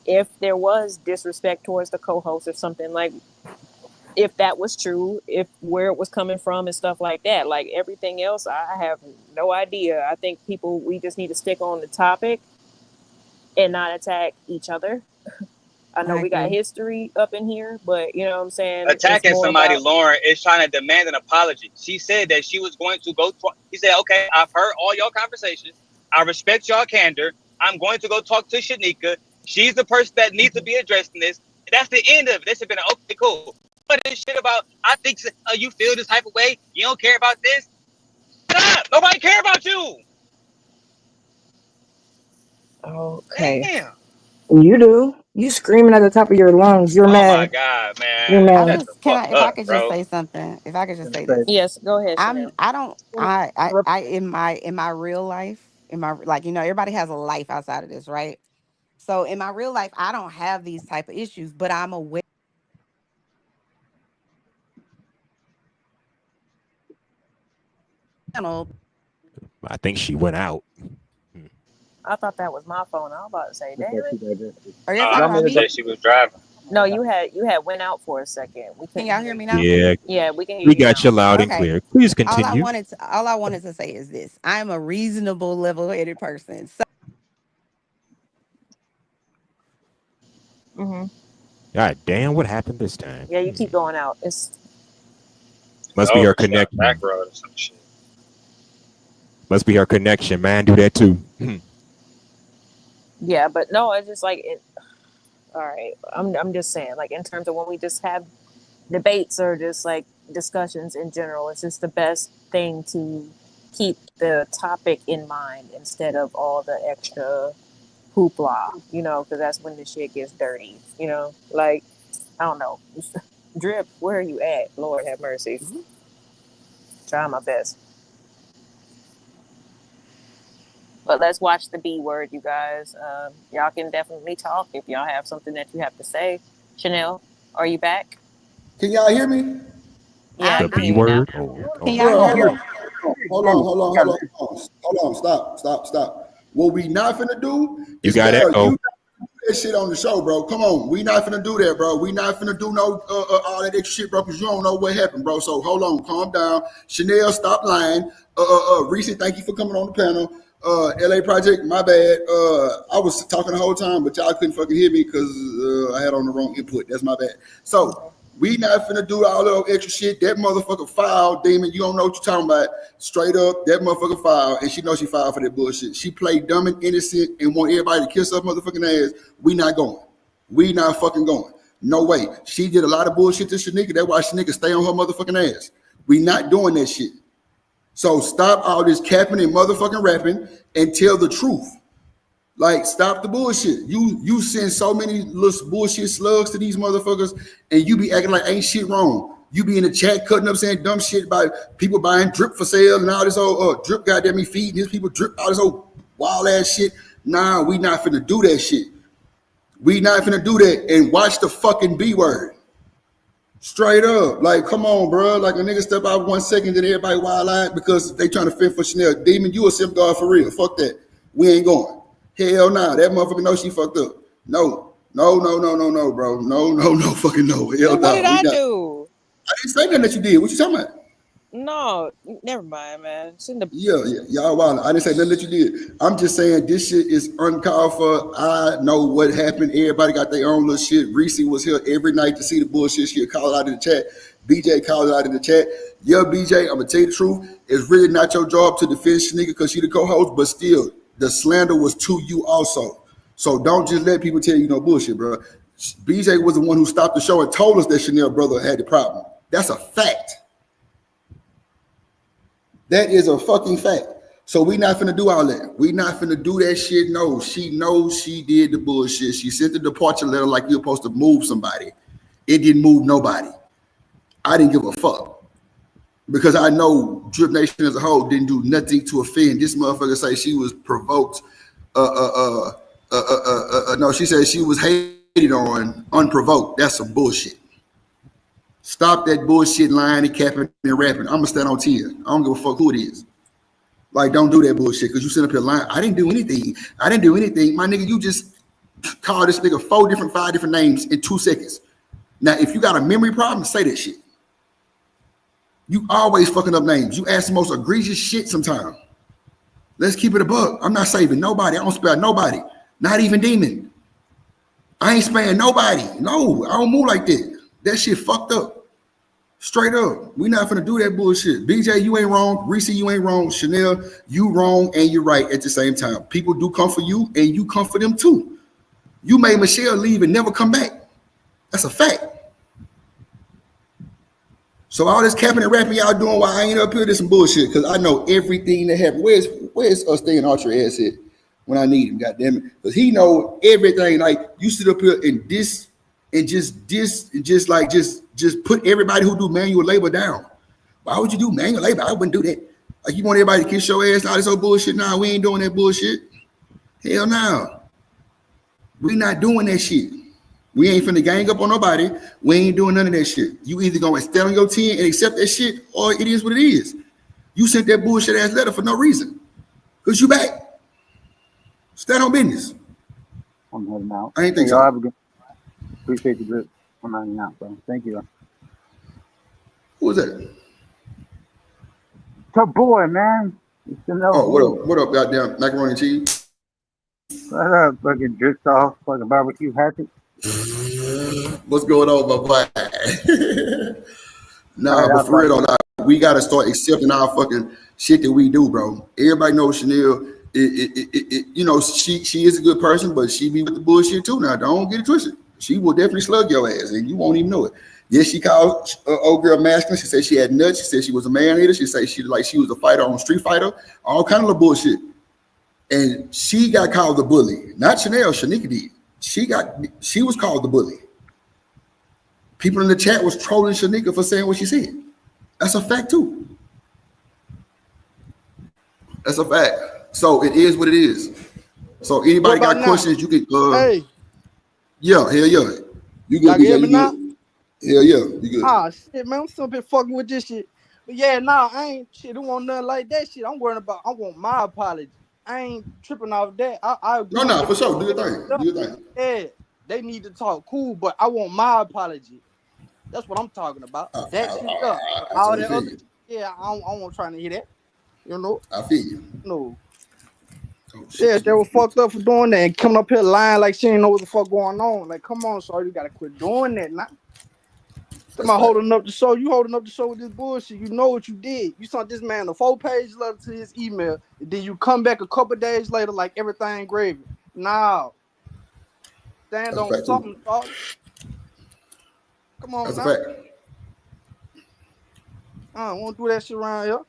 if there was disrespect towards the co-host or something, like if that was true, if where it was coming from and stuff like that. Like everything else, I have no idea. I think we just need to stick on the topic and not attack each other. I know we got history up in here, but you know what I'm saying? Attacking somebody, Lauren, is trying to demand an apology. She said that she was going to go. He said, okay, I've heard all your conversations. I respect y'all candor. I'm going to go talk to Shanika. She's the person that needs to be addressed in this. That's the end of it. This has been okay, cool. But this shit about, I think you feel this type of way. You don't care about this. Stop. Nobody care about you. Okay. Damn. You do. You screaming at the top of your lungs. You're mad. Oh my God, man. You're mad. If I could just say something. If I could just say this. Yes, go ahead. In my real life, everybody has a life outside of this, right? So in my real life, I don't have these type of issues, but I'm aware. I think she went out. I thought that was my phone. I was about to say, damn it. I said she was driving. No, you had went out for a second. Can y'all hear me now? Yeah, we can hear We you got now. you loud and clear. Please continue. All I wanted to say is this: I'm a reasonable, level-headed person. So God damn, what happened this time? Yeah, you keep going out. Must be her connection. Back road or some shit. Must be her connection, man. Do that too. Yeah, but no, it's just like all right. I'm just saying, like in terms of when we just have debates or just like discussions in general, it's just the best thing to keep the topic in mind instead of all the extra hoopla, because that's when the shit gets dirty, like, I don't know. Drip, where are you at? Lord have mercy. Try my best. But let's watch the B word, you guys. Y'all can definitely talk if y'all have something that you have to say. Chanel, are you back? Can y'all hear me? Yeah, the B word. Can y'all hear me? Hold on. Stop. What we not finna do is got it. you do that shit on the show, bro. Come on. We not finna do that, bro. We not finna do no all that extra shit, bro, because you don't know what happened, bro. So hold on, calm down. Chanel, stop lying. Reese, thank you for coming on the panel. LA Project, my bad. I was talking the whole time, but y'all couldn't fucking hear me because I had on the wrong input. That's my bad. So we not finna do all that extra shit. That motherfucker filed, Demon. You don't know what you're talking about. Straight up, that motherfucker filed, and she knows she filed for that bullshit. She played dumb and innocent and want everybody to kiss her motherfucking ass. We not going. We not fucking going. No way. She did a lot of bullshit to Shanika. That's why Shanika stay on her motherfucking ass. We not doing that shit. So stop all this capping and motherfucking rapping and tell the truth. Like, stop the bullshit. You send so many little bullshit slugs to these motherfuckers, and you be acting like ain't shit wrong. You be in the chat cutting up saying dumb shit about people buying drip for sale and all this old drip goddamn me feeding his people drip, all this old wild ass shit. Nah, we not finna do that shit. We not finna do that and watch the fucking B word. Straight up. Like, come on, bro. Like a nigga step out 1 second, then everybody wild eyed because they trying to fend for Chanel. Demon, you a simp guard for real. Fuck that. We ain't going. Hell nah. That motherfucker know she fucked up. No, bro. No, fucking no. Hell What no. did I do? I didn't say nothing that you did. What you talking about? No, never mind, man. Yeah, y'all wild. I didn't say nothing that you did. I'm just saying this shit is uncalled for. I know what happened. Everybody got their own little shit. Reese was here every night to see the bullshit. She'll call it out in the chat. BJ called it out in the chat. Yeah, BJ, I'm gonna tell you the truth. It's really not your job to defend Shanika because she the co-host, but still, the slander was to you also. So don't just let people tell you no bullshit, bro. BJ was the one who stopped the show and told us that Chanel brother had the problem. That's a fact. That is a fucking fact. So we not finna do all that. We not finna do that shit. No, she knows she did the bullshit. She sent the departure letter like you're supposed to move somebody. It didn't move nobody. I didn't give a fuck. Because I know Drip Nation as a whole didn't do nothing to offend. This motherfucker say she was provoked. No, she said she was hated on unprovoked. That's some bullshit. Stop that bullshit lying and capping and rapping. I'm gonna stand on 10. I don't give a fuck who it is. Like, don't do that bullshit because you sit up here lying. I didn't do anything. I didn't do anything. My nigga, you just called this nigga 5 different names in 2 seconds. Now, if you got a memory problem, say that shit. You always fucking up names. You ask the most egregious shit sometimes. Let's keep it a buck. I'm not saving nobody. I don't spare nobody. Not even Demon. I ain't sparing nobody. No, I don't move like that. That shit fucked up. Straight up. We not finna do that bullshit. BJ, you ain't wrong. Reese, you ain't wrong. Chanel, you wrong and you're right at the same time. People do come for you and you come for them too. You made Michelle leave and never come back. That's a fact. So all this capping and rapping y'all doing while I ain't up here, this some bullshit because I know everything that happened. Where's us staying Archer ass at when I need him, goddamn it? Because he know everything. Like, you sit up here and just put everybody who do manual labor down. Why would you do manual labor? I wouldn't do that. Like, you want everybody to kiss your ass and all this old bullshit? Nah, we ain't doing that bullshit. Hell no. We not doing that shit. We ain't finna gang up on nobody. We ain't doing none of that shit. You either gonna stand on your 10 and accept that shit, or it is what it is. You sent that bullshit ass letter for no reason. Cause you back. Stand on business. I'm heading out. I ain't think hey, so. Have a good. Appreciate the drip. I'm heading out, bro. Thank you. Who was that? Tough boy, man. Oh, what up, goddamn macaroni and cheese? What up, fucking dripped off, fucking barbecue hatchet? What's going on, my boy? Nah, but for real though, we gotta start accepting our fucking shit that we do, bro. Everybody knows Chanel. You know, she is a good person, but she be with the bullshit too. Now, don't get it twisted. She will definitely slug your ass, and you won't even know it. Yes, she called old girl masculine. She said she had nuts. She said she was a man eater. She said she was a fighter on Street Fighter. All kind of bullshit. And she got called the bully. Not Chanel. Shanika did. She was called the bully. People in the chat was trolling Shanika for saying what she said. That's a fact too. That's a fact. So it is what it is. So anybody got questions, you can hey. Yeah, hell yeah. You good, y'all BJ, hear me now? Hell yeah, you good. Ah shit, man. I'm still been fucking with this shit. But yeah, nah, I ain't shit. Don't want nothing like that shit. I want my apology. I ain't tripping off that. I No, for sure. Do your thing. Do your thing. Yeah, they need to talk cool, but I want my apology. That's what I'm talking about. That shit up. All that other shit, yeah, I don't want trying to hear that. You know? I feel you. No. Oh, yeah, they were fucked up for doing that and coming up here lying like she ain't know what the fuck going on. Like, come on, sorry, you gotta quit doing that now. Somebody holding up the show. You holding up the show with this bullshit. You know what you did. You sent this man a 4-page letter to his email, and then you come back a couple days later like everything gravy. Now, stand on something, dog. Come on, that's now. A fact. I don't want to do that shit around here.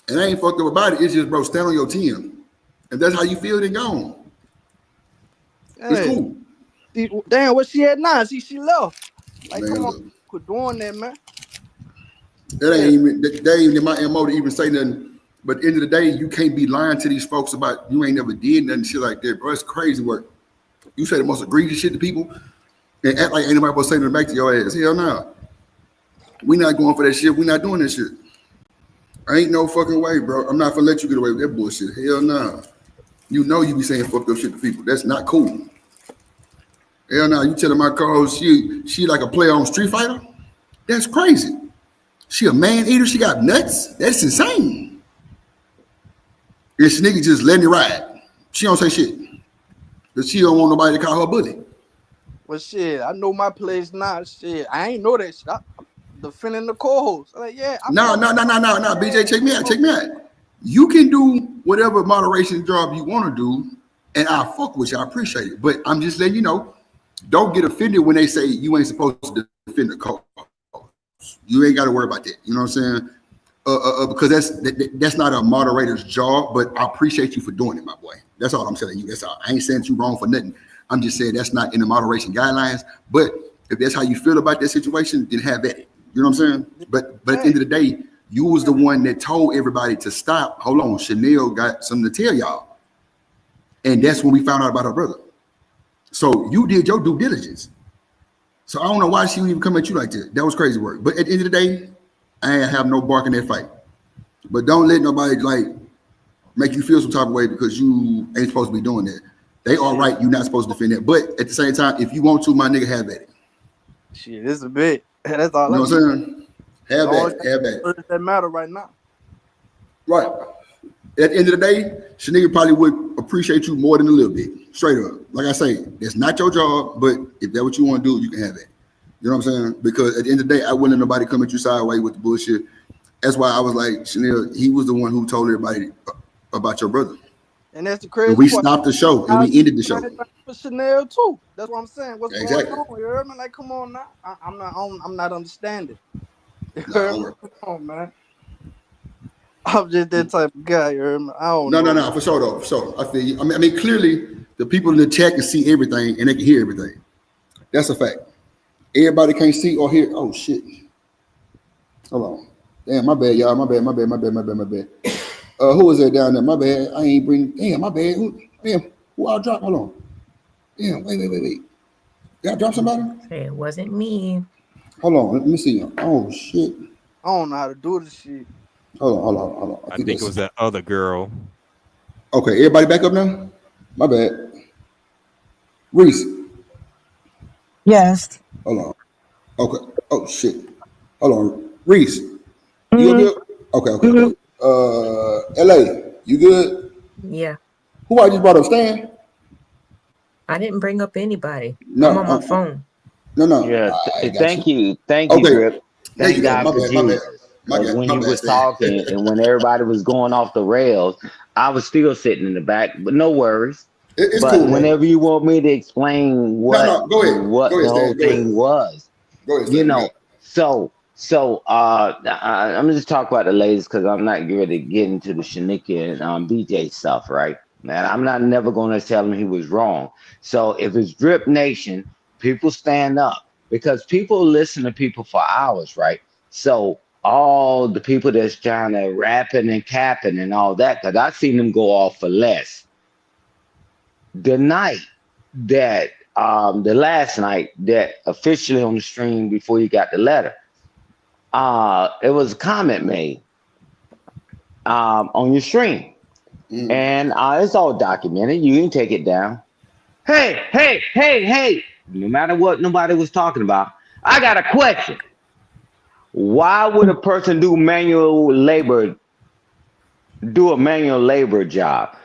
And I ain't fucked up about it. It's just, bro, stand on your 10. If that's how you feel, then gone. Hey, it's cool. Damn, what she had now? See, she left. Like, Man, come on, quit doing that, man. That ain't even in my MO to even say nothing. But at the end of the day, you can't be lying to these folks about you ain't never did nothing shit like that, bro. It's crazy work. You say the most egregious shit to people and act like ain't nobody supposed to say nothing back to your ass. Hell no. We not going for that shit. We not doing that shit. Ain't no fucking way, bro. I'm not gonna let you get away with that bullshit. Hell no. You know you be saying fucked up shit to people. That's not cool. Hell no. You telling my co-host she like a player on Street Fighter? That's crazy. She a man eater. She got nuts. That's insane. And Shanika just letting it ride. She don't say shit. But she don't want nobody to call her bully. Well, shit, I know my place now. Shit, I ain't know that shit. I'm defending the co-host. Like, yeah. No. BJ, check me out. You can do whatever moderation job you want to do, and I fuck with you. I appreciate it. But I'm just letting you know, don't get offended when they say you ain't supposed to defend the co-host. You ain't got to worry about that. You know what I'm saying? Because that's not a moderator's job, but I appreciate you for doing it, my boy. That's all I'm telling you. That's all. I ain't saying that you wrong for nothing. I'm just saying that's not in the moderation guidelines. But if that's how you feel about that situation, then have at it. You know what I'm saying? But at the end of the day, you was the one that told everybody to stop. Hold on, Chanel got something to tell y'all. And that's when we found out about her brother. So you did your due diligence. So I don't know why she would even come at you like that. That was crazy work. But at the end of the day, I ain't have no bark in that fight. But don't let nobody like make you feel some type of way because you ain't supposed to be doing that. They are right. You're not supposed to defend that. But at the same time, if you want to, my nigga, have at it. Shit, this is a bit. That's all. You know what I'm saying? Have at it. That matter right now. Right. At the end of the day, Shanika probably would appreciate you more than a little bit. Straight up. Like I say, it's not your job, but if that's what you want to do, you can have it. You know what I'm saying? Because at the end of the day, I wouldn't let nobody come at you sideways with the bullshit. That's why I was like, Chanel, he was the one who told everybody about your brother. And that's the crazy And we part. stopped the show and we ended the show. For Chanel too. That's what I'm saying. What's Exactly. going on? You heard me? Like, come on now. I'm not understanding. You heard me? Come on, man. I'm just that type of guy. You heard me? I don't know. No, for sure though. For sure. I feel you. I mean, clearly the people in the chat can see everything and they can hear everything. That's a fact. Everybody can't see or hear. Oh shit. Hold on. Damn, my bad, y'all. My bad. Who was that down there? My bad. I ain't bring. Damn, my bad. Who I dropped? Hold on. Damn, wait. Y'all drop somebody? It wasn't me. Hold on. Let me see. Oh shit. I don't know how to do this shit. Hold on. I think it was that other girl. Okay, everybody back up now? My bad. Reese. Yes. Hold on. Okay. Oh shit. Hold on. Reese. You good? Okay. LA, you good? Yeah. Who I just brought up? Stan? I didn't bring up anybody. No, I'm on my phone. No. Yeah. I got Thank you, Okay. Drip. There you Thank go. God My for bad. Jesus. When you was talking and when everybody was going off the rails, I was still sitting in the back, but no worries. It's but cool, man. whenever you want me to explain what Go ahead. what Go ahead, the whole Stan. Go ahead. thing was, Go ahead, you Stan. know, so I'm gonna just talk about the ladies because I'm not going to get into the Shanika and BJ stuff, right? Man, I'm not never going to tell him he was wrong. So if it's Drip Nation, people stand up because people listen to people for hours, right? So all the people that's trying to rapping and capping and all that, because I seen them go off for less. The night that the last night that officially on the stream before you got the letter, it was a comment made on your stream. And it's all documented. You can take it down. Hey. No matter what nobody was talking about, I got a question. Why would a person do a manual labor job?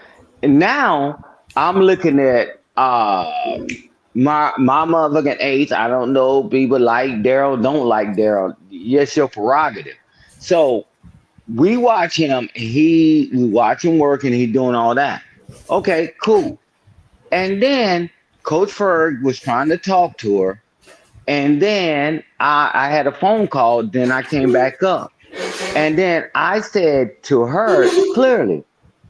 And now I'm looking at my motherfucking age. I don't know. People like Daryl, don't like Daryl. Yes, your prerogative. So we watch him. We watch him work, and he doing all that. Okay, cool. And then Coach Ferg was trying to talk to her, and then I had a phone call. Then I came back up, and then I said to her clearly,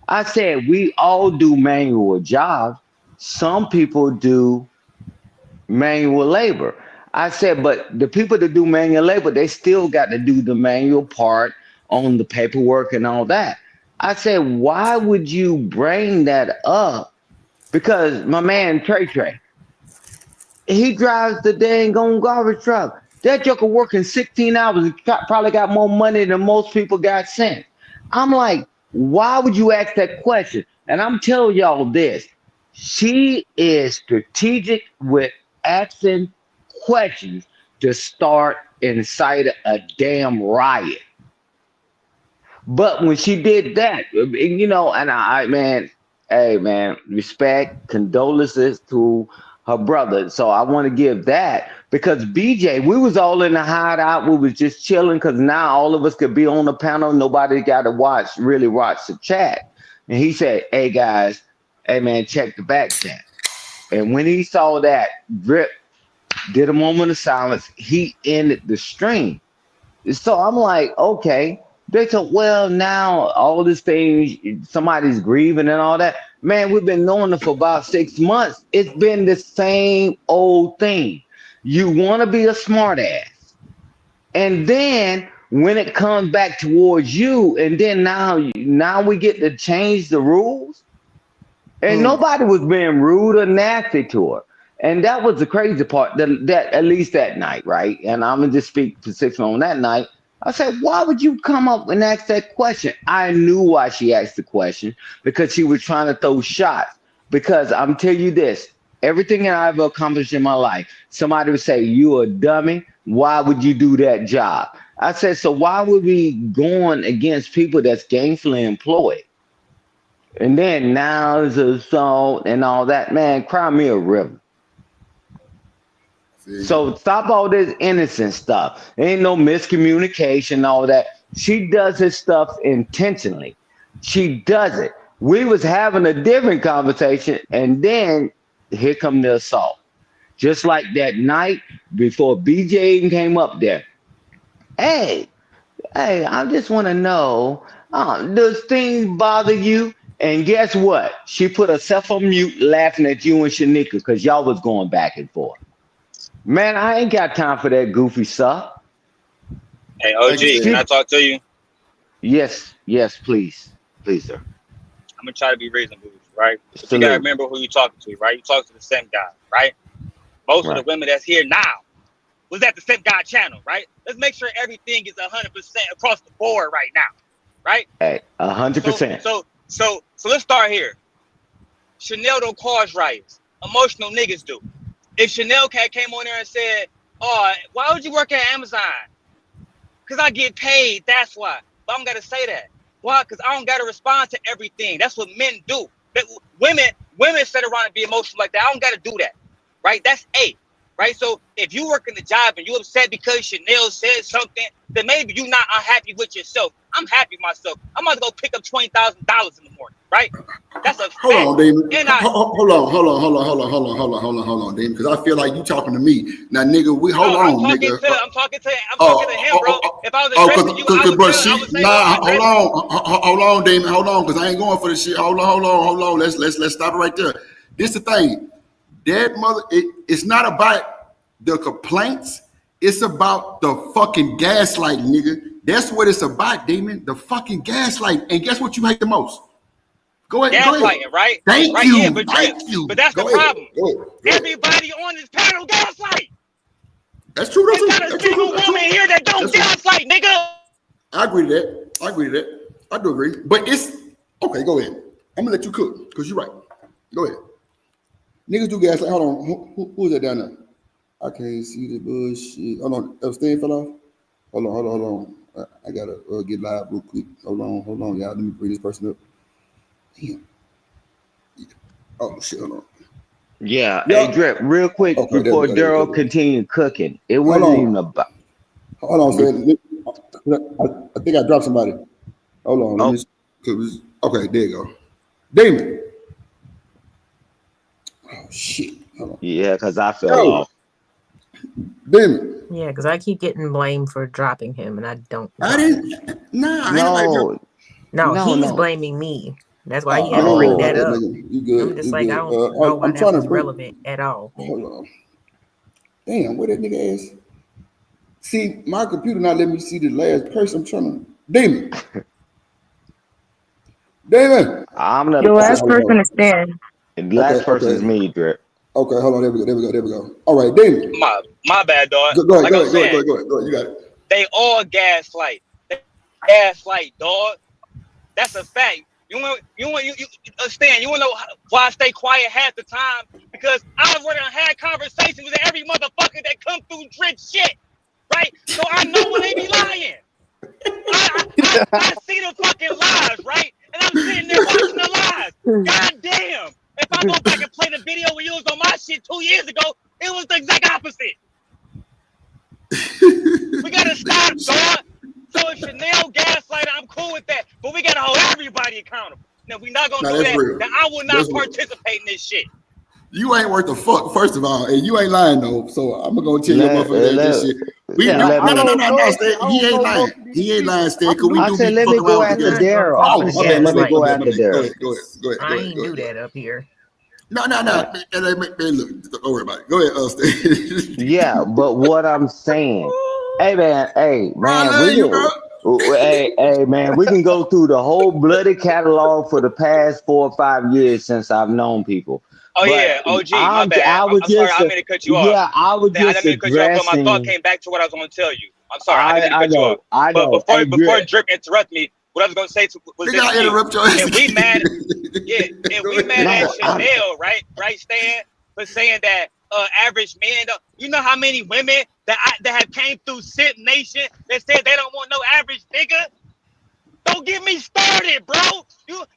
I said, we all do manual jobs. Some people do manual labor. I said, but the people that do manual labor, they still got to do the manual part on the paperwork and all that. I said, why would you bring that up? Because my man Trey, he drives the dang on garbage truck. That joker working 16 hours, probably got more money than most people got sent. I'm like, why would you ask that question? And I'm telling y'all this. She is strategic with asking questions to start and incite a damn riot. But when she did that, you know, and hey man, respect, condolences to her brother. So I want to give that, because BJ, we was all in the hideout. We was just chilling because now all of us could be on the panel. Nobody got to really watch the chat. And he said, hey guys, hey man, check the back chat. And when he saw that, Drip did a moment of silence. He ended the stream. So I'm like, okay. They said, well, now all this thing, somebody's grieving and all that. Man, we've been knowing it for about 6 months. It's been the same old thing. You want to be a smart ass. And then when it comes back towards you, and then now we get to change the rules. And nobody was being rude or nasty to her. And that was the crazy part, that at least that night, right? And I'm going to just speak for 6 months on that night. I said, why would you come up and ask that question? I knew why she asked the question, because she was trying to throw shots. Because I'm telling you this, everything that I've accomplished in my life, somebody would say, you a dummy. Why would you do that job? I said, so why would we going against people that's gainfully employed? And then now it's assault and all that. Man, cry me a river. So stop all this innocent stuff. Ain't no miscommunication, all that. She does this stuff intentionally. She does it. We was having a different conversation, and then here come the assault. Just like that night before BJ even came up there. Hey, I just want to know, does things bother you? And guess what? She put herself on mute laughing at you and Shanika because y'all was going back and forth. Man, I ain't got time for that goofy stuff. Hey, OG, can I talk to you? Yes, please. Please, sir. I'm going to try to be reasonable, right? But you got to remember who you're talking to, right? You talk to the same guy, right? Most of the women that's here now was at the Simp God channel, right? Let's make sure everything is 100% across the board right now, right? Hey, 100%. So let's start here. Chanel don't cause riots. Emotional niggas do. If Chanel came on there and said, oh, why would you work at Amazon? Because I get paid, that's why. But I don't got to say that. Why? Because I don't got to respond to everything. That's what men do. But women sit around and be emotional like that. I don't got to do that, right? That's A, right? So if you work in the job and you upset because Chanel said something, then maybe you're not unhappy with yourself. I'm happy with myself. I'm about to go pick up $20,000 in the morning, right? That's a fact. Hold on, Damon. Hold on, Damon, because I feel like you talking to me. Now, nigga, I'm talking to him, bro. If I was addressing you, I would say, hold on, Damon, hold on, because I ain't going for this shit. Hold on. Let's stop it right there. This the thing. That mother, it's not about the complaints. It's about the fucking gaslight, nigga. That's what it's about, Damon. The fucking gaslight. And guess what you hate the most? Go ahead. Gaslighting, right? Thank right, you. Yeah, Thank you. But that's the problem. Go ahead. Everybody on this panel gaslight. That's true. There's not a single woman here that don't gaslight, nigga. I agree to that. I do agree. But it's okay. Go ahead. I'm gonna let you cook because you're right. Go ahead. Niggas do gaslight. Hold on. Who is that down there? I can't see the bullshit. Hold on. Epstein fell off. Hold on. I gotta get live real quick. Hold on, y'all. Let me bring this person up. Damn. Yeah. Oh shit. Hold on. Yeah. Hey, Drip, real quick before Daryl continued cooking. It wasn't even about. Hold on, sir. I think I dropped somebody. Hold on. Let me. Okay, there you go. Damon. Oh shit. Hold on. Yeah, because I fell off. Damon. Yeah, because I keep getting blamed for dropping him, and I don't. I didn't. No, he's blaming me. That's why he had to bring that up. You good? I'm just like, I don't know why that was relevant at all. Hold on. Damn, where that nigga ass? See, my computer not letting me see the last person. I'm trying to. Damon. I'm not. The last person is Stan. The last person is me, Drip. Okay, hold on. There we go. All right, David. My bad, dog. Go ahead. You got it. They all gaslight. They gaslight, dog. That's a fact. Stan, you want to know why I stay quiet half the time? Because I've already had conversations with every motherfucker that come through Drip shit, right? So I know when they be lying. I see the fucking lies, right? And I'm sitting there watching the lies. God damn. If I go back and play the video when you was on my shit 2 years ago, it was the exact opposite. We gotta stop, dog. So if Chanel gaslighter, I'm cool with that. But we gotta hold everybody accountable. Now we not gonna do that. real. Then I will not participate in this shit. You ain't worth the fuck, first of all, and you ain't lying though. So I'm gonna tell you motherfucker this shit. No, Stan, he ain't lying. He ain't lying, Stan. Cause we I do said, be let me fucking go around after with the Daryl. Let me go after Daryl. Go ahead. I ain't do that up here. No. Man, look, don't worry about it. Go ahead, Stan. Yeah, but what I'm saying, hey man, we can go through the whole bloody catalog for the past 4 or 5 years since I've known people. Oh, yeah, OG, my bad. I'm sorry, I meant to cut you off. Yeah, I was just I didn't mean to cut you off, but my thought came back to what I was going to tell you. I'm sorry, I didn't mean to cut you off. I know. But before Drip interrupt me, what I was going to say was this. And we mad at Chanel, right, Stan, for saying that average men, you know how many women that have came through Simp Nation that said they don't want no average nigga? Don't get me started, bro.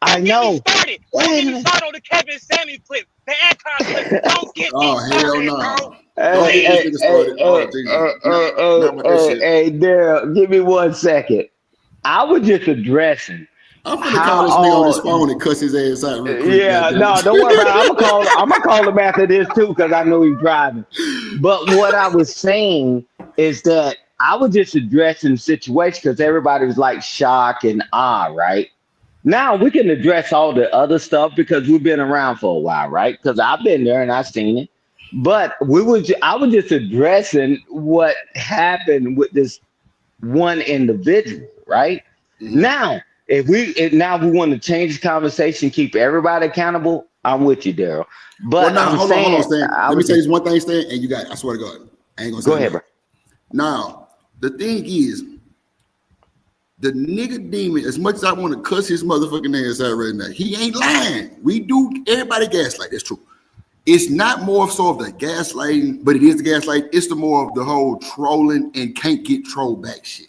I know. Don't get me started on the Kevin Samuels clip, the Akon clip. Don't get me started, bro. Hey, Daryl, give me 1 second. I was just addressing. I'm gonna call this nigga on his phone and cuss his ass out real quick. Yeah, no, don't worry about it. I'm gonna call him after this too, because I know he's driving. But what I was saying is that I was just addressing the situation because everybody was like shocked and right? Now we can address all the other stuff because we've been around for a while, right? Because I've been there and I've seen it. But I was just addressing what happened with this one individual, right? Mm-hmm. Now, if we want to change the conversation, keep everybody accountable, I'm with you, Daryl. But hold on, Stan. Let me say this one thing, Stan, and you got it. I swear to God, I ain't gonna say go ahead, bro. Now, the thing is, the nigga demon, as much as I want to cuss his motherfucking ass out right now, he ain't lying. We do, everybody gaslight, that's true. It's not more so of the gaslighting, but it is the gaslight. It's the more of the whole trolling and can't get trolled back shit.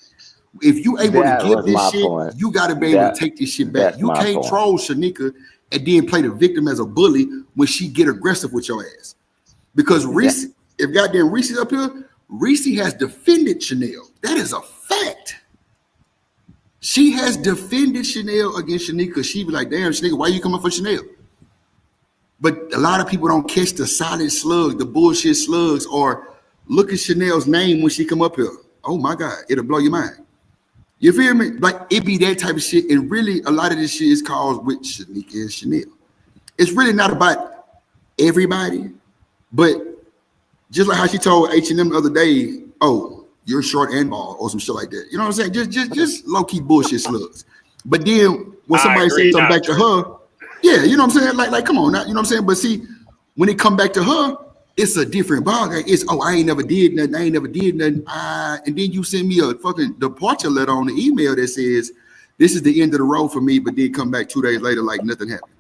If you able to give this shit, you got to be able to take this shit back. You can't troll Shanika and then play the victim as a bully when she get aggressive with your ass. Because Reese, if goddamn Reese is up here, Reese has defended Chanel. That is a fact. She has defended Chanel against Shanika. She be like, damn, Shanika, why you coming for Chanel? But a lot of people don't catch the silent slug, the bullshit slugs, or look at Chanel's name when she come up here. Oh my God, it'll blow your mind. You feel me? Like it be that type of shit. And really a lot of this shit is caused with Shanika and Chanel. It's really not about everybody, but just like how she told H&M the other day, oh, you're short and bald or some shit like that. You know what I'm saying? Just low-key bullshit slugs. But then when somebody says something back to her, yeah, you know what I'm saying? Like, come on now, you know what I'm saying? But see, when it come back to her, it's a different ballgame. It's, oh, I ain't never did nothing. And then you send me a fucking departure letter on the email that says, this is the end of the road for me, but then come back 2 days later like nothing happened.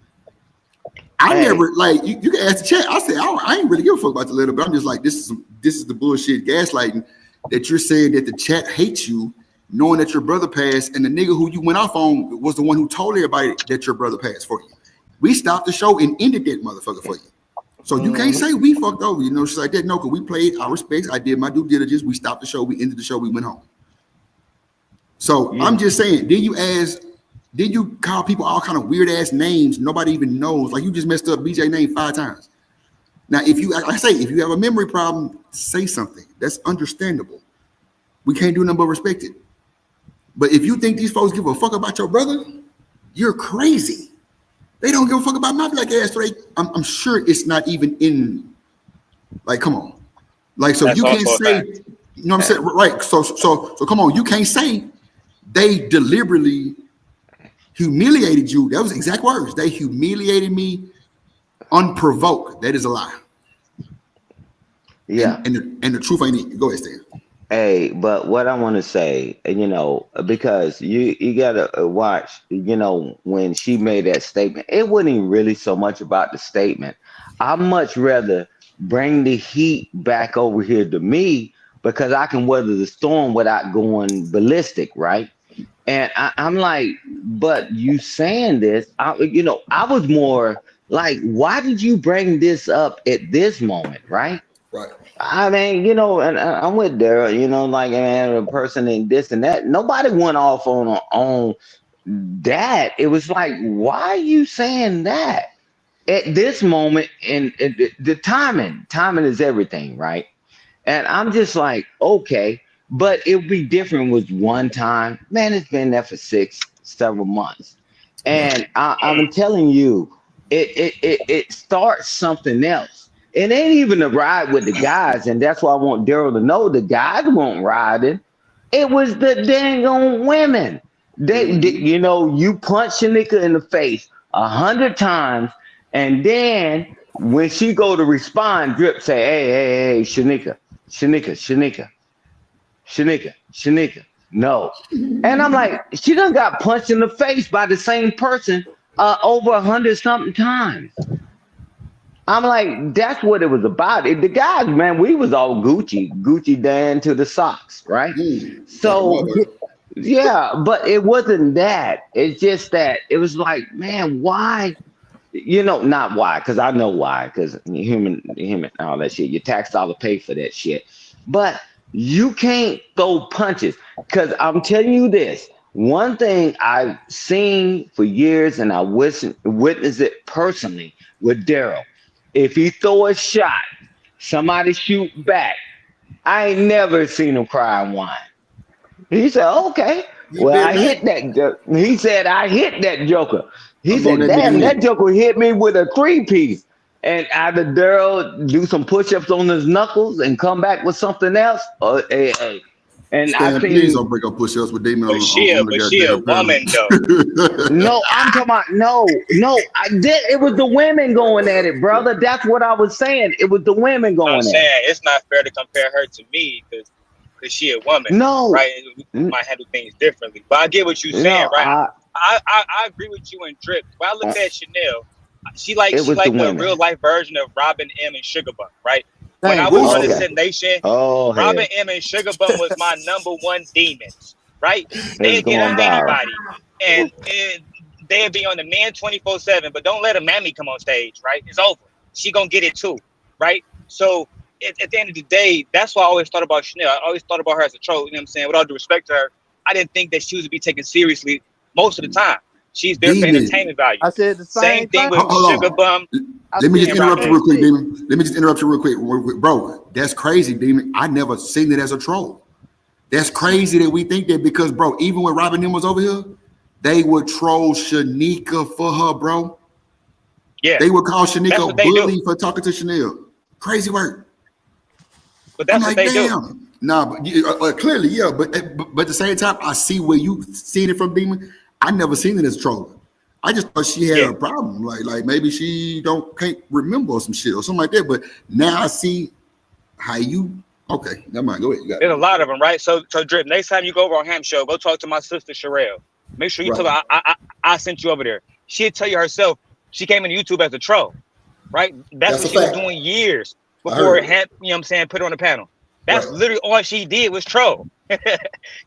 I never, like, you can ask the chat. I say, I ain't really give a fuck about the letter, but I'm just like, this is the bullshit gaslighting that you're saying that the chat hates you, knowing that your brother passed, and the nigga who you went off on was the one who told everybody that your brother passed for you. We stopped the show and ended that motherfucker for you. So you can't say we fucked over, you know, shit like that. No, because we played our respects. I did my due diligence. We stopped the show. We ended the show. We went home. So I'm just saying, then you call people all kind of weird ass names nobody even knows. Like you just messed up BJ name 5 times. Now, if you, like I say, if you have a memory problem, say something. That's understandable. We can't do nothing but respect it. But if you think these folks give a fuck about your brother, you're crazy. They don't give a fuck about my black ass. So I'm sure it's not even in, like, come on. Like, so that's you can't say, you know what I'm saying? Right. So come on. You can't say they deliberately humiliated you. That was exact words. They humiliated me unprovoked. That is a lie. Yeah. And the truth ain't it. Go ahead, Stan. Hey, but what I want to say, because you gotta watch, when she made that statement, it wasn't even really so much about the statement. I'd much rather bring the heat back over here to me because I can weather the storm without going ballistic, right? And I'm like, but you saying this, I was more like, why did you bring this up at this moment, right? Right. I mean, and I'm with Daryl, like, a person and this and that. Nobody went off on that. It was like, why are you saying that at this moment? And the timing is everything, right? And I'm just like, okay, but it would be different with one time. Man, it's been there for several months. And I'm telling you, it starts something else. It ain't even a ride with the guys, and that's why I want Daryl to know the guys weren't riding. It was the dang on women. You punch Shanika in the face 100 times, and then when she go to respond, Drip say, hey, Shanika. No. And I'm like, she done got punched in the face by the same person over 100 something times. I'm like, that's what it was about. The guys, man, we was all Gucci down to the socks, right? So, yeah, but it wasn't that. It's just that it was like, man, why? Not why, because I know why, because human and all that shit. Your tax dollar pay for that shit. But you can't throw punches, because I'm telling you this. One thing I've seen for years, and I witnessed it personally with Daryl. If he throw a shot, somebody shoot back. I ain't never seen him cry and whine. He said, okay. Well, I hit that. He said, I hit that joker. He said, damn, that joker hit me with a 3-piece. And either Daryl do some push-ups on his knuckles and come back with something else. And Stan, please don't break up push-ups with Damon. But she a woman, though. No, I'm talking about, no. It was the women going at it, brother. That's what I was saying. It was the women going at it. I'm saying it's not fair to compare her to me because she a woman. No. Right? We might handle things differently. But I get what you're saying, right? I agree with you and Drip. When I looked at Chanel, she like the real life version of Robin M and Sugar Bum, right? When I was running Sin Nation, Robin M and Sugar Bum was my #1 demons, right? They'd get on anybody, and they'd be on the man 24/7. But don't let a mammy come on stage, right? It's over. She gonna get it too, right? So at the end of the day, that's why I always thought about Chanel. I always thought about her as a troll. You know what I'm saying? With all due respect to her, I didn't think that she was to be taken seriously most of the time. She's there for entertainment value. I said the same thing with Sugar Bum. Let me just interrupt you real quick, Demon. Let me just interrupt you real quick. Bro, that's crazy, Demon. I never seen it as a troll. That's crazy that we think that because, bro, even when Robin M was over here, they would troll Shanika for her, bro. Yeah. They would call Shanika a bully for talking to Chanel. Crazy work. But that's what they do. Nah, but clearly, yeah. But at the same time, I see where you seen it from, Demon. I never seen it as trolling. I just thought she had a problem, like maybe she can't remember some shit or something like that. But now I see how you. Okay, never mind. Go ahead. There's a lot of them, right? So Drip, next time you go over on Ham Show, go talk to my sister Sherelle. Make sure you tell her I sent you over there. She'll tell you herself. She came into YouTube as a troll, right? That's what she was doing years before you know what I'm saying, put her on the panel. That's literally all she did was troll.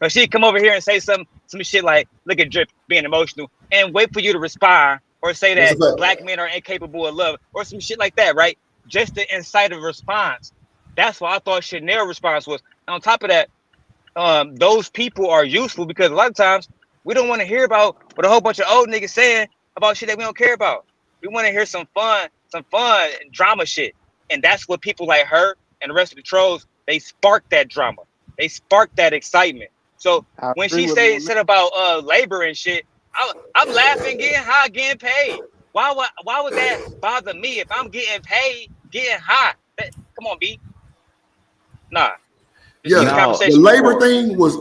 She'd come over here and say some shit like, look at Drip being emotional and wait for you to respond or say that black men are incapable of love or some shit like that, right? Just to incite a response. That's why I thought Chanel's response was. And on top of that, those people are useful because a lot of times we don't want to hear about what a whole bunch of old niggas saying about shit that we don't care about. We want to hear some fun and drama shit. And that's what people like her and the rest of the trolls, they spark that drama. They spark that excitement. So when she said about labor and shit, I'm laughing, getting high, getting paid. Why would that bother me if I'm getting paid, getting high? Come on, B. Nah. Yeah, the labor thing was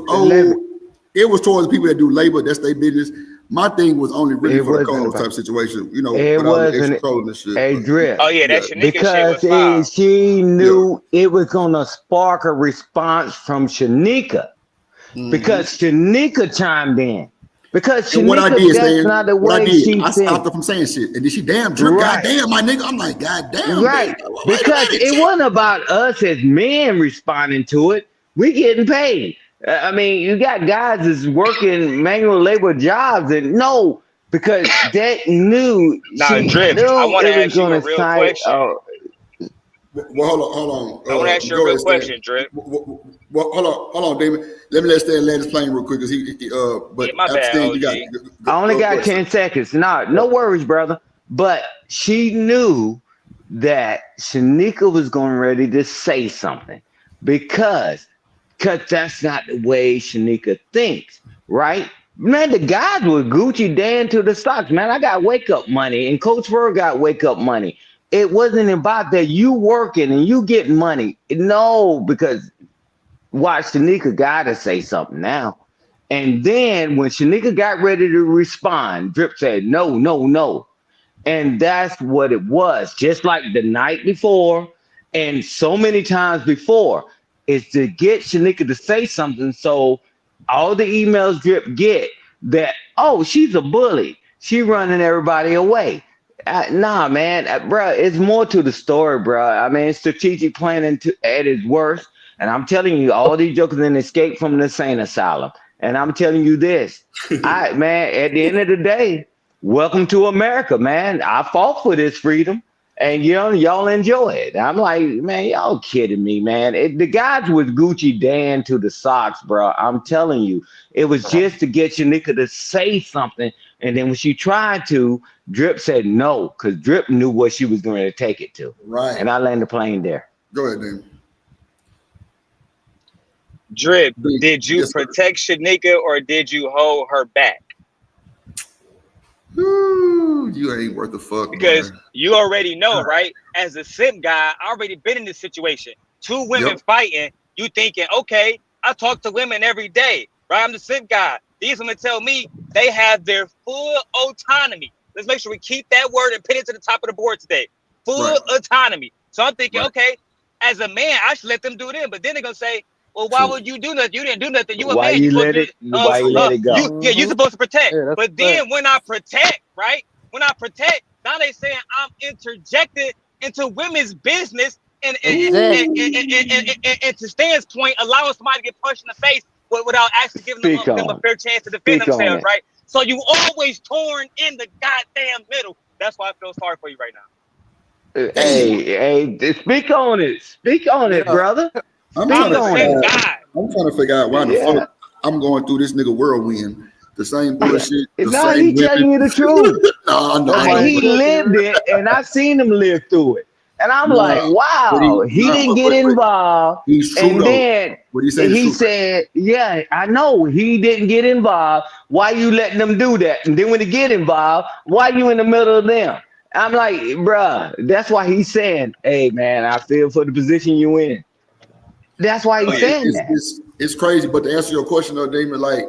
it was towards people that do labor. That's their business. My thing was only really It for the wasn't co-host about- type situation, you know, It without the extra wasn't. trolling and shit. Hey, but- Drip. Oh yeah, that Shanika shit Because was foul. she knew it was gonna spark a response from Shanika. Because Shanika chimed in. Because And what I Shanika, did, that's Stan, not the what I way did, she I thinks. stopped her from saying shit. And then she, damn, Drip, Right. goddamn, my nigga. I'm like, goddamn. Right. Baby. Wait a Because minute, it shit. wasn't about us as men responding to it. We getting paid. I mean, you got guys that's working manual labor jobs and no, because they knew Nah, she Drip, knew I want to it was ask you a gonna real cite. question. Well, hold on. I want to ask you a Go real ahead, Stan. question, Drip. Well, hold on, David. Let me let Stan land his plane real quick, because but Yeah, my after bad, Stan, you OG. got. I only go got ahead, 10 seconds. No worries, brother. But she knew that Shanika was going ready to say something because that's not the way Shanika thinks, right? Man, the guys were Gucci Dan to the stocks. Man, I got wake up money, and Coach Fur got wake up money. It wasn't about that you working and you getting money. No, because watch Shanika gotta say something now. And then when Shanika got ready to respond, Drip said, no. And that's what it was. Just like the night before and so many times before, is to get Shanika to say something. So all the emails Drip get that, oh, she's a bully. She running everybody away. Nah, man, bro, it's more to the story, bro. I mean, strategic planning at its worst. And I'm telling you, all these jokers in escape from the insane asylum. And I'm telling you this, man, at the end of the day, welcome to America, man. I fought for this freedom, and y'all enjoy it. I'm like, man, y'all kidding me, man. The guys was Gucci Dan to the socks, bro. I'm telling you, it was just to get Shanika to say something. And then when she tried to, Drip said no, because Drip knew what she was going to take it to. Right. And I landed the plane there. Go ahead, Dan. Drip, did you protect Shanika or did you hold her back? Ooh, you ain't worth a fuck. Because man. you already know, right? As a simp guy, I already been in this situation. Two women fighting, you thinking, okay, I talk to women every day, right? I'm the simp guy. These women tell me they have their full autonomy. Let's make sure we keep that word and put it to the top of the board today. Full autonomy. So I'm thinking, okay, as a man, I should let them do it. But then they're gonna say, well, why would you do nothing? You didn't do nothing. You a Why man. you You're let it? Why you let it go? Yeah, you're supposed to protect. Yeah, but then when I protect, right? When I protect, now they saying I'm interjected into women's business and to Stan's point, allowing somebody to get punched in the face without actually giving them a fair chance to defend themselves, right? So you always torn in the goddamn middle. That's why I feel sorry for you right now. Hey, speak on it. Speak on it, brother. I'm trying to figure out why the fuck I'm going through this nigga whirlwind. The same bullshit. No, he telling you the truth. No. He lived it, and I seen him live through it. And I'm like, wow, he didn't get involved. He's true, and then what he said, yeah, I know he didn't get involved. Why you letting them do that? And then when they get involved, why you in the middle of them? I'm like, bruh, that's why he's saying, hey, man, I feel for the position you in. That's why he's saying that. It's crazy, but to answer your question, though, Damon, like,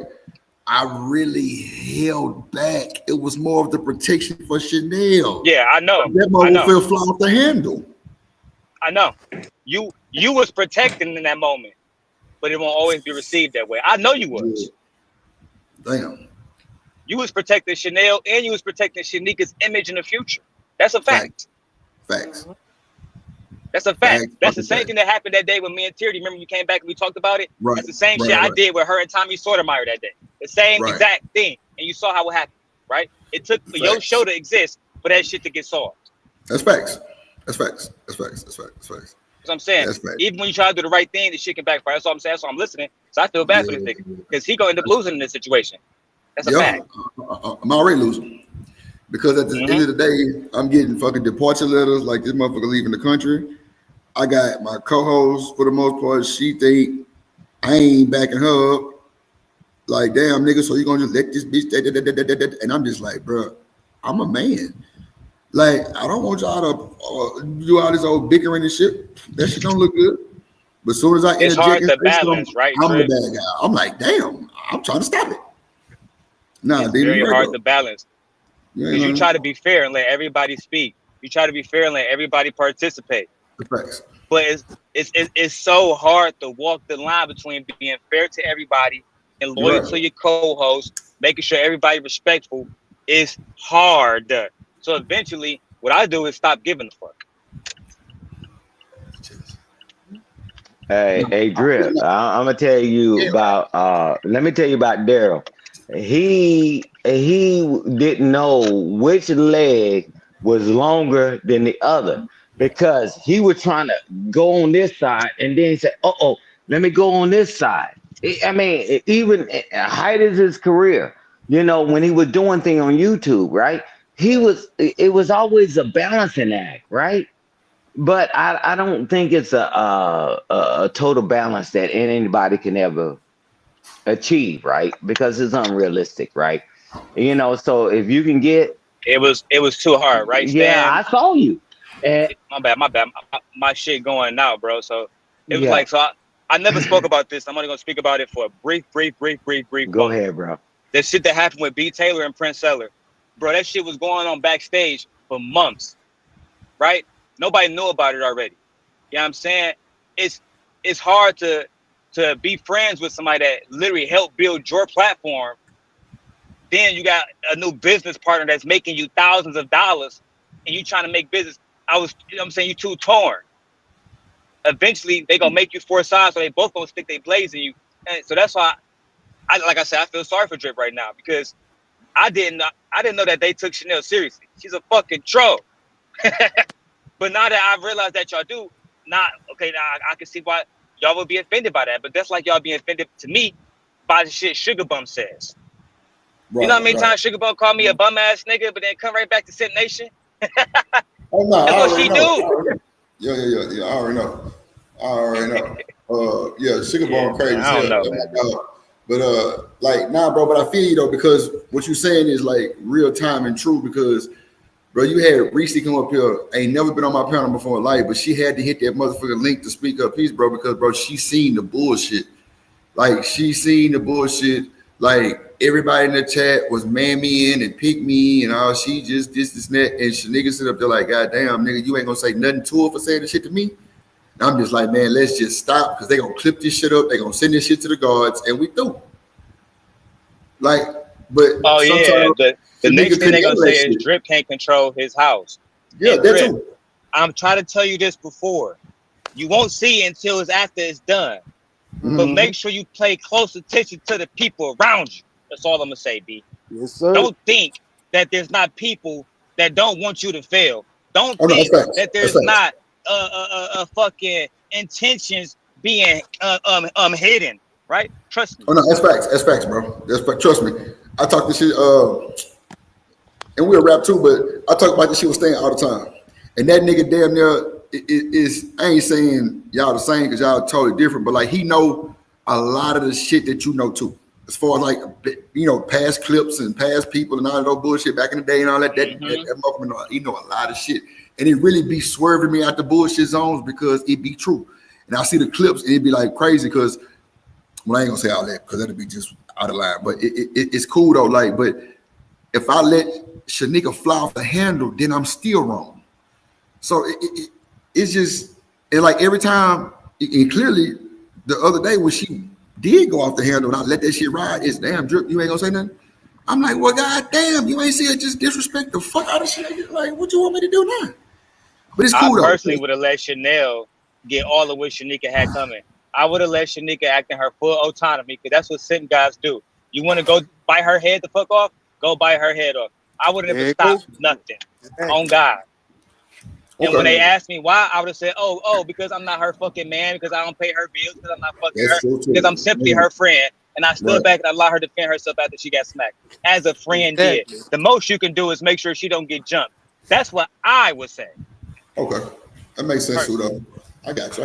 I really held back. It was more of the protection for Chanel. Yeah, I know. That mother fell fly off the handle. I know. You was protecting in that moment, but it won't always be received that way. I know you was. Damn. You was protecting Chanel and you was protecting Shanika's image in the future. That's a fact. Facts. That's a fact. That's the same thing that happened that day when me and Tierney, remember you came back and we talked about it? Right. That's the same shit I did with her and Tommy Sotomayor that day. The same exact thing. And you saw how it happened, right? It took for your show to exist for that shit to get solved. That's facts. That's facts. That's facts. That's facts. That's facts. That's what I'm saying. Even when you try to do the right thing, the shit can backfire. That's what I'm saying. So I'm listening. So I feel bad for this nigga because he gonna end up losing in this situation. That's a fact. I'm already losing. Because at the end of the day, I'm getting fucking departure letters like this motherfucker leaving the country. I got my co-host for the most part. She think I ain't backing her up. Like, damn, nigga, so you gonna just let this bitch, and I'm just like, bro, I'm a man. Like, I don't want y'all to do all this old bickering and shit. That shit don't look good. But as soon as I it's hard to balance, right? I'm the bad guy. I'm like, damn, I'm trying to stop it. Nah, it's they very right hard though. to balance because you try to be fair and let everybody speak. You try to be fair and let everybody participate. Facts. But it's so hard to walk the line between being fair to everybody and loyal to your co-host, making sure everybody respectful. Is hard. So eventually, what I do is stop giving a fuck. Hey, Drip, I'm gonna tell you about. Let me tell you about Daryl. He didn't know which leg was longer than the other because he was trying to go on this side and then he said, "Oh, let me go on this side." I mean, even height is his career. You know, when he was doing things on YouTube, right? It was always a balancing act, right? But I don't think it's a total balance that anybody can ever achieve, right? Because it's unrealistic, right? You know, so if you can get it was too hard, right? Yeah, Stan? I saw you. My bad. My shit going now, bro. So it was Yeah. like, so I never spoke about this. I'm only gonna speak about it for a brief Go moment. ahead, bro. The shit that happened with B. Taylor and Prince Seller, bro, that shit was going on backstage for months, right? Nobody knew about it already. You know what I'm saying? It's hard to be friends with somebody that literally helped build your platform. Then you got a new business partner that's making you thousands of dollars and you trying to make business. You know what I'm saying? You too torn. Eventually, they gonna make you four sides, so they both gonna stick their blades in you. And so that's why like I said, I feel sorry for Drip right now because I didn't know that they took Chanel seriously. She's a fucking troll. But now that I've realized that y'all do, now I can see why y'all would be offended by that. But that's like y'all being offended to me by the shit Sugar Bum says. You know how many times Sugar Bum called me a bum ass nigga, but then come right back to Sit Nation? Oh no, That's I what she already know. do. Yeah. I already know. Yeah, Sugar Bone crazy. I don't know, That's man. my dog. But like, nah, bro. But I feel you though because what you saying is like real time and true. Because, bro, you had Reese come up here. Ain't never been on my panel before in life, but she had to hit that motherfucking link to speak her piece, bro. Because, bro, she seen the bullshit. Like she seen the bullshit. Like everybody in the chat was man me in and pick me and all. She just this and that. And she nigga sit up there like, God damn, nigga, you ain't gonna say nothing to her for saying the shit to me. And I'm just like, man, let's just stop because they gonna clip this shit up. They gonna send this shit to the guards and we through. Like, but Oh yeah, the next thing they gonna say is shit. Drip can't control his house. Yeah, And that Drip, too. I'm trying to tell you this before. You won't see it until it's after it's done. But make sure you pay close attention to the people around you. That's all I'm gonna say, B. Yes, sir. Don't think that there's not people that don't want you to fail. Don't Oh, no, think that's facts. that there's That's facts. not fucking intentions being hidden. Right? Trust me. Oh no, that's facts. That's facts, bro. That's fact. Trust me. I talk this shit, and we'll rap too, but I talk about this shit with Stan all the time. And that nigga damn near is I ain't saying y'all the same because y'all totally different, but like he know a lot of the shit that you know too. As far as like past clips and past people and all that old bullshit back in the day and all that. That motherfucker, he know a lot of shit. And it really be swerving me out the bullshit zones because it be true. And I see the clips and it be like crazy because well, I ain't gonna say all that because that'd be just out of line. But it's cool though. Like, but if I let Shanika fly off the handle, then I'm still wrong. So it's just and like every time, and clearly the other day when she did go off the handle and I let that shit ride, it's damn Drip, you ain't gonna say nothing. I'm like, well, god damn, you ain't see it just disrespect the fuck out of shit. Like, what you want me to do now? But it's cool I though. personally would have let Chanel get all of what Shanika had coming. I would have let Shanika act in her full autonomy because that's what simp guys do. You want to go bite her head the fuck off? Go bite her head off. I would have never stopped nothing. On God. And when they asked me why, I would have said, oh, because I'm not her fucking man, because I don't pay her bills, because I'm not fucking That's her, so true. because I'm simply her friend. And I stood Right. back and I allowed her to defend herself after she got smacked. As a friend did. The most you can do is make sure she don't get jumped. That's what I would say. Okay. That makes sense too though. I got you.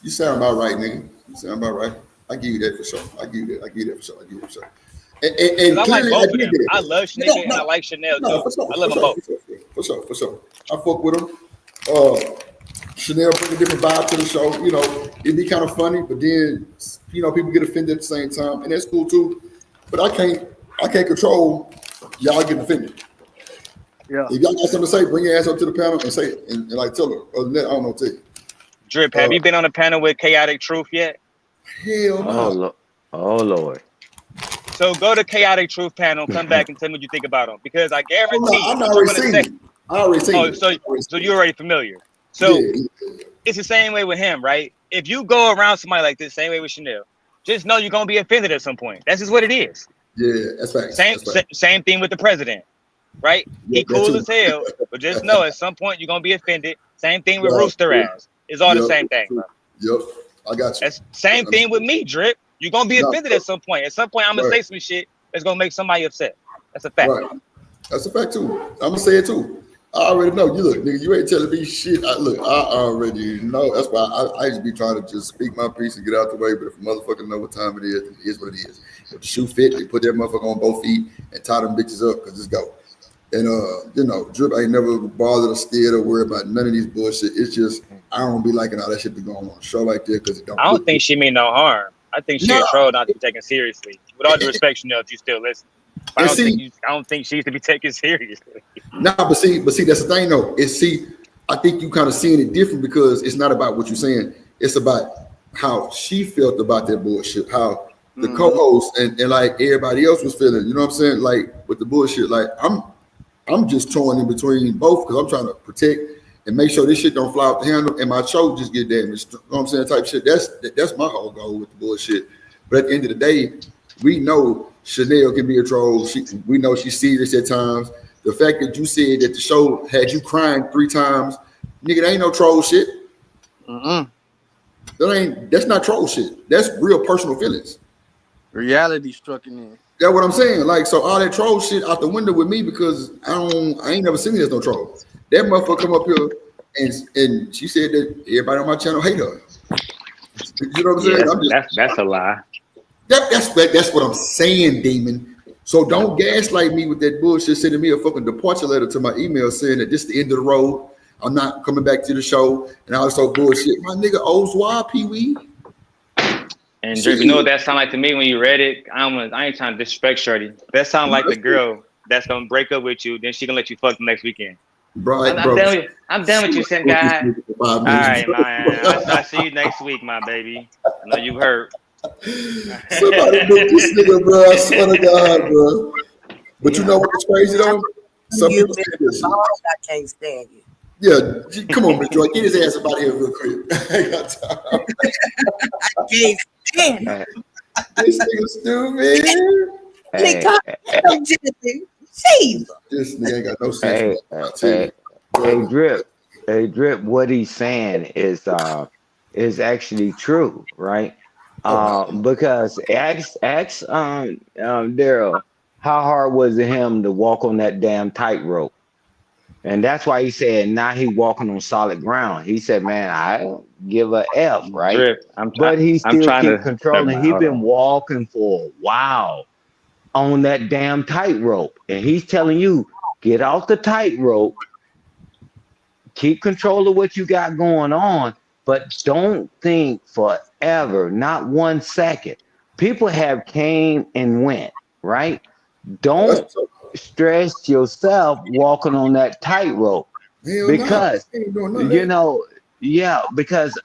You sound about right, nigga. You sound about right. I give you that for sure. I give you that for sure. And I like clearly both of did them. that. I love Shanika and I like Chanel too. No, for sure, I love them both. For sure. I fuck with them. Chanel bring a different vibe to the show. You know, it'd be kind of funny, but then people get offended at the same time, and that's cool too. But I I can't control y'all getting offended. Yeah. If y'all got something to say, bring your ass up to the panel and say it, and like tell her. Other than that, I don't know what to tell you. Drip, have you been on a panel with Chaotic Truth yet? Hell no. Oh Lord. So go to Chaotic Truth panel, come back and tell me what you think about them, because I guarantee I'm already seen it. I already seen it. So you're already familiar. So it's the same way with him, right? If you go around somebody like this, same way with Chanel, just know you're gonna be offended at some point. That's just what it is. Yeah, that's fact. Same thing with the president, right? Yeah, he cool as hell, but just know at some point you're gonna be offended. Same thing with Rooster Ass. It's all the same thing, bro. Yep, I got you. That's same thing with me, Drip. You're gonna be offended at some point. At some point, I'm gonna say some shit that's gonna make somebody upset. That's a fact. Right. That's a fact too. I'm gonna say it too. I already know. You look, nigga, you ain't telling me shit. I already know. That's why I just be trying to just speak my piece and get out the way. But if a motherfucker know what time it is what it is. If the shoe fit, they put that motherfucker on both feet and tie them bitches up because it's go. And you know, Drip ain't never bothered or scared or worried about none of these bullshit. It's just I don't be liking all that shit to go on a show like that because it don't. I don't think she mean no harm. I think she a troll not to be taken seriously. With all due respect, Chanel, if you still listen. I don't think she used to be taken seriously. Nah, but see, that's the thing though. I think you kind of seeing it different because it's not about what you're saying. It's about how she felt about that bullshit, how the co-host and like everybody else was feeling. You know what I'm saying? Like with the bullshit. Like I'm just torn in between both because I'm trying to protect and make sure this shit don't fly off the handle and my show just get damaged. You know what I'm saying? Type shit. That's my whole goal with the bullshit. But at the end of the day, we know Chanel can be a troll. We know she's serious at times. The fact that you said that the show had you crying 3 times, nigga, that ain't no troll shit. That's not troll shit. That's real personal feelings. Reality struck in. That's what I'm saying. Like, so all that troll shit out the window with me because I ain't never seen it as no troll. That motherfucker come up here and she said that everybody on my channel hate her. You know what I'm saying? That's a lie. That's what I'm saying, Demon. So don't gaslight me with that bullshit, sending me a fucking departure letter to my email saying that this is the end of the road. I'm not coming back to the show and all this so bullshit. My nigga Ozwa, Pee-wee. And Drip, you know what that sound like to me when you read it? I ain't trying to disrespect Shorty. That sound like the girl that's gonna break up with you, then she gonna let you fuck the next weekend. Right, I'm done with you, Sam guy. All right, man. I'll see you next week, my baby. I know you hurt. Somebody book this nigga, bro. I swear to God, bro. But you know what's crazy though? Some people say this. I can't stand you. Yeah, come on, Mr. Joy. Get his ass up out of here real quick. I ain't got time. I can't stand it. This nigga stupid. This nigga ain't got no sense. Hey, Drip, what he's saying is actually true, right? Because ask Daryl, how hard was it him to walk on that damn tightrope? And that's why he said now he walking on solid ground. He said, man, I don't give a F, right? Drip, but he still keep controlling. He's been walking for a while on that damn tightrope. And he's telling you, get off the tightrope, keep control of what you got going on, but don't think forever, not 1 second. People have came and went, right? Don't stress yourself walking on that tightrope because you know, because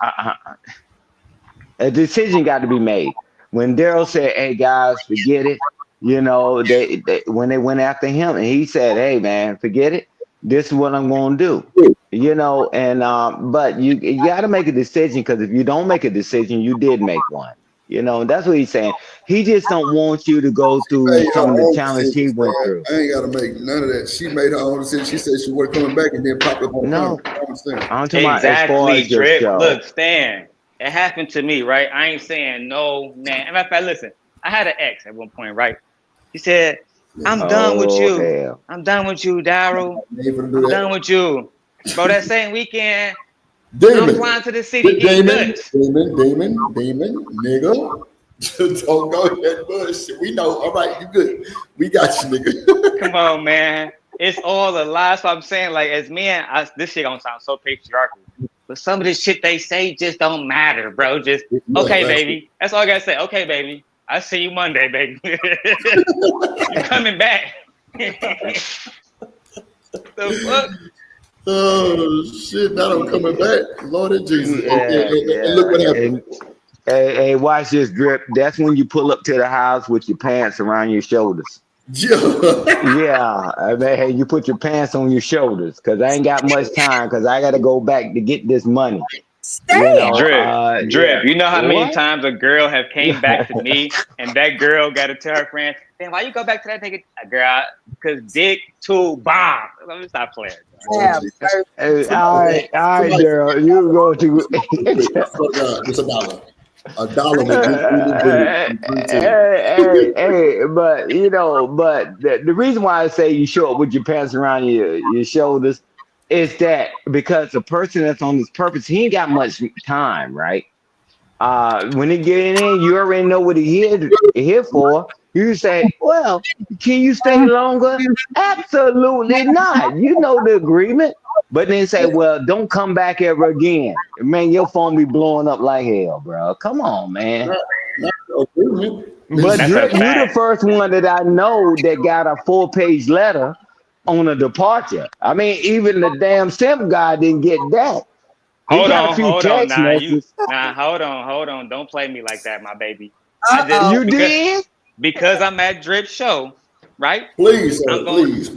a decision got to be made. When Daryl said, "Hey guys, forget it," you know, they when they went after him, and he said, "Hey man, forget it. This is what I'm going to do." You know, and but you got to make a decision because if you don't make a decision, you did make one. You know, that's what he's saying. He just don't want you to go through some of the challenges he went through. I ain't got to make none of that. She made her own decision. She said she wasn't coming back and then popped up on no. Exactly, Drip. Look, Stan, it happened to me, right? I ain't saying no, man. In fact, listen, I had an ex at one point, right? He said, I'm done with you. Hell. I'm done with you, Daryl. I'm done with you. Bro, that same weekend, I'm flying to the city. Damon, nigga. Don't go in that bullshit. We know. All right, you good. We got you, nigga. Come on, man. It's all a lie. So I'm saying, like, as men, this shit gonna sound so patriarchal. But some of this shit they say just don't matter, bro. Just, okay, baby. That's all I gotta say. Okay, baby. I see you Monday, baby. You coming back? The fuck? Oh shit! Now I'm coming back. Lord of Jesus. And look what happened. Hey, watch this, Drip. That's when you pull up to the house with your pants around your shoulders. Yeah, I mean, hey, you put your pants on your shoulders because I ain't got much time because I got to go back to get this money. Drip, Yeah. you know how many What? times a girl have came back to me and that girl got to tell her friend, "Damn, why you go back to that nigga, girl? Because dick too bomb." Let me stop playing. Hey, all right, Daryl, you go to. It's $1. $1 but you know, but the reason why I say you show up with your pants around your shoulders is that because the person that's on this purpose, he ain't got much time, right? When he get in, you already know what he here for. You say, well, can you stay longer? Absolutely not. You know the agreement. But then say, well, don't come back ever again. Man, your phone be blowing up like hell, bro. Come on, man. But Drip, you the first one that I know that got a 4-page letter on a departure. I mean, even the damn simp guy didn't get that. He Hold got on, a few hold on. text Nah, messages. hold on. Don't play me like that, my baby. You did? Because I'm at Drip show, right? Please, sir,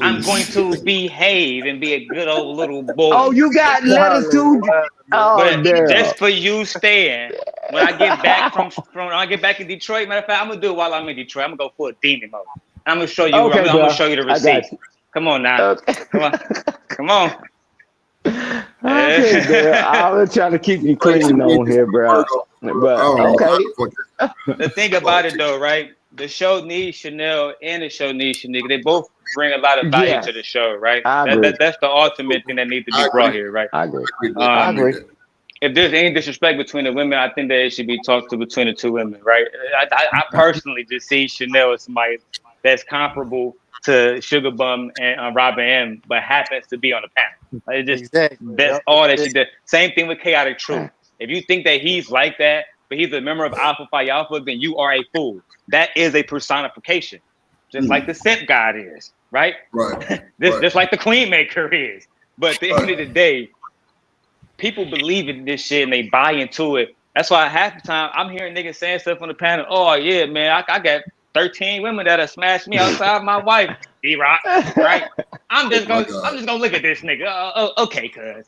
I'm going to behave and be a good old little boy. Oh, you got letters too? But damn. just for you staying, when I get back from when I get back in Detroit, matter of fact, I'm gonna do it while I'm in Detroit. I'm gonna go full demon mode. I'm gonna show you. Okay, I'm bro. gonna show you the I got receipt. Come on now. Come on. Okay, bro. I was trying to keep you clean on here, bro. But okay. The thing about it though, right? The show needs Chanel and the show needs Shanika. They both bring a lot of value Yes. to the show, right? I agree. That's the ultimate thing that needs to be brought here, right? I agree. I agree. If there's any disrespect between the women, I think that it should be talked to between the two women, right? I personally just see Chanel as somebody that's comparable to Sugar Bum and Robin M, but happens to be on the panel. Like, that's all that she did. Same thing with Chaotic Truth. If you think that he's like that, but he's a member of Alpha Phi Alpha, then you are a fool. That is a personification, just like the Simp God is, right? Right. Just like the Queen Maker is. But at the end of the day, people believe in this shit and they buy into it. That's why half the time I'm hearing niggas saying stuff on the panel. Oh yeah, man, I got 13 women that have smashed me outside my wife. D-Rock, right? I'm just gonna look at this nigga. Okay, cuz.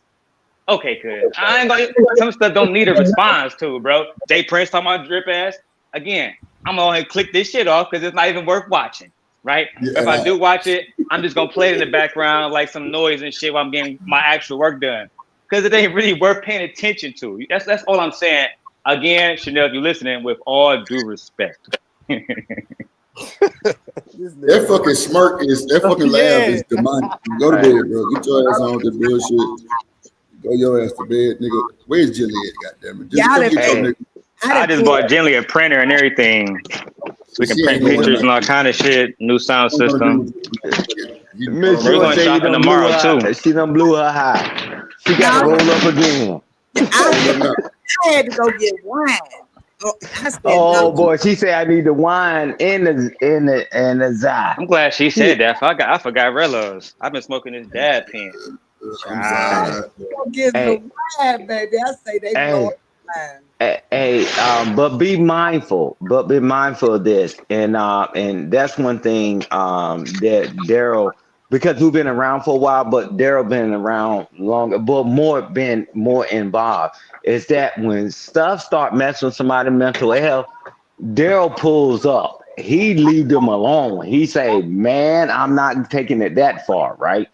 I ain't gonna. Some stuff don't need a response to, bro. Jay Prince talking about Drip ass. Again, I'm gonna click this shit off because it's not even worth watching, right? Yeah. If I do watch it, I'm just gonna play it in the background like some noise and shit while I'm getting my actual work done. Because it ain't really worth paying attention to. That's all I'm saying. Again, Chanel, if you're listening, with all due respect. That fucking smirk is that fucking laugh is demonic. Go to bed, bro. Get your ass on with this bullshit. Go your ass to bed, nigga. Where's Jilly at? Goddamn it. Just come get your nigga. I just bought Gently a printer and everything. So we can print pictures and all kind of shit. New sound system. Miss We're Joy going say you shopping done tomorrow blew her- too. She done blew her high. She got to roll up again. I had to go get wine. Oh boy, she said I need the wine and the Zai. I'm glad she said that. I forgot Rellos. I've been smoking this dad pen. Get Hey. the wine, baby. I say they blow wine. Hey, but be mindful. But be mindful of this, and that's one thing that Daryl, because we've been around for a while, but Daryl been around longer, but been more involved. Is that when stuff start messing with somebody's mental health, Daryl pulls up. He leave them alone. He say, "Man, I'm not taking it that far, right?"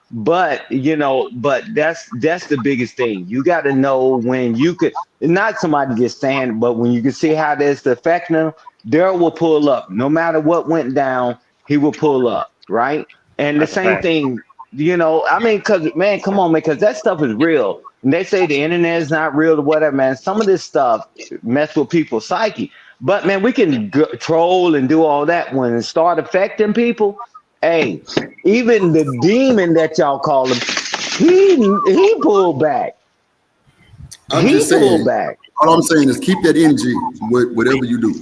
But that's the biggest thing. You got to know when you could, not somebody just saying, but when you can see how that's affecting them, Daryl will pull up. No matter what went down, he will pull up, right? And the same thing, I mean, because man, come on, man, because that stuff is real. And they say the internet is not real or whatever, man. Some of this stuff mess with people's psyche. But man, we can troll and do all that when it start affecting people. Hey, even the demon that y'all call him, he pulled back. I'm just saying. All I'm saying is keep that energy with whatever you do.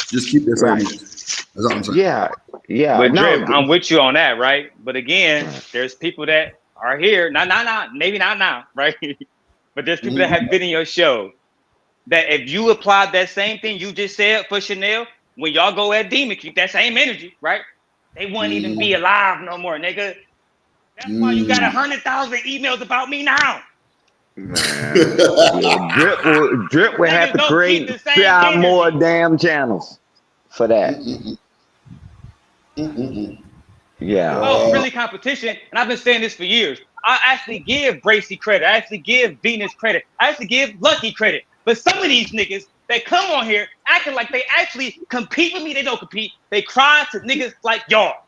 Just keep that same Right. energy. That's all I'm saying. Yeah. But No, Drip, I'm with you on that, right? But again, there's people that are here, maybe not now, right? But there's people that have been in your show that if you applied that same thing you just said for Chanel, when y'all go at Demon, keep that same energy, right? They wouldn't even be alive no more, nigga. That's why you got 100,000 emails about me now. Drip will have to create 5 more damn channels for that. Yeah. Oh, really competition, and I've been saying this for years. I actually give Bracy credit. I actually give Venus credit. I actually give Lucky credit. But some of these niggas that come on here acting like they actually compete with me, they don't compete. They cry to niggas like y'all.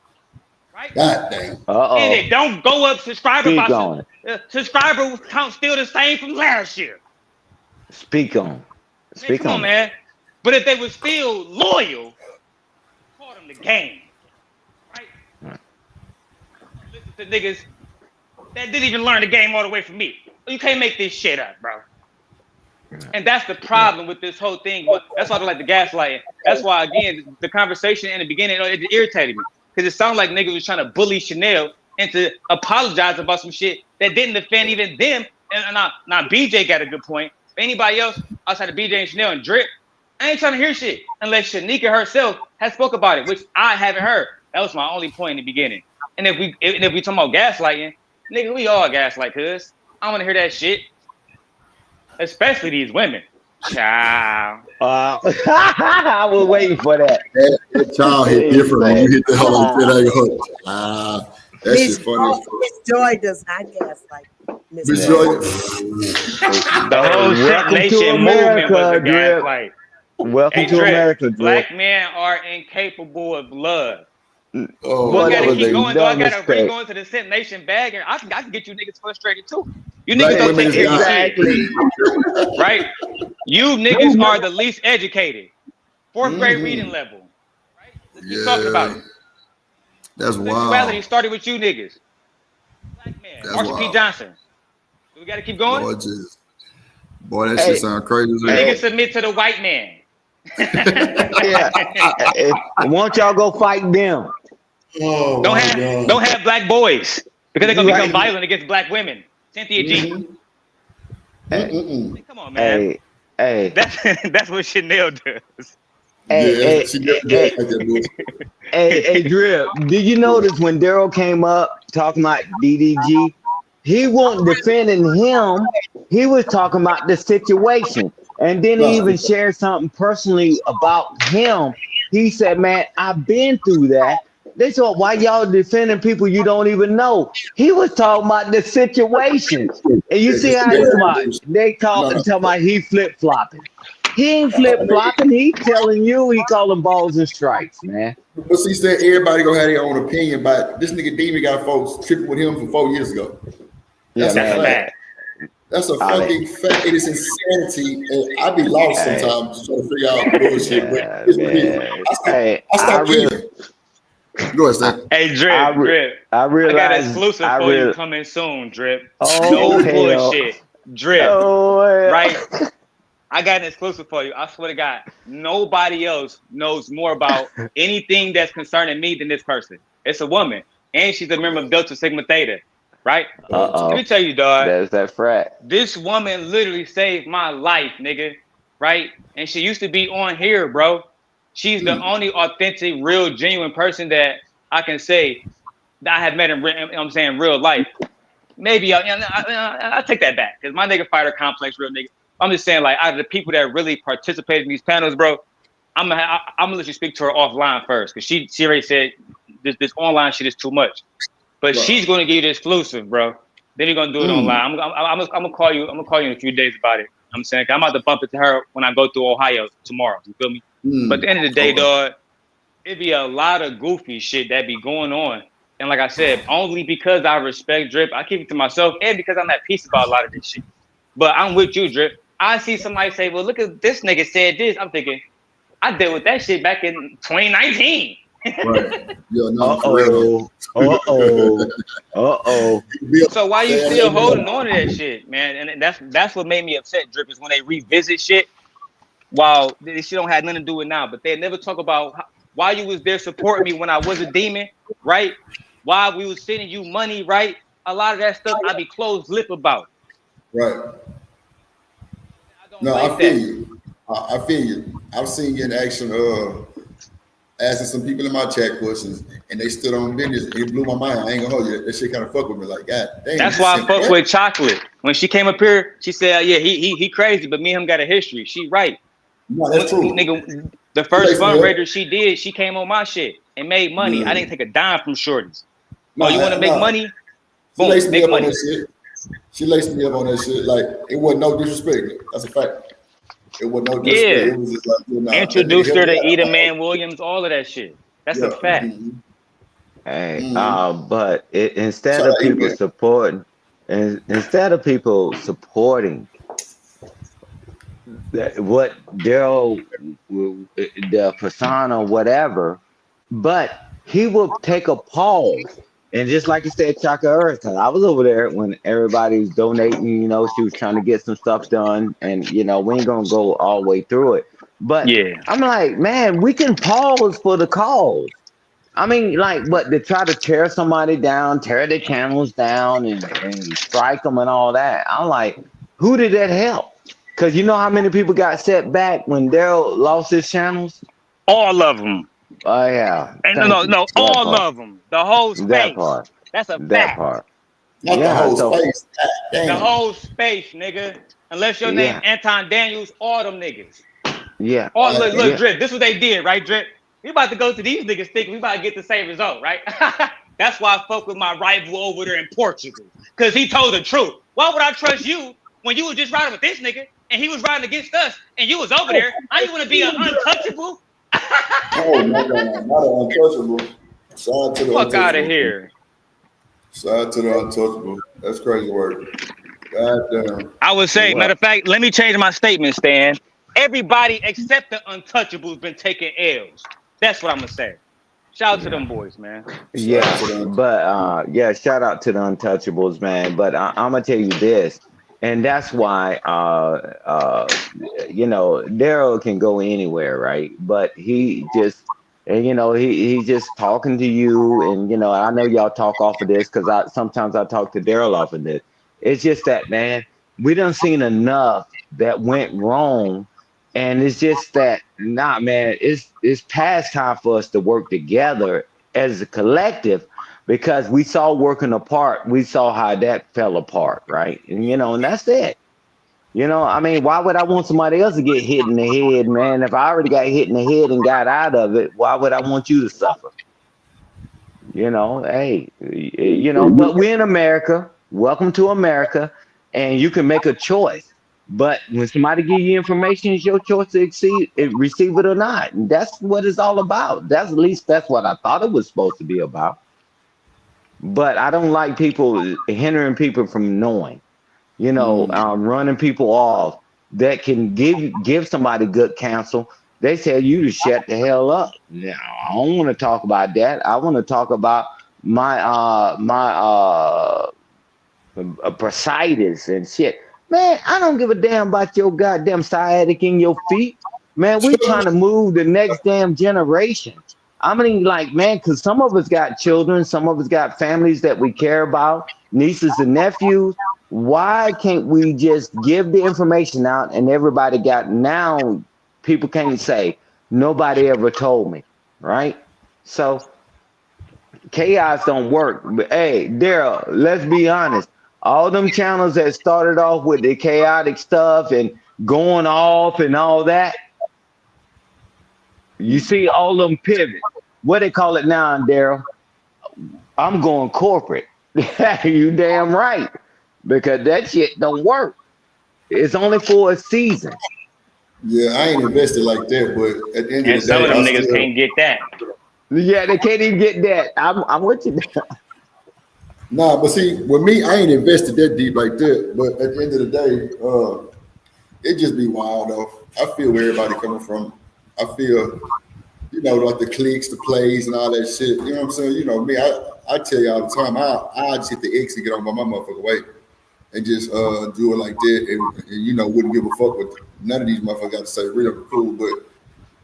Right? God damn. And it don't go up subscriber subscriber count still the same from last year. Speak on. Come on, man. But if they were still loyal, taught them the game. Right? Listen to niggas that didn't even learn the game all the way from me. You can't make this shit up, bro. And that's the problem with this whole thing. That's why I don't like the gaslighting. That's why, again, the conversation in the beginning, it irritated me. Because it sounded like niggas was trying to bully Chanel into apologizing about some shit that didn't offend even them. And now BJ got a good point. Anybody else outside of BJ and Chanel and Drip, I ain't trying to hear shit unless Shanika herself has spoke about it, which I haven't heard. That was my only point in the beginning. And if we talking about gaslighting, nigga, we all gaslight, cuz. I want to hear that shit. Especially these women. Child. I was waiting for that. That child hit different when you hit the whole thing. That shit funny. Miss Joy does not gaslight. Miss Joy. The whole Shit Nation movement was a Drip. gaslight. Welcome to Drip, America, Drip. Black men are incapable of love. Oh, Do I that gotta was keep a going? Do I dumb gotta mistake. keep going to the Sent Nation bag? I can get you niggas frustrated too. You Black niggas don't women take is not- exactly right. You niggas are the least educated. 4th grade reading level. Right? Let's keep talking about it. That's Sexuality wild. started with you niggas. Black man, That's Marsha P. wild. Johnson. Do we gotta keep going? Lord Jesus. Boy, that shit sound crazy. You niggas submit to the white man. Won't y'all go fight them? Oh, Don't have black boys because they're gonna become violent against black women. Cynthia G. Come on, man. Hey. That's what Chanel does. Hey, Drip, did you notice when Daryl came up talking about DDG, he wasn't defending him, he was talking about the situation. And then he even shared something personally about him. He said, man, I've been through that. They said, why y'all defending people you don't even know? He was talking about the situation. And you see how he's talking. They talking about he flip-flopping. He ain't flip-flopping. He telling you he calling balls and strikes, man. But see, said everybody gonna have their own opinion, but this nigga Demon got folks tripping with him from 4 years ago. That's a fact. That's a fucking fact. It is insanity. And I be lost sometimes trying to figure out bullshit. But it's what it is. I stopped eating. Go ahead, Stan. Hey, Drip. I realized. I got an exclusive for you coming soon, Drip. Oh, no bullshit. Drip. Oh, right? I got an exclusive for you. I swear to God, nobody else knows more about anything that's concerning me than this person. It's a woman, and she's a member of Delta Sigma Theta, right? Let me tell you, dog. That's that frat. This woman literally saved my life, nigga, right? And she used to be on here, bro. She's the only authentic, real, genuine person that I can say that I have met in real life. Maybe I take that back because my nigga fighter complex, real nigga. I'm just saying, like, out of the people that really participated in these panels, bro, I'm gonna let you speak to her offline first because she already said this online shit is too much. But she's gonna give you the exclusive, bro. Then you're gonna do it online. I'm gonna call you. I'm gonna call you in a few days about it. I'm saying I'm about to bump it to her when I go through Ohio tomorrow. You feel me? But at the end of the day, dog, it'd be a lot of goofy shit that be going on. And like I said, only because I respect Drip, I keep it to myself, and because I'm at peace about a lot of this shit. But I'm with you, Drip. I see somebody say, well, look at this nigga said this. I'm thinking, I dealt with that shit back in 2019. Right. Yo, no, So why you still holding on to that shit, man? And that's what made me upset, Drip, is when they revisit shit. while she don't have nothing to do with now, but they never talk about why you was there supporting me when I was a demon, right? Why we was sending you money, right? A lot of that stuff I be closed lip about. Right. No, I feel you. I feel you. I've seen you in action asking some people in my chat questions, and they stood on business. It blew my mind. I ain't gonna hold you. That shit kind of fuck with me. Like, God damn. That's why I fuck with Chocolate. When she came up here, she said, "Yeah, he crazy, but me and him got a history." She right. No, that's true. Nigga, the first fundraiser she did, she came on my shit and made money. Yeah. I didn't take a dime from shorties. No, you want to make money? She Boom, laced me make up money. on that shit. She laced me up on that shit. Like, it wasn't no disrespect. That's a fact. It wasn't no disrespect. Yeah. It was just like, Introduced her to Eda Man Williams, all of that shit. That's a fact. Hey, but instead of people supporting what Daryl, the persona, whatever, but he will take a pause. And just like you said, Chaka Earth, I was over there when everybody was donating, you know, she was trying to get some stuff done. And, you know, we ain't going to go all the way through it. But I'm like, man, we can pause for the cause. I mean, like, but to try to tear somebody down, tear their channels down and strike them and all that. I'm like, who did that help? Because you know how many people got set back when Daryl lost his channels? All of them. Oh, yeah. And no, all of them. The whole space. That part. That's a That fact. part. Not the whole space. The whole space, nigga. Unless your name Anton Daniels, all them niggas. Yeah. Oh, look, Drip. This is what they did, right, Drip? We about to go to these niggas thinking we about to get the same result, right? That's why I fuck with my rival over there in Portugal. Because he told the truth. Why would I trust you when you was just riding with this nigga and he was riding against us and you was over there? I ain't want to be an untouchable. Oh my God, not an untouchable. Shout out to the Fuck out of here. Shout out to the untouchable. That's crazy work. God damn. I would say, matter of fact, let me change my statement, Stan. Everybody except the untouchables been taking L's. That's what I'm gonna say. Shout out to them boys, man. Yeah, but shout out to the untouchables, man. But I'm gonna tell you this, and that's why you know, Daryl can go anywhere, right? But he just, and you know, he's just talking to you, and you know, I know y'all talk off of this because sometimes I talk to Daryl off of this. It's just that, man, we done seen enough that went wrong. And it's just that, man, it's past time for us to work together as a collective because we saw working apart. We saw how that fell apart, right? And, you know, and that's it. You know, I mean, why would I want somebody else to get hit in the head, man? If I already got hit in the head and got out of it, why would I want you to suffer? You know, hey, you know, but we're in America. Welcome to America. And you can make a choice. But when somebody give you information, it's your choice to receive it or not. And that's what it's all about. At least that's what I thought it was supposed to be about. But I don't like people hindering people from knowing, you know, running people off that can give somebody good counsel. They tell you to shut the hell up. Now, I don't want to talk about that. I want to talk about my bursitis and shit. Man, I don't give a damn about your goddamn sciatic in your feet. Man, we trying to move the next damn generation. I mean, like, man, because some of us got children, some of us got families that we care about, nieces and nephews. Why can't we just give the information out and everybody now people can't say, nobody ever told me, right? So chaos don't work. But hey, Daryl, let's be honest. All them channels that started off with the chaotic stuff and going off and all that, you see all them pivot. What they call it now, Daryl? I'm going corporate. You damn right. Because that shit don't work. It's only for a season. Yeah, I ain't invested like that, but at the end of the day, some of them niggas can't get that. Yeah, they can't even get that. I'm with you. Nah, but see, with me, I ain't invested that deep like that. But at the end of the day, it just be wild though. I feel where everybody coming from. I feel, you know, like the clicks, the plays, and all that shit. You know what I'm saying? You know me, I tell you all the time, I just hit the exit, get on my motherfucking way. and just do it like that, and you know, wouldn't give a fuck what none of these motherfuckers got to say. Really cool,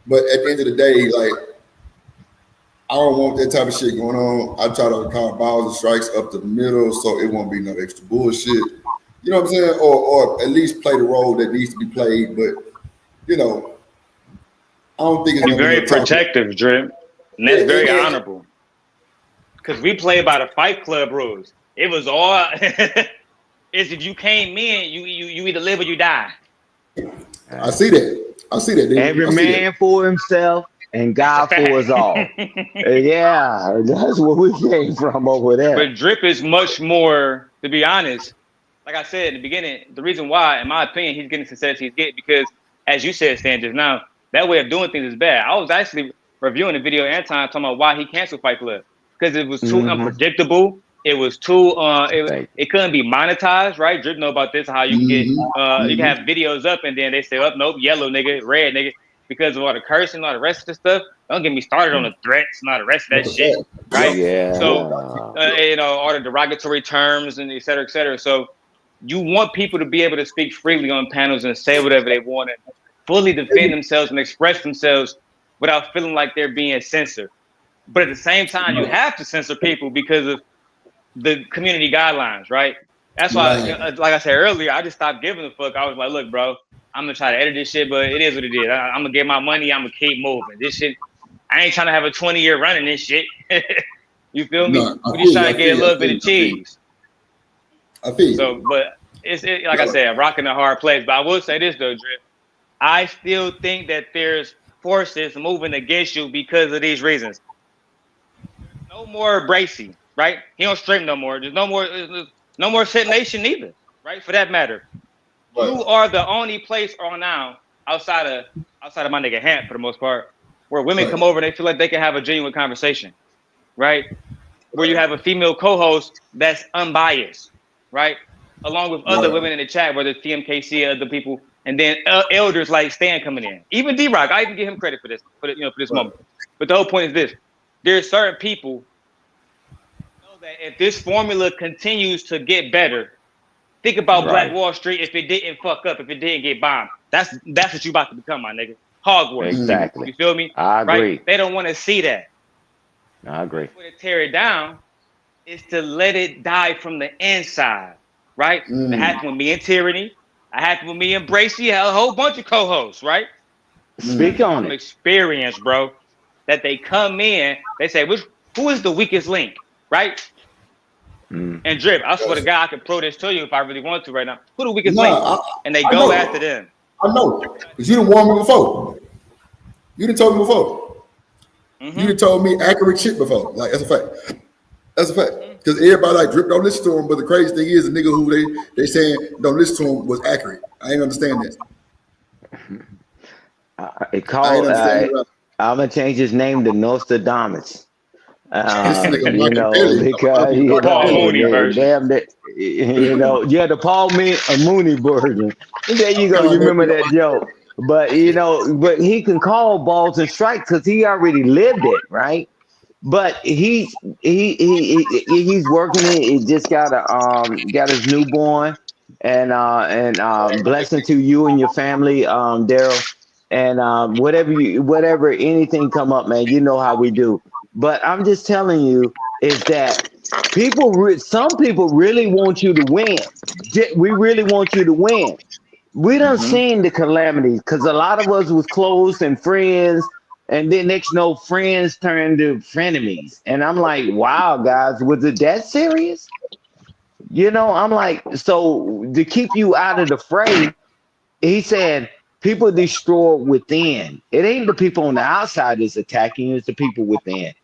but at the end of the day, like, I don't want that type of shit going on. I try to call balls and strikes up the middle, so it won't be no extra bullshit. You know what I'm saying? Or at least play the role that needs to be played. But you know, I don't think it's You're gonna very be no protective, Drip, and that's very honorable. Because we play by the Fight Club rules. It was all is if you came in, you either live or you die. I see that. I see that. Dude. Every man for himself and God for us all. Yeah, that's where we came from over there. But Drip is much more, to be honest. Like I said in the beginning, the reason why, in my opinion, he's getting success he's getting because, as you said, Stan, just now, that way of doing things is bad. I was actually reviewing the video Anton talking about why he canceled Fight Club because it was too unpredictable. It was too it couldn't be monetized, right? Drip know about this, how you can get you can have videos up and then they say up, nope, yellow nigga, red nigga, because of all the cursing, all the rest of the stuff. Don't get me started on the threats and all the rest of that shit, right? Yeah. So you know, all the derogatory terms and et cetera, et cetera. So you want people to be able to speak freely on panels and say whatever they want and fully defend themselves and express themselves without feeling like they're being censored. But at the same time, you have to censor people because of the community guidelines, right? That's why, like I said earlier, I just stopped giving a fuck. I was like, look, bro, I'm gonna try to edit this shit, but it is what it is. I'm gonna get my money. I'm gonna keep moving. This shit, I ain't trying to have a 20-year run in this shit. You feel me? We just trying to get a little bit of cheese. I feel you. So, but it's like I said, rocking a hard place. But I will say this though, Drip. I still think that there's forces moving against you because of these reasons. No more Bracy, right? He don't stream no more. There's no more Sit Nation either, right? For that matter. Right. You are the only place on now outside of my nigga Hamp for the most part, where women come over and they feel like they can have a genuine conversation, right? Where you have a female co-host that's unbiased, right? Along with other women in the chat, whether it's TMKC or other people, and then elders like Stan coming in. Even D-Rock, I even give him credit for this, for this moment. But the whole point is this: there's certain people who know that if this formula continues to get better, think about Black Wall Street. If it didn't fuck up, if it didn't get bombed, that's what you about to become, my nigga. Hogwarts. Exactly. You feel me? I agree. Right? They don't want to see that. I agree. To tear it down is to let it die from the inside, right? It happened with me and Tyranny. It happened with me and Bracy. A whole bunch of co-hosts, right? Speak on it. Experience, bro. That they come in, they say, who is the weakest link, right? And Drip, I swear to God, I could prove this to you if I really want to right now. Who the weakest link? And they go after them. I know, because you done warned me before. You done told me before. You done told me accurate shit before. Like, that's a fact. That's a fact. Because everybody like Drip don't listen to him, but the crazy thing is the nigga who they saying don't listen to him was accurate. I ain't understand that. I'm gonna change his name to Nostradamus. Because Paul Mooney version. The Paul Mooney version. There you go. You remember that joke? But but he can call balls and strikes because he already lived it, right? But he's working it. He just got his newborn, and blessing to you and your family, Daryl. And whatever anything come up, man, you know how we do. But I'm just telling you is that some people really want you to win. We really want you to win. We done seen the calamities because a lot of us was close and friends, and then next friends turned to frenemies. And I'm like, wow, guys, was it that serious? I'm like, so to keep you out of the fray, he said, people destroy within. It ain't the people on the outside that's attacking you, it's the people within.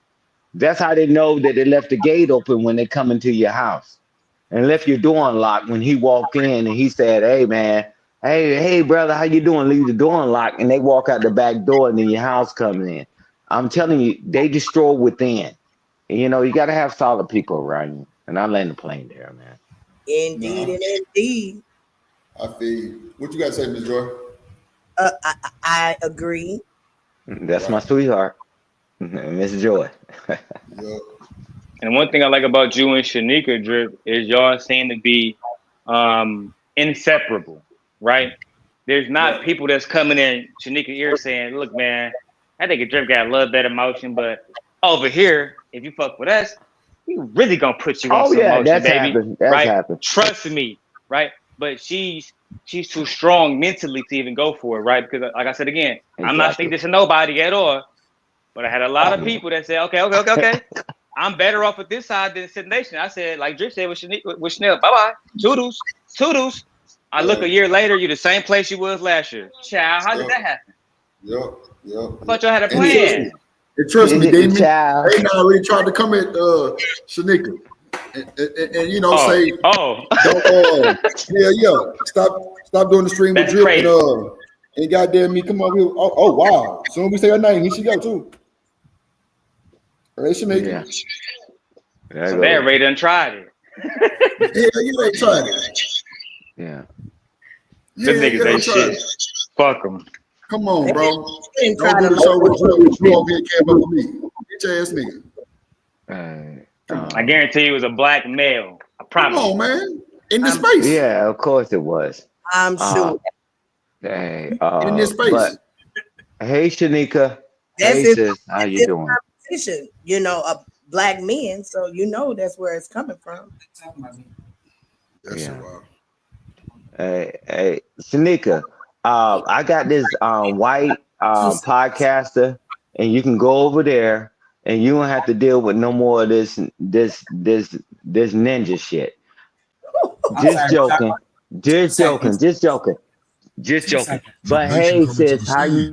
That's how they know that they left the gate open when they come into your house and left your door unlocked when he walked in and he said, hey, man, hey, brother, how you doing? Leave the door unlocked and they walk out the back door and then your house comes in. I'm telling you, they destroy within. And, you got to have solid people around you. And I land the plane there, man. Indeed and indeed. I feel you. What you got to say, Ms. Joy? I agree. That's my sweetheart, Miss Joy. And one thing I like about you and Shanika, Drip, is y'all seem to be inseparable, right? There's not people that's coming in Shanika ear saying, look, man, I think a Drip got a little bit of motion, but over here, if you fuck with us, we really gonna put you on some motion, that's baby. happened. That's right? happened. Trust me, right? But she's too strong mentally to even go for it, right? Because like I said again, I'm not speaking to nobody at all, but I had a lot of people that say, okay. I'm better off with this side than Sid Nation. I said, like Drip said with Chanel, bye-bye. Toodles. I look a year later, you're the same place you was last year. Child, how did that happen? Yep. I thought y'all had a plan. And trust me, they already tried to come at Shanika. And you know, say, stop doing the stream with Drip and goddamn me, come over here. Oh wow. Soon we say her name, here she go too. Right, Shanika. So they already done tried it. Yeah, they tried it. Yeah. Them niggas ain't shit. Fuck them. Come on, bro. Don't do the show with Drip. You over here came up with me. Get your ass nigga. I guarantee you it was a black male. I promise. Come on, man. In this space. Yeah, of course it was. I'm sure. Hey, in this space. But, hey, Shanika. That's hey, sis. How you doing? Competition, you know, of black men. So you know that's where it's coming from. That's wild. Hey, Shanika. I got this white podcaster, and you can go over there, and you don't have to deal with no more of this ninja shit. Just joking. But hey, sis, how you?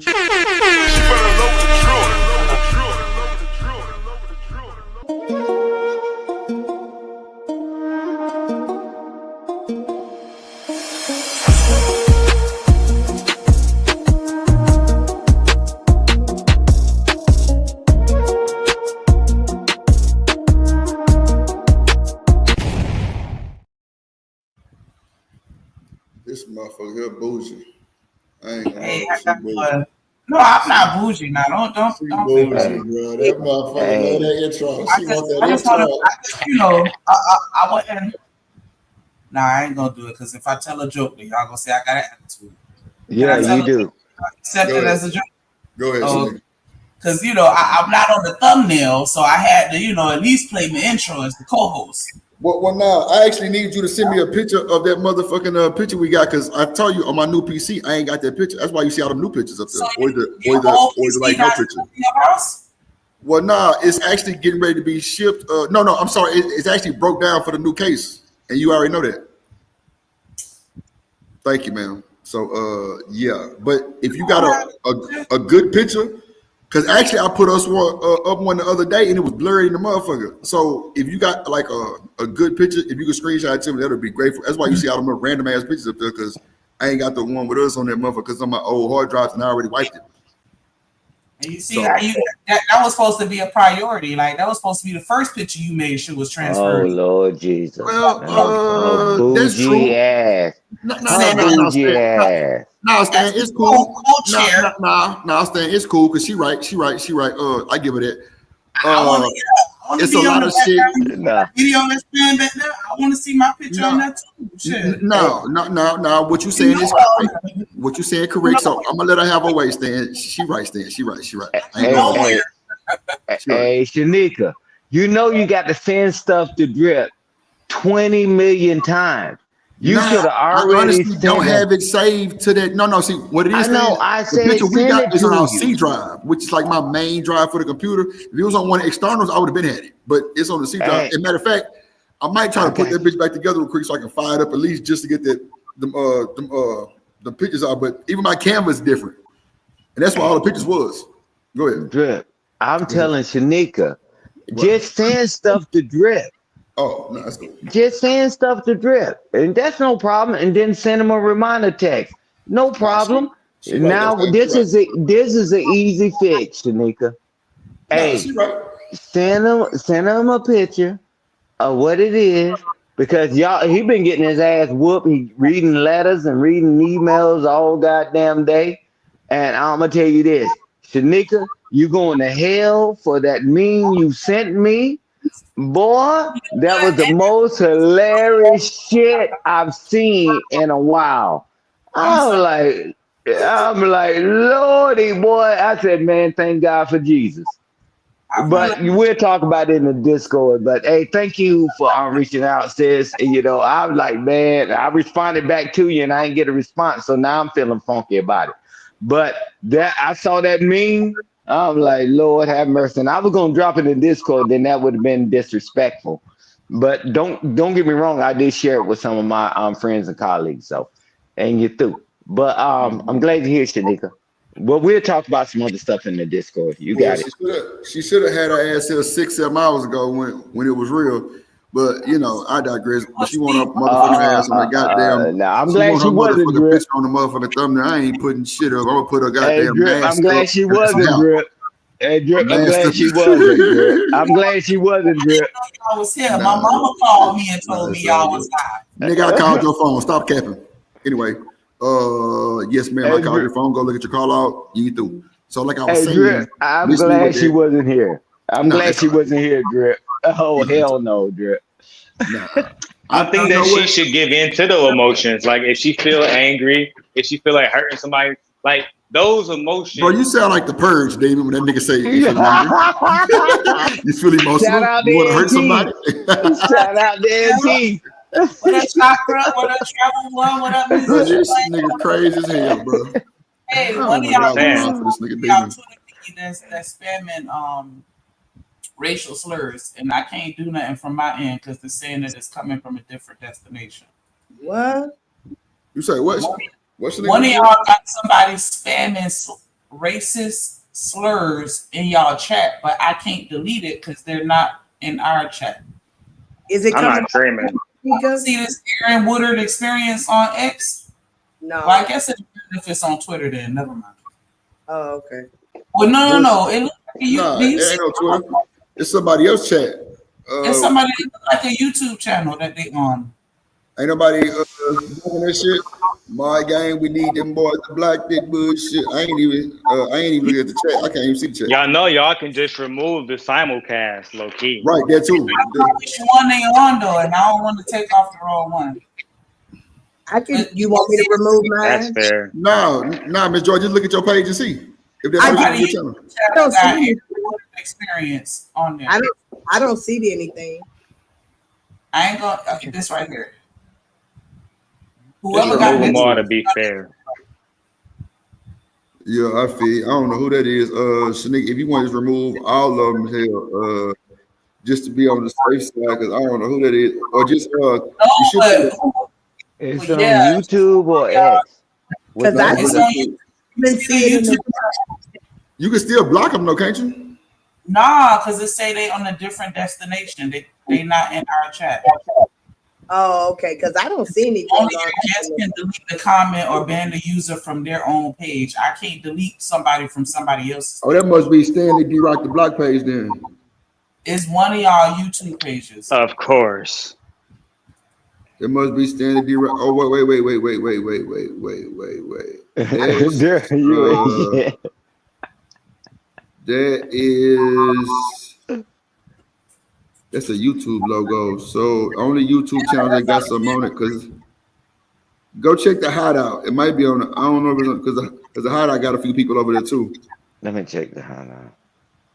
This motherfucker here bougie. I ain't gonna no, I'm not bougie now. Don't bougie, bro. That motherfucker love that intro. She want that intro. You know, I wouldn't. Nah, I ain't gonna do it because if I tell a joke, then y'all gonna say I got an attitude. Yeah, you do. Accept it as a joke. Go ahead. Because you know I'm not on the thumbnail, so I had to at least play my intro as the co-host. Well, now I actually need you to send me a picture of that motherfucking picture we got, because I tell you on my new PC I ain't got that picture. That's why you see all them new pictures up there, or the like no picture. Well, nah, it's actually getting ready to be shipped. No, I'm sorry, it's actually broke down for the new case, and you already know that. Thank you, ma'am. So, yeah, but if you got a good picture. Because actually, I put us up one the other day, and it was blurry in the motherfucker. So if you got like a good picture, if you could screenshot it to me, that would be grateful. That's why you see all the random ass pictures up there, because I ain't got the one with us on that motherfucker, because on my old hard drives, and I already wiped it. And you see, that was supposed to be a priority. Like that was supposed to be the first picture you made sure was transferred. Oh Lord Jesus! Well, that's true. Bougie ass. No, Stan, it's cool. No, Stan, it's cool because she right. I give her that. It's a lot of shit. Video that's playing back there. I want to see my picture on that too. Shit. No. What you saying is correct. What you saying correct. So I'm gonna let her have her way, Stan. She right, Stan. She right. Hey, Shanika, you know you got to send stuff to Drip 20 million times. You should have already. I honestly don't have it saved to that. No. See what it is. I said the picture we got is on our you. C drive, which is like my main drive for the computer. If it was on one of the externals, I would have been had it. But it's on the C drive. As a matter of fact, I might try to put that bitch back together real quick so I can fire it up at least just to get the pictures out. But even my camera is different, and that's what all the pictures was. Go ahead. Drip. I'm telling Shanika, just send stuff to Drip. Oh, no, that's cool. Just send stuff to Drip, and that's no problem. And then send him a reminder text. No problem. Now this is an easy fix, Shanika. Hey, send him a picture of what it is, because he been getting his ass whooped. He reading letters and reading emails all goddamn day. And I'm gonna tell you this, Shanika, you going to hell for that meme you sent me. Boy, that was the most hilarious shit I've seen in a while. I'm like, Lordy, boy. I said, man, thank God for Jesus. But we'll talk about it in the Discord. But hey, thank you for reaching out, sis. And, you know, I was like, man, I responded back to you and I didn't get a response. So now I'm feeling funky about it. But that I saw that meme. I'm like, Lord have mercy. And I was gonna drop it in Discord, then that would have been disrespectful. But don't get me wrong, I did share it with some of my friends and colleagues. So and you through. But I'm glad to hear, Shanika. Well, we'll talk about some other stuff in the Discord. You got it. She should have had her ass here 6-7 hours ago when it was real. But you know, I digress. But she want her motherfucking ass on the goddamn. Nah, I'm glad she wasn't, Drip. Picture on the motherfucking thumbnambel. I ain't putting shit up. I'm gonna put her goddamn. Drip, I'm glad she wasn't, Drip. Hey, Drip, I'm glad she wasn't, Drip. I'm glad she wasn't, Drip. I was here. My mama called me and told me y'all was live. Nigga, I called your phone. Stop capping. Anyway, yes, ma'am. I called your phone. Go look at your call out. You through. So like I was saying, Drip, I'm glad she wasn't here. I'm glad she wasn't here, Drip. Oh hell no, Drip. I think that she should give in to the emotions. Like if she feel angry, if she feel like hurting somebody, like those emotions. Bro, you sound like the Purge, David, when that nigga say you feel angry. You feel emotional. Shout out you want to hurt somebody. Shout out to NT. What up, Chakra? What up, Travel One? What up, Bro, this nigga crazy as hell, bro. Hey, one of y'all that's spamming racial slurs, and I can't do nothing from my end because they're saying that it's coming from a different destination. What? You say what? What's the one of y'all got somebody spamming racist slurs in y'all chat, but I can't delete it because they're not in our chat. Is it? I'm not streaming. See this Aaron Woodard experience on X? No. Well, I guess if it's on Twitter, then never mind. Oh, okay. Well, no. It looks like ain't no Twitter. It's somebody else chat. It's somebody like a YouTube channel that they on. Ain't nobody doing that shit. My gang, we need them boys, the black big bullshit. I ain't even looking at the chat. I can't even see the chat. Y'all know y'all can just remove the simulcast, low key. Right, that too. Which one they on though, and I don't want to take off the wrong one. You want me to remove mine? That's fair. No, Miss George, just look at your page and see if that's I your channel. don't see experience on there. I don't see anything. I ain't gonna. Okay, this right here. Whoever got this more to be fair. Yeah, I feel. I don't know who that is. Shanika, if you want to just remove all of them, hell, just to be on the safe side, because I don't know who that is, or just It's on YouTube or X. Because I didn't see it. You can still block them though, can't you? Nah, because it say they on a different destination. They not in our chat. Oh, okay. Because I don't see anything. Only your guest can delete the comment or ban the user from their own page. I can't delete somebody from somebody else's. Oh, that must be Stanley D Rock the block page then. It's one of y'all YouTube pages. Of course. It must be Stanley D Rock. Oh, wait. That's a YouTube logo. So only YouTube channel that got some on it. Because go check the hideout. It might be on. I don't know because the hideout got a few people over there too. Let me check the hideout.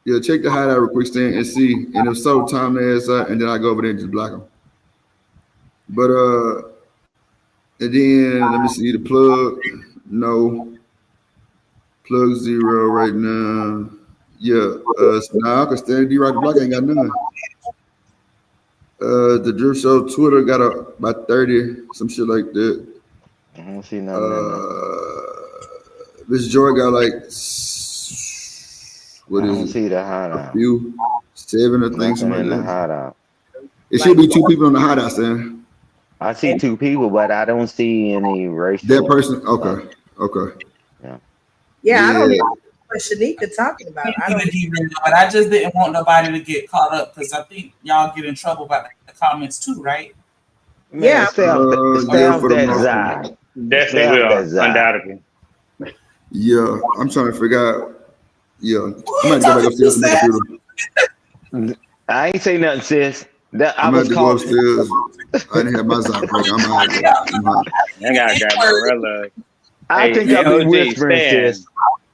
Yeah, check the hideout real quick, Stan, and see. And if so, time their ass out, and then I go over there and just block them. But and then let me see the plug. No. Plug 0 right now. Yeah, now I can stand D Rock the block ain't got none. The Drip Show Twitter got about 30, some shit like that. I don't see nothing. Miss Joy got like I don't see the hideout. A few, 7 or things in like the that. hideout. It should be 2 people on the hideout, Sam. I see 2 people, but I don't see any racial. That person, okay. Yeah, I don't even know what Shanika talking about. But I just didn't want nobody to get caught up because I think y'all get in trouble about the comments too, right? Yeah. Definitely will, undoubtedly. Yeah, I'm trying to figure out. Yeah, I might go back upstairs to the computer. I ain't say nothing, sis. That I I'm was about to go coughing. upstairs. I didn't have my side break. I'm out. I gotta grab my umbrella. I Hey, think hey, I'll be OG, whispering, Stan. sis.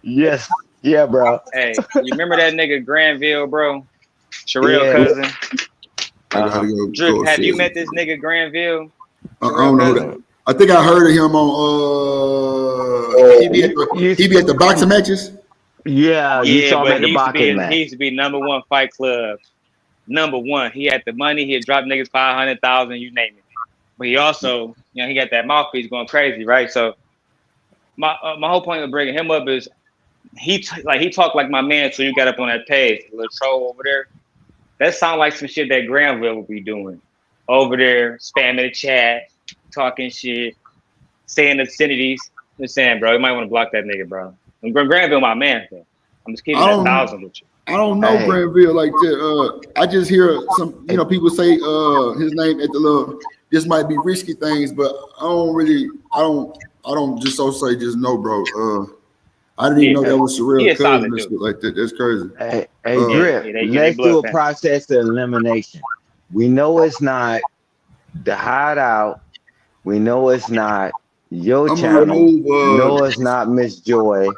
Yes. Yeah, bro. Hey, you remember that nigga Granville, bro? Sherelle Yeah. cousin. I gotta go Drip, have you upstairs. met this nigga Granville? I don't know that. I think I heard of him on. He be at the boxing matches. Yeah, you Yeah, saw him but at the boxing match. he used to be #1 Fight Club. #1. He had the money. He'd drop niggas 500,000, you name it. But he also, he got that mouthpiece going crazy, right? So my whole point of bringing him up is he talked like my man. So you got up on that page, the little troll over there. That sound like some shit that Granville would be doing over there, spamming the chat, talking shit, saying obscenities. I'm just saying, bro, you might want to block that nigga, bro. And Granville, my man, though. I'm just keeping that 1,000 with you. I don't know Granville like that. I just hear some, people say his name at the little. This might be risky things, but I don't just say just no, bro. I didn't even know that was Sherelle cousin and shit like that. That's crazy. Hey, Drip, let's do a process of elimination. We know it's not the Hideout. We know it's not your channel. We know it's not Miss Joy.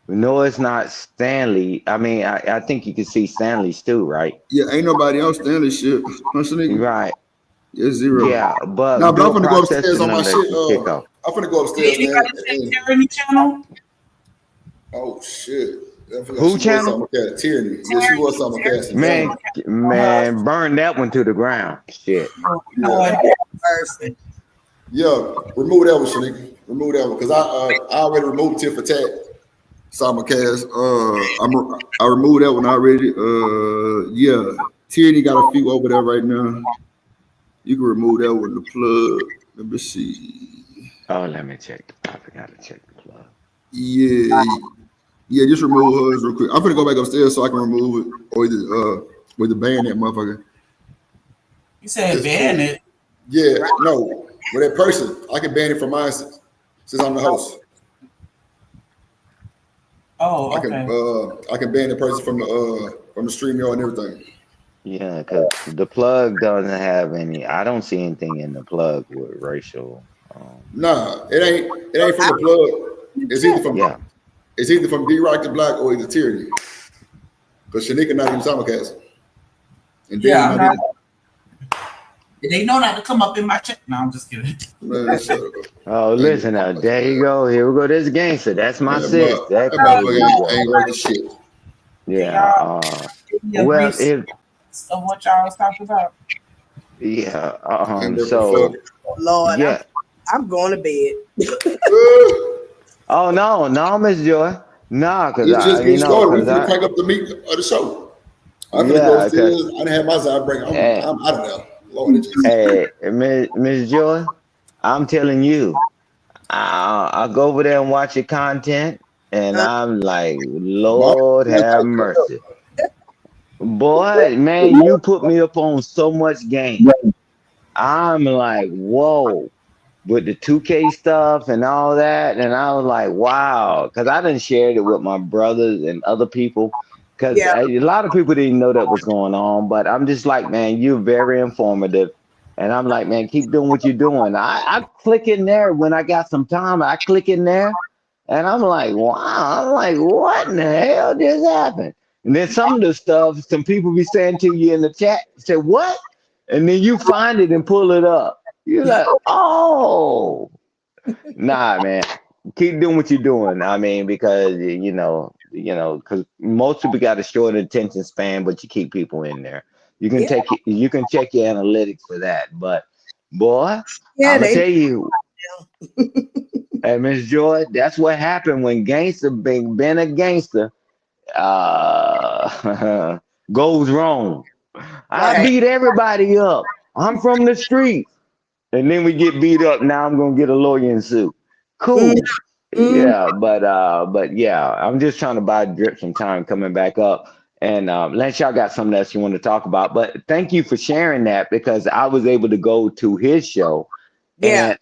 We know it's not Stanley. I mean, I think you can see Stanley's too, right? Yeah, ain't nobody else Stanley shit. Right. It's zero. Yeah, but I'm gonna go upstairs on my shit. I'm gonna go upstairs. Tyranny channel? Oh shit. Who channel? Tyranny. Yeah, she was something casting. Man, burn that one to the ground. Shit. Yeah, remove that one, Shanika. Remove that one, because I already removed Tit for Tat. Simulcast. I removed that one already. Yeah, Tyranny got a few over there right now. You can remove that one. The plug. Let me see. Oh, let me check. I forgot to check the plug. Yeah, just remove hers real quick. I'm gonna go back upstairs so I can remove it, or either with the ban that motherfucker. You said ban it? Yeah, no, with that person, I can ban it from mine since I'm the host. Oh, okay. I can ban the person from the StreamYard and everything. Yeah, because the plug doesn't have any. I don't see anything in the plug with racial. Nah, it ain't from the plug. It's either from D-Rock the Black or either Tyranny. Because Shanika not even simulcast. And they know not to come up in my chat. No, I'm just kidding. Man, oh, listen now. There you go. Here we go. This gangster. That's my sis. That motherfucker ain't worth the shit. Yeah. Well, of what y'all was talking about. Yeah. So, Lord, yeah. I'm going to bed. Oh no, Miss Joy. Nah, because it's just getting started. We can crank up the meat of the show. I'm gonna go upstairs. I didn't have my side break. I'm out of there. Lord, hey, Miss Joy, I'm telling you, I'll go over there and watch your content, and I'm like, Lord have mercy. Boy, man, you put me up on so much game. I'm like, whoa, with the 2K stuff and all that. And I was like, wow, because I done shared it with my brothers and other people. Because a lot of people didn't know that was going on. But I'm just like, man, you're very informative. And I'm like, man, keep doing what you're doing. I click in there when I got some time. I click in there. And I'm like, wow. I'm like, what in the hell just happened? And then some of the stuff, some people be saying to you in the chat, say, what? And then you find it and pull it up. You're like, oh. Nah, man. Keep doing what you're doing. I mean, because, because most people got a short attention span, but you keep people in there. You can you can check your analytics for that. But, boy, I'm going to tell you. Hey, Miss Joy, that's what happened when gangster being a gangster goes wrong. I beat everybody up. I'm from the street. And then we get beat up. Now I'm gonna get a lawyer and sue. Cool. Yeah, but yeah, I'm just trying to buy Drip some time coming back up. And Lance, y'all got something else you want to talk about. But thank you for sharing that, because I was able to go to his show. Yeah. And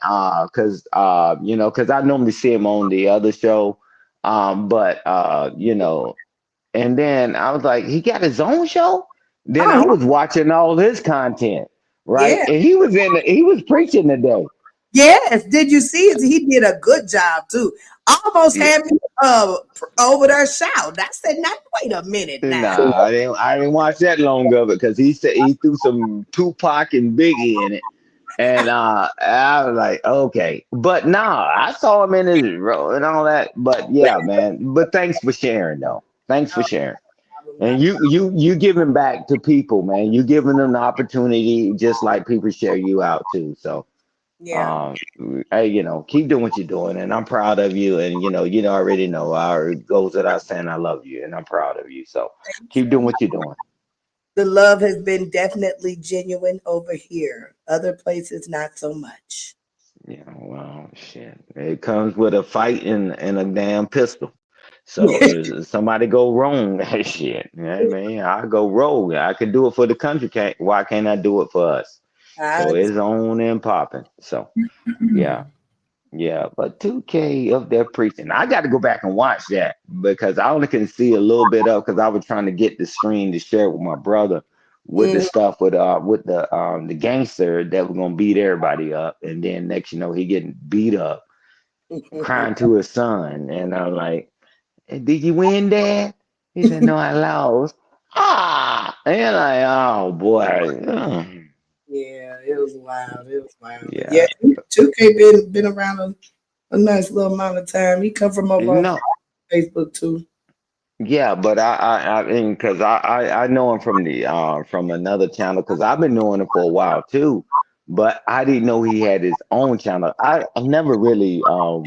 because I normally see him on the other show. And then I was like, he got his own show? Then I was watching all his content, right? Yeah. And he was preaching today. Yes. Did you see it? He did a good job too. Almost had me over there shout. I said, "Now wait a minute now." Nah, I didn't watch that long of it because he said he threw some Tupac and Biggie in it. And I was like, okay. But nah, I saw him in his role and all that. But yeah, man. But thanks for sharing though. Thanks for sharing. And you giving back to people, man. You giving them the opportunity just like people share you out too. So hey, keep doing what you're doing, and I'm proud of you. And you already know it goes without saying I love you, and I'm proud of you. So keep doing what you're doing. The love has been definitely genuine over here. Other places, not so much. Yeah, well, shit. It comes with a fight and a damn pistol. So if somebody go wrong, shit. I mean, I go rogue. I can do it for the country. Why can't I do it for us? So it's on and popping. So yeah. But 2K of their preaching. I got to go back and watch that because I only can see a little bit of because I was trying to get the screen to share with my brother with the stuff with the gangster that was gonna beat everybody up, and then next he getting beat up, crying to his son, and I'm like, "Did you win, Dad?" He said, "No, I lost." And like, oh boy. Yeah, it was wild. It was wild. Yeah. 2K been around a nice little amount of time. He come from over on Facebook too. Yeah, but I mean, because I know him from another channel because I've been knowing him for a while too, but I didn't know he had his own channel. I've never really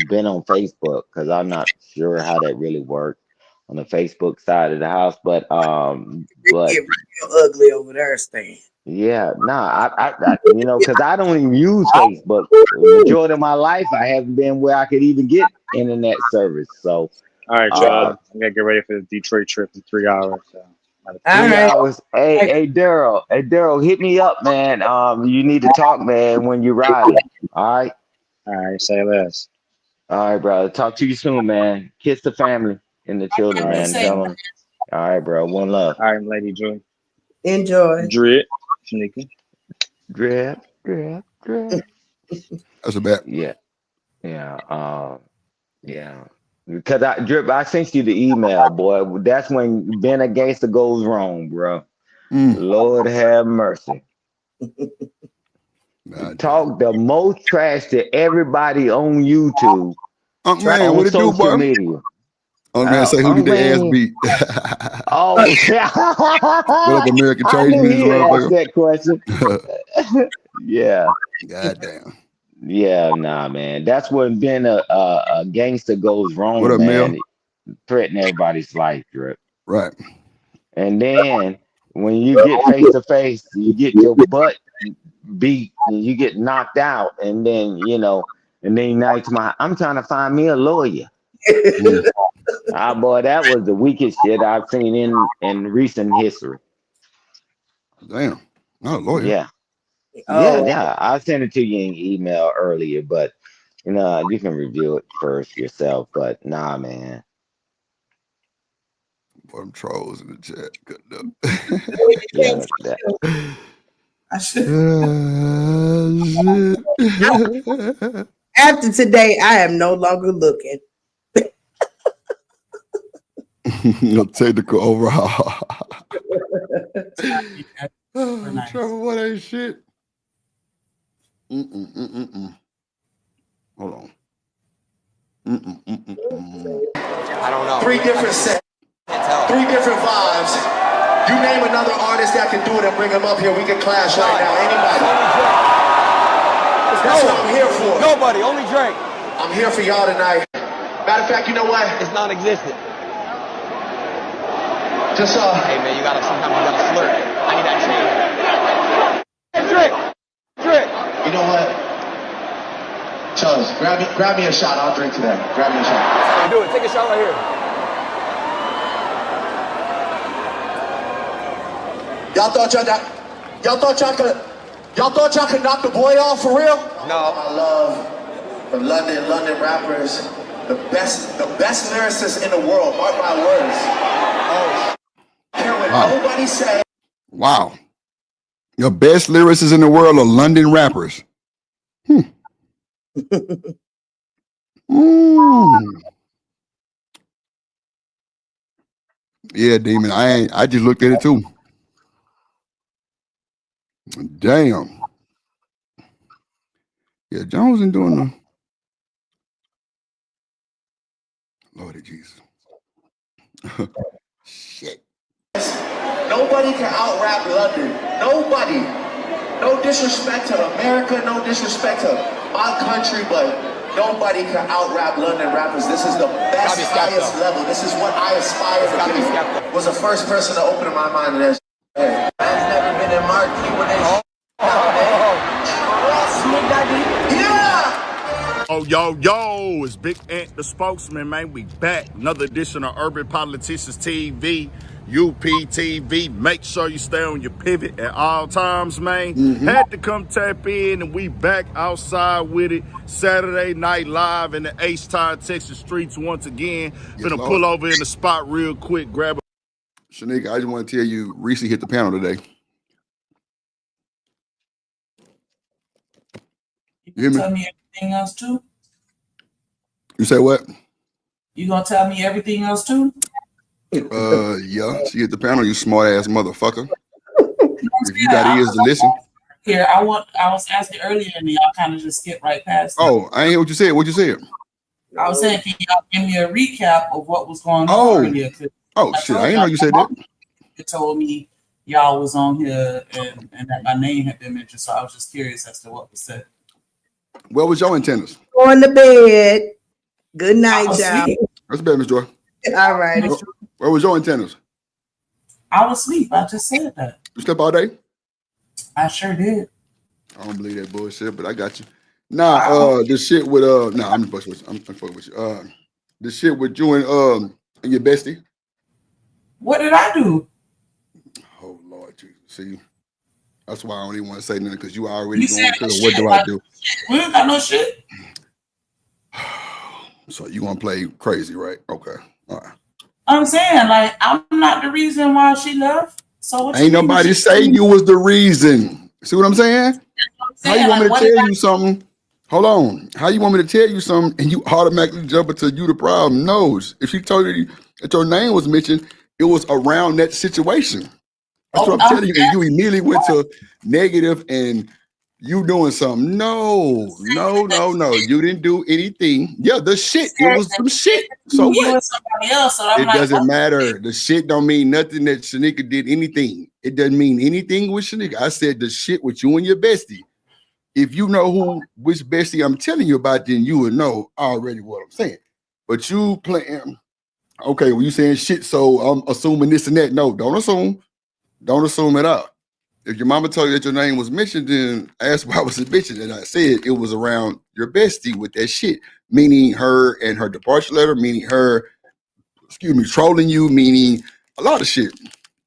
been on Facebook because I'm not sure how that really works on the Facebook side of the house. But Get real ugly over there, Stan. yeah, I because I don't even use Facebook. The majority of my life, I haven't been where I could even get internet service. So. All right, y'all. I gotta get ready for the Detroit trip in 3 hours. So. 3 hours. Hey, Daryl. Hey, Daryl, hit me up, man. You need to talk, man, when you're riding. All right. All right. Say less. All right, bro. Talk to you soon, man. Kiss the family and the children, man. Tell them. All right, bro. One love. All right, Lady Joy. Enjoy. Drip. Shanika. Drip. That's a bet. Yeah. Because I sent you the email, boy. That's when being a gangster goes wrong, bro. Lord have mercy. Talk the most trash to everybody on YouTube. Man, what it do, boy? Media. Man, say who did the ass beat? Oh, what up, American I Trade? knew he asked that question. Yeah. Goddamn. Yeah, nah, man. That's when being a gangster goes wrong, What up, man. Mel? Threaten everybody's life, Drip. Right. And then when you get face to face, you get your butt beat and you get knocked out, and then now I'm trying to find me a lawyer. Boy, that was the weakest shit I've seen in recent history. Damn, not a lawyer. Yeah. Yeah. I sent it to you in email earlier, but you can review it first yourself. But nah, man. Boy, them trolls in the chat. After today, I am no longer looking. Technical overhaul. Trevor, what ain't shit? Hold on. I don't know. 3 different sets, 3 different vibes. You name another artist that can do it and bring them up here. We can clash right now. Anybody? That's what I'm here for. Nobody, only Drake. I'm here for y'all tonight. Matter of fact, you know what? It's non-existent. Just hey man, sometimes you gotta flirt. I need that change. Drake. You know what? Charles, grab me a shot. I'll drink to that. Grab me a shot. That's how you do it. Take a shot right here. Y'all thought y'all could knock the boy off for real? No. I love the London rappers, the best lyricists in the world. Mark my words. Oh. Care what nobody say. Wow. Your best lyricists in the world are London rappers. Yeah, Demon. I just looked at it too. Damn. Yeah, Jones ain't doing the Lord Jesus. Shit. Nobody can out-rap London. Nobody. No disrespect to America, no disrespect to my country, but nobody can out-rap London rappers. This is the best, highest level. This is what I aspire to be. Was the first person to open my mind to that. Hey, I've never been in marquee when they trust me, daddy. Yeah! Oh, yo, it's Big Ant, the spokesman, man. We back. Another edition of Urban Politicians TV, UPTV. Make sure you stay on your pivot at all times, man. Had to come tap in, and we back outside with it. Saturday Night Live in the H-Town, Texas streets once again. Finna pull over in the spot real quick, grab a... Shanika, I just want to tell you, Reese hit the panel today. You hear me? Tell me everything else too? You say what? You gonna tell me everything else too? Yeah, she hit the panel, you smart ass motherfucker. If you got ears to listen. Here, I was asking earlier and y'all kind of just skipped right past it. Oh, I ain't hear what you said. What you said? I was saying, can y'all give me a recap of what was going on earlier? Oh shit, I didn't know you said that. It told me y'all was on here and that my name had been mentioned, so I was just curious as to what was said. What was your antennas? Going to bed. Good night, y'all. That's bad, Miss Joy. All right. Where was your antennas? I was asleep. I just said that. You slept all day? I sure did. I don't believe that bullshit, but I got you. Nah, the shit with I'm fucking with you. I'm fucking with you. The shit with you and your bestie. What did I do? Oh Lord Jesus. See, that's why I don't even want to say nothing, because you already going to what do I do? We ain't got no shit. So you want to play crazy, right? Okay. All right. I'm saying, like, I'm not the reason why she left. So what ain't nobody saying you was the reason. See what I'm saying? How you want me to tell you something? Hold on. How you want me to tell you something and you automatically jump into you the problem? No. If she told you that your name was mentioned, it was around that situation. That's what I'm telling you. And you immediately went to negative and you doing something. No. You didn't do anything. Yeah, the shit. It was some shit. So what? Somebody else, so it doesn't matter. The shit don't mean nothing that Shanika did anything. It doesn't mean anything with Shanika. I said the shit with you and your bestie. If you know which bestie I'm telling you about, then you would know already what I'm saying. But you playing, okay, well, you saying shit, so I'm assuming this and that. No, don't assume. Don't assume at all. If your mama told you that your name was mentioned, then ask why was it mentioned. And I said it was around your bestie with that shit, meaning her and her departure letter, meaning her, trolling you, meaning a lot of shit.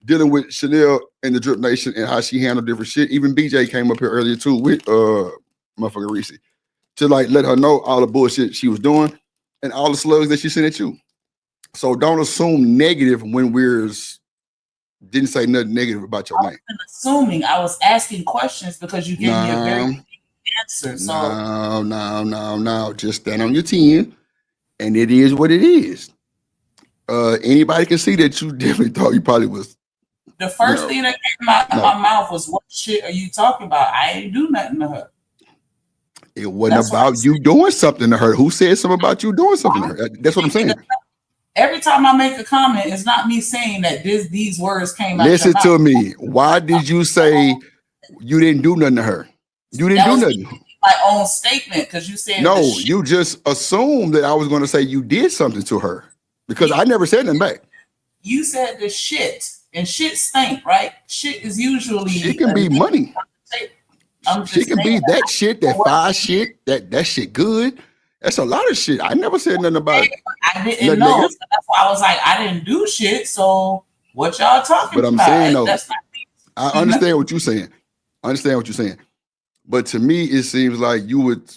Dealing with Chanel and the Drip Nation and how she handled different shit. Even BJ came up here earlier too with motherfucker Reese to like let her know all the bullshit she was doing and all the slugs that she sent at you. So don't assume negative when didn't say nothing negative about your name. I wasn't assuming. I was asking questions because you gave me a very good answer. So no. Just stand on your 10, and it is what it is. Anybody can see that you definitely thought you probably was. The first thing that came out of my mouth was, "What shit are you talking about? I ain't do nothing to her." It wasn't about you doing something to her. Who said something about you doing something to her? That's what I'm saying. Every time I make a comment, it's not me saying that these words came out. Listen to me. Why did you say you didn't do nothing to her? You didn't do nothing. My own statement, because you said no. You just assumed that I was going to say you did something to her because I never said nothing back. You said the shit, and shit stink, right? Shit is usually it can be money. She can be that shit, that fire shit, that shit good. That's a lot of shit. I never said nothing about it. I didn't know. So that's why I was like, I didn't do shit. So what y'all talking about? But I'm saying though, that's not me. I understand what you're saying. But to me, it seems like you would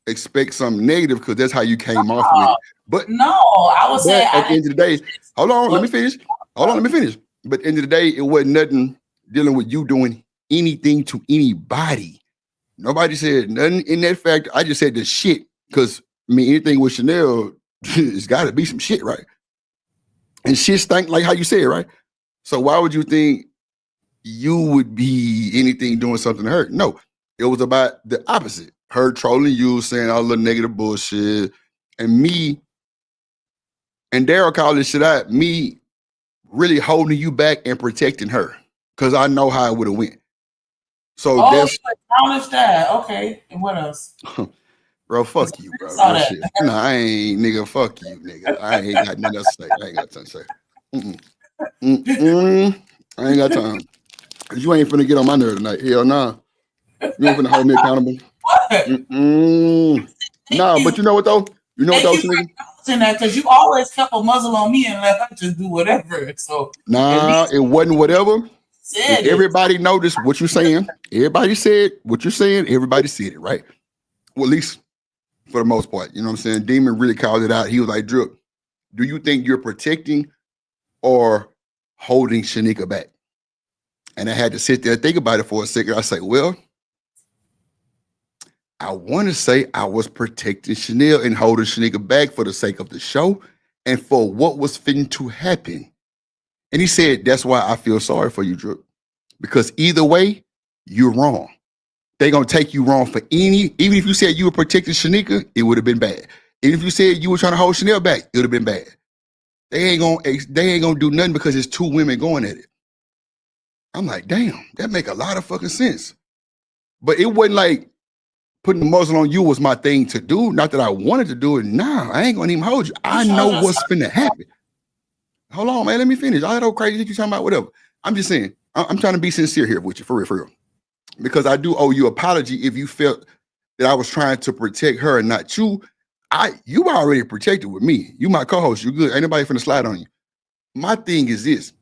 expect something negative because that's how you came off with it. But no, I was saying at the end of the day, hold on, let me finish. But at the end of the day, it wasn't nothing dealing with you doing anything to anybody. Nobody said nothing in that fact. I just said the shit because I mean anything with Chanel, it's got to be some shit, right? And shit stank like how you said, right? So why would you think you would be anything doing something to her? No, it was about the opposite. Her trolling you, saying all the negative bullshit, and me and Daryl called this shit out. Me really holding you back and protecting her because I know how it would have went. So that's acknowledge that. Okay, and what else? bro, fuck you, bro. Saw That that. shit. Nah, I ain't nigga. Fuck you, nigga. I ain't got nothing else to say. I ain't got nothing to say. I ain't got time. Cause you ain't finna get on my nerve tonight. Hell nah. You ain't finna hold me accountable. Nah, but you know what though? You know what though, nigga? That because you always kept a muzzle on me and let her just do whatever. So nah, it wasn't whatever. Said everybody noticed what you're saying. Everybody said what you're saying. Everybody said it, right? Well, at least for the most part. You know what I'm saying? Demon really called it out. He was like, Drip, do you think you're protecting or holding Shanika back? And I had to sit there and think about it for a second. I say, well, I want to say I was protecting Chanel and holding Shanika back for the sake of the show and for what was fitting to happen. And he said, that's why I feel sorry for you, Drip. Because either way, you're wrong. They're going to take you wrong for even if you said you were protecting Shanika, it would have been bad. Even if you said you were trying to hold Chanel back, it would have been bad. They ain't gonna do nothing because it's two women going at it. I'm like, damn, that make a lot of fucking sense. But it wasn't like putting the muzzle on you was my thing to do. Not that I wanted to do it. Nah, I ain't gonna even hold you. I know what's finna happen. Hold on, man. Let me finish. All that old crazy shit you talking about, whatever. I'm just saying, I'm trying to be sincere here with you, for real. Because I do owe you an apology if you felt that I was trying to protect her and not you. You already protected with me. You my co-host. You good. Ain't nobody finna slide on you. My thing is this.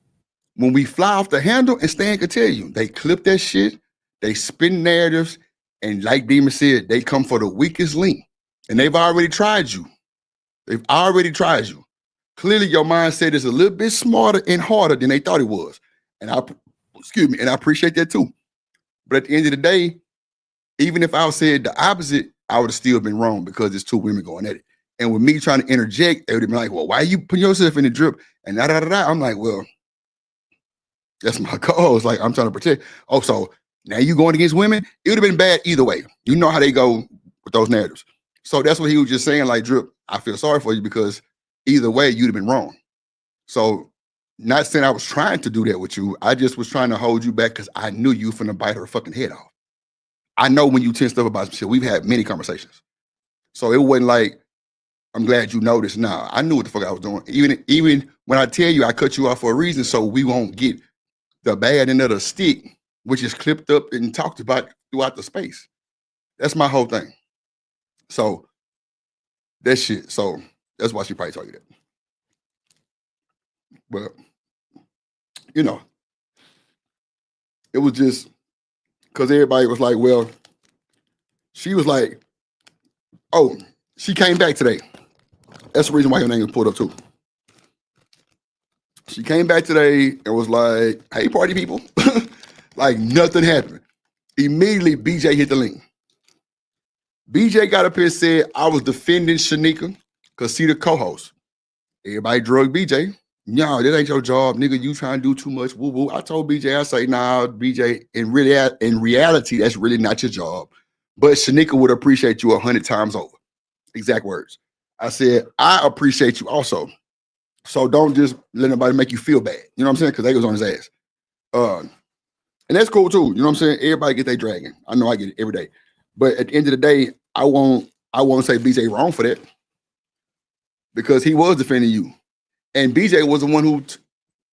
When we fly off the handle, and Stan could tell you, they clip that shit, they spin narratives, and like Demon said, they come for the weakest link. And they've already tried you. They've already tried you. Clearly, your mindset is a little bit smarter and harder than they thought it was. And I appreciate that too. But at the end of the day, even if I said the opposite, I would have still been wrong because it's two women going at it. And with me trying to interject, they would have been like, well, why are you putting yourself in the drip? And da-da-da-da. I'm like, well, that's my cause. Like, I'm trying to protect. Oh, so now you going against women? It would have been bad either way. You know how they go with those narratives. So that's what he was just saying, like, Drip, I feel sorry for you because either way, you'd have been wrong. So not saying I was trying to do that with you. I just was trying to hold you back because I knew you finna bite her fucking head off. I know when you tensed up about some shit. We've had many conversations. So it wasn't like, I'm glad you noticed. Nah, I knew what the fuck I was doing. Even when I tell you I cut you off for a reason so we won't get the bad end of the stick, which is clipped up and talked about throughout the space. That's my whole thing. So that shit. So that's why she probably told you that. But, you know, it was just because everybody was like, well, she was like, oh, she came back today. That's the reason why her name was pulled up too. She came back today and was like, hey, party people. Like nothing happened. Immediately, BJ hit the link. BJ got up here and said, I was defending Shanika because she the co-host. Everybody drug BJ. No, that ain't your job, nigga. You trying to do too much. Woo woo. I told BJ, I say, nah, BJ, in reality, that's really not your job. But Shanika would appreciate you 100 times over. Exact words. I said, I appreciate you also. So don't just let nobody make you feel bad. You know what I'm saying? Because they was on his ass. And that's cool too. You know what I'm saying? Everybody get their dragon. I know I get it every day. But at the end of the day, I won't say BJ wrong for that. Because he was defending you. And BJ was the one who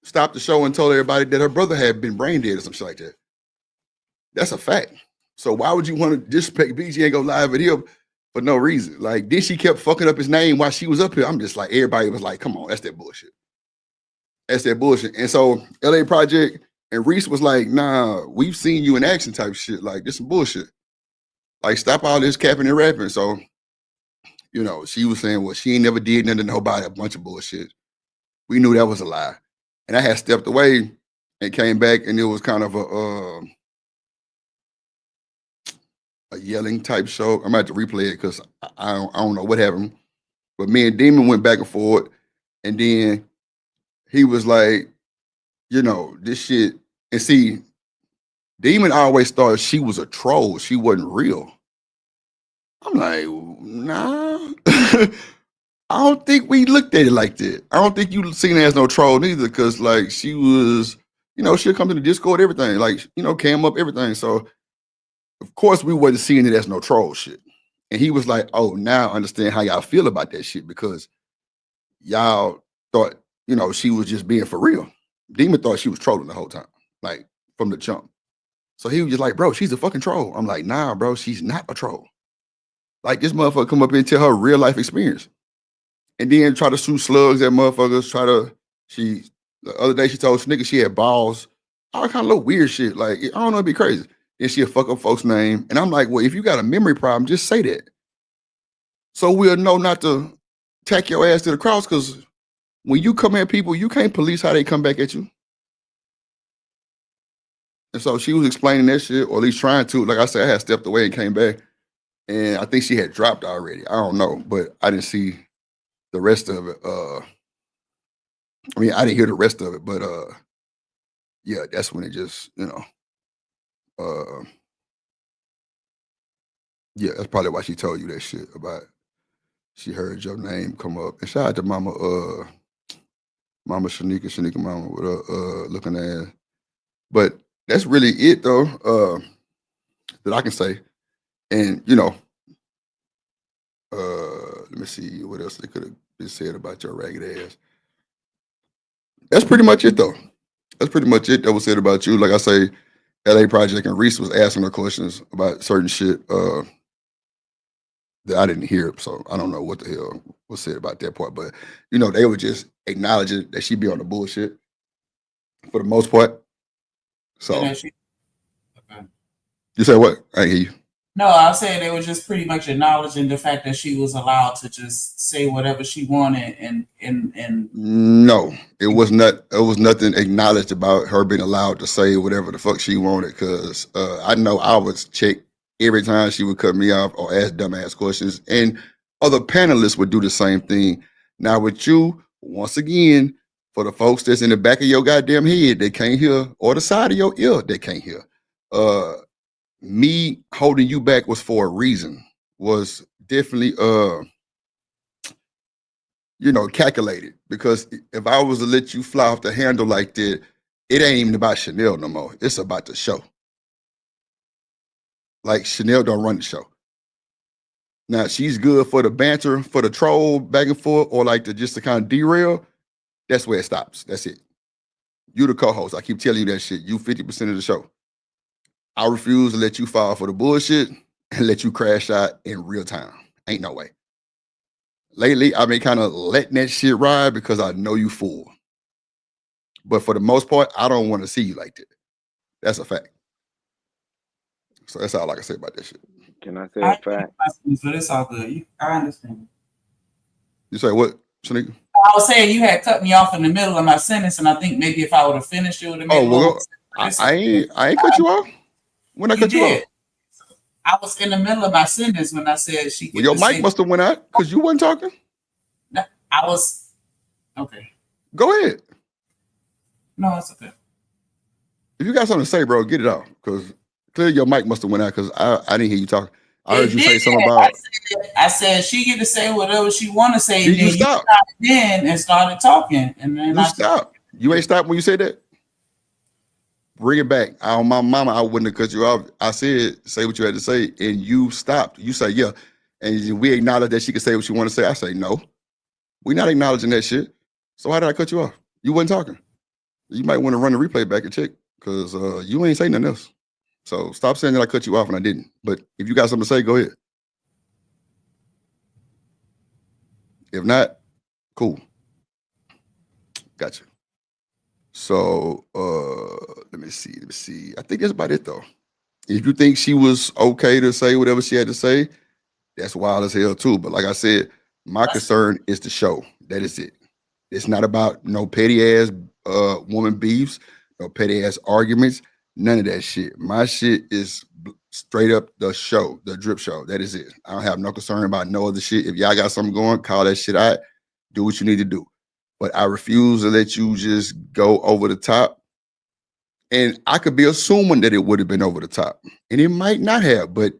stopped the show and told everybody that her brother had been brain dead or some shit like that. That's a fact. So why would you want to disrespect BJ and go live with him for no reason? Like, then she kept fucking up his name while she was up here. I'm just like, everybody was like, come on, that's that bullshit. That's that bullshit. And so LA Project and Reese was like, nah, we've seen you in action type shit. Like, this some bullshit. Like, stop all this capping and rapping. So, you know, she was saying, well, she ain't never did nothing to nobody, a bunch of bullshit. We knew that was a lie. And I had stepped away and came back, and it was kind of a yelling type show. I'm about to replay it because I don't know what happened. But me and Demon went back and forth, and then he was like, you know, this shit. And see, Demon always thought she was a troll. She wasn't real. I'm like, nah. I don't think we looked at it like that. I don't think you seen her as no troll neither, because like she was, you know, she'll come to the Discord, everything, like, you know, cam up, everything. So of course we wasn't seeing it as no troll shit. And he was like, oh, now I understand how y'all feel about that shit, because y'all thought, you know, she was just being for real. Demon thought she was trolling the whole time, like from the jump. So he was just like, bro, she's a fucking troll. I'm like, nah, bro, she's not a troll. Like, this motherfucker come up and tell her real life experience. And then try to shoot slugs at motherfuckers, the other day she told Snicker she had balls, all kind of little weird shit. Like, I don't know, it'd be crazy. Then she'll fuck up folks' name. And I'm like, well, if you got a memory problem, just say that. So we'll know not to tack your ass to the cross, because when you come at people, you can't police how they come back at you. And so she was explaining that shit, or at least trying to. Like I said, I had stepped away and came back. And I think she had dropped already. I don't know, but I didn't see the rest of it. I mean, I didn't hear the rest of it, but yeah, that's when it just, you know, yeah, that's probably why she told you that shit about she heard your name come up. And shout out to Mama Shanika Mama with her looking ass. But that's really it though, that I can say. And you know, let me see what else they could have been said about your ragged ass. That's pretty much it though. That's pretty much it that was said about you. Like I say, LA Project and Reese was asking her questions about certain shit that I didn't hear. So I don't know what the hell was said about that part. But you know, they were just acknowledging that she be on the bullshit for the most part. So you said what? I didn't hear you. No, I said they were just pretty much acknowledging the fact that she was allowed to just say whatever she wanted, and no, it was not. It was nothing acknowledged about her being allowed to say whatever the fuck she wanted. Because I know I was checked every time she would cut me off or ask dumbass questions, and other panelists would do the same thing. Now with you, once again, for the folks that's in the back of your goddamn head, they can't hear, or the side of your ear, they can't hear. Me holding you back was for a reason, was definitely you know, calculated, because if I was to let you fly off the handle like that, it ain't even about Chanel no more. It's about the show. Like, Chanel don't run the show. Now she's good for the banter, for the troll back and forth, or like just to kind of derail. That's where it stops. That's it. You the co-host. I keep telling you that shit. You 50% of the show. I refuse to let you fall for the bullshit and let you crash out in real time. Ain't no way. Lately, I've been kind of letting that shit ride because I know you full. But for the most part, I don't want to see you like that. That's a fact. So that's all I can say about that shit. Can I say a fact? But it's all good. I understand. You say what, Shanika? I was saying you had cut me off in the middle of my sentence, and I think maybe if I would have finished, it would have made more sense. I ain't cut you off. When I cut you off? I was in the middle of my sentence when I said she. Well, your mic must have went out because you wasn't talking. No, I was. Okay. Go ahead. No, it's okay. If you got something to say, bro, get it out. Because clearly your mic must have went out because I didn't hear you talking. I heard you say something about. I said she get to say whatever she want to say. You stopped then and started talking, and then you stopped. You ain't stopped when you said that. Bring it back. On my mama, I wouldn't have cut you off. I said, say what you had to say, and you stopped. You say, yeah. And we acknowledge that she can say what she want to say. I say, no. We're not acknowledging that shit. So why did I cut you off? You wasn't talking. You might want to run the replay back and check, because you ain't saying nothing else. So stop saying that I cut you off and I didn't. But if you got something to say, go ahead. If not, cool. Gotcha. So let me see. I think that's about it though. If you think she was okay to say whatever she had to say, that's wild as hell too. But like I said, my concern is the show. That is it. It's not about no petty ass woman beefs. no petty ass arguments, none of that shit. My shit is straight up the show, the drip show. That is it. I don't have no concern about no other shit. If y'all got something going, call that shit out. Do what you need to do. But I refuse to let you just go over the top. And I could be assuming that it would have been over the top. And it might not have, but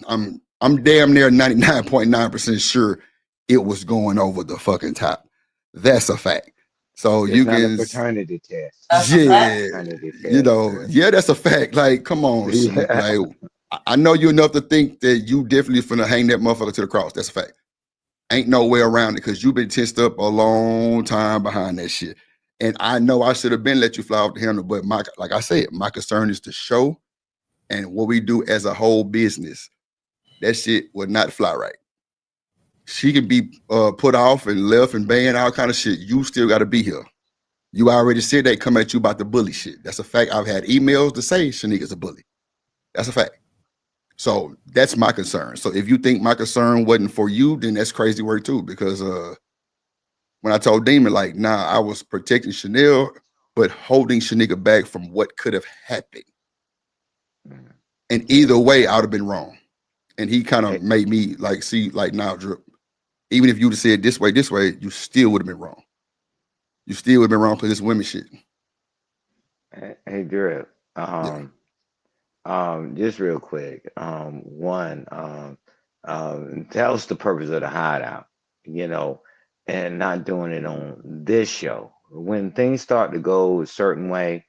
I'm damn near 99.9% sure it was going over the fucking top. That's a fact. So It's you not a can, paternity test. yeah, Paternity test. you know, yeah, that's a fact. Like, come on, Shanique. Yeah. Like, I know you enough to think that you definitely finna hang that motherfucker to the cross. That's a fact. Ain't no way around it because you've been tensed up a long time behind that shit. And I know I should have been let you fly off the handle, but like I said, my concern is the show and what we do as a whole business. That shit would not fly right. She can be put off and left and banned, all kind of shit. You still got to be here. You already said they come at you about the bully shit. That's a fact. I've had emails to say Shanika's a bully. That's a fact. So that's my concern. So if you think my concern wasn't for you, then that's crazy work too. Because when I told Demon, like, nah, I was protecting Chanel, but holding Shanika back from what could have happened. And either way, I would have been wrong. And he kind of made me like see, like, now, Drip, even if you'd have said this way, you still would have been wrong. You still would have been wrong because it's women shit. Hey, Drip. Just real quick. One, tell us the purpose of the hideout, you know, and not doing it on this show. When things start to go a certain way,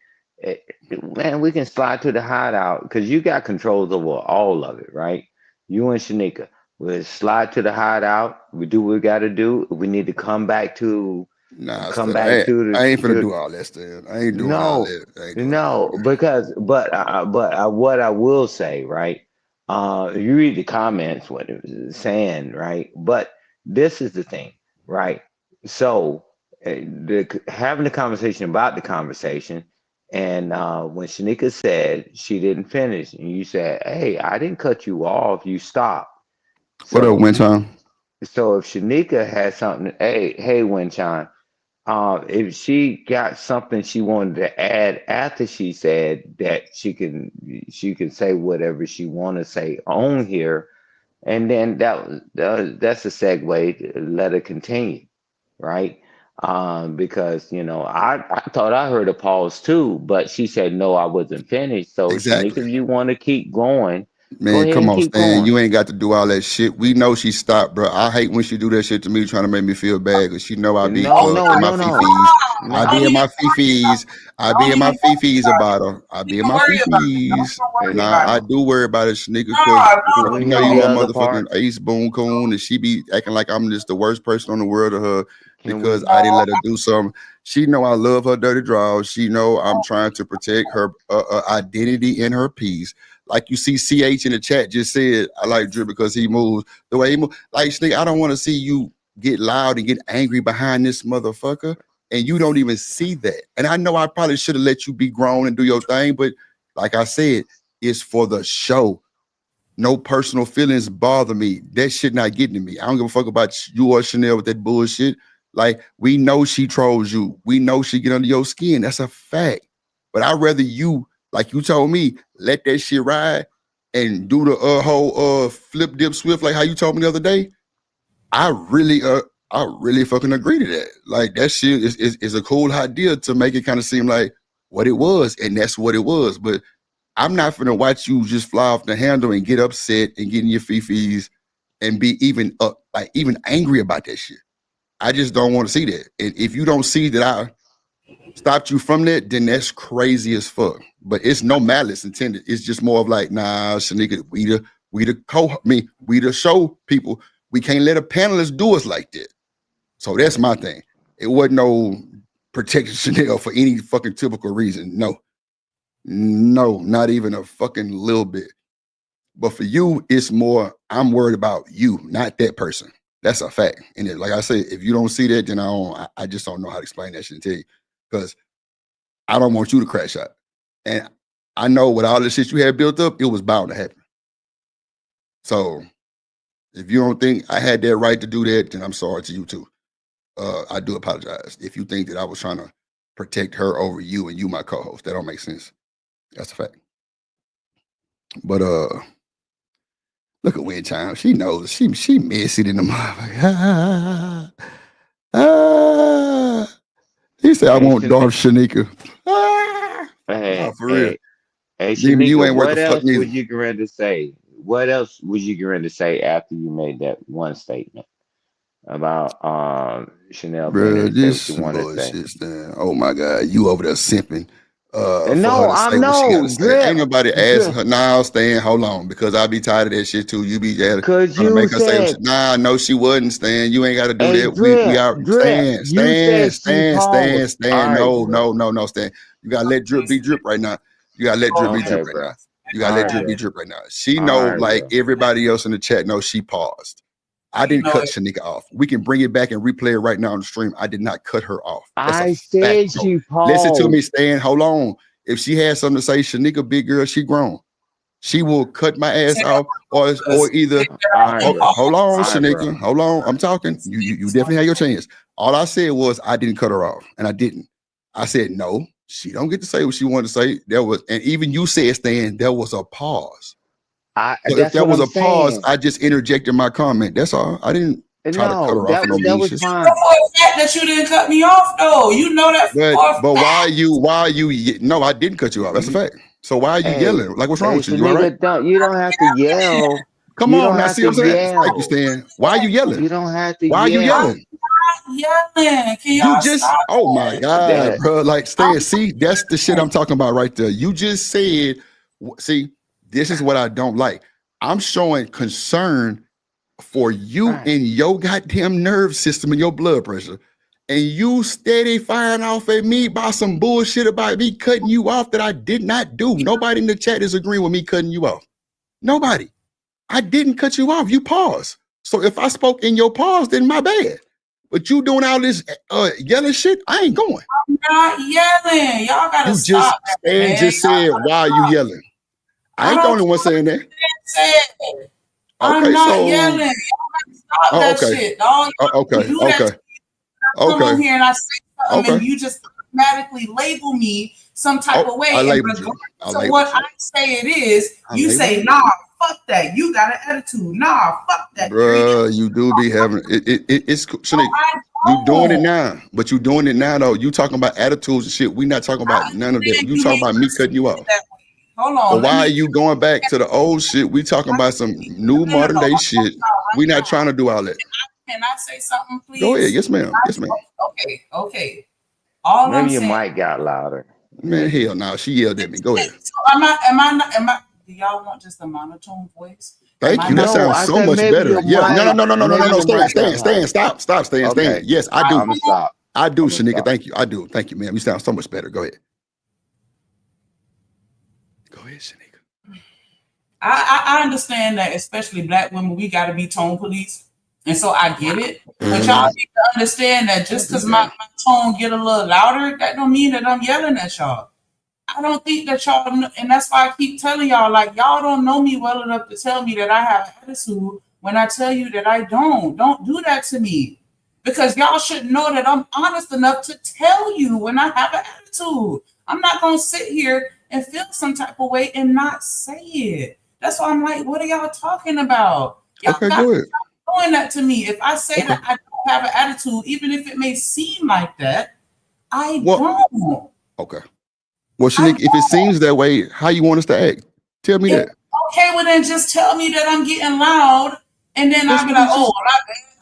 man, we can slide to the hideout because you got controls over all of it, right? You and Shanika, we'll slide to the hideout. We do what we got to do. We need to come back to. Nah, Come Stan, back to the. I ain't finna to- do all that, Stan. I ain't doing all that. I ain't doing No, because what I will say, right? You read the comments, what it was saying, right? But this is the thing, right? So having the conversation about the conversation, and when Shanika said she didn't finish, and you said, "Hey, I didn't cut you off. You stopped." What up, Winton? So if Shanika had something, hey, Winchan, if she got something she wanted to add after she said that she can say whatever she want to say on here, and then that's a segue to let her continue, right? Because I thought I heard a pause too, but she said no, I wasn't finished. So Exactly. Shanika, if you want to keep going, go Man, ahead come and on, keep Stan. going. You ain't got to do all that shit. We know she stopped, bro. I hate when she do that shit to me, trying to make me feel bad because she know I be No, in my fifis. I be in my fifis. I be in my fifis about her. I be in my fifis. Nah, I do worry about it, Shanika, because Can we you know hear you the a other motherfucking part? ace boon coon, and she be acting like I'm just the worst person on the world to her Can because we? I didn't let her do something. She know I love her dirty draws. She know I'm trying to protect her identity and her peace. Like you see CH in the chat just said, I like Drip because he moves the way he moves. Like, Snake, I don't want to see you get loud and get angry behind this motherfucker. And you don't even see that. And I know I probably should have let you be grown and do your thing. But like I said, it's for the show. No personal feelings bother me. That shit not getting to me. I don't give a fuck about you or Chanel with that bullshit. Like, we know she trolls you. We know she get under your skin. That's a fact. But I'd rather you, like you told me, let that shit ride and do the whole flip dip swift like how you told me the other day. I really fucking agree to that. Like, that shit is a cool idea to make it kind of seem like what it was, and that's what it was. But I'm not gonna watch you just fly off the handle and get upset and get in your fifis and be even angry about that shit. I just don't want to see that. And if you don't see that I stopped you from that, then that's crazy as fuck. But it's no malice intended. It's just more of like, nah, Shanika, we the show people. We can't let a panelist do us like that. So that's my thing. It wasn't no protecting Chanel for any fucking typical reason. No, not even a fucking little bit. But for you, it's more, I'm worried about you, not that person. That's a fact. And like I said, if you don't see that, then I just don't know how to explain that shit to you. Because I don't want you to crash out. And I know with all the shit you had built up, it was bound to happen. So if you don't think I had that right to do that, then I'm sorry to you too. I do apologize. If you think that I was trying to protect her over you and you my co-host. That don't make sense. That's a fact. But look at Win Time. She knows she messy in the motherfucker. He said I want Darth Shanika. Hey, For real. Hey, Demon, you Shanika, ain't worth what the fuck else neither. would you get ready to say? What else was you getting ready to say after you made that one statement about Chanel being able Bro, to say what this you some wanted to say? bullshit, Stan. Oh my God, you over there simping for No, her to I'm say what she no gotta say. drip. Ain't nobody asking Drip. her. Nah, Stan, hold on, because I be tired of that shit too. You be trying Cause to you make her say, said, nah, no, she wasn't, Stan. You ain't got to do hey, that. We are drip. You said she paused. All right, drip. No, Stan. You gotta let drip be drip right now. You gotta let drip be Okay, drip right bro. now. You gotta All let right, drip be bro. drip right now. She All know, right, like bro. everybody else in the chat knows, she paused. I didn't cut Shanika off. We can bring it back and replay it right now on the stream. I did not cut her off. That's a I fact, said bro. she Listen to me, paused. Stan. Hold on. If she has something to say, Shanika, big girl, she grown. She will cut my ass off, or either. All right, bro. Hold on, All right, bro. Shanika. Hold on. I'm talking. You definitely have your chance. All I said was I didn't cut her off, and I didn't. I said no. She don't get to say what she wanted to say. There was, and even you said, Stan, there was a pause. So if That's there what was I'm a pause, saying. I just interjected my comment. That's all. I didn't try to cut her off for no mean You shit. know for a fact that you didn't cut me off, though. You know that for a fact. But why are you? No, I didn't cut you off. That's a fact. So why are you Hey, yelling? Like, what's wrong hey, with you? You all right? you don't have to yell. Come You on, don't now have see to what I'm saying? yell. Thank you, Stan. Why are you yelling? You don't have to Why are you yell. yelling? Yelling. Can You y'all just, stop oh my that? God, bro. Like, Stan, see, that's the shit I'm talking about right there. You just said, see, this is what I don't like. I'm showing concern for you and your goddamn nerve system and your blood pressure. And you steady firing off at me about some bullshit about me cutting you off that I did not do. Nobody in the chat is agreeing with me cutting you off. Nobody. I didn't cut you off. You paused. So if I spoke in your pause, then my bad. But you doing all this yelling shit, I ain't going. I'm not yelling. Y'all gotta You just, stop that, Stan man. just said, why are you yelling? I ain't the only one saying that. I'm Okay, not so, yelling. Y'all gotta stop oh, that okay. shit, dog. Okay, You do that. okay, I come on okay, here and I say something, and okay. you just automatically label me some type of way. I And labeled you. regardless of what I say it is, you say, nah, fuck that. You got an attitude. Nah, fuck that. Bruh, you do be having it's Shanique, you doing it now, but you doing it now though. You talking about attitudes and shit. We not talking about none of that. You talking about me cutting you off. Hold But on. why are you going back to the old shit? We talking about some new modern day shit. We not trying to do all that. Can I say something, please? Go ahead. Yes, ma'am. Yes, ma'am. Okay. All Maybe I'm your saying. mic got louder. Man, hell no. She yelled at me. Go ahead. So am I? Do y'all want just a monotone voice? Thank you. That sounds so much better. Yeah. No. Stand. Stop. Stand. Okay. Yes, I do. I'm gonna stop. I do, I'm gonna Shanika. stop. Thank you. I do. Thank you, ma'am. You sound so much better. Go ahead. Go ahead, Shanika. I understand that, especially black women, we got to be tone police, and so I get it. But y'all need to understand that just because my tone get a little louder, that don't mean that I'm yelling at y'all. I don't think that y'all, and that's why I keep telling y'all, like, y'all don't know me well enough to tell me that I have attitude when I tell you that I don't. Don't do that to me, because y'all should know that I'm honest enough to tell you when I have an attitude. I'm not gonna sit here and feel some type of way and not say it. That's why I'm like, what are y'all talking about? Y'all Okay, got go to ahead. stop doing that to me. If I say that I don't have an attitude, even if it may seem like that, I don't. Okay. Well, Shanika, if it seems that way, how you want us to act? Tell me that. Okay, well then just tell me that I'm getting loud, and then I'll be like, oh,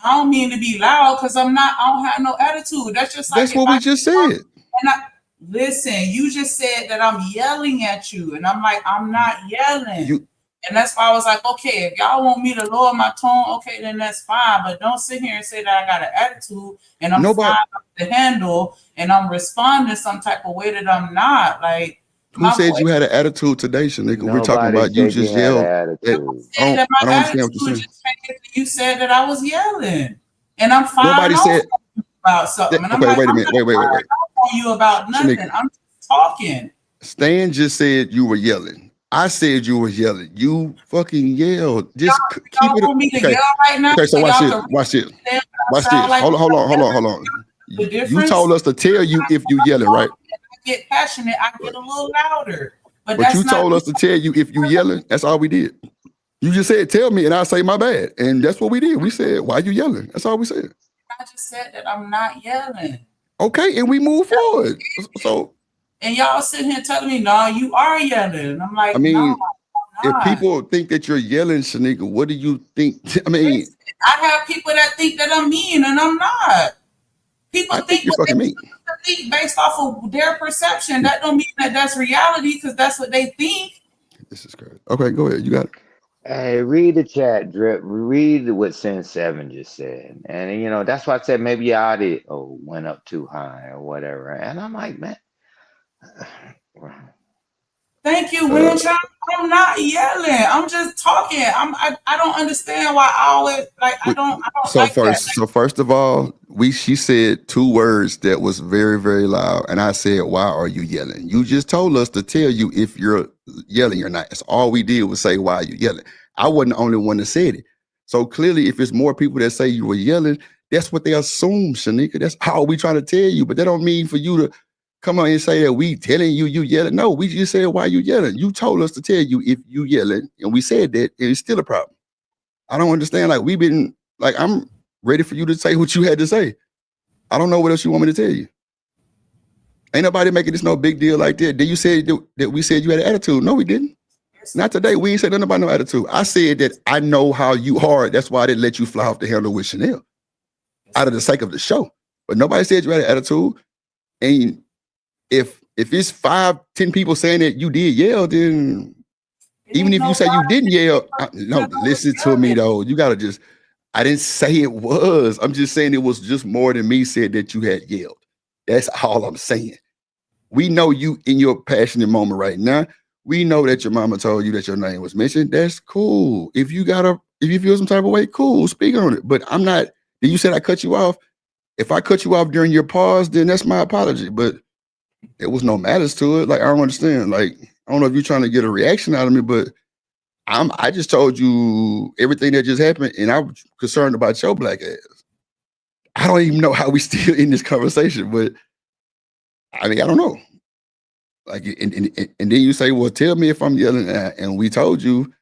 I don't mean to be loud because I don't have no attitude. That's just like That's what we just said. And listen, you just said that I'm yelling at you, and I'm like, I'm not yelling. And that's why I was like, okay, if y'all want me to lower my tone, okay, then that's fine. But don't sit here and say that I got an attitude and I'm flying off the handle and I'm responding some type of way that I'm not. Like, Who said you had an attitude today, Shanika? We're talking Nobody about you said you just had yelled. an attitude. I I don't understand what you're saying. You said that I was yelling, and I'm fine. Nobody said about something. And I'm okay, like, wait a minute. Wait. on you about nothing. Shanika. I'm just talking. Stan just said you were yelling. I said you were yelling. You fucking yelled. Just keep it. Want me to Okay. yell right now? Okay. So watch y'all it. can Watch it. understand what I Watch sound this. like? Hold on. The You difference. told us to tell you if you yelling, right? I get passionate. I get a little louder, but But that's you not. told us to tell you if you yelling. That's all we did. You just said, tell me, and I say my bad. And that's what we did. We said, why you yelling? That's all we said. I just said that I'm not yelling. Okay, and we move forward. So, And y'all sitting here telling me, no, you are yelling. I'm like, I mean, no, I'm if not. people think that you're yelling, Shanika, what do you think? I mean, I have people that think that I'm mean, and I'm not. People I think think you're what fucking they mean. think based off of their perception. That don't mean that that's reality, because that's what they think. This is crazy. Okay, go ahead. You got it. Hey, read the chat, Drip. Read what Sin 7 just said. And, you know, that's why I said maybe your audio went up too high or whatever. And I'm like, man. Thank you, Winshine. I'm not yelling. I'm just talking. I don't understand why I always like. I don't So like that. first of all, she said two words that was very, very loud, and I said, "Why are you yelling?" You just told us to tell you if you're yelling or not. That's all we did was say, "Why are you yelling?" I wasn't the only one that said it. So clearly, if it's more people that say you were yelling, that's what they assume, Shanika. That's how we trying to tell you, but that don't mean for you to come on and say that we telling you yelling. No, we just said, "Why you yelling?" You told us to tell you if you yelling, and we said that, and it's still a problem. I don't understand. Like we've been like I'm ready for you to say what you had to say. I don't know what else you want me to tell you. Ain't nobody making this no big deal like that. Did you say that we said you had an attitude? No, we didn't. Not today. We ain't said nothing about no attitude. I said that I know how you are. That's why I didn't let you fly off the handle with Chanel out of the sake of the show. But nobody said you had an attitude. And if it's 5-10 people saying that you did yell, then even if you say you didn't yell, no, listen to me though. You gotta just. I didn't say it was. I'm just saying it was just more than me said that you had yelled. That's all I'm saying. We know you in your passionate moment right now. We know that your mama told you that your name was mentioned. That's cool. If you feel some type of way, cool, speak on it. But I'm not. You said I cut you off. If I cut you off during your pause, then that's my apology. But there was no malice to it. Like I don't understand. Like I don't know if you're trying to get a reaction out of me, but I just told you everything that just happened, and I'm concerned about your black ass. I don't even know how we still in this conversation, but I mean, I don't know. Like, and then you say, "Well, tell me if I'm yelling," and we told you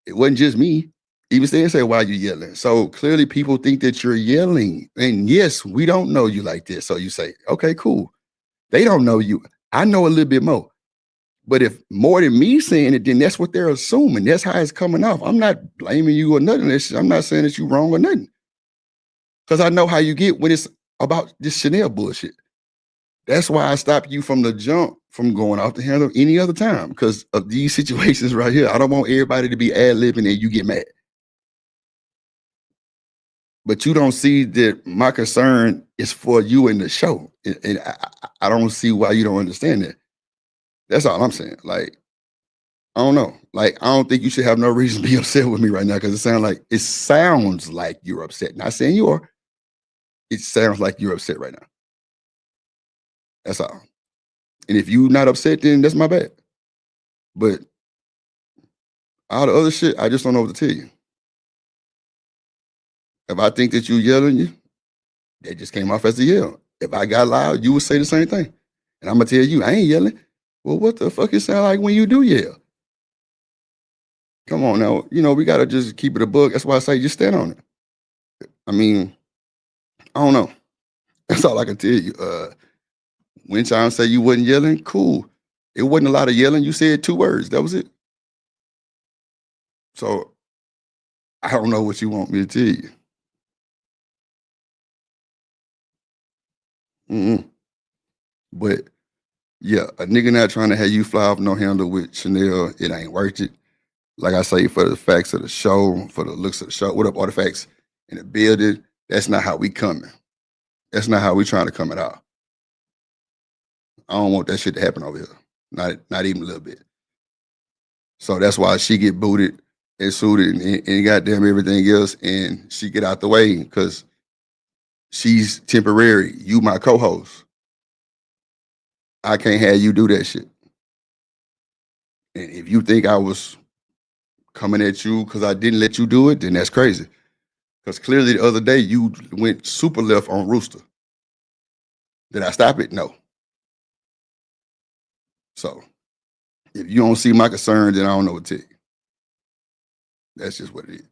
it wasn't just me. Even say, "Why are you yelling?" So clearly, people think that you're yelling, and yes, we don't know you like this. So you say, "Okay, cool." They don't know you. I know a little bit more. But if more than me saying it, then that's what they're assuming. That's how it's coming off. I'm not blaming you or nothing. I'm not saying that you're wrong or nothing. Because I know how you get when it's about this Chanel bullshit. That's why I stopped you from the jump from going off the handle any other time. Because of these situations right here. I don't want everybody to be ad-libbing and you get mad. But you don't see that my concern is for you in the show. And I don't see why you don't understand that. That's all I'm saying. Like, I don't know. Like, I don't think you should have no reason to be upset with me right now because it sounds like you're upset. Not saying you are. It sounds like you're upset right now. That's all. And if you're not upset, then that's my bad. But all the other shit, I just don't know what to tell you. If I think that you yelling, that just came off as a yell. If I got loud, you would say the same thing. And I'm going to tell you, I ain't yelling. Well, what the fuck it sound like when you do yell? Come on now. You know, we got to just keep it a book. That's why I say just stand on it. I mean, I don't know. That's all I can tell you. When Sean say you wasn't yelling, cool. It wasn't a lot of yelling. You said 2 words. That was it. So I don't know what you want me to tell you. But yeah, a nigga not trying to have you fly off no handle with Chanel, it ain't worth it. Like I say, for the facts of the show, for the looks of the show, what up, artifacts in the building, that's not how we coming. That's not how we trying to come at all. I don't want that shit to happen over here. Not even a little bit. So that's why she get booted and suited and goddamn everything else, and she get out the way because she's temporary. You my co-host. I can't have you do that shit. And if you think I was coming at you because I didn't let you do it, then that's crazy. Because clearly the other day you went super left on Rooster. Did I stop it? No. So if you don't see my concern, then I don't know what to tell you. That's just what it is.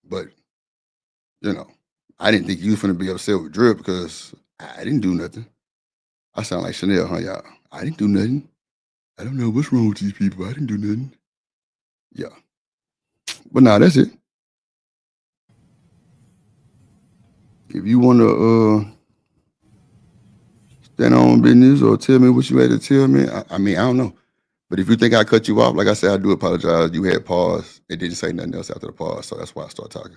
But, you know, I didn't think you was finna be upset with Drip because I didn't do nothing. I sound like Chanel, huh, y'all? I didn't do nothing. I don't know what's wrong with these people. I didn't do nothing. Yeah. But nah, that's it. If you want to stand on business or tell me what you had to tell me, I mean, I don't know. But if you think I cut you off, like I said, I do apologize. You had pause. It didn't say nothing else after the pause, so that's why I started talking.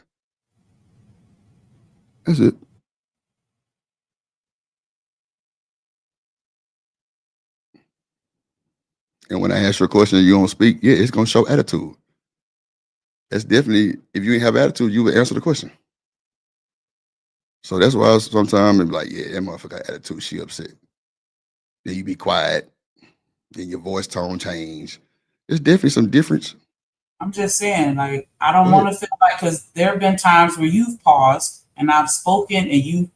That's it. And when I ask you a question and you don't speak, yeah, it's going to show attitude. That's definitely, if you ain't have attitude, you would answer the question. So that's why sometimes I'm like, yeah, that motherfucker got attitude, she upset. Then you be quiet, then your voice tone change. There's definitely some difference. I'm just saying, like, I don't want to feel like, because there have been times where you've paused and I've spoken and you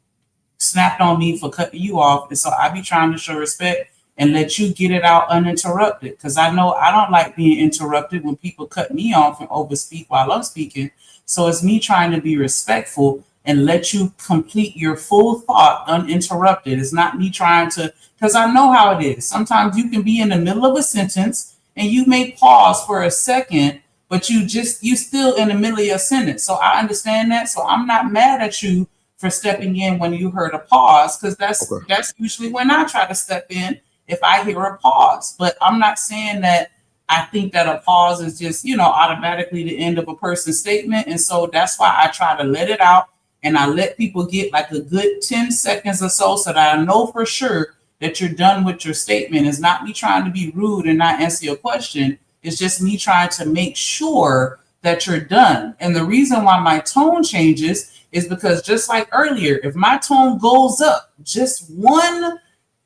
snapped on me for cutting you off. And so I be trying to show respect and let you get it out uninterrupted. Because I know I don't like being interrupted when people cut me off and overspeak while I'm speaking. So it's me trying to be respectful and let you complete your full thought uninterrupted. It's not me trying to, because I know how it is. Sometimes you can be in the middle of a sentence and you may pause for a second, but you still in the middle of your sentence. So I understand that. So I'm not mad at you for stepping in when you heard a pause, because that's usually when I try to step in if I hear a pause. But I'm not saying that I think that a pause is just, automatically the end of a person's statement. And so that's why I try to let it out and I let people get like a good 10 seconds or so that I know for sure that you're done with your statement. It's not me trying to be rude and not answer your question. It's just me trying to make sure that you're done. And the reason why my tone changes is because just like earlier, if my tone goes up just one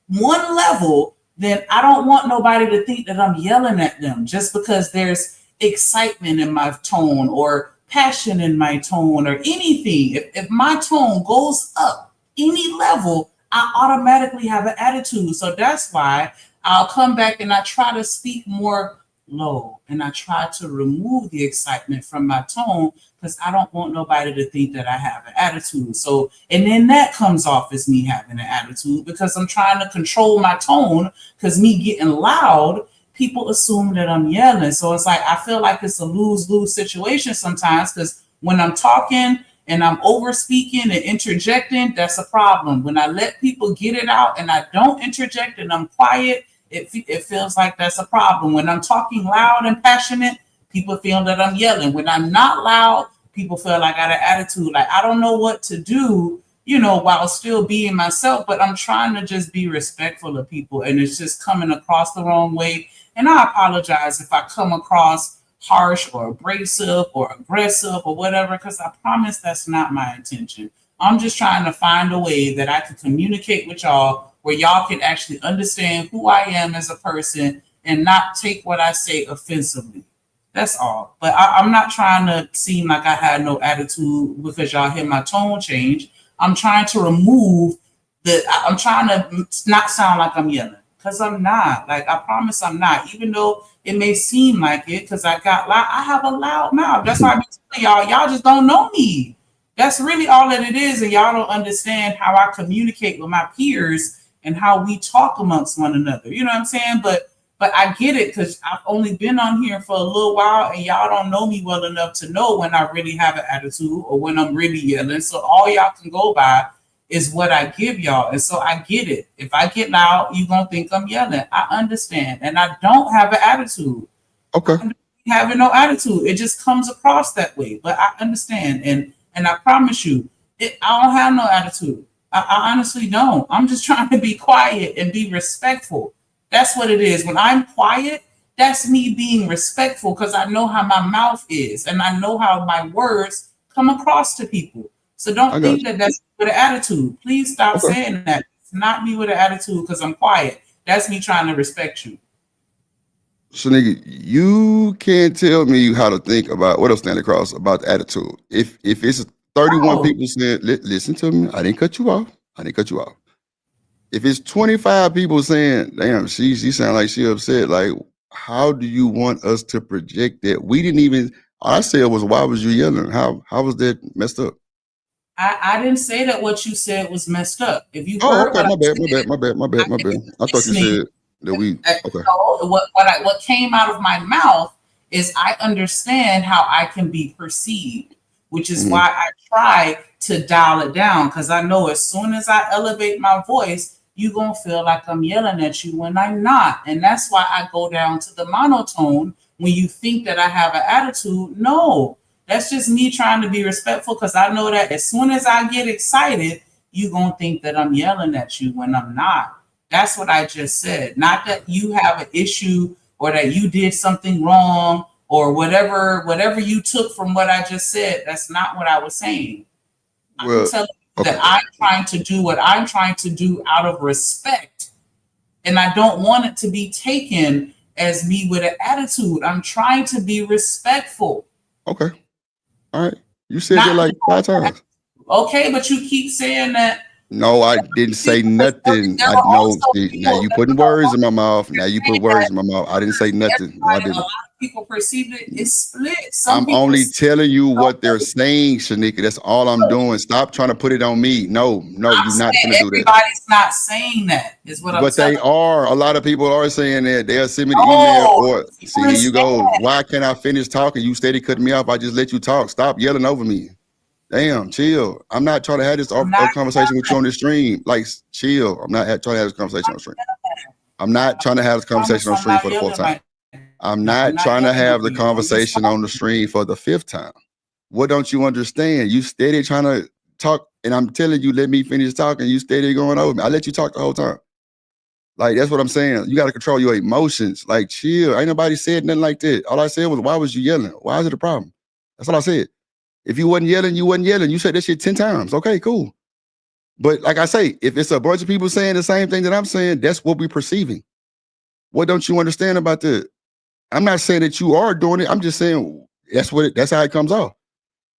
level, then I don't want nobody to think that I'm yelling at them just because there's excitement in my tone or passion in my tone or anything. If my tone goes up any level, I automatically have an attitude. So that's why I'll come back and I try to speak more low and I try to remove the excitement from my tone because I don't want nobody to think that I have an attitude. So, and then that comes off as me having an attitude because I'm trying to control my tone, because me getting loud, people assume that I'm yelling. So it's like, I feel like it's a lose-lose situation sometimes, because when I'm talking and I'm over speaking and interjecting, that's a problem. When I let people get it out and I don't interject and I'm quiet, it feels like that's a problem. When I'm talking loud and passionate, people feel that I'm yelling. When I'm not loud, people feel like I got an attitude. Like, I don't know what to do, while still being myself, but I'm trying to just be respectful of people, and it's just coming across the wrong way. And I apologize if I come across harsh or abrasive or aggressive or whatever, because I promise that's not my intention. I'm just trying to find a way that I can communicate with y'all where y'all can actually understand who I am as a person and not take what I say offensively. That's all. But I'm not trying to seem like I had no attitude because y'all hear my tone change. I'm trying to remove I'm trying to not sound like I'm yelling, because I'm not. Like, I promise I'm not, even though it may seem like it, because I have a loud mouth. That's why I've been telling y'all just don't know me. That's really all that it is, and y'all don't understand how I communicate with my peers and how we talk amongst one another. You know what I'm saying? But I get it, because I've only been on here for a little while, and y'all don't know me well enough to know when I really have an attitude or when I'm really yelling. So all y'all can go by is what I give y'all. And so I get it. If I get loud, you're going to think I'm yelling. I understand. And I don't have an attitude. Okay. I'm not having no attitude. It just comes across that way. But I understand. And I promise you, I don't have no attitude. I honestly don't. I'm just trying to be quiet and be respectful. That's what it is. When I'm quiet, that's me being respectful, because I know how my mouth is and I know how my words come across to people. So don't think that that's with an attitude. Please stop saying that. It's not me with an attitude because I'm quiet. That's me trying to respect you. So, nigga, you can't tell me how to think about what I'm standing across about the attitude. If it's 31 people saying, listen to me, I didn't cut you off. if it's 25 people saying, damn, she sound like she upset, like, how do you want us to project that? We didn't even, all I said was, why was you yelling? How was that messed up? I didn't say that what you said was messed up. If you Oh, heard okay, what my bad. I thought you said that we, okay. So what came out of my mouth is I understand how I can be perceived, which is why I try to dial it down, because I know as soon as I elevate my voice, you're going to feel like I'm yelling at you when I'm not. And that's why I go down to the monotone when you think that I have an attitude. No, that's just me trying to be respectful, because I know that as soon as I get excited, you're going to think that I'm yelling at you when I'm not. That's what I just said. Not that you have an issue or that you did something wrong or whatever you took from what I just said. That's not what I was saying. Well, I'm telling you that I'm trying to do what I'm trying to do out of respect. And I don't want it to be taken as me with an attitude. I'm trying to be respectful. Okay. All right. You said that like 5 times. Okay, but you keep saying that. No, I didn't say nothing. I know. Now you putting words in my mouth. Now you put words in my mouth. I didn't say nothing. No, I A didn't. lot of people perceive it's split. I'm only telling you what they're saying, Shanika. That's all I'm doing. Stop trying to put it on me. No, you're not gonna do that. Everybody's not saying that, is what I'm But saying. they are. A lot of people are saying that. They'll send me the email or see, here you go. Why can't I finish talking? You steady cutting me off. I just let you talk. Stop yelling over me. Damn, chill. I'm not trying to have this conversation with you on the stream. Like, chill. I'm not trying to have this conversation on the stream. I'm not trying to have this conversation on the stream for the 4th time. I'm not trying to have the conversation on the stream for the 5th time. What don't you understand? You steady trying to talk, and I'm telling you, let me finish talking. You steady going over me. I let you talk the whole time. Like, that's what I'm saying. You got to control your emotions. Like, chill. Ain't nobody said nothing like that. All I said was, why was you yelling? Why is it a problem? That's all I said. If you wasn't yelling, you wasn't yelling. You said that shit 10 times. Okay, cool. But like I say, if it's a bunch of people saying the same thing that I'm saying, that's what we're perceiving. What don't you understand about that? I'm not saying that you are doing it. I'm just saying that's how it comes off.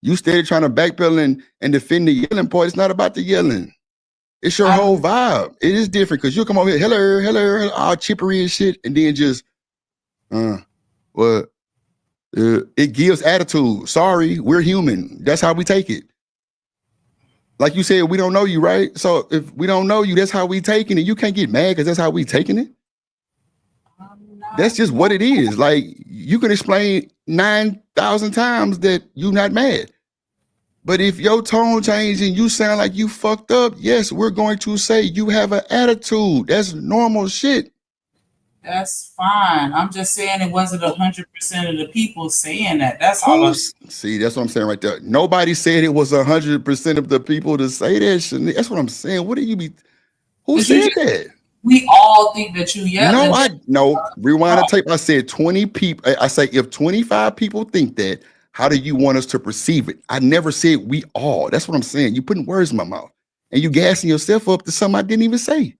You steady trying to backpedal and defend the yelling part. It's not about the yelling. It's your whole vibe. It is different because you'll come over here, hello, all chippery and shit, and then just, what? It gives attitude. Sorry, we're human. That's how we take it. Like you said, we don't know you, right? So if we don't know you, that's how we taking it. You can't get mad because that's how we taking it. That's just what it is. Like, you can explain 9,000 times that you're not mad. But if your tone changes and you sound like you fucked up, yes, we're going to say you have an attitude. That's normal shit. That's fine. I'm just saying it wasn't 100% of the people saying that. That's all. See, that's what I'm saying right there. Nobody said it was 100% of the people to say that shit. That's what I'm saying. What do you be? Who said that? We all think that you yelling. No. Rewind the tape. I said 20 people. I say if 25 people think that, how do you want us to perceive it? I never said we all. That's what I'm saying. You putting words in my mouth and you gassing yourself up to something I didn't even say.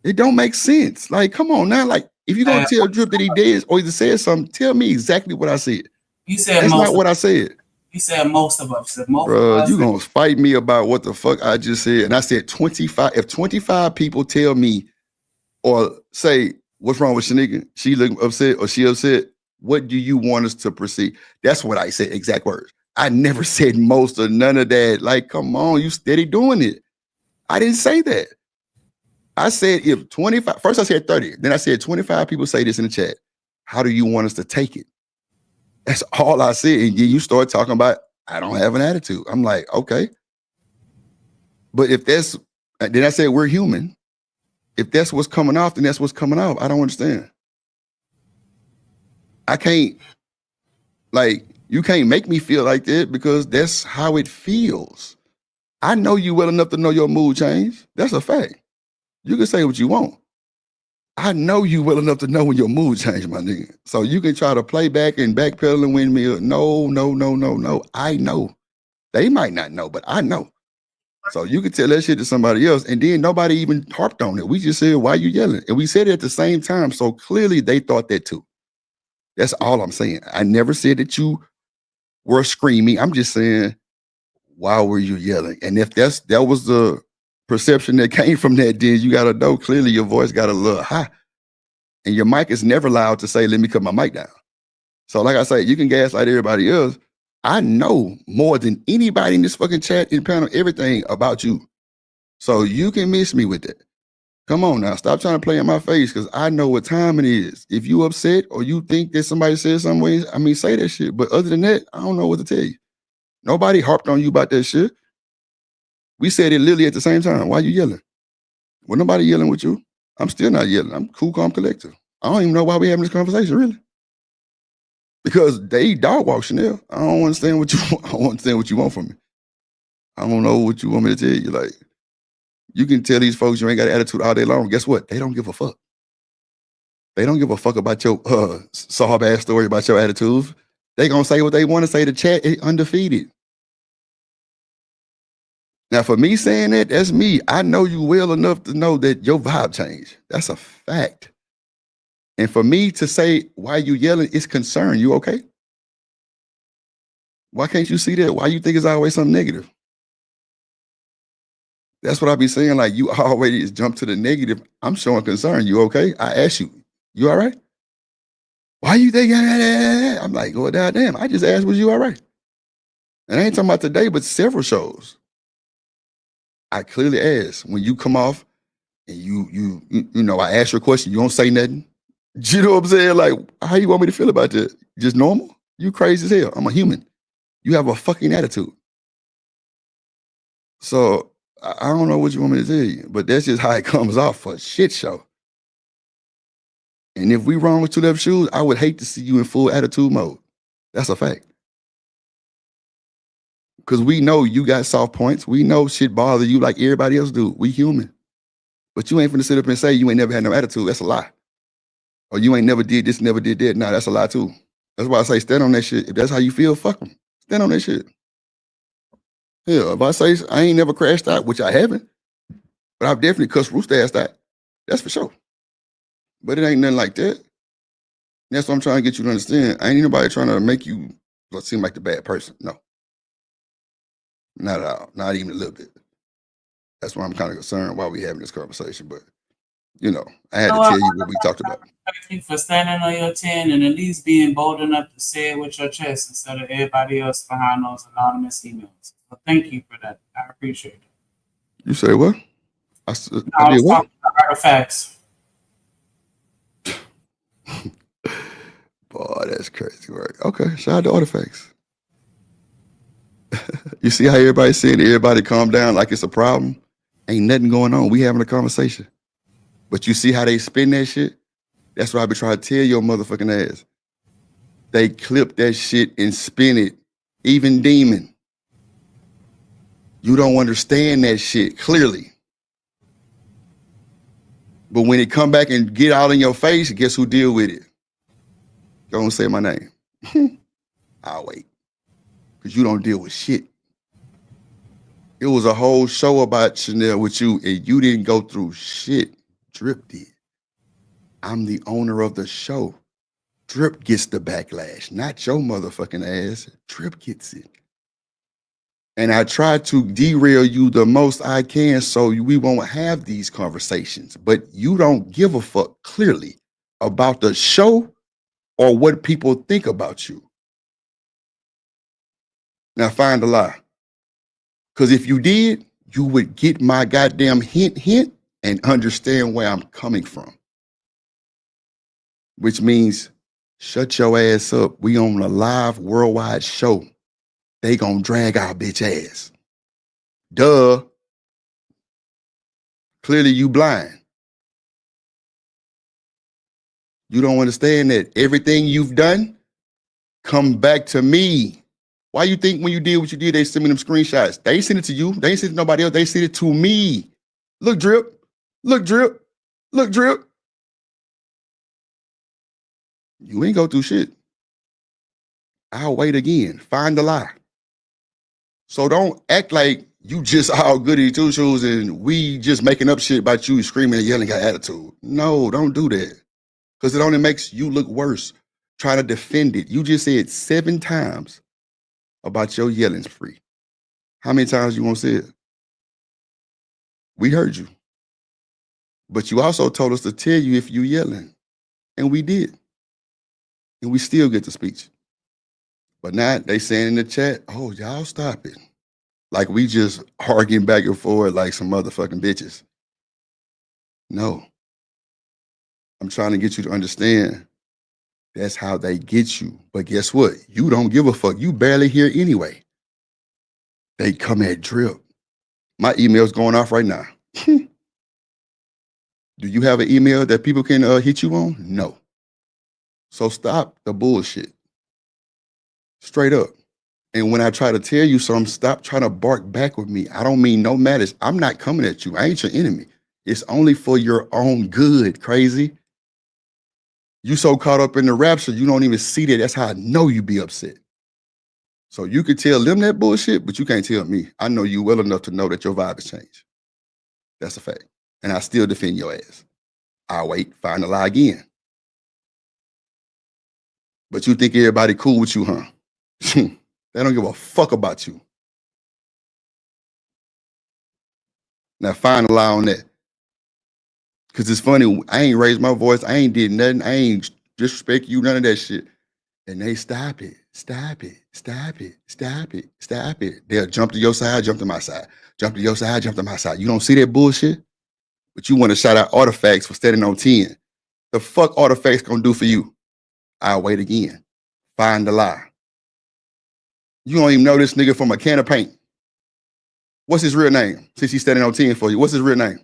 It don't make sense. Like, come on now. Like, if you're gonna tell Drip that he did or he said something, tell me exactly what I said. You said that's not what I said. You said most of us. Bro, you gonna fight me about what the fuck I just said? And I said 25. If 25 people tell me or say, what's wrong with Shanika? She looking upset or she upset. What do you want us to perceive? That's what I said. Exact words. I never said most or none of that. Like, come on, you steady doing it. I didn't say that. I said if 25, first I said 30, then I said 25 people say this in the chat. How do you want us to take it? That's all I said. And you start talking about, I don't have an attitude. I'm like, okay. But if that's, then I said, we're human. If that's what's coming off, then that's what's coming off. I don't understand. I can't, like, you can't make me feel like that because that's how it feels. I know you well enough to know your mood change. That's a fact. You can say what you want. I know you well enough to know when your mood change, my nigga. So you can try to play back and backpedal and windmill. No. I know. They might not know, but I know. So you can tell that shit to somebody else, and then nobody even harped on it. We just said, why you yelling? And we said it at the same time. So clearly they thought that too. That's all I'm saying. I never said that you were screaming. I'm just saying, why were you yelling? And if that was the perception that came from that, then you gotta know clearly your voice got a little high. And your mic is never allowed to say, let me cut my mic down. So like I say, you can gaslight everybody else. I know more than anybody in this fucking chat and panel, everything about you. So you can miss me with that. Come on now, stop trying to play in my face because I know what time it is. If you upset or you think that somebody said some ways, I mean, say that shit. But other than that, I don't know what to tell you. Nobody harped on you about that shit. We said it literally at the same time. Why you yelling? Well, nobody yelling with you. I'm still not yelling. I'm cool, calm, collective. I don't even know why we having this conversation, really. Because they dog walk Chanel. I don't understand what you want. I don't understand what you want from me. I don't know what you want me to tell you. Like, you can tell these folks you ain't got an attitude all day long. Guess what? They don't give a fuck. They don't give a fuck about your sob ass story about your attitude. They gonna say what they want to say. The chat is undefeated. Now, for me saying that, that's me. I know you well enough to know that your vibe changed. That's a fact. And for me to say, why you yelling, it's concern. You okay? Why can't you see that? Why you think it's always something negative? That's what I be saying. Like, you always jump to the negative. I'm showing concern. You okay? I asked you, you all right? Why you think that? I'm like, oh, damn. I just asked, was you all right? And I ain't talking about today, but several shows. I clearly asked when you come off and you know, I ask you a question, you don't say nothing. You know what I'm saying? Like, how you want me to feel about that? Just normal? You crazy as hell. I'm a human. You have a fucking attitude. So I don't know what you want me to tell you, but that's just how it comes off for a shit show. And if we wrong with two left shoes, I would hate to see you in full attitude mode. That's a fact. Because we know you got soft points. We know shit bother you like everybody else do. We human. But you ain't finna sit up and say you ain't never had no attitude. That's a lie. Or you ain't never did this, never did that. Nah, that's a lie too. That's why I say stand on that shit. If that's how you feel, fuck them. Stand on that shit. Yeah, if I say I ain't never crashed out, which I haven't, but I've definitely cussed Rooster ass out. That's for sure. But it ain't nothing like that. That's what I'm trying to get you to understand. I ain't anybody trying to make you seem like the bad person. No. Not at all. Not even a little bit. That's why I'm kind of concerned why we having this conversation. But, you know, I had to tell you what we talked about. Thank you for standing on your 10 and at least being bold enough to say it with your chest instead of everybody else behind those anonymous emails. So thank you for that. I appreciate it. You say what? I I was did what? talking about artifacts. Boy, that's crazy work. Okay, shout out to Artifacts. You see how everybody's saying everybody calm down like it's a problem? Ain't nothing going on. We having a conversation. But you see how they spin that shit? That's what I be trying to tell your motherfucking ass. They clip that shit and spin it. Even Demon. You don't understand that shit clearly. But when it come back and get out in your face, guess who deal with it? Don't say my name. I'll wait. Because you don't deal with shit. It was a whole show about Chanel with you, and you didn't go through shit. Drip did. I'm the owner of the show. Drip gets the backlash, not your motherfucking ass. Drip gets it. And I try to derail you the most I can so we won't have these conversations. But you don't give a fuck clearly about the show or what people think about you. Now find a lie. Because if you did, you would get my goddamn hint and understand where I'm coming from. Which means shut your ass up. We on a live worldwide show. They gonna drag our bitch ass. Duh. Clearly you blind. You don't understand that everything you've done come back to me. Why you think when you did what you did, they sent me them screenshots? They ain't sent it to you. They ain't sent it to nobody else. They sent it to me. Look, Drip. Look, Drip. Look, Drip. You ain't go through shit. I'll wait again. Find the lie. So don't act like you just all goody two shoes and we just making up shit about you screaming and yelling got attitude. No, don't do that. Because it only makes you look worse. Trying to defend it. You just said 7 times about your yelling spree. How many times you want to say it? We heard you. But you also told us to tell you if you yelling. And we did. And we still get the speech. But now they saying in the chat, oh, y'all stop it. Like we just arguing back and forth like some motherfucking bitches. No. I'm trying to get you to understand that's how they get you. But guess what? You don't give a fuck. You barely hear anyway. They come at drip. My email's going off right now. Do you have an email that people can hit you on? No. So stop the bullshit. Straight up. And when I try to tell you something, stop trying to bark back with me. I don't mean no malice. I'm not coming at you. I ain't your enemy. It's only for your own good, crazy. You so caught up in the rapture, you don't even see that. That's how I know you be upset. So you could tell them that bullshit, but you can't tell me. I know you well enough to know that your vibe has changed. That's a fact. And I still defend your ass. I'll wait, find the lie again. But you think everybody cool with you, huh? They don't give a fuck about you. Now find a lie on that. Because it's funny, I ain't raised my voice. I ain't did nothing. I ain't disrespect you, none of that shit. And they stop it, stop it, stop it, stop it, stop it. They'll jump to your side, jump to my side. Jump to your side, jump to my side. You don't see that bullshit? But you want to shout out Artifacts for standing on 10. The fuck Artifacts gonna do for you? I'll wait again. Find the lie. You don't even know this nigga from a can of paint. What's his real name? Since he's standing on 10 for you, what's his real name?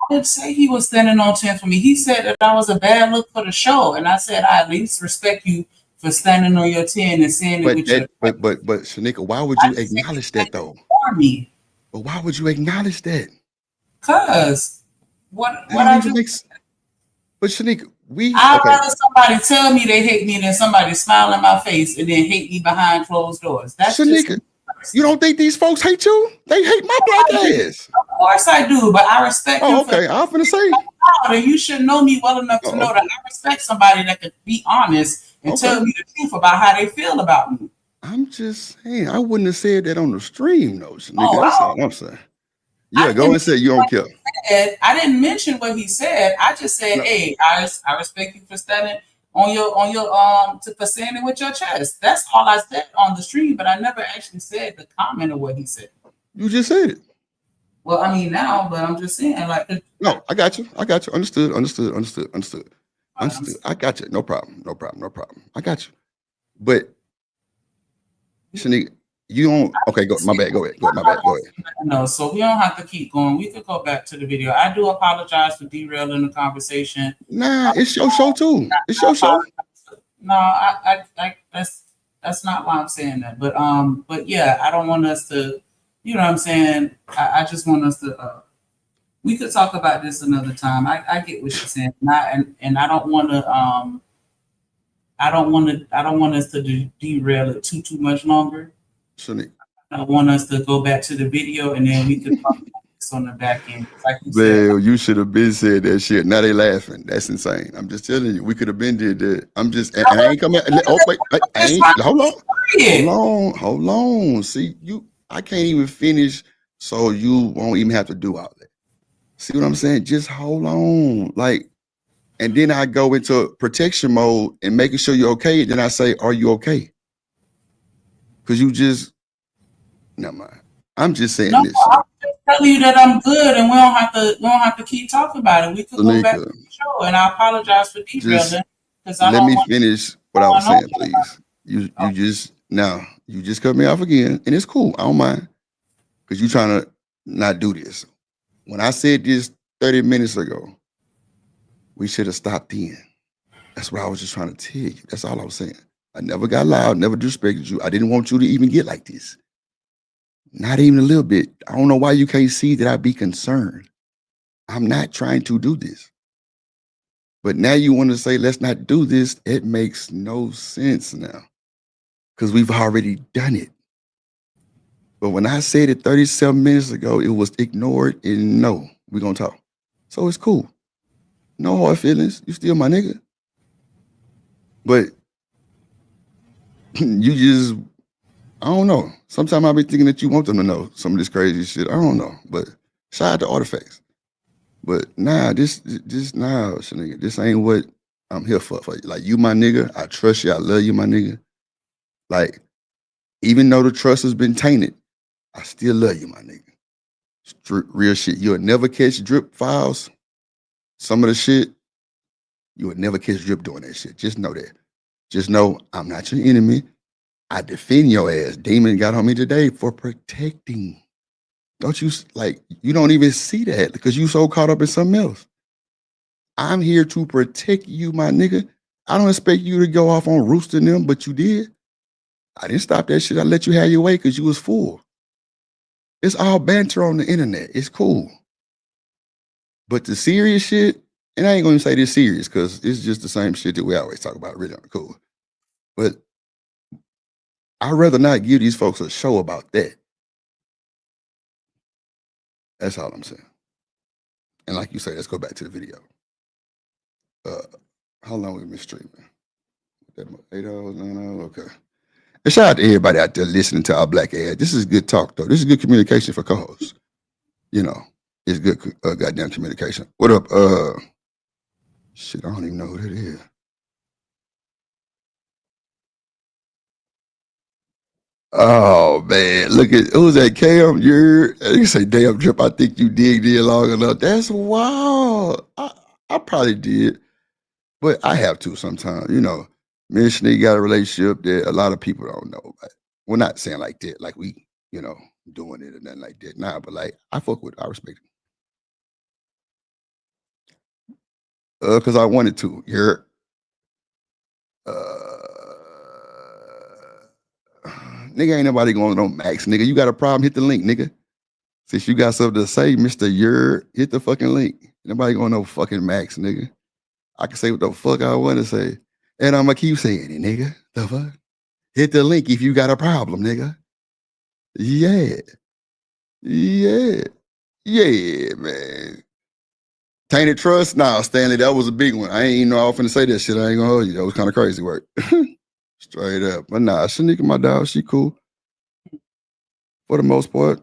I didn't say he was standing on 10 for me. He said that I was a bad look for the show. And I said, I at least respect you for standing on your 10 and saying it with your... But Shanika, why would you acknowledge that though? For me. But why would you acknowledge that? Because what I do... But Shanika, I'd rather somebody tell me they hate me than somebody smile in my face and then hate me behind closed doors. That's Shanika, you don't think these folks hate you? They hate my black ass. Of course I do, but I respect you. Okay, I'm finna say. And you should know me well enough to know that I respect somebody that could be honest and tell me the truth about how they feel about me. I'm just saying, I wouldn't have said that on the stream, though, Shanika. That's all I'm saying. Yeah, go and say you don't care. I didn't mention what he said. I just said, hey, I respect you for standing on your for saying it with your chest. That's all I said on the stream, but I never actually said the comment of what he said. You just said it. Well, I mean now, but I'm just saying, like. No, I got you. Understood. I got you. No problem. I got you. But Shanika, you don't. Okay, go. My bad. Go ahead. No, so we don't have to keep going. We could go back to the video. I do apologize for derailing the conversation. Nah, it's your show too. It's your show. No, I that's not why I'm saying that. But yeah, I don't want us to. You know what I'm saying? I just want us to. We could talk about this another time. I get what you're saying, and I don't want to. I don't want us to derail it too much longer. I want us to go back to the video and then we could talk about this on the back end. Like you should have been said that shit. Now they laughing. That's insane. I'm just telling you, we could have been did that. I'm just, and I ain't coming. Oh wait, hold on. See, I can't even finish, so you won't even have to do all that. See what I'm saying? Just hold on, and then I go into protection mode and making sure you're okay. Then I say, "Are you okay?" Because you just, never mind. I'm just saying this. I'm just telling you that I'm good, and we don't have to keep talking about it. We could go back to the show, and I apologize for derailing. Let me finish what I was saying, please. You just cut me off again, and it's cool. I don't mind, because you're trying to not do this. When I said this 30 minutes ago, we should have stopped then. That's what I was just trying to tell you. That's all I was saying. I never got loud, never disrespected you. I didn't want you to even get like this. Not even a little bit. I don't know why you can't see that I be concerned. I'm not trying to do this. But now you want to say, let's not do this. It makes no sense now. Because we've already done it. But when I said it 37 minutes ago, it was ignored and no, we're going to talk. So it's cool. No hard feelings. You still my nigga. But you just, I don't know. Sometimes I be thinking that you want them to know some of this crazy shit. I don't know. But shout out to Artifacts. But nah, this nah, nigga. This ain't what I'm here for. Like you, my nigga. I trust you. I love you, my nigga. Like, even though the trust has been tainted, I still love you, my nigga. Real shit. You'll never catch Drip files. Some of the shit, you would never catch Drip doing that shit. Just know that. Just know I'm not your enemy. I defend your ass. Demon got on me today for protecting. Don't you, like, you don't even see that because you so caught up in something else. I'm here to protect you, my nigga. I don't expect you to go off on roosting them, but you did. I didn't stop that shit. I let you have your way because you was full. It's all banter on the internet. It's cool. But the serious shit, and I ain't gonna say this serious because it's just the same shit that we always talk about, really cool. But I'd rather not give these folks a show about that. That's all I'm saying. And like you say, let's go back to the video. How long we been streaming? 8 hours, 9 hours, okay. And shout out to everybody out there listening to our black ass. This is good talk, though. This is good communication for co-hosts. You know, it's good goddamn communication. What up? Shit, I don't even know who that is. Oh man, look at who's that? Cam, you say, damn Drip, I think you digged in long enough. That's wild. I probably did, but I have to sometimes. You know, me and Shanique got a relationship that a lot of people don't know. But we're not saying like that, like we, you know, doing it or nothing like that. Nah, but like I fuck with it. I respect it. Because I wanted to. You're nigga, ain't nobody going on Max, nigga. You got a problem, hit the link, nigga. Since you got something to say, Mr. Hit the fucking link. Nobody going no fucking Max, nigga. I can say what the fuck I want to say. And I'm gonna keep saying it, nigga. The fuck? Hit the link if you got a problem, nigga. Yeah. Yeah. Yeah, man. Tainted trust? Nah, Stanley, that was a big one. I ain't even know I was finna say that shit. I ain't gonna hold you. That was kind of crazy work. Straight up. But nah, Shanika, my dog, she cool. For the most part.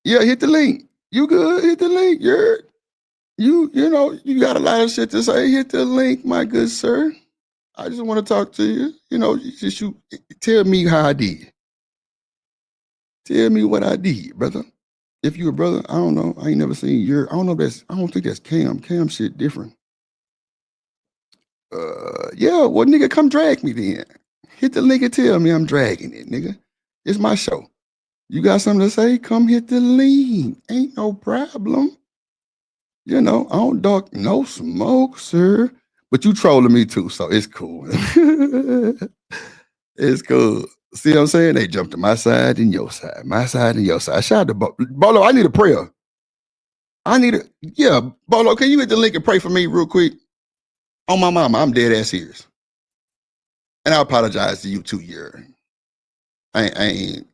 Yeah, hit the link. You good? Hit the link. You know, you got a lot of shit to say. Hit the link, my good sir. I just want to talk to you. You know, you tell me how I did. Tell me what I did, brother. If you a brother, I don't know. I ain't never seen I don't know if I don't think that's Cam. Cam shit different. Yeah, well, nigga, come drag me then. Hit the link and tell me I'm dragging it, nigga. It's my show. You got something to say? Come hit the link. Ain't no problem. You know, I don't dog no smoke, sir. But you trolling me too, so it's cool. It's cool. See what I'm saying? They jumped to my side and your side. My side and your side. Shout out to Bolo. I need a prayer. Yeah, Bolo, can you hit the link and pray for me real quick? On my mama, I'm dead ass serious. And I apologize to you too, I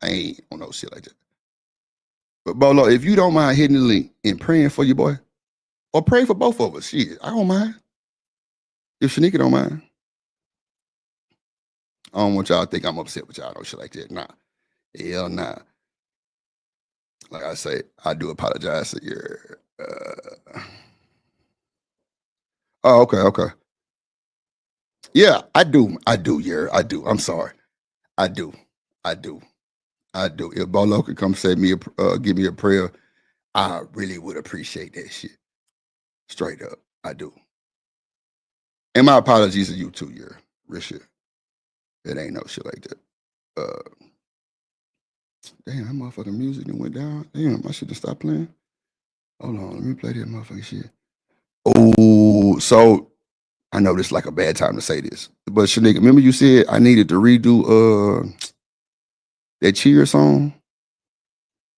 ain't on no shit like that. But Bolo, if you don't mind hitting the link and praying for your boy, or pray for both of us, shit, I don't mind. If Shanika don't mind. I don't want y'all to think I'm upset with y'all, no shit like that. Nah. Hell nah. Like I say, I do apologize to your Oh, okay. Yeah, I do, I do. I'm sorry. I do. If Bolo could come say me give me a prayer, I really would appreciate that shit. Straight up. I do. And my apologies to you too, real shit. It ain't no shit like that. Damn, that motherfucking music that went down. Damn, I should have stopped playing. Hold on, let me play that motherfucking shit. Oh, so I know this is like a bad time to say this, but Shanika, remember you said I needed to redo that cheer song?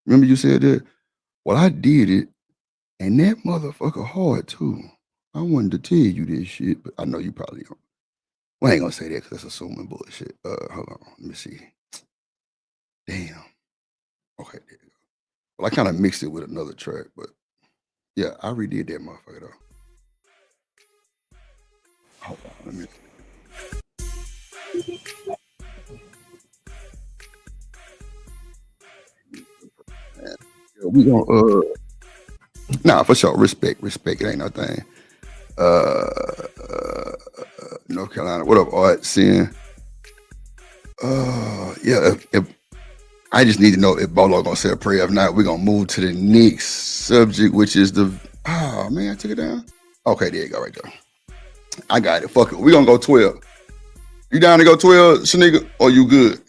Remember you said that? Well, I did it, and that motherfucker hard too. I wanted to tell you this shit, but I know you probably don't. Well, I ain't gonna say that because that's assuming bullshit. Hold on, let me see. Damn. Okay, there you go. Well, I kind of mixed it with another track, but yeah, I redid that motherfucker though. Hold on, let me. Yeah, we gonna Nah, for sure. Respect. It ain't no thing. North Carolina. What up, Art? Seeing. Yeah. If I just need to know if Bolo gonna say a prayer. If not, we're gonna move to the next subject, which is the. Oh man, I took it down. Okay, there you go, right there. I got it. Fuck it. We're gonna go 12. You down to go 12, Shanika? Or you good?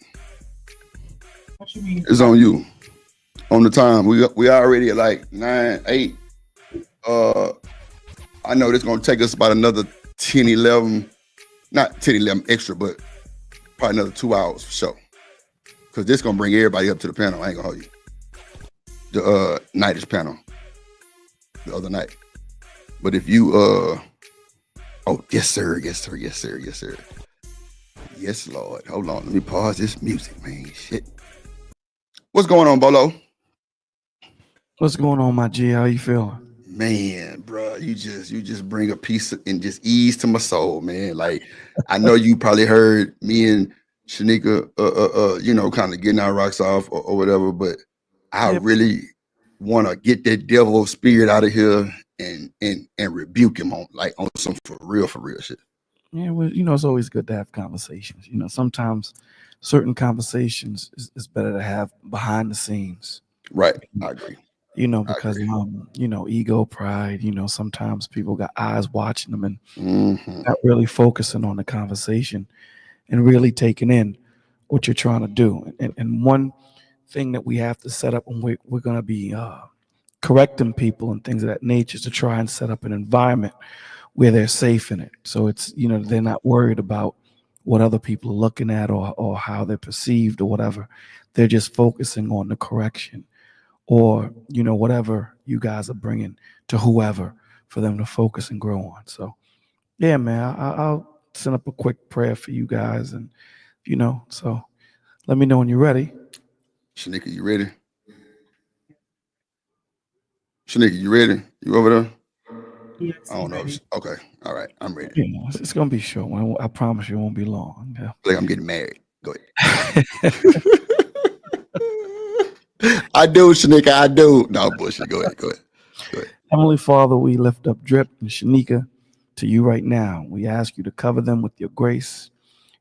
What you mean? It's on you. On the time. We already at like 9, 8. I know this gonna take us about another 10, 11, not 10, 11 extra, but probably another 2 hours for sure. Cause this gonna bring everybody up to the panel. I ain't gonna hold you. The nightish panel the other night. But if you oh yes sir. Yes, Lord. Hold on. Let me pause this music, man. Shit. What's going on, Bolo? What's going on, my G? How you feeling? Man, bro, you just bring a piece and just ease to my soul, man. Like I know you probably heard me and Shanika, kind of getting our rocks off or whatever, but I really want to get that devil spirit out of here and rebuke him on some for real shit. Yeah, well, it's always good to have conversations. Sometimes certain conversations is better to have behind the scenes. Right, I agree. Because ego, pride. Sometimes people got eyes watching them and not really focusing on the conversation and really taking in what you're trying to do. And one thing that we have to set up, and we're going to be correcting people and things of that nature, is to try and set up an environment where they're safe in it. So it's, they're not worried about what other people are looking at or how they're perceived or whatever. They're just focusing on the correction or, whatever you guys are bringing to whoever for them to focus and grow on. So, yeah, man, I'll send up a quick prayer for you guys. And, so let me know when you're ready. Shanika, you ready? Shanika, you ready? You over there? Yes, I don't know. Okay. All right. I'm ready. Yeah, it's going to be short. I promise you it won't be long. Yeah. Like I'm getting married. Go ahead. I do, Shanika. I do. No, bullshit. Go ahead. Heavenly Father, we lift up Drip and Shanika to you right now. We ask you to cover them with your grace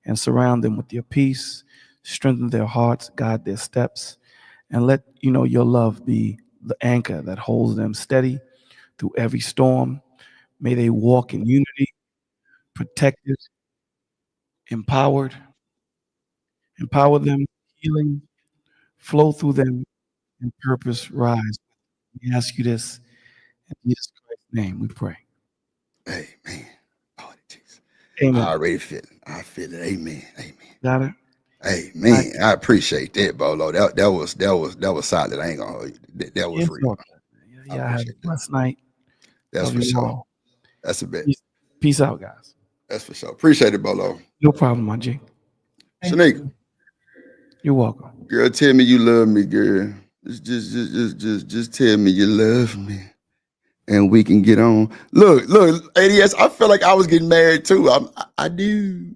and surround them with your peace, strengthen their hearts, guide their steps, and let your love be the anchor that holds them steady through every storm. May they walk in unity, protected, empower them, healing, flow through them, and purpose rise. We ask you this in Jesus Christ's name, we pray. Amen. Oh, Jesus. Amen. I already feel it. I feel it. Amen. Got it? Amen. I appreciate that, Bolo. That was solid. I ain't gonna hold you. That was real. Yeah, I had a blessed night. That's Love for you sure. all. That's a bet. Peace out, guys. That's for sure. Appreciate it, Bolo. No problem, my G. Shanika. You're welcome. Girl, tell me you love me, girl. Just tell me you love me. And we can get on. Look, ADS, I feel like I was getting married too. I do.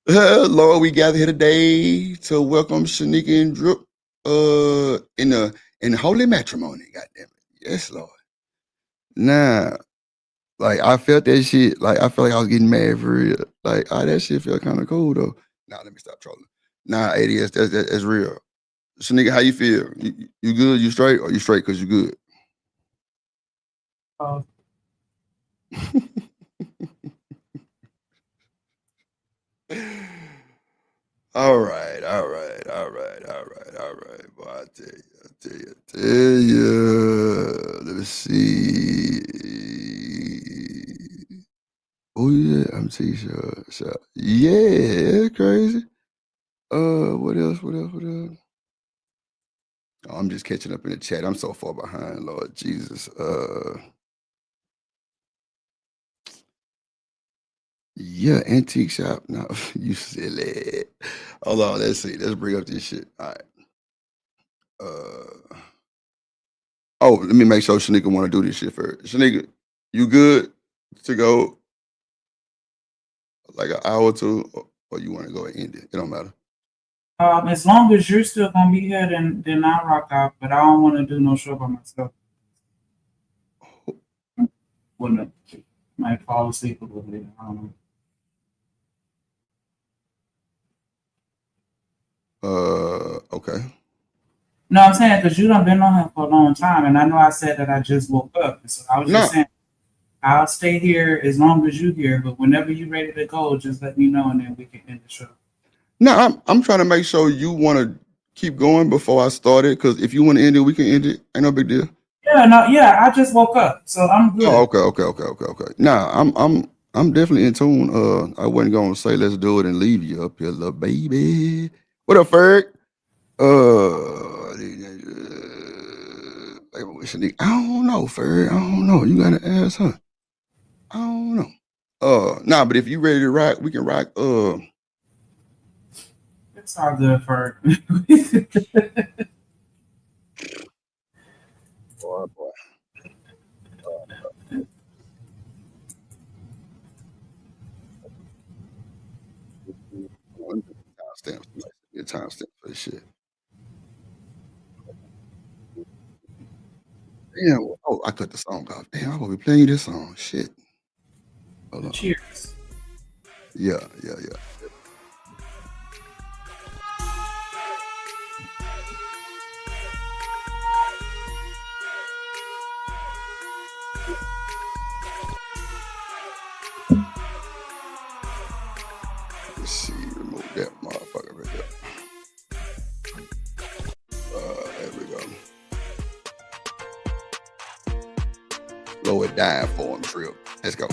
Lord, we gather here today to welcome Shanika and Drip in holy matrimony. Goddamn it. Yes, Lord. Nah, like I felt that shit. Like I felt like I was getting married for real. Like, that shit felt kind of cool though. Nah, let me stop trolling. Nah, ADS, that's real. Shanika, how you feel? You good? You straight? Or you straight because you good? All right. Boy, I tell you. Let me see. Oh yeah, I'm T-shirt. Yeah, crazy. What else? Oh, I'm just catching up in the chat. I'm so far behind, Lord Jesus. Yeah, antique shop. No, you silly. Hold on, let's see. Let's bring up this shit. All right. Oh, let me make sure Shanika want to do this shit first. Shanika, you good to go like an hour or two, or you want to go and end it? It don't matter. As long as you're still gonna be here, then I'll rock out. But I don't want to do no show by myself. Wouldn't might fall asleep a little bit. I don't know. Okay. No, I'm saying because you done been on here for a long time, and I know I said that I just woke up. So I was just saying I'll stay here as long as you here, but whenever you ready to go, just let me know and then we can end the show. No, I'm trying to make sure you want to keep going before I start it, because if you want to end it, we can end it. Ain't no big deal. Yeah, I just woke up, so I'm good. Oh, okay. Nah, I'm definitely in tune. I wasn't gonna say let's do it and leave you up here, little baby. What up, Ferg? I don't know, Ferg. I don't know. You gotta ask her. I don't know. Nah, but if you ready to rock, we can rock. It's all good, Ferg. Boy. Timestamp for this shit. Damn. Oh, I cut the song off. Damn, I'm gonna be playing you this song. Shit. Hold on. Cheers. Yeah. Let's see, remove that motherfucker right there. There we go. Lower it down for him, Trill. Let's go.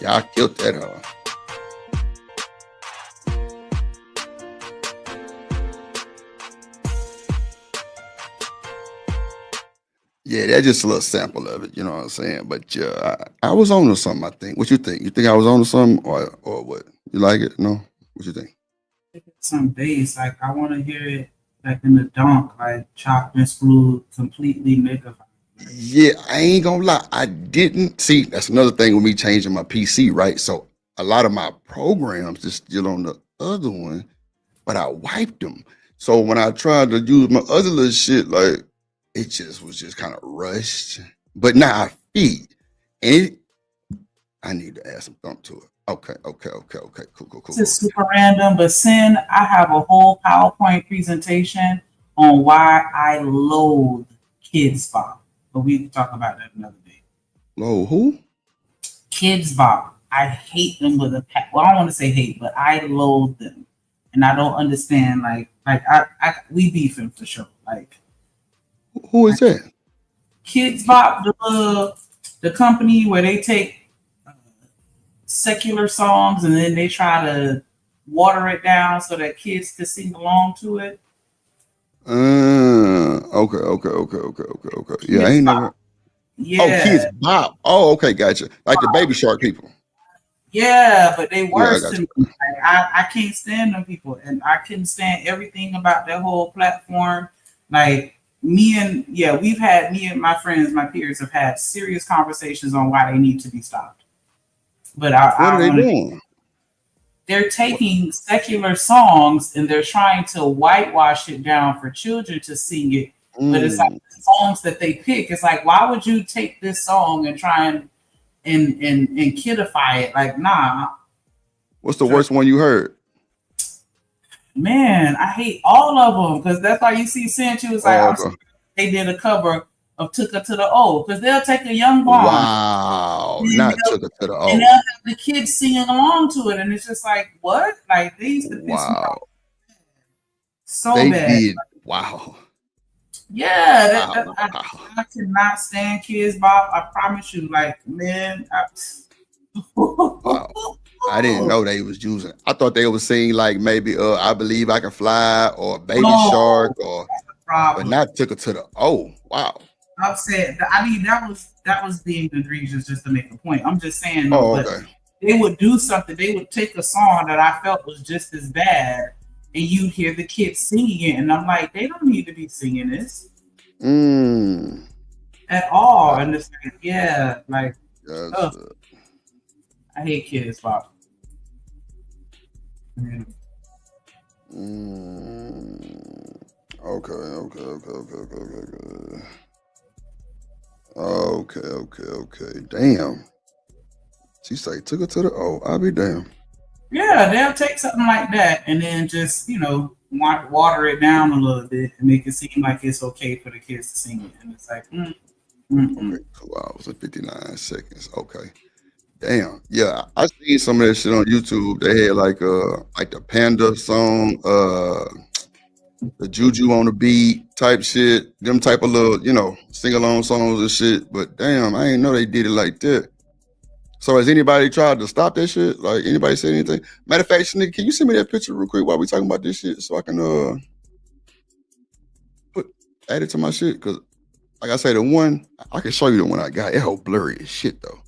Y'all killed that, huh? Yeah, that's just a little sample of it, you know what I'm saying? But yeah, I was on to something, I think. What you think? You think I was on to something or what? You like it? No? What you think? Some bass, like I want to hear it like in the donk, like chopped screwed, completely magnified. Yeah, I ain't gonna lie. I didn't see. That's another thing with me changing my PC, right? So a lot of my programs is still on the other one, but I wiped them. So when I tried to use my other little shit, like it just was just kind of rushed. But now I feed, and I need to add some thump to it. Okay, cool. This is super random, but Sin, I have a whole PowerPoint presentation on why I loathe Kids Bop. But we can talk about that another day. Low who? Kids Bop. I hate them with a well, I don't want to say hate, but I loathe them, and I don't understand. Like we beefing for sure. Like, who is that? Kids Bop, the company where they take secular songs and then they try to water it down so that kids can sing along to it. Okay. Yeah, I ain't never. Yeah. Oh, Kids Bop. Oh, okay, gotcha. Like the Baby Shark people. Yeah, but they worse Yeah, I got than me. Like, I can't stand them people, and I couldn't stand everything about their whole platform. Like me and my friends, my peers have had serious conversations on why they need to be stopped. But what are they doing? They're taking secular songs and they're trying to whitewash it down for children to sing it. But it's like the songs that they pick. It's like, why would you take this song and try and kidify it? Like, nah. What's the worst one you heard? Man, I hate all of them because that's why you see Cinch was like, they did a cover of Took Her to the O, because they'll take a young bomb. Wow, not Took Her to the O. And they'll have the kids singing along to it, and it's just like, what? Like, they used to piss me off so they bad. Did. Wow. Yeah, I cannot stand Kids Bop. I promise you, like, man, Wow. I didn't know they was using. I thought they was saying like maybe I Believe I Can Fly or Baby Shark or, but not Took Her to the wow. I'm saying, I mean, that was being egregious just to make a point. I'm just saying, okay. But they would do something. They would take a song that I felt was just as bad, and you'd hear the kids singing it, and I'm like, they don't need to be singing this at all. And it's like, yeah, like, I hate kids, Bob. Yeah. Okay. Damn. She say Took Her to the I'll be damned. Yeah, they'll take something like that and then just, water it down a little bit and make it seem like it's okay for the kids to sing it. And it's like, Okay, 2 hours and 59 seconds. Okay. Damn. Yeah, I seen some of that shit on YouTube. They had like the Panda song, the Juju on the Beat type shit, them type of little, sing-along songs and shit. But damn, I didn't know they did it like that. So has anybody tried to stop that shit? Like anybody said anything? Matter of fact, Shanika, can you send me that picture real quick while we talking about this shit so I can add it to my shit? Cause like I say, the one I can show you the one I got. That whole blurry as shit though.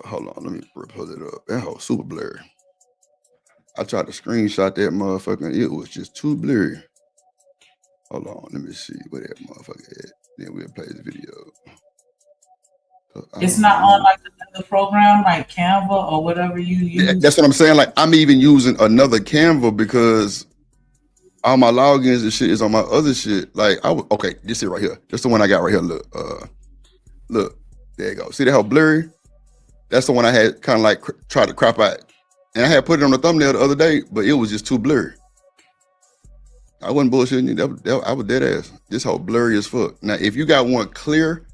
Hold on, let me pull it up. That whole super blurry. I tried to screenshot that motherfucker. It was just too blurry. Hold on, let me see where that motherfucker at. Then we'll play the video. It's not on like another program like Canva or whatever you use. That's what I'm saying. Like I'm even using another Canva because all my logins and shit is on my other shit. Like okay, this is right here. That's the one I got right here. Look, there you go. See that how blurry? That's the one I had kind of like tried to crop out, and I had put it on the thumbnail the other day, but it was just too blurry. I wasn't bullshitting you. I was dead ass. This whole blurry as fuck. Now, if you got one clear,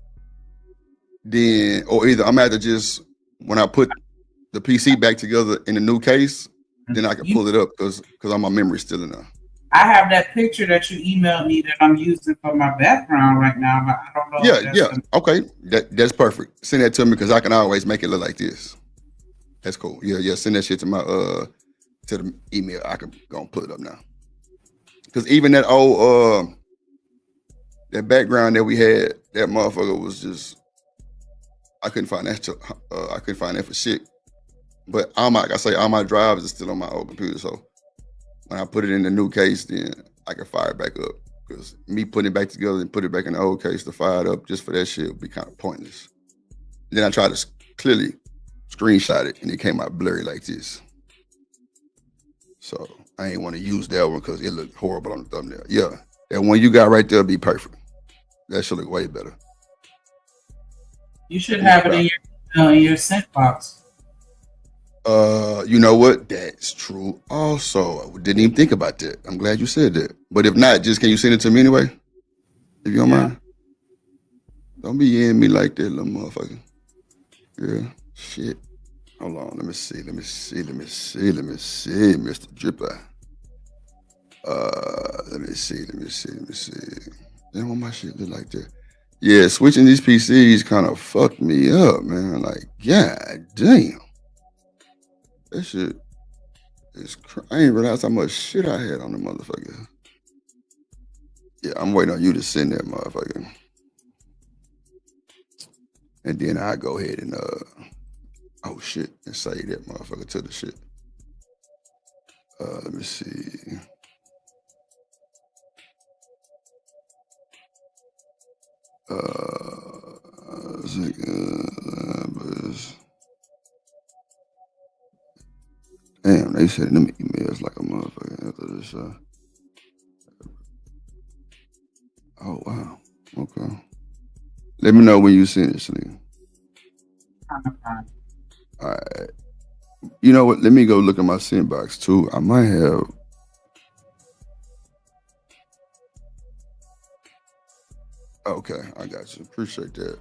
then or either I'm gonna have to just when I put the PC back together in the new case, then I can pull it up because all my memory's still in there. I have that picture that you emailed me that I'm using for my background right now, but I don't know. Yeah. Okay, that's perfect. Send that to me because I can always make it look like this. That's cool. Yeah. Send that shit to my to the email. I can go and pull it up now. Because even that old that background that we had, that motherfucker was just I couldn't find that. I couldn't find that for shit. But all my drives are still on my old computer. So when I put it in the new case, then I can fire it back up. Because me putting it back together and put it back in the old case to fire it up just for that shit would be kind of pointless. Then I tried to clearly screenshot it and it came out blurry like this. So I ain't want to use that one because it looked horrible on the thumbnail. Yeah, that one you got right there be perfect. That should look way better. You should have it in your sent box. You know what? That's true. Also, I didn't even think about that. I'm glad you said that. But if not, just can you send it to me anyway? If you don't mind. Don't be in me like that, little motherfucker. Yeah. Shit. Hold on. Let me see, Mr. Dripper. Let me see. Damn, why my shit look like that? Yeah, switching these PCs kind of fucked me up, man. Like, god damn. That shit is I ain't realized how much shit I had on the motherfucker. Yeah, I'm waiting on you to send that motherfucker. And then I go ahead and and save that motherfucker to the shit. Let me see. Damn, they sent them emails like a motherfucker after this. Oh wow. Okay. Let me know when you send it, Celine. All right. You know what? Let me go look at my send box too. I might have. Okay, I got you. Appreciate that.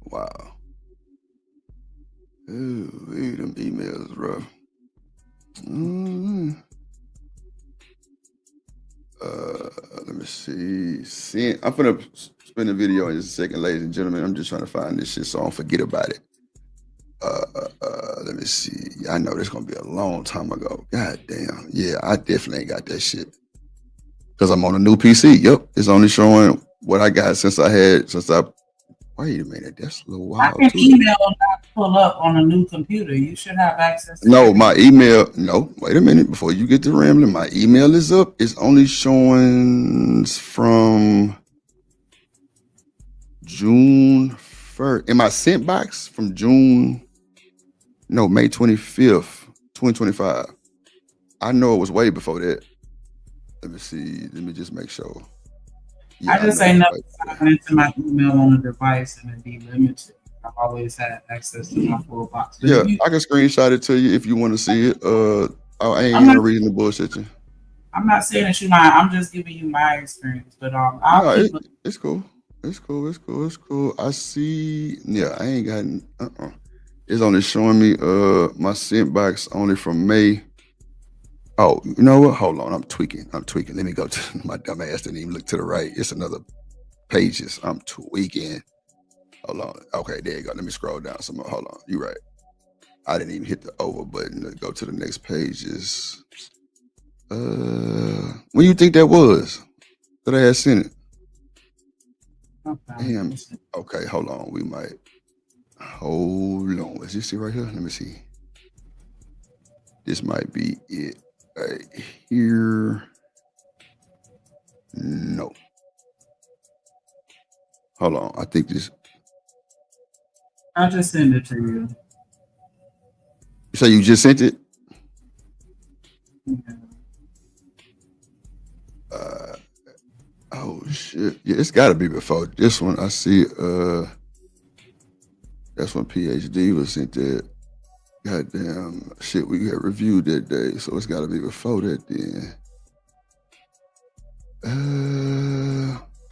Wow. Ooh, them emails rough. Let me see. I'm gonna spin the video in just a second, ladies and gentlemen. I'm just trying to find this shit so I don't forget about it. Let me see. I know this gonna be a long time ago. God damn. Yeah, I definitely ain't got that shit. Because I'm on a new PC. Yep. It's only showing what I got since I wait a minute, that's a little wild. I can email not pull up on a new computer. You should have access to No, my email. No, wait a minute. Before you get to rambling, my email is up. It's only showing from June 1st. In my sent box from May 25th, 2025. I know it was way before that. Let me see. Let me just make sure. Yeah, I just ain't never signed into my email on a device and it be limited. I've always had access to my full box. But yeah, I can screenshot it to you if you want to see it. I ain't even reading the bullshit. I'm not saying that you lying. I'm just giving you my experience. But it's cool. It's cool. I see. Yeah, I ain't got. It's only showing me my sent box only from May. Oh, you know what? Hold on. I'm tweaking. Let me go to my dumb ass. Didn't even look to the right. It's another pages. I'm tweaking. Hold on. Okay, there you go. Let me scroll down some more. Hold on. You're right. I didn't even hit the over button to go to the next pages. When you think that was that I had sent it? Okay. Damn. Okay, hold on. We might. Hold on. Is this it right here? Let me see. This might be it right here. No. Hold on. I think this. I'll just send it to you. So you just sent it? Yeah. Oh shit. Yeah, it's gotta be before this one. I see that's when PhD was sent that goddamn shit we got reviewed that day. So it's gotta be before that then.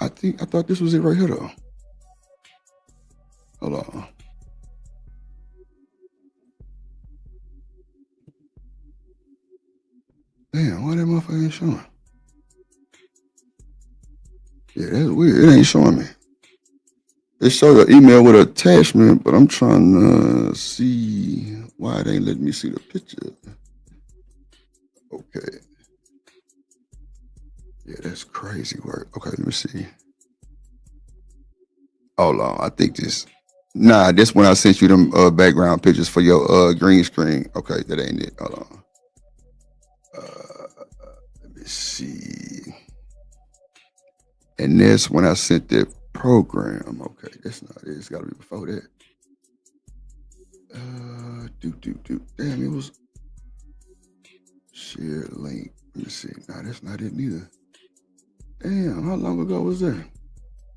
I thought this was it right here though. Hold on. Damn, why that motherfucker ain't showing? Yeah, that's weird. It ain't showing me. It showed an email with an attachment, but I'm trying to see why it ain't letting me see the picture. Okay. Yeah, that's crazy work. Okay, let me see. Hold on. I think this. Nah, this when I sent you them background pictures for your green screen. Okay, that ain't it. Hold on. Let me see. And that's when I sent that program. Okay, that's not it. It's got to be before that. Damn, it was share link. Let me see. Nah, that's not it neither. Damn, how long ago was that?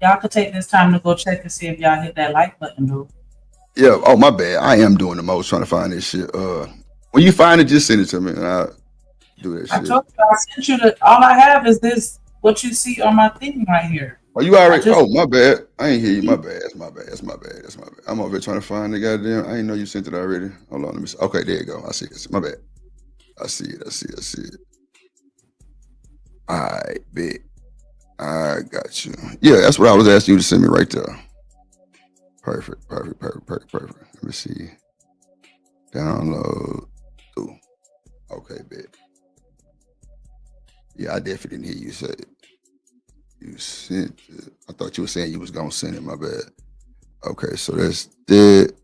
Y'all could take this time to go check and see if y'all hit that like button, dude. Yeah. Oh, my bad. I am doing the most trying to find this shit. When you find it, just send it to me, and I'll do that shit. I told you I sent you all I have is this. What you see on my thing right here. Oh, you already? Oh, my bad. I ain't hear you. My bad. That's my bad. I'm over here trying to find the goddamn. I didn't know you sent it already. Hold on, let me see. Okay, there you go. I see it. My bad. I see it. All right, bet. I got you. Yeah, that's what I was asking you to send me right there. Perfect. Let me see. Download. Ooh. Okay, bet. Yeah, I definitely didn't hear you say it. You sent it. I thought you were saying you was gonna send it. My bad. Okay, so that's that.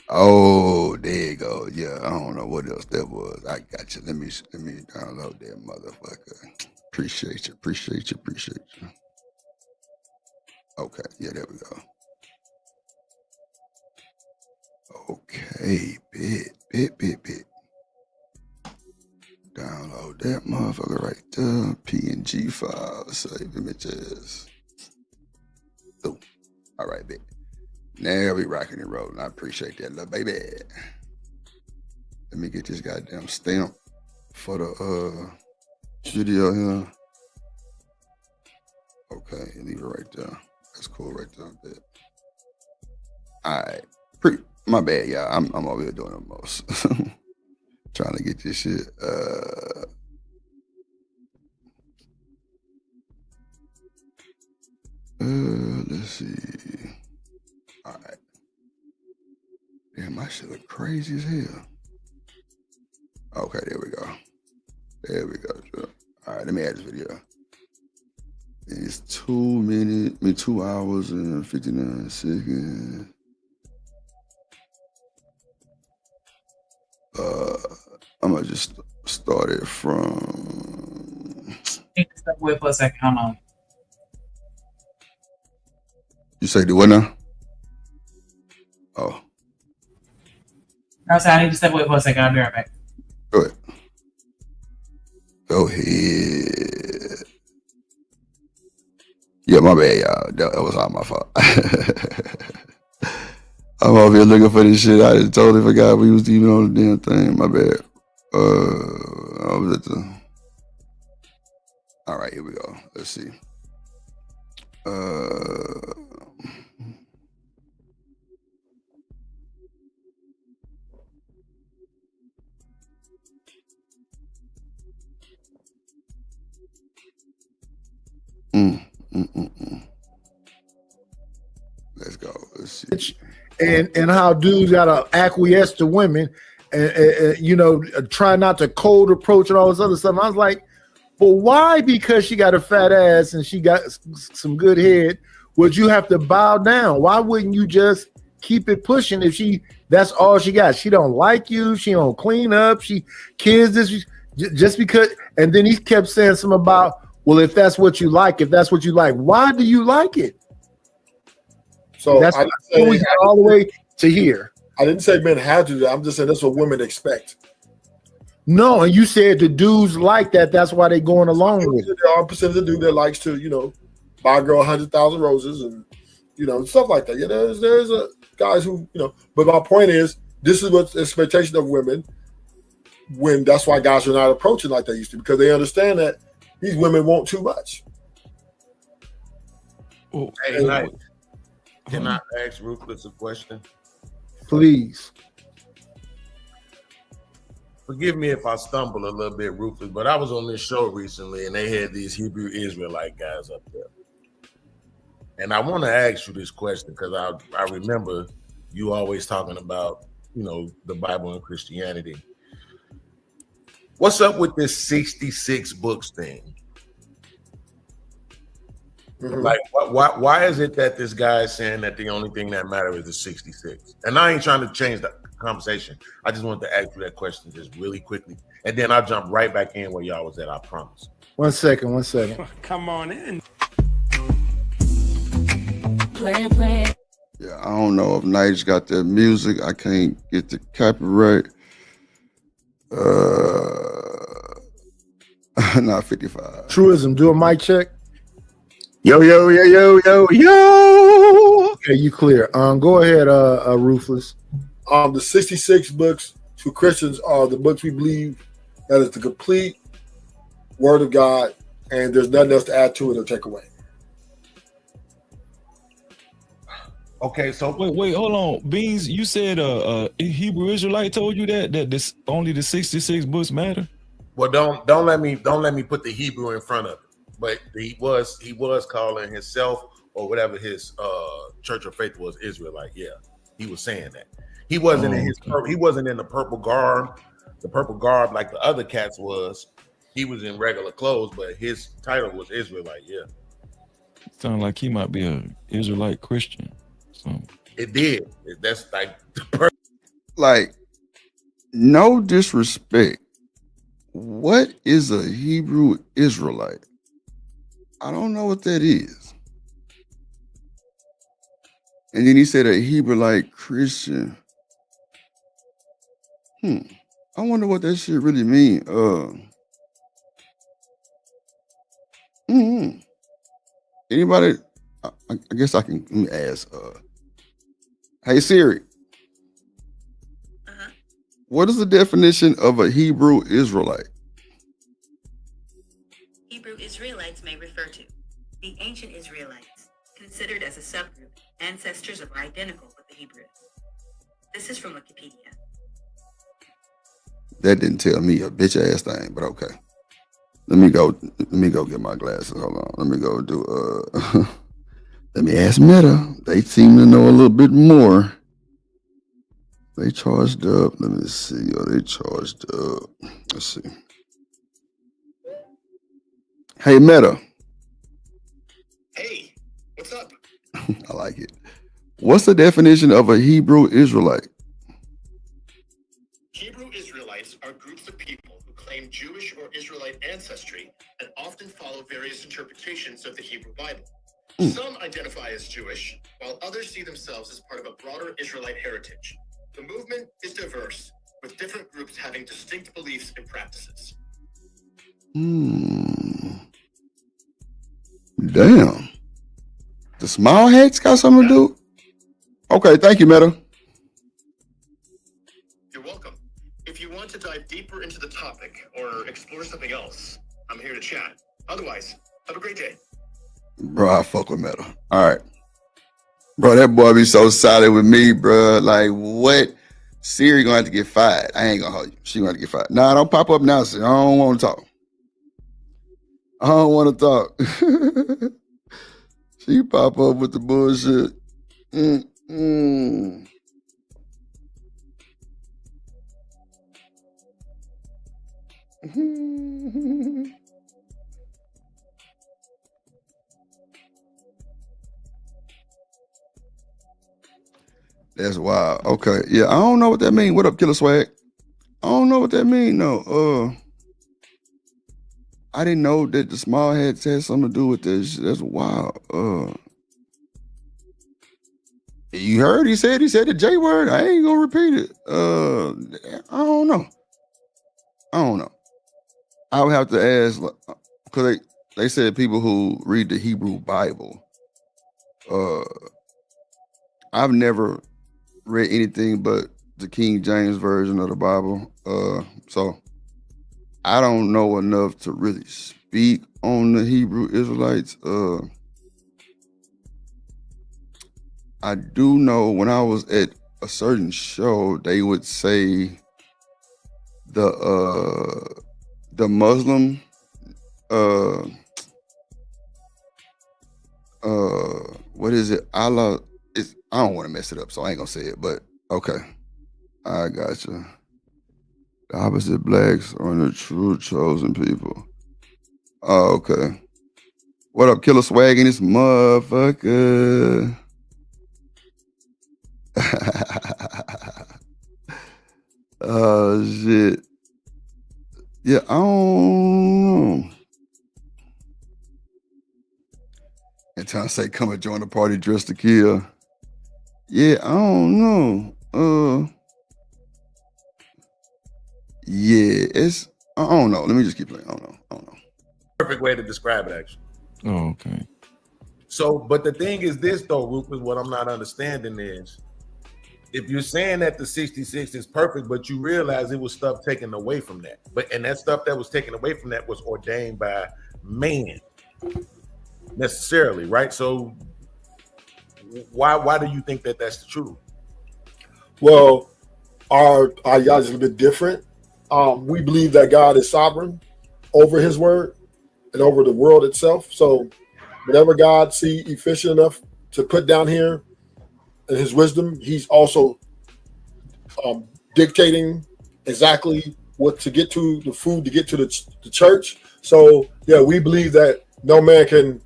Oh, there you go. Yeah, I don't know what else that was. I got you. Let me download that motherfucker. Appreciate you. Okay, yeah, there we go. Okay, bit. Download that motherfucker right there. PNG file, save images. Oh, all right, bit. Now we rocking and rolling. I appreciate that, little baby. Let me get this goddamn stamp for the video here. Okay, leave it right there. That's cool right there. Bit. All right, my bad, y'all. I'm over here doing the most. Trying to get this shit. see. All right. Damn, my shit look crazy as hell. Okay, there we go. There we go. All right, let me add this video. It's 2 hours and 59 seconds. I'm gonna just start it from. Step away for a second. Hold on. You say do what now? Oh. I said I need to step away for a second. I'll be right back. Go ahead. Go ahead. Yeah, my bad, y'all. That was all my fault. I'm over here looking for this shit. I just totally forgot we was even on the damn thing. My bad. I was at the. All right, here we go. Let's see. Let's go. Let's see. And how dudes gotta acquiesce to women, and you know, try not to cold approach and all this other stuff. And I was like, but why? Because she got a fat ass and she got some good head, would you have to bow down? Why wouldn't you just keep it pushing if that's all she got? She don't like you. She don't clean up. She kids this just because. And then he kept saying something about, well, if that's what you like, why do you like it? So that's I what we got all the way to here. I didn't say men had to do that. I'm just saying that's what women expect. No, and you said the dudes like that. That's why they going along with it. There are percentage of dude that likes to, you know, buy a girl 100,000 roses and, you know, stuff like that. Yeah, there's guys who, you know. But my point is, this is what's the expectation of women. When that's why guys are not approaching like they used to, because they understand that these women want too much. Hey, Knight, can I ask Ruthless a question? Please. Forgive me if I stumble a little bit, Ruthless, but I was on this show recently and they had these Hebrew Israelite guys up there. And I want to ask you this question because I remember you always talking about, you know, the Bible and Christianity. What's up with this 66 books thing? Like, why is it that this guy is saying that the only thing that matters is the 66? And I ain't trying to change the conversation. I just wanted to ask you that question just really quickly. And then I'll jump right back in where y'all was at, I promise. One second. Come on in. Yeah, I don't know if Night's got that music. I can't get the copyright. Not 55. Truism, do a mic check. Yo. Okay, you clear. Go ahead, Ruthless. The 66 books for Christians are the books we believe that is the complete Word of God, and there's nothing else to add to it or take away. Okay, so wait, hold on, Beans. You said a Hebrew Israelite told you that this only the 66 books matter. Well, don't let me put the Hebrew in front of it. But he was calling himself or whatever his church of faith was Israelite. Yeah, he was saying that. He wasn't he wasn't in the purple garb like the other cats was. He was in regular clothes, but his title was Israelite. Yeah. Sound like he might be an Israelite Christian. So it did. That's like like no disrespect. What is a Hebrew Israelite? I don't know what that is. And then he said a Hebrewite Christian. I wonder what that shit really mean. Anybody? I guess I can. Let me ask. Hey Siri. What is the definition of a Hebrew Israelite? Hebrew Israelites may refer to the ancient Israelites, considered as a subgroup, ancestors of identical with the Hebrews. This is from Wikipedia. That didn't tell me a bitch ass thing, but okay. Let me go get my glasses. Hold on. Let me go do Let me ask Meta. They seem to know a little bit more. They charged up. Let me see. Are they charged up? Let's see. Hey, Meta. Hey, what's up? I like it. What's the definition of a Hebrew Israelite? Hebrew Israelites are groups of people who claim Jewish or Israelite ancestry and often follow various interpretations of the Hebrew Bible. Some identify as Jewish, while others see themselves as part of a broader Israelite heritage. The movement is diverse, with different groups having distinct beliefs and practices. Damn. The small hats got something to do? Okay, thank you, Meta. You're welcome. If you want to dive deeper into the topic or explore something else, I'm here to chat. Otherwise, have a great day. Bro, I fuck with Meta. All right. Bro, that boy be so solid with me, bro. Like, what? Siri gonna have to get fired. I ain't gonna hold you. She gonna have to get fired. Nah, don't pop up now, Siri. I don't want to talk. I don't want to talk. She pop up with the bullshit. That's wild. Okay. Yeah, I don't know what that mean. What up, Killer Swag? I don't know what that mean. No. I didn't know that the small hats had something to do with this. That's wild. You heard he said the J word. I ain't gonna repeat it. I don't know. I would have to ask, because they said people who read the Hebrew Bible. I've never read anything but the King James version of the Bible. So I don't know enough to really speak on the Hebrew Israelites. I do know when I was at a certain show, they would say the Muslim what is it? Allah is, I don't want to mess it up, so I ain't gonna say it, but okay. I got you. The opposite blacks are the true chosen people. Oh, okay. What up, Killer Swag in this motherfucker? Oh shit. Yeah, I don't know. And trying to say come and join the party dressed to kill. Yeah, I don't know. Yeah, it's I don't know. Let me just keep playing. I don't know. Perfect way to describe it, actually. Oh, okay. So, but the thing is this though, Rufus, what I'm not understanding is if you're saying that the 66 is perfect, but you realize it was stuff taken away from that. And that stuff that was taken away from that was ordained by man necessarily, right? So why do you think that that's the truth? Well, our God is a bit different. We believe that God is sovereign over his word and over the world itself. So whatever God see efficient enough to put down here in his wisdom, he's also dictating exactly what to get to, the food to get to the church. So yeah, we believe that no man can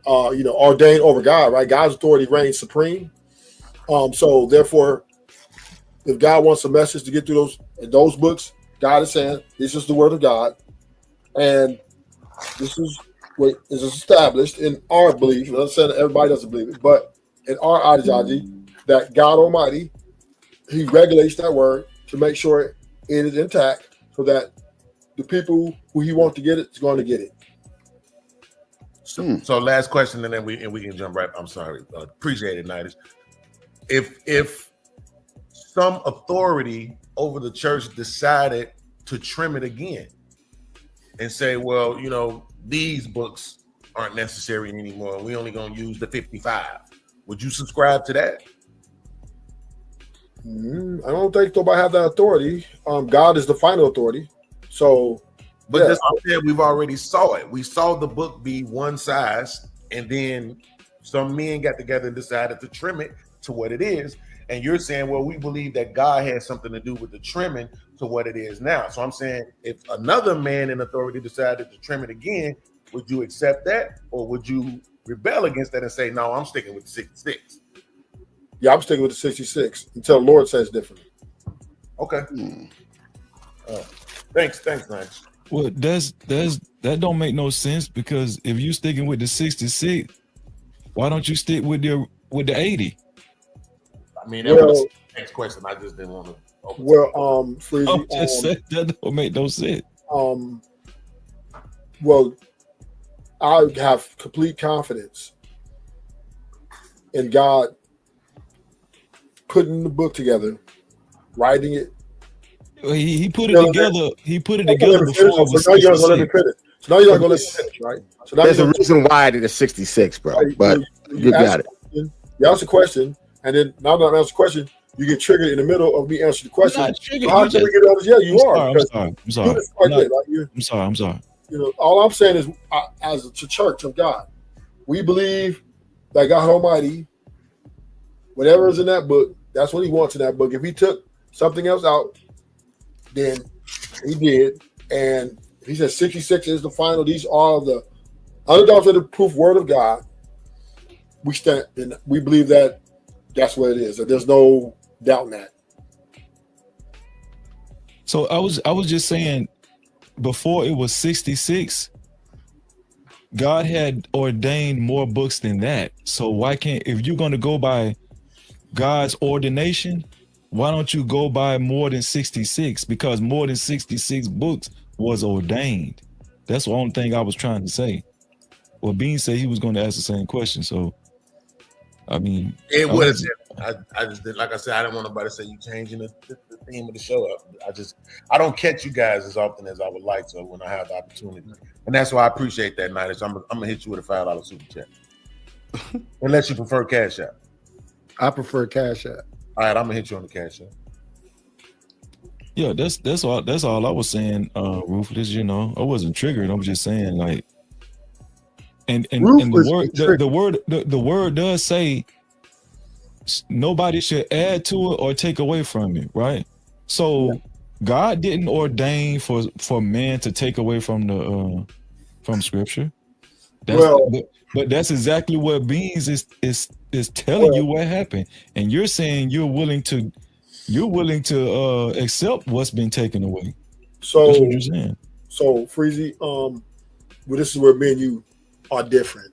ordain over God, right? God's authority reigns supreme. So therefore, if God wants a message to get through those books, God is saying this is the word of God, and this is what is established in our belief. I'm not saying that everybody doesn't believe it, but in our ideology, that God Almighty, he regulates that word to make sure it is intact, so that the people who he wants to get it is going to get it. So last question, and then we can jump right. I'm sorry, appreciate it, Nidus. If some authority over the church decided to trim it again and say, well, these books aren't necessary anymore, we only gonna use the 55, would you subscribe to that? I don't think nobody have that authority. God is the final authority. So, but yeah. that's what I'm saying. We've already saw it. We saw the book be one size, and then some men got together and decided to trim it to what it is. And you're saying, well, we believe that God has something to do with the trimming to what it is now. So I'm saying, if another man in authority decided to trim it again, would you accept that, or would you rebel against that and say, no, I'm sticking with the 66? Yeah, I'm sticking with the 66 until the Lord says differently. Okay. Thanks, man. Well, that don't make no sense, because if you sticking with the 66, why don't you stick with the 80? I mean, that was the next question. I just didn't want to. Freezy, I'm just saying, that don't make no sense. Well, I have complete confidence in God putting the book together, writing it. He put it together. He put it together before it was So now you're not going to let me 66. finish. So now you're not going to let me finish, right? So now There's you're a reason why I did a 66, bro. But you got it. You ask a question, and then now that I answer the question, you get triggered in the middle of me answering the question. not triggered. So how You can we just- get on this? Yeah, you are. I'm because sorry. you just like that, like you're- I'm sorry. You know, all I'm saying is, as a church of God, we believe that God Almighty, whatever is in that book, that's what He wants in that book. If He took something else out, then He did. And if He said 66 is the final, these are the unadulterated proof word of God. We stand and we believe that that's what it is. That there's no doubt in that. So I was just saying, before it was 66, God had ordained more books than that. So why can't, if you're going to go by God's ordination, why don't you go by more than 66? Because more than 66 books was ordained. That's the only thing I was trying to say. Well, Bean said he was going to ask the same question. So, I mean, It was. I just did, like I said, I didn't want nobody to say you changing the theme of the show. I don't catch you guys as often as I would like to when I have the opportunity, and that's why I appreciate that, Night. So I'm gonna hit you with a $5 super chat, unless you prefer Cash App. I prefer Cash App. All right, I'm gonna hit you on the Cash App. Yeah, that's all I was saying, Ruthless. You know, I wasn't triggered. I'm just saying, like, and the word does say nobody should add to it or take away from it, right? So God didn't ordain for man to take away from the from Scripture. But that's exactly what Beans is telling you what happened, and you're saying you're willing to accept what's been taken away. So that's what you're saying. So Freezy, well, this is where me and you are different,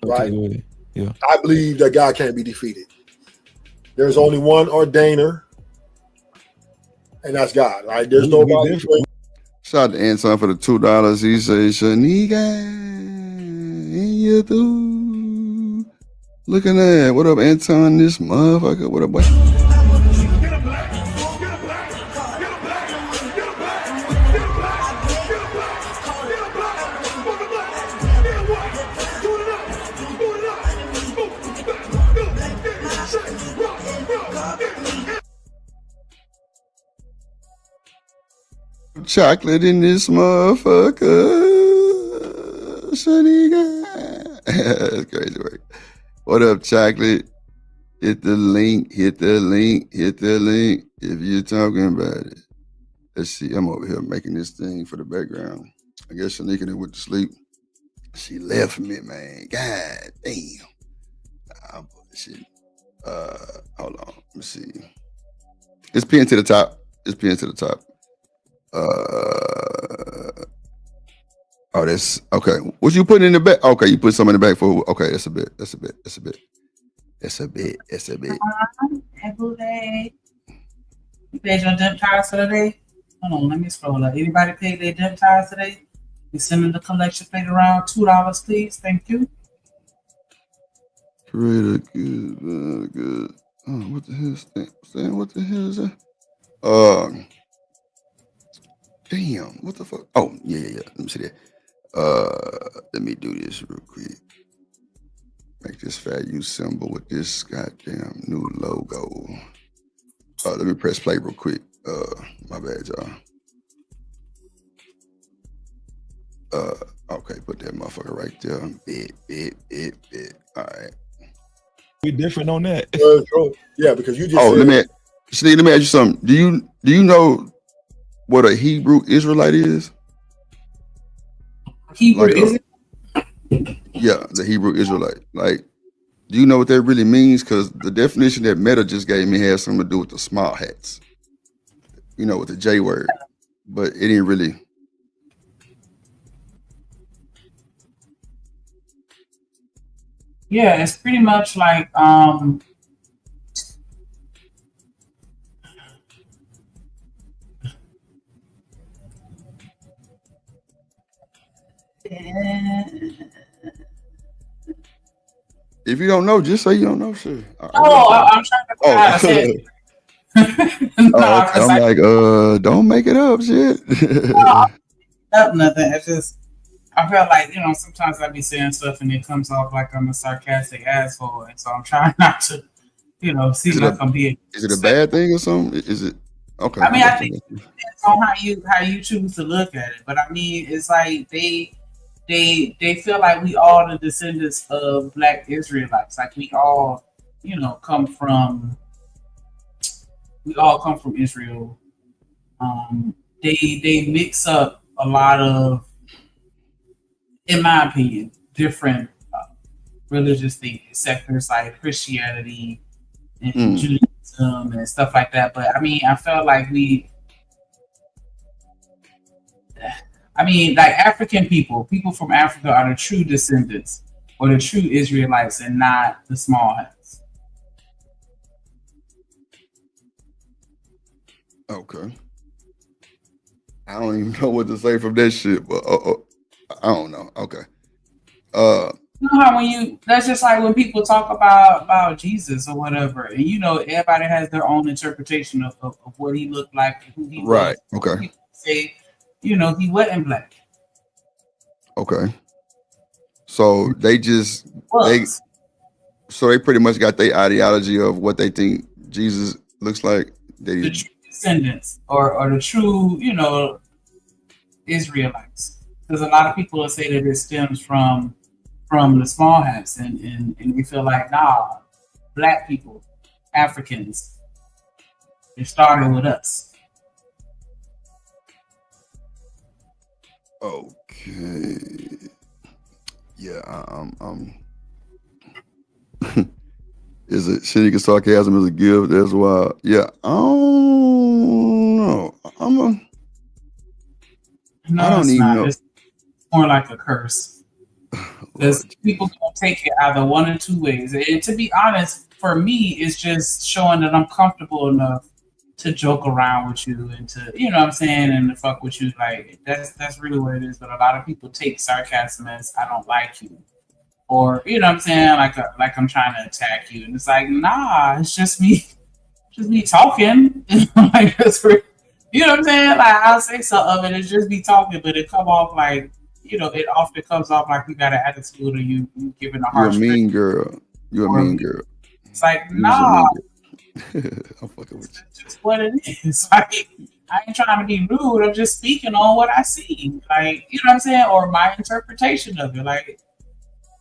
right? Okay, yeah. I believe that God can't be defeated. There's only one ordainer, and that's God, right? There's nobody. Shout out to Anton for the $2. He says, Shanika, in you do. Looking at what up, Anton? This motherfucker. What up, boy? Chocolate in this motherfucker. Shanika. That's crazy work. What up, Chocolate? Hit the link. If you're talking about it. Let's see. I'm over here making this thing for the background. I guess Shanika done went to sleep. She left me, man. God damn. I'm bullshit. Hold on. Let me see. It's pinned to the top. Oh, that's okay. What you putting in the back? Okay, you put some in the back for. Okay, that's a bit. Apple Day. You paid your dump tires for the day? Hold on, let me scroll up. Anybody paid their dump tires today? We sending the collection plate around $2, please. Thank you. Pretty good. Oh, what the hell is that? What the hell is that? Damn, what the fuck? Oh, yeah. Let me see that. Let me do this real quick. Make this fat U symbol with this goddamn new logo. Let me press play real quick. My bad, y'all. Okay, put that motherfucker right there. Bit. All right. We different on that. Yeah, because you just Oh, said, let me ask you something. Do you know what a Hebrew Israelite is? Hebrew Like, is yeah, the Hebrew Israelite. Like, do you know what that really means? Because the definition that Meta just gave me has something to do with the small hats. You know, with the J word, but it didn't really. Yeah, it's pretty much like If you don't know, just say you don't know shit. I'm trying to figure out how to say it. Oh, okay. I'm like, don't make it up, shit. Nothing. It's just I feel like, sometimes I be saying stuff and it comes off like I'm a sarcastic asshole, and so I'm trying not to, seem like I'm being. Is it a bad thing or something? Is it okay? I mean, I think it depends on how you choose to look at it, but I mean, it's like they feel like we all the descendants of Black Israelites, like we all, come from Israel. They mix up a lot of, in my opinion, different religious sectors like Christianity and Judaism and stuff like that. But I mean, I felt like like African people from Africa are the true descendants or the true Israelites and not the small hats. Okay. I don't even know what to say from that shit, but I don't know. Okay. You know how that's just like when people talk about Jesus or whatever, and everybody has their own interpretation of what he looked like and who he Right. was. Okay. People say, he wasn't black. Okay. So they pretty much got their ideology of what they think Jesus looks like. The true descendants or the true, Israelites. Because a lot of people will say that it stems from the small hats and they feel like, nah, Black people, Africans, it started with us. Okay. Yeah, is it cynical sarcasm is a gift? That's why. Yeah, I don't know. No, I don't it's even not. know. It's more like a curse. Because people can take it either one or two ways. And to be honest, for me, it's just showing that I'm comfortable enough to joke around with you and to, and to fuck with you. Like that's really what it is. But a lot of people take sarcasm as I don't like you. Or, like I'm trying to attack you. And it's like, nah, it's just me talking. Like that's real. You know what I'm saying? Like I'll say something and it's just me talking, but it come off like, it often comes off like you got an attitude or you giving a You're harsh. a mean girl. You're a mean girl. It's like, You're nah. I'm fucking with you. That's just what it is. Like I ain't trying to be rude. I'm just speaking on what I see. Like, you know what I'm saying? Or my interpretation of it. Like,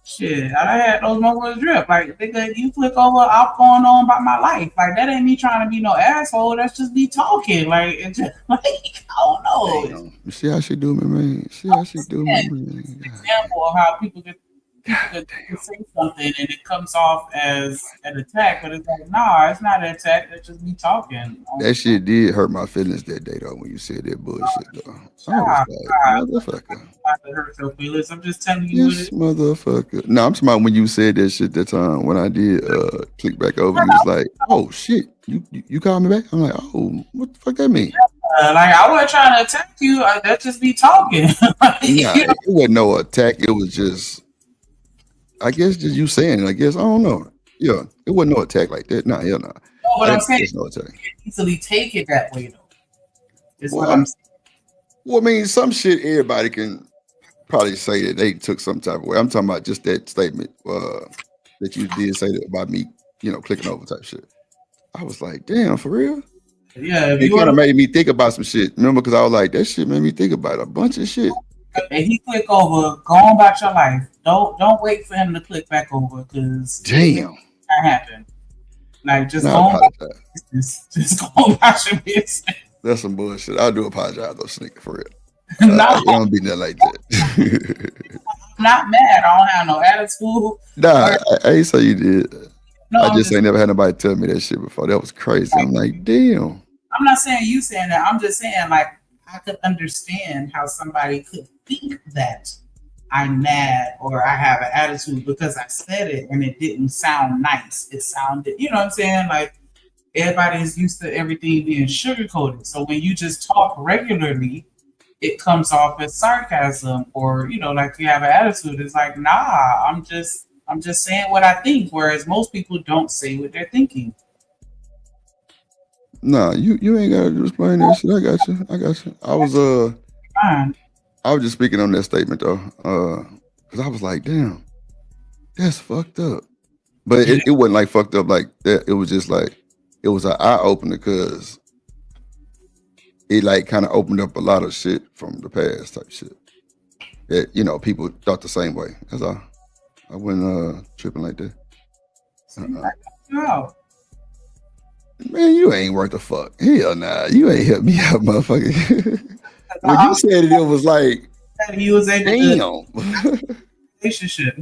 shit, I had those moments drip. Like, nigga, you click over, I'm going on about my life. Like, that ain't me trying to be no asshole. That's just me talking. Like, it just, like, I don't know. Damn. You see how she do me, man? See how she do me, man? Example of how people could say something and it comes off as an attack, but it's like, nah, it's not an attack. That's just me talking. That shit did hurt my feelings that day, though, when you said that bullshit, though. I was like, motherfucker. Hurt your feelings. I'm just telling you what This it is. motherfucker. No, I'm talking about when you said that shit that time when I did click back over. You was like, oh shit, you called me back? I'm like, oh, what the fuck that mean? Like I wasn't trying to attack you. That just be talking. Nah, it wasn't no attack. It was just, I guess, just you saying it. I guess I don't know. Yeah, it wasn't no attack like that. Nah, hell nah. No, but I'm saying no attack. you can easily take it that way though. Is Well, what I'm saying. Well, I mean, some shit everybody can probably say that they took some type of way. I'm talking about just that statement that you did say that about me, clicking over type shit. I was like, damn, for real? Yeah, It kind of made me think about some shit. Remember, because I was like, that shit made me think about a bunch of shit. and he click over, go on about your life. Don't wait for him to click back over because Damn. that happened. Like just No, go I on about apologize. your business. Just go on about your business. That's some bullshit. I do apologize though, Sneaker, for real. No. It don't be nothing like that. I'm not mad. I don't have no attitude. Nah, I ain't say you did. No, I I'm just just- ain't never had nobody tell me that shit before. That was crazy. I'm like, damn. I'm not saying you saying that. I'm just saying like I could understand how somebody could think that I'm mad or I have an attitude because I said it and it didn't sound nice. It sounded, you know what I'm saying? Like everybody is used to everything being sugar-coated. So when you just talk regularly, it comes off as sarcasm or, you know, like you have an attitude. It's like, nah, I'm just saying what I think. Whereas most people don't say what they're thinking. Nah, you ain't gotta explain that shit. I got you. I was Fine. I was just speaking on that statement though. Cause I was like, damn, that's fucked up. But it wasn't like fucked up like that. It was just like it was an eye opener because it like kind of opened up a lot of shit from the past type shit. That, you know, people thought the same way. That's all. I wasn't tripping like that. No. Man, you ain't worth a fuck. Hell nah. You ain't helped me out, motherfucker. When you said it, it was like, He was able damn. to relationship.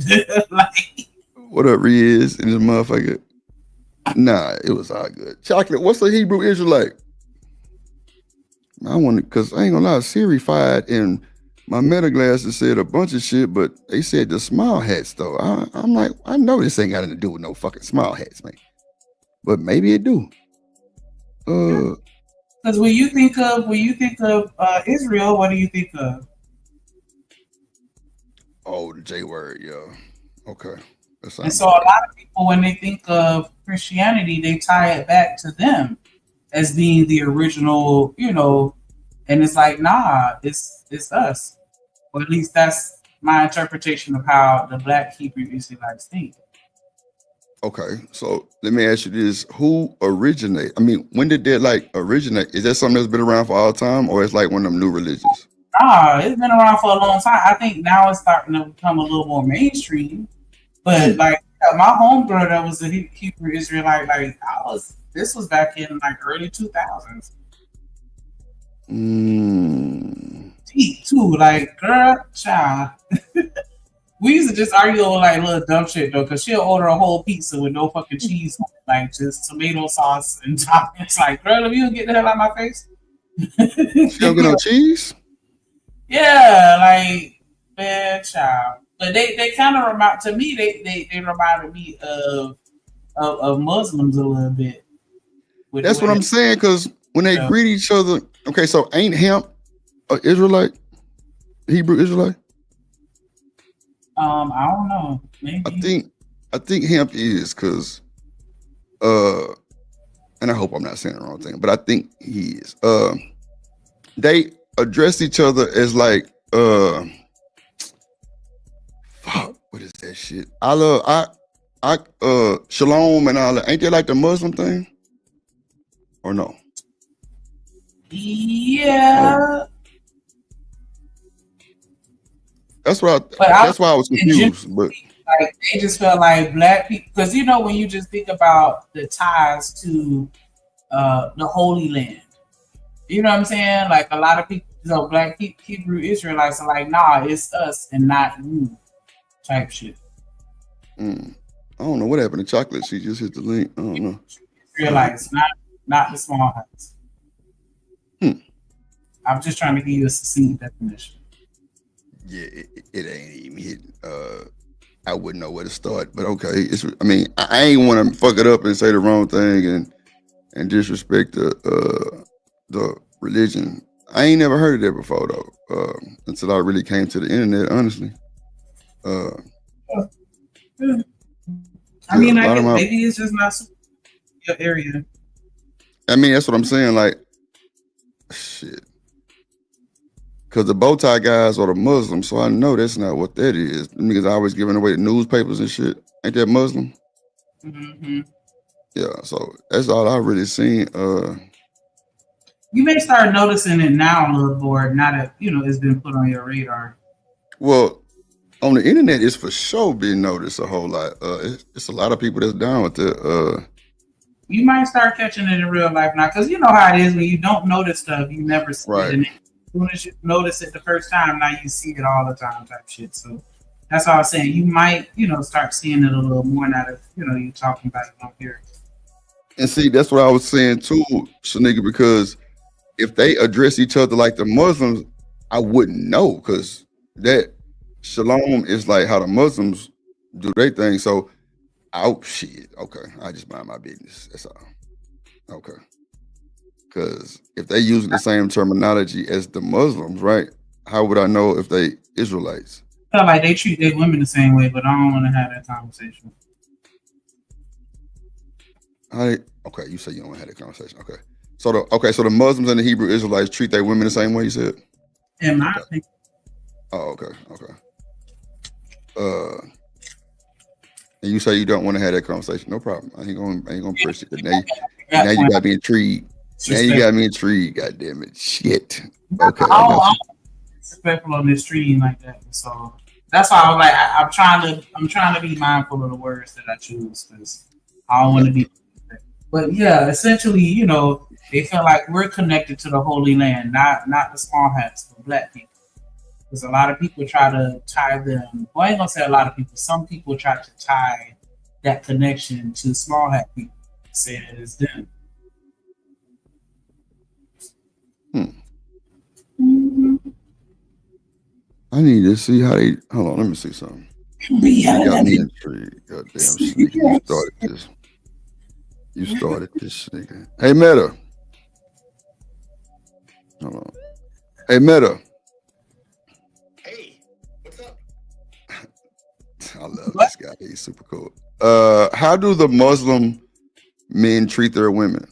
Like, What up, Riz and this motherfucker? Nah, it was all good. Chocolate, what's the Hebrew Israelite? I wanted, because I ain't gonna lie, Siri fired and my meta glasses said a bunch of shit, but they said the small hats though. I'm like, I know this ain't got nothing to do with no fucking small hats, man. But maybe it do. because when you think of Israel, what do you think of? Oh, the J word, yeah. Okay. That And sounds so a lot of people, when they think of Christianity, they tie it back to them as being the original, you know, and it's like, nah, it's us. Or at least that's my interpretation of how the Black Hebrew Israelites think. okay. So let me ask you this. Who originate? I mean, when did that like originate? Is that something that's been around for all time or it's like one of them new religions? Nah, it's been around for a long time. I think now it's starting to become a little more mainstream. But like my homegirl that was a Hebrew Israelite, like this was back in like early 2000s. Deep too, like girl, child. We used to just argue over like little dumb shit though, because she'll order a whole pizza with no fucking cheese on it, like just tomato sauce and toppings. Like, girl, if you don't get the hell out of my face. She don't get no cheese? Yeah, like man, child. But they kind of remind to me. They reminded me of Muslims a little bit. That's what I'm saying. Because when they greet each other, okay. So ain't hemp an Israelite, Hebrew Israelite? I don't know. Maybe. I think hemp is because, and I hope I'm not saying the wrong thing, but I think he is. They address each other as like, fuck, what is that shit? Shalom and all that. Ain't that like the Muslim thing? Or no? Yeah. That's why. That's why I was confused. But like they just felt like Black people, because you know when you just think about the ties to the Holy Land, you know what I'm saying? Like a lot of people, you know, Black Hebrew Israelites are like, nah, it's us and not you, type shit. I don't know what happened to Chocolate. She just hit the link. I don't know. Israelites, not the small hats. I'm just trying to give you a succinct definition. Yeah, it ain't even hitting. I wouldn't know where to start, but okay. I mean, I ain't want to fuck it up and say the wrong thing and disrespect the religion. I ain't never heard of that before though. Until I really came to the internet, honestly. I mean, I guess maybe it's just not your area. I mean, that's what I'm saying. Like, shit. Because the bow tie guys are the Muslims, so I know that's not what that is. Niggas always giving away the newspapers and shit. Ain't that Muslim? Mm-hmm. Yeah, so that's all I really seen. You may start noticing it now a little more, now that, you know, it's been put on your radar. Well, on the internet, it's for sure being noticed a whole lot. It's a lot of people that's down with it. You might start catching it in real life now, because you know how it is when you don't notice stuff, you never see Right. it. And as soon as you notice it the first time, now you see it all the time type shit. So that's all I was saying. You might, start seeing it a little more now that, you're talking about it on here. And see, that's what I was saying too, Shanika, because if they address each other like the Muslims, I wouldn't know, because that shalom is like how the Muslims do their thing. So, shit. Okay, I just mind my business. That's all. Okay. Because if they using the same terminology as the Muslims, right? How would I know if they Israelites? I feel like they treat their women the same way, but I don't want to have that conversation. Okay, you say you don't want to have that conversation. Okay. So the Muslims and the Hebrew Israelites treat their women the same way, you said? In my opinion. Oh, okay. And you say you don't want to have that conversation. No problem. I ain't gonna press it. Now you got me intrigued. Now you got me intrigued. God damn it. Shit. Okay. I'm disrespectful on this stream like that. So that's why I was like, I'm trying to be mindful of the words that I choose, because I don't want to be. But yeah, essentially, they feel like we're connected to the Holy Land, not the small hats, but black people. Because a lot of people try to tie them. Well, I ain't gonna say a lot of people. Some people try to tie that connection to small hat people, saying it is them. I need to see how they. Hold on, let me see something. You got me intrigued. Goddamn, Sneaker, you started this nigga. Hey, Meta. Hold on. Hey, Meta. I love this guy. He's super cool. How do the Muslim men treat their women?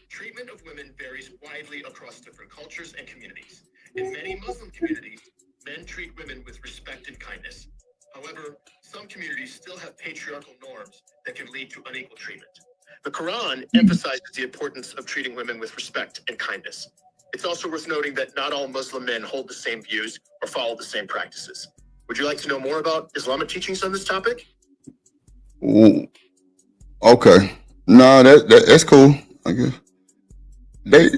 Treatment of women varies widely across different cultures and communities. In many Muslim communities, men treat women with respect and kindness. However, some communities still have patriarchal norms that can lead to unequal treatment. The Quran emphasizes the importance of treating women with respect and kindness. It's also worth noting that not all Muslim men hold the same views or follow the same practices. Would you like to know more about Islamic teachings on this topic? Ooh. Okay. No, that's cool. I guess they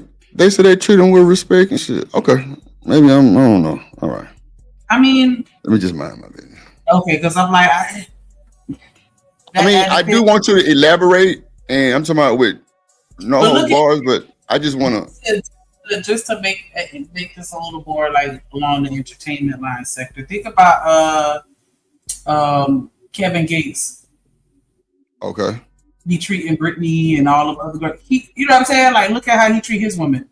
say they treat them with respect and shit. Okay. Maybe I don't know. All right. I mean, let me just mind my business. Okay, because I'm like, I do want you to elaborate, and I'm talking about with no bars, but I just want to. Just to make this a little more like along the entertainment line sector. Think about Kevin Gates. Okay. He treating Britney and all of other girls. You know what I'm saying? Like, look at how he treat his women.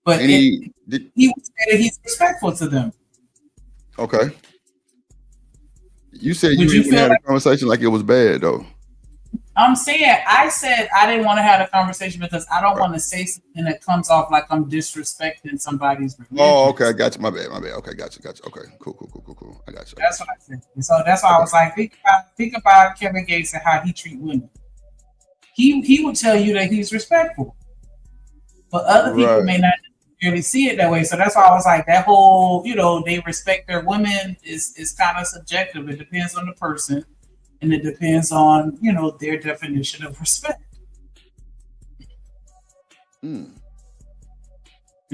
But he would say that he's respectful to them. Okay. You said you didn't have a conversation like it was bad though. I'm saying, I said I didn't want to have a conversation because I don't want to say something that comes off like I'm disrespecting somebody's religion. Oh, okay, I got you. My bad. Okay, got you. Okay, cool. I got you. That's what I said. And so that's why I was like, think about Kevin Gates and how he treat women. He would tell you that he's respectful, but other people may not necessarily see it that way. So that's why I was like, that whole, they respect their women is kind of subjective. It depends on the person. And it depends on, their definition of respect. And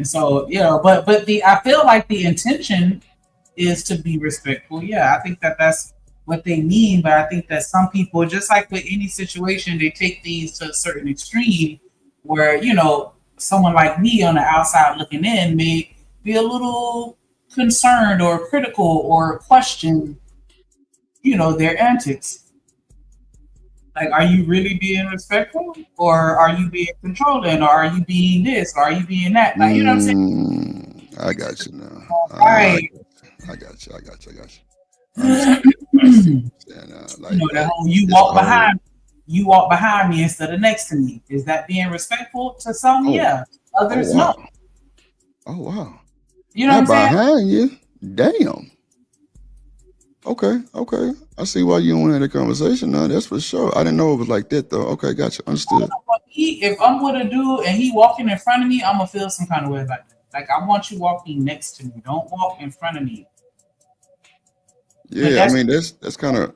so, but I feel like the intention is to be respectful. Yeah, I think that's what they mean. But I think that some people, just like with any situation, they take these to a certain extreme where, someone like me on the outside looking in may be a little concerned or critical or question their antics. Like, are you really being respectful, or are you being controlling, or are you being this, or are you being that? Like, you know what I'm saying? I got you now. All right. I got you. That whole you walk behind me instead of next to me. Is that being respectful to some? Yeah. Others, no. Oh wow. You know what I'm saying? Behind you. Damn. Okay. I see why you don't want to have a conversation now. That's for sure. I didn't know it was like that though. Okay, gotcha. Understood. If I'm with a dude and he walking in front of me, I'm gonna feel some kind of way about that. Like I want you walking next to me. Don't walk in front of me. Yeah, I mean that's kind of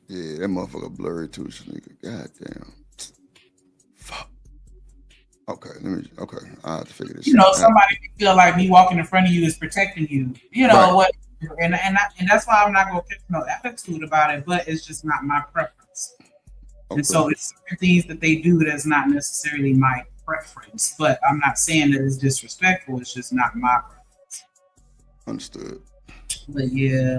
that motherfucker blurry too, nigga. God damn. Fuck. Okay, I have to figure this out. Somebody can feel like me walking in front of you is protecting you. Right. What? And that's why I'm not gonna catch no attitude about it. But it's just not my preference. Okay. And so it's certain things that they do that's not necessarily my preference. But I'm not saying that it's disrespectful. It's just not my preference. Understood. But yeah,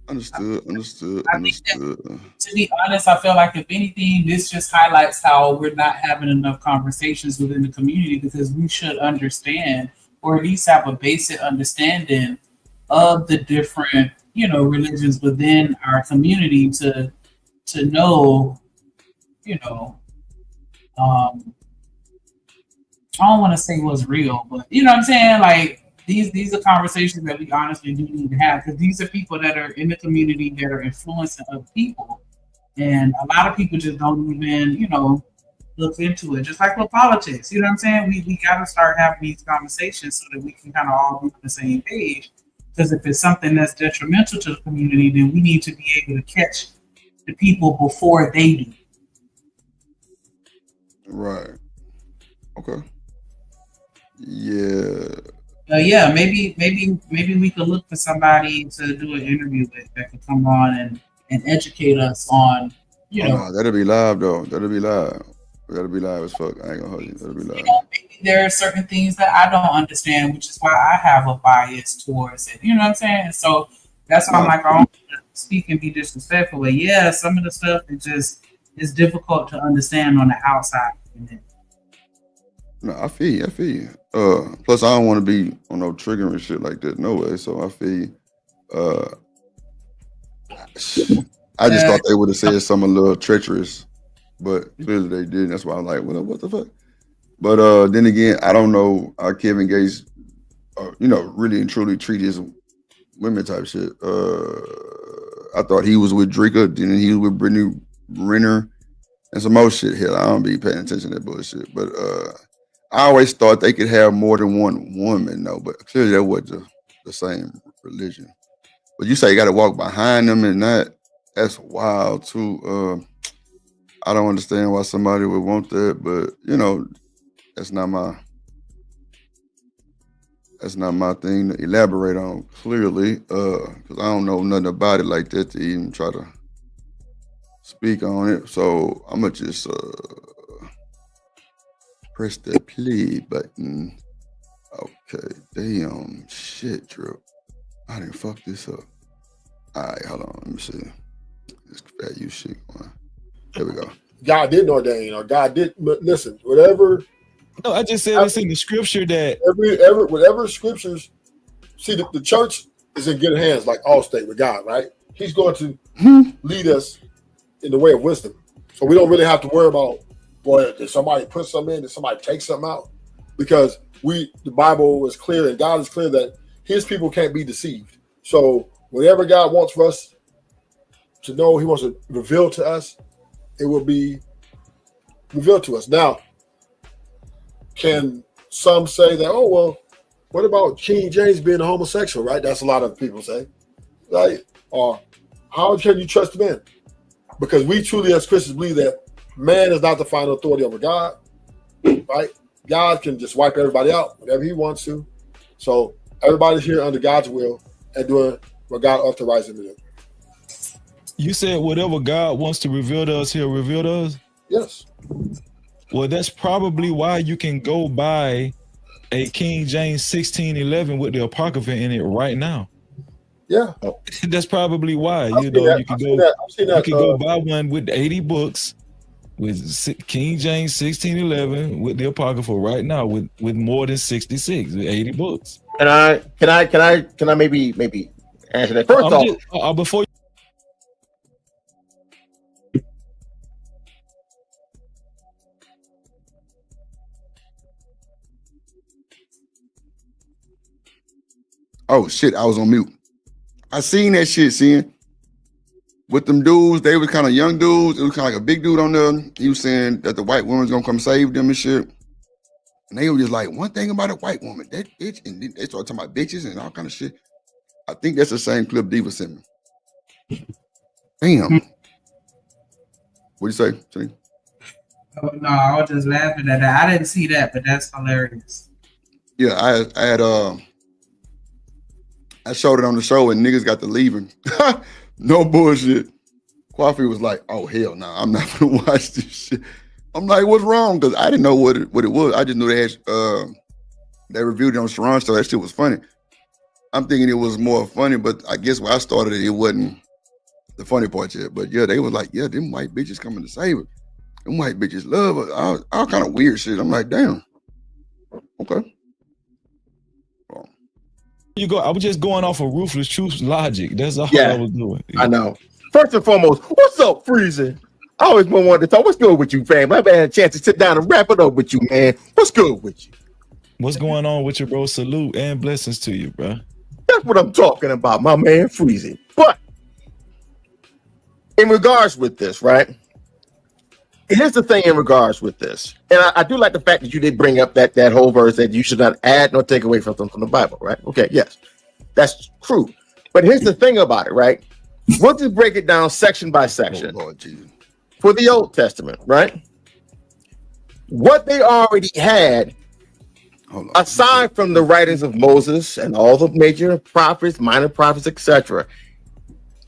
Understood. I think that, to be honest, I feel like if anything, this just highlights how we're not having enough conversations within the community because we should understand, or at least have a basic understanding of the different, religions within our community to know, I don't want to say what's real, but you know what I'm saying? Like these are conversations that we honestly do need to have because these are people that are in the community that are influencing other people. And a lot of people just don't even, look into it. Just like with politics, you know what I'm saying? We got to start having these conversations so that we can kind of all be on the same page. Because if it's something that's detrimental to the community, then we need to be able to catch the people before they do. Right. Okay. Yeah. Maybe we could look for somebody to do an interview with that could come on and educate us on, No, that'll be live though. That'll be live as fuck. I ain't gonna hold you. That'll be live. Maybe there are certain things that I don't understand, which is why I have a bias towards it. You know what I'm saying? So that's why I'm like, I don't speak and be disrespectful. But yeah, some of the stuff is difficult to understand on the outside. No, I feel you. Plus, I don't want to be on no triggering shit like that. No way. So I feel you. I just thought they would have said something a little treacherous, but clearly they didn't. That's why I'm like, what the fuck? But then again, I don't know how Kevin Gates, really and truly treat his women type shit. I thought he was with Drika, then he was with Brittany Renner, and some more shit. Hell, I don't be paying attention to that bullshit. But I always thought they could have more than one woman, though. But clearly that wasn't the same religion. But you say you got to walk behind them and that's wild too. I don't understand why somebody would want that, but that's not my thing to elaborate on clearly, because I don't know nothing about it like that to even try to speak on it. So I'm gonna just press the play button. Okay, damn shit, Drip. I didn't fuck this up. All right, hold on. Let me see. This fat you shit going. There we go. God didn't ordain, God did. Listen, whatever. No, I just said it's in the scripture that whatever scriptures. See, the church is in good hands, like Allstate with God, right? He's going to lead us in the way of wisdom, so we don't really have to worry about, boy, did somebody put something in? Did somebody take something out? Because the Bible is clear and God is clear that His people can't be deceived. So whatever God wants for us to know, He wants to reveal to us, it will be revealed to us. Now, can some say that, oh, well, what about King James being a homosexual, right? That's a lot of people say, right? Or how can you trust men? Because we truly as Christians believe that man is not the final authority over God, right? God can just wipe everybody out whenever He wants to. So everybody's here under God's will and doing what God authorized them to do. you said whatever God wants to reveal to us, He'll reveal to us? Yes. Well, that's probably why you can go buy a King James 1611 with the Apocrypha in it right now. Yeah. That's probably why. You can go buy one with 80 books with King James 1611 with the Apocrypha right now with more than 66, 80 books. Can I maybe answer that? First off, before oh shit, I was on mute. I seen that shit, with them dudes, they were kind of young dudes. It was kind of like a big dude on there. He was saying that the white woman's gonna come save them and shit. And they were just like, one thing about a white woman, that bitch, and they started talking about bitches and all kind of shit. I think that's the same clip Diva sent me. Damn. What'd you say, Janine? Oh, no, I was just laughing at that. I didn't see that, but that's hilarious. Yeah, I showed it on the show and niggas got to leaving. No bullshit. Coffee was like, oh hell no, I'm not gonna watch this shit. I'm like, what's wrong? Because I didn't know what it was. I just knew they reviewed it on Sharon, so that shit was funny. I'm thinking it was more funny, but I guess when I started it wasn't the funny part yet. But yeah, they was like, yeah, them white bitches coming to save her. Them white bitches love her. All kind of weird shit. I'm like, damn. Okay. I was just going off of Ruthless Truth's logic. That's all Yeah. I was doing. I know. First and foremost, what's up, Freezy? I always wanted to talk. What's good with you, fam? I've had a chance to sit down and wrap it up with you, man. What's good with you? What's going on with you, bro? Salute and blessings to you, bro. That's what I'm talking about, my man Freezy. But in regards with this, right? Here's the thing in regards with this. And I do like the fact that you did bring up that whole verse that you should not add nor take away from the Bible, right? Okay, yes. That's true. But here's the thing about it, right? We'll just break it down section by section. Oh, Lord Jesus. For the Old Testament, right? What they already had, aside from the writings of Moses and all the major prophets, minor prophets, etc.,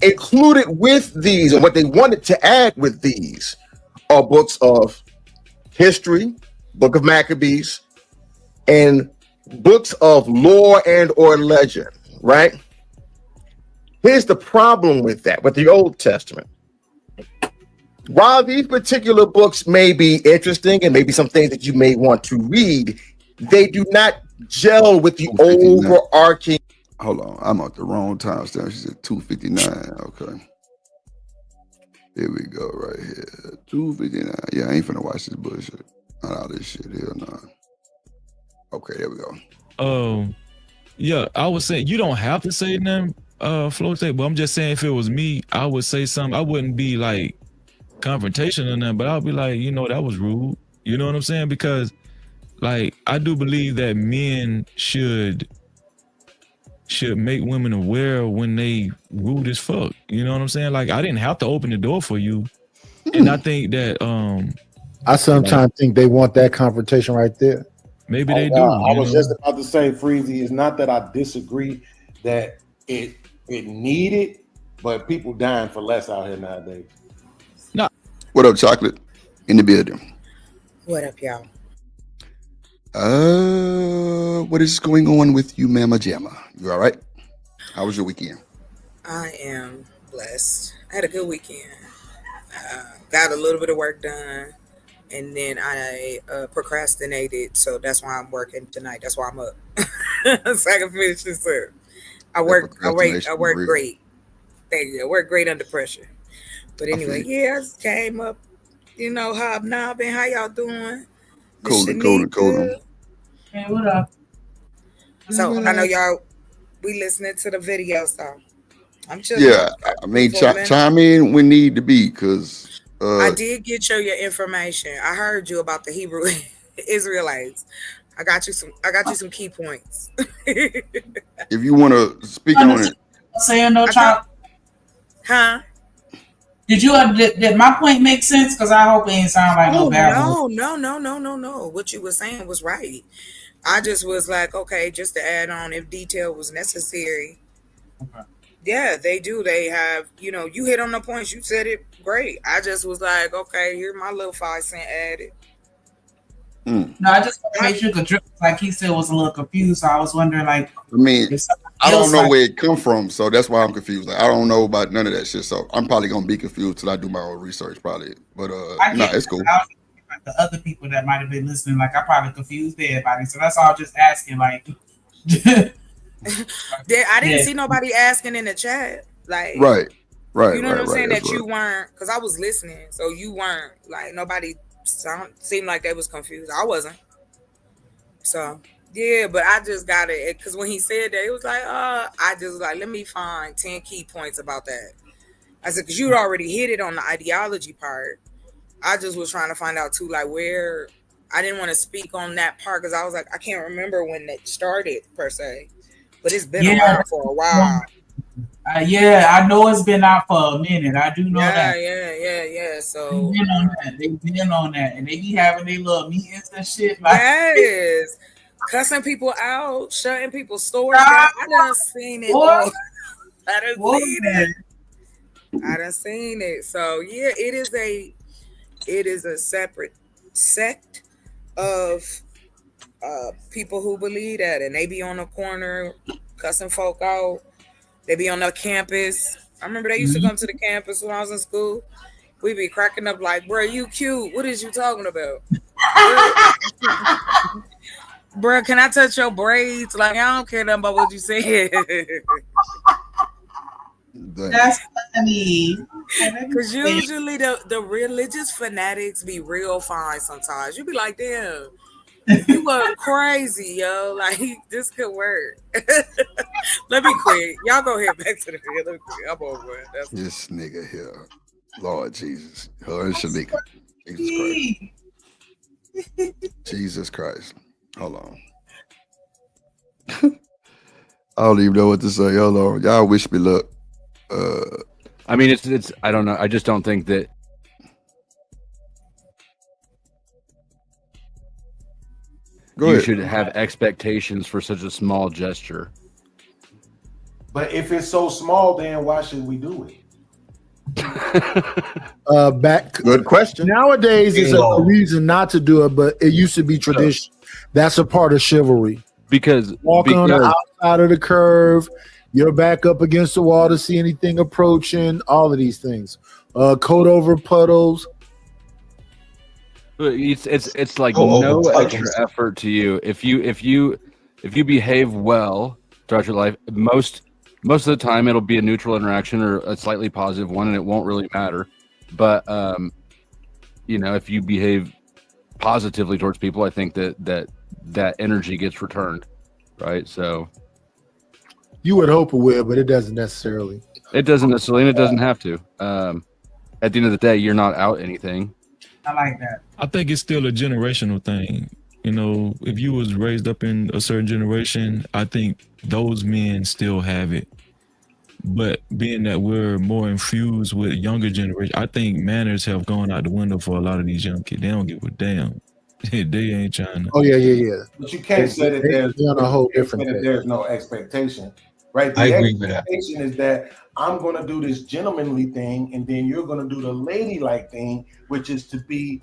included with these, or what they wanted to add with these, are books of history, book of Maccabees, and books of lore and or legend, right? Here's the problem with that, with the Old Testament. While these particular books may be interesting and maybe some things that you may want to read, they do not gel with the overarching. Hold on, I'm at the wrong time stamp. She said 259. Okay. Here we go, right here. 259. Yeah, I ain't finna watch this bullshit. Not all this shit. Hell no. Okay, there we go. Yeah, I would say you don't have to say nothing, Flow State, but I'm just saying if it was me, I would say something. I wouldn't be like confrontation or nothing, but I'll be like, that was rude. You know what I'm saying? Because like I do believe that men should make women aware when they rude as fuck. You know what I'm saying? Like I didn't have to open the door for you. And I think that I sometimes think they want that confrontation right there. Maybe they do. I was just about to say, Freezy, it's not that I disagree that it needed, but people dying for less out here nowadays. No. What up, Chocolate? In the building. What up, y'all? What is going on with you, Mama Jamma? You all right? How was your weekend? I am blessed. I had a good weekend. Got a little bit of work done, and then I procrastinated, so that's why I'm working tonight. That's why I'm up, so I can finish this up. I work great. Thank you. I work great under pressure. But anyway, I just came up, hobnobbing. How y'all doing? Cool. Hey, what up? So I know y'all, we listening to the video, so I'm chilling. Yeah, I mean, chime in when need to be, because I did get your information. I heard you about the Hebrew Israelites. I got you some key points. if you want to speak on it. Saying no child. Huh? Did my point make sense? Because I hope it ain't sound like no bad. No. What you were saying was right. I just was like, okay, just to add on if detail was necessary. Okay. Yeah, they do. They have, you hit on the points. You said it great. I just was like, okay, here's my little 5 cent added. No, I just want to make sure because like he said was a little confused. So I was wondering, like, I mean, I don't know where it come from, so that's why I'm confused. Like, I don't know about none of that shit, so I'm probably gonna be confused till I do my own research, probably. But it's cool. Like the other people that might have been listening, like I probably confused everybody. So that's all. I'm just asking, like. I didn't see nobody asking in the chat, like. Right. You know what I'm saying? That you weren't, because I was listening, so you weren't like nobody. Seemed like they was confused. I wasn't. So yeah, but I just got it because when he said that, it was like, I just like, let me find 10 key points about that. I said, because you'd already hit it on the ideology part. I just was trying to find out too, like where I didn't want to speak on that part because I was like, I can't remember when it started per se, but it's been around for a while. Yeah, I know it's been out for a minute. I do know that. Yeah. So They've been on that. They've been on that, and they be having their little meetings and shit. Like, yes, cussing people out, shutting people's stores down. I done seen it. What? I done seen it. I done seen it. So yeah, it is a separate sect of people who believe that, and they be on the corner cussing folk out. They be on the campus. I remember they used to come to the campus when I was in school. We be cracking up like, bro, you cute. What is you talking about? Bro, can I touch your braids? Like, I don't care nothing about what you said. That's funny. Because usually the religious fanatics be real fine sometimes. You be like, damn, you were crazy, yo. Like, this could work. Let me quit. Y'all go ahead back to the video. Let me quit. I'm over it. That's This nigga here. Lord Jesus. Her and Shanika. Jesus Christ. Jesus Christ. Hold on. I don't even know what to say. Hold on. Y'all wish me luck. I mean, it's I don't know. I just don't think that you should have expectations for such a small gesture. But if it's so small, then why should we do it? Good question. Nowadays, it's a reason not to do it, but it used to be tradition. That's a part of chivalry. Because walking on the outside of the curve, you're back up against the wall to see anything approaching. All of these things, coat over puddles. It's like no extra effort to you if you behave well throughout your life. Most of the time, it'll be a neutral interaction or a slightly positive one, and it won't really matter. But if you behave positively towards people, I think that energy gets returned, right? So you would hope it would, but it doesn't necessarily. It doesn't necessarily, and it doesn't have to. At the end of the day, you're not out anything. I like that. I think it's still a generational thing. You know, if you was raised up in a certain generation, I think those men still have it. But being that we're more infused with younger generation, I think manners have gone out the window for a lot of these young kids. They don't give a damn. They ain't trying to. Oh yeah. But you can't say that there's on a whole different thing. there's no expectation, right? The I agree with that. expectation is that I'm going to do this gentlemanly thing, and then you're going to do the ladylike thing, which is to be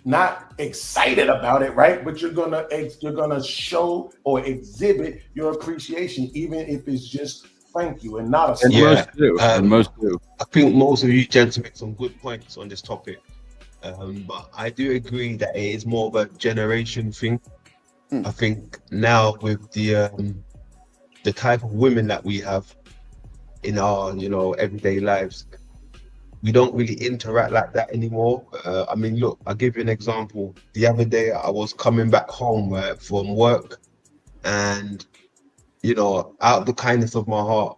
not excited about it, right? But you're gonna show or exhibit your appreciation, even if it's just thank you and not a most do. I think most of you gents make some good points on this topic, but I do agree that it is more of a generation thing. I think now with the type of women that we have in our everyday lives, we don't really interact like that anymore. I mean, look, I'll give you an example. The other day I was coming back home from work, and out of the kindness of my heart,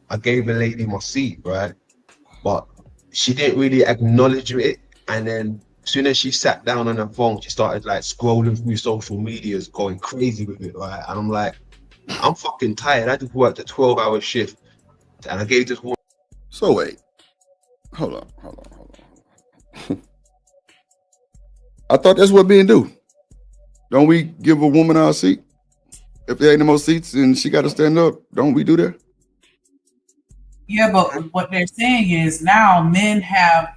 I gave a lady my seat, right? But she didn't really acknowledge it. And then as soon as she sat down on her phone, she started like scrolling through social medias, going crazy with it, right? And I'm like, I'm fucking tired. I just worked a 12-hour shift, and I gave this woman. So wait, hold on. I thought that's what men do. Don't we give a woman our seat? If there ain't no more seats and she got to stand up, don't we do that? Yeah, but what they're saying is now men have,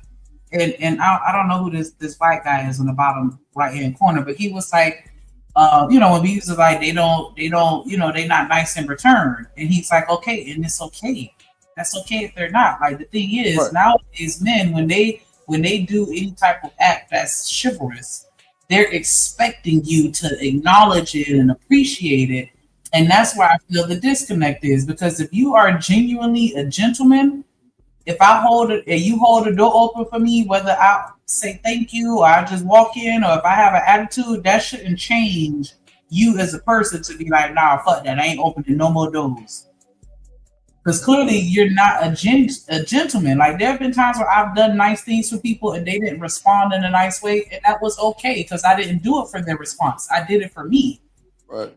and I don't know who this white guy is on the bottom right hand corner, but he was like, when we use it like they don't, they're not nice in return, and he's like, okay, and it's okay. That's okay if they're not. Like the thing is, nowadays men, when they do any type of act that's chivalrous, they're expecting you to acknowledge it and appreciate it. And that's where I feel the disconnect is, because if you are genuinely a gentleman, if I hold it and you hold the door open for me, whether I say thank you or I just walk in, or if I have an attitude, that shouldn't change you as a person to be like, nah, fuck that. I ain't opening no more doors. Because clearly you're not a gentleman. Like there have been times where I've done nice things for people and they didn't respond in a nice way, and that was okay because I didn't do it for their response. I did it for me. Right.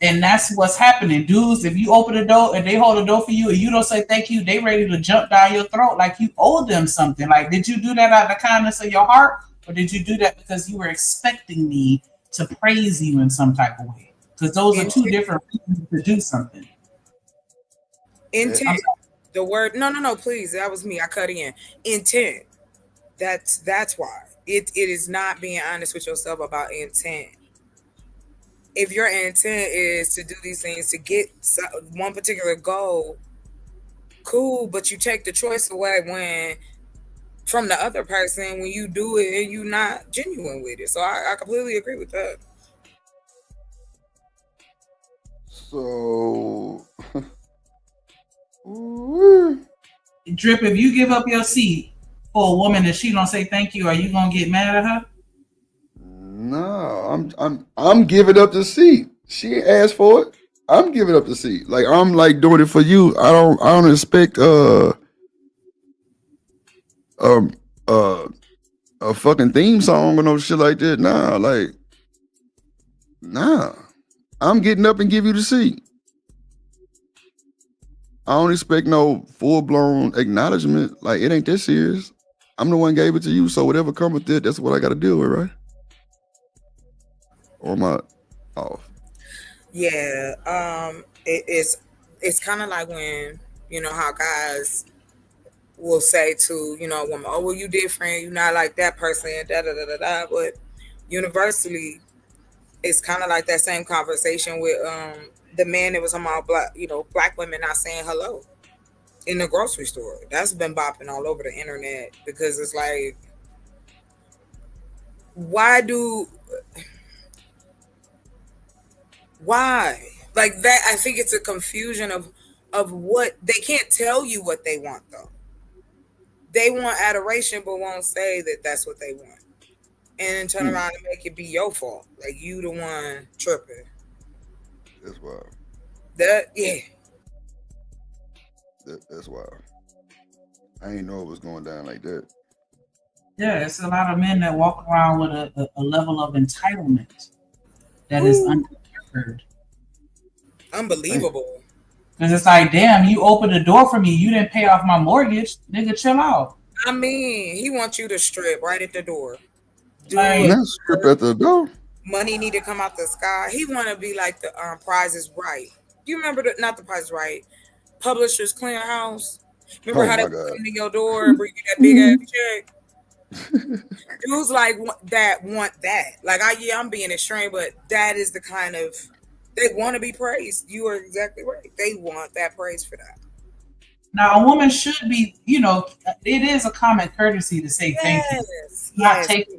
And that's what's happening, dudes. If you open the door and they hold the door for you and you don't say thank you, they ready to jump down your throat like you owe them something. Like, did you do that out of the kindness of your heart, or did you do that because you were expecting me to praise you in some type of way? Because those are two different reasons to do something. Intent. The word. No. Please, that was me. I cut in. Intent. That's why it is not being honest with yourself about intent. If your intent is to do these things to get one particular goal, cool, but you take the choice away when from the other person when you do it and you're not genuine with it. So I completely agree with that. So, Drip, if you give up your seat for a woman and she don't say thank you, are you gonna get mad at her? no, I'm giving up the seat. She asked for it. I'm giving up the seat. Like I'm like doing it for you. I don't expect a fucking theme song or no shit like that. Nah. I'm getting up and give you the seat. I don't expect no full-blown acknowledgement. Like, it ain't that serious. I'm the one gave it to you, so whatever come with it, that's what I got to deal with, right? Or am I off? Yeah. It's kind of like when, you know, how guys will say to, you know, a woman, oh, well, you different. You're not like that person, da-da-da-da-da. But universally, it's kind of like that same conversation with the man that was talking about black women not saying hello in the grocery store. That's been bopping all over the internet because it's like, why? Like that, I think it's a confusion of what they can't tell you what they want though. They want adoration, but won't say that that's what they want. And then turn around and make it be your fault. Like you the one tripping. That's wild. That's wild. I ain't know it was going down like that. Yeah, it's a lot of men that walk around with a level of entitlement that is uncovered. Unbelievable. Because it's like, damn, you opened the door for me. You didn't pay off my mortgage. Nigga, chill out. I mean, he wants you to strip right at the door. Strip at the door. Money need to come out the sky. He want to be like the Price is Right. You remember not the Price is Right, Publishers Clearinghouse? Remember how they come to your door and bring you that big ass check? Dudes like that want that. Like I'm being extreme, but that is the kind of they want to be praised. You are exactly right. They want that praise for that. Now, a woman should be, you know, it is a common courtesy to say thank you. Not take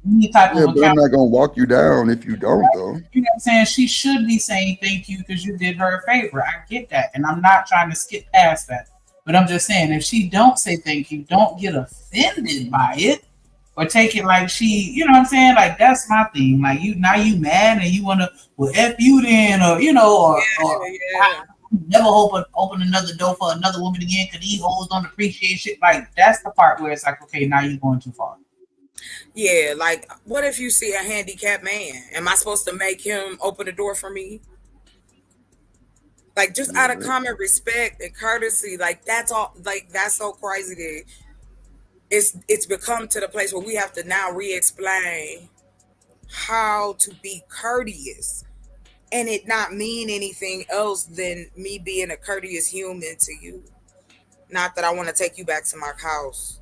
any type of but I'm not gonna walk you down if you don't, though. You know what I'm saying? She should be saying thank you because you did her a favor. I get that, and I'm not trying to skip past that. But I'm just saying, if she don't say thank you, don't get offended by it or take it like she, you know what I'm saying? Like that's my thing. Like you mad and you wanna F you then, or you know, or never open another door for another woman again because these hoes don't appreciate shit. Like that's the part where it's like, okay, now you're going too far. Yeah, like what if you see a handicapped man? Am I supposed to make him open the door for me? Like just out of common respect and courtesy, like that's all. Like that's so crazy that it's become to the place where we have to now re-explain how to be courteous. And it not mean anything else than me being a courteous human to you. Not that I want to take you back to my house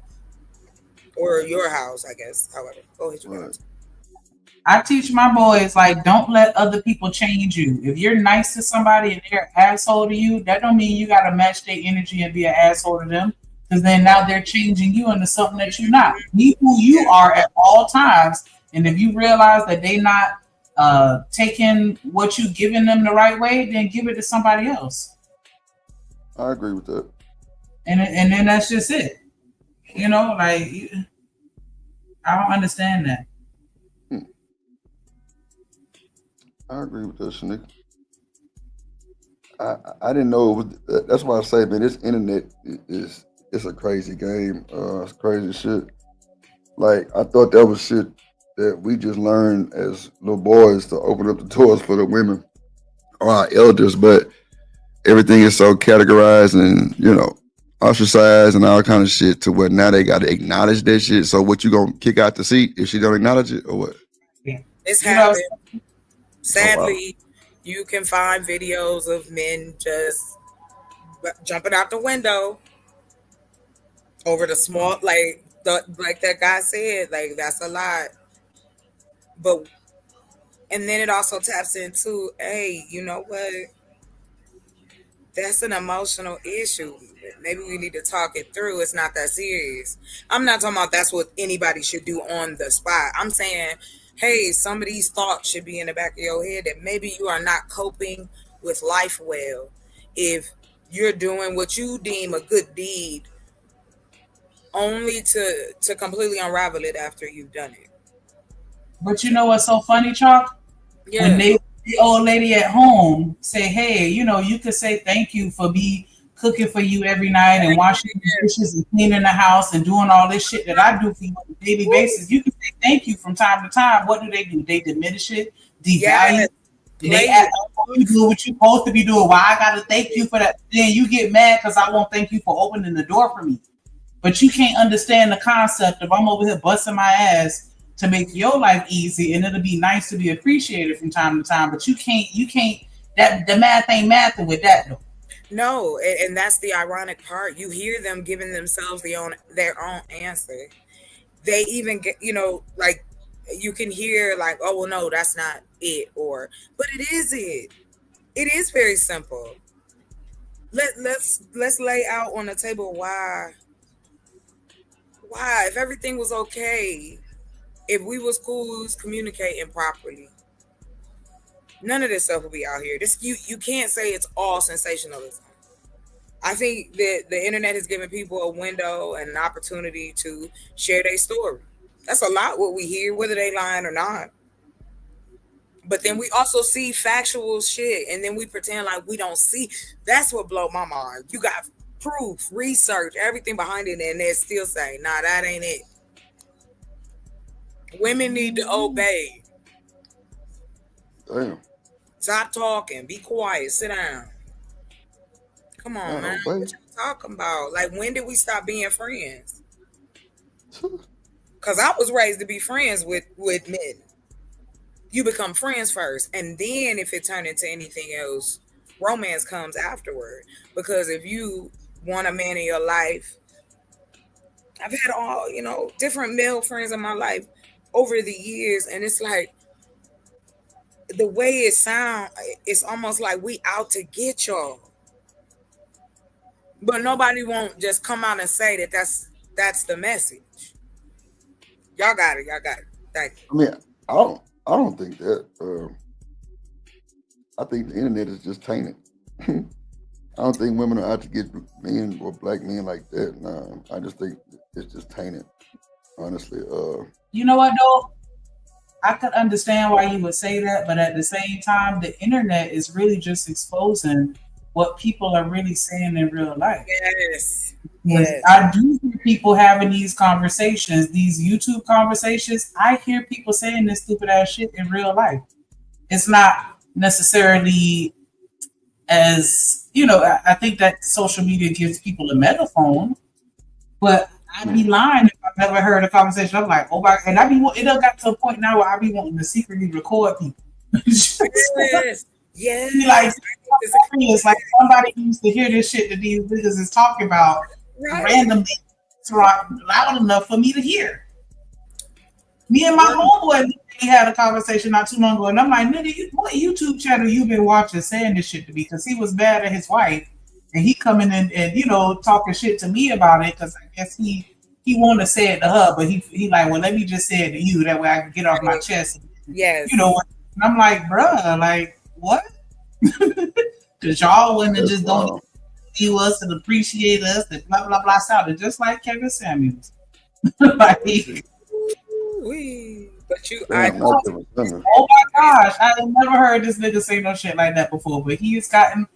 or your house, I guess. However, go ahead. You I teach my boys like don't let other people change you. If you're nice to somebody and they're an asshole to you, that don't mean you got to match their energy and be an asshole to them. Because then now they're changing you into something that you're not. Be who you are at all times. And if you realize that they not taking what you giving them the right way, then give it to somebody else. I agree with that. And then that's just it. You know, like I don't understand that. I agree with that, Shanique. I didn't know it was, that's why I say, man, this internet is it's a crazy game. It's crazy shit. Like I thought that was shit that we just learned as little boys to open up the doors for the women or our elders, but everything is so categorized and ostracized and all kind of shit to where now they got to acknowledge that shit. So what you gonna kick out the seat if she don't acknowledge it or what? It's happened. Sadly, you can find videos of men just jumping out the window over the small, like that guy said, like that's a lot. But and then it also taps into, hey, you know what? That's an emotional issue. Maybe we need to talk it through. It's not that serious. I'm not talking about that's what anybody should do on the spot. I'm saying, hey, some of these thoughts should be in the back of your head that maybe you are not coping with life well. If you're doing what you deem a good deed only to completely unravel it after you've done it. But you know what's so funny, Chalk? Yeah. When the old lady at home say, hey, you could say thank you for me cooking for you every night and washing the dishes and cleaning the house and doing all this shit that I do for you on a daily basis. You can say thank you from time to time. What do? They diminish it, devalue it. They act like you do what you're supposed to be doing. Why I gotta thank you for that? Then you get mad because I won't thank you for opening the door for me. But you can't understand the concept of I'm over here busting my ass to make your life easy, and it'll be nice to be appreciated from time to time. But you can't. That the math ain't mathing with that though. No, and that's the ironic part. You hear them giving themselves their own answer. They even get, like you can hear like, oh well, no, that's not it, but it is it. It is very simple. Let's lay out on the table why if everything was okay, if we was cool, communicating properly, none of this stuff will be out here. You can't say it's all sensationalism. I think that the internet has given people a window and an opportunity to share their story. That's a lot what we hear, whether they lying or not. But then we also see factual shit, and then we pretend like we don't see. That's what blow my mind. You got proof, research, everything behind it, and they're still saying, nah, that ain't it. Women need to obey. Damn. Stop talking. Be quiet. Sit down. Come on, man. What you talking about? Like, when did we stop being friends? Because I was raised to be friends with men. You become friends first. And then if it turned into anything else, romance comes afterward. Because if you want a man in your life, I've had all, different male friends in my life over the years. And it's like, the way it sounds, it's almost like we out to get y'all. But nobody won't just come out and say that that's the message. Y'all got it. Thank you. I mean, I don't think that. I think the internet is just tainted. I don't think women are out to get men or black men like that. Nah, I just think it's just tainted. Honestly. You know what though? I could understand why you would say that, but at the same time, the internet is really just exposing what people are really saying in real life. Yes. I do hear people having these conversations, these YouTube conversations. I hear people saying this stupid ass shit in real life. It's not necessarily as, I think that social media gives people a megaphone, but I'd be lying if I've never heard a conversation. I'm like, oh my, and it done got to a point now where I be wanting to secretly record people. Yes. Like, it's like somebody needs to hear this shit that these niggas is talking about randomly. It's loud enough for me to hear. Me and my homeboy had a conversation not too long ago, and I'm like, nigga, what YouTube channel you been watching saying this shit to me? Because he was mad at his wife, and he coming in and talking shit to me about it because I guess he wanted to say it to her, but he like, well, let me just say it to you, that way I can get off my chest. Yes. And I'm like, bruh, like, what? Because y'all women just don't see us and appreciate us and blah blah blah. Sounded just like Kevin Samuels. Like, but you, oh my gosh, I have never heard this nigga say no shit like that before. But he has gotten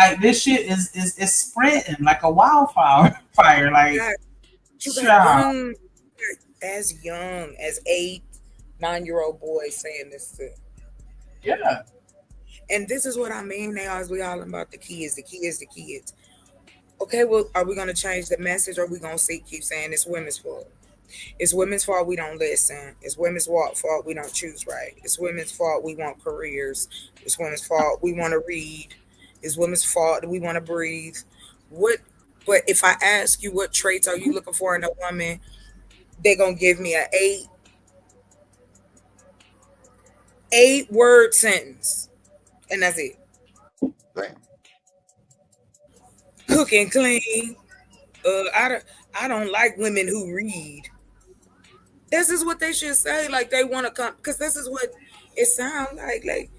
Like this shit is spreading like a wildfire. Like, you got child. young as 8, 9-year-old boys saying this shit. Yeah. And this is what I mean. They always be all about the kids. Okay, well, are we gonna change the message, or are we gonna keep saying it's women's fault? It's women's fault we don't listen. It's women's fault we don't choose right. It's women's fault we want careers. It's women's fault we want to read. It's women's fault that we want to breathe. But if I ask you what traits are you looking for in a woman, they're gonna give me an 8-word sentence, and that's it. Cook and clean. I don't like women who read. This is what they should say. Like they want to come, because this is what it sounds like. Like,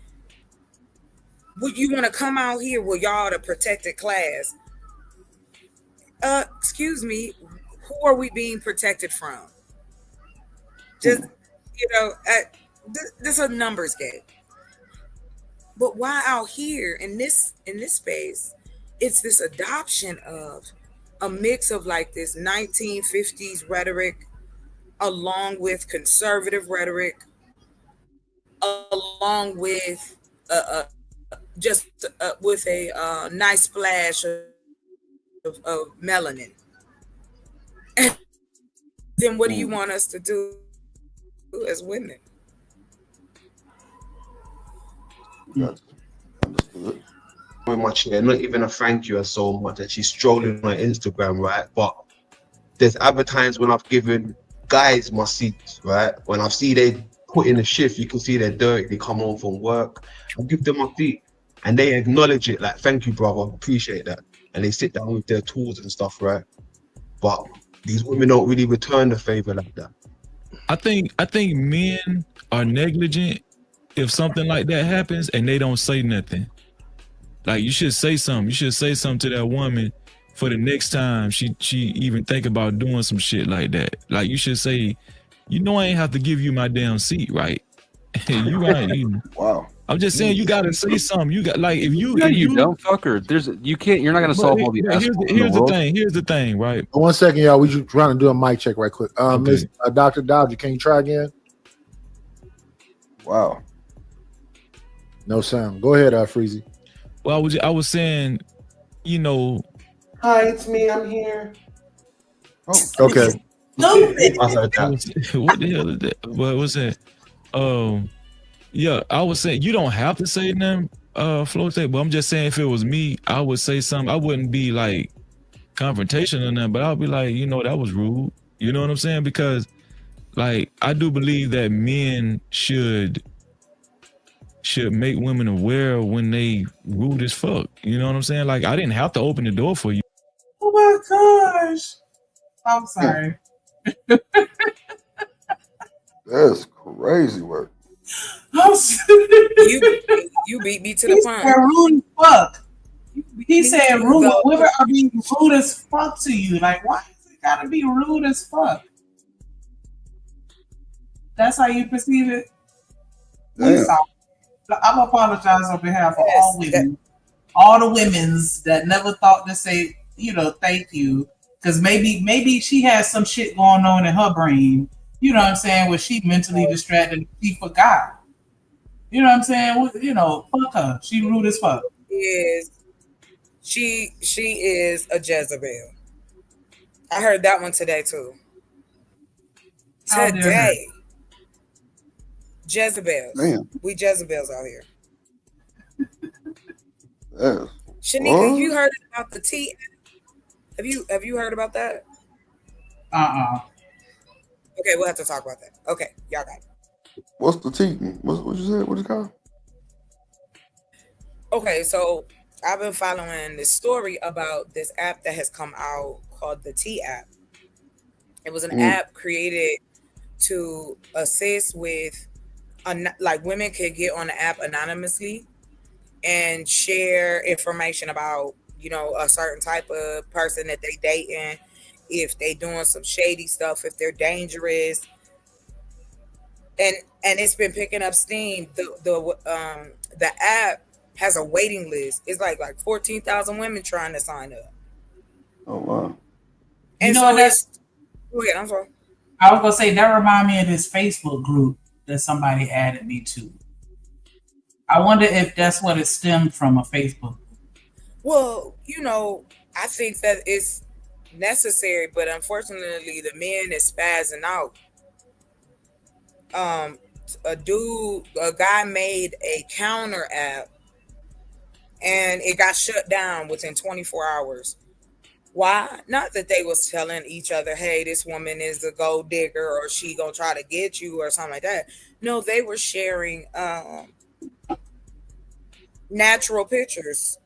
would you want to come out here with y'all the protected class? Excuse me, who are we being protected from? Just, this is a numbers game. But why out here in this space, it's this adoption of a mix of like this 1950s rhetoric, along with conservative rhetoric, along with with a nice splash of melanin. And then what do you want us to do as women? With my chair, not even a thank you as so much, and she's strolling on Instagram, right? But there's other times when I've given guys my seats, right? When I see they put in a shift, you can see they're dirty, they come home from work, I give them my seat and they acknowledge it, like, thank you, brother, appreciate that. And they sit down with their tools and stuff, right? But these women don't really return the favor like that. I think men are negligent if something like that happens and they don't say nothing. Like, you should say something. You should say something to that woman for the next time she even think about doing some shit like that. Like, you should say, I ain't have to give you my damn seat, right? You right. Wow. I'm just saying, you gotta say something. You got, like, if you dumb fucker. You're not gonna solve all the Here's the thing, right? 1 second, y'all. We just trying to do a mic check right quick. Miss Dr. Dodger, can you try again? Wow. No sound. Go ahead, Freezy. Well, I was saying, Hi, it's me. I'm here. Oh, okay. What the hell is that? What was that? Yeah, I was saying you don't have to say nothing, Flo State, but I'm just saying if it was me, I would say something. I wouldn't be like confrontation or nothing, but I'll be like, that was rude. You know what I'm saying? Because like I do believe that men should make women aware when they rude as fuck. You know what I'm saying? Like I didn't have to open the door for you. Oh my gosh. I'm sorry. That's crazy work. You beat me to the punch. Rude as fuck. He said rude. Women are being rude as fuck to you. Like, why is it gotta be rude as fuck? That's how you perceive it? I'm apologize on behalf of all women. All the women's that never thought to say, thank you. Because maybe she has some shit going on in her brain. You know what I'm saying? Where she mentally distracted and she forgot. You know what I'm saying? Fuck her. She rude as fuck. She is a Jezebel. I heard that one today too. Today. Jezebels. Damn. We Jezebels out here. Yeah. Shanika, you heard about the tea? Have you heard about that? Okay, we'll have to talk about that. Okay, y'all got it. What's the tea? What you said? What's it called? Okay, so I've been following this story about this app that has come out called the Tea app. It was an app created to assist with, like, women could get on the app anonymously and share information about, a certain type of person that they dating, if they doing some shady stuff, if they're dangerous. And it's been picking up steam. The app has a waiting list. It's like 14,000 women trying to sign up. Oh wow. And You know so what that's- go ahead, I'm sorry. I was gonna say that remind me of this Facebook group that somebody added me to. I wonder if that's what it stemmed from, a Facebook. Well, you know, I think that it's necessary, but unfortunately the men is spazzing out. A guy made a counter app and it got shut down within 24 hours. Why? Not that they was telling each other, hey, this woman is a gold digger or she gonna try to get you or something like that. No, they were sharing natural pictures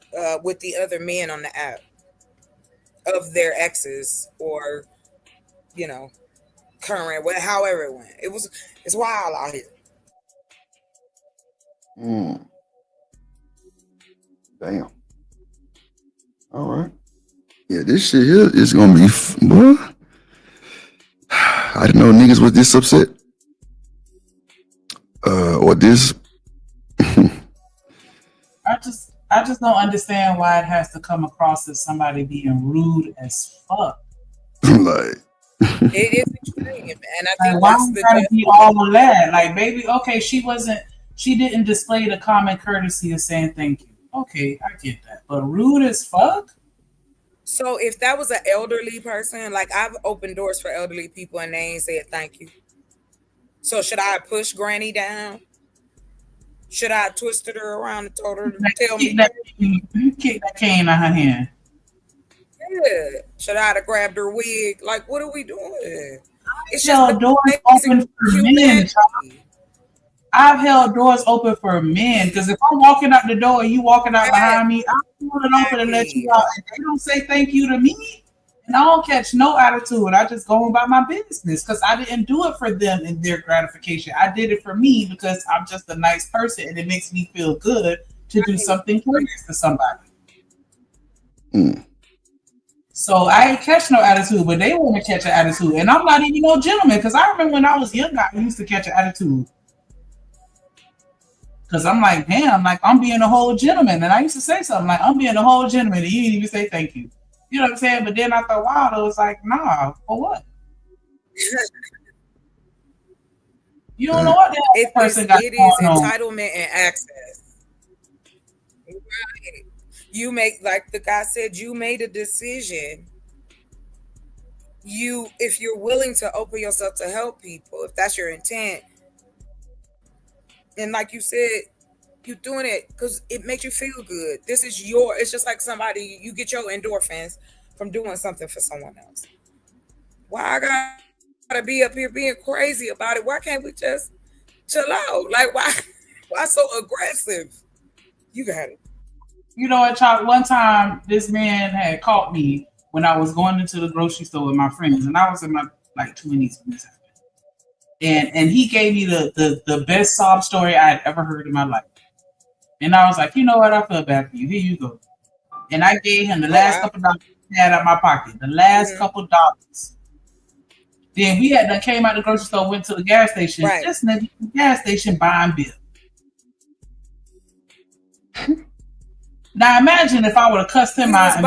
with the other men on the app of their exes or, you know, current, however it went. It's wild out here. Damn. All right. Yeah, this shit here is gonna be boy. I didn't know niggas was this upset. Or this. I just don't understand why it has to come across as somebody being rude as fuck. Like it is extreme, and I think why that's you gotta be all of that? Like, baby, okay, she didn't display the common courtesy of saying thank you. Okay, I get that, but rude as fuck. So if that was an elderly person, like I've opened doors for elderly people and they ain't said thank you. So should I push Granny down? Should I have twisted her around and told her to tell me? Kick that cane out her hand. Yeah. Should I have grabbed her wig? Like, what are we doing? It's held doors open for men. I've held doors open for men because if I'm walking out the door and you walking out behind me, I'm pulling open and let you out. And they don't say thank you to me, and I don't catch no attitude. I just go about my business because I didn't do it for them and their gratification. I did it for me because I'm just a nice person and it makes me feel good to do something courteous for somebody. So I ain't catch no attitude, but they want to catch an attitude. And I'm not even no gentleman because I remember when I was younger, I used to catch an attitude. Because I'm like, damn, like I'm being a whole gentleman. And I used to say something like, I'm being a whole gentleman. And you didn't even say thank you. You know what I'm saying? But then after a while, I was like, nah, for what? You don't know what that person got It is going on. entitlement and access. Right. You make, like the guy said, you made a decision. If you're willing to open yourself to help people, if that's your intent, and like you said, you're doing it because it makes you feel good. It's just like somebody, you get your endorphins from doing something for someone else. Why I gotta be up here being crazy about it? Why can't we just chill out? Like, why so aggressive? You got it. You know what, Chuck? One time, this man had caught me when I was going into the grocery store with my friends, and I was in my 20s when this happened. And he gave me the best sob story I had ever heard in my life. And I was like, you know what? I feel bad for you. Here you go. And I gave him the last couple dollars I had out of my pocket. The last couple dollars. Then we had done came out the grocery store, went to the gas station. Right. This nigga at the gas station buying beer. Now imagine if I would have cussed him out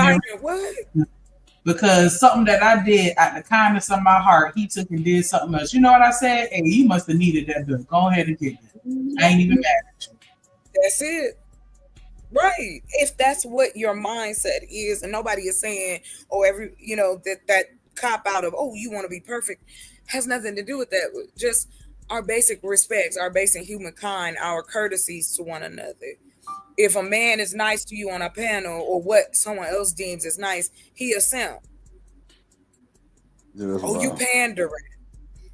because something that I did out the kindness of my heart, he took and did something else. You know what I said? Hey, you must have needed that bill. Go ahead and get it. I ain't even mad at you. That's it. Right. If that's what your mindset is, and nobody is saying, oh, that cop out of, oh, you want to be perfect, has nothing to do with that. Just our basic respects, our basic humankind, our courtesies to one another. If a man is nice to you on a panel or what someone else deems as nice, he a simp. Yeah, you pandering.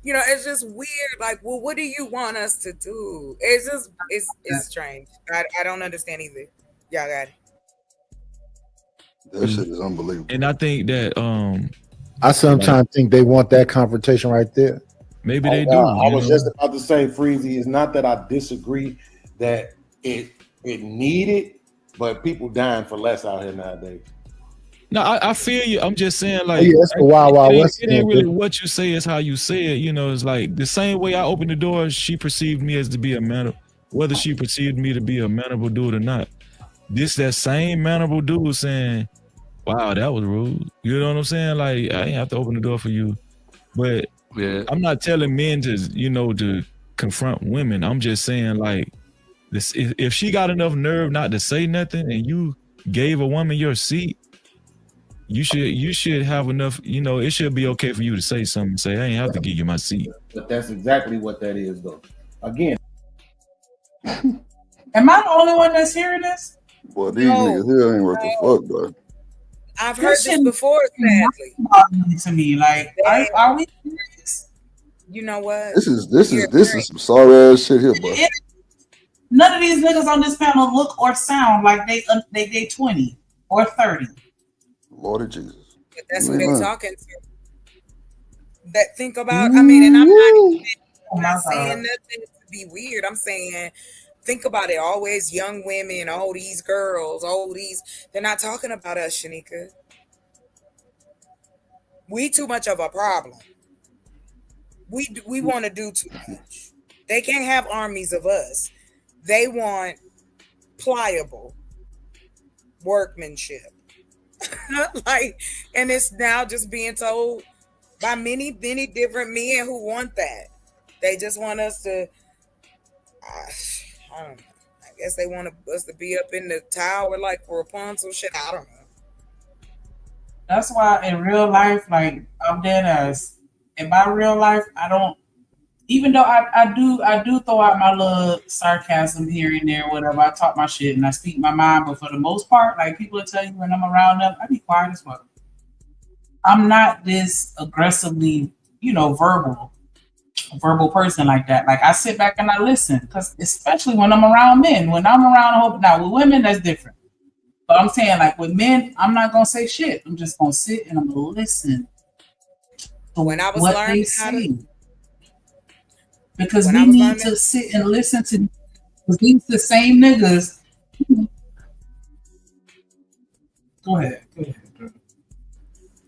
It's just weird. Like, well, what do you want us to do? It's just, it's strange. I don't understand either. Y'all got it. That shit is unbelievable. And I think that I sometimes think they want that confrontation right there. Maybe they do. I was just about to say, Freezy, it's not that I disagree that it needed, but people dying for less out here nowadays. No, I feel you. I'm just saying, like, that's the Wild Wild West. It ain't really what you say, is how you say it. It's like the same way I opened the door, she perceived me as to be a man, whether she perceived me to be a manable dude or not. this that same mannerable dude saying, wow, that was rude. You know what I'm saying? Like, I ain't have to open the door for you. But I'm not telling men to, to confront women. I'm just saying, like, this, if she got enough nerve not to say nothing and you gave a woman your seat, you should have enough, it should be okay for you to say something. Say, I ain't have to give you my seat. But that's exactly what that is, though. Again. Am I the only one that's hearing this? Boy, these niggas here ain't worth the fuck, bro. I've heard this before, sadly. To me, like, are we serious? You know what? This is some sorry ass shit here, bro. None of these niggas on this panel look or sound like they 20 or 30. Lord of Jesus. But that's who they talking to. That think about, I mean, and I'm not saying nothing to be weird. I'm saying, think about it. Always young women, all these girls, they're not talking about us, Shanika. We too much of a problem. We want to do too much. They can't have armies of us. They want pliable workmanship. Like, and it's now just being told by many different men who want that. They just want us to, I don't know. I guess they want us to be up in the tower like Rapunzel shit. I don't know. That's why in real life, like, I'm dead ass. In my real life, I don't. Even though I do throw out my little sarcasm here and there, whatever. I talk my shit and I speak my mind, but for the most part, like, people will tell you when I'm around them, I be quiet as well. I'm not this aggressively, verbal person like that. Like, I sit back and I listen, because especially when I'm around men. When I'm around, now with women, that's different. But I'm saying, like, with men, I'm not gonna say shit. I'm just gonna sit and I'm gonna listen to when I was what learning they how say. to, Because we need to sit and listen to these the same niggas. Go ahead.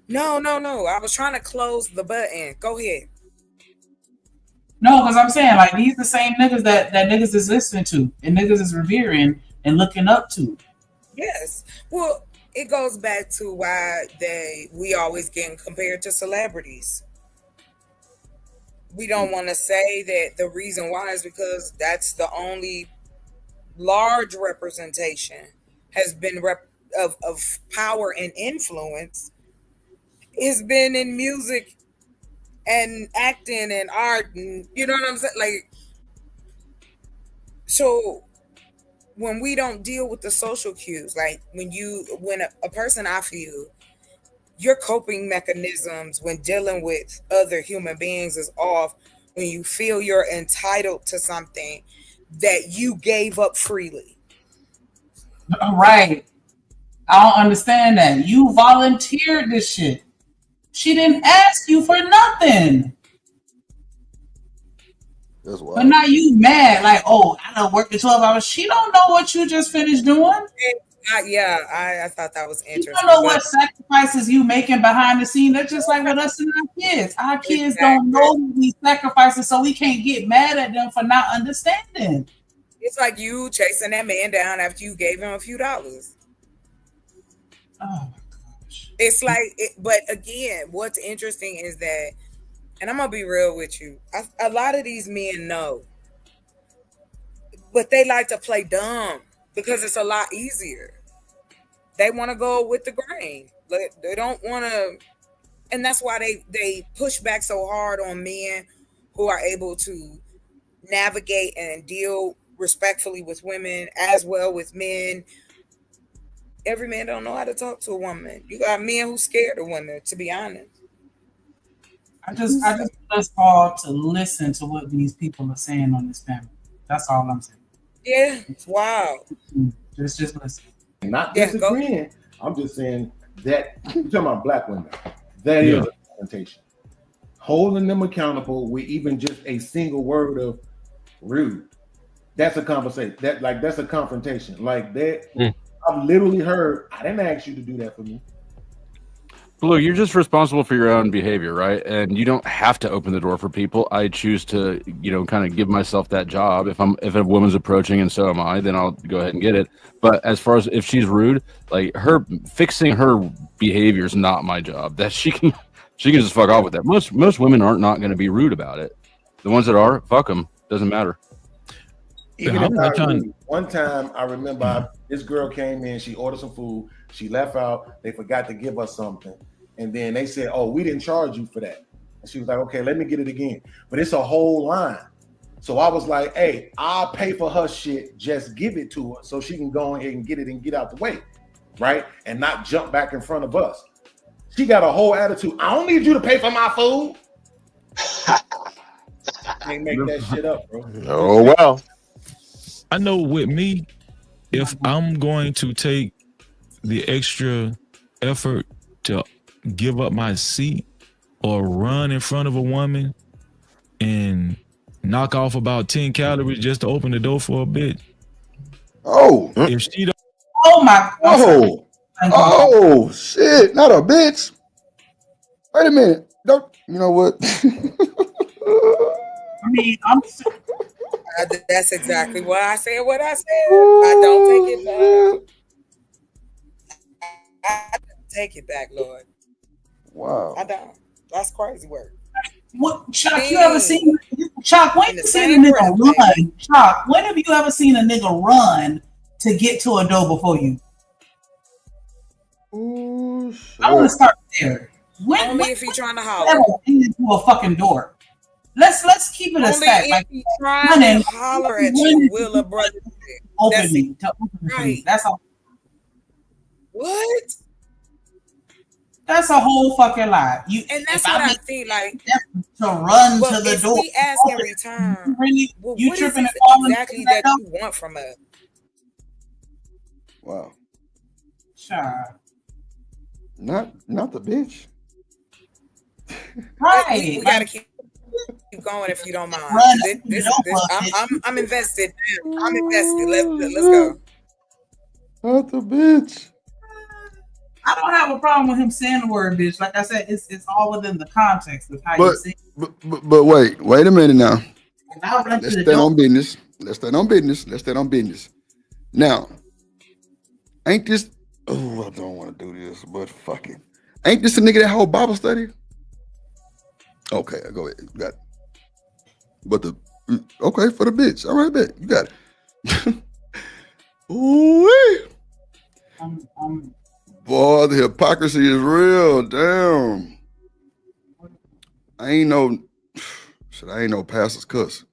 No. I was trying to close the button. Go ahead. No, because I'm saying, like, these the same niggas that niggas is listening to and niggas is revering and looking up to. Yes. Well, it goes back to why we always getting compared to celebrities. We don't want to say that the reason why is because that's the only large representation has been of power and influence has been in music and acting and art, and you know what I'm saying? Like, so when we don't deal with the social cues, like when a person, I feel your coping mechanisms when dealing with other human beings is off when you feel you're entitled to something that you gave up freely. Right. I don't understand that. You volunteered this shit. She didn't ask you for nothing. That's why. But now you mad, like, oh, I done worked the 12 hours. She don't know what you just finished doing. I thought that was interesting. You don't know what sacrifices you making behind the scene. That's just like with us and our kids. Our kids don't know we sacrificing, so we can't get mad at them for not understanding. It's like you chasing that man down after you gave him a few dollars. Oh. It's like, but again, what's interesting is that, and I'm gonna be real with you, a lot of these men know, but they like to play dumb because it's a lot easier. They want to go with the grain. They don't want to, and that's why they push back so hard on men who are able to navigate and deal respectfully with women as well with men. Every man don't know how to talk to a woman. You got men who scared of women, to be honest. I just want us all to listen to what these people are saying on this panel. That's all I'm saying. Yeah, wow. Just listen. Not disagreeing. I'm just saying that you're talking about black women. That is a confrontation. Holding them accountable with even just a single word of rude. That's a conversation. That's a confrontation. Like that. I've literally heard, I didn't ask you to do that for me. Look, you're just responsible for your own behavior, right? And you don't have to open the door for people. I choose to, kind of give myself that job. If a woman's approaching and so am I, then I'll go ahead and get it. But as far as if she's rude, like fixing her behavior is not my job. That she can just fuck off with that. Most women aren't not going to be rude about it. The ones that are, fuck them. Doesn't matter. Even if one time, I remember this girl came in, she ordered some food, she left out, they forgot to give us something. And then they said, oh, we didn't charge you for that. And she was like, okay, let me get it again. But it's a whole line. So I was like, hey, I'll pay for her shit, just give it to her so she can go ahead and get it and get out the way, right? And not jump back in front of us. She got a whole attitude. I don't need you to pay for my food. Can't make that shit up, bro. Oh, well. I know with me, if I'm going to take the extra effort to give up my seat or run in front of a woman and knock off about 10 calories just to open the door for a bit. Oh. If she don't. Oh, my. Oh, shit. Not a bitch. Wait a minute. Don't. You know what? I mean, that's exactly what I said. What I said. I don't take it back. I don't take it back, Lord. Wow. I don't. That's crazy work. What, Chuck? You ever seen Chuck? When you seen a nigga run? Chuck, when have you ever seen a nigga run to get to a door before you? Ooh, I want to start there. Only if he's trying to holler into a fucking door. Let's keep it a stack. If Like he trying to holler at you, will a brother open me? Right. That's all. What? That's a whole fucking lie. And that's what I think. Like to run to the if door. we ask in return, really, you what tripping is and falling exactly that you want from us? Wow. Sure. Not the bitch. Right. We gotta keep going if you don't mind. I'm invested. I'm invested. Let's go. Not the bitch. I don't have a problem with him saying the word bitch. Like I said, it's all within the context of how you say it. But wait a minute now. Let's to stay on business. Let's stay on business. Now, ain't this? Oh, I don't want to do this, but fuck it. Ain't this a nigga that hold Bible study? Okay, go ahead. You got it. But okay for the bitch. All right, bet you got it. Ooh. Boy, the hypocrisy is real. Damn. I ain't no pastor's cuss.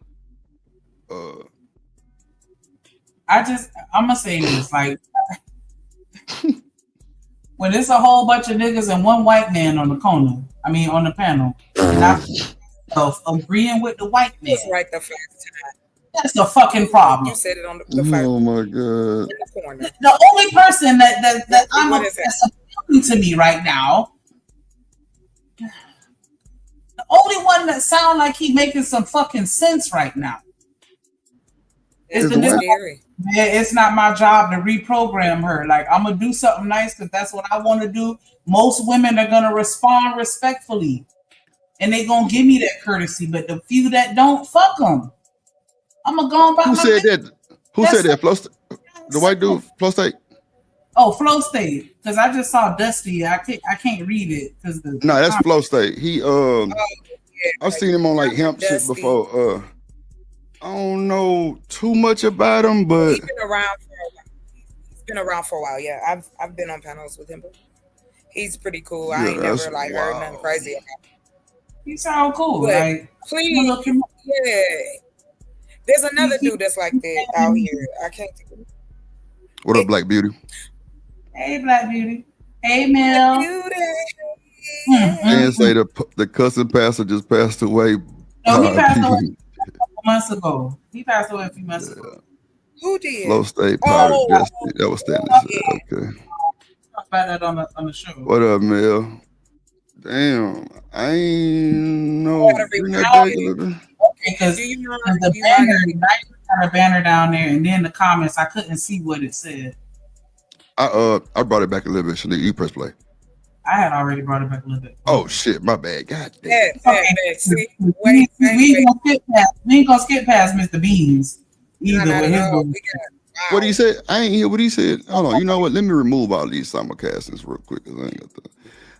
I'm gonna say this, like when it's a whole bunch of niggas and one white man on the panel, not agreeing with the white man. Right the first time. That's the fucking problem. You said it on the first. Oh my god. In the corner. The only person that's appealing to me right now, the only one that sounds like he making some fucking sense right now is the nigga. It's not my job to reprogram her. Like, I'm gonna do something nice because that's what I want to do. Most women are gonna respond respectfully, and they gonna give me that courtesy. But the few that don't, fuck them. I'm gonna go about. Who said that? Who said that? The white dude, Flow State. Oh, Flow State. Because I just saw Dusty. I can't read it because No, that's Flow State. He I've seen him on like hemp shit before. I don't know too much about him, but he's been around for a while. Yeah, I've been on panels with him, but he's pretty cool. I ain't never heard nothing crazy about him. He sound cool. But like, please, yeah. There's another dude that's like that out here. I can't think of it. What up, Black Beauty? Hey, Black Beauty. Hey, Mel. And say the cussing pastor just passed away. No, he passed away a couple months ago. He passed away a few months ago. Who did? Flow State Powder Dusty. That was Stanley. Okay. Talk about that on the show. What up, Mel? Damn, I ain't know. Because the banner down there, and then the comments, I couldn't see what it said. I brought it back a little bit. So you press play. I had already brought it back a little bit. Oh shit, my bad. God damn. See, We ain't gonna skip past Mr. Beans either with his bullshit. What do you say? I ain't hear what he said. Hold on. You know what? Let me remove all these simulcastings real quick. Cause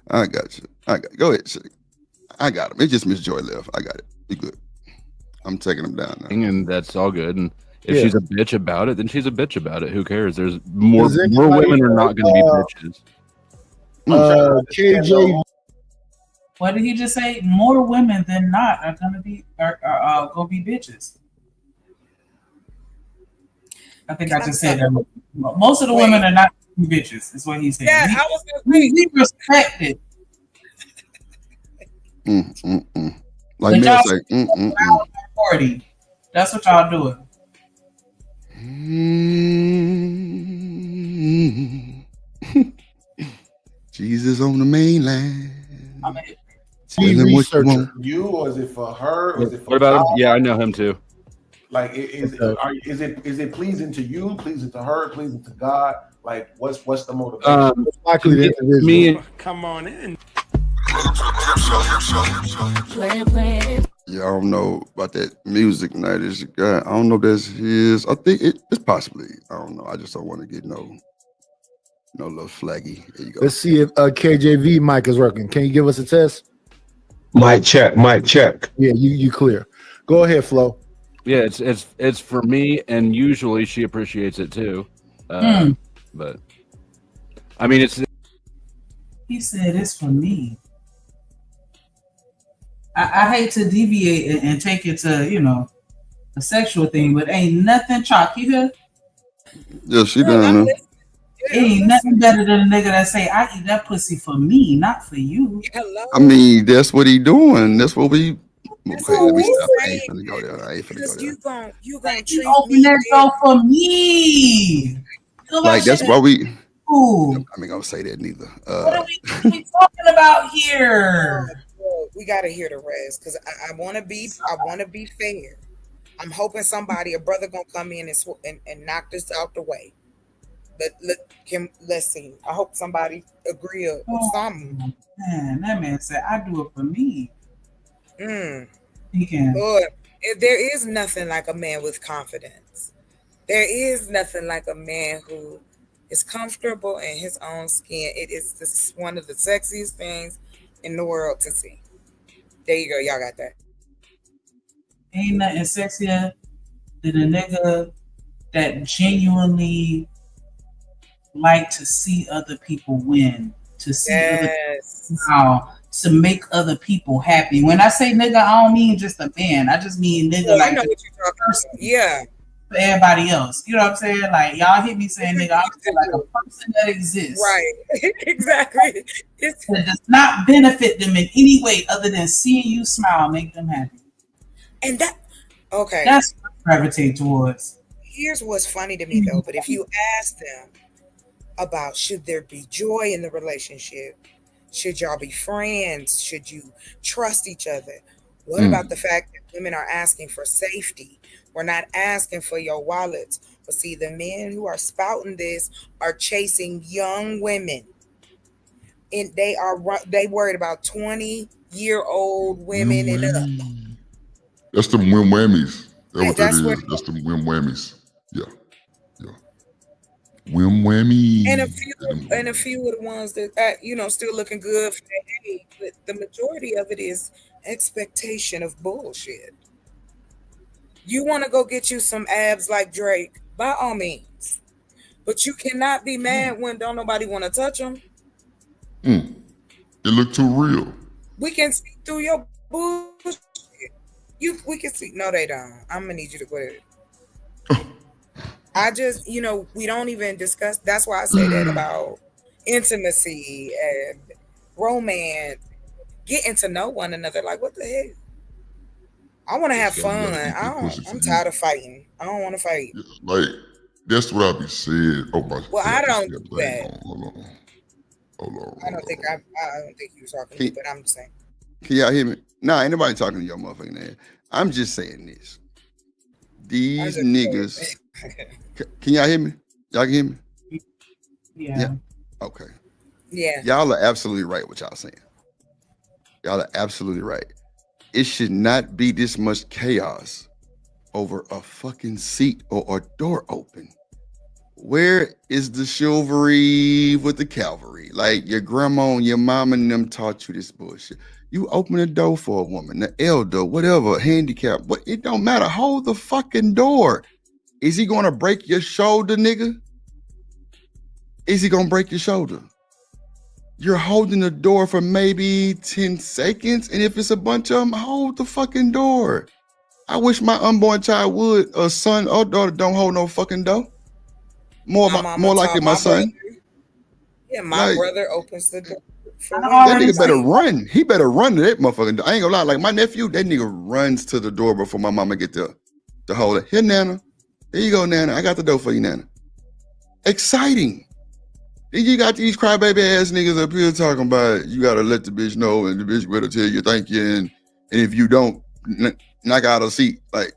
I got you. Go ahead. Shake. I got him. It's just Miss Joy left. I got it. You good? I'm taking him down now. And that's all good. And if Yeah. she's a bitch about it, then she's a bitch about it. Who cares? There's more Does more anybody women are not going to be bitches. KJ, What did he just say? More women than not are gonna be bitches. I think I just said that. Most of the women are not bitches. Is what he said. Yeah, we, I was gonna we respect it. Like But Mel y'all say, minority. That's what y'all doing. Jesus on the mainland. I mean, Tell him what you want. You, or is it for her? Or is it for What about him? God? Yeah, I know him too. Like, is it pleasing to you? Pleasing to her? Pleasing to God? Like, what's the motivation? Me and Come on in. Yeah, I don't know about that music night. Is guy? I don't know if that's his. I think it's possibly. I don't know. I just don't want to get no little flaggy. There you go. let's see if KJV mic is working. Can you give us a test? Mic check. Yeah, you clear. Go ahead, Flo. yeah, it's for me, and usually she appreciates it too. But I mean, it's he said it's for me. I hate to deviate and take it to a sexual thing, but ain't nothing chalky here. Yeah, she done. Ain't nothing better than a nigga that say I eat that pussy for me, not for you. I mean, that's what he doing. That's what we. Okay, let me stop. I ain't finna go there. I ain't finna go there. You gonna You treat open me that door for me. Like that's why we. Ooh. I ain't gonna say that neither. What are we talking about here? We gotta hear the rest because I want to be fair. I'm hoping a brother gonna come in and knock this out the way. But let's see. I hope somebody agree with something. Man, that man said I do it for me. He can. Lord, there is nothing like a man with confidence. There is nothing like a man who is comfortable in his own skin. It is just one of the sexiest things in the world to see. There you go. Y'all got that. Ain't nothing sexier than a nigga that genuinely like to see other people win, to see other people smile, to make other people happy. When I say nigga, I don't mean just a man. I just mean nigga like what you're talking about. Yeah. For everybody else. You know what I'm saying? Like y'all hit me saying nigga, I'm saying like a person that exists. Right. Exactly. That does not benefit them in any way other than seeing you smile, make them happy. And okay. That's what I gravitate towards. Here's what's funny to me though, but if you ask them about should there be joy in the relationship, should y'all be friends, should you trust each other, what about the fact that women are asking for safety? We're not asking for your wallets. But see, the men who are spouting this are chasing young women, and they worried about 20-year-old women and up. That's the win whammies. That's what That's that what- is. That's the win whammies. Yeah. Win whammy. And a few of the ones that still looking good for their age, but the majority of it is expectation of bullshit. You want to go get you some abs like Drake, by all means, but you cannot be mad when don't nobody want to touch them. It looked too real. We can see through your bullshit. We can see. No, they don't. I'm gonna need you to quit it. I just, we don't even discuss. That's why I say that about intimacy and romance, getting to know one another. Like, what the heck? I want to have fun. I'm tired of fighting. I don't want to fight. Like, that's what I be saying. Oh my. Well, I don't do Hold that. on. I don't think you were talking to me, but I'm just saying. Can y'all hear me? Nah, ain't nobody talking to your motherfucking ass. I'm just saying this. These niggas. Can y'all hear me? Y'all can hear me? Yeah. Okay. Yeah. Y'all are absolutely right what y'all saying. Y'all are absolutely right. It should not be this much chaos over a fucking seat or a door open. Where is the chivalry with the cavalry? Like your grandma and your mom and them taught you this bullshit. You open a door for a woman, the elder, whatever, handicap, but it don't matter. Hold the fucking door. Is he gonna break your shoulder, nigga? Is he gonna break your shoulder? You're holding the door for maybe 10 seconds, and if it's a bunch of them, hold the fucking door. I wish my unborn child would. A son or daughter don't hold no fucking door. More like it, my son. Brother, yeah, my Like, brother opens the door. For that nigga better run. He better run to that motherfucking door. I ain't gonna lie. Like my nephew, that nigga runs to the door before my mama get there to hold it. Here, Nana. There you go, Nana. I got the door for you, Nana. Exciting. Then you got these crybaby ass niggas up here talking about you gotta let the bitch know and the bitch better tell you thank you and if you don't, knock out a seat. Like,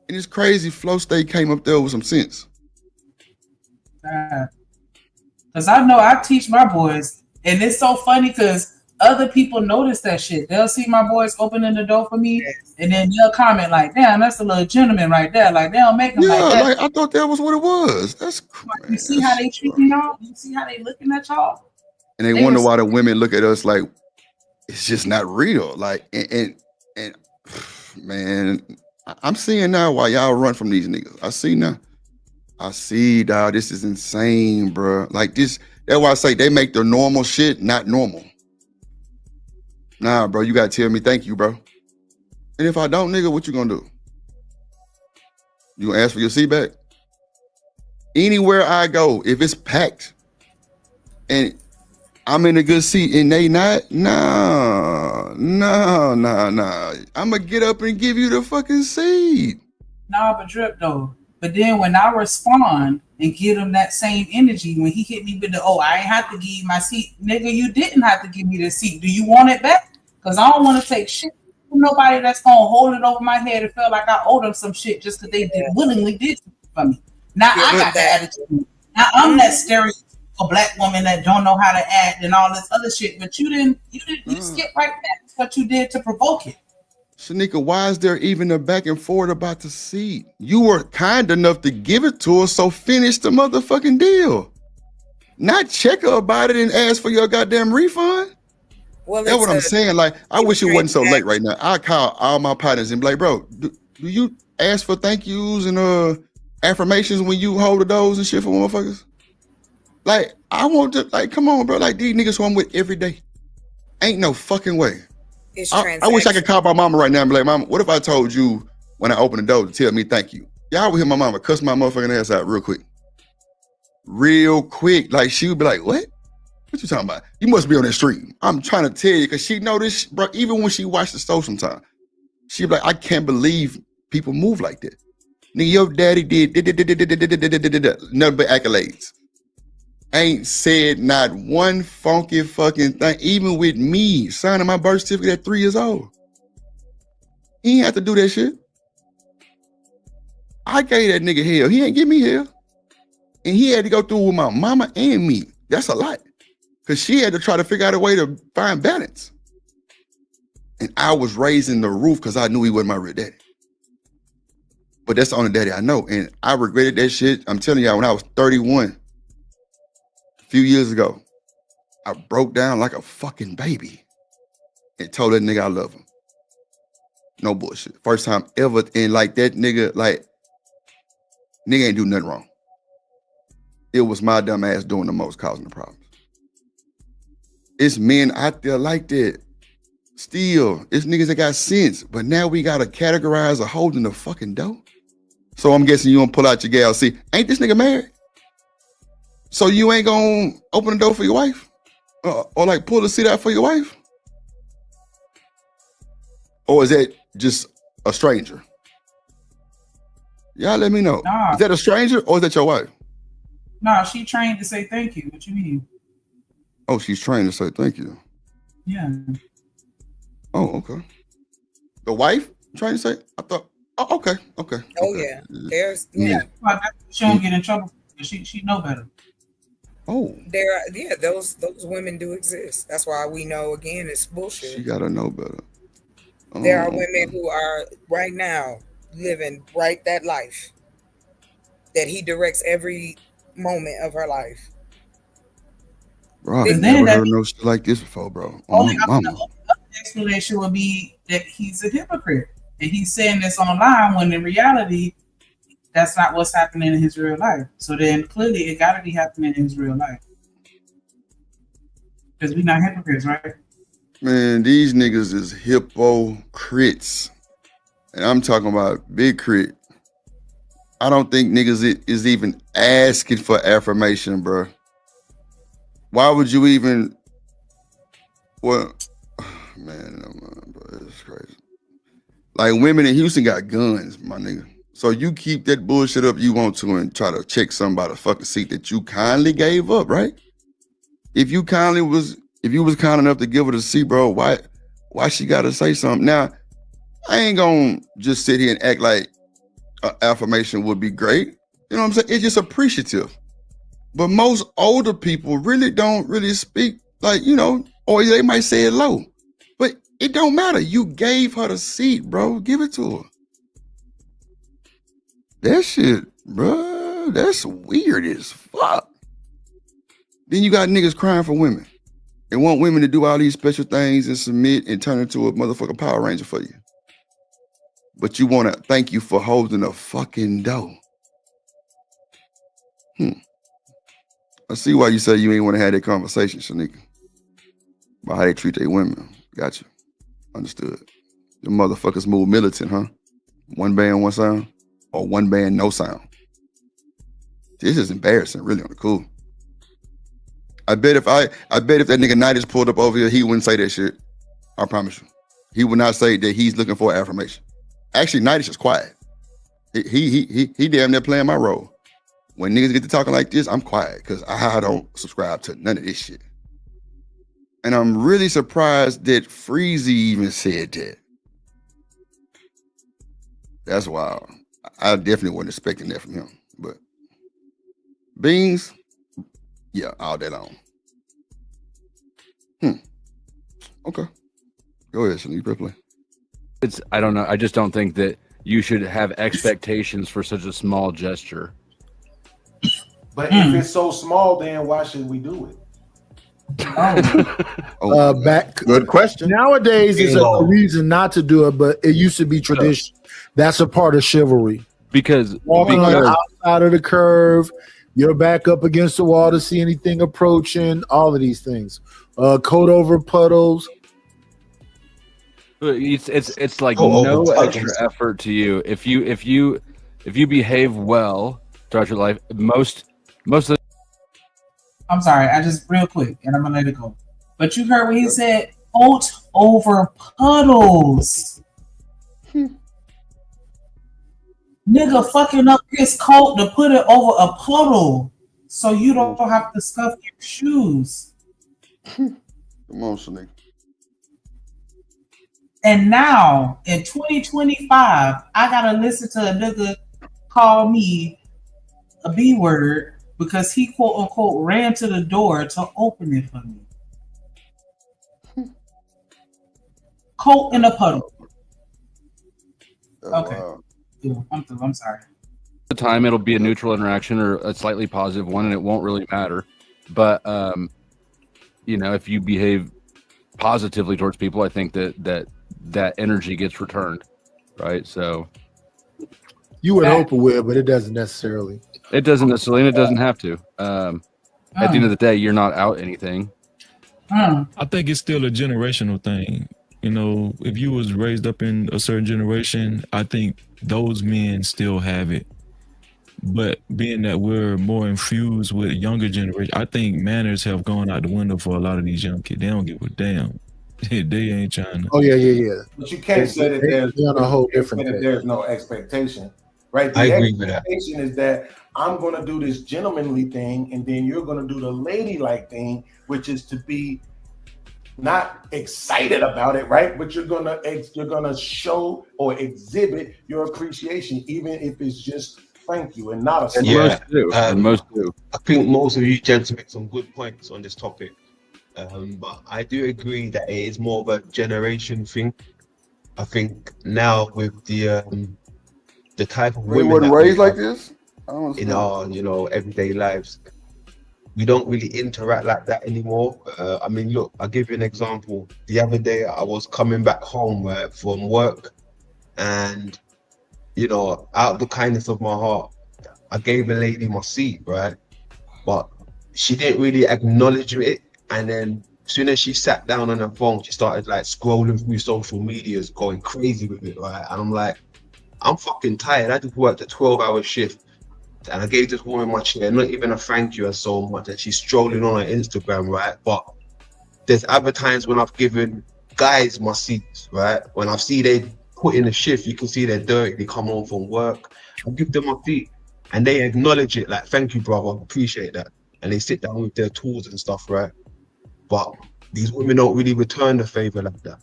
and it's crazy. Flow State came up there with some sense. Because I know I teach my boys, and it's so funny because other people notice that shit. They'll see my boys opening the door for me, and then they'll comment like, "Damn, that's a little gentleman right there." Like they don't make them like that. Like I thought that was what it was. That's You see how they treating y'all? You see how they looking at y'all? and they wonder why the women look at us like it's just not real. Like and man, I'm seeing now why y'all run from these niggas. I see now. I see, dog. This is insane, bro. Like this. That's why I say they make the normal shit not normal. Nah, bro. You gotta tell me thank you, bro. And if I don't, nigga, what you gonna do? You gonna ask for your seat back? Anywhere I go, if it's packed and I'm in a good seat and they not, nah. I'm gonna get up and give you the fucking seat. Nah, but Drip though. But then when I respond and give him that same energy, when he hit me with the, I ain't have to give you my seat. Nigga, you didn't have to give me the seat. Do you want it back? Because I don't want to take shit from nobody that's going to hold it over my head and feel like I owe them some shit just because they willingly did something for me. Now I got that attitude. Now I'm that stereotypical black woman that don't know how to act and all this other shit. But you skip right past what you did to provoke it. Shanika, why is there even a back and forth about the seat? You were kind enough to give it to us, so finish the motherfucking deal. Not check her about it and ask for your goddamn refund. Well, that's what I'm saying. Like, I wish it wasn't so late right now. I call all my partners and be like, bro, do you ask for thank yous and affirmations when you hold the doors and shit for motherfuckers? Like, I want to, like, come on, bro. Like, these niggas who I'm with every day. Ain't no fucking way. I wish I could call my mama right now and be like, Mama, what if I told you when I opened the door to tell me thank you? Y'all would hear my mama cuss my motherfucking ass out real quick. Real quick. Like, she would be like, what? What you talking about? You must be on that stream. I'm trying to tell you, because she know this, bro. Even when she watched the show sometime, she be like, I can't believe people move like that. Nigga, your daddy did nothing but accolades. Ain't said not one funky fucking thing, even with me signing my birth certificate at 3 years old. He ain't have to do that shit. I gave that nigga hell. He ain't give me hell. And he had to go through with my mama and me. That's a lot. Because she had to try to figure out a way to find balance. And I was raising the roof because I knew he wasn't my real daddy. But that's the only daddy I know. And I regretted that shit. I'm telling y'all, when I was 31, a few years ago, I broke down like a fucking baby and told that nigga I love him. No bullshit. First time ever. And like that nigga, like, nigga ain't do nothing wrong. It was my dumb ass doing the most, causing the problems. It's men out there like that. Still, it's niggas that got sense. But now we gotta categorize a holding the fucking door. So I'm guessing you gonna pull out your gal. See, ain't this nigga married? So you ain't gonna open the door for your wife? Or like pull the seat out for your wife? Or is that just a stranger? Y'all let me know. Nah. Is that a stranger or is that your wife? Nah, she trained to say thank you. What you mean? Oh, she's trained to say thank you. Yeah. Oh, okay. The wife trying to say? I thought. Oh, okay. Oh yeah. There's yeah. She don't get in trouble. She know better. Oh, those women do exist. That's why we know again it's bullshit. she gotta know better. There are women who are right now living that life that he directs every moment of her life. Bro, I've never heard no shit like this before, bro. Only Mama. explanation would be that he's a hypocrite and he's saying this online when in reality that's not what's happening in his real life. So then clearly it got to be happening in his real life because we're not hypocrites, right? Man, these niggas is hypocrites, and I'm talking about big crit. I don't think niggas is even asking for affirmation, bro. Why would you even? Well, man, bro, it's crazy. Like women in Houston got guns, my nigga. So you keep that bullshit up you want to and try to check somebody's fucking seat that you kindly gave up, right? If you was kind enough to give her the seat, bro, why she gotta say something? Now, I ain't gonna just sit here and act like affirmation would be great. You know what I'm saying? It's just appreciative. But most older people really don't really speak like, you know, or they might say it low. But it don't matter. You gave her the seat, bro. Give it to her. That shit, bro, that's weird as fuck. Then you got niggas crying for women. They want women to do all these special things and submit and turn into a motherfucking Power Ranger for you. But you want to thank you for holding a fucking door. I see why you say you ain't want to have that conversation, Shanika. About how they treat their women. Gotcha. Understood. The motherfuckers move militant, huh? One band, one sound? Or one band, no sound? This is embarrassing, really, on the cool. I bet if that nigga Nidus pulled up over here, he wouldn't say that shit. I promise you. He would not say that he's looking for affirmation. Actually, Nidus is quiet. He damn near playing my role. When niggas get to talking like this, I'm quiet because I don't subscribe to none of this shit. And I'm really surprised that Freezy even said that. That's wild. I definitely wasn't expecting that from him. But Beans, yeah, all day long. Okay. Go ahead, Shani. You play. I don't know. I just don't think that you should have expectations for such a small gesture. But if it's so small, then why should we do it? Good question. Nowadays, it's a reason not to do it, but it used to be tradition. That's a part of chivalry. Because walking on the outside of the curve, you're back up against the wall to see anything approaching. All of these things. Coat over puddles. It's like no extra effort to you if you behave well throughout your life. Most of the I'm sorry, I just real quick, and I'm gonna let it go. But you heard what he said: coat over puddles. Nigga fucking up his coat to put it over a puddle so you don't have to scuff your shoes. Come on, Shanique. And now in 2025, I gotta listen to a nigga call me a B word because he quote unquote ran to the door to open it for me. Coat in a puddle. Okay. Wow. Yeah, I'm sorry. The time it'll be a neutral interaction or a slightly positive one, and it won't really matter. But you know, if you behave positively towards people, I think that energy gets returned, right? So you would hope it will, but it doesn't necessarily. It doesn't necessarily, and it doesn't have to. At the end of the day, you're not out anything. I think it's still a generational thing. You know, if you was raised up in a certain generation, I think those men still have it. But being that we're more infused with younger generation, I think manners have gone out the window for a lot of these young kids. They don't give a damn. They ain't trying to. Oh yeah. But you can't say that there's on a whole different thing. There's no expectation, right? The I agree with that. expectation is that I'm going to do this gentlemanly thing, and then you're going to do the ladylike thing, which is to be not excited about it, right? But you're gonna show or exhibit your appreciation, even if it's just thank you and not a And slur. most do. And most do. I think most of you gents make some good points on this topic. But I do agree that it is more of a generation thing. I think now with the type of We women wasn't that we raised like have this. I don't in understand. our everyday lives, we don't really interact like that anymore. I mean, look, I'll give you an example. The other day I was coming back home, right, from work, and out of the kindness of my heart, I gave a lady my seat, right? But she didn't really acknowledge it. And then as soon as she sat down on her phone, she started like scrolling through social medias, going crazy with it, right? And I'm like, I'm fucking tired. I just worked a 12-hour shift and I gave this woman my chair, not even a thank you or so much. And she's strolling on her Instagram, right? But there's other times when I've given guys my seats, right? When I've seen they put in a shift, you can see they're dirty, they come home from work, I give them my seat and they acknowledge it, like, thank you, brother, appreciate that. And they sit down with their tools and stuff, right? But these women don't really return the favor like that.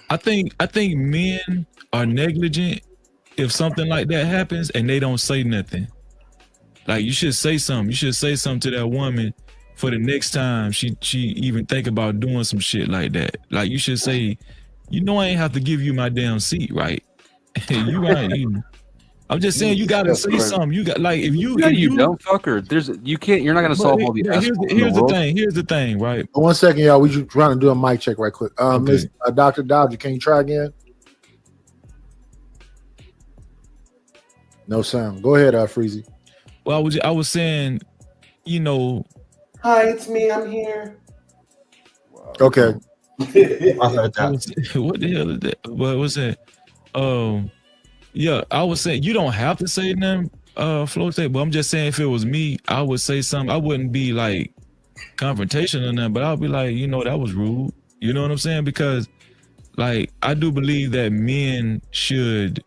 I think men are negligent if something like that happens and they don't say nothing. Like, you should say something. You should say something to that woman for the next time she even think about doing some shit like that. Like, you should say, I ain't have to give you my damn seat, right? You right. I'm just saying, you gotta say something. You got, like, if you don't fucker. You're not gonna solve all the Here's the thing, right? 1 second, y'all. We just trying to do a mic check right quick. Miss Dr. Dodger, can you try again? No sound. Go ahead, Freezy. Well, I was saying, Hi, it's me. I'm here. Okay. I heard that. What the hell is that? What was that? Yeah, I was saying you don't have to say nothing, Flo State, but I'm just saying if it was me, I would say something. I wouldn't be like confrontational or nothing, but I'll be like, that was rude. You know what I'm saying? Because like I do believe that men should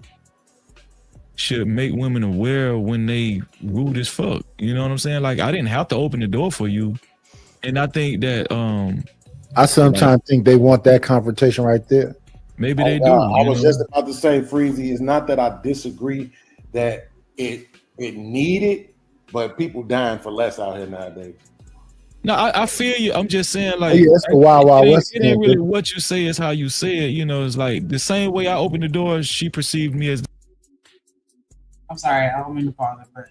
make women aware when they rude as fuck. You know what I'm saying? Like I didn't have to open the door for you. And I think that I sometimes think they want that confrontation right there. Maybe they do. I was just about to say, Freezy, it's not that I disagree that it needed, but people dying for less out here nowadays. No, I feel you. I'm just saying, like, it's the Wild Wild West. It ain't really what you say, is how you say it. It's like the same way I opened the door, she perceived me as. I'm sorry, I don't mean to pause it, but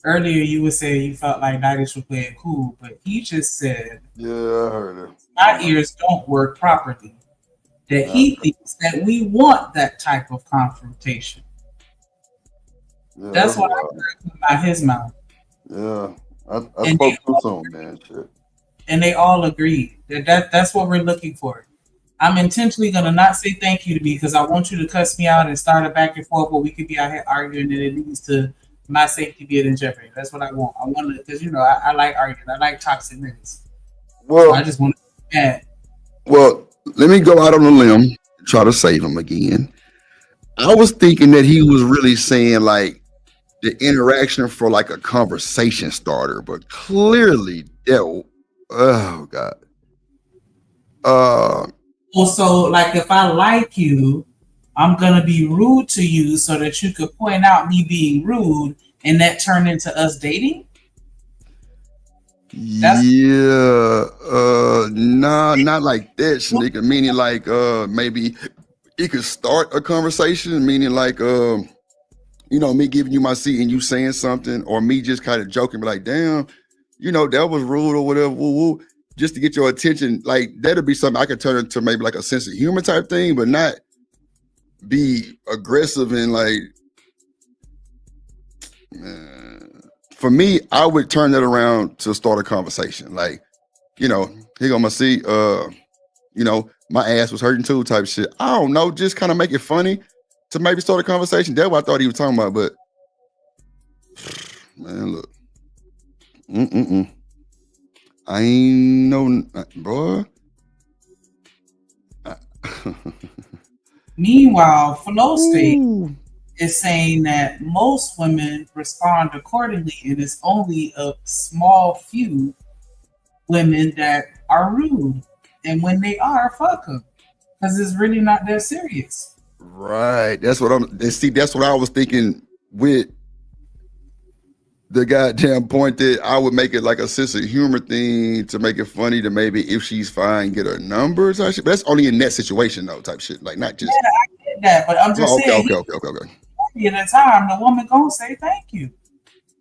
earlier you were saying you felt like Nighters were playing cool, but he just said, yeah, I heard it. My ears don't work properly. That he thinks that we want that type of confrontation. Yeah, that's what I heard come out his mouth. Yeah, I spoke to some man shit. And they all agreed that's what we're looking for. I'm intentionally gonna not say thank you to me because I want you to cuss me out and start a back and forth where we could be out here arguing and it leads to my safety being in jeopardy. That's what I want. I want to, because I like arguing. I like toxic minutes. Well, so I just want to add. Well, let me go out on a limb and try to save him again. I was thinking that he was really saying like the interaction for like a conversation starter, but clearly oh God. Also, like if I like you, I'm gonna be rude to you so that you could point out me being rude and that turned into us dating. Nah, not like that, Sneaker. Meaning like maybe it could start a conversation, meaning like me giving you my seat and you saying something, or me just kind of joking, be like, damn, that was rude or whatever, woo, just to get your attention. Like that'll be something I could turn into maybe like a sense of humor type thing, but not be aggressive and like, for me, I would turn that around to start a conversation. Like, here go my seat. My ass was hurting too, type shit. I don't know, just kind of make it funny to maybe start a conversation. That's what I thought he was talking about. But man, look, I ain't no boy. Meanwhile, Flo State is saying that most women respond accordingly, and it's only a small few women that are rude. And when they are, fuck them, because it's really not that serious. Right. That's what that's what I was thinking with the goddamn point that I would make it like a sense of humor thing to make it funny to maybe if she's fine, get her numbers. But that's only in that situation though, type shit. Like not just. Yeah, I get that, but I'm just saying. Okay. At a time, the woman gonna say thank you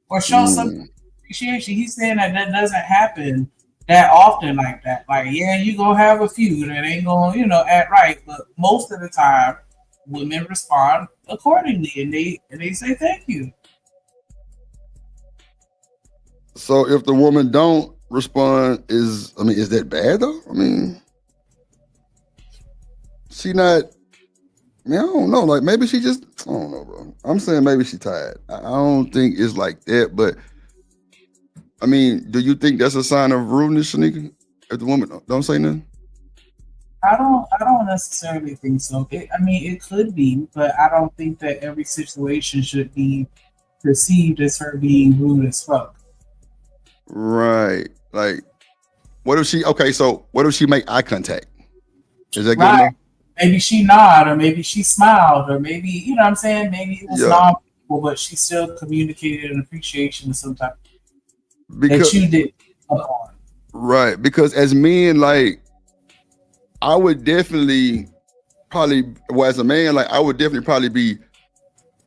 or show some appreciation. He's saying that doesn't happen that often like that. Like, yeah, you gonna have a few that ain't gonna, act right, but most of the time, women respond accordingly, and they say thank you. So if the woman don't respond, is that bad though? I mean, she not. I mean, I don't know. Like maybe she just. I don't know, bro. I'm saying maybe she tired. I don't think it's like that, but I mean, do you think that's a sign of rudeness, Shanika? If the woman don't say nothing? I don't necessarily think so. It could be, but I don't think that every situation should be perceived as her being rude as fuck. Right. Like, what if she make eye contact? Is that good right. enough? Maybe she nodded, or maybe she smiled, or maybe, you know what I'm saying? Maybe it was non-verbal, but she still communicated an appreciation of some type that you did upon. Right. Because as men, like, I would definitely as a man, like, I would definitely probably be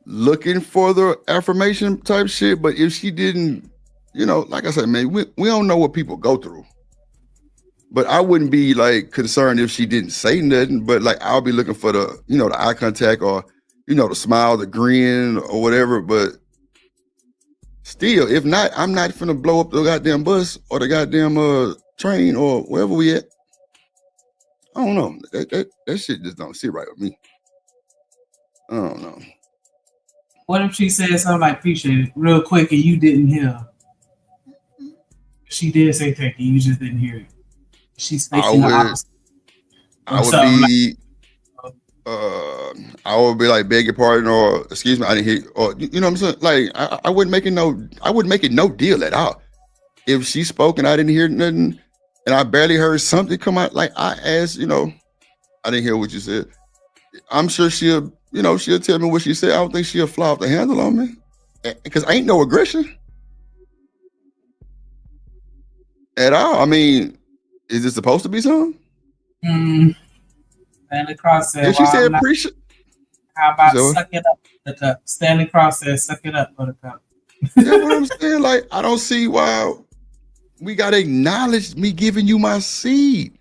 looking for the affirmation type shit. But if she didn't, like I said, man, we don't know what people go through. But I wouldn't be like concerned if she didn't say nothing, but like I'll be looking for the, the eye contact or, the smile, the grin or whatever. But still, if not, I'm not finna blow up the goddamn bus or the goddamn train or wherever we at. I don't know. That shit just don't sit right with me. I don't know. What if she said something like appreciate it real quick and you didn't hear? She did say thank you, you just didn't hear it. She's speaking the opposite. I would be like, beg your pardon, or excuse me, I didn't hear, or you know what I'm saying? Like I wouldn't make it no deal at all. If she spoke and I didn't hear nothing, and I barely heard something come out, like I asked, I didn't hear what you said. I'm sure she'll tell me what she said. I don't think she'll fly off the handle on me, because ain't no aggression at all. I mean, is it supposed to be something? Stanley Cross said, if she said appreciate. How about suck it up, Buttercup? Stanley Cross said, suck it up, Buttercup. That's what I'm saying. Like, I don't see why we gotta acknowledge me giving you my seed.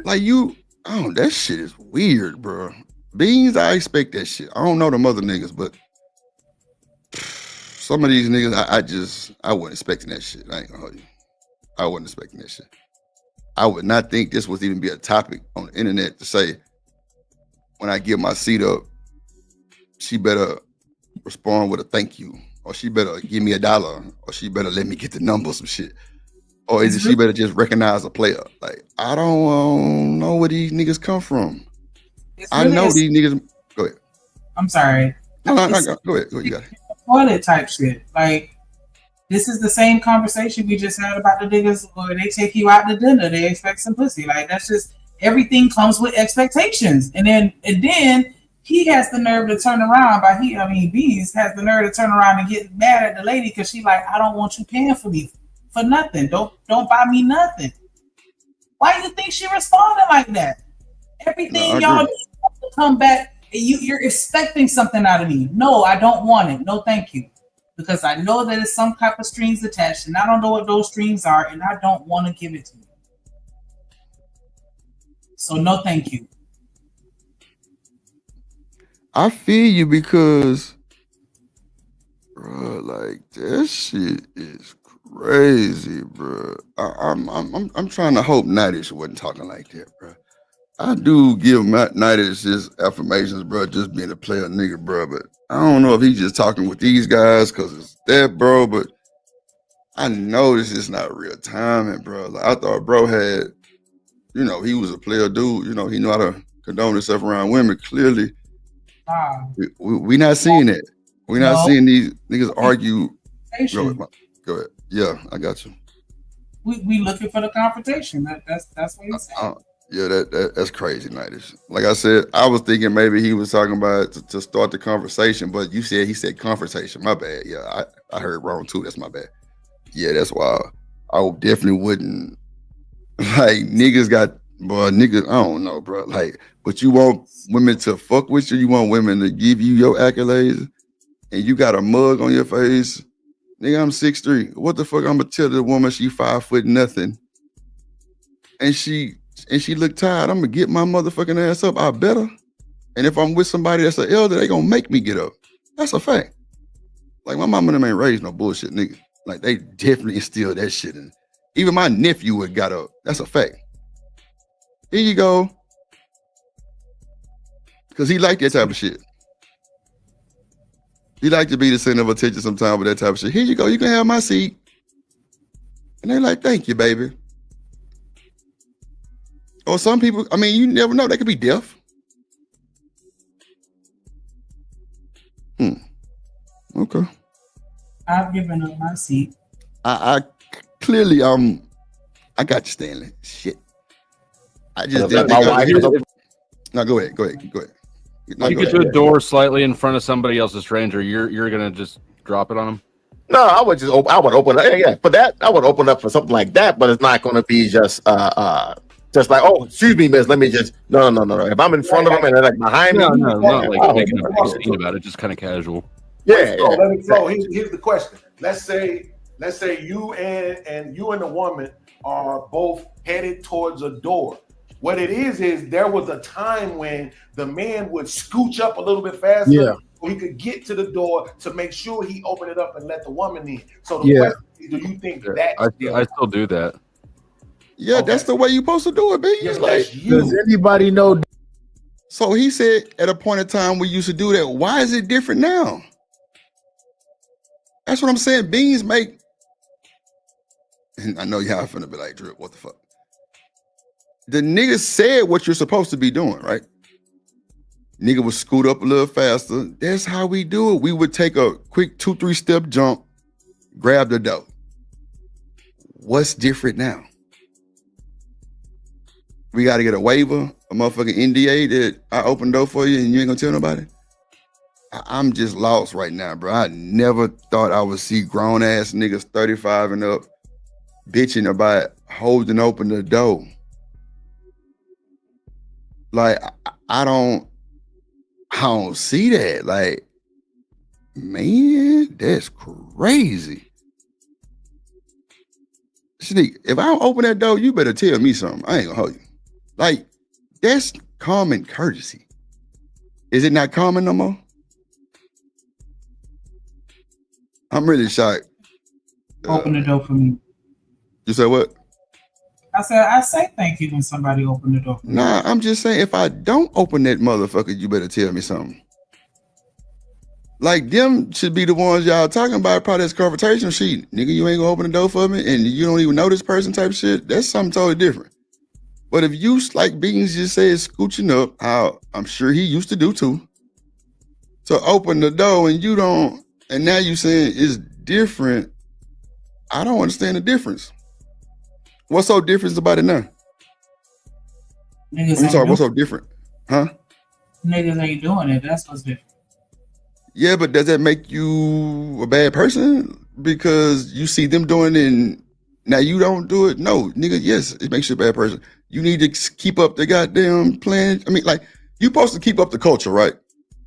Like that shit is weird, bro. Beans, I expect that shit. I don't know them other niggas, but some of these niggas, I wasn't expecting that shit. I ain't gonna hold you. I wasn't expecting that shit. I would not think this would even be a topic on the internet to say, when I give my seat up, she better respond with a thank you, or she better give me $1, or she better let me get the number, some shit. Or is it she better just recognize a player? Like, I don't know where these niggas come from. I know these niggas. Go ahead. I'm sorry. No, go ahead. You got it. Toilet type shit. Like, this is the same conversation we just had about the niggas where they take you out to dinner. They expect some pussy. Like, that's just, everything comes with expectations. And then he has the nerve to turn around Bees has the nerve to turn around and get mad at the lady because she like, I don't want you paying for me for nothing. Don't buy me nothing. Why do you think she responded like that? Everything y'all do to come back, you're expecting something out of me. No, I don't want it. No, thank you. Because I know that it's some type of strings attached, and I don't know what those strings are, and I don't want to give it to you. So no, thank you. I feel you because, bro, like that shit is crazy, bro. I'm trying to hope Nadish wasn't talking like that, bro. I do give Nadish his affirmations, bro, just being a player nigga, bro. But I don't know if he's just talking with these guys because it's that, bro. But I know this is not real timing, bro. Like, I thought bro had, he was a player dude. He knew how to condone himself around women. Clearly, we not seeing that. We're not seeing these niggas argue. Go ahead. Yeah, I got you. We looking for the confrontation. That's what he's saying. Yeah, that's crazy, Nightish. Like I said, I was thinking maybe he was talking about to start the conversation, but he said confrontation. My bad. Yeah, I heard wrong too. That's my bad. Yeah, that's wild. I definitely wouldn't like niggas got niggas. I don't know, bro. Like, but you want women to fuck with you? You want women to give you your accolades, and you got a mug on your face, nigga. I'm 6'3". What the fuck? I'm gonna tell the woman she 5 foot nothing, and she look tired. I'm gonna get my motherfucking ass up. I better. And if I'm with somebody that's an elder, they gonna make me get up. That's a fact. Like my mama and them ain't raised no bullshit, nigga. Like they definitely instilled that shit in. Even my nephew would got up. That's a fact. Here you go. Cause he liked that type of shit. He liked to be the center of attention sometimes with that type of shit. Here you go. You can have my seat. And they like, thank you, baby. Or some people, I mean, you never know. They could be deaf. Okay. I've given up my seat. I clearly I got you, Stanley. Shit. I just didn't think No, go ahead. No, you get to a door slightly in front of somebody else, a stranger, you're gonna just drop it on them. No, I would open up. Yeah, for that, I would open up for something like that, but it's not gonna be just like, oh, excuse me, miss, let me just no. If I'm in front of them and they're like behind me, no, not like making a big scene about it, just kind of casual. Let me flow. Here's the question. Let's say you and the woman are both headed towards a door. What it is there was a time when the man would scooch up a little bit faster so he could get to the door to make sure he opened it up and let the woman in. So the question is, do you think that I still do that. Yeah, that's the way you're supposed to do it, baby. Yes, like, does anybody know? So he said at a point in time we used to do that. Why is it different now? That's what I'm saying. Beans make. And I know y'all finna be like, Drip, what the fuck? The nigga said what you're supposed to be doing, right? Nigga would scoot up a little faster. That's how we do it. We would take a quick 2-3 step jump, grab the dough. What's different now? We got to get a waiver, a motherfucking NDA that I open the door for you and you ain't gonna tell nobody? I'm just lost right now, bro. I never thought I would see grown ass niggas 35 and up bitching about holding open the door. Like, I don't see that. Like, man, that's crazy. Sneak, if I don't open that door, you better tell me something. I ain't gonna hold you. Like, that's common courtesy. Is it not common no more? I'm really shocked. Open the door for me. You said what? I say thank you when somebody open the door for me. Nah, I'm just saying if I don't open that motherfucker, you better tell me something. Like, them should be the ones y'all talking about, probably this confrontation sheet. Nigga, you ain't gonna open the door for me and you don't even know this person type shit. That's something totally different. But if you, like Beans just said, scooching up, how I'm sure he used to do too, to open the door and you don't, and now you saying it's different, I don't understand the difference. What's so different about it now? Niggas I'm ain't sorry, what's doing so different? Huh? Niggas ain't doing it. That's what's different. Yeah, but does that make you a bad person? Because you see them doing it and now you don't do it? No, nigga, yes, it makes you a bad person. You need to keep up the goddamn plan. I mean, like, you supposed to keep up the culture, right?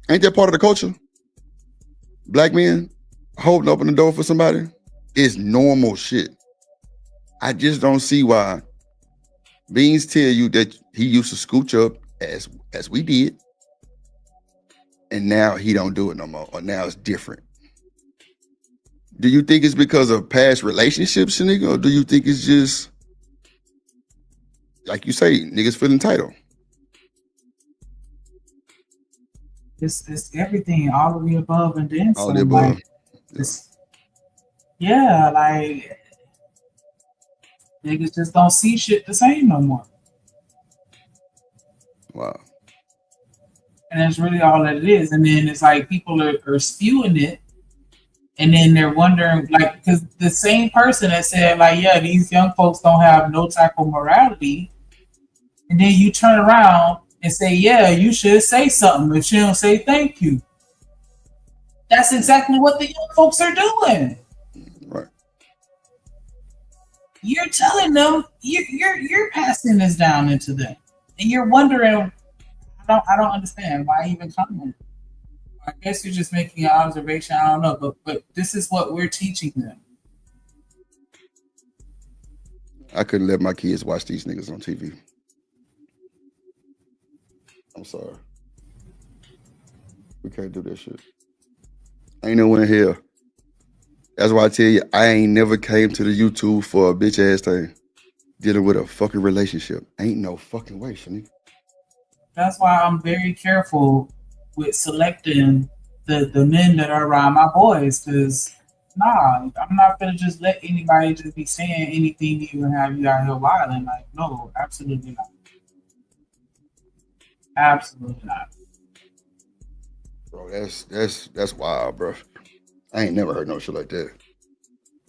Ain't that part of the culture? Black men holding open the door for somebody is normal shit. I just don't see why Beans tell you that he used to scooch up as we did, and now he don't do it no more, or now it's different. Do you think it's because of past relationships, nigga, or do you think it's just, like you say, niggas feel entitled? It's everything, all of the above and then All some. the above. Yeah, like niggas just don't see shit the same no more. Wow. And that's really all that it is. And then it's like people are spewing it. And then they're wondering, like, because the same person that said, like, yeah, these young folks don't have no type of morality, and then you turn around and say, yeah, you should say something if she don't say thank you. That's exactly what the young folks are doing. Right. You're telling them you're passing this down into them, and you're wondering. I don't understand why even comment. I guess you're just making an observation. I don't know, but this is what we're teaching them. I couldn't let my kids watch these niggas on TV. I'm sorry. We can't do that shit. Ain't no one in here. That's why I tell you, I ain't never came to the YouTube for a bitch ass thing. Dealing with a fucking relationship. Ain't no fucking way, Shanique. That's why I'm very careful with selecting the men that are around my boys, because I'm not gonna just let anybody just be saying anything to you and have you out here wilding. Like, no, absolutely not. Absolutely not. Bro, that's wild, bro. I ain't never heard no shit like that.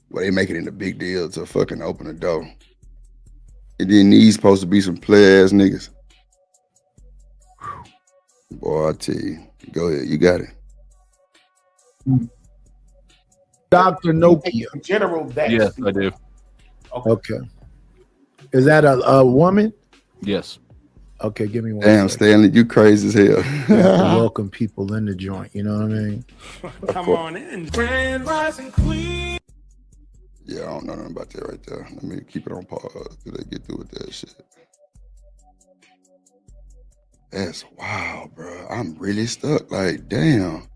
Well, they make it into big deal to fucking open the door. And then these supposed to be some player ass niggas. Boy, I tell you. Go ahead, you got it. Dr. Nokia. In general, that Yes, I do. Okay. Is that a woman? Yes. Okay, give me one. Damn, second. Stanley, you crazy as hell. You have to welcome people in the joint. You know what I mean? Come on in. Grand Rising Queen. Yeah, I don't know nothing about that right there. Let me keep it on pause till they get through with that shit. That's wild, bro. I'm really stuck. Like, damn.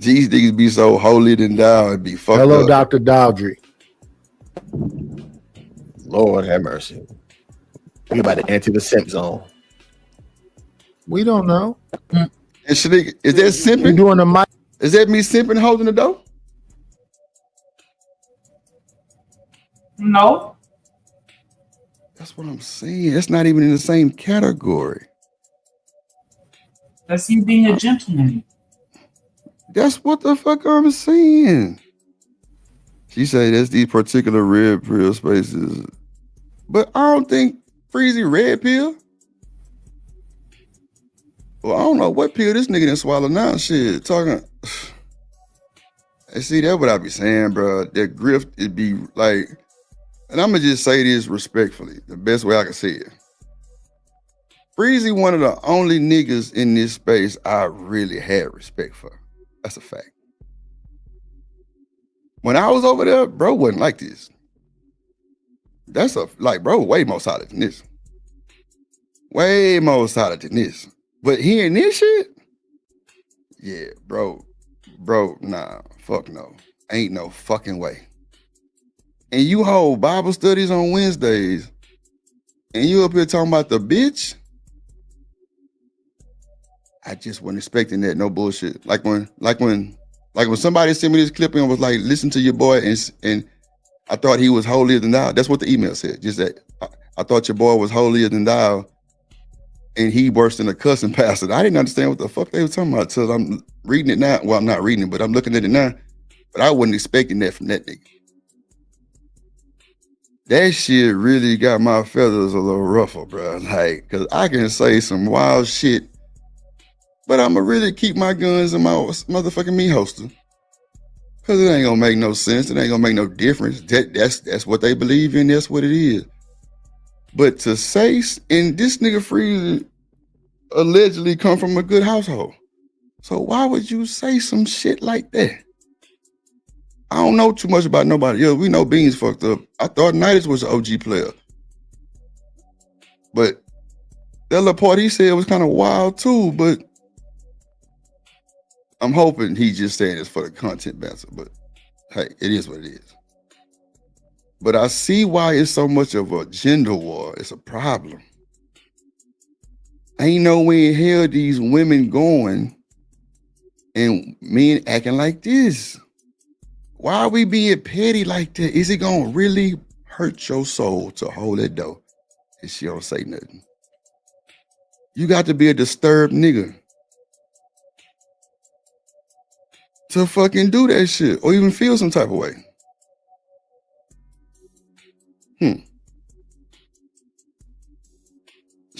These niggas be so holier than thou and be fucked Hello, up. Dr. Dowdry. Lord have mercy. We about to enter the simp zone. We don't know. And Shanique, is that simping? You doing the mic? Is that me simping holding the door? No. That's what I'm saying. That's not even in the same category. That's you being a gentleman. That's what the fuck I'm saying. She said that's these particular red pill spaces. But I don't think Freezy red pill. Well, I don't know what pill this nigga done swallow now. Shit, talking. And see, that's what I be saying, bro. That grift, it be like, and I'm gonna just say this respectfully, the best way I can say it. Freezy, one of the only niggas in this space I really had respect for. That's a fact. When I was over there, bro wasn't like this. That's bro, way more solid than this. Way more solid than this. But hearing this shit, yeah, bro, nah, fuck no. Ain't no fucking way. And you hold Bible studies on Wednesdays, and you up here talking about the bitch? I just wasn't expecting that, no bullshit. Like when somebody sent me this clip and was like, listen to your boy, and I thought he was holier than thou. That's what the email said. Just that I thought your boy was holier than thou, and he worse than a cussing pastor. I didn't understand what the fuck they were talking about till I'm reading it now. Well, I'm not reading it, but I'm looking at it now. But I wasn't expecting that from that nigga. That shit really got my feathers a little ruffled, bro. Like, cause I can say some wild shit, but I'ma really keep my guns in my motherfucking meat holster. Cause it ain't gonna make no sense. It ain't gonna make no difference. That's what they believe in. That's what it is. But to say, and this nigga Freezy allegedly come from a good household. So why would you say some shit like that? I don't know too much about nobody else. We know Beans fucked up. I thought Nidus was an OG player. But that little part he said was kind of wild too, but I'm hoping he just saying this for the content banter, but hey, it is what it is. But I see why it's so much of a gender war. It's a problem. Ain't no way in hell these women going and men acting like this. Why are we being petty like that? Is it gonna really hurt your soul to hold that door if she don't say nothing? You got to be a disturbed nigga to fucking do that shit or even feel some type of way.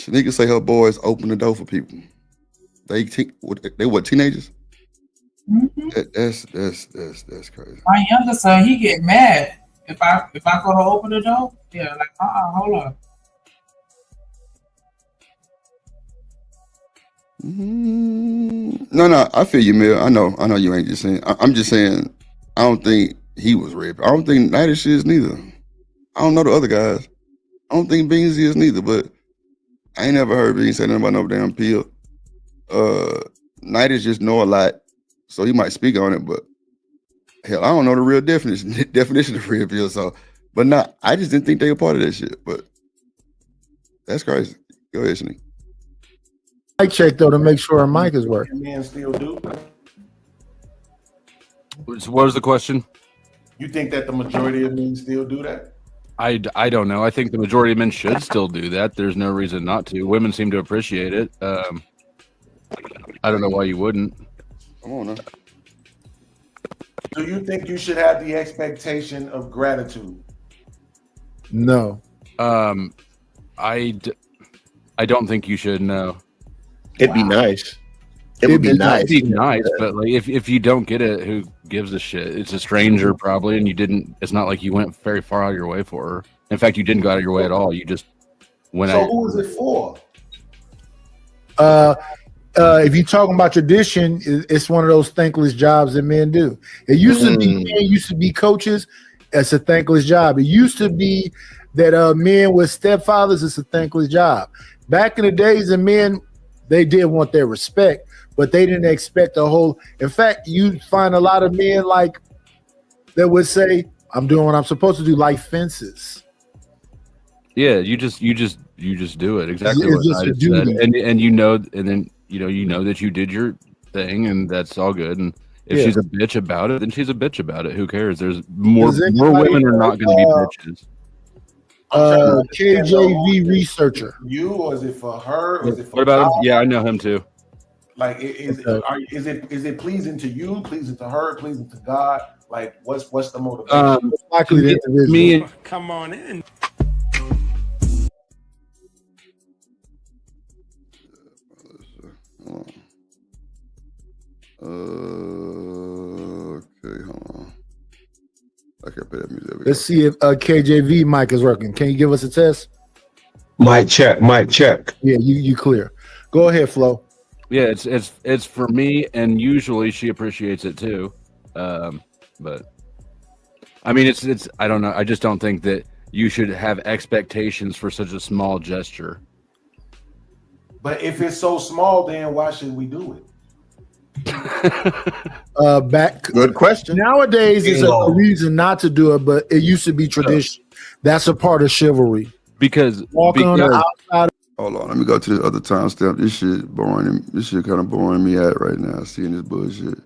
Shanika say her boys open the door for people. They what, teenagers? Mhm. That's crazy. My younger son, he get mad if I go to open the door. Yeah, like hold on. No, I feel you, Mel. I know you ain't just saying. I'm just saying. I don't think he was raped. I don't think Nightish is neither. I don't know the other guys. I don't think Beansy is neither. But I ain't never heard Beans say nothing about no damn pill. Nightish just know a lot, so he might speak on it. But hell, I don't know the real definition of real pill. So, but not. I just didn't think they were part of that shit. But that's crazy. Go ahead, Shanique. Mic check though to make sure our mic is working. Men still do. What was the question? You think that the majority of men still do that? I don't know. I think the majority of men should still do that. There's no reason not to. Women seem to appreciate it. I don't know why you wouldn't. Come on now. Do you think you should have the expectation of gratitude? No. I don't think you should. No. It'd be nice. It would be nice. It'd be nice, but like if you don't get it, who gives a shit? It's a stranger probably, and you didn't. It's not like you went very far out of your way for her. In fact, you didn't go out of your way at all. You just went out. So who is it for? If you're talking about tradition, it's one of those thankless jobs that men do. It used to be men used to be coaches. It's a thankless job. It used to be that men with stepfathers. It's a thankless job. Back in the days, the men, they did want their respect, but they didn't expect a whole. In fact, you find a lot of men like that would say, "I'm doing what I'm supposed to do," like fences. Yeah, you just do it exactly It's what just I a just duty. said, and you know, and then you know that you did your thing, and that's all good. And if Yeah. she's a bitch about it, then she's a bitch about it. Who cares? There's more Does more anybody women are not going to be know, bitches. KJV researcher. You, or is it for her? Or is it for What about him? God? Yeah, I know him too. Like, is it pleasing to you, pleasing to her, pleasing to God? Like, what's the motivation? Me and Come on in. Okay, hold on. I can't play that music. There we Let's see if KJV mic is working. Can you give us a test? Mic check. Yeah, you clear. Go ahead, Flo. yeah, it's for me, and usually she appreciates it too. But I mean, it's I don't know. I just don't think that you should have expectations for such a small gesture. But if it's so small, then why should we do it? Good question. Nowadays, it's a reason not to do it, but it used to be tradition. That's a part of chivalry. Because walking on the outside. Hold on, let me go to this other timestamp. This shit boring. This shit kind of boring me out right now. Seeing this bullshit.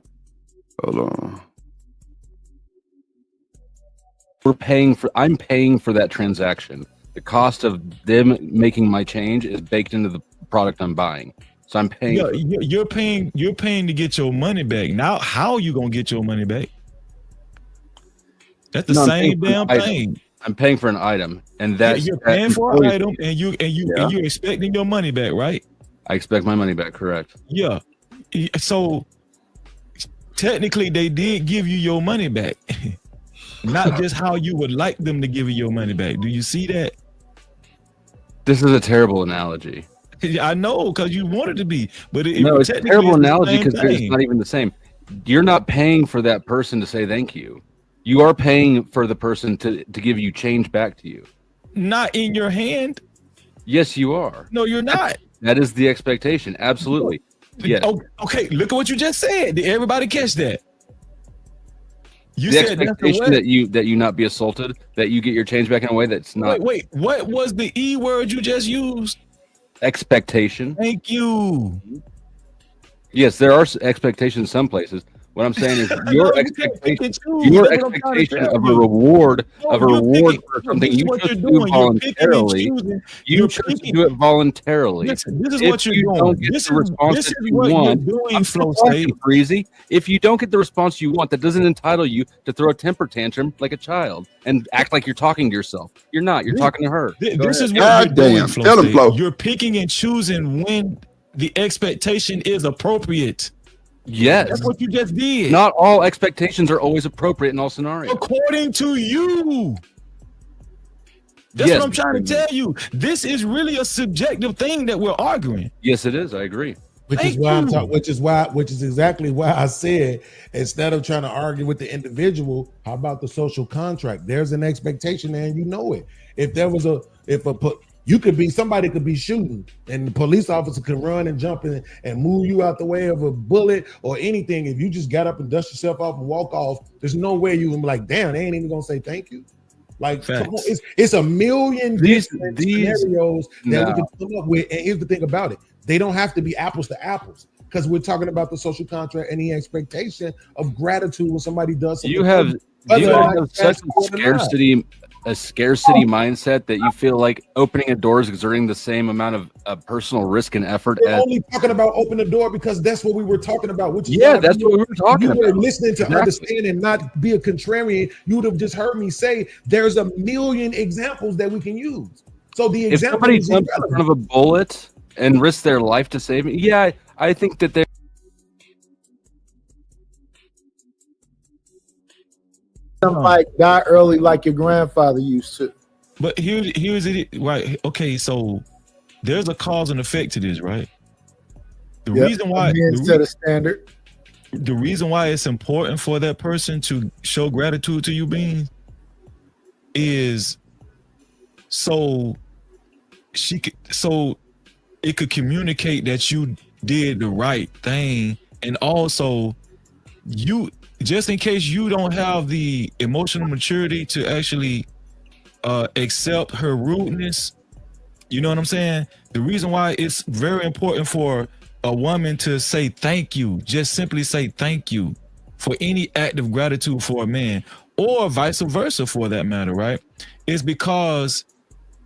Hold on. I'm paying for that transaction. The cost of them making my change is baked into the product I'm buying. So I'm paying. Yeah, you're paying to get your money back. Now, how are you gonna get your money back? That's the No, I'm same paying for an damn item. thing. I'm paying for an item, and that's You're paying for an item, and you're Yeah. expecting your money back, right? I expect my money back. Correct. Yeah. So technically, they did give you your money back, not just how you would like them to give you your money back. Do you see that? This is a terrible analogy. I know, because you want it to be, but No, it's a technically terrible the analogy same because it's thing. not even the same. You're not paying for that person to say thank you. You are paying for the person to give you change back to you. Not in your hand. Yes, you are. No, you're not. That is the expectation. Absolutely. Yeah. Okay, look at what you just said. Did everybody catch that? You The said that's the expectation what? that you not be assaulted, that you get your change back in a way that's not Wait, what was the E word you just used? expectation. Thank you. Yes, there are expectations in some places. What I'm saying is your expectation of a reward for something you chose to do voluntarily. You chose to do it voluntarily. This is what you're doing. Don't get the response that you want, Flow State. Breezy. If you don't get the response you want, that doesn't entitle you to throw a temper tantrum like a child and act like you're talking to yourself. You're not. You're talking to her. This is what you're doing, Flow State. You're picking and choosing when the expectation is appropriate. Yes, that's what you just did. Not all expectations are always appropriate in all scenarios. According to you. That's what I'm trying to tell you. This is really a subjective thing that we're arguing. Yes, it is. I agree. Which is exactly why I said, instead of trying to argue with the individual, how about the social contract? There's an expectation there and you know it. Somebody could be shooting and the police officer could run and jump in and move you out the way of a bullet or anything. If you just got up and dust yourself off and walk off, there's no way you can be like, damn, they ain't even gonna say thank you. Like, come on, it's a million different scenarios that we can come up with. And here's the thing about it. They don't have to be apples to apples because we're talking about the social contract and the expectation of gratitude when somebody does something. You have such a scarcity mindset that you feel like opening a door is exerting the same amount of personal risk and effort. We're only talking about open the door because that's what we were talking about. Which is that's what we were talking about. You were listening to understand and not be a contrarian. You would have just heard me say there's a million examples that we can use. So the example, if somebody jumps in front of a bullet and risks their life to save me, I think that they're like die early like your grandfather used to. But here's it, right? Okay, so there's a cause and effect to this, right? The reason why set a standard. The reason why it's important for that person to show gratitude to you, Beans, is so it could communicate that you did the right thing, and also you, just in case you don't have the emotional maturity to actually accept her rudeness, you know what I'm saying? The reason why it's very important for a woman to say thank you, just simply say thank you for any act of gratitude for a man, or vice versa for that matter, right? Is because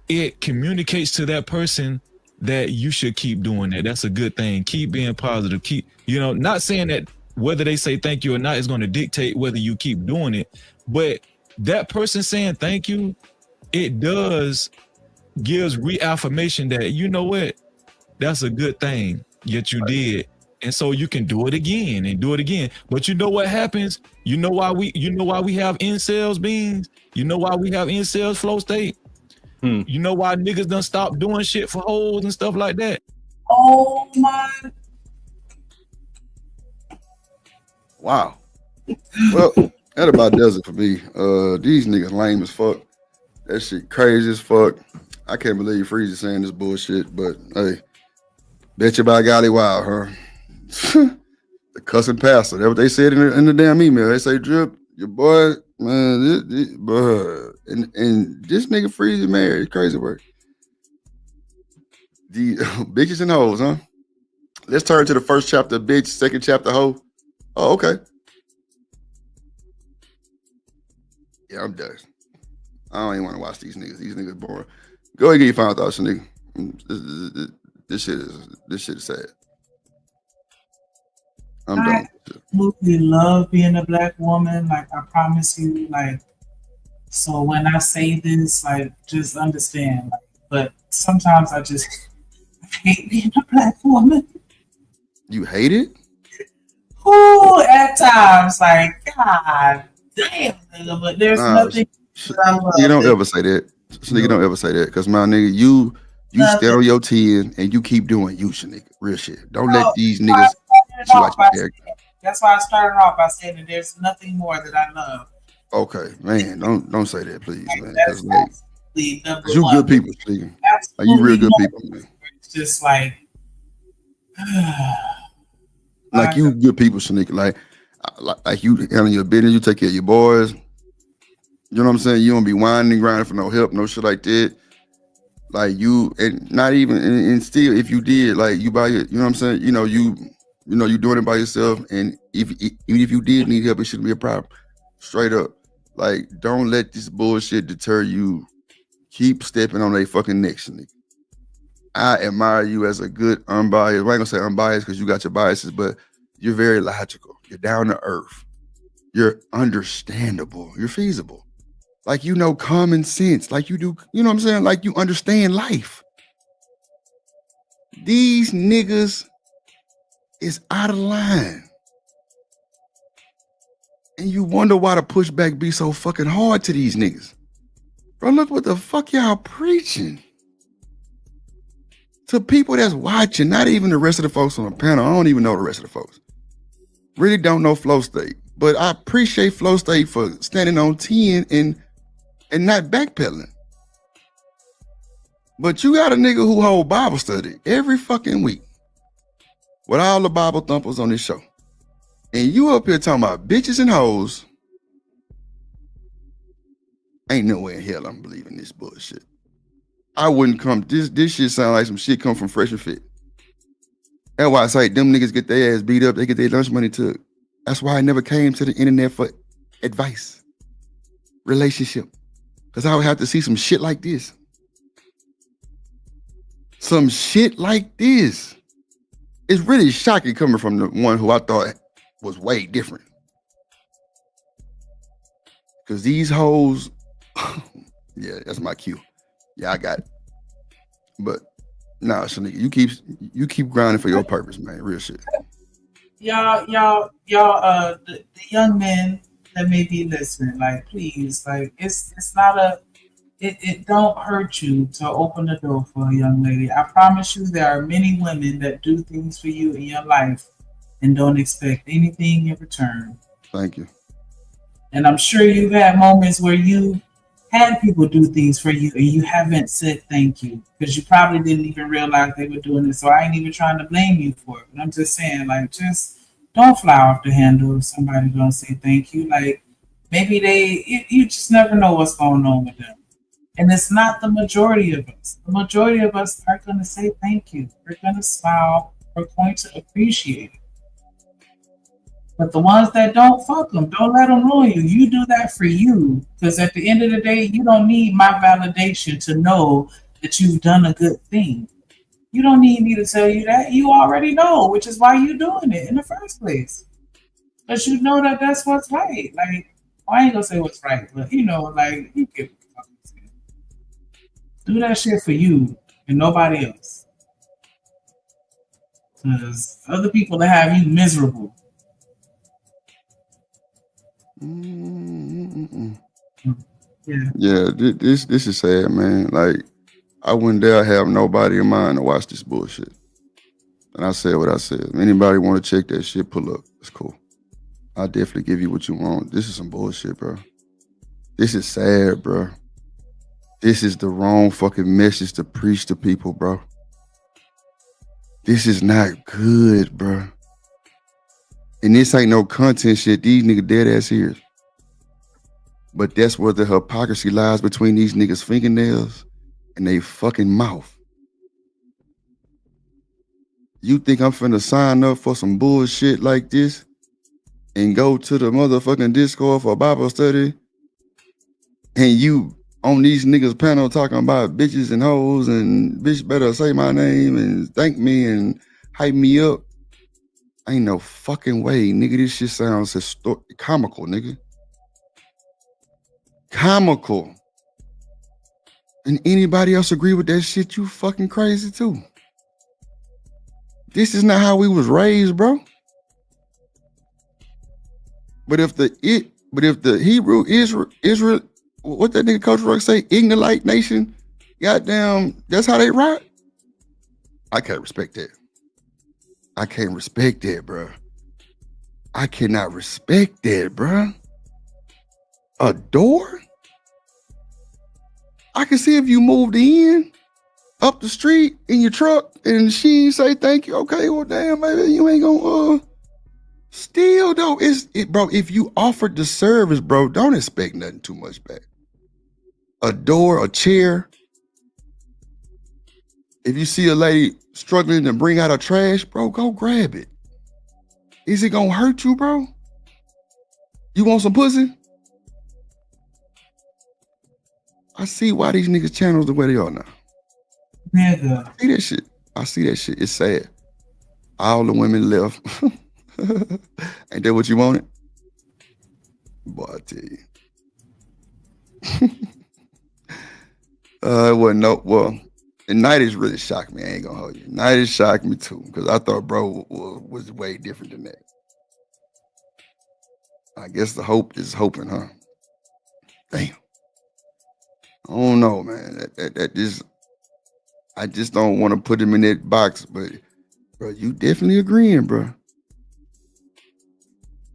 it communicates to that person that you should keep doing that. That's a good thing. Keep being positive. Keep, not saying that whether they say thank you or not is going to dictate whether you keep doing it, but that person saying thank you, it gives reaffirmation that, you know what, that's a good thing that you did. And so you can do it again and do it again. But you know what happens? You know why we have incels, Beans? You know why we have incels, Flow State? You know why niggas done stop doing shit for hoes and stuff like that? Oh my. Wow. Well, that about does it for me. These niggas lame as fuck. That shit crazy as fuck. I can't believe Freezy saying this bullshit, but hey, bet you by golly wow, huh? The cussing pastor. That's what they said in the damn email. They say, Drip, your boy, man, and this nigga Freezy married. It's crazy work. The bitches and hoes, huh? Let's turn to the first chapter, bitch, second chapter, hoe. Oh, okay. Yeah, I'm done. I don't even want to watch these niggas. These niggas boring. Go ahead and get your final thoughts, nigga. This shit is sad. I'm done. I absolutely love being a black woman. Like, I promise you, like, so when I say this, like, just understand. Like, but sometimes I just hate being a black woman. You hate it? Ooh, at times, like, God damn, nigga, but there's nothing that I love. You don't ever say that. Nigga, don't ever say that. Because my nigga, you stand on your 10 and you keep doing you, nigga. Real shit. Don't let these niggas see like your character. That's why I started off by saying that there's nothing more that I love. Okay, man, don't say that, please, Like, man. that's Because number you one. good people, nigga. Like, you Absolutely real good not. people, man. It's just like, Like you good people, Shanika. Like you handle your business, you take care of your boys. You know what I'm saying? You don't be whining and grinding for no help, no shit like that. Like you, and not even, and still, if you did, like you buy your, you know what I'm saying? You know, you You know, you're doing it by yourself, and even if you did need help, it shouldn't be a problem. Straight up, like, don't let this bullshit deter you. Keep stepping on their fucking necks, nigga. I admire you as a good unbiased. I ain't gonna say unbiased because you got your biases, but you're very logical. You're down to earth. You're understandable. You're feasible. Like, you know, common sense. Like you do, you know what I'm saying? Like you understand life. These niggas is out of line. And you wonder why the pushback be so fucking hard to these niggas. Bro, look what the fuck y'all preaching. To people that's watching, not even the rest of the folks on the panel. I don't even know the rest of the folks. Really don't know Flow State. But I appreciate Flow State for standing on 10 and not backpedaling. But you got a nigga who hold Bible study every fucking week with all the Bible thumpers on this show. And you up here talking about bitches and hoes. Ain't no way in hell I'm believing this bullshit. I wouldn't come. This shit sound like some shit come from Fresh and Fit. That's why I say them niggas get their ass beat up. They get their lunch money took. That's why I never came to the internet for advice, relationship. Because I would have to see some shit like this. Some shit like this. It's really shocking coming from the one who I thought was way different. Because these hoes, yeah, that's my cue. Yeah, I got it. But nah, Shanika, you keep grinding for your purpose, man. Real shit. Y'all, the young men that may be listening, like, please, like, it's not it don't hurt you to open the door for a young lady. I promise you there are many women that do things for you in your life and don't expect anything in return. Thank you. And I'm sure you've had moments where you had people do things for you and you haven't said thank you because you probably didn't even realize they were doing it. So I ain't even trying to blame you for it. But I'm just saying, like, just don't fly off the handle if somebody don't say thank you. Like, maybe you just never know what's going on with them. And it's not the majority of us. The majority of us are going to say thank you. We're going to smile. We're going to appreciate it. But the ones that don't, fuck them. Don't let them ruin you. You do that for you. Because at the end of the day, you don't need my validation to know that you've done a good thing. You don't need me to tell you that. You already know, which is why you're doing it in the first place. Because you know that that's what's right. Like, well, I ain't going to say what's right, but, you know, like, you get do that shit for you and nobody else. Because other people that have you miserable. Yeah, this is sad, man. Like, I wouldn't dare have nobody in mind to watch this bullshit. And I said what I said. If anybody want to check that shit, pull up. It's cool. I'll definitely give you what you want. This is some bullshit, bro. This is sad, bro. This is the wrong fucking message to preach to people, bro. This is not good, bro. And this ain't no content shit. These niggas dead ass ears. But that's where the hypocrisy lies between these niggas' fingernails and they fucking mouth. You think I'm finna sign up for some bullshit like this and go to the motherfucking Discord for a Bible study and you on these niggas panel talking about bitches and hoes and bitch better say my name and thank me and hype me up? Ain't no fucking way, nigga. This shit sounds comical, nigga. Comical. And anybody else agree with that shit, you fucking crazy too. This is not how we was raised, bro. But if the Hebrew Israel, what that nigga Coach Ruck say, Ignorite nation, goddamn, that's how they rock. I can't respect that. I can't respect that, bro. I cannot respect that, bro. A door? I can see if you moved in up the street in your truck and she say thank you. Okay, well, damn, baby, you ain't gonna still though. Bro, if you offered the service, bro, don't expect nothing too much back. A door, a chair. If you see a lady struggling to bring out her trash, bro, go grab it. Is it gonna hurt you, bro? You want some pussy? I see why these niggas channels the way they are now. Nigga. I see that shit. I see that shit. It's sad. All the women left. Ain't that what you wanted? Boy, I tell you. It wasn't no, well, the night is really shocked me. I ain't gonna hold you. Night is shocked me too, because I thought bro was way different than that. I guess the hope is hoping, huh? Damn. I don't know, man. That just, I just don't want to put him in that box, but bro, you definitely agreeing, bro.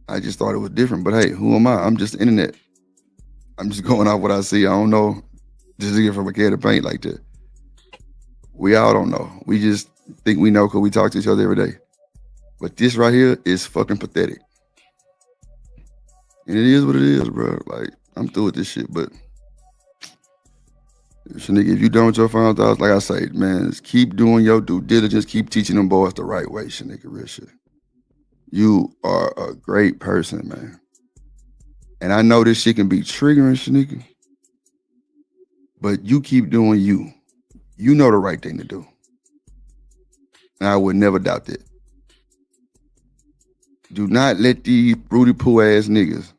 I just thought it was different, but hey, who am I? I'm just the internet. I'm just going off what I see. I don't know. Just to get from a can of paint like that. We all don't know. We just think we know because we talk to each other every day. But this right here is fucking pathetic. And it is what it is, bro. Like, I'm through with this shit, but Shanika, if you done with your final thoughts, like I say, man, just keep doing your due diligence. Keep teaching them boys the right way, Shanika, real shit. You are a great person, man. And I know this shit can be triggering, Shanika, but you keep doing you. You know the right thing to do. And I would never doubt that. Do not let these broody poo ass niggas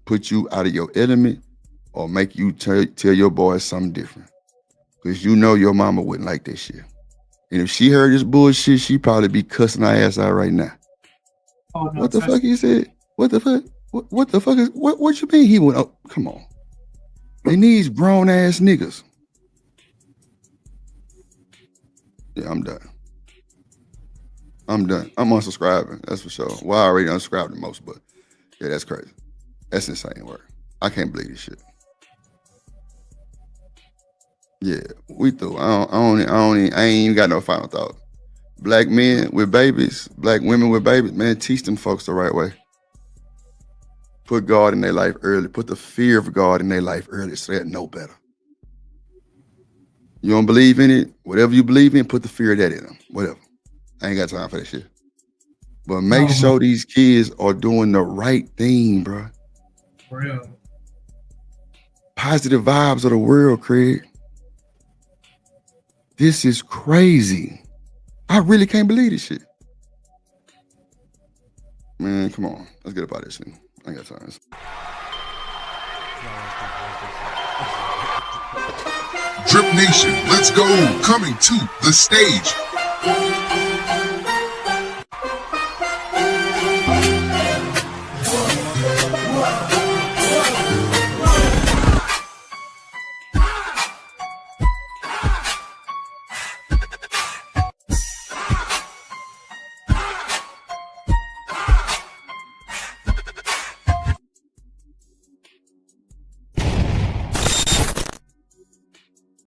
put you out of your element or make you tell your boys something different. Because you know your mama wouldn't like that shit. And if she heard this bullshit, she'd probably be cussing her ass out right now. Oh, no, what the fuck he said? What the fuck? What the fuck is what you mean he went up? Come on. They need grown ass niggas. Yeah, I'm done. I'm done. I'm unsubscribing, that's for sure. Well, I already unsubscribed the most, but yeah, that's crazy. That's insane work. I can't believe this shit. Yeah, we through. I ain't even got no final thought. Black men with babies, black women with babies, man, teach them folks the right way. Put God in their life early. Put the fear of God in their life early so they know better. You don't believe in it? Whatever you believe in, put the fear of that in them. Whatever. I ain't got time for that shit. But make sure these kids are doing the right thing, bro. For real. Positive vibes of the world, Craig. This is crazy. I really can't believe this shit. Man, come on. Let's get up out of this thing. I ain't got time. Drip Nation, let's go. Coming to the stage.